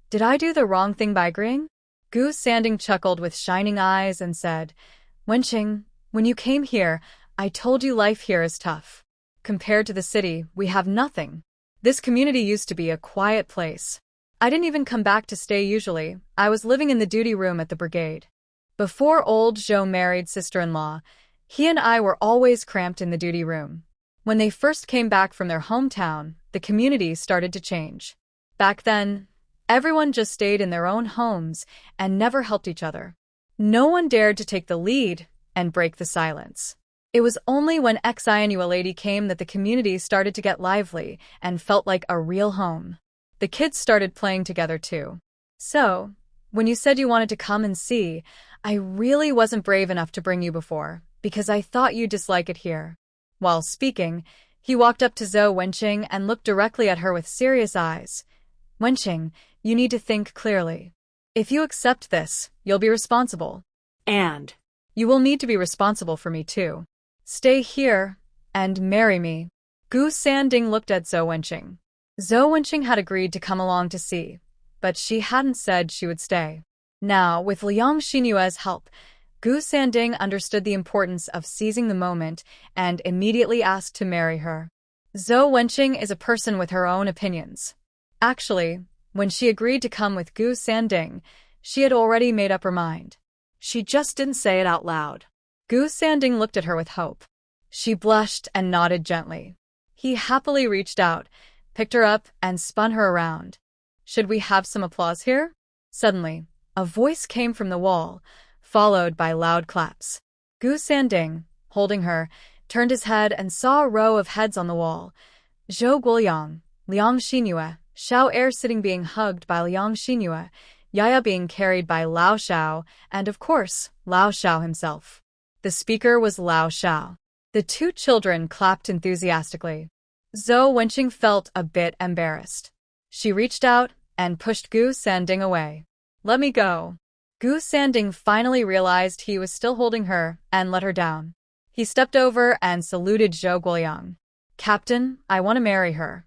Did I do the wrong thing by agreeing? Gu Sanding chuckled with shining eyes and said, Wenqing, when you came here, I told you life here is tough. Compared to the city, we have nothing. This community used to be a quiet place. I didn't even come back to stay usually. I was living in the duty room at the brigade. Before old Zhou married sister-in-law, he and I were always cramped in the duty room. When they first came back from their hometown, the community started to change. Back then, everyone just stayed in their own homes and never helped each other. No one dared to take the lead and break the silence. It was only when Xinua lady came that the community started to get lively and felt like a real home. The kids started playing together too. So, when you said you wanted to come and see, I really wasn't brave enough to bring you before, because I thought you'd dislike it here. While speaking, he walked up to Zhou Wenqing and looked directly at her with serious eyes. Wenqing, you need to think clearly. If you accept this, you'll be responsible. And you will need to be responsible for me too. Stay here and marry me. Gu Sanding looked at Zhou Wenqing. Zhou Wenqing had agreed to come along to see, but she hadn't said she would stay. Now, with Liang Xinyue's help, Gu Sanding understood the importance of seizing the moment and immediately asked to marry her. Zhou Wenqing is a person with her own opinions. Actually, when she agreed to come with Gu Sanding, she had already made up her mind. She just didn't say it out loud. Gu Sanding looked at her with hope. She blushed and nodded gently. He happily reached out, picked her up, and spun her around. Should we have some applause here? Suddenly, a voice came from the wall, followed by loud claps. Gu Sanding, holding her, turned his head and saw a row of heads on the wall. Zhou Guoyang, Liang Xinhua, Xiao Er sitting being hugged by Liang Xinhua, Yaya being carried by Lao Xiao, and of course, Lao Xiao himself. The speaker was Lao Xiao. The two children clapped enthusiastically. Zhou Wenqing felt a bit embarrassed. She reached out and pushed Gu Sanding away. Let me go. Gu Sanding finally realized he was still holding her and let her down. He stepped over and saluted Zhou Guoyang. Captain, I want to marry her.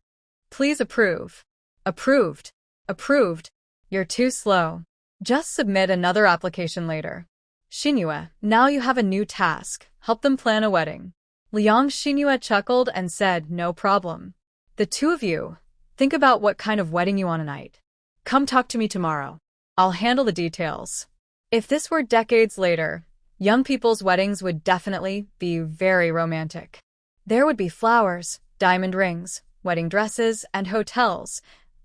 Please approve. Approved. Approved. You're too slow. Just submit another application later. Xinhua, now you have a new task. Help them plan a wedding. Liang Xinhua chuckled and said, no problem. The two of you, think about what kind of wedding you want tonight. Come talk to me tomorrow. I'll handle the details. If this were decades later, young people's weddings would definitely be very romantic. There would be flowers, diamond rings, wedding dresses, and hotels,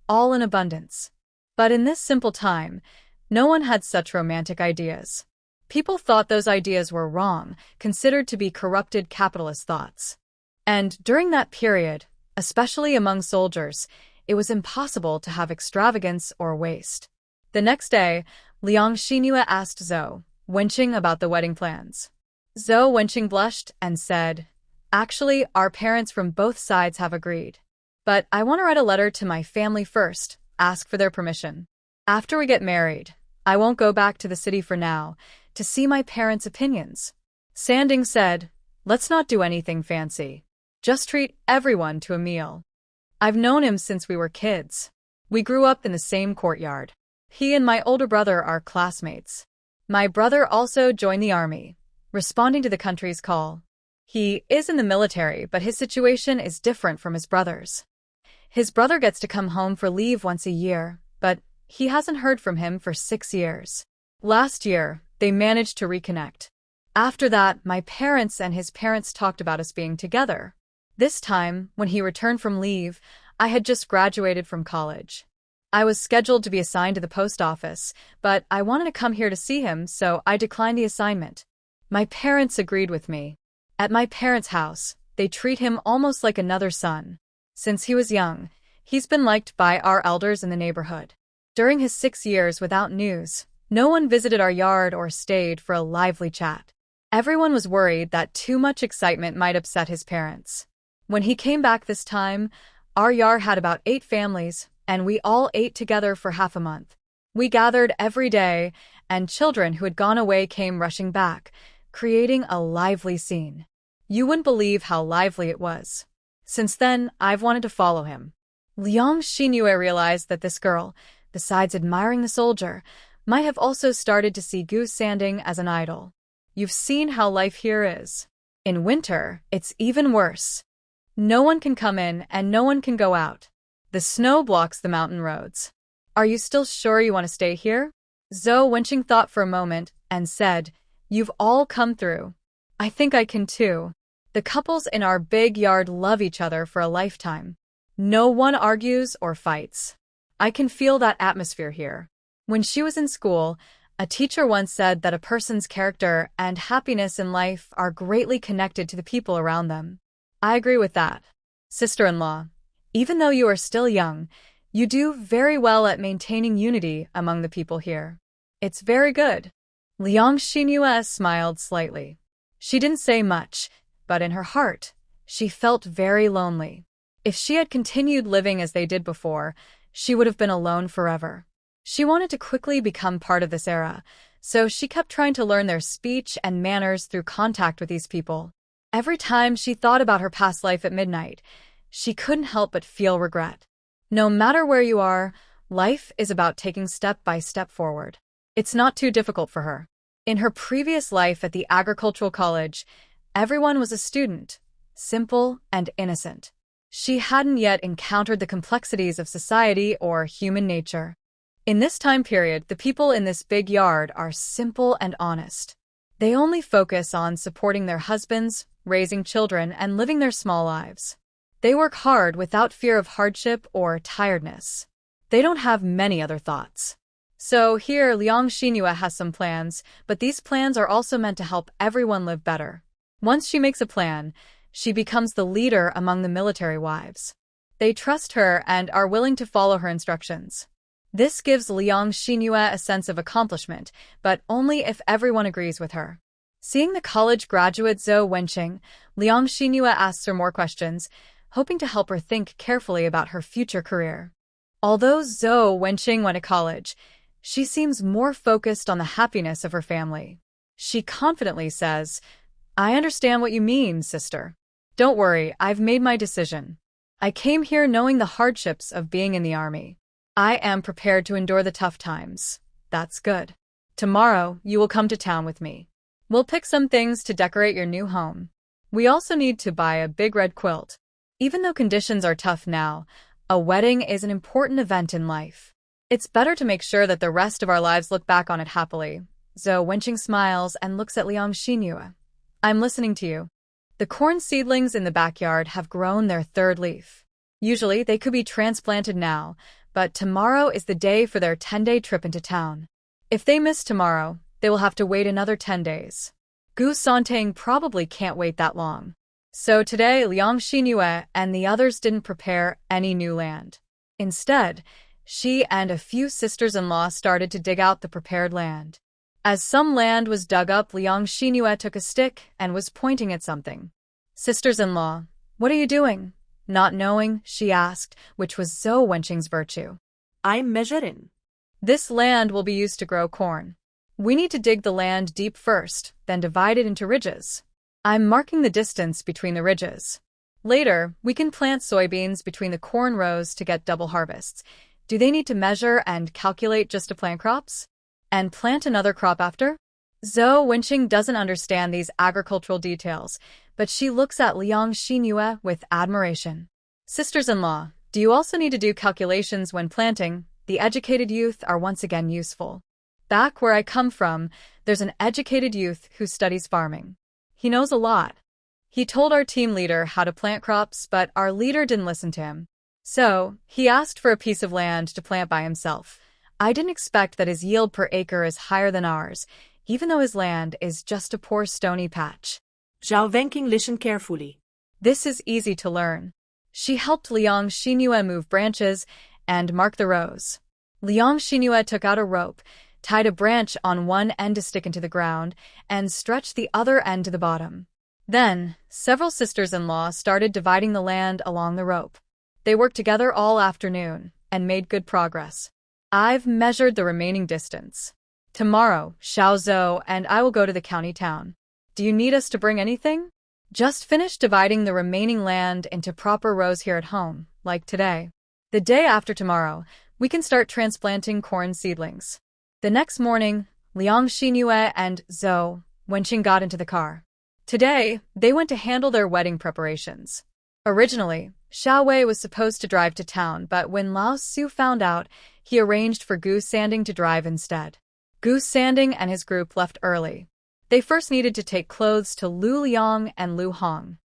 all in abundance. But in this simple time, no one had such romantic ideas. People thought those ideas were wrong, considered to be corrupted capitalist thoughts. And during that period, especially among soldiers, it was impossible to have extravagance or waste. The next day, Liang Xinhua asked Zhou Wenqing about the wedding plans. Zhou Wenqing blushed and said, actually, our parents from both sides have agreed. But I want to write a letter to my family first, ask for their permission. After we get married, I won't go back to the city for now, to see my parents' opinions. Sanding said, let's not do anything fancy. Just treat everyone to a meal. I've known him since we were kids. We grew up in the same courtyard. He and my older brother are classmates. My brother also joined the army, responding to the country's call. He is in the military, but his situation is different from his brother's. His brother gets to come home for leave once a year, but he hasn't heard from him for 6 years. Last year, they managed to reconnect. After that, my parents and his parents talked about us being together. This time, when he returned from leave, I had just graduated from college. I was scheduled to be assigned to the post office, but I wanted to come here to see him, so I declined the assignment. My parents agreed with me. At my parents' house, they treat him almost like another son. Since he was young, he's been liked by our elders in the neighborhood. During his 6 years without news, no one visited our yard or stayed for a lively chat. Everyone was worried that too much excitement might upset his parents. When he came back this time, our yard had about 8 families, and we all ate together for half a month. We gathered every day, and children who had gone away came rushing back, creating a lively scene. You wouldn't believe how lively it was. Since then, I've wanted to follow him. Liang Xingyue realized that this girl, besides admiring the soldier, might have also started to see Gu Sanding as an idol. You've seen how life here is. In winter, it's even worse. No one can come in and no one can go out. The snow blocks the mountain roads. Are you still sure you want to stay here? Zhou Wenqing thought for a moment and said, "You've all come through. I think I can too. The couples in our big yard love each other for a lifetime. No one argues or fights. I can feel that atmosphere here." When she was in school, a teacher once said that a person's character and happiness in life are greatly connected to the people around them. I agree with that. Sister-in-law, even though you are still young, you do very well at maintaining unity among the people here. It's very good. Liang Xingyue smiled slightly. She didn't say much, but in her heart, she felt very lonely. If she had continued living as they did before, she would have been alone forever. She wanted to quickly become part of this era, so she kept trying to learn their speech and manners through contact with these people. Every time she thought about her past life at midnight, she couldn't help but feel regret. No matter where you are, life is about taking step by step forward. It's not too difficult for her. In her previous life at the agricultural college, everyone was a student, simple and innocent. She hadn't yet encountered the complexities of society or human nature. In this time period, the people in this big yard are simple and honest. They only focus on supporting their husbands, raising children, and living their small lives. They work hard without fear of hardship or tiredness. They don't have many other thoughts. So here, Liang Xingyue has some plans, but these plans are also meant to help everyone live better. Once she makes a plan, she becomes the leader among the military wives. They trust her and are willing to follow her instructions. This gives Liang Xingyue a sense of accomplishment, but only if everyone agrees with her. Seeing the college graduate Zhou Wenqing, Liang Xingyue asks her more questions, hoping to help her think carefully about her future career. Although Zhou Wenqing went to college, she seems more focused on the happiness of her family. She confidently says, "I understand what you mean, sister. Don't worry, I've made my decision. I came here knowing the hardships of being in the army. I am prepared to endure the tough times. That's good. Tomorrow, you will come to town with me. We'll pick some things to decorate your new home. We also need to buy a big red quilt. Even though conditions are tough now, a wedding is an important event in life. It's better to make sure that the rest of our lives look back on it happily." Zhou Wenqing smiles and looks at Liang Xingyue. "I'm listening to you." The corn seedlings in the backyard have grown their third leaf. Usually, they could be transplanted now, but tomorrow is the day for their 10-day trip into town. If they miss tomorrow, they will have to wait another 10 days. Gu Santang probably can't wait that long. So today, Liang Xingyue and the others didn't prepare any new land. Instead, she and a few sisters-in-law started to dig out the prepared land. As some land was dug up, Liang Xingyue took a stick and was pointing at something. "Sisters-in-law, what are you doing?" Not knowing, she asked, which was Zhou Wenqing's virtue. I'm measuring. "This land will be used to grow corn. We need to dig the land deep first, then divide it into ridges. I'm marking the distance between the ridges. Later, we can plant soybeans between the corn rows to get double harvests. Do they need to measure and calculate just to plant crops? And plant another crop after?" Zhou Wenqing doesn't understand these agricultural details, but she looks at Liang Xingyue with admiration. "Sisters-in-law, do you also need to do calculations when planting? The educated youth are once again useful. Back where I come from, there's an educated youth who studies farming. He knows a lot. He told our team leader how to plant crops, but our leader didn't listen to him. So, he asked for a piece of land to plant by himself. I didn't expect that his yield per acre is higher than ours, even though his land is just a poor stony patch. Zhao Wenqing listened carefully. This is easy to learn. She helped Liang Xingyue move branches and mark the rows. Liang Xingyue took out a rope, tied a branch on one end to stick into the ground, and stretched the other end to the bottom. Then, several sisters-in-law started dividing the land along the rope. They worked together all afternoon and made good progress. I've measured the remaining distance. Tomorrow, Xiao Zhou and I will go to the county town. Do you need us to bring anything? Just finish dividing the remaining land into proper rows here at home, like today. The day after tomorrow, we can start transplanting corn seedlings. The next morning, Liang Xingyue and Zhou Wenqing got into the car. Today, they went to handle their wedding preparations. Originally, Xiao Wei was supposed to drive to town, but when Lao Su found out, he arranged for Gu Sanding to drive instead. Gu Sanding and his group left early. They first needed to take clothes to Lu Liang and Lu Hong.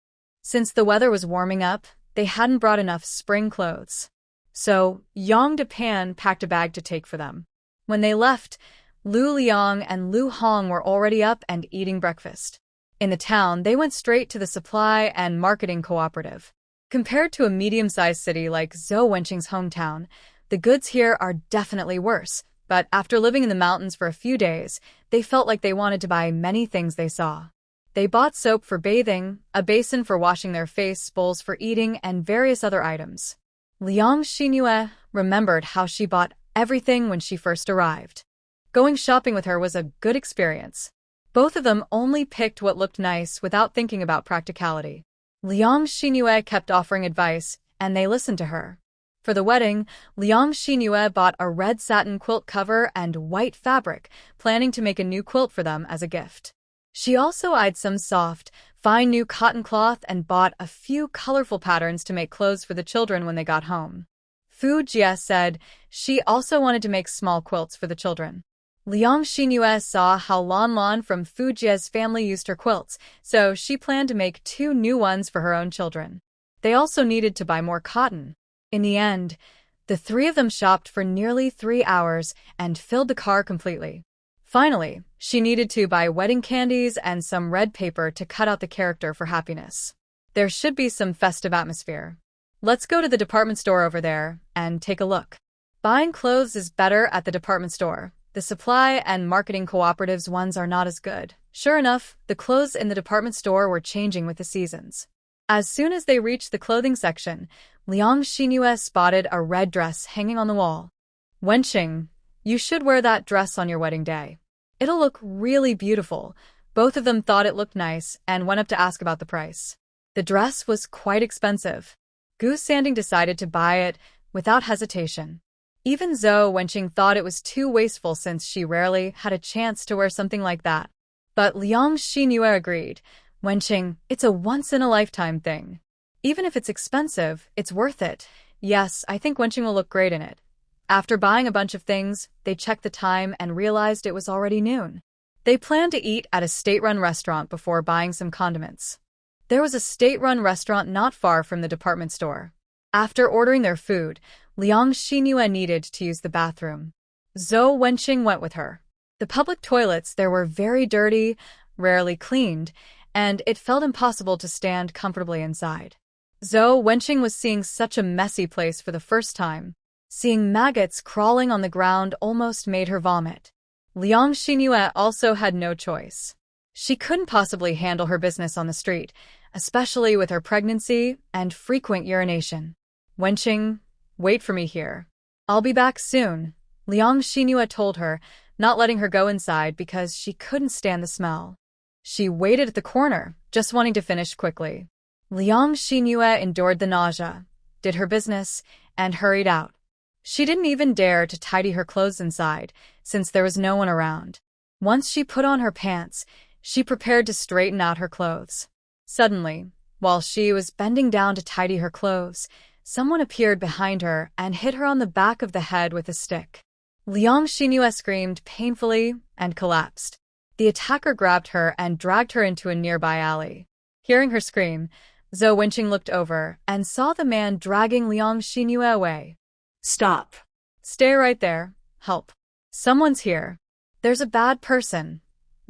Since the weather was warming up, they hadn't brought enough spring clothes. So, Yang Depan packed a bag to take for them. When they left, Lu Liang and Lu Hong were already up and eating breakfast. In the town, they went straight to the supply and marketing cooperative. Compared to a medium-sized city like Zhou Wenqing's hometown, the goods here are definitely worse, but after living in the mountains for a few days, they felt like they wanted to buy many things they saw. They bought soap for bathing, a basin for washing their face, bowls for eating, and various other items. Liang Xingyue remembered how she bought everything when she first arrived. Going shopping with her was a good experience. Both of them only picked what looked nice without thinking about practicality. Liang Xingyue kept offering advice, and they listened to her. For the wedding, Liang Xingyue bought a red satin quilt cover and white fabric, planning to make a new quilt for them as a gift. She also eyed some soft, fine new cotton cloth and bought a few colorful patterns to make clothes for the children when they got home. Fu Jie said she also wanted to make small quilts for the children. Liang Xingyue saw how Lan Lan from Fu Jie's family used her quilts, so she planned to make 2 new ones for her own children. They also needed to buy more cotton. In the end, the 3 of them shopped for nearly 3 hours and filled the car completely. Finally, she needed to buy wedding candies and some red paper to cut out the character for happiness. There should be some festive atmosphere. Let's go to the department store over there and take a look. Buying clothes is better at the department store. The supply and marketing cooperatives ones are not as good. Sure enough, the clothes in the department store were changing with the seasons. As soon as they reached the clothing section, Liang Xingyue spotted a red dress hanging on the wall. Wenqing, you should wear that dress on your wedding day. It'll look really beautiful. Both of them thought it looked nice and went up to ask about the price. The dress was quite expensive. Gu Sanding decided to buy it without hesitation. Even Zhou Wenqing thought it was too wasteful since she rarely had a chance to wear something like that. But Liang Xingyue agreed. Wenqing, it's a once-in-a-lifetime thing. Even if it's expensive, it's worth it. Yes, I think Wenqing will look great in it. After buying a bunch of things, they checked the time and realized it was already noon. They planned to eat at a state-run restaurant before buying some condiments. There was a state-run restaurant not far from the department store. After ordering their food, Liang Xingyue needed to use the bathroom. Zhou Wenqing went with her. The public toilets there were very dirty, rarely cleaned, and it felt impossible to stand comfortably inside. Zhou Wenqing was seeing such a messy place for the first time. Seeing maggots crawling on the ground almost made her vomit. Liang Xingyue also had no choice. She couldn't possibly handle her business on the street, especially with her pregnancy and frequent urination. Wenqing, wait for me here. I'll be back soon, Liang Xingyue told her, not letting her go inside because she couldn't stand the smell. She waited at the corner, just wanting to finish quickly. Liang Xingyue endured the nausea, did her business, and hurried out. She didn't even dare to tidy her clothes inside, since there was no one around. Once she put on her pants, she prepared to straighten out her clothes. Suddenly, while she was bending down to tidy her clothes, someone appeared behind her and hit her on the back of the head with a stick. Liang Xingyue screamed painfully and collapsed. The attacker grabbed her and dragged her into a nearby alley. Hearing her scream, Zhou Wenqing looked over and saw the man dragging Liang Xinyu away. Stop. Stay right there. Help. Someone's here. There's a bad person.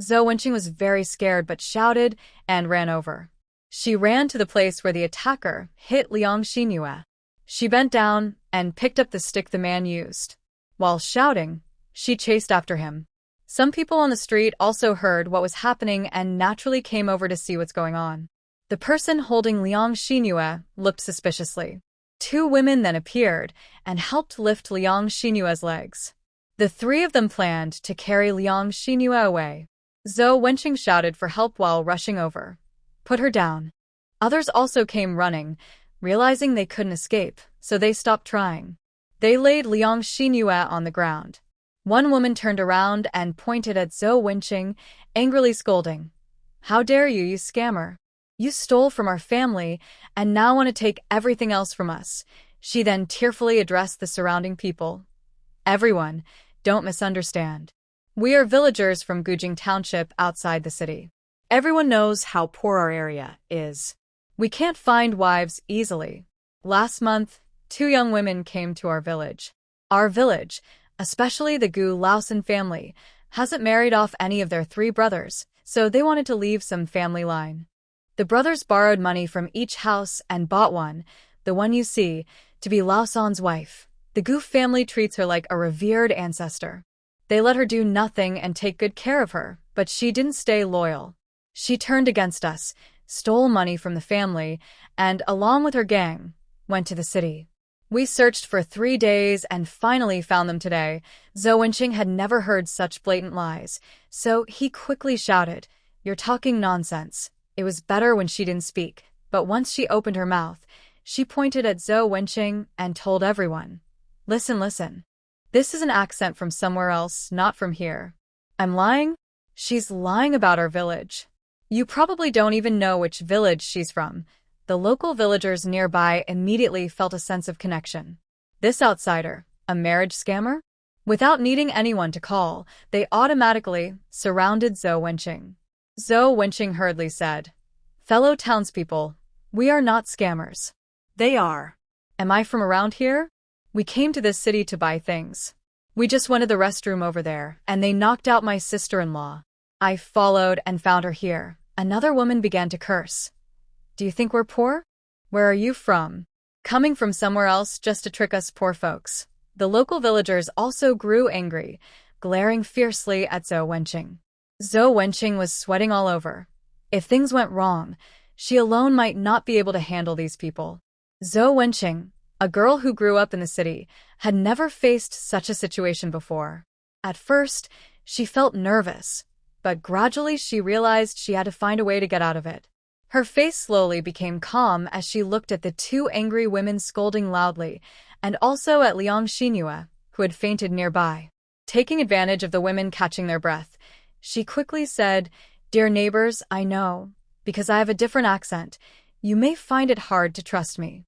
Zhou Wenqing was very scared but shouted and ran over. She ran to the place where the attacker hit Liang Xinyu. She bent down and picked up the stick the man used. While shouting, she chased after him. Some people on the street also heard what was happening and naturally came over to see what's going on. The person holding Liang Xinyu looked suspiciously. Two women then appeared and helped lift Liang Xinyue's legs. The three of them planned to carry Liang Xinyu away. Zhou Wenqing shouted for help while rushing over. Put her down. Others also came running, realizing they couldn't escape, so they stopped trying. They laid Liang Xinyu on the ground. One woman turned around and pointed at Zhou Wenqing, angrily scolding. How dare you, you scammer! You stole from our family and now want to take everything else from us. She then tearfully addressed the surrounding people. Everyone, don't misunderstand. We are villagers from Gujing Township outside the city. Everyone knows how poor our area is. We can't find wives easily. Last month, 2 young women came to our village. Our village, especially the Gu Laosan family, hasn't married off any of their 3 brothers, so they wanted to leave some family line. The brothers borrowed money from each house and bought one, the one you see, to be Laosan's wife. The Gu family treats her like a revered ancestor. They let her do nothing and take good care of her, but she didn't stay loyal. She turned against us, stole money from the family, and, along with her gang, went to the city. We searched for 3 days and finally found them today. Zhou Wenqing had never heard such blatant lies, so he quickly shouted, "You're talking nonsense." It was better when she didn't speak, but once she opened her mouth, she pointed at Zhou Wenqing and told everyone, Listen, listen. This is an accent from somewhere else, not from here. I'm lying? She's lying about our village. You probably don't even know which village she's from." The local villagers nearby immediately felt a sense of connection. This outsider, a marriage scammer? Without needing anyone to call, they automatically surrounded Zhou Wenqing. Zhou Wenqing hurriedly said, "Fellow townspeople, we are not scammers." They are. Am I from around here? We came to this city to buy things. We just went to the restroom over there, and they knocked out my sister-in-law. I followed and found her here. Another woman began to curse. Do you think we're poor? Where are you from? Coming from somewhere else just to trick us poor folks. The local villagers also grew angry, glaring fiercely at Zhou Wenqing. Zhou Wenqing was sweating all over. If things went wrong, she alone might not be able to handle these people. Zhou Wenqing, a girl who grew up in the city, had never faced such a situation before. At first, she felt nervous, but gradually she realized she had to find a way to get out of it. Her face slowly became calm as she looked at the 2 angry women scolding loudly, and also at Liang Xinyu, who had fainted nearby. Taking advantage of the women catching their breath, she quickly said, "Dear neighbors, I know, because I have a different accent, you may find it hard to trust me.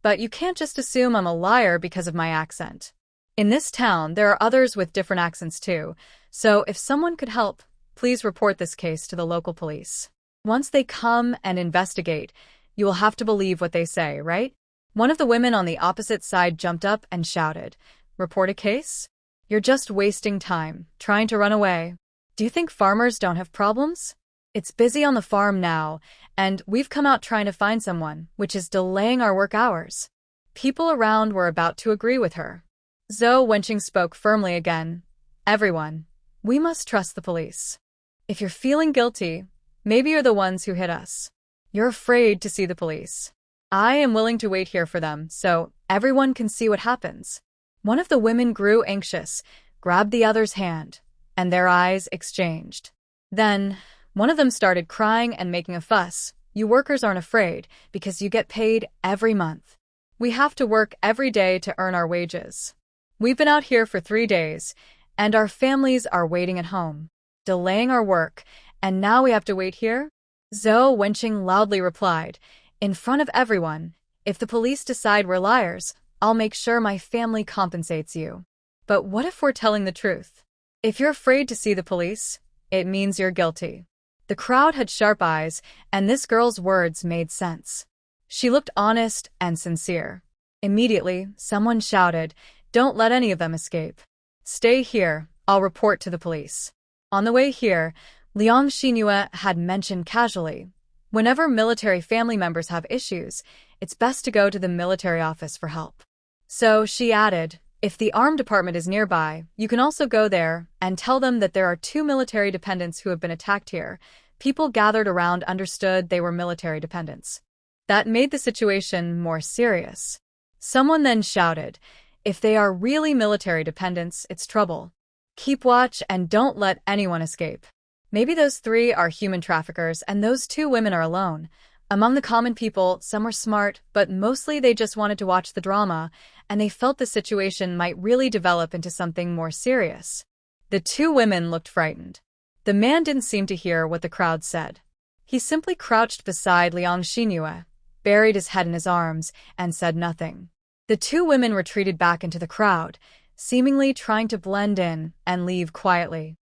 But you can't just assume I'm a liar because of my accent. In this town, there are others with different accents too, so if someone could help, please report this case to the local police. Once they come and investigate, you will have to believe what they say, right?" One of the women on the opposite side jumped up and shouted, "Report a case? You're just wasting time, trying to run away. Do you think farmers don't have problems? It's busy on the farm now, and we've come out trying to find someone, which is delaying our work hours." People around were about to agree with her. Zhou Wenqing spoke firmly again. "Everyone, we must trust the police. If you're feeling guilty, maybe you're the ones who hit us. You're afraid to see the police. I am willing to wait here for them, so everyone can see what happens." One of the women grew anxious, grabbed the other's hand, and their eyes exchanged. Then, one of them started crying and making a fuss. "You workers aren't afraid, because you get paid every month. We have to work every day to earn our wages. We've been out here for 3 days, and our families are waiting at home, delaying our work, and now we have to wait here?" Zhou Wenqing loudly replied, "In front of everyone, if the police decide we're liars, I'll make sure my family compensates you. But what if we're telling the truth? If you're afraid to see the police, it means you're guilty." The crowd had sharp eyes, and this girl's words made sense. She looked honest and sincere. Immediately, someone shouted, "Don't let any of them escape. Stay here, I'll report to the police." On the way here, Liang Xinhua had mentioned casually, "Whenever military family members have issues, it's best to go to the military office for help." So she added, "If the armed department is nearby, you can also go there and tell them that there are 2 military dependents who have been attacked here." People gathered around understood they were military dependents. That made the situation more serious. Someone then shouted, "If they are really military dependents, it's trouble. Keep watch and don't let anyone escape. Maybe those 3 are human traffickers and those 2 women are alone." Among the common people, some were smart, but mostly they just wanted to watch the drama, and they felt the situation might really develop into something more serious. The 2 women looked frightened. The man didn't seem to hear what the crowd said. He simply crouched beside Liang Xinhua, buried his head in his arms, and said nothing. The 2 women retreated back into the crowd, seemingly trying to blend in and leave quietly.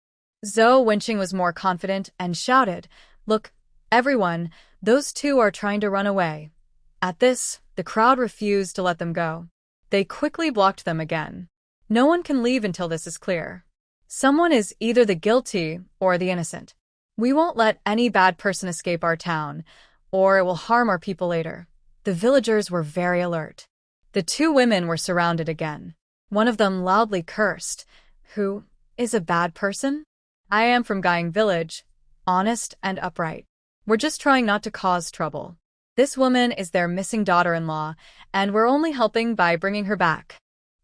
Zhou Wenqing was more confident and shouted, "Look, everyone, those 2 are trying to run away." At this, the crowd refused to let them go. They quickly blocked them again. "No one can leave until this is clear. Someone is either the guilty or the innocent. We won't let any bad person escape our town, or it will harm our people later." The villagers were very alert. The 2 women were surrounded again. One of them loudly cursed, "Who is a bad person? I am from Gying village, honest and upright. We're just trying not to cause trouble. This woman is their missing daughter-in-law, and we're only helping by bringing her back."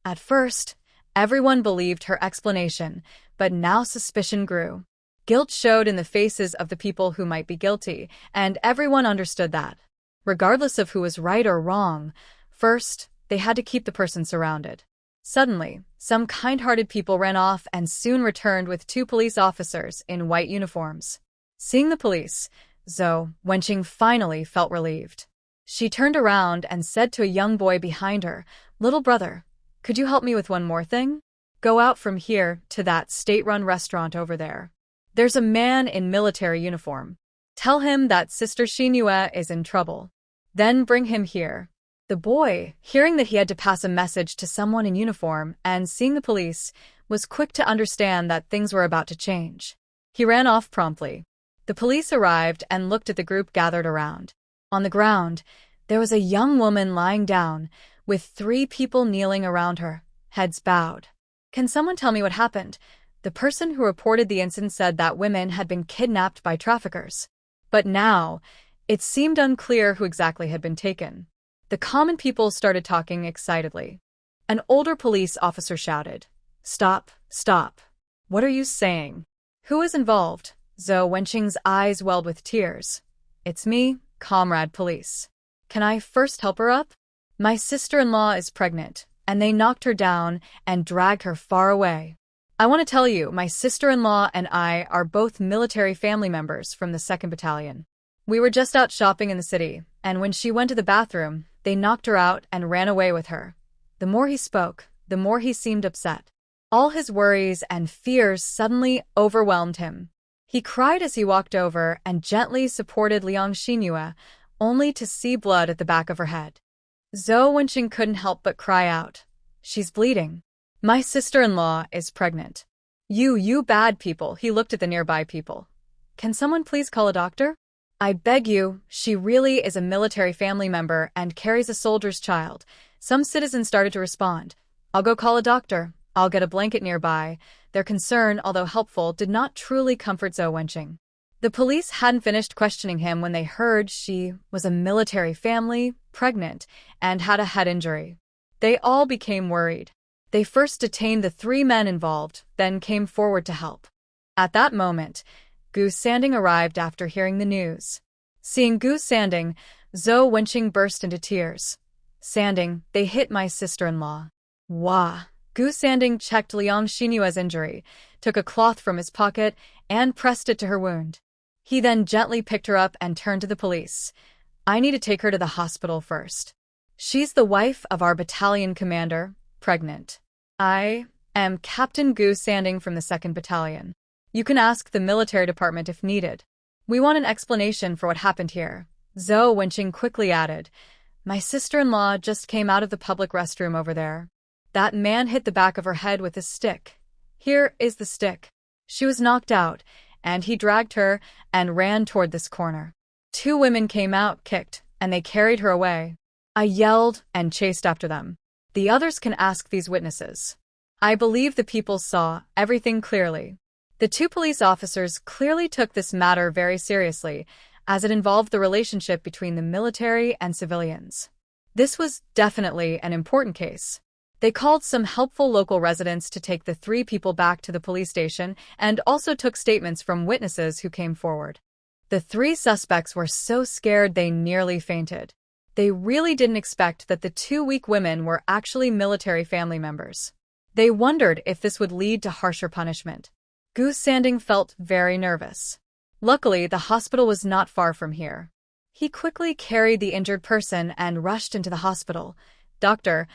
At first, everyone believed her explanation, but now suspicion grew. Guilt showed in the faces of the people who might be guilty, and everyone understood that. Regardless of who was right or wrong, first, they had to keep the person surrounded. Suddenly, some kind-hearted people ran off and soon returned with 2 police officers in white uniforms. Seeing the police, Zhou Wenqing finally felt relieved. She turned around and said to a young boy behind her, "Little brother, could you help me with one more thing? Go out from here to that state-run restaurant over there. There's a man in military uniform. Tell him that Sister Xinhua is in trouble. Then bring him here." The boy, hearing that he had to pass a message to someone in uniform and seeing the police, was quick to understand that things were about to change. He ran off promptly. The police arrived and looked at the group gathered around. On the ground, there was a young woman lying down, with 3 people kneeling around her, heads bowed. "Can someone tell me what happened?" The person who reported the incident said that women had been kidnapped by traffickers. But now, it seemed unclear who exactly had been taken. The common people started talking excitedly. An older police officer shouted, "Stop, stop. What are you saying? Who is involved?" Zhou Wenqing's eyes welled with tears. "It's me, Comrade Police. Can I first help her up? My sister-in-law is pregnant, and they knocked her down and dragged her far away. I want to tell you, my sister-in-law and I are both military family members from the 2nd Battalion. We were just out shopping in the city, and when she went to the bathroom, they knocked her out and ran away with her." The more he spoke, the more he seemed upset. All his worries and fears suddenly overwhelmed him. He cried as he walked over and gently supported Liang Xinhua, only to see blood at the back of her head. Zhou Wenqing couldn't help but cry out, "She's bleeding. My sister-in-law is pregnant. You bad people." He looked at the nearby people. "Can someone please call a doctor? I beg you, she really is a military family member and carries a soldier's child." Some citizens started to respond. "I'll go call a doctor. I'll get a blanket nearby." Their concern, although helpful, did not truly comfort Zhou Wenqing. The police hadn't finished questioning him when they heard she was a military family, pregnant, and had a head injury. They all became worried. They first detained the 3 men involved, then came forward to help. At that moment, Gu Sanding arrived after hearing the news. Seeing Gu Sanding, Zhou Wenqing burst into tears. "Sanding, they hit my sister-in-law." "Wah." Gu Sanding checked Liang Xinua's injury, took a cloth from his pocket, and pressed it to her wound. He then gently picked her up and turned to the police. "I need to take her to the hospital first. She's the wife of our battalion commander, pregnant. I am Captain Gu Sanding from the 2nd Battalion. You can ask the military department if needed. We want an explanation for what happened here." Zhou Wenqing quickly added, "My sister-in-law just came out of the public restroom over there. That man hit the back of her head with a stick. Here is the stick." She was knocked out, and he dragged her and ran toward this corner. Two women came out, kicked, and they carried her away. I yelled and chased after them. The others can ask these witnesses. I believe the people saw everything clearly. The two police officers clearly took this matter very seriously, as it involved the relationship between the military and civilians. This was definitely an important case. They called some helpful local residents to take the three people back to the police station and also took statements from witnesses who came forward. The three suspects were so scared they nearly fainted. They really didn't expect that the two weak women were actually military family members. They wondered if this would lead to harsher punishment. Gu Sanding felt very nervous. Luckily, the hospital was not far from here. He quickly carried the injured person and rushed into the hospital. Doctor,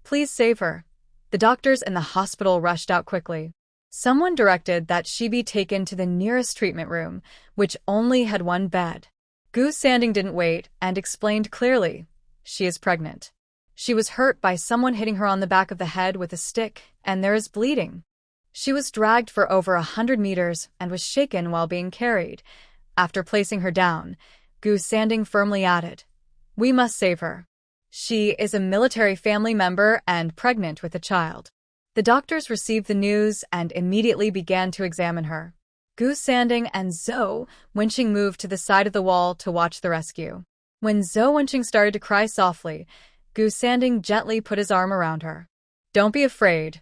please save her." The doctors in the hospital rushed out quickly. Someone directed that she be taken to the nearest treatment room, which only had one bed. Gu Sanding didn't wait and explained clearly. She is pregnant. She was hurt by someone hitting her on the back of the head with a stick, and there is bleeding. She was dragged for over 100 meters and was shaken while being carried. After placing her down, Gu Sanding firmly added, "We must save her. She is a military family member and pregnant with a child." The doctors received the news and immediately began to examine her. Gu Sanding and Zhou Wenqing moved to the side of the wall to watch the rescue. When Zhou Wenqing started to cry softly, Gu Sanding gently put his arm around her. Don't be afraid.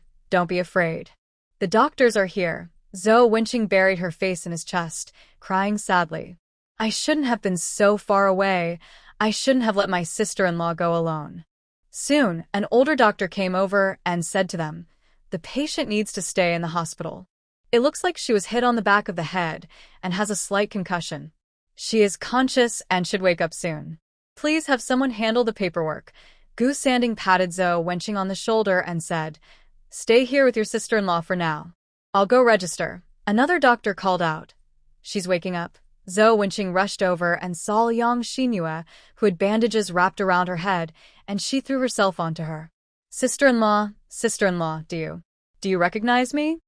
The doctors are here." Zhou Wenqing buried her face in his chest, crying sadly. "I shouldn't have been so far away. I shouldn't have let my sister-in-law go alone." Soon, an older doctor came over and said to them, "The patient needs to stay in the hospital. It looks like she was hit on the back of the head and has a slight concussion. She is conscious and should wake up soon. Please have someone handle the paperwork." Gu Sanding patted Zhou Wenqing on the shoulder and said, "Stay here with your sister-in-law for now. I'll go register." Another doctor called out, "She's waking up." Zhou Wenqing rushed over and saw Liang Xinhua, who had bandages wrapped around her head, and she threw herself onto her. Sister-in-law, do you recognize me?"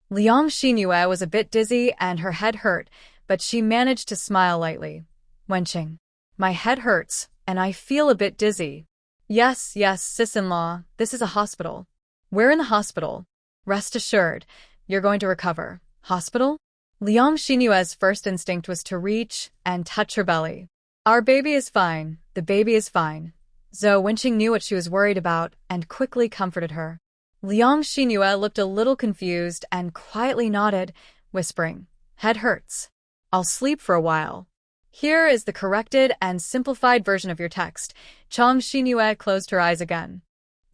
Liang Xinhua was a bit dizzy and her head hurt, but she managed to smile lightly. "Wenqing, my head hurts, and I feel a bit dizzy." Yes, sis-in-law, this is a hospital." "We're in the hospital. Rest assured, you're going to recover." "Hospital?" Liang Xinhua's first instinct was to reach and touch her belly. "Our baby is fine. The baby is fine." Zhou Wenqing knew what she was worried about and quickly comforted her. Liang Xinhua looked a little confused and quietly nodded, whispering, "Head hurts. I'll sleep for a while." Here is the corrected and simplified version of your text. Chang Xinhua closed her eyes again.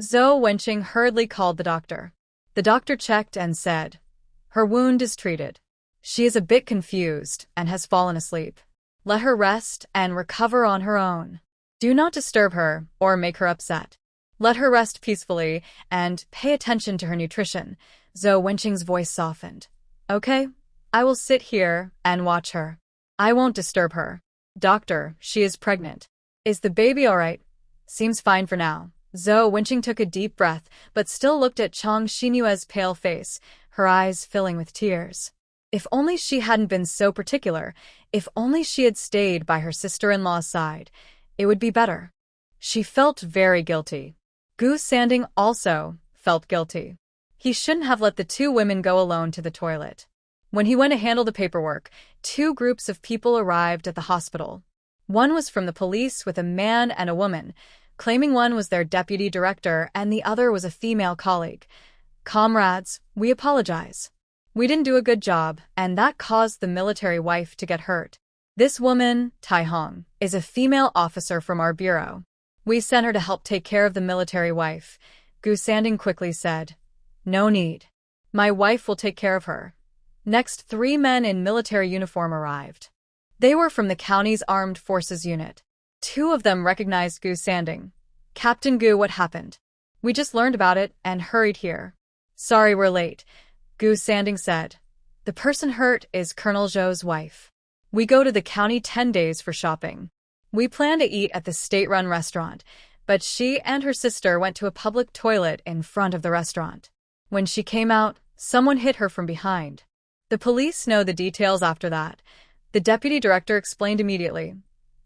Zhou Wenqing hurriedly called the doctor. The doctor checked and said, "Her wound is treated. She is a bit confused and has fallen asleep. Let her rest and recover on her own. Do not disturb her or make her upset. Let her rest peacefully and pay attention to her nutrition." Zhou Wenqing's voice softened. "Okay, I will sit here and watch her. I won't disturb her." "Doctor, she is pregnant. Is the baby all right?" "Seems fine for now." Zhou Wenqing took a deep breath, but still looked at Chang Xinhua's pale face, her eyes filling with tears. If only she hadn't been so particular, if only she had stayed by her sister-in-law's side, it would be better. She felt very guilty. Gu Sanding also felt guilty. He shouldn't have let the two women go alone to the toilet. When he went to handle the paperwork, two groups of people arrived at the hospital. One was from the police with a man and a woman, claiming one was their deputy director and the other was a female colleague. "Comrades, we apologize. We didn't do a good job, and that caused the military wife to get hurt. This woman, Tai Hong, is a female officer from our bureau. We sent her to help take care of the military wife." Gu Sanding quickly said, "No need. My wife will take care of her." Next, 3 men in military uniform arrived. They were from the county's armed forces unit. 2 of them recognized Gu Sanding. "Captain Gu, what happened?" "We just learned about it and hurried here." "Sorry we're late," Gu Sanding said. "The person hurt is Colonel Zhou's wife. We go to the county 10 days for shopping. We plan to eat at the state-run restaurant, but she and her sister went to a public toilet in front of the restaurant. When she came out, someone hit her from behind. The police know the details after that. The deputy director explained immediately.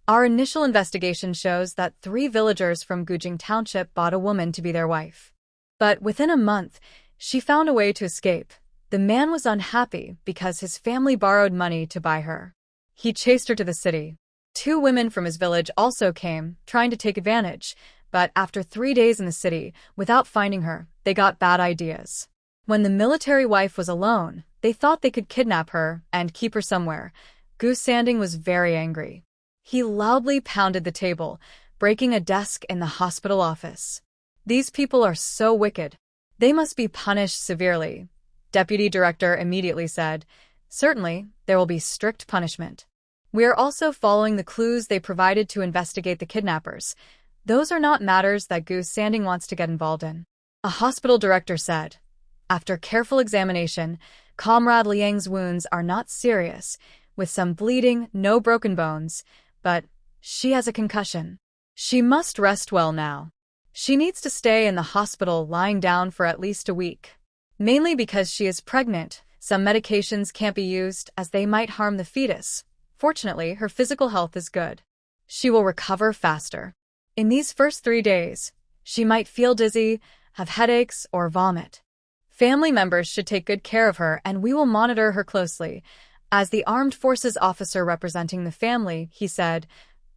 Our initial investigation shows that 3 villagers from Gujing Township bought a woman to be their wife. But within a month, she found a way to escape. The man was unhappy because his family borrowed money to buy her. He chased her to the city. 2 women from his village also came, trying to take advantage, but after 3 days in the city, without finding her, they got bad ideas. When the military wife was alone, they thought they could kidnap her and keep her somewhere. Gu Sanding was very angry. He loudly pounded the table, breaking a desk in the hospital office. These people are so wicked. They must be punished severely. Deputy Director immediately said, certainly, there will be strict punishment. We are also following the clues they provided to investigate the kidnappers. Those are not matters that Gu Sanding wants to get involved in. A hospital director said, after careful examination, Comrade Liang's wounds are not serious, with some bleeding, no broken bones, but she has a concussion. She must rest well now. She needs to stay in the hospital lying down for at least a week. Mainly because she is pregnant, some medications can't be used as they might harm the fetus. Fortunately, her physical health is good. She will recover faster. In these first 3 days, she might feel dizzy, have headaches, or vomit. Family members should take good care of her, and we will monitor her closely. As the armed forces officer representing the family, he said,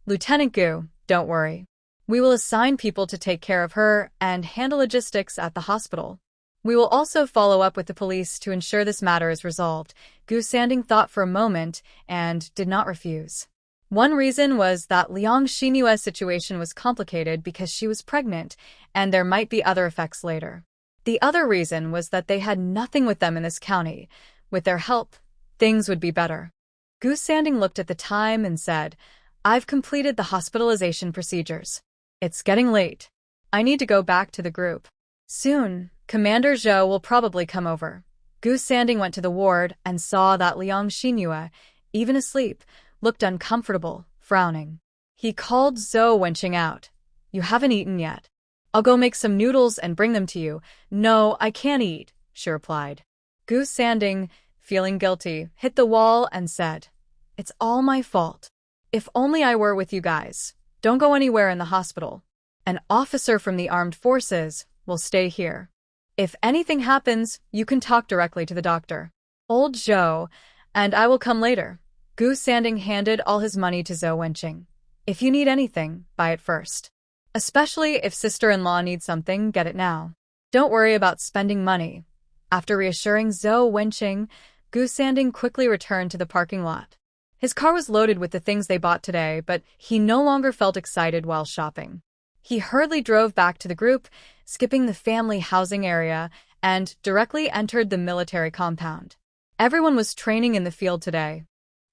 Lieutenant Gu, don't worry. We will assign people to take care of her and handle logistics at the hospital. We will also follow up with the police to ensure this matter is resolved. Gu Sanding thought for a moment and did not refuse. One reason was that Liang Xinyue's situation was complicated because she was pregnant, and there might be other effects later. The other reason was that they had nothing with them in this county. With their help, things would be better. Gu Sanding looked at the time and said, I've completed the hospitalization procedures. It's getting late. I need to go back to the group. Soon, Commander Zhou will probably come over. Gu Sanding went to the ward and saw that Liang Xinyue, even asleep, looked uncomfortable, frowning. He called Zhou Wenqing out. You haven't eaten yet. I'll go make some noodles and bring them to you. No, I can't eat, she replied. Gu Sanding, feeling guilty, hit the wall and said, It's all my fault. If only I were with you guys. Don't go anywhere in the hospital. An officer from the armed forces will stay here. If anything happens, you can talk directly to the doctor. Old Zhou, and I will come later. Gu Sanding handed all his money to Zhou Wenqing. If you need anything, buy it first. Especially if sister-in-law needs something, get it now. Don't worry about spending money. After reassuring Zhou Wenqing, Gu Sanding quickly returned to the parking lot. His car was loaded with the things they bought today, but he no longer felt excited while shopping. He hurriedly drove back to the group, skipping the family housing area, and directly entered the military compound. Everyone was training in the field today.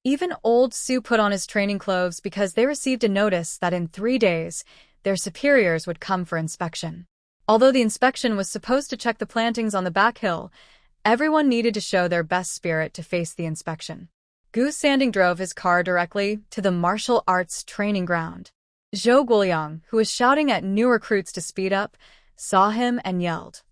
Even old Su put on his training clothes because they received a notice that in 3 days, their superiors would come for inspection. Although the inspection was supposed to check the plantings on the back hill, everyone needed to show their best spirit to face the inspection. Gu Sanding drove his car directly to the martial arts training ground. Zhou Guoliang, who was shouting at new recruits to speed up, saw him and yelled,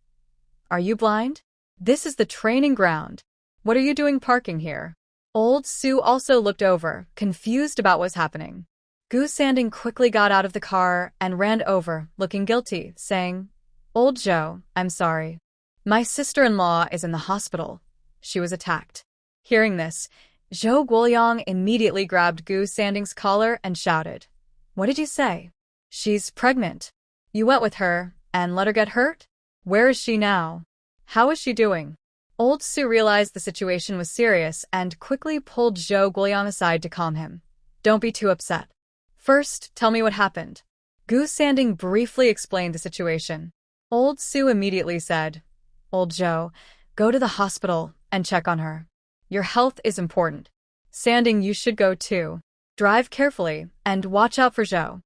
Are you blind? This is the training ground. What are you doing parking here? Old Su also looked over, confused about what's happening. Gu Sanding quickly got out of the car and ran over, looking guilty, saying, Old Zhou, I'm sorry. My sister-in-law is in the hospital. She was attacked. Hearing this, Zhou Guoliang immediately grabbed Gu Sanding's collar and shouted, What did you say? She's pregnant. You went with her and let her get hurt? Where is she now? How is she doing? Old Su realized the situation was serious and quickly pulled Zhou Guoliang aside to calm him. Don't be too upset. First, tell me what happened. Gu Sanding briefly explained the situation. Old Su immediately said, Old Zhou, go to the hospital and check on her. Your health is important. Sanding, you should go too. Drive carefully and watch out for Zhou.